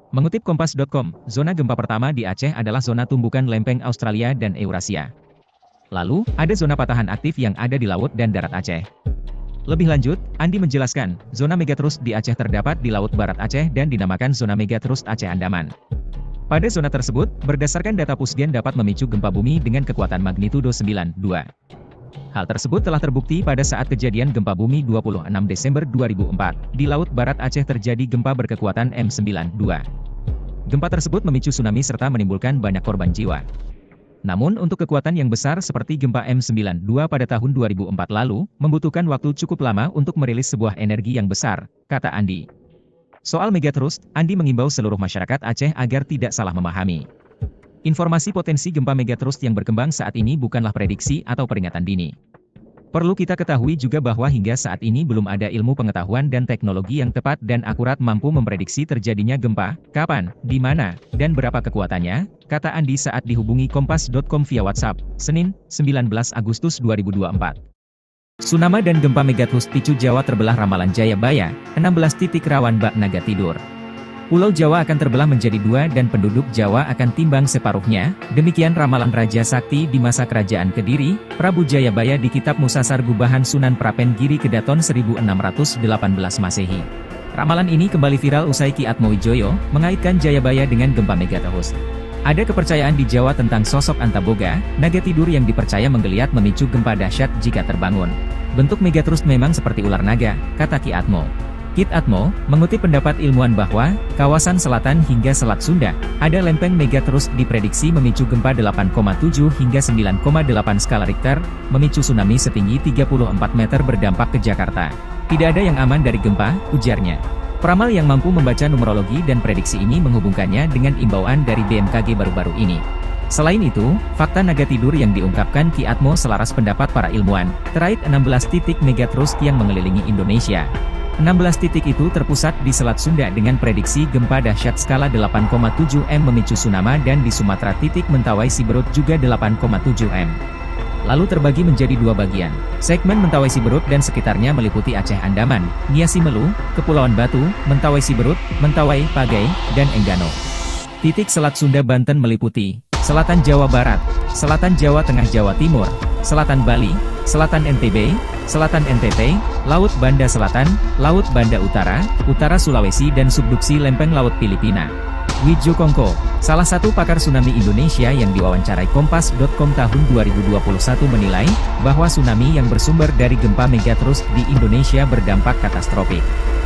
S2: Mengutip Kompas.com, zona gempa pertama di Aceh adalah zona tumbukan lempeng Australia dan Eurasia. Lalu, ada zona patahan aktif yang ada di laut dan darat Aceh. Lebih lanjut, Andi menjelaskan, zona megatrust di Aceh terdapat di Laut Barat Aceh dan dinamakan zona megatrust Aceh Andaman. Pada zona tersebut, berdasarkan data Pusgen dapat memicu gempa bumi dengan kekuatan magnitudo 9,2. Hal tersebut telah terbukti pada saat kejadian gempa bumi 26 Desember 2004. Di Laut Barat Aceh terjadi gempa berkekuatan M9,2. Gempa tersebut memicu tsunami serta menimbulkan banyak korban jiwa. Namun untuk kekuatan yang besar seperti gempa M9,2 pada tahun 2004 lalu, membutuhkan waktu cukup lama untuk merilis sebuah energi yang besar, kata Andi. Soal megatrust, Andi mengimbau seluruh masyarakat Aceh agar tidak salah memahami. Informasi potensi gempa megatrust yang berkembang saat ini bukanlah prediksi atau peringatan dini. Perlu kita ketahui juga bahwa hingga saat ini belum ada ilmu pengetahuan dan teknologi yang tepat dan akurat mampu memprediksi terjadinya gempa, kapan, di mana, dan berapa kekuatannya, kata Andi saat dihubungi Kompas.com via WhatsApp, Senin, 19 Agustus 2024. Tsunami dan gempa megatrust picu Jawa terbelah ramalan Jayabaya, 16 titik rawan bak naga tidur. Pulau Jawa akan terbelah menjadi 2 dan penduduk Jawa akan timbang separuhnya, demikian ramalan Raja Sakti di masa Kerajaan Kediri, Prabu Jayabaya di Kitab Musasar Gubahan Sunan Prapen Giri Kedaton 1618 Masehi. Ramalan ini kembali viral usai Ki Atmowijoyo mengaitkan Jayabaya dengan gempa megatrust. Ada kepercayaan di Jawa tentang sosok Antaboga, naga tidur yang dipercaya menggeliat memicu gempa dahsyat jika terbangun. Bentuk megatrust memang seperti ular naga, kata Ki Atmo. Kit Atmo, mengutip pendapat ilmuwan bahwa, kawasan selatan hingga Selat Sunda, ada lempeng megatrust diprediksi memicu gempa 8,7 hingga 9,8 skala Richter, memicu tsunami setinggi 34 meter berdampak ke Jakarta. Tidak ada yang aman dari gempa, ujarnya. Peramal yang mampu membaca numerologi dan prediksi ini menghubungkannya dengan imbauan dari BMKG baru-baru ini. Selain itu, fakta naga tidur yang diungkapkan Ki Atmo selaras pendapat para ilmuwan, terkait 16 titik megatrust yang mengelilingi Indonesia. 16 titik itu terpusat di Selat Sunda dengan prediksi gempa dahsyat skala 8,7 M memicu tsunami dan di Sumatera titik Mentawai Siberut juga 8,7 M. Lalu terbagi menjadi 2 bagian. Segmen Mentawai Siberut dan sekitarnya meliputi Aceh Andaman, Nia Simelu, Kepulauan Batu, Mentawai Siberut, Mentawai, Pagai, dan Enggano. Titik Selat Sunda Banten meliputi Selatan Jawa Barat, Selatan Jawa Tengah Jawa Timur, Selatan Bali, Selatan NTB, Selatan NTT, Laut Banda Selatan, Laut Banda Utara, Utara Sulawesi dan subduksi lempeng Laut Filipina. Wijo Kongko, salah satu pakar tsunami Indonesia yang diwawancarai Kompas.com tahun 2021 menilai, bahwa tsunami yang bersumber dari gempa megatrust di Indonesia berdampak katastrofik.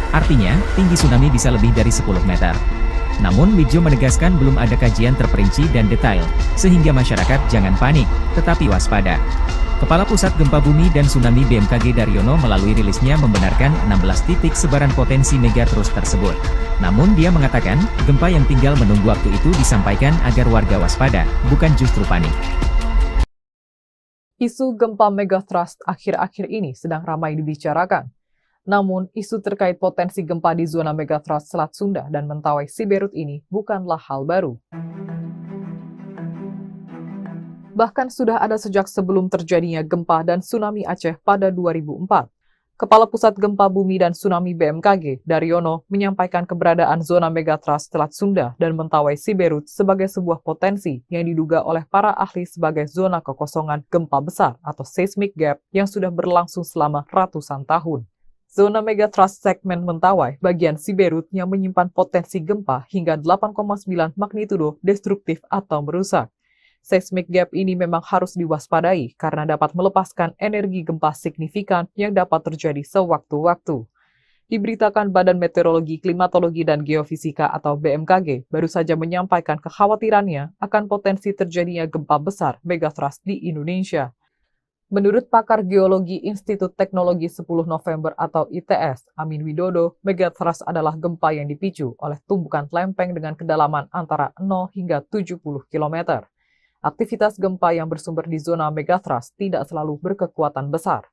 S2: Artinya, tinggi tsunami bisa lebih dari 10 meter. Namun Wijo menegaskan belum ada kajian terperinci dan detail, sehingga masyarakat jangan panik, tetapi waspada. Kepala Pusat Gempa Bumi dan Tsunami BMKG Daryono melalui rilisnya membenarkan 16 titik sebaran potensi megatrust tersebut. Namun dia mengatakan, gempa yang tinggal menunggu waktu itu disampaikan agar warga waspada, bukan justru panik.
S1: Isu gempa megatrust akhir-akhir ini sedang ramai dibicarakan. Namun, isu terkait potensi gempa di zona megatrust Selat Sunda dan Mentawai Siberut ini bukanlah hal baru. Bahkan sudah ada sejak sebelum terjadinya gempa dan tsunami Aceh pada 2004. Kepala Pusat Gempa Bumi dan Tsunami BMKG, Daryono, menyampaikan keberadaan zona megatrust Selat Sunda dan Mentawai Siberut sebagai sebuah potensi yang diduga oleh para ahli sebagai zona kekosongan gempa besar atau seismic gap yang sudah berlangsung selama ratusan tahun. Zona megatrust segmen Mentawai bagian Siberut yang menyimpan potensi gempa hingga 8,9 magnitudo destruktif atau merusak. Seismic gap ini memang harus diwaspadai karena dapat melepaskan energi gempa signifikan yang dapat terjadi sewaktu-waktu. Diberitakan Badan Meteorologi, Klimatologi, dan Geofisika atau BMKG baru saja menyampaikan kekhawatirannya akan potensi terjadinya gempa besar megathrust di Indonesia. Menurut pakar geologi Institut Teknologi 10 November atau ITS, Amin Widodo, megathrust adalah gempa yang dipicu oleh tumbukan lempeng dengan kedalaman antara 0 hingga 70 km. Aktivitas gempa yang bersumber di zona megathrust tidak selalu berkekuatan besar.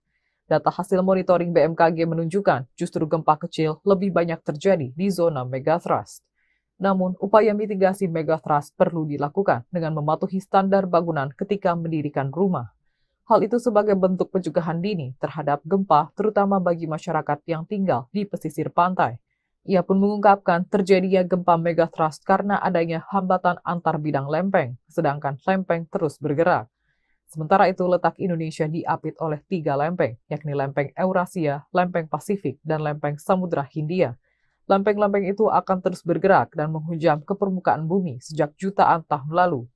S1: Data hasil monitoring BMKG menunjukkan justru gempa kecil lebih banyak terjadi di zona megathrust. Namun, upaya mitigasi megathrust perlu dilakukan dengan mematuhi standar bangunan ketika mendirikan rumah. Hal itu sebagai bentuk pencegahan dini terhadap gempa, terutama bagi masyarakat yang tinggal di pesisir pantai. Ia pun mengungkapkan terjadinya gempa megathrust karena adanya hambatan antar bidang lempeng, sedangkan lempeng terus bergerak. Sementara itu, letak Indonesia diapit oleh 3 lempeng, yakni lempeng Eurasia, lempeng Pasifik, dan lempeng Samudra Hindia. Lempeng-lempeng itu akan terus bergerak dan menghujam ke permukaan bumi sejak jutaan tahun lalu.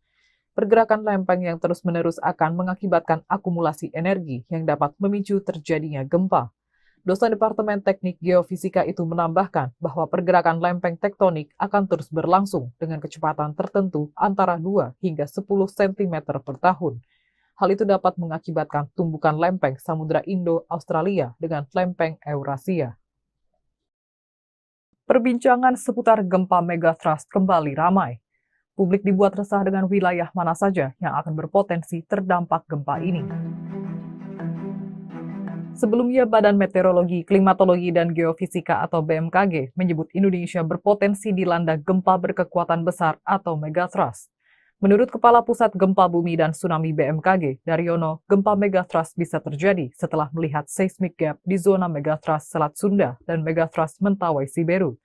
S1: Pergerakan lempeng yang terus-menerus akan mengakibatkan akumulasi energi yang dapat memicu terjadinya gempa. Dosen Departemen Teknik Geofisika itu menambahkan bahwa pergerakan lempeng tektonik akan terus berlangsung dengan kecepatan tertentu antara 2 hingga 10 cm per tahun. Hal itu dapat mengakibatkan tumbukan lempeng Samudra Indo-Australia dengan lempeng Eurasia. Perbincangan seputar gempa megathrust kembali ramai. Publik dibuat resah dengan wilayah mana saja yang akan berpotensi terdampak gempa ini. Sebelumnya, Badan Meteorologi, Klimatologi, dan Geofisika atau BMKG menyebut Indonesia berpotensi dilanda gempa berkekuatan besar atau megathrust. Menurut Kepala Pusat Gempa Bumi dan Tsunami BMKG, Daryono, gempa megathrust bisa terjadi setelah melihat seismic gap di zona megathrust Selat Sunda dan megathrust Mentawai Siberut.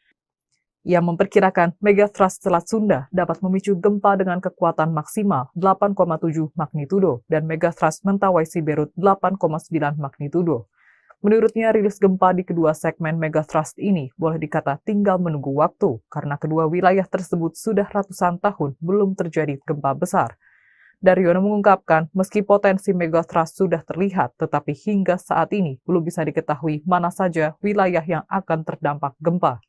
S1: Ia memperkirakan megathrust Selat Sunda dapat memicu gempa dengan kekuatan maksimal 8,7 magnitudo dan megathrust Mentawai Siberut 8,9 magnitudo. Menurutnya, rilis gempa di kedua segmen megathrust ini boleh dikata tinggal menunggu waktu karena kedua wilayah tersebut sudah ratusan tahun belum terjadi gempa besar. Daryono mengungkapkan, meski potensi megathrust sudah terlihat, tetapi hingga saat ini belum bisa diketahui mana saja wilayah yang akan terdampak gempa.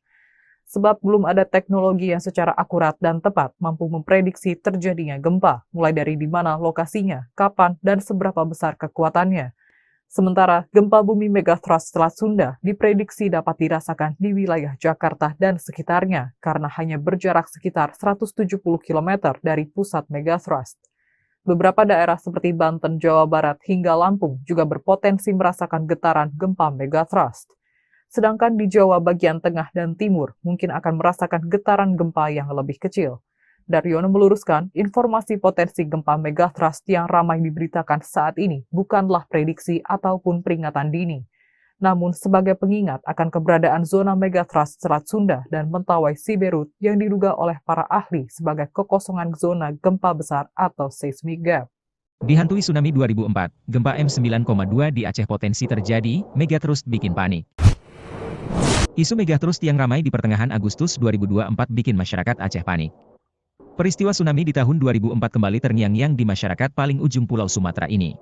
S1: Sebab belum ada teknologi yang secara akurat dan tepat mampu memprediksi terjadinya gempa, mulai dari di mana lokasinya, kapan, dan seberapa besar kekuatannya. Sementara gempa bumi megathrust Selat Sunda diprediksi dapat dirasakan di wilayah Jakarta dan sekitarnya karena hanya berjarak sekitar 170 km dari pusat megathrust. Beberapa daerah seperti Banten, Jawa Barat, hingga Lampung juga berpotensi merasakan getaran gempa megathrust. Sedangkan di Jawa bagian tengah dan timur mungkin akan merasakan getaran gempa yang lebih kecil. Daryono meluruskan, informasi potensi gempa megathrust yang ramai diberitakan saat ini bukanlah prediksi ataupun peringatan dini, namun sebagai pengingat akan keberadaan zona megathrust Selat Sunda dan Mentawai Siberut yang diduga oleh para ahli sebagai kekosongan zona gempa besar atau seismic gap.
S2: Dihantui tsunami 2004, gempa M9,2 di Aceh potensi terjadi, megathrust bikin panik. Isu megathrust yang ramai di pertengahan Agustus 2024 bikin masyarakat Aceh panik. Peristiwa tsunami di tahun 2004 kembali terngiang-ngiang di masyarakat paling ujung Pulau Sumatera ini.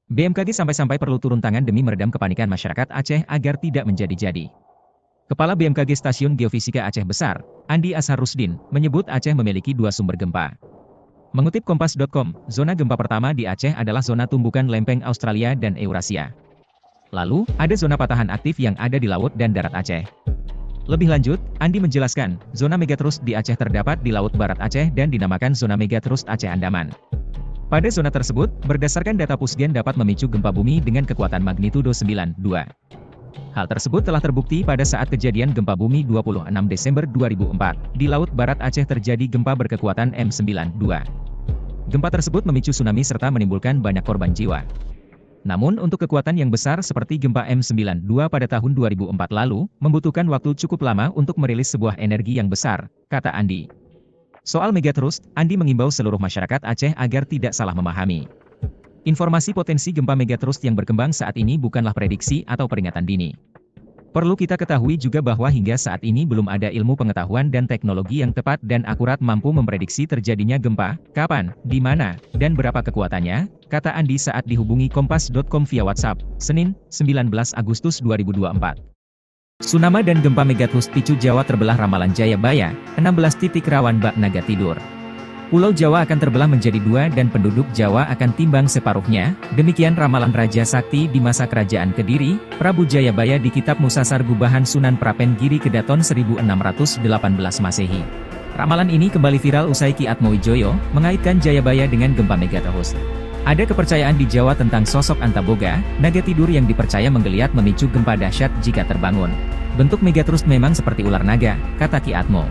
S2: BMKG sampai-sampai perlu turun tangan demi meredam kepanikan masyarakat Aceh agar tidak menjadi-jadi. Kepala BMKG Stasiun Geofisika Aceh Besar, Andi Ashar Rusdin, menyebut Aceh memiliki 2 sumber gempa. Mengutip Kompas.com, zona gempa pertama di Aceh adalah zona tumbukan lempeng Australia dan Eurasia. Lalu, ada zona patahan aktif yang ada di laut dan darat Aceh. Lebih lanjut, Andi menjelaskan, zona megathrust di Aceh terdapat di Laut Barat Aceh dan dinamakan zona megathrust Aceh Andaman. Pada zona tersebut, berdasarkan data Pusgen dapat memicu gempa bumi dengan kekuatan magnitudo 9,2. Hal tersebut telah terbukti pada saat kejadian gempa bumi 26 Desember 2004. Di Laut Barat Aceh terjadi gempa berkekuatan M9,2. Gempa tersebut memicu tsunami serta menimbulkan banyak korban jiwa. Namun untuk kekuatan yang besar seperti gempa M9,2 pada tahun 2004 lalu, membutuhkan waktu cukup lama untuk merilis sebuah energi yang besar, kata Andi. Soal megathrust, Andi mengimbau seluruh masyarakat Aceh agar tidak salah memahami. Informasi potensi gempa megathrust yang berkembang saat ini bukanlah prediksi atau peringatan dini. Perlu kita ketahui juga bahwa hingga saat ini belum ada ilmu pengetahuan dan teknologi yang tepat dan akurat mampu memprediksi terjadinya gempa, kapan, di mana, dan berapa kekuatannya, kata Andi saat dihubungi Kompas.com via WhatsApp, Senin, 19 Agustus 2024. Tsunami dan gempa megatrust picu Jawa terbelah ramalan Jayabaya, 16 titik rawan bak naga tidur. Pulau Jawa akan terbelah menjadi dua dan penduduk Jawa akan timbang separuhnya, demikian ramalan Raja Sakti di masa kerajaan Kediri, Prabu Jayabaya di Kitab Musasar Gubahan Sunan Prapen Giri Kedaton 1618 Masehi. Ramalan ini kembali viral usai Ki Atmowijoyo mengaitkan Jayabaya dengan gempa megatrust. Ada kepercayaan di Jawa tentang sosok Antaboga, naga tidur yang dipercaya menggeliat memicu gempa dahsyat jika terbangun. Bentuk megatrust memang seperti ular naga, kata Ki Atmo.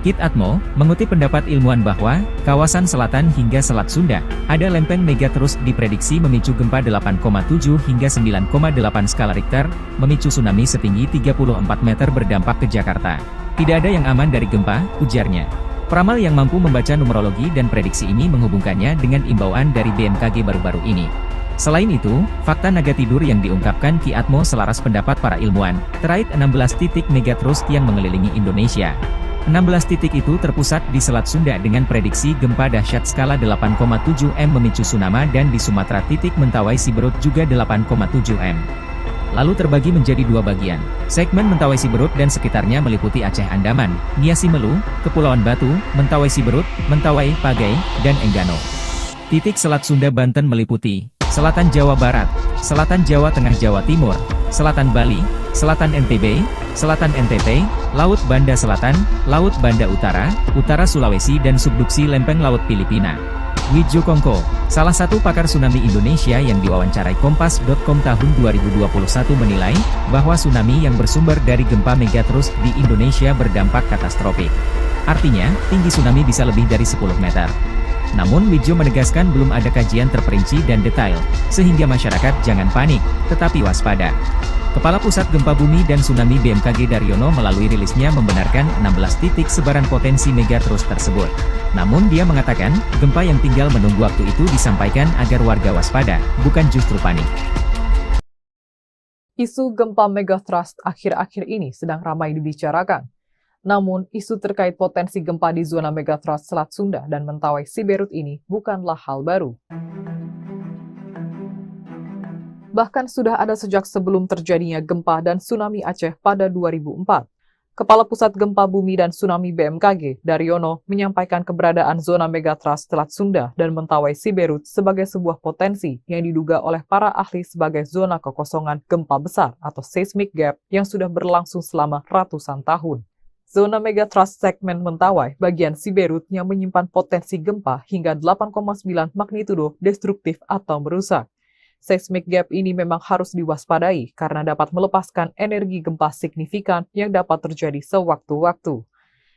S2: Ki Atmo mengutip pendapat ilmuwan bahwa kawasan selatan hingga Selat Sunda ada lempeng megatrust diprediksi memicu gempa 8,7 hingga 9,8 skala Richter, memicu tsunami setinggi 34 meter berdampak ke Jakarta. Tidak ada yang aman dari gempa, ujarnya. Peramal yang mampu membaca numerologi dan prediksi ini menghubungkannya dengan imbauan dari BMKG baru-baru ini. Selain itu, fakta naga tidur yang diungkapkan Ki Atmo selaras pendapat para ilmuwan, terkait 16 titik megatrust yang mengelilingi Indonesia. 16 titik itu terpusat di Selat Sunda dengan prediksi gempa dahsyat skala 8,7 M memicu tsunami dan di Sumatera titik Mentawai Siberut juga 8,7 M. Lalu terbagi menjadi dua bagian. Segmen Mentawai Siberut dan sekitarnya meliputi Aceh Andaman, Nia Simelu, Kepulauan Batu, Mentawai Siberut, Mentawai, Pagai, dan Enggano. Titik Selat Sunda Banten meliputi Selatan Jawa Barat, Selatan Jawa Tengah Jawa Timur, Selatan Bali, Selatan NTB, Selatan NTT, Laut Banda Selatan, Laut Banda Utara, Utara Sulawesi dan subduksi lempeng Laut Filipina. Widjo Kongko, salah satu pakar tsunami Indonesia yang diwawancarai Kompas.com tahun 2021 menilai, bahwa tsunami yang bersumber dari gempa megatrust di Indonesia berdampak katastrofik. Artinya, tinggi tsunami bisa lebih dari 10 meter. Namun Widjo menegaskan belum ada kajian terperinci dan detail, sehingga masyarakat jangan panik, tetapi waspada. Kepala Pusat Gempa Bumi dan Tsunami BMKG Daryono melalui rilisnya membenarkan 16 titik sebaran potensi megatrust tersebut. Namun dia mengatakan, gempa yang tinggal menunggu waktu itu disampaikan agar warga waspada, bukan justru panik.
S1: Isu gempa megatrust akhir-akhir ini sedang ramai dibicarakan. Namun, isu terkait potensi gempa di zona megatrust Selat Sunda dan Mentawai Siberut ini bukanlah hal baru. Bahkan sudah ada sejak sebelum terjadinya gempa dan tsunami Aceh pada 2004. Kepala Pusat Gempa Bumi dan Tsunami BMKG, Daryono, menyampaikan keberadaan zona megatrust Selat Sunda dan Mentawai Siberut sebagai sebuah potensi yang diduga oleh para ahli sebagai zona kekosongan gempa besar atau seismic gap yang sudah berlangsung selama ratusan tahun. Zona megatrust segmen Mentawai bagian Siberut yang menyimpan potensi gempa hingga 8,9 magnitudo destruktif atau merusak. Seismic gap ini memang harus diwaspadai karena dapat melepaskan energi gempa signifikan yang dapat terjadi sewaktu-waktu.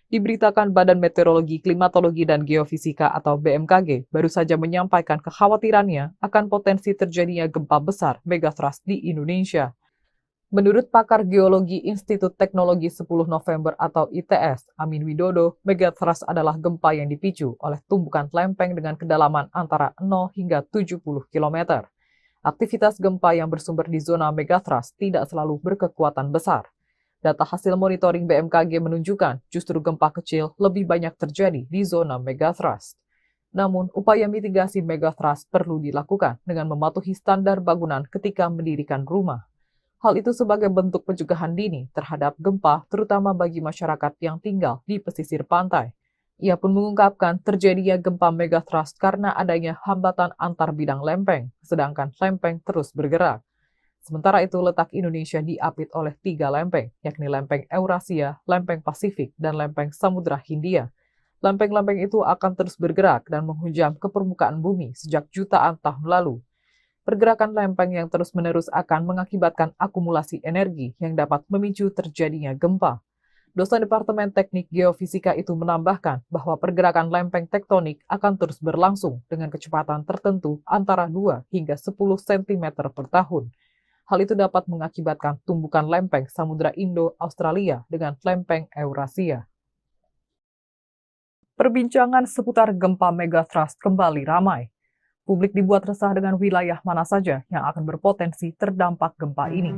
S1: Diberitakan Badan Meteorologi, Klimatologi, dan Geofisika atau BMKG baru saja menyampaikan kekhawatirannya akan potensi terjadinya gempa besar megatrust di Indonesia. Menurut pakar geologi Institut Teknologi 10 November atau ITS, Amin Widodo, megatrust adalah gempa yang dipicu oleh tumbukan lempeng dengan kedalaman antara 0 hingga 70 km. Aktivitas gempa yang bersumber di zona megatrust tidak selalu berkekuatan besar. Data hasil monitoring BMKG menunjukkan justru gempa kecil lebih banyak terjadi di zona megatrust. Namun, upaya mitigasi megatrust perlu dilakukan dengan mematuhi standar bangunan ketika mendirikan rumah. Hal itu sebagai bentuk pencegahan dini terhadap gempa, terutama bagi masyarakat yang tinggal di pesisir pantai. Ia pun mengungkapkan terjadinya gempa megatrust karena adanya hambatan antar bidang lempeng, sedangkan lempeng terus bergerak. Sementara itu, letak Indonesia diapit oleh 3 lempeng, yakni lempeng Eurasia, lempeng Pasifik, dan lempeng Samudra Hindia. Lempeng-lempeng itu akan terus bergerak dan menghujam ke permukaan bumi sejak jutaan tahun lalu. Pergerakan lempeng yang terus-menerus akan mengakibatkan akumulasi energi yang dapat memicu terjadinya gempa. Dosen Departemen Teknik Geofisika itu menambahkan bahwa pergerakan lempeng tektonik akan terus berlangsung dengan kecepatan tertentu antara 2 hingga 10 cm per tahun. Hal itu dapat mengakibatkan tumbukan lempeng Samudra Indo-Australia dengan lempeng Eurasia. Perbincangan seputar gempa megatrust kembali ramai. Publik dibuat resah dengan wilayah mana saja yang akan berpotensi terdampak gempa ini.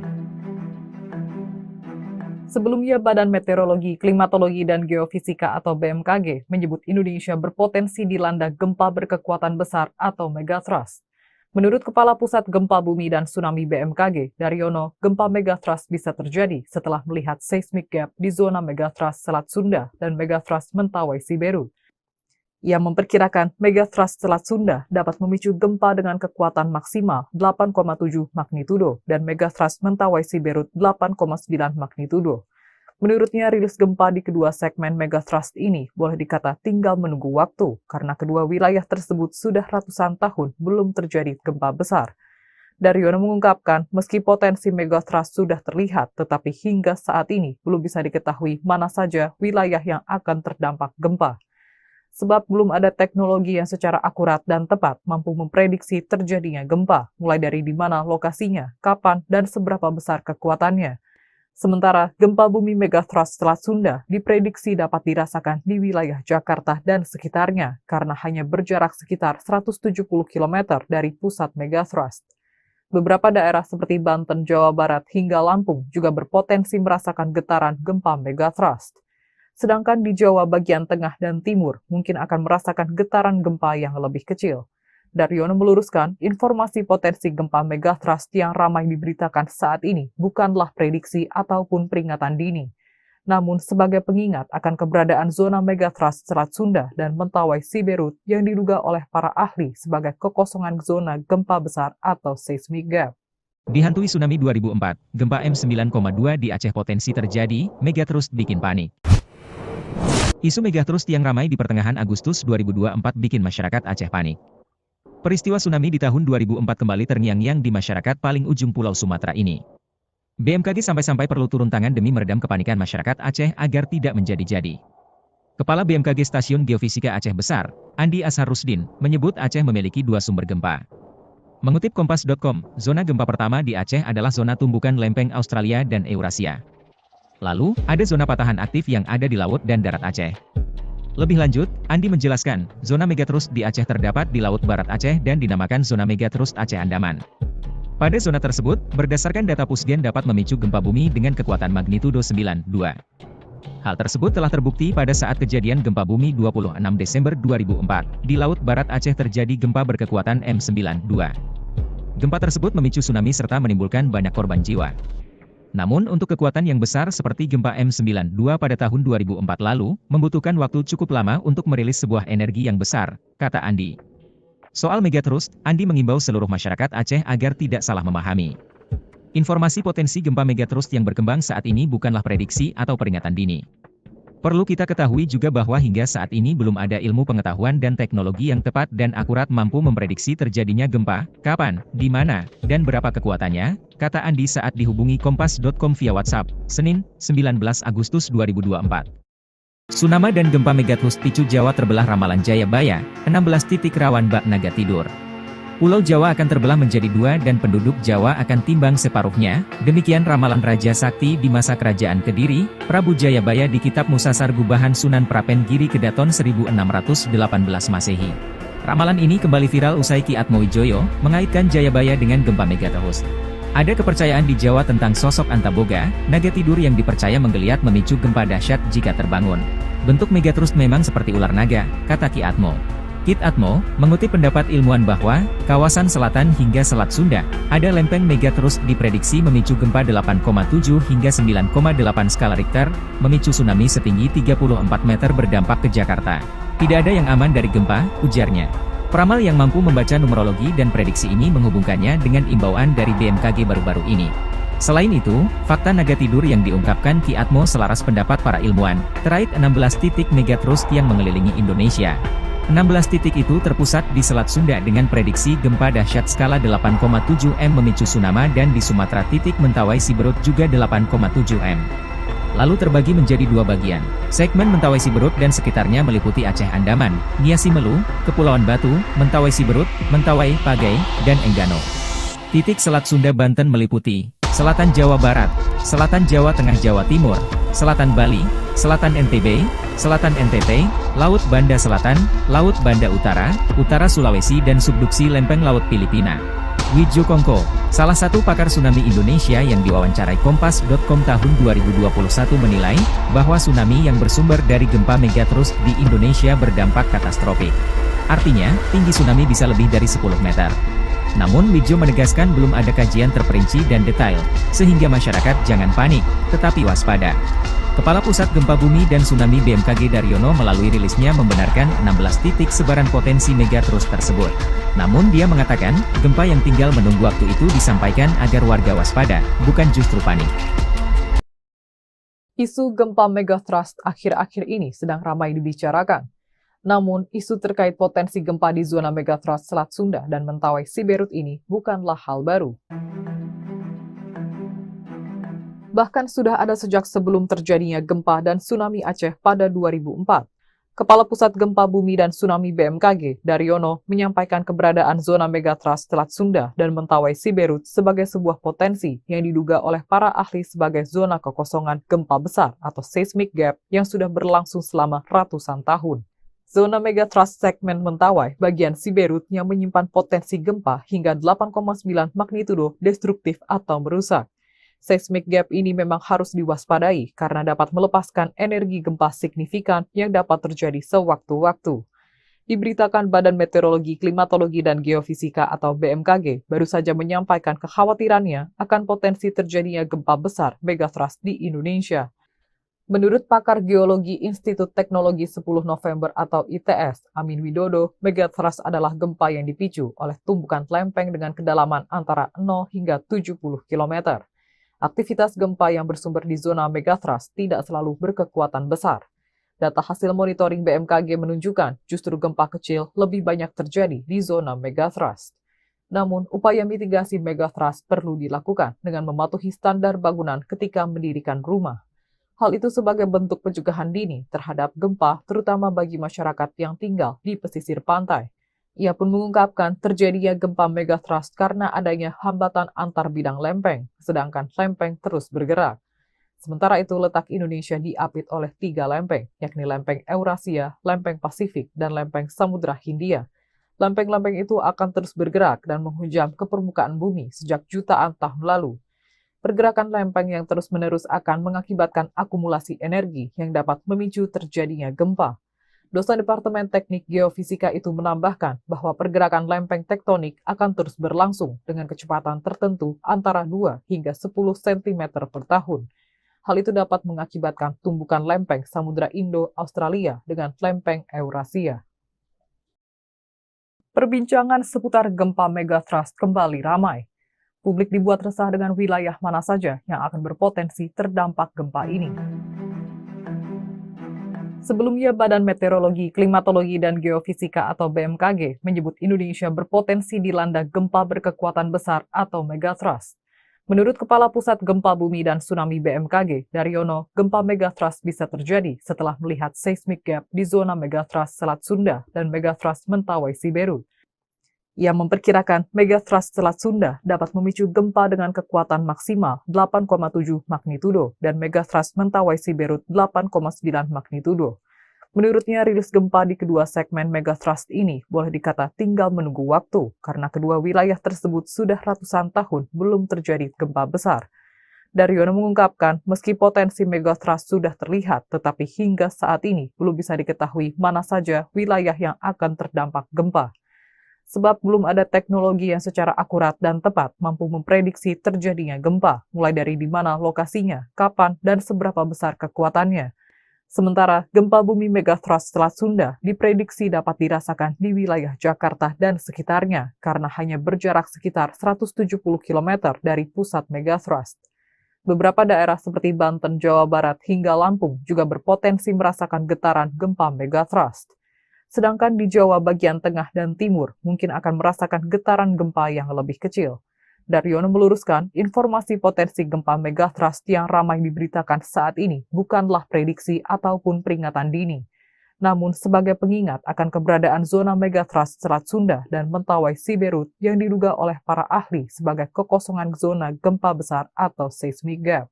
S1: Sebelumnya, Badan Meteorologi, Klimatologi, dan Geofisika atau BMKG menyebut Indonesia berpotensi dilanda gempa berkekuatan besar atau megatrust. Menurut Kepala Pusat Gempa Bumi dan Tsunami BMKG, Daryono, gempa megathrust bisa terjadi setelah melihat seismic gap di zona megathrust Selat Sunda dan megathrust Mentawai Siberut. Ia memperkirakan megathrust Selat Sunda dapat memicu gempa dengan kekuatan maksimal 8,7 magnitudo dan megathrust Mentawai Siberut 8,9 magnitudo. Menurutnya, rilis gempa di kedua segmen megathrust ini boleh dikata tinggal menunggu waktu karena kedua wilayah tersebut sudah ratusan tahun belum terjadi gempa besar. Daryono mengungkapkan, meski potensi megathrust sudah terlihat, tetapi hingga saat ini belum bisa diketahui mana saja wilayah yang akan terdampak gempa. Sebab belum ada teknologi yang secara akurat dan tepat mampu memprediksi terjadinya gempa, mulai dari di mana lokasinya, kapan, dan seberapa besar kekuatannya. Sementara gempa bumi megathrust Selat Sunda diprediksi dapat dirasakan di wilayah Jakarta dan sekitarnya karena hanya berjarak sekitar 170 km dari pusat megathrust. Beberapa daerah seperti Banten, Jawa Barat, hingga Lampung juga berpotensi merasakan getaran gempa megathrust. Sedangkan di Jawa bagian tengah dan timur mungkin akan merasakan getaran gempa yang lebih kecil. Daryono meluruskan, informasi potensi gempa megathrust yang ramai diberitakan saat ini bukanlah prediksi ataupun peringatan dini, namun sebagai pengingat akan keberadaan zona megathrust Selat Sunda dan Mentawai Siberut yang diduga oleh para ahli sebagai kekosongan zona gempa besar atau seismic gap.
S2: Dihantui tsunami 2004, gempa M9,2 di Aceh potensi terjadi, megathrust bikin panik. Isu megathrust yang ramai di pertengahan Agustus 2024 bikin masyarakat Aceh panik. Peristiwa tsunami di tahun 2004 kembali terngiang-ngiang di masyarakat paling ujung Pulau Sumatera ini. BMKG sampai-sampai perlu turun tangan demi meredam kepanikan masyarakat Aceh agar tidak menjadi-jadi. Kepala BMKG Stasiun Geofisika Aceh Besar, Andi Asharusdin, menyebut Aceh memiliki dua sumber gempa. Mengutip Kompas.com, zona gempa pertama di Aceh adalah zona tumbukan lempeng Australia dan Eurasia. Lalu, ada zona patahan aktif yang ada di laut dan darat Aceh. Lebih lanjut, Andi menjelaskan, zona megathrust di Aceh terdapat di Laut Barat Aceh dan dinamakan zona megathrust Aceh Andaman. Pada zona tersebut, berdasarkan data Pusgen dapat memicu gempa bumi dengan kekuatan magnitudo 9,2. Hal tersebut telah terbukti pada saat kejadian gempa bumi 26 Desember 2004. Di Laut Barat Aceh terjadi gempa berkekuatan M9,2. Gempa tersebut memicu tsunami serta menimbulkan banyak korban jiwa. Namun untuk kekuatan yang besar seperti gempa M9,2 pada tahun 2004 lalu, membutuhkan waktu cukup lama untuk merilis sebuah energi yang besar, kata Andi. Soal megathrust, Andi mengimbau seluruh masyarakat Aceh agar tidak salah memahami. Informasi potensi gempa megathrust yang berkembang saat ini bukanlah prediksi atau peringatan dini. Perlu kita ketahui juga bahwa hingga saat ini belum ada ilmu pengetahuan dan teknologi yang tepat dan akurat mampu memprediksi terjadinya gempa, kapan, di mana, dan berapa kekuatannya, kata Andi saat dihubungi Kompas.com via WhatsApp, Senin, 19 Agustus 2024. Tsunami dan gempa megathrust picu Jawa terbelah ramalan Jayabaya, 16 titik rawan bak naga tidur. Pulau Jawa akan terbelah menjadi dua dan penduduk Jawa akan timbang separuhnya, demikian ramalan Raja Sakti di masa kerajaan Kediri, Prabu Jayabaya di Kitab Musasar Gubahan Sunan Prapen Giri Kedaton 1618 Masehi. Ramalan ini kembali viral usai Ki Atmowijoyo mengaitkan Jayabaya dengan gempa megathrust. Ada kepercayaan di Jawa tentang sosok Antaboga, naga tidur yang dipercaya menggeliat memicu gempa dahsyat jika terbangun. Bentuk megathrust memang seperti ular naga, kata Ki Atmo. Kit Atmo, mengutip pendapat ilmuwan bahwa, kawasan selatan hingga Selat Sunda, ada lempeng megathrust diprediksi memicu gempa 8,7 hingga 9,8 skala Richter, memicu tsunami setinggi 34 meter berdampak ke Jakarta. Tidak ada yang aman dari gempa, ujarnya. Peramal yang mampu membaca numerologi dan prediksi ini menghubungkannya dengan imbauan dari BMKG baru-baru ini. Selain itu, fakta naga tidur yang diungkapkan Ki Atmo selaras pendapat para ilmuwan, terkait 16 titik megathrust yang mengelilingi Indonesia. 16 titik itu terpusat di Selat Sunda dengan prediksi gempa dahsyat skala 8,7 M memicu tsunami dan di Sumatera titik Mentawai Siberut juga 8,7 M. Lalu terbagi menjadi dua bagian. Segmen Mentawai Siberut dan sekitarnya meliputi Aceh Andaman, Niasi Melu, Kepulauan Batu, Mentawai Siberut, Mentawai, Pagai, dan Enggano. Titik Selat Sunda Banten meliputi Selatan Jawa Barat, Selatan Jawa Tengah Jawa Timur, Selatan Bali, Selatan NTB, Selatan NTT, Laut Banda Selatan, Laut Banda Utara, Utara Sulawesi dan subduksi lempeng Laut Filipina. Widjo Kongko, salah satu pakar tsunami Indonesia yang diwawancarai Kompas.com tahun 2021 menilai, bahwa tsunami yang bersumber dari gempa megathrust di Indonesia berdampak katastrofik. Artinya, tinggi tsunami bisa lebih dari 10 meter. Namun Widjo menegaskan belum ada kajian terperinci dan detail, sehingga masyarakat jangan panik, tetapi waspada. Kepala Pusat Gempa Bumi dan Tsunami BMKG Daryono melalui rilisnya membenarkan 16 titik sebaran potensi megatrust tersebut. Namun dia mengatakan, gempa yang tinggal menunggu waktu itu disampaikan agar warga waspada, bukan justru panik.
S1: Isu gempa megatrust akhir-akhir ini sedang ramai dibicarakan. Namun, isu terkait potensi gempa di zona megatrust Selat Sunda dan Mentawai Siberut ini bukanlah hal baru. Bahkan sudah ada sejak sebelum terjadinya gempa dan tsunami Aceh pada 2004. Kepala Pusat Gempa Bumi dan Tsunami BMKG, Daryono, menyampaikan keberadaan zona megatrust Selat Sunda dan Mentawai Siberut sebagai sebuah potensi yang diduga oleh para ahli sebagai zona kekosongan gempa besar atau seismic gap yang sudah berlangsung selama ratusan tahun. Zona megatrust segmen Mentawai bagian Siberut yang menyimpan potensi gempa hingga 8,9 magnitudo destruktif atau merusak. Seismic gap ini memang harus diwaspadai karena dapat melepaskan energi gempa signifikan yang dapat terjadi sewaktu-waktu. Diberitakan Badan Meteorologi, Klimatologi, dan Geofisika atau BMKG baru saja menyampaikan kekhawatirannya akan potensi terjadinya gempa besar megatrust di Indonesia. Menurut pakar geologi Institut Teknologi 10 November atau ITS, Amin Widodo, megatrust adalah gempa yang dipicu oleh tumbukan lempeng dengan kedalaman antara 0 hingga 70 km. Aktivitas gempa yang bersumber di zona megatrust tidak selalu berkekuatan besar. Data hasil monitoring BMKG menunjukkan justru gempa kecil lebih banyak terjadi di zona megatrust. Namun, upaya mitigasi megatrust perlu dilakukan dengan mematuhi standar bangunan ketika mendirikan rumah. Hal itu sebagai bentuk pencegahan dini terhadap gempa, terutama bagi masyarakat yang tinggal di pesisir pantai. Ia pun mengungkapkan terjadinya gempa megatrust karena adanya hambatan antar bidang lempeng, sedangkan lempeng terus bergerak. Sementara itu, letak Indonesia diapit oleh 3 lempeng, yakni lempeng Eurasia, lempeng Pasifik, dan lempeng Samudra Hindia. Lempeng-lempeng itu akan terus bergerak dan menghujam ke permukaan bumi sejak jutaan tahun lalu. Pergerakan lempeng yang terus-menerus akan mengakibatkan akumulasi energi yang dapat memicu terjadinya gempa. Dosen Departemen Teknik Geofisika itu menambahkan bahwa pergerakan lempeng tektonik akan terus berlangsung dengan kecepatan tertentu antara 2 hingga 10 cm per tahun. Hal itu dapat mengakibatkan tumbukan lempeng Samudra Indo-Australia dengan lempeng Eurasia. Perbincangan seputar gempa megatrust kembali ramai. Publik dibuat resah dengan wilayah mana saja yang akan berpotensi terdampak gempa ini. Sebelumnya, Badan Meteorologi, Klimatologi, dan Geofisika atau BMKG menyebut Indonesia berpotensi dilanda gempa berkekuatan besar atau megatrust. Menurut Kepala Pusat Gempa Bumi dan Tsunami BMKG, Daryono, gempa megatrust bisa terjadi setelah melihat seismic gap di zona megatrust Selat Sunda dan megatrust Mentawai Siberut. Ia memperkirakan megatrust Selat Sunda dapat memicu gempa dengan kekuatan maksimal 8,7 magnitudo dan megatrust Mentawai Siberut 8,9 magnitudo. Menurutnya, rilis gempa di kedua segmen megatrust ini boleh dikata tinggal menunggu waktu karena kedua wilayah tersebut sudah ratusan tahun belum terjadi gempa besar. Daryono mengungkapkan, meski potensi megatrust sudah terlihat, tetapi hingga saat ini belum bisa diketahui mana saja wilayah yang akan terdampak gempa. Sebab belum ada teknologi yang secara akurat dan tepat mampu memprediksi terjadinya gempa, mulai dari di mana lokasinya, kapan, dan seberapa besar kekuatannya. Sementara, gempa bumi megatrust Selat Sunda diprediksi dapat dirasakan di wilayah Jakarta dan sekitarnya, karena hanya berjarak sekitar 170 km dari pusat megatrust. Beberapa daerah seperti Banten, Jawa Barat, hingga Lampung juga berpotensi merasakan getaran gempa megatrust. Sedangkan di Jawa bagian tengah dan timur mungkin akan merasakan getaran gempa yang lebih kecil. Daryono meluruskan, informasi potensi gempa megatrust yang ramai diberitakan saat ini bukanlah prediksi ataupun peringatan dini, namun sebagai pengingat akan keberadaan zona megatrust Selat Sunda dan Mentawai Siberut yang diduga oleh para ahli sebagai kekosongan zona gempa besar atau seismic gap.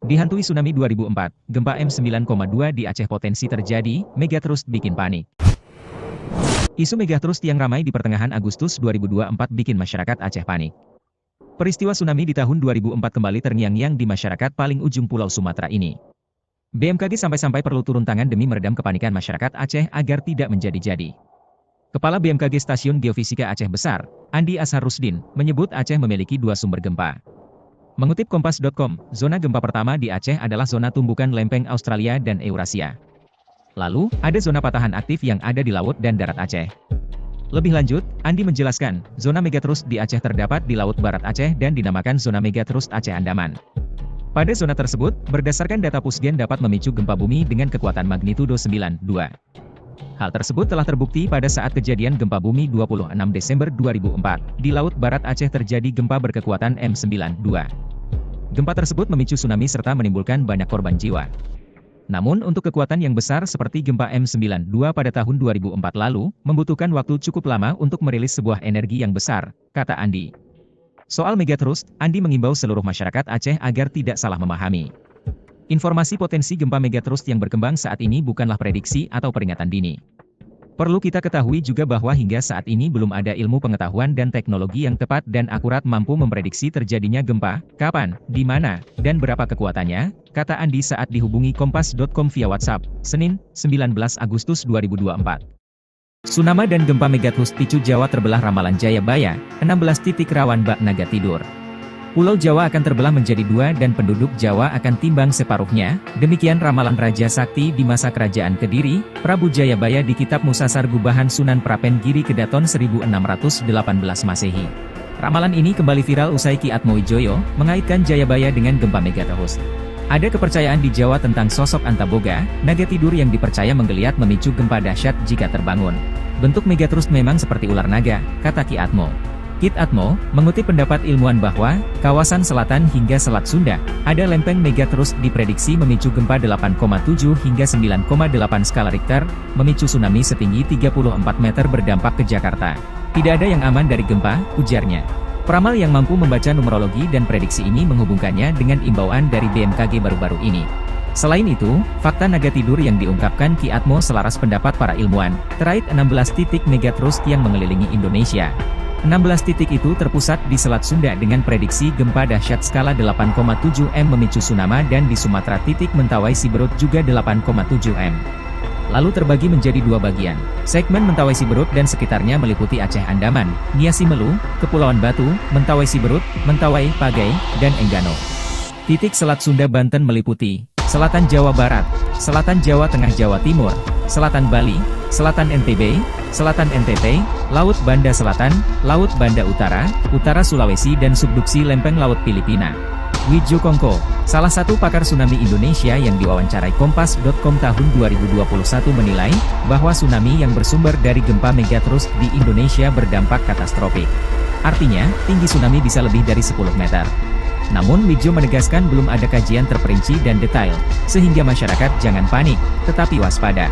S2: Dihantui tsunami 2004, gempa M9,2 di Aceh potensi terjadi, megatrust bikin panik. Isu megatrust yang ramai di pertengahan Agustus 2024 bikin masyarakat Aceh panik. Peristiwa tsunami di tahun 2004 kembali terngiang-ngiang di masyarakat paling ujung Pulau Sumatera ini. BMKG sampai-sampai perlu turun tangan demi meredam kepanikan masyarakat Aceh agar tidak menjadi-jadi. Kepala BMKG Stasiun Geofisika Aceh Besar, Andi Ashar Rusdin, menyebut Aceh memiliki 2 sumber gempa. Mengutip Kompas.com, zona gempa pertama di Aceh adalah zona tumbukan lempeng Australia dan Eurasia. Lalu, ada zona patahan aktif yang ada di laut dan darat Aceh. Lebih lanjut, Andi menjelaskan, zona megatrust di Aceh terdapat di Laut Barat Aceh dan dinamakan zona megatrust Aceh Andaman. Pada zona tersebut, berdasarkan data Pusgen dapat memicu gempa bumi dengan kekuatan magnitudo 9,2. Hal tersebut telah terbukti pada saat kejadian gempa bumi 26 Desember 2004. Di Laut Barat Aceh terjadi gempa berkekuatan M92. Gempa tersebut memicu tsunami serta menimbulkan banyak korban jiwa. Namun untuk kekuatan yang besar seperti gempa M92 pada tahun 2004 lalu, membutuhkan waktu cukup lama untuk merilis sebuah energi yang besar, kata Andi. Soal megatrust, Andi mengimbau seluruh masyarakat Aceh agar tidak salah memahami. Informasi potensi gempa megatrust yang berkembang saat ini bukanlah prediksi atau peringatan dini. Perlu kita ketahui juga bahwa hingga saat ini belum ada ilmu pengetahuan dan teknologi yang tepat dan akurat mampu memprediksi terjadinya gempa, kapan, di mana, dan berapa kekuatannya, kata Andi saat dihubungi Kompas.com via WhatsApp, Senin, 19 Agustus 2024. Tsunami dan gempa megatrust picu Jawa terbelah ramalan Jayabaya, 16 titik rawan bak naga tidur. Pulau Jawa akan terbelah menjadi 2 dan penduduk Jawa akan timbang separuhnya, demikian ramalan Raja Sakti di masa kerajaan Kediri, Prabu Jayabaya di Kitab Musasar Gubahan Sunan Prapen Giri Kedaton 1618 Masehi. Ramalan ini kembali viral usai Ki Atmowijoyo mengaitkan Jayabaya dengan gempa megatrust. Ada kepercayaan di Jawa tentang sosok Antaboga, naga tidur yang dipercaya menggeliat memicu gempa dahsyat jika terbangun. Bentuk megatrust memang seperti ular naga, kata Ki Atmo. Kit Atmo, mengutip pendapat ilmuwan bahwa, kawasan selatan hingga Selat Sunda, ada lempeng megatrust diprediksi memicu gempa 8,7 hingga 9,8 skala Richter, memicu tsunami setinggi 34 meter berdampak ke Jakarta. Tidak ada yang aman dari gempa, ujarnya. Peramal yang mampu membaca numerologi dan prediksi ini menghubungkannya dengan imbauan dari BMKG baru-baru ini. Selain itu, fakta naga tidur yang diungkapkan Ki Atmo selaras pendapat para ilmuwan, terkait 16 titik megatrust yang mengelilingi Indonesia. 16 titik itu terpusat di Selat Sunda dengan prediksi gempa dahsyat skala 8,7 M memicu tsunami dan di Sumatera titik Mentawai Siberut juga 8,7 M. Lalu terbagi menjadi 2 bagian. Segmen Mentawai Siberut dan sekitarnya meliputi Aceh Andaman, Nia Simelu, Kepulauan Batu, Mentawai Siberut, Mentawai, Pagai, dan Enggano. Titik Selat Sunda Banten meliputi Selatan Jawa Barat, Selatan Jawa Tengah Jawa Timur, Selatan Bali, Selatan NTB, Selatan NTT, Laut Banda Selatan, Laut Banda Utara, Utara Sulawesi dan subduksi lempeng Laut Filipina. Wijo Kongko, salah satu pakar tsunami Indonesia yang diwawancarai Kompas.com tahun 2021 menilai, bahwa tsunami yang bersumber dari gempa megatrust di Indonesia berdampak katastrofik. Artinya, tinggi tsunami bisa lebih dari 10 meter. Namun Wijo menegaskan belum ada kajian terperinci dan detail, sehingga masyarakat jangan panik, tetapi waspada.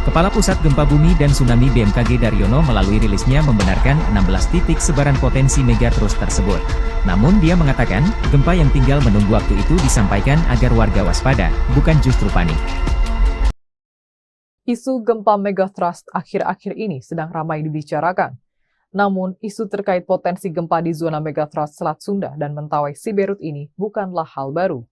S2: Kepala Pusat Gempa Bumi dan Tsunami BMKG Daryono melalui rilisnya membenarkan 16 titik sebaran potensi megatrust tersebut. Namun dia mengatakan, gempa yang tinggal menunggu waktu itu disampaikan agar warga waspada, bukan justru panik.
S1: Isu gempa megatrust akhir-akhir ini sedang ramai dibicarakan. Namun, isu terkait potensi gempa di zona megatrust Selat Sunda dan Mentawai Siberut ini bukanlah hal baru.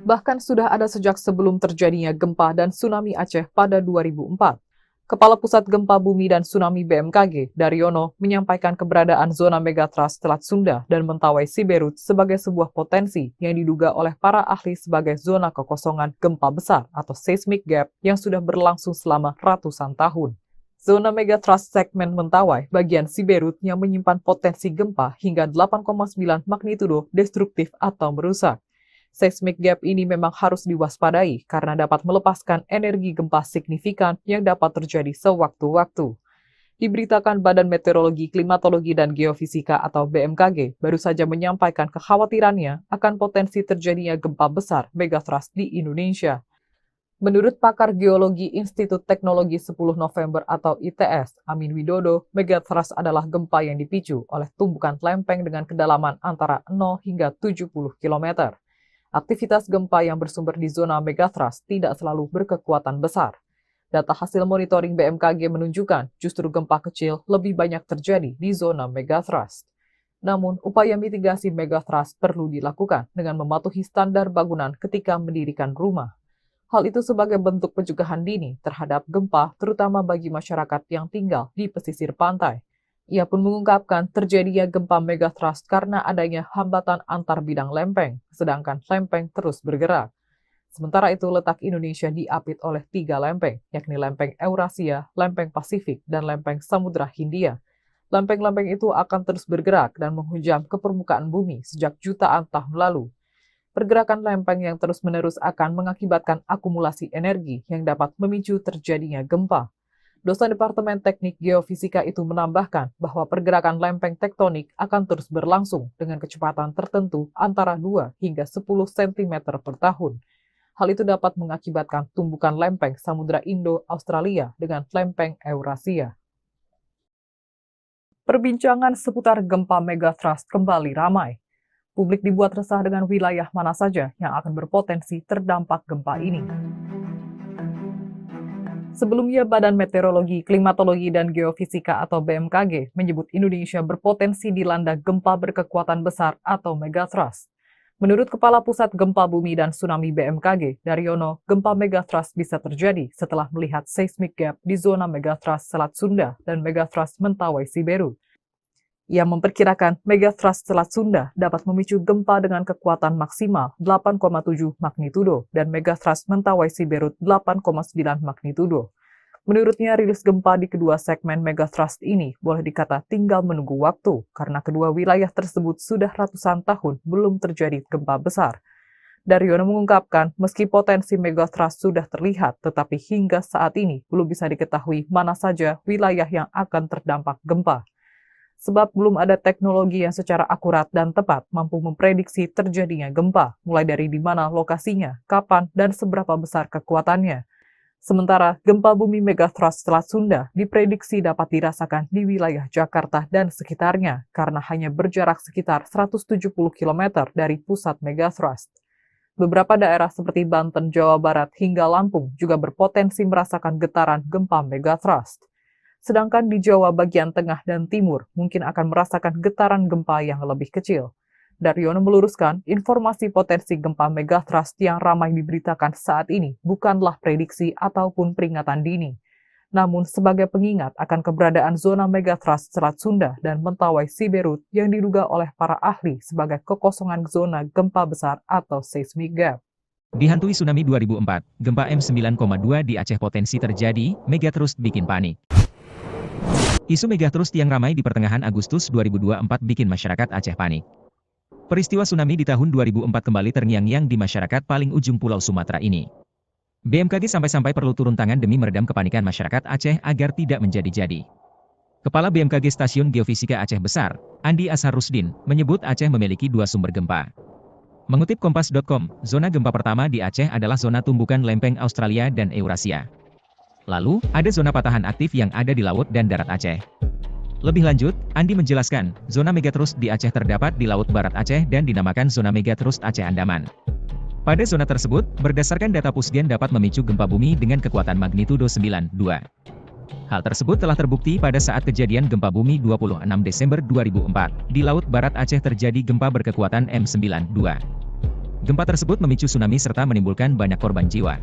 S1: Bahkan sudah ada sejak sebelum terjadinya gempa dan tsunami Aceh pada 2004. Kepala Pusat Gempa Bumi dan Tsunami BMKG, Daryono, menyampaikan keberadaan zona megatrust Selat Sunda dan Mentawai Siberut sebagai sebuah potensi yang diduga oleh para ahli sebagai zona kekosongan gempa besar atau seismic gap yang sudah berlangsung selama ratusan tahun. Zona megatrust segmen Mentawai bagian Siberut yang menyimpan potensi gempa hingga 8,9 magnitudo destruktif atau merusak. Seismic gap ini memang harus diwaspadai karena dapat melepaskan energi gempa signifikan yang dapat terjadi sewaktu-waktu. Diberitakan Badan Meteorologi, Klimatologi, dan Geofisika atau BMKG baru saja menyampaikan kekhawatirannya akan potensi terjadinya gempa besar megatrust di Indonesia. Menurut pakar geologi Institut Teknologi 10 November atau ITS, Amin Widodo, megatrust adalah gempa yang dipicu oleh tumbukan lempeng dengan kedalaman antara 0 hingga 70 km. Aktivitas gempa yang bersumber di zona megatrust tidak selalu berkekuatan besar. Data hasil monitoring BMKG menunjukkan justru gempa kecil lebih banyak terjadi di zona megatrust. Namun, upaya mitigasi megatrust perlu dilakukan dengan mematuhi standar bangunan ketika mendirikan rumah. Hal itu sebagai bentuk pencegahan dini terhadap gempa, terutama bagi masyarakat yang tinggal di pesisir pantai. Ia pun mengungkapkan terjadinya gempa megatrust karena adanya hambatan antar bidang lempeng, sedangkan lempeng terus bergerak. Sementara itu, letak Indonesia diapit oleh 3 lempeng, yakni lempeng Eurasia, lempeng Pasifik, dan lempeng Samudra Hindia. Lempeng-lempeng itu akan terus bergerak dan menghujam ke permukaan bumi sejak jutaan tahun lalu. Pergerakan lempeng yang terus-menerus akan mengakibatkan akumulasi energi yang dapat memicu terjadinya gempa. Dosen Departemen Teknik Geofisika itu menambahkan bahwa pergerakan lempeng tektonik akan terus berlangsung dengan kecepatan tertentu antara 2 hingga 10 cm per tahun. Hal itu dapat mengakibatkan tumbukan lempeng Samudra Indo-Australia dengan lempeng Eurasia. Perbincangan seputar gempa megatrust kembali ramai. Publik dibuat resah dengan wilayah mana saja yang akan berpotensi terdampak gempa ini. Sebelumnya, Badan Meteorologi, Klimatologi, dan Geofisika atau BMKG menyebut Indonesia berpotensi dilanda gempa berkekuatan besar atau megatrust. Menurut Kepala Pusat Gempa Bumi dan Tsunami BMKG, Daryono, gempa megatrust bisa terjadi setelah melihat seismic gap di zona megatrust Selat Sunda dan megatrust Mentawai Siberut. Ia memperkirakan megatrust Selat Sunda dapat memicu gempa dengan kekuatan maksimal 8,7 magnitudo dan megatrust Mentawai Siberut 8,9 magnitudo. Menurutnya, rilis gempa di kedua segmen megatrust ini boleh dikata tinggal menunggu waktu karena kedua wilayah tersebut sudah ratusan tahun belum terjadi gempa besar. Daryono mengungkapkan, meski potensi megatrust sudah terlihat, tetapi hingga saat ini belum bisa diketahui mana saja wilayah yang akan terdampak gempa. Sebab belum ada teknologi yang secara akurat dan tepat mampu memprediksi terjadinya gempa, mulai dari di mana lokasinya, kapan, dan seberapa besar kekuatannya. Sementara, gempa bumi megatrust Selat Sunda diprediksi dapat dirasakan di wilayah Jakarta dan sekitarnya karena hanya berjarak sekitar 170 km dari pusat megatrust. Beberapa daerah seperti Banten, Jawa Barat, hingga Lampung juga berpotensi merasakan getaran gempa megatrust. Sedangkan di Jawa bagian tengah dan timur mungkin akan merasakan getaran gempa yang lebih kecil. Daryono meluruskan, informasi potensi gempa megatrust yang ramai diberitakan saat ini bukanlah prediksi ataupun peringatan dini, namun sebagai pengingat akan keberadaan zona megatrust Selat Sunda dan Mentawai Siberut yang diduga oleh para ahli sebagai kekosongan zona gempa besar atau seismic gap.
S2: Dihantui tsunami 2004, gempa M9,2 di Aceh potensi terjadi, megatrust bikin panik. Isu megatrust yang ramai di pertengahan Agustus 2024 bikin masyarakat Aceh panik. Peristiwa tsunami di tahun 2004 kembali terngiang-ngiang di masyarakat paling ujung Pulau Sumatera ini. BMKG sampai-sampai perlu turun tangan demi meredam kepanikan masyarakat Aceh agar tidak menjadi-jadi. Kepala BMKG Stasiun Geofisika Aceh Besar, Andi Asharusdin, menyebut Aceh memiliki 2 sumber gempa. Mengutip Kompas.com, zona gempa pertama di Aceh adalah zona tumbukan lempeng Australia dan Eurasia. Lalu, ada zona patahan aktif yang ada di laut dan darat Aceh. Lebih lanjut, Andi menjelaskan, zona megatrust di Aceh terdapat di Laut Barat Aceh dan dinamakan zona megatrust Aceh Andaman. Pada zona tersebut, berdasarkan data Pusgen dapat memicu gempa bumi dengan kekuatan magnitudo 9,2. Hal tersebut telah terbukti pada saat kejadian gempa bumi 26 Desember 2004. Di Laut Barat Aceh terjadi gempa berkekuatan M9,2. Gempa tersebut memicu tsunami serta menimbulkan banyak korban jiwa.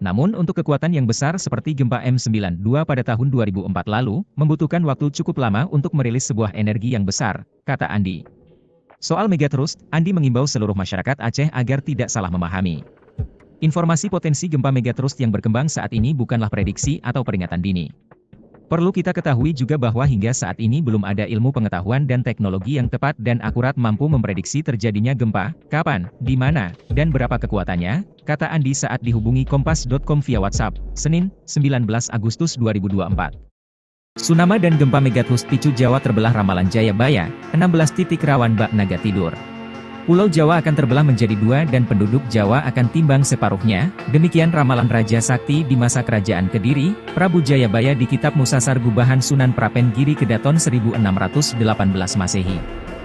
S2: Namun untuk kekuatan yang besar seperti gempa M9,2 pada tahun 2004 lalu, membutuhkan waktu cukup lama untuk merilis sebuah energi yang besar, kata Andi. Soal megatrust, Andi mengimbau seluruh masyarakat Aceh agar tidak salah memahami. Informasi potensi gempa megatrust yang berkembang saat ini bukanlah prediksi atau peringatan dini. Perlu kita ketahui juga bahwa hingga saat ini belum ada ilmu pengetahuan dan teknologi yang tepat dan akurat mampu memprediksi terjadinya gempa, kapan, di mana, dan berapa kekuatannya, kata Andi saat dihubungi Kompas.com via WhatsApp, Senin, 19 Agustus 2024. Tsunami dan gempa megatrust picu Jawa terbelah ramalan Jayabaya, 16 titik rawan bak naga tidur. Pulau Jawa akan terbelah menjadi 2 dan penduduk Jawa akan timbang separuhnya, demikian ramalan Raja Sakti di masa kerajaan Kediri, Prabu Jayabaya di Kitab Musasar Gubahan Sunan Prapen Giri Kedaton 1618 Masehi.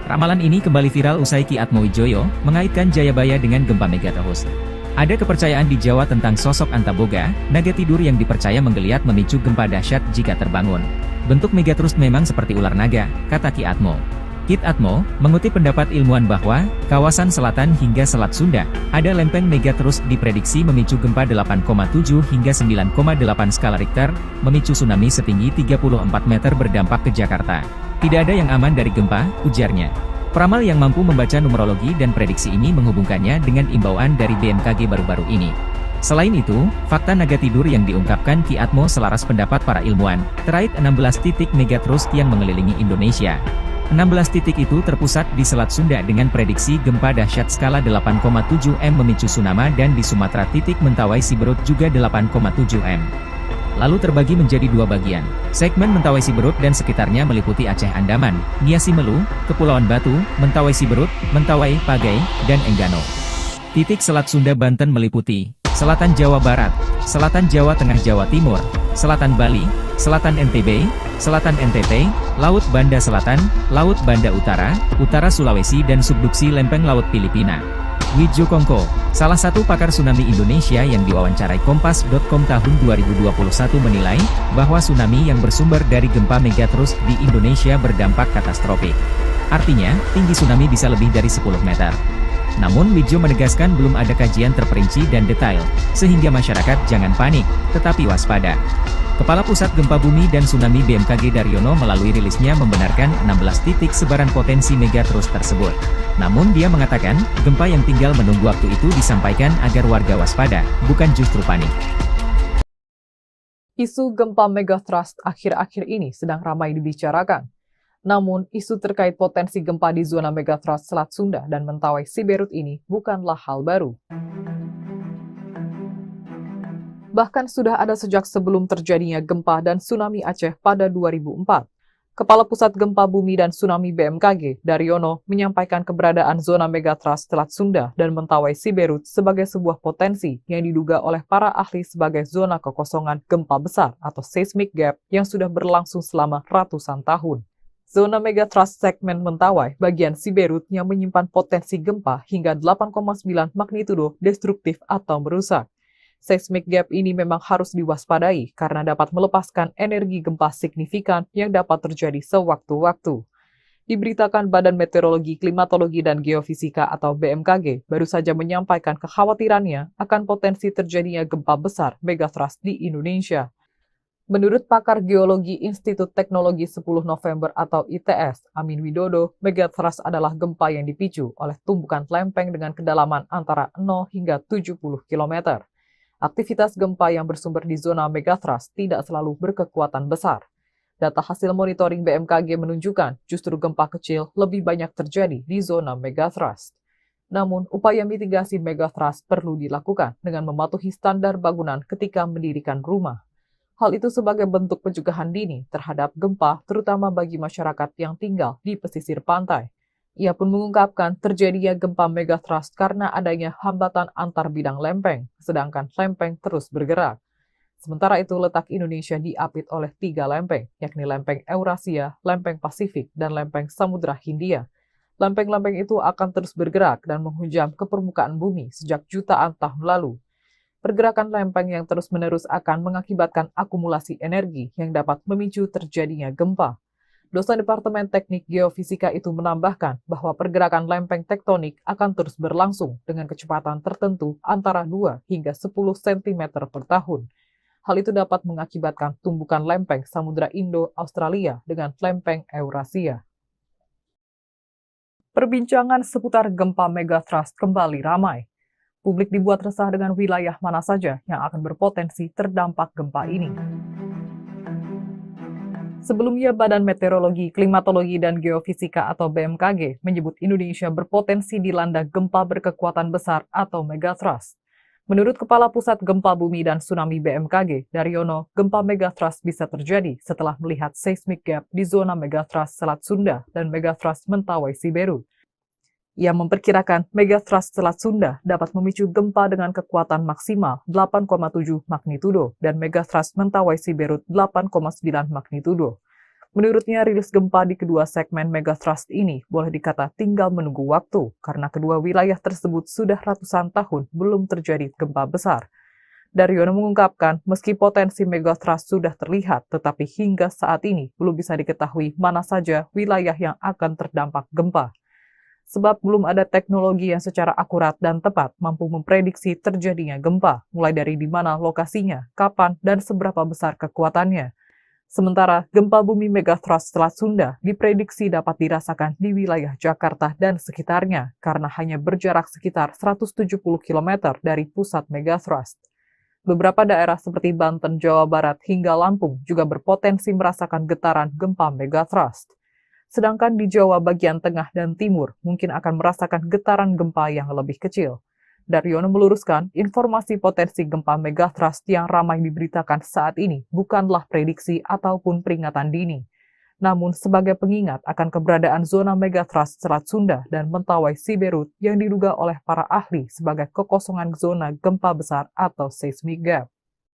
S2: Ramalan ini kembali viral usai Ki Atmowijoyo mengaitkan Jayabaya dengan gempa megatrust. Ada kepercayaan di Jawa tentang sosok Antaboga, naga tidur yang dipercaya menggeliat memicu gempa dahsyat jika terbangun. Bentuk megatrust memang seperti ular naga, kata Ki Atmo. Kit Atmo mengutip pendapat ilmuwan bahwa kawasan selatan hingga Selat Sunda ada lempeng megatrust diprediksi memicu gempa 8,7 hingga 9,8 skala Richter, memicu tsunami setinggi 34 meter berdampak ke Jakarta. Tidak ada yang aman dari gempa, ujarnya. Peramal yang mampu membaca numerologi dan prediksi ini menghubungkannya dengan imbauan dari BMKG baru-baru ini. Selain itu, fakta naga tidur yang diungkapkan Ki Atmo selaras pendapat para ilmuwan, terkait 16 titik megatrust yang mengelilingi Indonesia. 16 titik itu terpusat di Selat Sunda dengan prediksi gempa dahsyat skala 8,7 M memicu tsunami dan di Sumatera titik Mentawai Siberut juga 8,7 M. Lalu terbagi menjadi dua bagian. Segmen Mentawai Siberut dan sekitarnya meliputi Aceh Andaman, Nia Simelu, Kepulauan Batu, Mentawai Siberut, Mentawai, Pagai, dan Enggano. Titik Selat Sunda Banten meliputi Selatan Jawa Barat, Selatan Jawa Tengah Jawa Timur, Selatan Bali, Selatan NTB, Selatan NTT, Laut Banda Selatan, Laut Banda Utara, Utara Sulawesi dan subduksi lempeng Laut Filipina. Widjo Kongko, salah satu pakar tsunami Indonesia yang diwawancarai Kompas.com tahun 2021 menilai, bahwa tsunami yang bersumber dari gempa megatrust di Indonesia berdampak katastrofik. Artinya, tinggi tsunami bisa lebih dari 10 meter. Namun Widjo menegaskan belum ada kajian terperinci dan detail, sehingga masyarakat jangan panik, tetapi waspada. Kepala Pusat Gempa Bumi dan Tsunami BMKG Daryono melalui rilisnya membenarkan 16 titik sebaran potensi megatrust tersebut. Namun dia mengatakan, gempa yang tinggal menunggu waktu itu disampaikan agar warga waspada, bukan justru panik.
S1: Isu gempa megatrust akhir-akhir ini sedang ramai dibicarakan. Namun, isu terkait potensi gempa di zona megatrust Selat Sunda dan Mentawai Siberut ini bukanlah hal baru. Bahkan sudah ada sejak sebelum terjadinya gempa dan tsunami Aceh pada 2004. Kepala Pusat Gempa Bumi dan Tsunami BMKG, Daryono, menyampaikan keberadaan zona megatrust Selat Sunda dan Mentawai Siberut sebagai sebuah potensi yang diduga oleh para ahli sebagai zona kekosongan gempa besar atau seismic gap yang sudah berlangsung selama ratusan tahun. Zona megatrust segmen Mentawai bagian Siberut yang menyimpan potensi gempa hingga 8,9 magnitudo destruktif atau merusak. Seismic gap ini memang harus diwaspadai karena dapat melepaskan energi gempa signifikan yang dapat terjadi sewaktu-waktu. Diberitakan Badan Meteorologi, Klimatologi, dan Geofisika atau BMKG baru saja menyampaikan kekhawatirannya akan potensi terjadinya gempa besar megatrust di Indonesia. Menurut pakar geologi Institut Teknologi 10 November atau ITS, Amin Widodo, megatrust adalah gempa yang dipicu oleh tumbukan lempeng dengan kedalaman antara 0 hingga 70 km. Aktivitas gempa yang bersumber di zona megatrust tidak selalu berkekuatan besar. Data hasil monitoring BMKG menunjukkan justru gempa kecil lebih banyak terjadi di zona megatrust. Namun, upaya mitigasi megatrust perlu dilakukan dengan mematuhi standar bangunan ketika mendirikan rumah. Hal itu sebagai bentuk pencegahan dini terhadap gempa, terutama bagi masyarakat yang tinggal di pesisir pantai. Ia pun mengungkapkan terjadinya gempa megatrust karena adanya hambatan antar bidang lempeng, sedangkan lempeng terus bergerak. Sementara itu, letak Indonesia diapit oleh 3 lempeng, yakni lempeng Eurasia, lempeng Pasifik, dan lempeng Samudra Hindia. Lempeng-lempeng itu akan terus bergerak dan menghujam ke permukaan bumi sejak jutaan tahun lalu. Pergerakan lempeng yang terus-menerus akan mengakibatkan akumulasi energi yang dapat memicu terjadinya gempa. Dosen Departemen Teknik Geofisika itu menambahkan bahwa pergerakan lempeng tektonik akan terus berlangsung dengan kecepatan tertentu antara 2 hingga 10 cm per tahun. Hal itu dapat mengakibatkan tumbukan lempeng Samudra Indo-Australia dengan lempeng Eurasia. Perbincangan seputar gempa megatrust kembali ramai. Publik dibuat resah dengan wilayah mana saja yang akan berpotensi terdampak gempa ini. Sebelumnya, Badan Meteorologi, Klimatologi, dan Geofisika atau BMKG menyebut Indonesia berpotensi dilanda gempa berkekuatan besar atau megatrust. Menurut Kepala Pusat Gempa Bumi dan Tsunami BMKG, Daryono, gempa megatrust bisa terjadi setelah melihat seismic gap di zona megatrust Selat Sunda dan megatrust Mentawai Siberut. Ia memperkirakan megatrust Selat Sunda dapat memicu gempa dengan kekuatan maksimal 8,7 magnitudo dan megatrust Mentawai Siberut 8,9 magnitudo. Menurutnya, rilis gempa di kedua segmen megatrust ini boleh dikata tinggal menunggu waktu karena kedua wilayah tersebut sudah ratusan tahun belum terjadi gempa besar. Daryono mengungkapkan, meski potensi megathrust sudah terlihat, tetapi hingga saat ini belum bisa diketahui mana saja wilayah yang akan terdampak gempa. Sebab belum ada teknologi yang secara akurat dan tepat mampu memprediksi terjadinya gempa, mulai dari di mana lokasinya, kapan, dan seberapa besar kekuatannya. Sementara gempa bumi megathrust Selat Sunda diprediksi dapat dirasakan di wilayah Jakarta dan sekitarnya karena hanya berjarak sekitar 170 km dari pusat megathrust. Beberapa daerah seperti Banten, Jawa Barat, hingga Lampung juga berpotensi merasakan getaran gempa megathrust. Sedangkan di Jawa bagian tengah dan timur mungkin akan merasakan getaran gempa yang lebih kecil. Daryono meluruskan, informasi potensi gempa megathrust yang ramai diberitakan saat ini bukanlah prediksi ataupun peringatan dini, namun sebagai pengingat akan keberadaan zona megathrust Selat Sunda dan Mentawai Siberut yang diduga oleh para ahli sebagai kekosongan zona gempa besar atau seismic gap.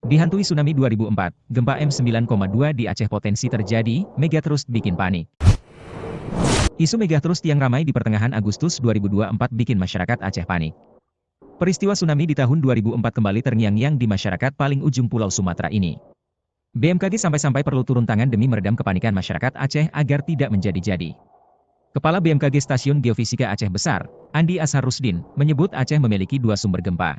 S2: Dihantui tsunami 2004, gempa M9,2 di Aceh potensi terjadi, megathrust bikin panik. Isu megathrust yang ramai di pertengahan Agustus 2024 bikin masyarakat Aceh panik. Peristiwa tsunami di tahun 2004 kembali terngiang-ngiang di masyarakat paling ujung Pulau Sumatera ini. BMKG sampai-sampai perlu turun tangan demi meredam kepanikan masyarakat Aceh agar tidak menjadi-jadi. Kepala BMKG Stasiun Geofisika Aceh Besar, Andi Asharusdin, menyebut Aceh memiliki 2 sumber gempa.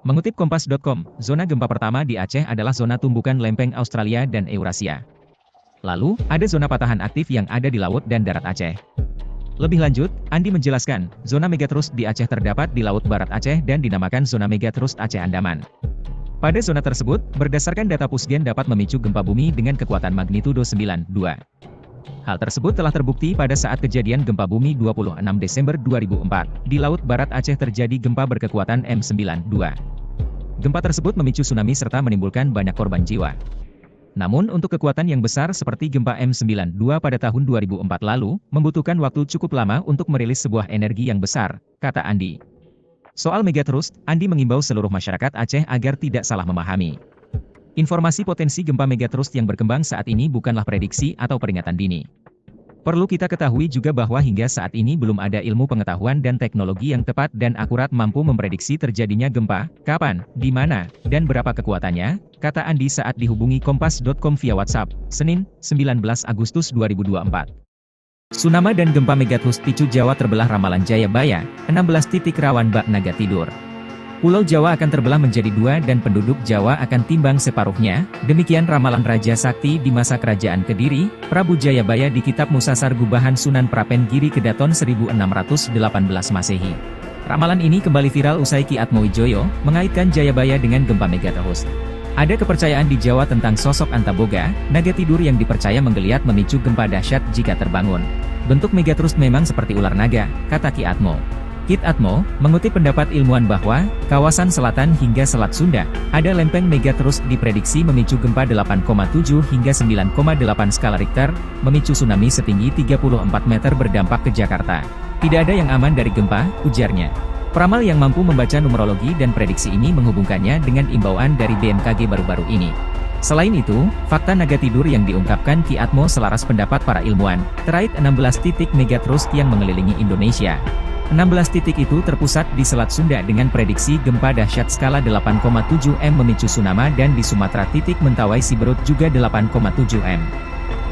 S2: Mengutip Kompas.com, zona gempa pertama di Aceh adalah zona tumbukan lempeng Australia dan Eurasia. Lalu, ada zona patahan aktif yang ada di laut dan darat Aceh. Lebih lanjut, Andi menjelaskan, zona megathrust di Aceh terdapat di Laut Barat Aceh dan dinamakan zona megathrust Aceh Andaman. Pada zona tersebut, berdasarkan data Pusgen dapat memicu gempa bumi dengan kekuatan magnitudo 9,2. Hal tersebut telah terbukti pada saat kejadian gempa bumi 26 Desember 2004. Di Laut Barat Aceh terjadi gempa berkekuatan M9,2. Gempa tersebut memicu tsunami serta menimbulkan banyak korban jiwa. Namun untuk kekuatan yang besar seperti gempa M9,2 pada tahun 2004 lalu, membutuhkan waktu cukup lama untuk merilis sebuah energi yang besar, kata Andi. Soal megathrust, Andi mengimbau seluruh masyarakat Aceh agar tidak salah memahami. Informasi potensi gempa megathrust yang berkembang saat ini bukanlah prediksi atau peringatan dini. Perlu kita ketahui juga bahwa hingga saat ini belum ada ilmu pengetahuan dan teknologi yang tepat dan akurat mampu memprediksi terjadinya gempa, kapan, di mana, dan berapa kekuatannya, kata Andi saat dihubungi Kompas.com via WhatsApp, Senin, 19 Agustus 2024. Tsunami dan gempa megathrust picu Jawa terbelah ramalan Jayabaya, 16 titik rawan bak naga tidur. Pulau Jawa akan terbelah menjadi 2 dan penduduk Jawa akan timbang separuhnya, demikian ramalan Raja Sakti di masa kerajaan Kediri, Prabu Jayabaya di Kitab Musasar Gubahan Sunan Prapen Giri Kedaton 1618 Masehi. Ramalan ini kembali viral usai Ki Atmowijoyo mengaitkan Jayabaya dengan gempa megathrust. Ada kepercayaan di Jawa tentang sosok Antaboga, naga tidur yang dipercaya menggeliat memicu gempa dahsyat jika terbangun. Bentuk megathrust memang seperti ular naga, kata Ki Atmo. Kit Atmo mengutip pendapat ilmuwan bahwa kawasan selatan hingga Selat Sunda ada lempeng megathrust diprediksi memicu gempa 8,7 hingga 9,8 skala Richter, memicu tsunami setinggi 34 meter berdampak ke Jakarta. Tidak ada yang aman dari gempa, ujarnya. Peramal yang mampu membaca numerologi dan prediksi ini menghubungkannya dengan imbauan dari BMKG baru-baru ini. Selain itu, fakta naga tidur yang diungkapkan Ki Atmo selaras pendapat para ilmuwan, terkait 16 titik megathrust yang mengelilingi Indonesia. 16 titik itu terpusat di Selat Sunda dengan prediksi gempa dahsyat skala 8,7 M memicu tsunami dan di Sumatera titik Mentawai Siberut juga 8,7 M.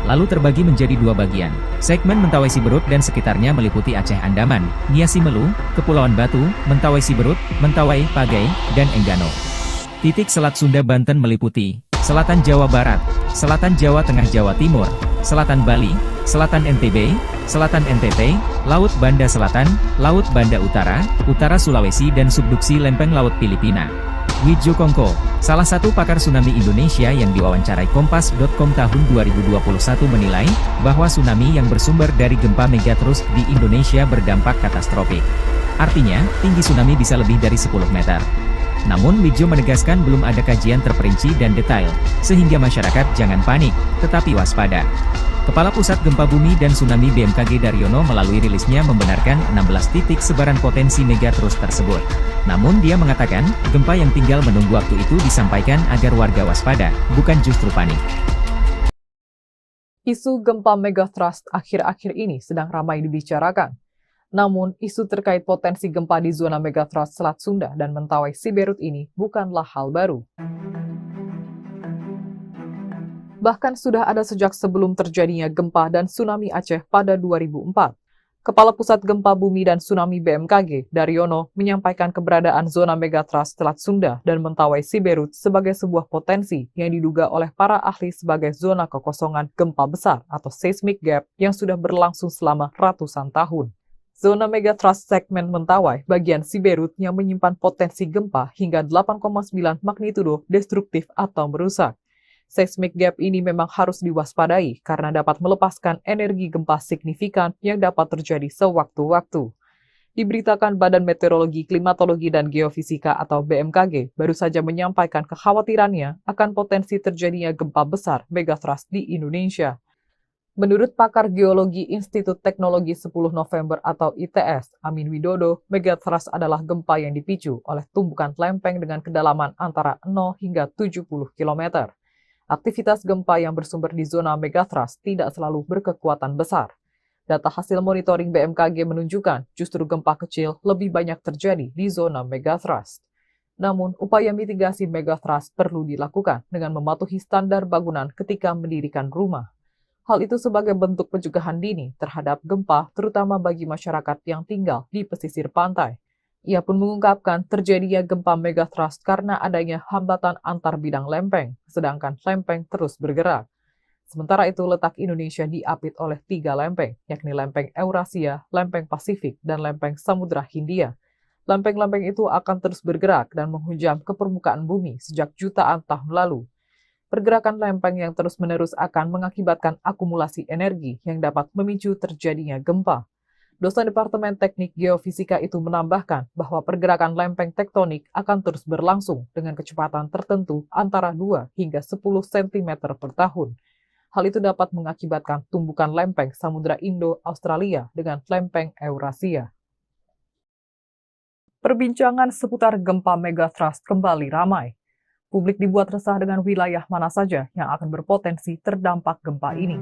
S2: Lalu terbagi menjadi 2 bagian. Segmen Mentawai Siberut dan sekitarnya meliputi Aceh Andaman, Niasi Melu, Kepulauan Batu, Mentawai Siberut, Mentawai, Pagai, dan Enggano. Titik Selat Sunda Banten meliputi Selatan Jawa Barat, Selatan Jawa Tengah Jawa Timur, Selatan Bali, Selatan NTB, Selatan NTT, Laut Banda Selatan, Laut Banda Utara, Utara Sulawesi dan subduksi lempeng Laut Filipina. Widjo Kongko, salah satu pakar tsunami Indonesia yang diwawancarai Kompas.com tahun 2021 menilai, bahwa tsunami yang bersumber dari gempa megathrust di Indonesia berdampak katastrofik. Artinya, tinggi tsunami bisa lebih dari 10 meter. Namun Widjo menegaskan belum ada kajian terperinci dan detail, sehingga masyarakat jangan panik, tetapi waspada. Kepala Pusat Gempa Bumi dan Tsunami BMKG Daryono melalui rilisnya membenarkan 16 titik sebaran potensi megathrust tersebut. Namun dia mengatakan, gempa yang tinggal menunggu waktu itu disampaikan agar warga waspada, bukan justru panik.
S1: Isu gempa megathrust akhir-akhir ini sedang ramai dibicarakan. Namun, isu terkait potensi gempa di zona megatrust Selat Sunda dan Mentawai Siberut ini bukanlah hal baru. Bahkan sudah ada sejak sebelum terjadinya gempa dan tsunami Aceh pada 2004. Kepala Pusat Gempa Bumi dan Tsunami BMKG, Daryono, menyampaikan keberadaan zona megatrust Selat Sunda dan Mentawai Siberut sebagai sebuah potensi yang diduga oleh para ahli sebagai zona kekosongan gempa besar atau seismic gap yang sudah berlangsung selama ratusan tahun. Zona megatrust segmen Mentawai bagian Siberut yang menyimpan potensi gempa hingga 8,9 magnitudo destruktif atau merusak. Seismic gap ini memang harus diwaspadai karena dapat melepaskan energi gempa signifikan yang dapat terjadi sewaktu-waktu. Diberitakan Badan Meteorologi, Klimatologi, dan Geofisika atau BMKG baru saja menyampaikan kekhawatirannya akan potensi terjadinya gempa besar megatrust di Indonesia. Menurut pakar geologi Institut Teknologi 10 November atau ITS, Amin Widodo, megatrust adalah gempa yang dipicu oleh tumbukan lempeng dengan kedalaman antara 0 hingga 70 km. Aktivitas gempa yang bersumber di zona megatrust tidak selalu berkekuatan besar. Data hasil monitoring BMKG menunjukkan justru gempa kecil lebih banyak terjadi di zona megatrust. Namun, upaya mitigasi megatrust perlu dilakukan dengan mematuhi standar bangunan ketika mendirikan rumah. Hal itu sebagai bentuk pencegahan dini terhadap gempa, terutama bagi masyarakat yang tinggal di pesisir pantai. Ia pun mengungkapkan terjadinya gempa megatrust karena adanya hambatan antar bidang lempeng, sedangkan lempeng terus bergerak. Sementara itu, letak Indonesia diapit oleh 3 lempeng, yakni lempeng Eurasia, lempeng Pasifik, dan lempeng Samudra Hindia. Lempeng-lempeng itu akan terus bergerak dan menghujam ke permukaan bumi sejak jutaan tahun lalu. Pergerakan lempeng yang terus-menerus akan mengakibatkan akumulasi energi yang dapat memicu terjadinya gempa. Dosen Departemen Teknik Geofisika itu menambahkan bahwa pergerakan lempeng tektonik akan terus berlangsung dengan kecepatan tertentu antara 2 hingga 10 cm per tahun. Hal itu dapat mengakibatkan tumbukan lempeng Samudra Indo-Australia dengan lempeng Eurasia. Perbincangan seputar gempa megatrust kembali ramai. Publik dibuat resah dengan wilayah mana saja yang akan berpotensi terdampak gempa ini.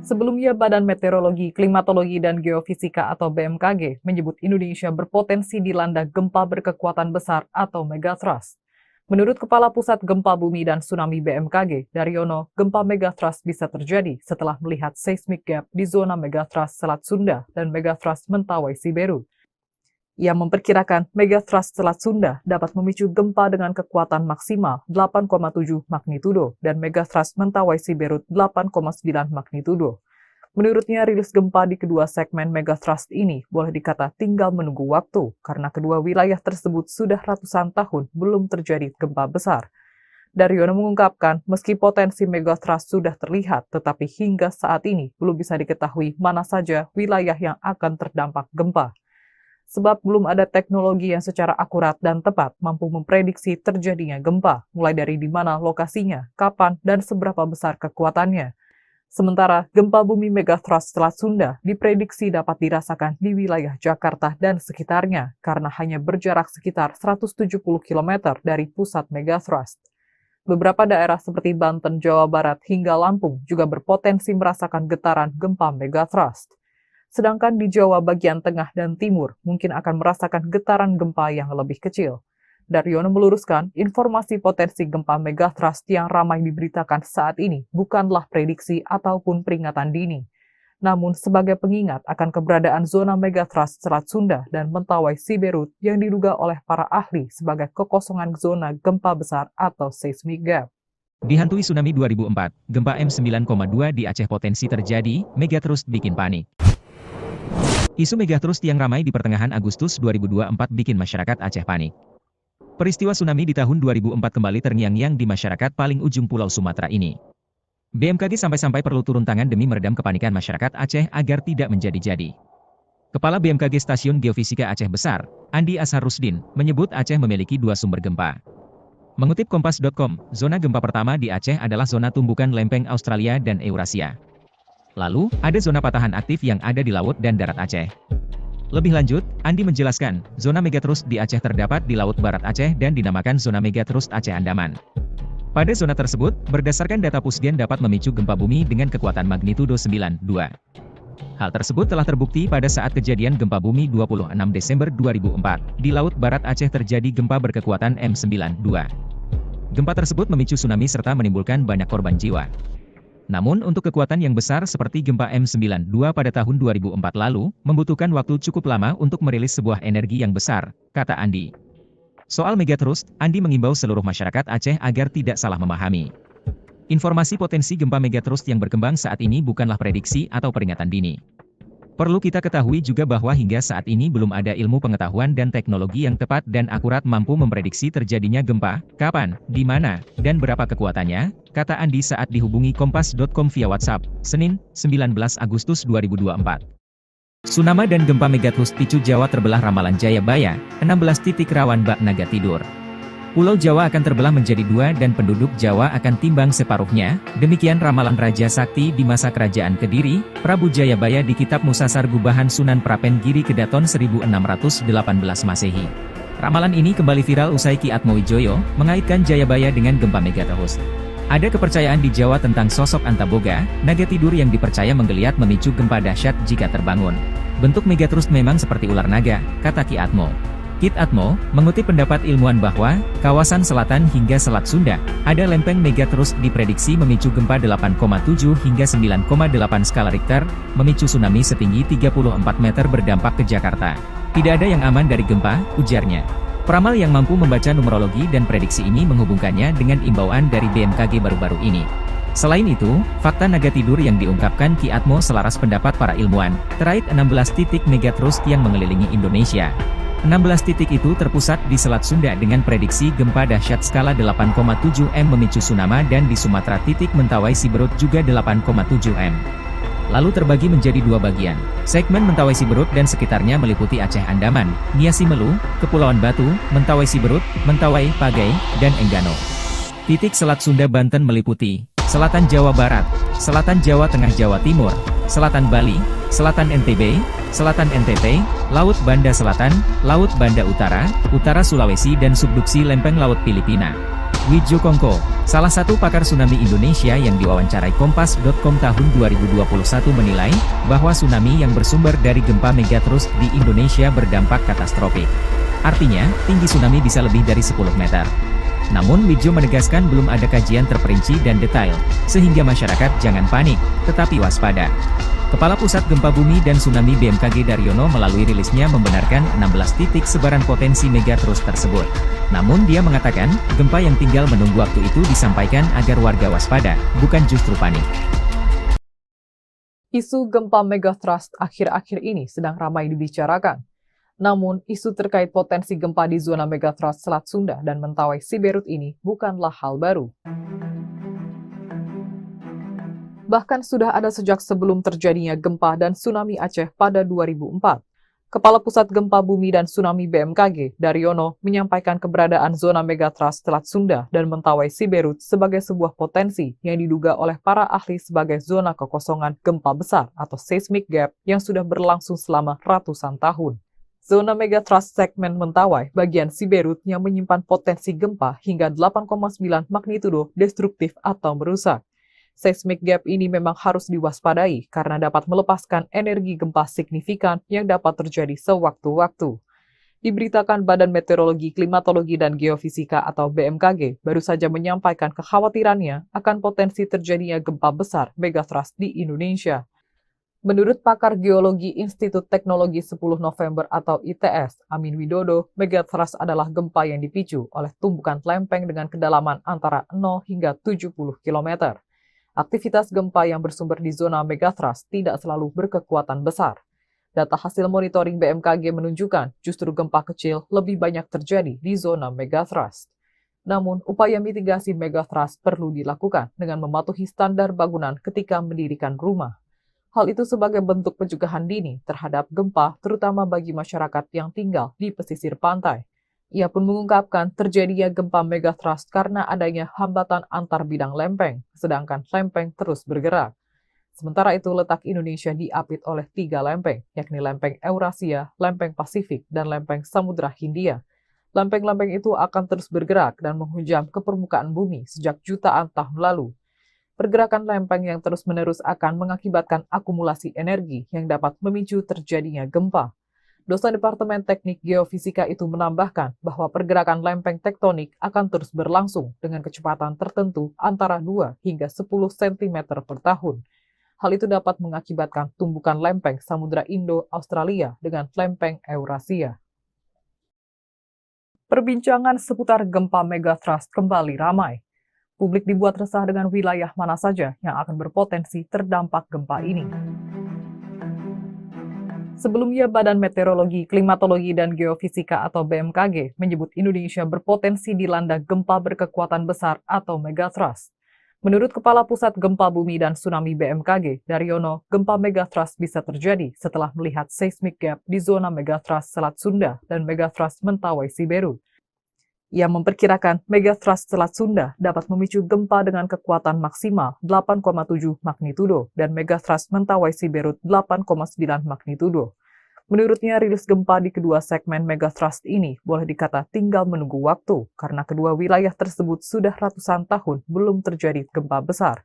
S1: Sebelumnya, Badan Meteorologi, Klimatologi, dan Geofisika atau BMKG menyebut Indonesia berpotensi dilanda gempa berkekuatan besar atau megatrust. Menurut Kepala Pusat Gempa Bumi dan Tsunami BMKG, Daryono, gempa megatrust bisa terjadi setelah melihat seismic gap di zona megatrust Selat Sunda dan megatrust Mentawai Siberut. Ia memperkirakan megatrust Selat Sunda dapat memicu gempa dengan kekuatan maksimal 8,7 magnitudo dan megatrust Mentawai Siberut 8,9 magnitudo. Menurutnya, rilis gempa di kedua segmen megatrust ini boleh dikata tinggal menunggu waktu karena kedua wilayah tersebut sudah ratusan tahun belum terjadi gempa besar. Daryono mengungkapkan, meski potensi megatrust sudah terlihat, tetapi hingga saat ini belum bisa diketahui mana saja wilayah yang akan terdampak gempa. Sebab belum ada teknologi yang secara akurat dan tepat mampu memprediksi terjadinya gempa, mulai dari di mana lokasinya, kapan, dan seberapa besar kekuatannya. Sementara, gempa bumi megatrust Selat Sunda diprediksi dapat dirasakan di wilayah Jakarta dan sekitarnya karena hanya berjarak sekitar 170 km dari pusat megatrust. Beberapa daerah seperti Banten, Jawa Barat, hingga Lampung juga berpotensi merasakan getaran gempa megatrust. Sedangkan di Jawa bagian tengah dan timur mungkin akan merasakan getaran gempa yang lebih kecil. Daryono meluruskan, informasi potensi gempa megatrust yang ramai diberitakan saat ini bukanlah prediksi ataupun peringatan dini, namun sebagai pengingat akan keberadaan zona megatrust Selat Sunda dan Mentawai Siberut yang diduga oleh para ahli sebagai kekosongan zona gempa besar atau seismic gap.
S2: Dihantui tsunami 2004, gempa M9,2 di Aceh potensi terjadi, megatrust bikin panik. Isu megatrust yang ramai di pertengahan Agustus 2024 bikin masyarakat Aceh panik. Peristiwa tsunami di tahun 2004 kembali terngiang-ngiang di masyarakat paling ujung Pulau Sumatera ini. BMKG sampai-sampai perlu turun tangan demi meredam kepanikan masyarakat Aceh agar tidak menjadi-jadi. Kepala BMKG Stasiun Geofisika Aceh Besar, Andi Ashar Rusdin, menyebut Aceh memiliki 2 sumber gempa. Mengutip Kompas.com, zona gempa pertama di Aceh adalah zona tumbukan lempeng Australia dan Eurasia. Lalu, ada zona patahan aktif yang ada di laut dan darat Aceh. Lebih lanjut, Andi menjelaskan, zona megatrust di Aceh terdapat di Laut Barat Aceh dan dinamakan zona megatrust Aceh Andaman. Pada zona tersebut, berdasarkan data Pusgen dapat memicu gempa bumi dengan kekuatan magnitudo 9,2. Hal tersebut telah terbukti pada saat kejadian gempa bumi 26 Desember 2004. Di Laut Barat Aceh terjadi gempa berkekuatan M92. Gempa tersebut memicu tsunami serta menimbulkan banyak korban jiwa. Namun untuk kekuatan yang besar seperti gempa M92 pada tahun 2004 lalu, membutuhkan waktu cukup lama untuk merilis sebuah energi yang besar, kata Andi. Soal megatrust, Andi mengimbau seluruh masyarakat Aceh agar tidak salah memahami. Informasi potensi gempa megatrust yang berkembang saat ini bukanlah prediksi atau peringatan dini. Perlu kita ketahui juga bahwa hingga saat ini belum ada ilmu pengetahuan dan teknologi yang tepat dan akurat mampu memprediksi terjadinya gempa, kapan, di mana, dan berapa kekuatannya, kata Andi saat dihubungi Kompas.com via WhatsApp, Senin, 19 Agustus 2024. Tsunami dan gempa megatrust picu Jawa terbelah ramalan Jayabaya, 16 titik rawan bak naga tidur. Pulau Jawa akan terbelah menjadi dua dan penduduk Jawa akan timbang separuhnya, demikian ramalan Raja Sakti di masa Kerajaan Kediri, Prabu Jayabaya di Kitab Musasar Gubahan Sunan Prapen Giri Kedaton 1618 Masehi. Ramalan ini kembali viral usai Ki Atmowijoyo mengaitkan Jayabaya dengan gempa megatrust. Ada kepercayaan di Jawa tentang sosok Antaboga, naga tidur yang dipercaya menggeliat memicu gempa dahsyat jika terbangun. Bentuk megatrust memang seperti ular naga, kata Ki Atmo. Kit Atmo, mengutip pendapat ilmuwan bahwa, kawasan selatan hingga Selat Sunda, ada lempeng megatrust diprediksi memicu gempa 8,7 hingga 9,8 skala Richter, memicu tsunami setinggi 34 meter berdampak ke Jakarta. Tidak ada yang aman dari gempa, ujarnya. Peramal yang mampu membaca numerologi dan prediksi ini menghubungkannya dengan imbauan dari BMKG baru-baru ini. Selain itu, fakta naga tidur yang diungkapkan Ki Atmo selaras pendapat para ilmuwan, terkait 16 titik megatrust yang mengelilingi Indonesia. 16 titik itu terpusat di Selat Sunda dengan prediksi gempa dahsyat skala 8,7 M memicu tsunami dan di Sumatera titik Mentawai Siberut juga 8,7 M. Lalu terbagi menjadi dua bagian. Segmen Mentawai Siberut dan sekitarnya meliputi Aceh Andaman, Nia Simelu, Kepulauan Batu, Mentawai Siberut, Mentawai, Pagai, dan Enggano. Titik Selat Sunda Banten meliputi Selatan Jawa Barat, Selatan Jawa Tengah Jawa Timur, Selatan Bali, Selatan NTB, Selatan NTT, Laut Banda Selatan, Laut Banda Utara, Utara Sulawesi dan subduksi lempeng Laut Filipina. Wijo Kongko, salah satu pakar tsunami Indonesia yang diwawancarai Kompas.com tahun 2021 menilai, bahwa tsunami yang bersumber dari gempa megatrust di Indonesia berdampak katastrofik. Artinya, tinggi tsunami bisa lebih dari 10 meter. Namun Wijo menegaskan belum ada kajian terperinci dan detail, sehingga masyarakat jangan panik, tetapi waspada. Kepala Pusat Gempa Bumi dan Tsunami BMKG Daryono melalui rilisnya membenarkan 16 titik sebaran potensi megatrust tersebut. Namun dia mengatakan, gempa yang tinggal menunggu waktu itu disampaikan agar warga waspada, bukan justru panik.
S1: Isu gempa megatrust akhir-akhir ini sedang ramai dibicarakan. Namun, isu terkait potensi gempa di zona megatrust Selat Sunda dan Mentawai Siberut ini bukanlah hal baru. Bahkan sudah ada sejak sebelum terjadinya gempa dan tsunami Aceh pada 2004. Kepala Pusat Gempa Bumi dan Tsunami BMKG, Daryono, menyampaikan keberadaan zona megatrust Selat Sunda dan Mentawai Siberut sebagai sebuah potensi yang diduga oleh para ahli sebagai zona kekosongan gempa besar atau seismic gap yang sudah berlangsung selama ratusan tahun. Zona megatrust segmen Mentawai bagian Siberut yang menyimpan potensi gempa hingga 8,9 magnitudo destruktif atau merusak. Seismic gap ini memang harus diwaspadai karena dapat melepaskan energi gempa signifikan yang dapat terjadi sewaktu-waktu. Diberitakan Badan Meteorologi, Klimatologi, dan Geofisika atau BMKG baru saja menyampaikan kekhawatirannya akan potensi terjadinya gempa besar megatrust di Indonesia. Menurut pakar geologi Institut Teknologi 10 November atau ITS, Amin Widodo, megatrust adalah gempa yang dipicu oleh tumbukan lempeng dengan kedalaman antara 0 hingga 70 km. Aktivitas gempa yang bersumber di zona megatrust tidak selalu berkekuatan besar. Data hasil monitoring BMKG menunjukkan justru gempa kecil lebih banyak terjadi di zona megatrust. Namun, upaya mitigasi megatrust perlu dilakukan dengan mematuhi standar bangunan ketika mendirikan rumah. Hal itu sebagai bentuk pencegahan dini terhadap gempa, terutama bagi masyarakat yang tinggal di pesisir pantai. Ia pun mengungkapkan terjadinya gempa megatrust karena adanya hambatan antar bidang lempeng, sedangkan lempeng terus bergerak. Sementara itu, letak Indonesia diapit oleh 3 lempeng, yakni lempeng Eurasia, lempeng Pasifik, dan lempeng Samudra Hindia. Lempeng-lempeng itu akan terus bergerak dan menghujam ke permukaan bumi sejak jutaan tahun lalu. Pergerakan lempeng yang terus-menerus akan mengakibatkan akumulasi energi yang dapat memicu terjadinya gempa. Dosen Departemen Teknik Geofisika itu menambahkan bahwa pergerakan lempeng tektonik akan terus berlangsung dengan kecepatan tertentu antara 2 hingga 10 cm per tahun. Hal itu dapat mengakibatkan tumbukan lempeng Samudra Indo-Australia dengan lempeng Eurasia. Perbincangan seputar gempa megatrust kembali ramai. Publik dibuat resah dengan wilayah mana saja yang akan berpotensi terdampak gempa ini. Sebelumnya, Badan Meteorologi, Klimatologi, dan Geofisika atau BMKG menyebut Indonesia berpotensi dilanda gempa berkekuatan besar atau megatrust. Menurut Kepala Pusat Gempa Bumi dan Tsunami BMKG, Daryono, gempa megatrust bisa terjadi setelah melihat seismic gap di zona megatrust Selat Sunda dan megatrust Mentawai Siberut. Ia memperkirakan megatrust Selat Sunda dapat memicu gempa dengan kekuatan maksimal 8,7 magnitudo dan megatrust Mentawai Siberut 8,9 magnitudo. Menurutnya, rilis gempa di kedua segmen megatrust ini boleh dikata tinggal menunggu waktu karena kedua wilayah tersebut sudah ratusan tahun belum terjadi gempa besar.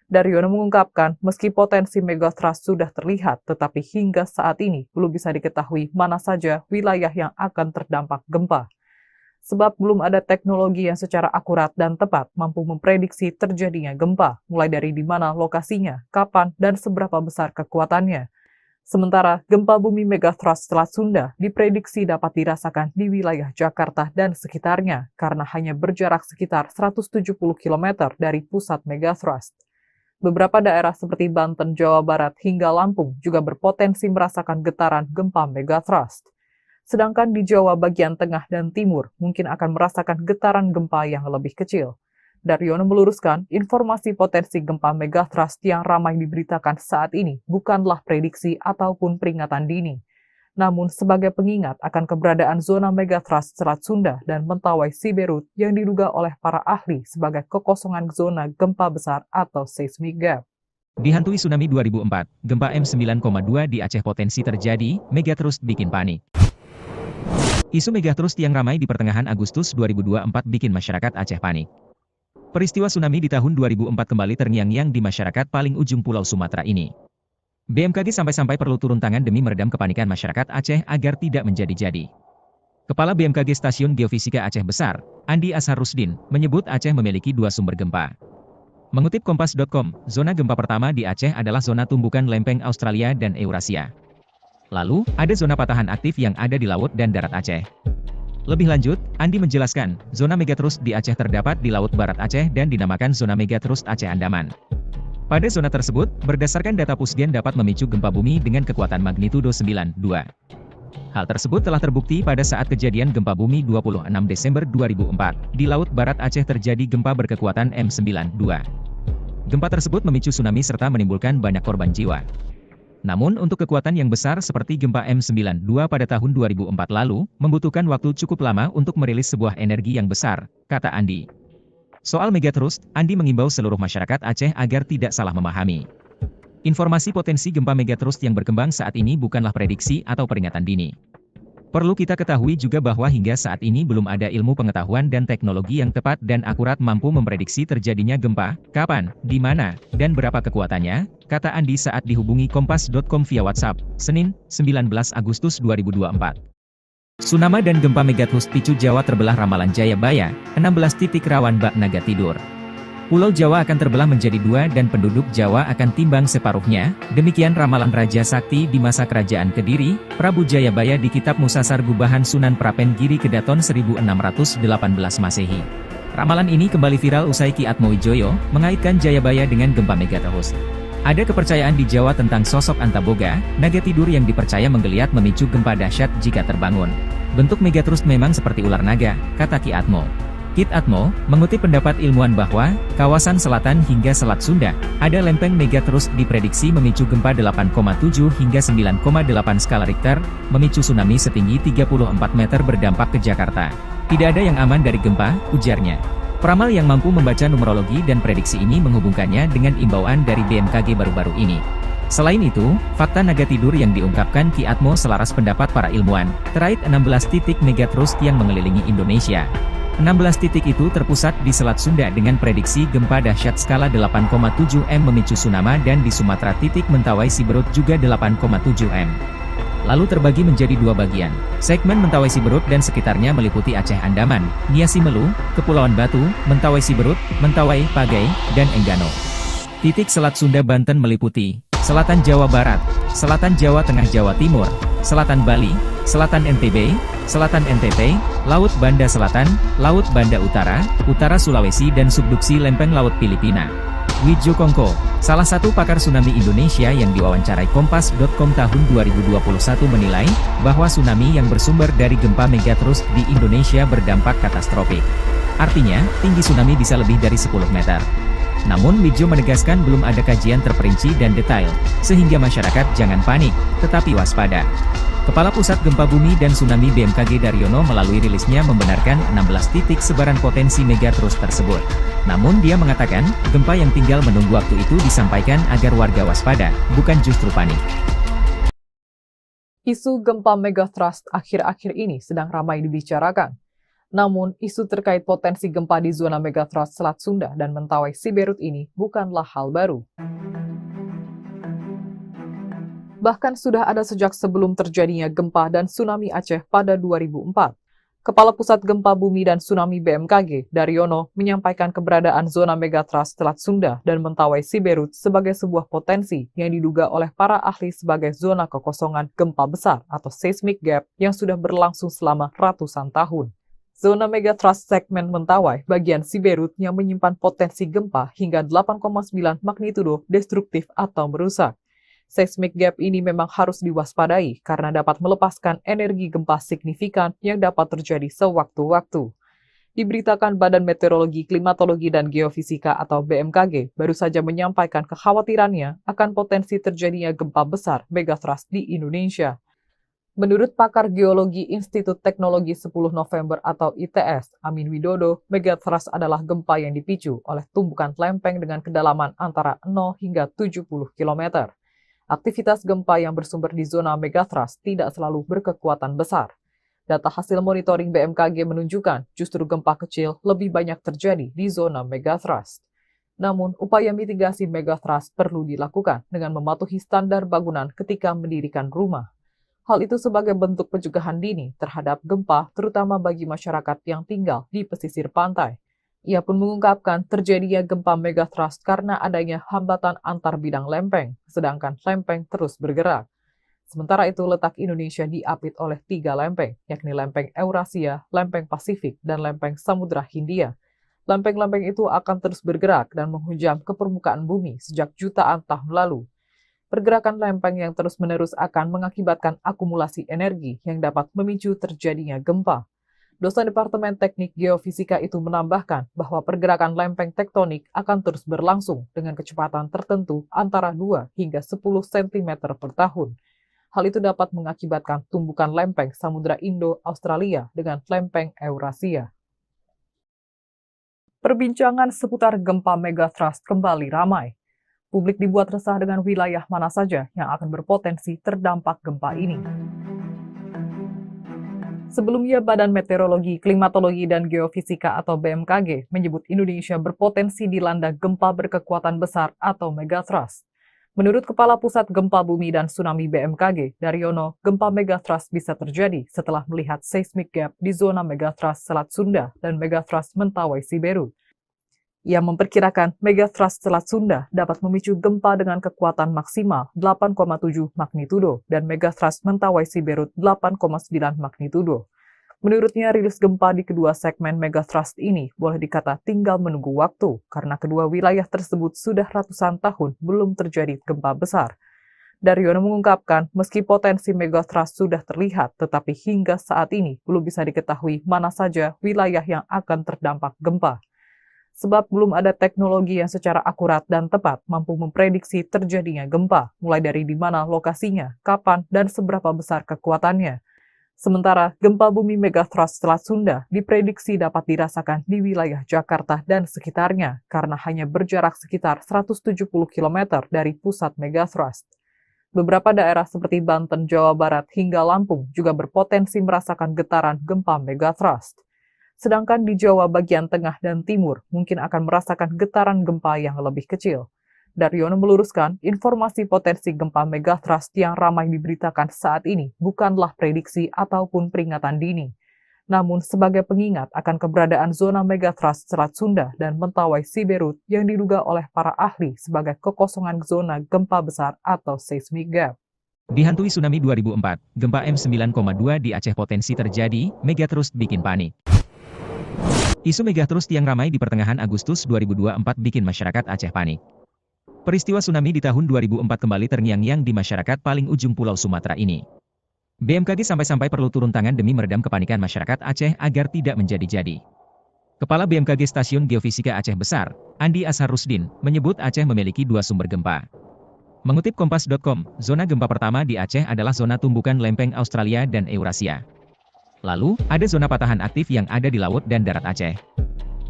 S1: Daryono mengungkapkan, meski potensi megatrust sudah terlihat, tetapi hingga saat ini belum bisa diketahui mana saja wilayah yang akan terdampak gempa. Sebab belum ada teknologi yang secara akurat dan tepat mampu memprediksi terjadinya gempa, mulai dari di mana lokasinya, kapan, dan seberapa besar kekuatannya. Sementara, gempa bumi megatrust Selat Sunda diprediksi dapat dirasakan di wilayah Jakarta dan sekitarnya karena hanya berjarak sekitar 170 km dari pusat megatrust. Beberapa daerah seperti Banten, Jawa Barat, hingga Lampung juga berpotensi merasakan getaran gempa megatrust. Sedangkan di Jawa bagian tengah dan timur mungkin akan merasakan getaran gempa yang lebih kecil. Daryono meluruskan, informasi potensi gempa megatrust yang ramai diberitakan saat ini bukanlah prediksi ataupun peringatan dini. Namun sebagai pengingat akan keberadaan zona megatrust Selat Sunda dan Mentawai Siberut yang diduga oleh para ahli sebagai kekosongan zona gempa besar atau seismic gap.
S2: Dihantui tsunami 2004, gempa M9,2 di Aceh potensi terjadi, megatrust bikin panik. Isu megatrust yang ramai di pertengahan Agustus 2024 bikin masyarakat Aceh panik. Peristiwa tsunami di tahun 2004 kembali terngiang-ngiang di masyarakat paling ujung Pulau Sumatera ini. BMKG sampai-sampai perlu turun tangan demi meredam kepanikan masyarakat Aceh agar tidak menjadi-jadi. Kepala BMKG Stasiun Geofisika Aceh Besar, Andi Ashar Rusdin, menyebut Aceh memiliki dua sumber gempa. Mengutip Kompas.com, zona gempa pertama di Aceh adalah zona tumbukan lempeng Australia dan Eurasia. Lalu, ada zona patahan aktif yang ada di laut dan darat Aceh. Lebih lanjut, Andi menjelaskan, zona megatrust di Aceh terdapat di Laut Barat Aceh dan dinamakan zona megatrust Aceh Andaman. Pada zona tersebut, berdasarkan data Pusgen dapat memicu gempa bumi dengan kekuatan magnitudo 9,2. Hal tersebut telah terbukti pada saat kejadian gempa bumi 26 Desember 2004. Di Laut Barat Aceh terjadi gempa berkekuatan M9,2. Gempa tersebut memicu tsunami serta menimbulkan banyak korban jiwa. Namun untuk kekuatan yang besar seperti gempa M9,2 pada tahun 2004 lalu, membutuhkan waktu cukup lama untuk merilis sebuah energi yang besar, kata Andi. Soal megatrust, Andi mengimbau seluruh masyarakat Aceh agar tidak salah memahami. Informasi potensi gempa megatrust yang berkembang saat ini bukanlah prediksi atau peringatan dini. Perlu kita ketahui juga bahwa hingga saat ini belum ada ilmu pengetahuan dan teknologi yang tepat dan akurat mampu memprediksi terjadinya gempa, kapan, di mana, dan berapa kekuatannya, kata Andi saat dihubungi Kompas.com via WhatsApp, Senin, 19 Agustus 2024. Tsunami dan gempa megatrust picu Jawa terbelah ramalan Jayabaya, 16 titik rawan bak naga tidur. Pulau Jawa akan terbelah menjadi dua dan penduduk Jawa akan timbang separuhnya, demikian ramalan Raja Sakti di masa kerajaan Kediri, Prabu Jayabaya di Kitab Musasar Gubahan Sunan Prapen Giri Kedaton 1618 Masehi. Ramalan ini kembali viral usai Ki Atmowijoyo mengaitkan Jayabaya dengan gempa megatrust. Ada kepercayaan di Jawa tentang sosok Antaboga, naga tidur yang dipercaya menggeliat memicu gempa dahsyat jika terbangun. Bentuk megatrust memang seperti ular naga, kata Ki Atmo. Kit Atmo, mengutip pendapat ilmuwan bahwa, kawasan selatan hingga Selat Sunda, ada lempeng megatrust diprediksi memicu gempa 8,7 hingga 9,8 skala Richter, memicu tsunami setinggi 34 meter berdampak ke Jakarta. Tidak ada yang aman dari gempa, ujarnya. Peramal yang mampu membaca numerologi dan prediksi ini menghubungkannya dengan imbauan dari BMKG baru-baru ini. Selain itu, fakta naga tidur yang diungkapkan Ki Atmo selaras pendapat para ilmuwan, terkait 16 titik megatrust yang mengelilingi Indonesia. 16 titik itu terpusat di Selat Sunda dengan prediksi gempa dahsyat skala 8,7 M memicu tsunami dan di Sumatera titik Mentawai Siberut juga 8,7 M. Lalu terbagi menjadi dua bagian. Segmen Mentawai Siberut dan sekitarnya meliputi Aceh Andaman, Nia Simelu, Kepulauan Batu, Mentawai Siberut, Mentawai, Pagai, dan Enggano. Titik Selat Sunda Banten meliputi Selatan Jawa Barat, Selatan Jawa Tengah Jawa Timur, Selatan Bali, Selatan NTB, Selatan NTT, Laut Banda Selatan, Laut Banda Utara, Utara Sulawesi dan subduksi lempeng laut Filipina. Widjo Kongko, salah satu pakar tsunami Indonesia yang diwawancarai Kompas.com tahun 2021 menilai, bahwa tsunami yang bersumber dari gempa megatrust di Indonesia berdampak katastrofik. Artinya, tinggi tsunami bisa lebih dari 10 meter. Namun Widjo menegaskan belum ada kajian terperinci dan detail, sehingga masyarakat jangan panik, tetapi waspada. Kepala Pusat Gempa Bumi dan Tsunami BMKG Daryono melalui rilisnya membenarkan 16 titik sebaran potensi megatrust tersebut. Namun dia mengatakan, gempa yang tinggal menunggu waktu itu disampaikan agar warga waspada, bukan justru panik.
S1: Isu gempa megatrust akhir-akhir ini sedang ramai dibicarakan. Namun, isu terkait potensi gempa di zona megatrust Selat Sunda dan Mentawai Siberut ini bukanlah hal baru. Bahkan sudah ada sejak sebelum terjadinya gempa dan tsunami Aceh pada 2004. Kepala Pusat Gempa Bumi dan Tsunami BMKG, Daryono, menyampaikan keberadaan zona megatrust Selat Sunda dan Mentawai Siberut sebagai sebuah potensi yang diduga oleh para ahli sebagai zona kekosongan gempa besar atau seismic gap yang sudah berlangsung selama ratusan tahun. Zona megatrust segmen Mentawai bagian Siberut yang menyimpan potensi gempa hingga 8,9 magnitudo destruktif atau merusak. Seismic gap ini memang harus diwaspadai karena dapat melepaskan energi gempa signifikan yang dapat terjadi sewaktu-waktu. Diberitakan Badan Meteorologi, Klimatologi, dan Geofisika atau BMKG baru saja menyampaikan kekhawatirannya akan potensi terjadinya gempa besar megatrust di Indonesia. Menurut pakar geologi Institut Teknologi 10 November atau ITS, Amin Widodo, megatrust adalah gempa yang dipicu oleh tumbukan lempeng dengan kedalaman antara 0 hingga 70 km. Aktivitas gempa yang bersumber di zona megatrust tidak selalu berkekuatan besar. Data hasil monitoring BMKG menunjukkan justru gempa kecil lebih banyak terjadi di zona megatrust. Namun, upaya mitigasi megatrust perlu dilakukan dengan mematuhi standar bangunan ketika mendirikan rumah. Hal itu sebagai bentuk pencegahan dini terhadap gempa, terutama bagi masyarakat yang tinggal di pesisir pantai. Ia pun mengungkapkan terjadinya gempa megatrust karena adanya hambatan antar bidang lempeng, sedangkan lempeng terus bergerak. Sementara itu, letak Indonesia diapit oleh 3 lempeng, yakni lempeng Eurasia, lempeng Pasifik, dan lempeng Samudra Hindia. Lempeng-lempeng itu akan terus bergerak dan menghujam ke permukaan bumi sejak jutaan tahun lalu. Pergerakan lempeng yang terus-menerus akan mengakibatkan akumulasi energi yang dapat memicu terjadinya gempa. Dosen Departemen Teknik Geofisika itu menambahkan bahwa pergerakan lempeng tektonik akan terus berlangsung dengan kecepatan tertentu antara 2 hingga 10 cm per tahun. Hal itu dapat mengakibatkan tumbukan lempeng Samudra Indo-Australia dengan lempeng Eurasia. Perbincangan seputar gempa megatrust kembali ramai. Publik dibuat resah dengan wilayah mana saja yang akan berpotensi terdampak gempa ini. Sebelumnya, Badan Meteorologi, Klimatologi, dan Geofisika atau BMKG menyebut Indonesia berpotensi dilanda gempa berkekuatan besar atau megatrust. Menurut Kepala Pusat Gempa Bumi dan Tsunami BMKG, Daryono, gempa megatrust bisa terjadi setelah melihat seismic gap di zona megatrust Selat Sunda dan megatrust Mentawai Siberut. Ia memperkirakan megatrust Selat Sunda dapat memicu gempa dengan kekuatan maksimal 8,7 magnitudo dan megatrust Mentawai Siberut 8,9 magnitudo. Menurutnya, rilis gempa di kedua segmen megatrust ini boleh dikata tinggal menunggu waktu karena kedua wilayah tersebut sudah ratusan tahun belum terjadi gempa besar. Daryono mengungkapkan, meski potensi megatrust sudah terlihat, tetapi hingga saat ini belum bisa diketahui mana saja wilayah yang akan terdampak gempa. Sebab belum ada teknologi yang secara akurat dan tepat mampu memprediksi terjadinya gempa, mulai dari di mana lokasinya, kapan, dan seberapa besar kekuatannya. Sementara, gempa bumi megatrust Selat Sunda diprediksi dapat dirasakan di wilayah Jakarta dan sekitarnya, karena hanya berjarak sekitar 170 km dari pusat megatrust. Beberapa daerah seperti Banten, Jawa Barat, hingga Lampung juga berpotensi merasakan getaran gempa megatrust. Sedangkan di Jawa bagian tengah dan timur mungkin akan merasakan getaran gempa yang lebih kecil. Daryono meluruskan, informasi potensi gempa megatrust yang ramai diberitakan saat ini bukanlah prediksi ataupun peringatan dini, namun sebagai pengingat akan keberadaan zona megatrust Selat Sunda dan Mentawai Siberut yang diduga oleh para ahli sebagai kekosongan zona gempa besar atau seismic gap.
S2: Dihantui tsunami 2004, gempa M9,2 di Aceh potensi terjadi, megatrust bikin panik. Isu megatrust yang ramai di pertengahan Agustus 2024 bikin masyarakat Aceh panik. Peristiwa tsunami di tahun 2004 kembali terngiang-ngiang di masyarakat paling ujung Pulau Sumatera ini. BMKG sampai-sampai perlu turun tangan demi meredam kepanikan masyarakat Aceh agar tidak menjadi-jadi. Kepala BMKG Stasiun Geofisika Aceh Besar, Andi Ashar Rusdin, menyebut Aceh memiliki 2 sumber gempa. Mengutip Kompas.com, zona gempa pertama di Aceh adalah zona tumbukan lempeng Australia dan Eurasia. Lalu, ada zona patahan aktif yang ada di laut dan darat Aceh.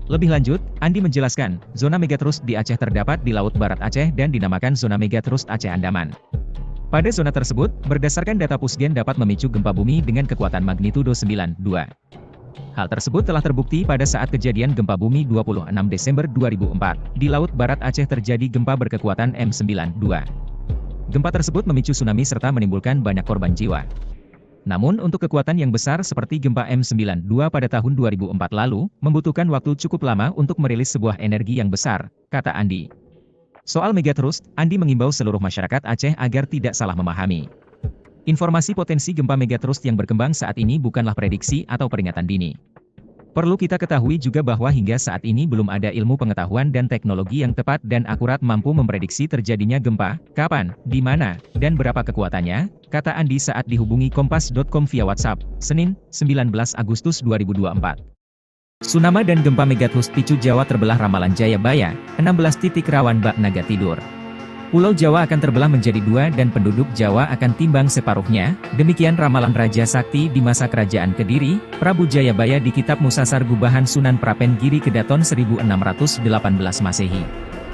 S2: Lebih lanjut, Andi menjelaskan, zona megatrust di Aceh terdapat di Laut Barat Aceh dan dinamakan zona megatrust Aceh Andaman. Pada zona tersebut, berdasarkan data Pusgen dapat memicu gempa bumi dengan kekuatan magnitudo 9,2. Hal tersebut telah terbukti pada saat kejadian gempa bumi 26 Desember 2004. Di Laut Barat Aceh terjadi gempa berkekuatan M9,2. Gempa tersebut memicu tsunami serta menimbulkan banyak korban jiwa. Namun untuk kekuatan yang besar seperti gempa M9,2 pada tahun 2004 lalu, membutuhkan waktu cukup lama untuk merilis sebuah energi yang besar, kata Andi. Soal megatrust, Andi mengimbau seluruh masyarakat Aceh agar tidak salah memahami. Informasi potensi gempa megatrust yang berkembang saat ini bukanlah prediksi atau peringatan dini. Perlu kita ketahui juga bahwa hingga saat ini belum ada ilmu pengetahuan dan teknologi yang tepat dan akurat mampu memprediksi terjadinya gempa, kapan, di mana, dan berapa kekuatannya, kata Andi saat dihubungi Kompas.com via WhatsApp, Senin, 19 Agustus 2024. Tsunami dan gempa megatrust picu Jawa terbelah ramalan Jayabaya, 16 titik rawan bak naga tidur. Pulau Jawa akan terbelah menjadi 2 dan penduduk Jawa akan timbang separuhnya, demikian ramalan Raja Sakti di masa kerajaan Kediri, Prabu Jayabaya di Kitab Musasar Gubahan Sunan Prapen Giri Kedaton 1618 Masehi.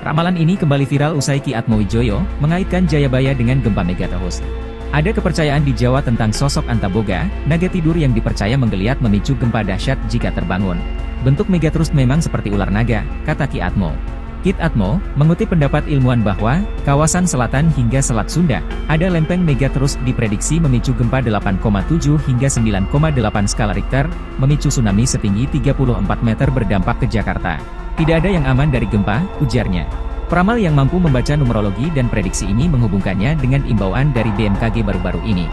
S2: Ramalan ini kembali viral usai Ki Atmowijoyo mengaitkan Jayabaya dengan gempa megatrust. Ada kepercayaan di Jawa tentang sosok Antaboga, naga tidur yang dipercaya menggeliat memicu gempa dahsyat jika terbangun. Bentuk megatrust memang seperti ular naga, kata Ki Atmo. Kit Atmo, mengutip pendapat ilmuwan bahwa, kawasan selatan hingga Selat Sunda, ada lempeng megatrust diprediksi memicu gempa 8,7 hingga 9,8 skala Richter, memicu tsunami setinggi 34 meter berdampak ke Jakarta. Tidak ada yang aman dari gempa, ujarnya. Peramal yang mampu membaca numerologi dan prediksi ini menghubungkannya dengan imbauan dari BMKG baru-baru ini.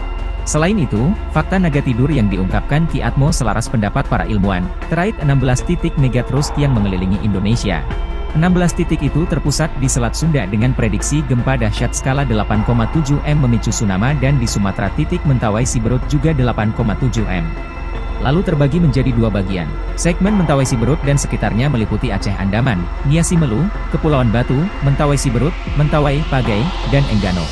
S2: Selain itu, fakta naga tidur yang diungkapkan Ki Atmo selaras pendapat para ilmuwan, terkait 16 titik megatrust yang mengelilingi Indonesia. 16 titik itu terpusat di Selat Sunda dengan prediksi gempa dahsyat skala 8,7 M memicu tsunami dan di Sumatera titik Mentawai Siberut juga 8,7 M. Lalu terbagi menjadi 2 bagian. Segmen Mentawai Siberut dan sekitarnya meliputi Aceh Andaman, Nia Simelu, Kepulauan Batu, Mentawai Siberut, Mentawai, Pagai, dan Enggano.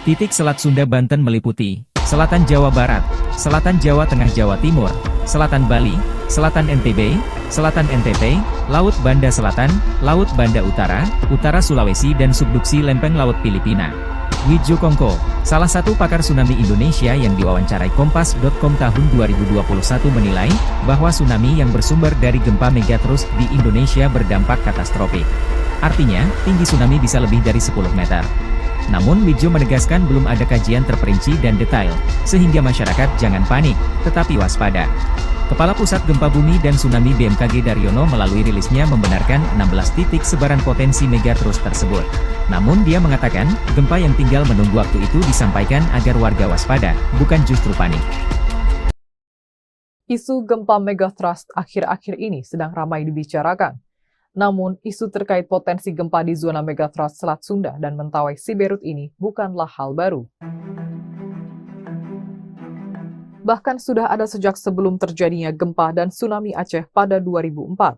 S2: Titik Selat Sunda Banten meliputi Selatan Jawa Barat, Selatan Jawa Tengah Jawa Timur, Selatan Bali, Selatan NTB, Selatan NTT, Laut Banda Selatan, Laut Banda Utara, Utara Sulawesi dan subduksi lempeng Laut Filipina. Wijo Kongko, salah satu pakar tsunami Indonesia yang diwawancarai Kompas.com tahun 2021 menilai, bahwa tsunami yang bersumber dari gempa megatrust di Indonesia berdampak katastrofik. Artinya, tinggi tsunami bisa lebih dari 10 meter. Namun Wijo menegaskan belum ada kajian terperinci dan detail, sehingga masyarakat jangan panik, tetapi waspada. Kepala Pusat Gempa Bumi dan Tsunami BMKG Daryono melalui rilisnya membenarkan 16 titik sebaran potensi megatrust tersebut. Namun dia mengatakan, gempa yang tinggal menunggu waktu itu disampaikan agar warga waspada, bukan justru panik.
S1: Isu gempa megatrust akhir-akhir ini sedang ramai dibicarakan. Namun, isu terkait potensi gempa di zona megatrust Selat Sunda dan Mentawai Siberut ini bukanlah hal baru. Bahkan sudah ada sejak sebelum terjadinya gempa dan tsunami Aceh pada 2004.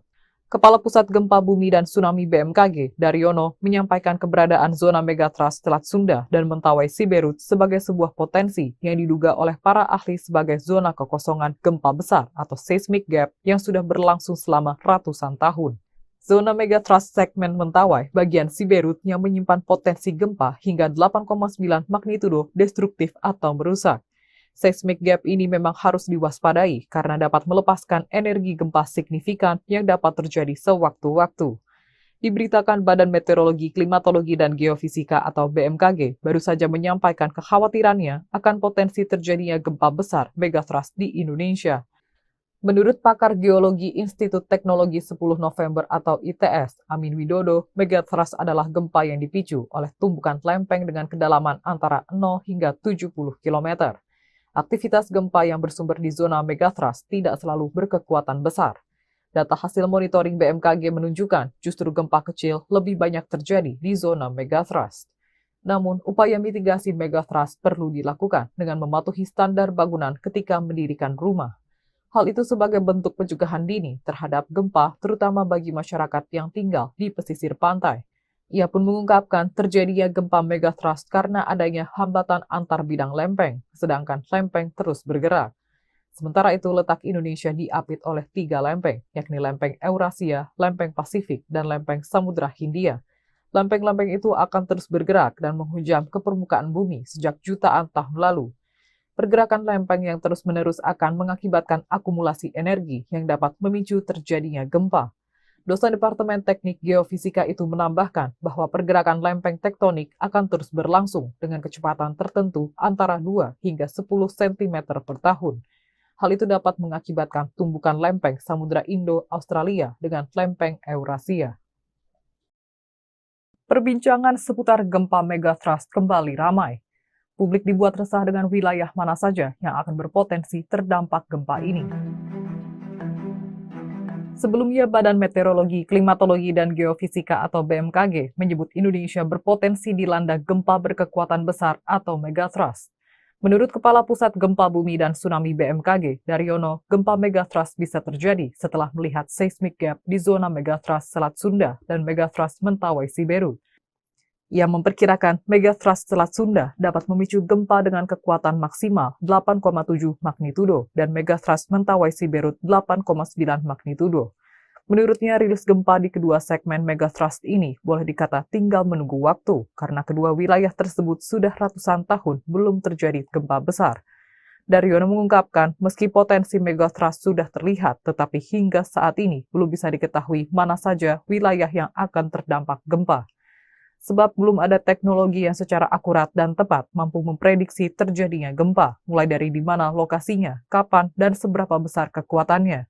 S1: Kepala Pusat Gempa Bumi dan Tsunami BMKG, Daryono, menyampaikan keberadaan zona megatrust Selat Sunda dan Mentawai Siberut sebagai sebuah potensi yang diduga oleh para ahli sebagai zona kekosongan gempa besar atau seismic gap yang sudah berlangsung selama ratusan tahun. Zona megatrust segmen Mentawai bagian Siberut yang menyimpan potensi gempa hingga 8,9 magnitudo destruktif atau merusak. Seismic gap ini memang harus diwaspadai karena dapat melepaskan energi gempa signifikan yang dapat terjadi sewaktu-waktu. Diberitakan Badan Meteorologi, Klimatologi, dan Geofisika atau BMKG baru saja menyampaikan kekhawatirannya akan potensi terjadinya gempa besar megathrust di Indonesia. Menurut pakar geologi Institut Teknologi 10 November atau ITS, Amin Widodo, megathrust adalah gempa yang dipicu oleh tumbukan lempeng dengan kedalaman antara 0 hingga 70 km. Aktivitas gempa yang bersumber di zona megathrust tidak selalu berkekuatan besar. Data hasil monitoring BMKG menunjukkan justru gempa kecil lebih banyak terjadi di zona megathrust. Namun, upaya mitigasi megathrust perlu dilakukan dengan mematuhi standar bangunan ketika mendirikan rumah. Hal itu sebagai bentuk pencegahan dini terhadap gempa, terutama bagi masyarakat yang tinggal di pesisir pantai. Ia pun mengungkapkan terjadinya gempa megathrust karena adanya hambatan antar bidang lempeng, sedangkan lempeng terus bergerak. Sementara itu, letak Indonesia diapit oleh 3 lempeng, yakni lempeng Eurasia, lempeng Pasifik, dan lempeng Samudra Hindia. Lempeng-lempeng itu akan terus bergerak dan menghujam ke permukaan bumi sejak jutaan tahun lalu. Pergerakan lempeng yang terus-menerus akan mengakibatkan akumulasi energi yang dapat memicu terjadinya gempa. Dosen Departemen Teknik Geofisika itu menambahkan bahwa pergerakan lempeng tektonik akan terus berlangsung dengan kecepatan tertentu antara 2 hingga 10 cm per tahun. Hal itu dapat mengakibatkan tumbukan lempeng Samudra Indo-Australia dengan lempeng Eurasia. Perbincangan seputar gempa megathrust kembali ramai. Publik dibuat resah dengan wilayah mana saja yang akan berpotensi terdampak gempa ini. Sebelumnya, Badan Meteorologi, Klimatologi, dan Geofisika atau BMKG menyebut Indonesia berpotensi dilanda gempa berkekuatan besar atau megathrust. Menurut Kepala Pusat Gempa Bumi dan Tsunami BMKG, Daryono, gempa megathrust bisa terjadi setelah melihat seismic gap di zona megathrust Selat Sunda dan megathrust Mentawai Siberut. Ia memperkirakan megathrust Selat Sunda dapat memicu gempa dengan kekuatan maksimal 8,7 magnitudo dan megathrust Mentawai Siberut 8,9 magnitudo. Menurutnya, rilis gempa di kedua segmen megathrust ini boleh dikata tinggal menunggu waktu karena kedua wilayah tersebut sudah ratusan tahun belum terjadi gempa besar. Daryono mengungkapkan, meski potensi megathrust sudah terlihat, tetapi hingga saat ini belum bisa diketahui mana saja wilayah yang akan terdampak gempa. Sebab belum ada teknologi yang secara akurat dan tepat mampu memprediksi terjadinya gempa, mulai dari di mana lokasinya, kapan, dan seberapa besar kekuatannya.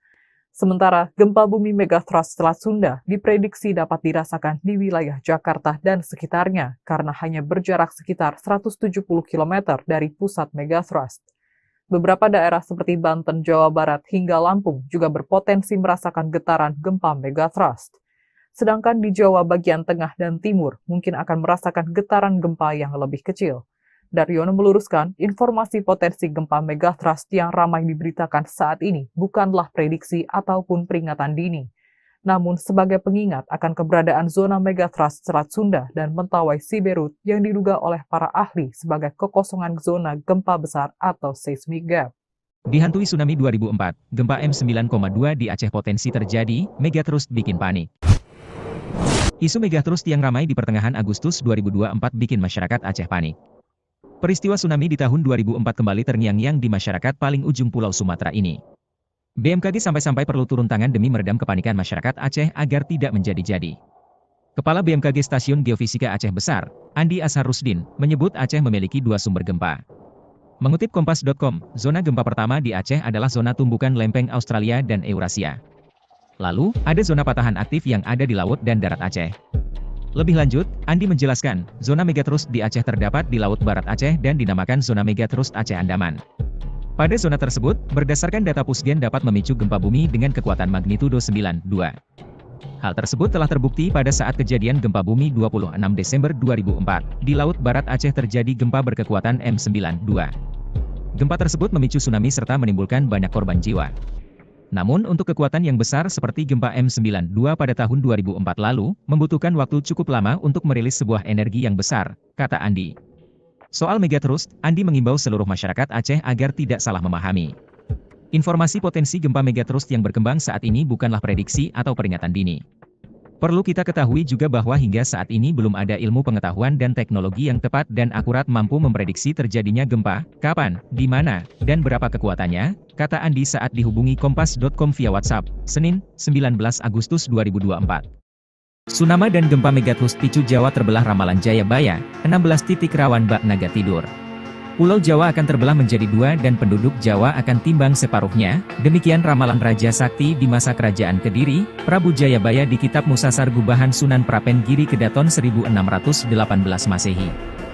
S1: Sementara, gempa bumi megathrust Selat Sunda diprediksi dapat dirasakan di wilayah Jakarta dan sekitarnya karena hanya berjarak sekitar 170 km dari pusat megathrust. Beberapa daerah seperti Banten, Jawa Barat, hingga Lampung juga berpotensi merasakan getaran gempa megathrust. Sedangkan di Jawa bagian tengah dan timur mungkin akan merasakan getaran gempa yang lebih kecil. Daryono meluruskan, informasi potensi gempa megathrust yang ramai diberitakan saat ini bukanlah prediksi ataupun peringatan dini, namun sebagai pengingat akan keberadaan zona megathrust Selat Sunda dan Mentawai Siberut yang diduga oleh para ahli sebagai kekosongan zona gempa besar atau seismic gap.
S2: Dihantui tsunami 2004, gempa M9,2 di Aceh potensi terjadi, megathrust bikin panik. Isu megathrust yang ramai di pertengahan Agustus 2024 bikin masyarakat Aceh panik. Peristiwa tsunami di tahun 2004 kembali terngiang-ngiang di masyarakat paling ujung Pulau Sumatera ini. BMKG sampai-sampai perlu turun tangan demi meredam kepanikan masyarakat Aceh agar tidak menjadi-jadi. Kepala BMKG Stasiun Geofisika Aceh Besar, Andi Asharusdin, menyebut Aceh memiliki 2 sumber gempa. Mengutip Kompas.com, zona gempa pertama di Aceh adalah zona tumbukan lempeng Australia dan Eurasia. Lalu, ada zona patahan aktif yang ada di laut dan darat Aceh. Lebih lanjut, Andi menjelaskan, zona megathrust di Aceh terdapat di Laut Barat Aceh dan dinamakan zona megathrust Aceh Andaman. Pada zona tersebut, berdasarkan data Pusgen dapat memicu gempa bumi dengan kekuatan magnitudo 9,2. Hal tersebut telah terbukti pada saat kejadian gempa bumi 26 Desember 2004. Di Laut Barat Aceh terjadi gempa berkekuatan M9,2. Gempa tersebut memicu tsunami serta menimbulkan banyak korban jiwa. Namun untuk kekuatan yang besar seperti gempa M9,2 pada tahun 2004 lalu, membutuhkan waktu cukup lama untuk merilis sebuah energi yang besar, kata Andi. Soal megathrust, Andi mengimbau seluruh masyarakat Aceh agar tidak salah memahami. Informasi potensi gempa megathrust yang berkembang saat ini bukanlah prediksi atau peringatan dini. Perlu kita ketahui juga bahwa hingga saat ini belum ada ilmu pengetahuan dan teknologi yang tepat dan akurat mampu memprediksi terjadinya gempa, kapan, di mana, dan berapa kekuatannya, kata Andi saat dihubungi Kompas.com via WhatsApp, Senin, 19 Agustus 2024. Tsunami dan gempa megatrust picu Jawa terbelah ramalan Jayabaya, 16 titik rawan bak naga tidur. Pulau Jawa akan terbelah menjadi dua dan penduduk Jawa akan timbang separuhnya, demikian ramalan Raja Sakti di masa kerajaan Kediri, Prabu Jayabaya di Kitab Musasar Gubahan Sunan Prapen Giri Kedaton 1618 Masehi.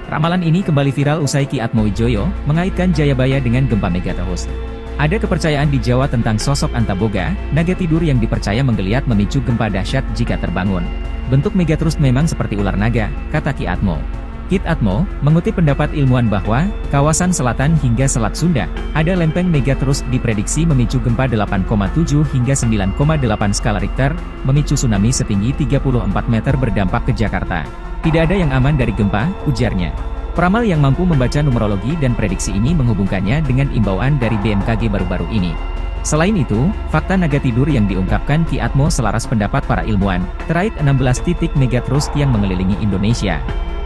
S2: Ramalan ini kembali viral usai Ki Atmowijoyo mengaitkan Jayabaya dengan gempa megatrust. Ada kepercayaan di Jawa tentang sosok Antaboga, naga tidur yang dipercaya menggeliat memicu gempa dahsyat jika terbangun. Bentuk megatrust memang seperti ular naga, kata Ki Atmo. Kit Atmo, mengutip pendapat ilmuwan bahwa, kawasan selatan hingga Selat Sunda, ada lempeng megatrust diprediksi memicu gempa 8,7 hingga 9,8 skala Richter, memicu tsunami setinggi 34 meter berdampak ke Jakarta. Tidak ada yang aman dari gempa, ujarnya. Peramal yang mampu membaca numerologi dan prediksi ini menghubungkannya dengan imbauan dari BMKG baru-baru ini. Selain itu, fakta naga tidur yang diungkapkan Ki Atmo selaras pendapat para ilmuwan, terkait 16 titik megatrust yang mengelilingi Indonesia.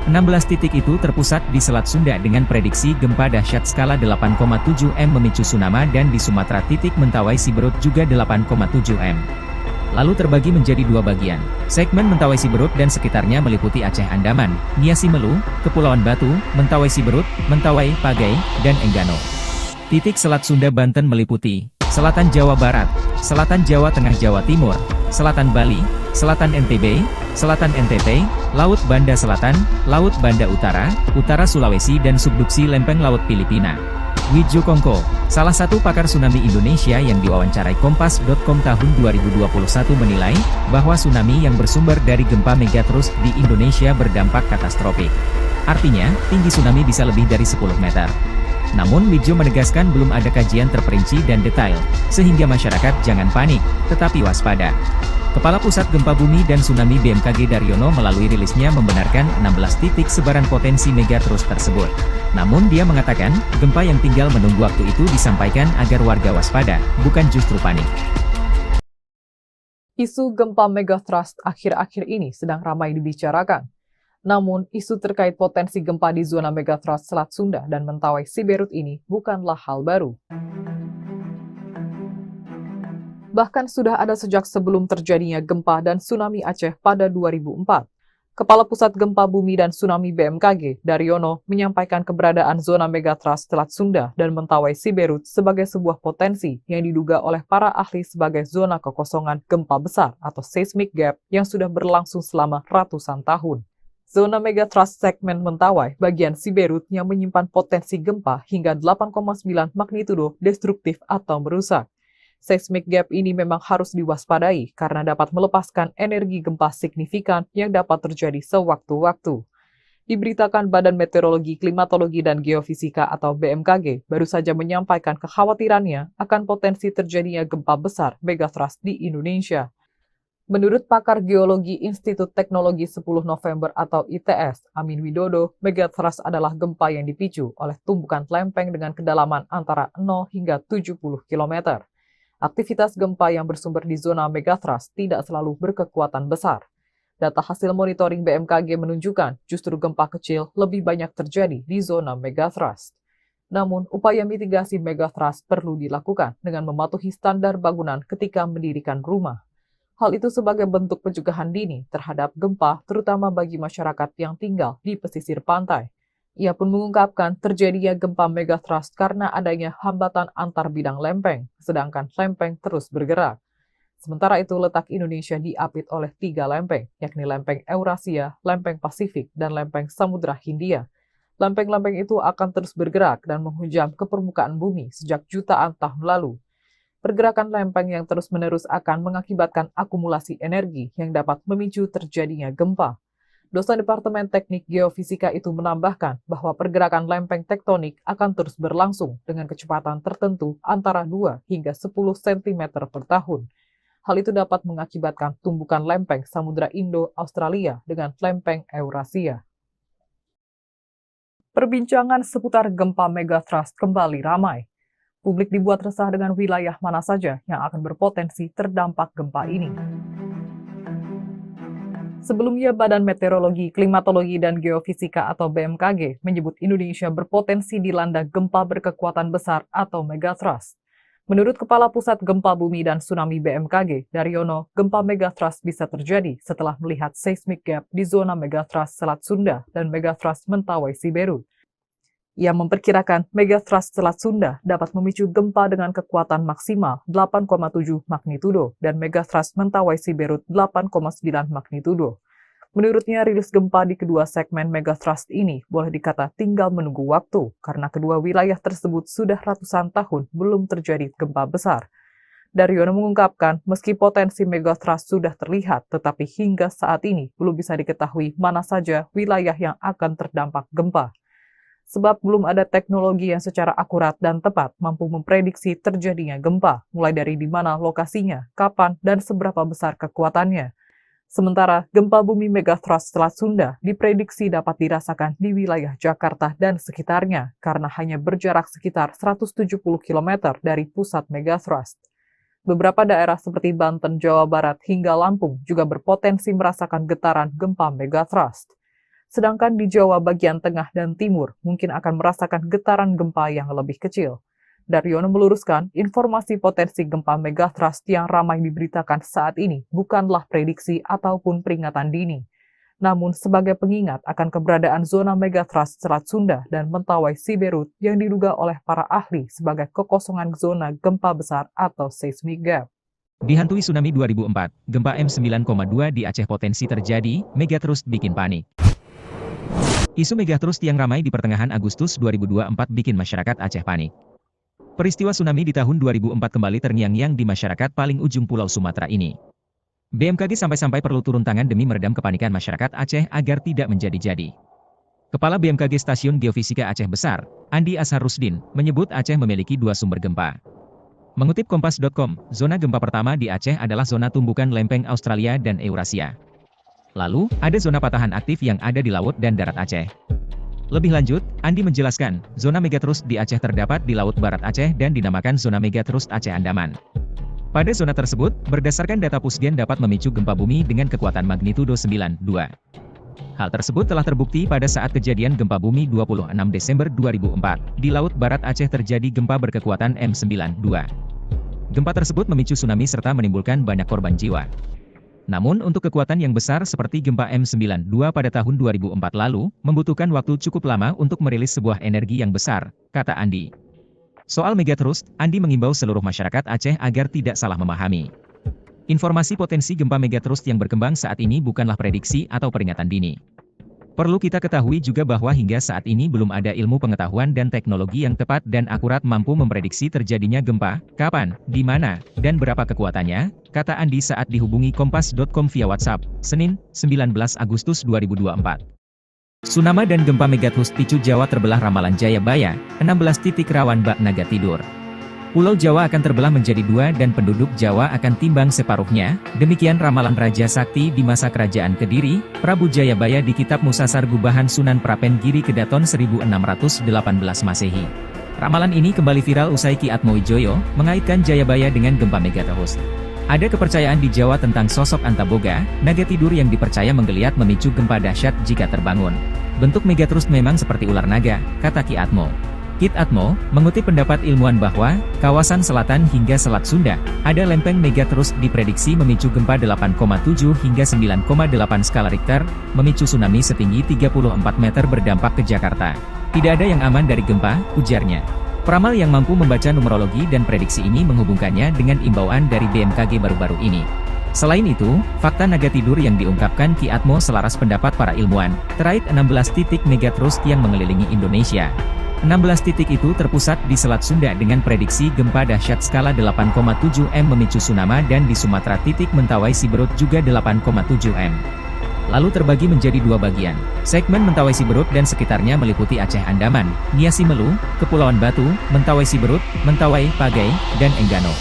S2: 16 titik itu terpusat di Selat Sunda dengan prediksi gempa dahsyat skala 8,7 M memicu tsunami dan di Sumatera titik Mentawai Siberut juga 8,7 M. Lalu terbagi menjadi dua bagian. Segmen Mentawai Siberut dan sekitarnya meliputi Aceh Andaman, Niasi Melu, Kepulauan Batu, Mentawai Siberut, Mentawai, Pagai, dan Enggano. Titik Selat Sunda Banten meliputi Selatan Jawa Barat, Selatan Jawa Tengah Jawa Timur, Selatan Bali, Selatan NTB, Selatan NTT, Laut Banda Selatan, Laut Banda Utara, Utara Sulawesi dan subduksi lempeng Laut Filipina. Widjo Kongko, salah satu pakar tsunami Indonesia yang diwawancarai Kompas.com tahun 2021 menilai, bahwa tsunami yang bersumber dari gempa megatrust di Indonesia berdampak katastrofik. Artinya, tinggi tsunami bisa lebih dari 10 meter. Namun Widjo menegaskan belum ada kajian terperinci dan detail, sehingga masyarakat jangan panik, tetapi waspada. Kepala Pusat Gempa Bumi dan Tsunami BMKG Daryono melalui rilisnya membenarkan 16 titik sebaran potensi megatrust tersebut. Namun dia mengatakan, gempa yang tinggal menunggu waktu itu disampaikan agar warga waspada, bukan justru panik.
S1: Isu gempa megatrust akhir-akhir ini sedang ramai dibicarakan. Namun, isu terkait potensi gempa di zona megatrust Selat Sunda dan Mentawai Siberut ini bukanlah hal baru. Bahkan sudah ada sejak sebelum terjadinya gempa dan tsunami Aceh pada 2004. Kepala Pusat Gempa Bumi dan Tsunami BMKG, Daryono, menyampaikan keberadaan zona megatrust Selat Sunda dan Mentawai Siberut sebagai sebuah potensi yang diduga oleh para ahli sebagai zona kekosongan gempa besar atau seismic gap yang sudah berlangsung selama ratusan tahun. Zona megatrust segmen Mentawai bagian Siberut yang menyimpan potensi gempa hingga 8,9 magnitudo destruktif atau merusak. Seismic gap ini memang harus diwaspadai karena dapat melepaskan energi gempa signifikan yang dapat terjadi sewaktu-waktu. Diberitakan Badan Meteorologi, Klimatologi, dan Geofisika atau BMKG baru saja menyampaikan kekhawatirannya akan potensi terjadinya gempa besar megatrust di Indonesia. Menurut pakar geologi Institut Teknologi 10 November atau ITS, Amin Widodo, megatrust adalah gempa yang dipicu oleh tumbukan lempeng dengan kedalaman antara 0 hingga 70 km. Aktivitas gempa yang bersumber di zona megatrust tidak selalu berkekuatan besar. Data hasil monitoring BMKG menunjukkan justru gempa kecil lebih banyak terjadi di zona megatrust. Namun, upaya mitigasi megatrust perlu dilakukan dengan mematuhi standar bangunan ketika mendirikan rumah. Hal itu sebagai bentuk pencegahan dini terhadap gempa, terutama bagi masyarakat yang tinggal di pesisir pantai. Ia pun mengungkapkan terjadinya gempa megatrust karena adanya hambatan antar bidang lempeng, sedangkan lempeng terus bergerak. Sementara itu, letak Indonesia diapit oleh 3 lempeng, yakni lempeng Eurasia, lempeng Pasifik, dan lempeng Samudra Hindia. Lempeng-lempeng itu akan terus bergerak dan menghujam ke permukaan bumi sejak jutaan tahun lalu. Pergerakan lempeng yang terus-menerus akan mengakibatkan akumulasi energi yang dapat memicu terjadinya gempa. Dosen Departemen Teknik Geofisika itu menambahkan bahwa pergerakan lempeng tektonik akan terus berlangsung dengan kecepatan tertentu antara 2 hingga 10 cm per tahun. Hal itu dapat mengakibatkan tumbukan lempeng Samudra Indo-Australia dengan lempeng Eurasia. Perbincangan seputar gempa megatrust kembali ramai. Publik dibuat resah dengan wilayah mana saja yang akan berpotensi terdampak gempa ini. Sebelumnya, Badan Meteorologi, Klimatologi, dan Geofisika atau BMKG menyebut Indonesia berpotensi dilanda gempa berkekuatan besar atau megatrust. Menurut Kepala Pusat Gempa Bumi dan Tsunami BMKG, Daryono, gempa megatrust bisa terjadi setelah melihat seismic gap di zona megatrust Selat Sunda dan megatrust Mentawai Siberut. Ia memperkirakan megatrust Selat Sunda dapat memicu gempa dengan kekuatan maksimal 8,7 magnitudo dan megatrust Mentawai Siberut 8,9 magnitudo. Menurutnya, rilis gempa di kedua segmen megatrust ini boleh dikata tinggal menunggu waktu karena kedua wilayah tersebut sudah ratusan tahun belum terjadi gempa besar. Daryono mengungkapkan, meski potensi megatrust sudah terlihat, tetapi hingga saat ini belum bisa diketahui mana saja wilayah yang akan terdampak gempa. Sebab belum ada teknologi yang secara akurat dan tepat mampu memprediksi terjadinya gempa, mulai dari di mana lokasinya, kapan, dan seberapa besar kekuatannya. Sementara, gempa bumi megatrust Selat Sunda diprediksi dapat dirasakan di wilayah Jakarta dan sekitarnya, karena hanya berjarak sekitar 170 km dari pusat megatrust. Beberapa daerah seperti Banten, Jawa Barat, hingga Lampung juga berpotensi merasakan getaran gempa megatrust. Sedangkan di Jawa bagian tengah dan timur mungkin akan merasakan getaran gempa yang lebih kecil. Daryono meluruskan, informasi potensi gempa megatrust yang ramai diberitakan saat ini bukanlah prediksi ataupun peringatan dini, namun sebagai pengingat akan keberadaan zona megatrust Selat Sunda dan Mentawai Siberut yang diduga oleh para ahli sebagai kekosongan zona gempa besar atau seismic gap.
S2: Dihantui tsunami 2004, gempa M9,2 di Aceh potensi terjadi, megatrust bikin panik. Isu megatrust yang ramai di pertengahan Agustus 2024 bikin masyarakat Aceh panik. Peristiwa tsunami di tahun 2004 kembali terngiang-ngiang di masyarakat paling ujung Pulau Sumatera ini. BMKG sampai-sampai perlu turun tangan demi meredam kepanikan masyarakat Aceh agar tidak menjadi-jadi. Kepala BMKG Stasiun Geofisika Aceh Besar, Andi Ashar Rusdin, menyebut Aceh memiliki dua sumber gempa. Mengutip Kompas.com, zona gempa pertama di Aceh adalah zona tumbukan lempeng Australia dan Eurasia. Lalu, ada zona patahan aktif yang ada di laut dan darat Aceh. Lebih lanjut, Andi menjelaskan, zona megatrust di Aceh terdapat di Laut Barat Aceh dan dinamakan zona megatrust Aceh Andaman. Pada zona tersebut, berdasarkan data Pusgen dapat memicu gempa bumi dengan kekuatan magnitudo 9,2. Hal tersebut telah terbukti pada saat kejadian gempa bumi 26 Desember 2004. Di Laut Barat Aceh terjadi gempa berkekuatan M9,2. Gempa tersebut memicu tsunami serta menimbulkan banyak korban jiwa. Namun untuk kekuatan yang besar seperti gempa M9,2 pada tahun 2004 lalu, membutuhkan waktu cukup lama untuk merilis sebuah energi yang besar, kata Andi. Soal megatrust, Andi mengimbau seluruh masyarakat Aceh agar tidak salah memahami. Informasi potensi gempa megatrust yang berkembang saat ini bukanlah prediksi atau peringatan dini. Perlu kita ketahui juga bahwa hingga saat ini belum ada ilmu pengetahuan dan teknologi yang tepat dan akurat mampu memprediksi terjadinya gempa, kapan, di mana, dan berapa kekuatannya, kata Andi saat dihubungi Kompas.com via WhatsApp, Senin, 19 Agustus 2024. Tsunami dan gempa megatrust picu Jawa terbelah ramalan Jayabaya, 16 titik rawan bak naga tidur. Pulau Jawa akan terbelah menjadi dua dan penduduk Jawa akan timbang separuhnya, demikian ramalan Raja Sakti di masa kerajaan Kediri, Prabu Jayabaya di Kitab Musasar Gubahan Sunan Prapen Giri Kedaton 1618 Masehi. Ramalan ini kembali viral usai Ki Atmowijoyo mengaitkan Jayabaya dengan gempa megatrust. Ada kepercayaan di Jawa tentang sosok Antaboga, naga tidur yang dipercaya menggeliat memicu gempa dahsyat jika terbangun. Bentuk megatrust memang seperti ular naga, kata Ki Atmo. Kit Atmo, mengutip pendapat ilmuwan bahwa, kawasan selatan hingga Selat Sunda, ada lempeng megatrust diprediksi memicu gempa 8,7 hingga 9,8 skala Richter, memicu tsunami setinggi 34 meter berdampak ke Jakarta. Tidak ada yang aman dari gempa, ujarnya. Peramal yang mampu membaca numerologi dan prediksi ini menghubungkannya dengan imbauan dari BMKG baru-baru ini. Selain itu, fakta naga tidur yang diungkapkan Ki Atmo selaras pendapat para ilmuwan, terkait 16 titik megatrust yang mengelilingi Indonesia. 16 titik itu terpusat di Selat Sunda dengan prediksi gempa dahsyat skala 8,7 M memicu tsunami dan di Sumatera titik Mentawai Siberut juga 8,7 M. Lalu terbagi menjadi dua bagian. Segmen Mentawai Siberut dan sekitarnya meliputi Aceh Andaman, Nia Simelu, Kepulauan Batu, Mentawai Siberut, Mentawai, Pagai, dan Enggano.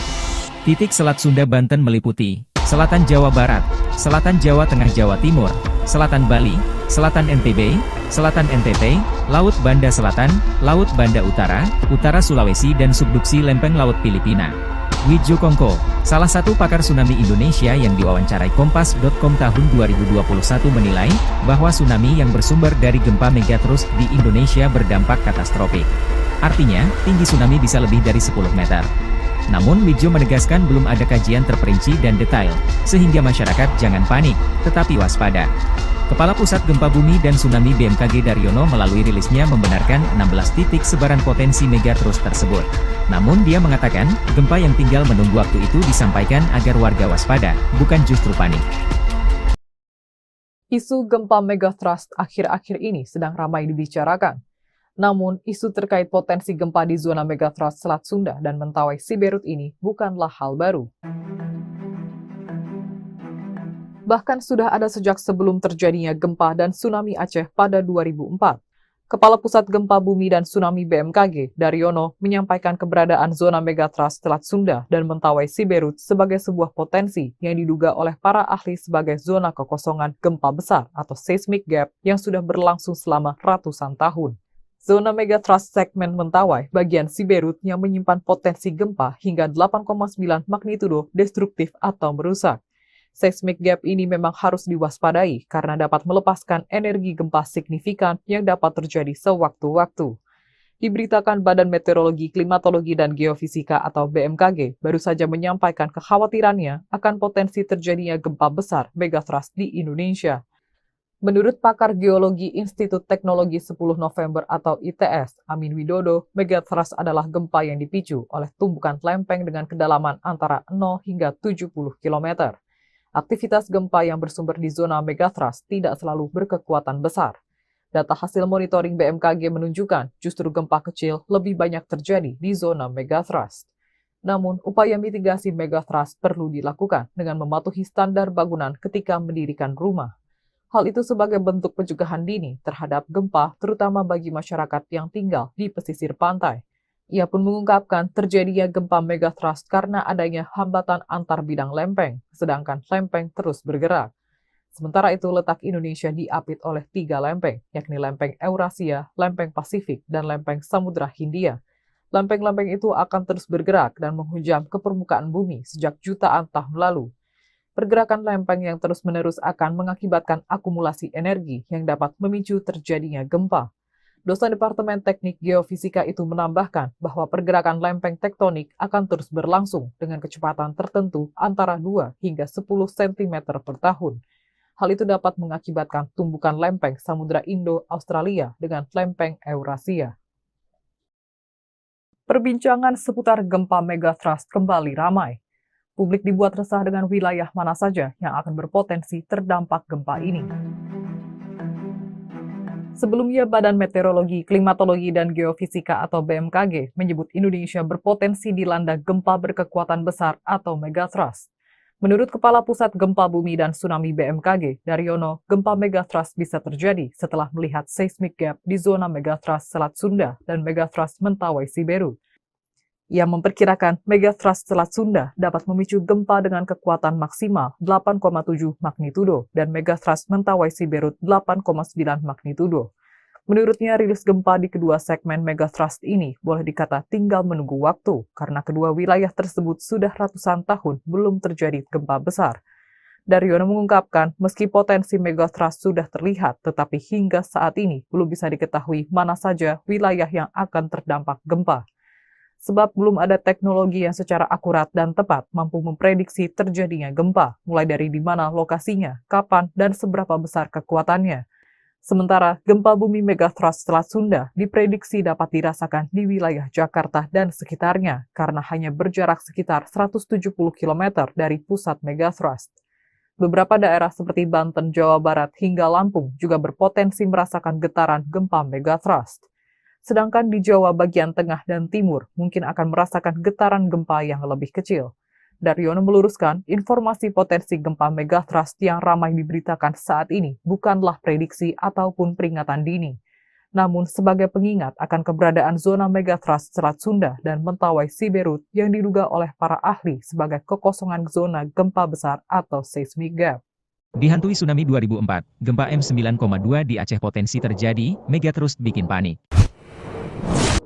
S2: Titik Selat Sunda Banten meliputi Selatan Jawa Barat, Selatan Jawa Tengah Jawa Timur, Selatan Bali, Selatan NTB, Selatan NTT, Laut Banda Selatan, Laut Banda Utara, Utara Sulawesi dan subduksi lempeng Laut Filipina. Widjo Kongko, salah satu pakar tsunami Indonesia yang diwawancarai Kompas.com tahun 2021 menilai, bahwa tsunami yang bersumber dari gempa megatrust di Indonesia berdampak katastrofik. Artinya, tinggi tsunami bisa lebih dari 10 meter. Namun Widjo menegaskan belum ada kajian terperinci dan detail, sehingga masyarakat jangan panik, tetapi waspada. Kepala Pusat Gempa Bumi dan Tsunami BMKG Daryono melalui rilisnya membenarkan 16 titik sebaran potensi megatrust tersebut. Namun dia mengatakan, gempa yang tinggal menunggu waktu itu disampaikan agar warga waspada, bukan justru panik.
S1: Isu gempa megatrust akhir-akhir ini sedang ramai dibicarakan. Namun, isu terkait potensi gempa di zona megatrust Selat Sunda dan Mentawai Siberut ini bukanlah hal baru. Bahkan sudah ada sejak sebelum terjadinya gempa dan tsunami Aceh pada 2004. Kepala Pusat Gempa Bumi dan Tsunami BMKG, Daryono, menyampaikan keberadaan zona megatrust Selat Sunda dan Mentawai Siberut sebagai sebuah potensi yang diduga oleh para ahli sebagai zona kekosongan gempa besar atau seismic gap yang sudah berlangsung selama ratusan tahun. Zona megatrust segmen Mentawai bagian Siberut yang menyimpan potensi gempa hingga 8,9 magnitudo destruktif atau merusak. Seismic gap ini memang harus diwaspadai karena dapat melepaskan energi gempa signifikan yang dapat terjadi sewaktu-waktu. Diberitakan Badan Meteorologi, Klimatologi, dan Geofisika atau BMKG baru saja menyampaikan kekhawatirannya akan potensi terjadinya gempa besar megatrust di Indonesia. Menurut pakar geologi Institut Teknologi 10 November atau ITS, Amin Widodo, megatrust adalah gempa yang dipicu oleh tumbukan lempeng dengan kedalaman antara 0 hingga 70 km. Aktivitas gempa yang bersumber di zona megatrust tidak selalu berkekuatan besar. Data hasil monitoring BMKG menunjukkan justru gempa kecil lebih banyak terjadi di zona megatrust. Namun, upaya mitigasi megatrust perlu dilakukan dengan mematuhi standar bangunan ketika mendirikan rumah. Hal itu sebagai bentuk pencegahan dini terhadap gempa, terutama bagi masyarakat yang tinggal di pesisir pantai. Ia pun mengungkapkan terjadinya gempa megatrust karena adanya hambatan antar bidang lempeng, sedangkan lempeng terus bergerak. Sementara itu, letak Indonesia diapit oleh 3 lempeng, yakni lempeng Eurasia, lempeng Pasifik, dan lempeng Samudra Hindia. Lempeng-lempeng itu akan terus bergerak dan menghujam ke permukaan bumi sejak jutaan tahun lalu. Pergerakan lempeng yang terus-menerus akan mengakibatkan akumulasi energi yang dapat memicu terjadinya gempa. Dosen Departemen Teknik Geofisika itu menambahkan bahwa pergerakan lempeng tektonik akan terus berlangsung dengan kecepatan tertentu antara 2 hingga 10 cm per tahun. Hal itu dapat mengakibatkan tumbukan lempeng Samudra Indo-Australia dengan lempeng Eurasia. Perbincangan seputar gempa megatrust kembali ramai. Publik dibuat resah dengan wilayah mana saja yang akan berpotensi terdampak gempa ini. Sebelumnya, Badan Meteorologi, Klimatologi, dan Geofisika atau BMKG menyebut Indonesia berpotensi dilanda gempa berkekuatan besar atau megatrust. Menurut Kepala Pusat Gempa Bumi dan Tsunami BMKG, Daryono, gempa megatrust bisa terjadi setelah melihat seismic gap di zona megatrust Selat Sunda dan megatrust Mentawai Siberut. Ia memperkirakan megatrust Selat Sunda dapat memicu gempa dengan kekuatan maksimal 8,7 magnitudo dan megatrust Mentawai Siberut 8,9 magnitudo. Menurutnya, rilis gempa di kedua segmen megatrust ini boleh dikata tinggal menunggu waktu karena kedua wilayah tersebut sudah ratusan tahun belum terjadi gempa besar. Daryono mengungkapkan, meski potensi megatrust sudah terlihat, tetapi hingga saat ini belum bisa diketahui mana saja wilayah yang akan terdampak gempa. Sebab belum ada teknologi yang secara akurat dan tepat mampu memprediksi terjadinya gempa, mulai dari di mana lokasinya, kapan, dan seberapa besar kekuatannya. Sementara, gempa bumi megatrust Selat Sunda diprediksi dapat dirasakan di wilayah Jakarta dan sekitarnya karena hanya berjarak sekitar 170 km dari pusat megatrust. Beberapa daerah seperti Banten, Jawa Barat, hingga Lampung juga berpotensi merasakan getaran gempa megatrust. Sedangkan di Jawa bagian tengah dan timur mungkin akan merasakan getaran gempa yang lebih kecil. Daryono meluruskan, informasi potensi gempa megatrust yang ramai diberitakan saat ini bukanlah prediksi ataupun peringatan dini, namun sebagai pengingat akan keberadaan zona megatrust Selat Sunda dan Mentawai Siberut yang diduga oleh para ahli sebagai kekosongan zona gempa besar atau seismic gap.
S2: Dihantui tsunami 2004, gempa M9,2 di Aceh potensi terjadi, megatrust bikin panik.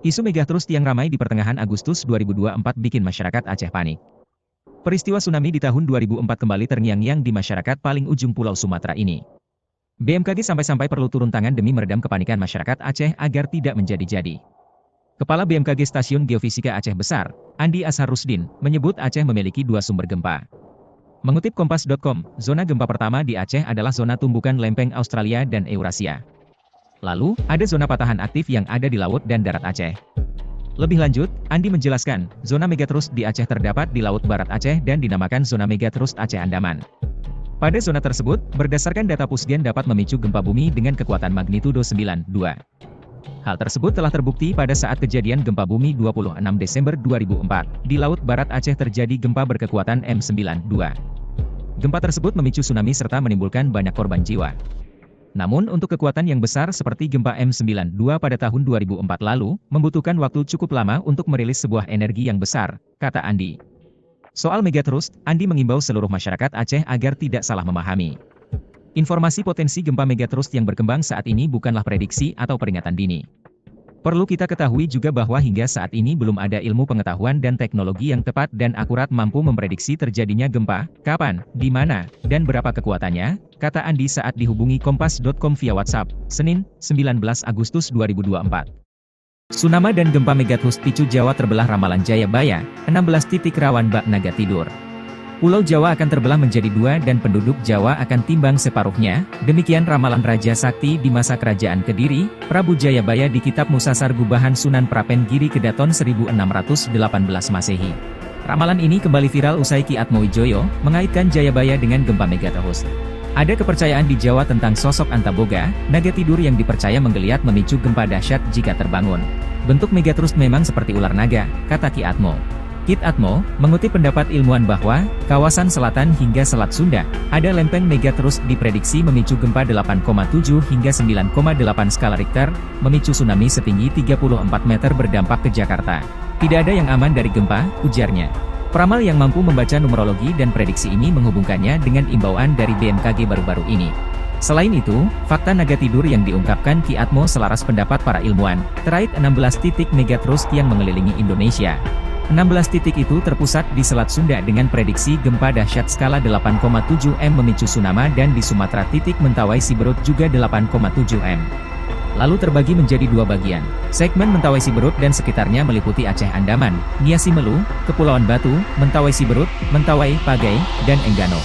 S2: Isu megatrust yang ramai di pertengahan Agustus 2024 bikin masyarakat Aceh panik. Peristiwa tsunami di tahun 2004 kembali terngiang-ngiang di masyarakat paling ujung Pulau Sumatera ini. BMKG sampai-sampai perlu turun tangan demi meredam kepanikan masyarakat Aceh agar tidak menjadi-jadi. Kepala BMKG Stasiun Geofisika Aceh Besar, Andi Asharusdin, menyebut Aceh memiliki 2 sumber gempa. Mengutip Kompas.com, zona gempa pertama di Aceh adalah zona tumbukan lempeng Australia dan Eurasia. Lalu, ada zona patahan aktif yang ada di laut dan darat Aceh. Lebih lanjut, Andi menjelaskan, zona megatrust di Aceh terdapat di Laut Barat Aceh dan dinamakan zona megatrust Aceh Andaman. Pada zona tersebut, berdasarkan data Pusgen dapat memicu gempa bumi dengan kekuatan magnitudo 9,2. Hal tersebut telah terbukti pada saat kejadian gempa bumi 26 Desember 2004. Di Laut Barat Aceh terjadi gempa berkekuatan M92. Gempa tersebut memicu tsunami serta menimbulkan banyak korban jiwa. Namun untuk kekuatan yang besar seperti gempa M92 pada tahun 2004 lalu, membutuhkan waktu cukup lama untuk merilis sebuah energi yang besar, kata Andi. Soal megatrust, Andi mengimbau seluruh masyarakat Aceh agar tidak salah memahami. Informasi potensi gempa megatrust yang berkembang saat ini bukanlah prediksi atau peringatan dini. Perlu kita ketahui juga bahwa hingga saat ini belum ada ilmu pengetahuan dan teknologi yang tepat dan akurat mampu memprediksi terjadinya gempa, kapan, di mana, dan berapa kekuatannya, kata Andi saat dihubungi Kompas.com via WhatsApp, Senin, 19 Agustus 2024. Tsunami dan gempa megatrust picu Jawa terbelah ramalan Jayabaya, 16 titik rawan bak naga tidur. Pulau Jawa akan terbelah menjadi 2 dan penduduk Jawa akan timbang separuhnya, demikian ramalan Raja Sakti di masa kerajaan Kediri, Prabu Jayabaya di Kitab Musasar Gubahan Sunan Prapen Giri Kedaton 1618 Masehi. Ramalan ini kembali viral usai Ki Atmowijoyo mengaitkan Jayabaya dengan gempa megatrust. Ada kepercayaan di Jawa tentang sosok Antaboga, naga tidur yang dipercaya menggeliat memicu gempa dahsyat jika terbangun. Bentuk megatrust memang seperti ular naga, kata Ki Atmo. Kit Atmo, mengutip pendapat ilmuwan bahwa, kawasan selatan hingga Selat Sunda, ada lempeng megatrust diprediksi memicu gempa 8,7 hingga 9,8 skala Richter, memicu tsunami setinggi 34 meter berdampak ke Jakarta. Tidak ada yang aman dari gempa, ujarnya. Peramal yang mampu membaca numerologi dan prediksi ini menghubungkannya dengan imbauan dari BMKG baru-baru ini. Selain itu, fakta naga tidur yang diungkapkan Ki Atmo selaras pendapat para ilmuwan, terkait 16 titik megatrust yang mengelilingi Indonesia. 16 titik itu terpusat di Selat Sunda dengan prediksi gempa dahsyat skala 8,7 M memicu tsunami dan di Sumatera titik Mentawai Siberut juga 8,7 M. Lalu terbagi menjadi 2 bagian. Segmen Mentawai Siberut dan sekitarnya meliputi Aceh Andaman, Niasi Melu, Kepulauan Batu, Mentawai Siberut, Mentawai, Pagai, dan Enggano.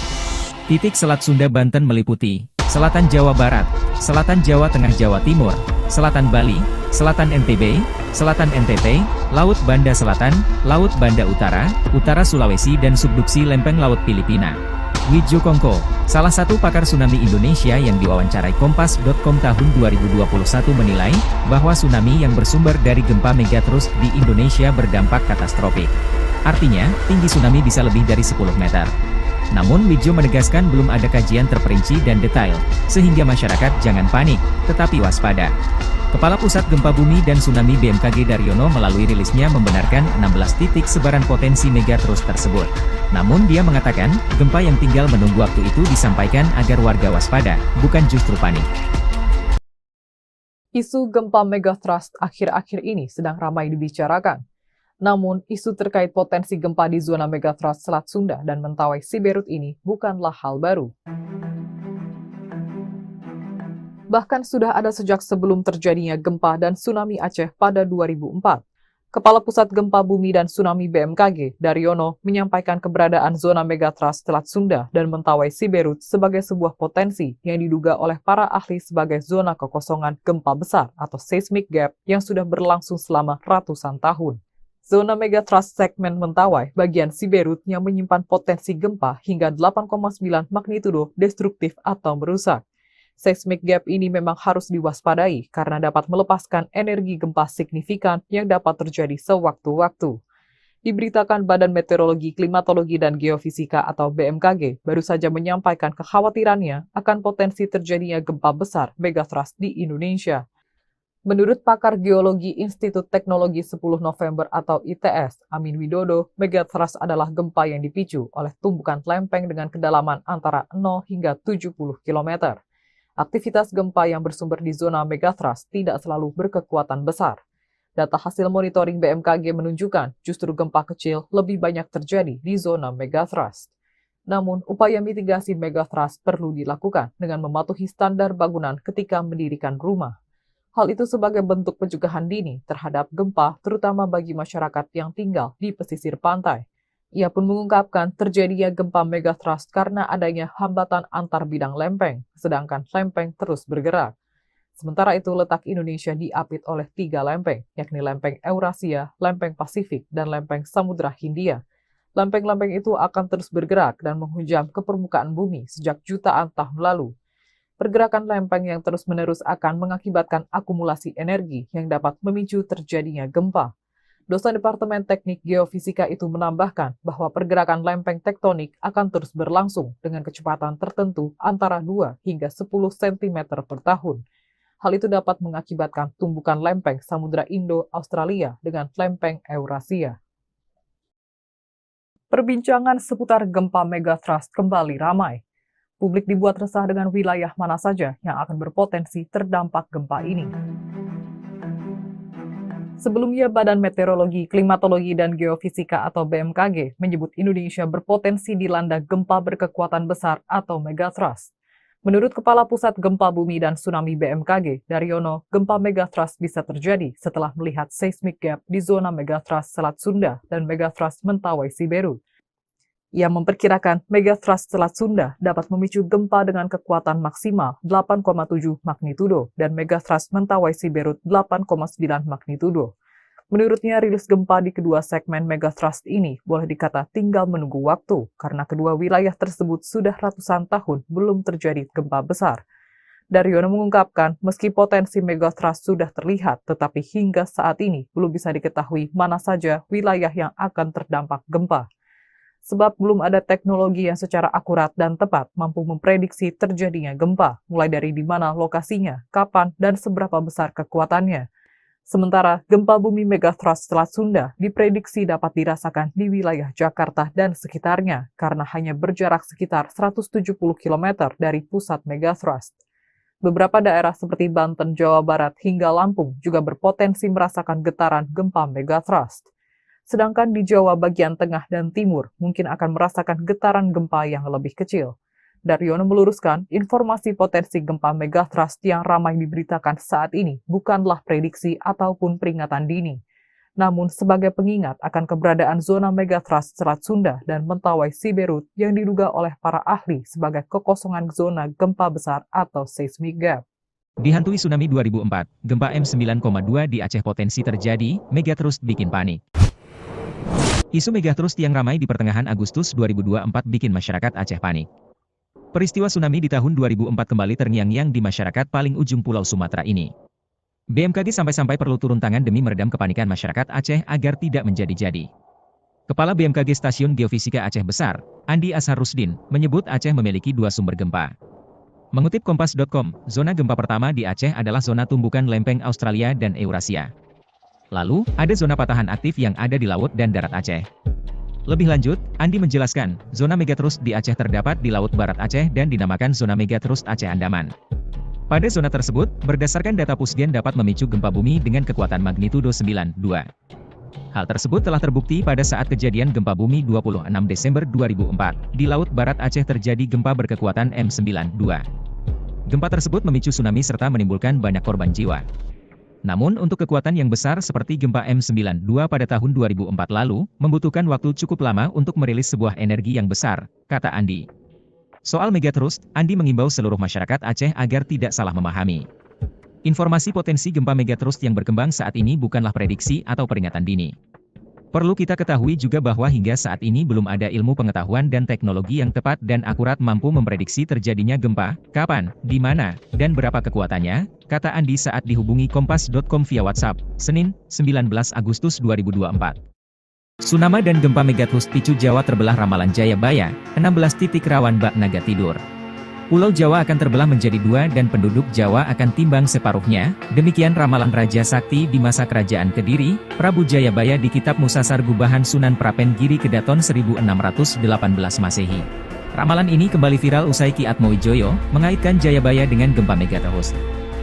S2: Titik Selat Sunda Banten meliputi Selatan Jawa Barat, Selatan Jawa Tengah Jawa Timur, Selatan Bali, Selatan NTB, Selatan NTT, Laut Banda Selatan, Laut Banda Utara, Utara Sulawesi dan subduksi lempeng Laut Filipina. Wijo Kongko, salah satu pakar tsunami Indonesia yang diwawancarai Kompas.com tahun 2021 menilai, bahwa tsunami yang bersumber dari gempa megatrust di Indonesia berdampak katastrofik. Artinya, tinggi tsunami bisa lebih dari 10 meter. Namun Wijo menegaskan belum ada kajian terperinci dan detail, sehingga masyarakat jangan panik, tetapi waspada. Kepala Pusat Gempa Bumi dan Tsunami BMKG Daryono melalui rilisnya membenarkan 16 titik sebaran potensi megatrust tersebut. Namun dia mengatakan, gempa yang tinggal menunggu waktu itu disampaikan agar warga waspada, bukan justru panik.
S1: Isu gempa megatrust akhir-akhir ini sedang ramai dibicarakan. Namun, isu terkait potensi gempa di zona megatrust Selat Sunda dan Mentawai Siberut ini bukanlah hal baru. Bahkan sudah ada sejak sebelum terjadinya gempa dan tsunami Aceh pada 2004. Kepala Pusat Gempa Bumi dan Tsunami BMKG, Daryono, menyampaikan keberadaan zona megatrust Selat Sunda dan Mentawai Siberut sebagai sebuah potensi yang diduga oleh para ahli sebagai zona kekosongan gempa besar atau seismic gap yang sudah berlangsung selama ratusan tahun. Zona megatrust segmen Mentawai bagian Siberut yang menyimpan potensi gempa hingga 8,9 magnitudo destruktif atau merusak. Seismic gap ini memang harus diwaspadai karena dapat melepaskan energi gempa signifikan yang dapat terjadi sewaktu-waktu. Diberitakan Badan Meteorologi, Klimatologi, dan Geofisika atau BMKG baru saja menyampaikan kekhawatirannya akan potensi terjadinya gempa besar megatrust di Indonesia. Menurut pakar geologi Institut Teknologi 10 November atau ITS, Amin Widodo, megatrust adalah gempa yang dipicu oleh tumbukan lempeng dengan kedalaman antara 0 hingga 70 km. Aktivitas gempa yang bersumber di zona megatrust tidak selalu berkekuatan besar. Data hasil monitoring BMKG menunjukkan justru gempa kecil lebih banyak terjadi di zona megathrust. Namun, upaya mitigasi megathrust perlu dilakukan dengan mematuhi standar bangunan ketika mendirikan rumah. Hal itu sebagai bentuk pencegahan dini terhadap gempa, terutama bagi masyarakat yang tinggal di pesisir pantai. Ia pun mengungkapkan terjadinya gempa megathrust karena adanya hambatan antar bidang lempeng, sedangkan lempeng terus bergerak. Sementara itu, letak Indonesia diapit oleh 3 lempeng, yakni lempeng Eurasia, lempeng Pasifik, dan lempeng Samudra Hindia. Lempeng-lempeng itu akan terus bergerak dan menghujam ke permukaan bumi sejak jutaan tahun lalu. Pergerakan lempeng yang terus-menerus akan mengakibatkan akumulasi energi yang dapat memicu terjadinya gempa. Dosen Departemen Teknik Geofisika itu menambahkan bahwa pergerakan lempeng tektonik akan terus berlangsung dengan kecepatan tertentu antara 2 hingga 10 cm per tahun. Hal itu dapat mengakibatkan tumbukan lempeng Samudra Indo-Australia dengan lempeng Eurasia. Perbincangan seputar gempa megathrust kembali ramai. Publik dibuat resah dengan wilayah mana saja yang akan berpotensi terdampak gempa ini. Sebelumnya, Badan Meteorologi, Klimatologi, dan Geofisika atau BMKG menyebut Indonesia berpotensi dilanda gempa berkekuatan besar atau megathrust. Menurut Kepala Pusat Gempa Bumi dan Tsunami BMKG, Daryono, gempa megathrust bisa terjadi setelah melihat seismic gap di zona megathrust Selat Sunda dan megathrust Mentawai Siberut. Ia memperkirakan megathrust Selat Sunda dapat memicu gempa dengan kekuatan maksimal 8,7 magnitudo dan megathrust Mentawai Siberut 8,9 magnitudo. Menurutnya, rilis gempa di kedua segmen megathrust ini boleh dikata tinggal menunggu waktu karena kedua wilayah tersebut sudah ratusan tahun belum terjadi gempa besar. Daryono mengungkapkan, meski potensi megathrust sudah terlihat, tetapi hingga saat ini belum bisa diketahui mana saja wilayah yang akan terdampak gempa. Sebab belum ada teknologi yang secara akurat dan tepat mampu memprediksi terjadinya gempa, mulai dari di mana lokasinya, kapan, dan seberapa besar kekuatannya. Sementara gempa bumi megathrust Selat Sunda diprediksi dapat dirasakan di wilayah Jakarta dan sekitarnya karena hanya berjarak sekitar 170 km dari pusat megathrust. Beberapa daerah seperti Banten, Jawa Barat, hingga Lampung juga berpotensi merasakan getaran gempa megathrust. Sedangkan di Jawa bagian tengah dan timur mungkin akan merasakan getaran gempa yang lebih kecil. Daryono meluruskan, informasi potensi gempa megathrust yang ramai diberitakan saat ini bukanlah prediksi ataupun peringatan dini, namun sebagai pengingat akan keberadaan zona megathrust Selat Sunda dan Mentawai Siberut yang diduga oleh para ahli sebagai kekosongan zona gempa besar atau seismic gap.
S2: Dihantui tsunami 2004, gempa M9,2 di Aceh potensi terjadi, megathrust bikin panik. Isu megathrust yang ramai di pertengahan Agustus 2024 bikin masyarakat Aceh panik. Peristiwa tsunami di tahun 2004 kembali terngiang-ngiang di masyarakat paling ujung Pulau Sumatera ini. BMKG sampai-sampai perlu turun tangan demi meredam kepanikan masyarakat Aceh agar tidak menjadi-jadi. Kepala BMKG Stasiun Geofisika Aceh Besar, Andi Ashar Rusdin, menyebut Aceh memiliki 2 sumber gempa. Mengutip Kompas.com, zona gempa pertama di Aceh adalah zona tumbukan lempeng Australia dan Eurasia. Lalu, ada zona patahan aktif yang ada di laut dan darat Aceh. Lebih lanjut, Andi menjelaskan, zona megathrust di Aceh terdapat di Laut Barat Aceh dan dinamakan zona megathrust Aceh Andaman. Pada zona tersebut, berdasarkan data Pusgen dapat memicu gempa bumi dengan kekuatan magnitudo 9,2. Hal tersebut telah terbukti pada saat kejadian gempa bumi 26 Desember 2004. Di Laut Barat Aceh terjadi gempa berkekuatan M9,2. Gempa tersebut memicu tsunami serta menimbulkan banyak korban jiwa. Namun untuk kekuatan yang besar seperti gempa M9,2 pada tahun 2004 lalu, membutuhkan waktu cukup lama untuk merilis sebuah energi yang besar, kata Andi. Soal megathrust, Andi mengimbau seluruh masyarakat Aceh agar tidak salah memahami. Informasi potensi gempa megathrust yang berkembang saat ini bukanlah prediksi atau peringatan dini. Perlu kita ketahui juga bahwa hingga saat ini belum ada ilmu pengetahuan dan teknologi yang tepat dan akurat mampu memprediksi terjadinya gempa, kapan, di mana, dan berapa kekuatannya, kata Andi saat dihubungi Kompas.com via WhatsApp, Senin, 19 Agustus 2024. Tsunami dan gempa megathrust picu Jawa terbelah ramalan Jayabaya, 16 titik rawan bak naga tidur. Pulau Jawa akan terbelah menjadi 2 dan penduduk Jawa akan timbang separuhnya, demikian ramalan Raja Sakti di masa kerajaan Kediri, Prabu Jayabaya di Kitab Musasar Gubahan Sunan Prapen Giri Kedaton 1618 Masehi. Ramalan ini kembali viral usai Ki Atmowijoyo mengaitkan Jayabaya dengan gempa megathrust.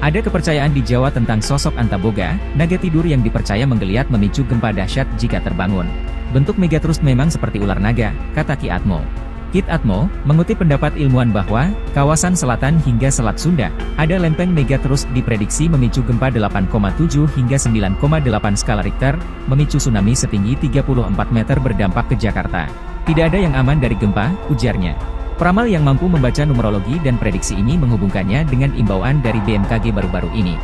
S2: Ada kepercayaan di Jawa tentang sosok Antaboga, naga tidur yang dipercaya menggeliat memicu gempa dahsyat jika terbangun. Bentuk megatrust memang seperti ular naga, kata Ki Atmo. Kit Atmo mengutip pendapat ilmuwan bahwa kawasan selatan hingga Selat Sunda ada lempeng megatrust diprediksi memicu gempa 8,7 hingga 9,8 skala Richter, memicu tsunami setinggi 34 meter berdampak ke Jakarta. Tidak ada yang aman dari gempa, ujarnya. Peramal yang mampu membaca numerologi dan prediksi ini menghubungkannya dengan imbauan dari BMKG baru-baru ini.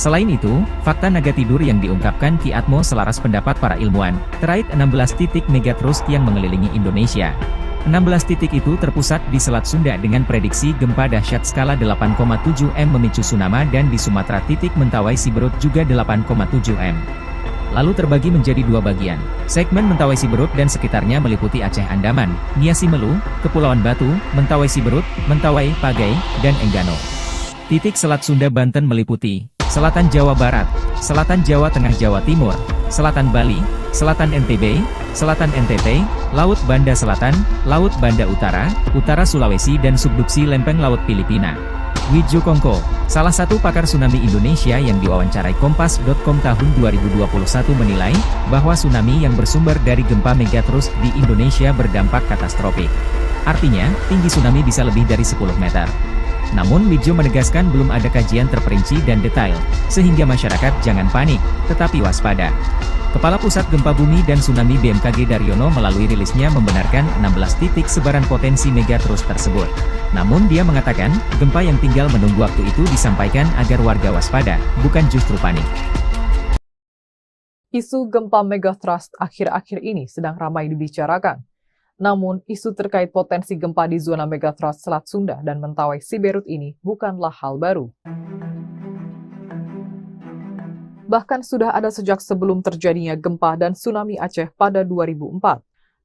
S2: Selain itu, fakta naga tidur yang diungkapkan Ki Atmo selaras pendapat para ilmuwan, terkait 16 titik megatrust yang mengelilingi Indonesia. 16 titik itu terpusat di Selat Sunda dengan prediksi gempa dahsyat skala 8,7 M memicu tsunami dan di Sumatera titik Mentawai Siberut juga 8,7 M. Lalu terbagi menjadi dua bagian. Segmen Mentawai Siberut dan sekitarnya meliputi Aceh Andaman, Nia Simelu, Kepulauan Batu, Mentawai Siberut, Mentawai, Pagai, dan Enggano. Titik Selat Sunda Banten meliputi Selatan Jawa Barat, Selatan Jawa Tengah Jawa Timur, Selatan Bali, Selatan NTB, Selatan NTT, Laut Banda Selatan, Laut Banda Utara, Utara Sulawesi dan subduksi lempeng Laut Filipina. Widjo Kongko, salah satu pakar tsunami Indonesia yang diwawancarai Kompas.com tahun 2021 menilai, bahwa tsunami yang bersumber dari gempa megatrust di Indonesia berdampak katastrofik. Artinya, tinggi tsunami bisa lebih dari 10 meter. Namun Widjo menegaskan belum ada kajian terperinci dan detail, sehingga masyarakat jangan panik, tetapi waspada. Kepala Pusat Gempa Bumi dan Tsunami BMKG Daryono melalui rilisnya membenarkan 16 titik sebaran potensi megatrust tersebut. Namun dia mengatakan, gempa yang tinggal menunggu waktu itu disampaikan agar warga waspada, bukan justru panik.
S1: Isu gempa megatrust akhir-akhir ini sedang ramai dibicarakan. Namun, isu terkait potensi gempa di zona megatrust Selat Sunda dan Mentawai Siberut ini bukanlah hal baru. Bahkan sudah ada sejak sebelum terjadinya gempa dan tsunami Aceh pada 2004.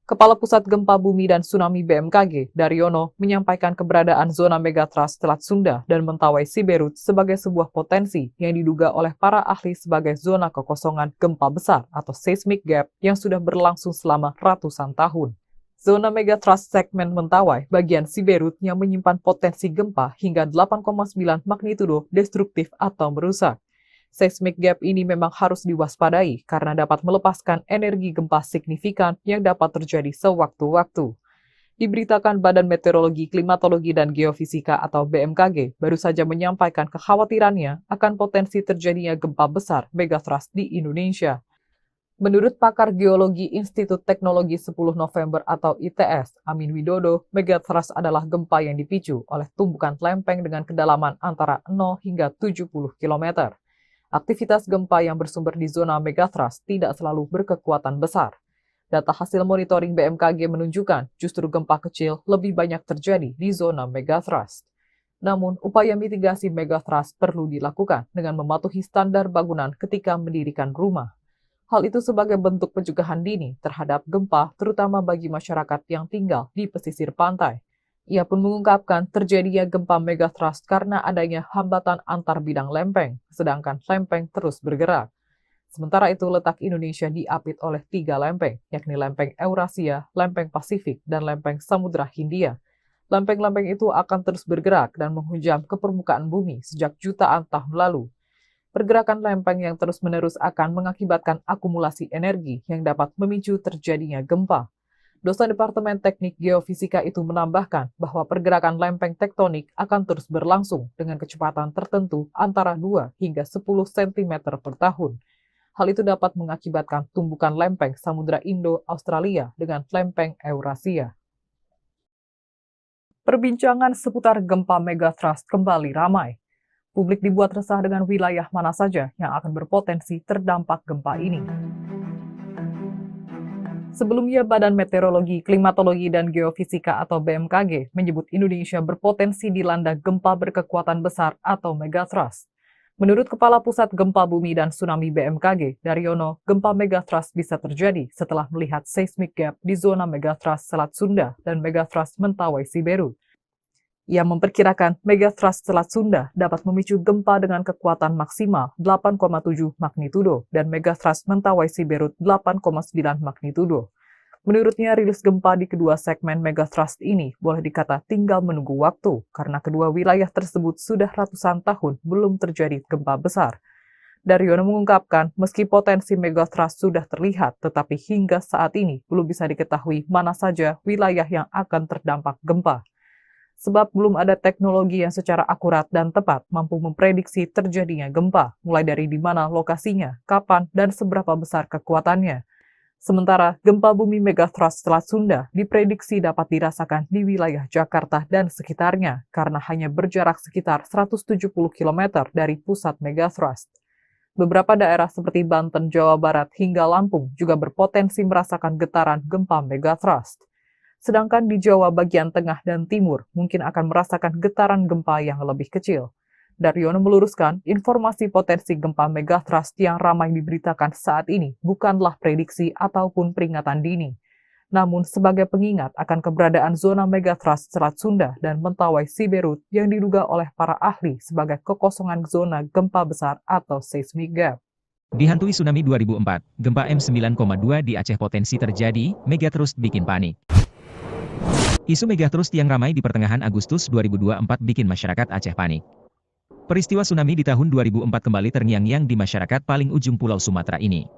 S1: Kepala Pusat Gempa Bumi dan Tsunami BMKG, Daryono, menyampaikan keberadaan zona megatrust Selat Sunda dan Mentawai Siberut sebagai sebuah potensi yang diduga oleh para ahli sebagai zona kekosongan gempa besar atau seismic gap yang sudah berlangsung selama ratusan tahun. Zona megatrust segmen Mentawai bagian Siberut yang menyimpan potensi gempa hingga 8,9 magnitudo destruktif atau merusak. Seismic gap ini memang harus diwaspadai karena dapat melepaskan energi gempa signifikan yang dapat terjadi sewaktu-waktu. Diberitakan Badan Meteorologi, Klimatologi, dan Geofisika atau BMKG baru saja menyampaikan kekhawatirannya akan potensi terjadinya gempa besar megatrust di Indonesia. Menurut pakar geologi Institut Teknologi 10 November atau ITS, Amin Widodo, megatrust adalah gempa yang dipicu oleh tumbukan lempeng dengan kedalaman antara 0 hingga 70 km. Aktivitas gempa yang bersumber di zona megatrust tidak selalu berkekuatan besar. Data hasil monitoring BMKG menunjukkan justru gempa kecil lebih banyak terjadi di zona megatrust. Namun, upaya mitigasi megatrust perlu dilakukan dengan mematuhi standar bangunan ketika mendirikan rumah. Hal itu sebagai bentuk pencegahan dini terhadap gempa, terutama bagi masyarakat yang tinggal di pesisir pantai. Ia pun mengungkapkan terjadinya gempa megatrust karena adanya hambatan antar bidang lempeng, sedangkan lempeng terus bergerak. Sementara itu, letak Indonesia diapit oleh 3 lempeng, yakni lempeng Eurasia, lempeng Pasifik, dan lempeng Samudra Hindia. Lempeng-lempeng itu akan terus bergerak dan menghujam ke permukaan bumi sejak jutaan tahun lalu. Pergerakan lempeng yang terus-menerus akan mengakibatkan akumulasi energi yang dapat memicu terjadinya gempa. Dosen Departemen Teknik Geofisika itu menambahkan bahwa pergerakan lempeng tektonik akan terus berlangsung dengan kecepatan tertentu antara 2 hingga 10 cm per tahun. Hal itu dapat mengakibatkan tumbukan lempeng Samudra Indo-Australia dengan lempeng Eurasia. Perbincangan seputar gempa megatrust kembali ramai. Publik dibuat resah dengan wilayah mana saja yang akan berpotensi terdampak gempa ini. Sebelumnya, Badan Meteorologi, Klimatologi, dan Geofisika atau BMKG menyebut Indonesia berpotensi dilanda gempa berkekuatan besar atau megatrust. Menurut Kepala Pusat Gempa Bumi dan Tsunami BMKG, Daryono, gempa megatrust bisa terjadi setelah melihat seismic gap di zona megatrust Selat Sunda dan megatrust Mentawai Siberut. Ia memperkirakan megatrust Selat Sunda dapat memicu gempa dengan kekuatan maksimal 8,7 magnitudo dan megatrust Mentawai Siberut 8,9 magnitudo. Menurutnya, rilis gempa di kedua segmen megathrust ini boleh dikata tinggal menunggu waktu karena kedua wilayah tersebut sudah ratusan tahun belum terjadi gempa besar. Daryono mengungkapkan, meski potensi megathrust sudah terlihat, tetapi hingga saat ini belum bisa diketahui mana saja wilayah yang akan terdampak gempa. Sebab belum ada teknologi yang secara akurat dan tepat mampu memprediksi terjadinya gempa, mulai dari di mana lokasinya, kapan, dan seberapa besar kekuatannya. Sementara, gempa bumi megathrust Selat Sunda diprediksi dapat dirasakan di wilayah Jakarta dan sekitarnya karena hanya berjarak sekitar 170 km dari pusat megathrust. Beberapa daerah seperti Banten, Jawa Barat, hingga Lampung juga berpotensi merasakan getaran gempa megathrust. Sedangkan di Jawa bagian tengah dan timur mungkin akan merasakan getaran gempa yang lebih kecil. Daryono meluruskan, informasi potensi gempa megathrust yang ramai diberitakan saat ini bukanlah prediksi ataupun peringatan dini, namun sebagai pengingat akan keberadaan zona megathrust Selat Sunda dan Mentawai Siberut yang diduga oleh para ahli sebagai kekosongan zona gempa besar atau seismic gap.
S2: Dihantui tsunami 2004, gempa M9,2 di Aceh potensi terjadi, megathrust bikin panik. Isu megathrust yang ramai di pertengahan Agustus 2024 bikin masyarakat Aceh panik. Peristiwa tsunami di tahun 2004 kembali terngiang-ngiang di masyarakat paling ujung Pulau Sumatera ini.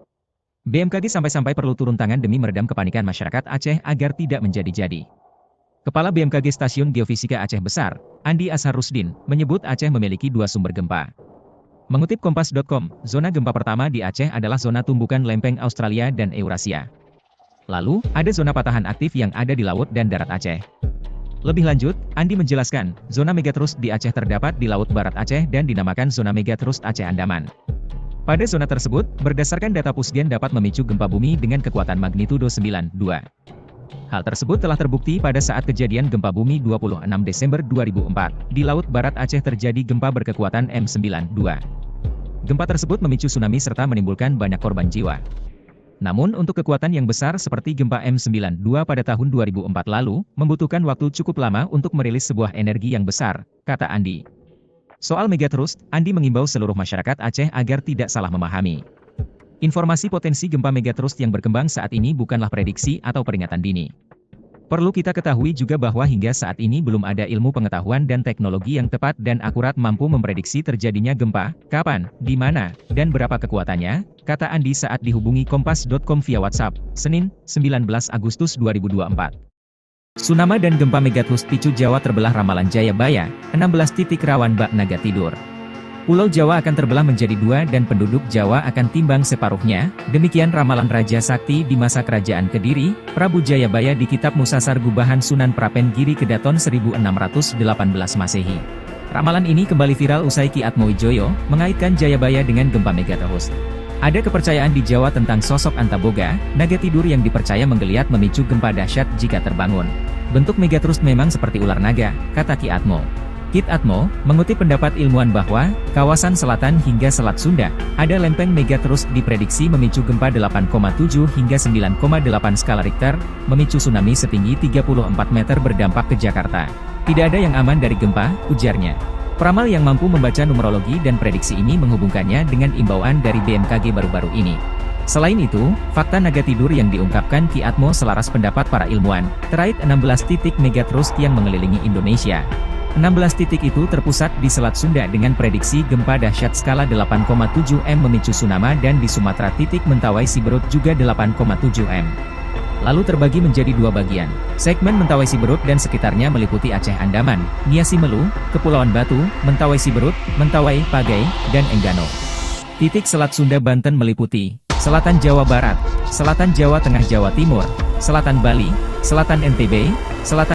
S2: BMKG sampai-sampai perlu turun tangan demi meredam kepanikan masyarakat Aceh agar tidak menjadi-jadi. Kepala BMKG Stasiun Geofisika Aceh Besar, Andi Ashar Rusdin, menyebut Aceh memiliki dua sumber gempa. Mengutip Kompas.com, zona gempa pertama di Aceh adalah zona tumbukan lempeng Australia dan Eurasia. Lalu, ada zona patahan aktif yang ada di laut dan darat Aceh. Lebih lanjut, Andi menjelaskan, zona megathrust di Aceh terdapat di Laut Barat Aceh dan dinamakan zona megathrust Aceh Andaman. Pada zona tersebut, berdasarkan data Pusgen dapat memicu gempa bumi dengan kekuatan magnitudo 9,2. Hal tersebut telah terbukti pada saat kejadian gempa bumi 26 Desember 2004. Di Laut Barat Aceh terjadi gempa berkekuatan M9,2. Gempa tersebut memicu tsunami serta menimbulkan banyak korban jiwa. Namun untuk kekuatan yang besar seperti gempa M9,2 pada tahun 2004 lalu, membutuhkan waktu cukup lama untuk merilis sebuah energi yang besar, kata Andi. Soal megathrust, Andi mengimbau seluruh masyarakat Aceh agar tidak salah memahami. Informasi potensi gempa megathrust yang berkembang saat ini bukanlah prediksi atau peringatan dini. Perlu kita ketahui juga bahwa hingga saat ini belum ada ilmu pengetahuan dan teknologi yang tepat dan akurat mampu memprediksi terjadinya gempa, kapan, di mana, dan berapa kekuatannya, kata Andi saat dihubungi Kompas.com via WhatsApp, Senin, 19 Agustus 2024. Tsunami dan gempa megathrust picu Jawa terbelah ramalan Jayabaya, 16 titik rawan bak naga tidur. Pulau Jawa akan terbelah menjadi dua dan penduduk Jawa akan timbang separuhnya, demikian ramalan Raja Sakti di masa kerajaan Kediri, Prabu Jayabaya di Kitab Musasar Gubahan Sunan Prapen Giri Kedaton 1618 Masehi. Ramalan ini kembali viral usai Ki Atmowijoyo mengaitkan Jayabaya dengan gempa megathrust. Ada kepercayaan di Jawa tentang sosok Antaboga, naga tidur yang dipercaya menggeliat memicu gempa dahsyat jika terbangun. Bentuk megathrust memang seperti ular naga, kata Ki Atmo. Kit Atmo, mengutip pendapat ilmuwan bahwa, kawasan selatan hingga Selat Sunda, ada lempeng megathrust diprediksi memicu gempa 8,7 hingga 9,8 skala Richter, memicu tsunami setinggi 34 meter berdampak ke Jakarta. Tidak ada yang aman dari gempa, ujarnya. Peramal yang mampu membaca numerologi dan prediksi ini menghubungkannya dengan imbauan dari BMKG baru-baru ini. Selain itu, fakta naga tidur yang diungkapkan Ki Atmo selaras pendapat para ilmuwan, terkait 16 titik megathrust yang mengelilingi Indonesia. 16 titik itu terpusat di Selat Sunda dengan prediksi gempa dahsyat skala 8,7 M memicu tsunami dan di Sumatera titik Mentawai Siberut juga 8,7 M. Lalu terbagi menjadi dua bagian. Segmen Mentawai Siberut dan sekitarnya meliputi Aceh Andaman, Nia Simelu, Kepulauan Batu, Mentawai Siberut, Mentawai, Pagai, dan Enggano. Titik Selat Sunda Banten meliputi Selatan Jawa Barat, Selatan Jawa Tengah Jawa Timur, Selatan Bali, Selatan NTB, Selatan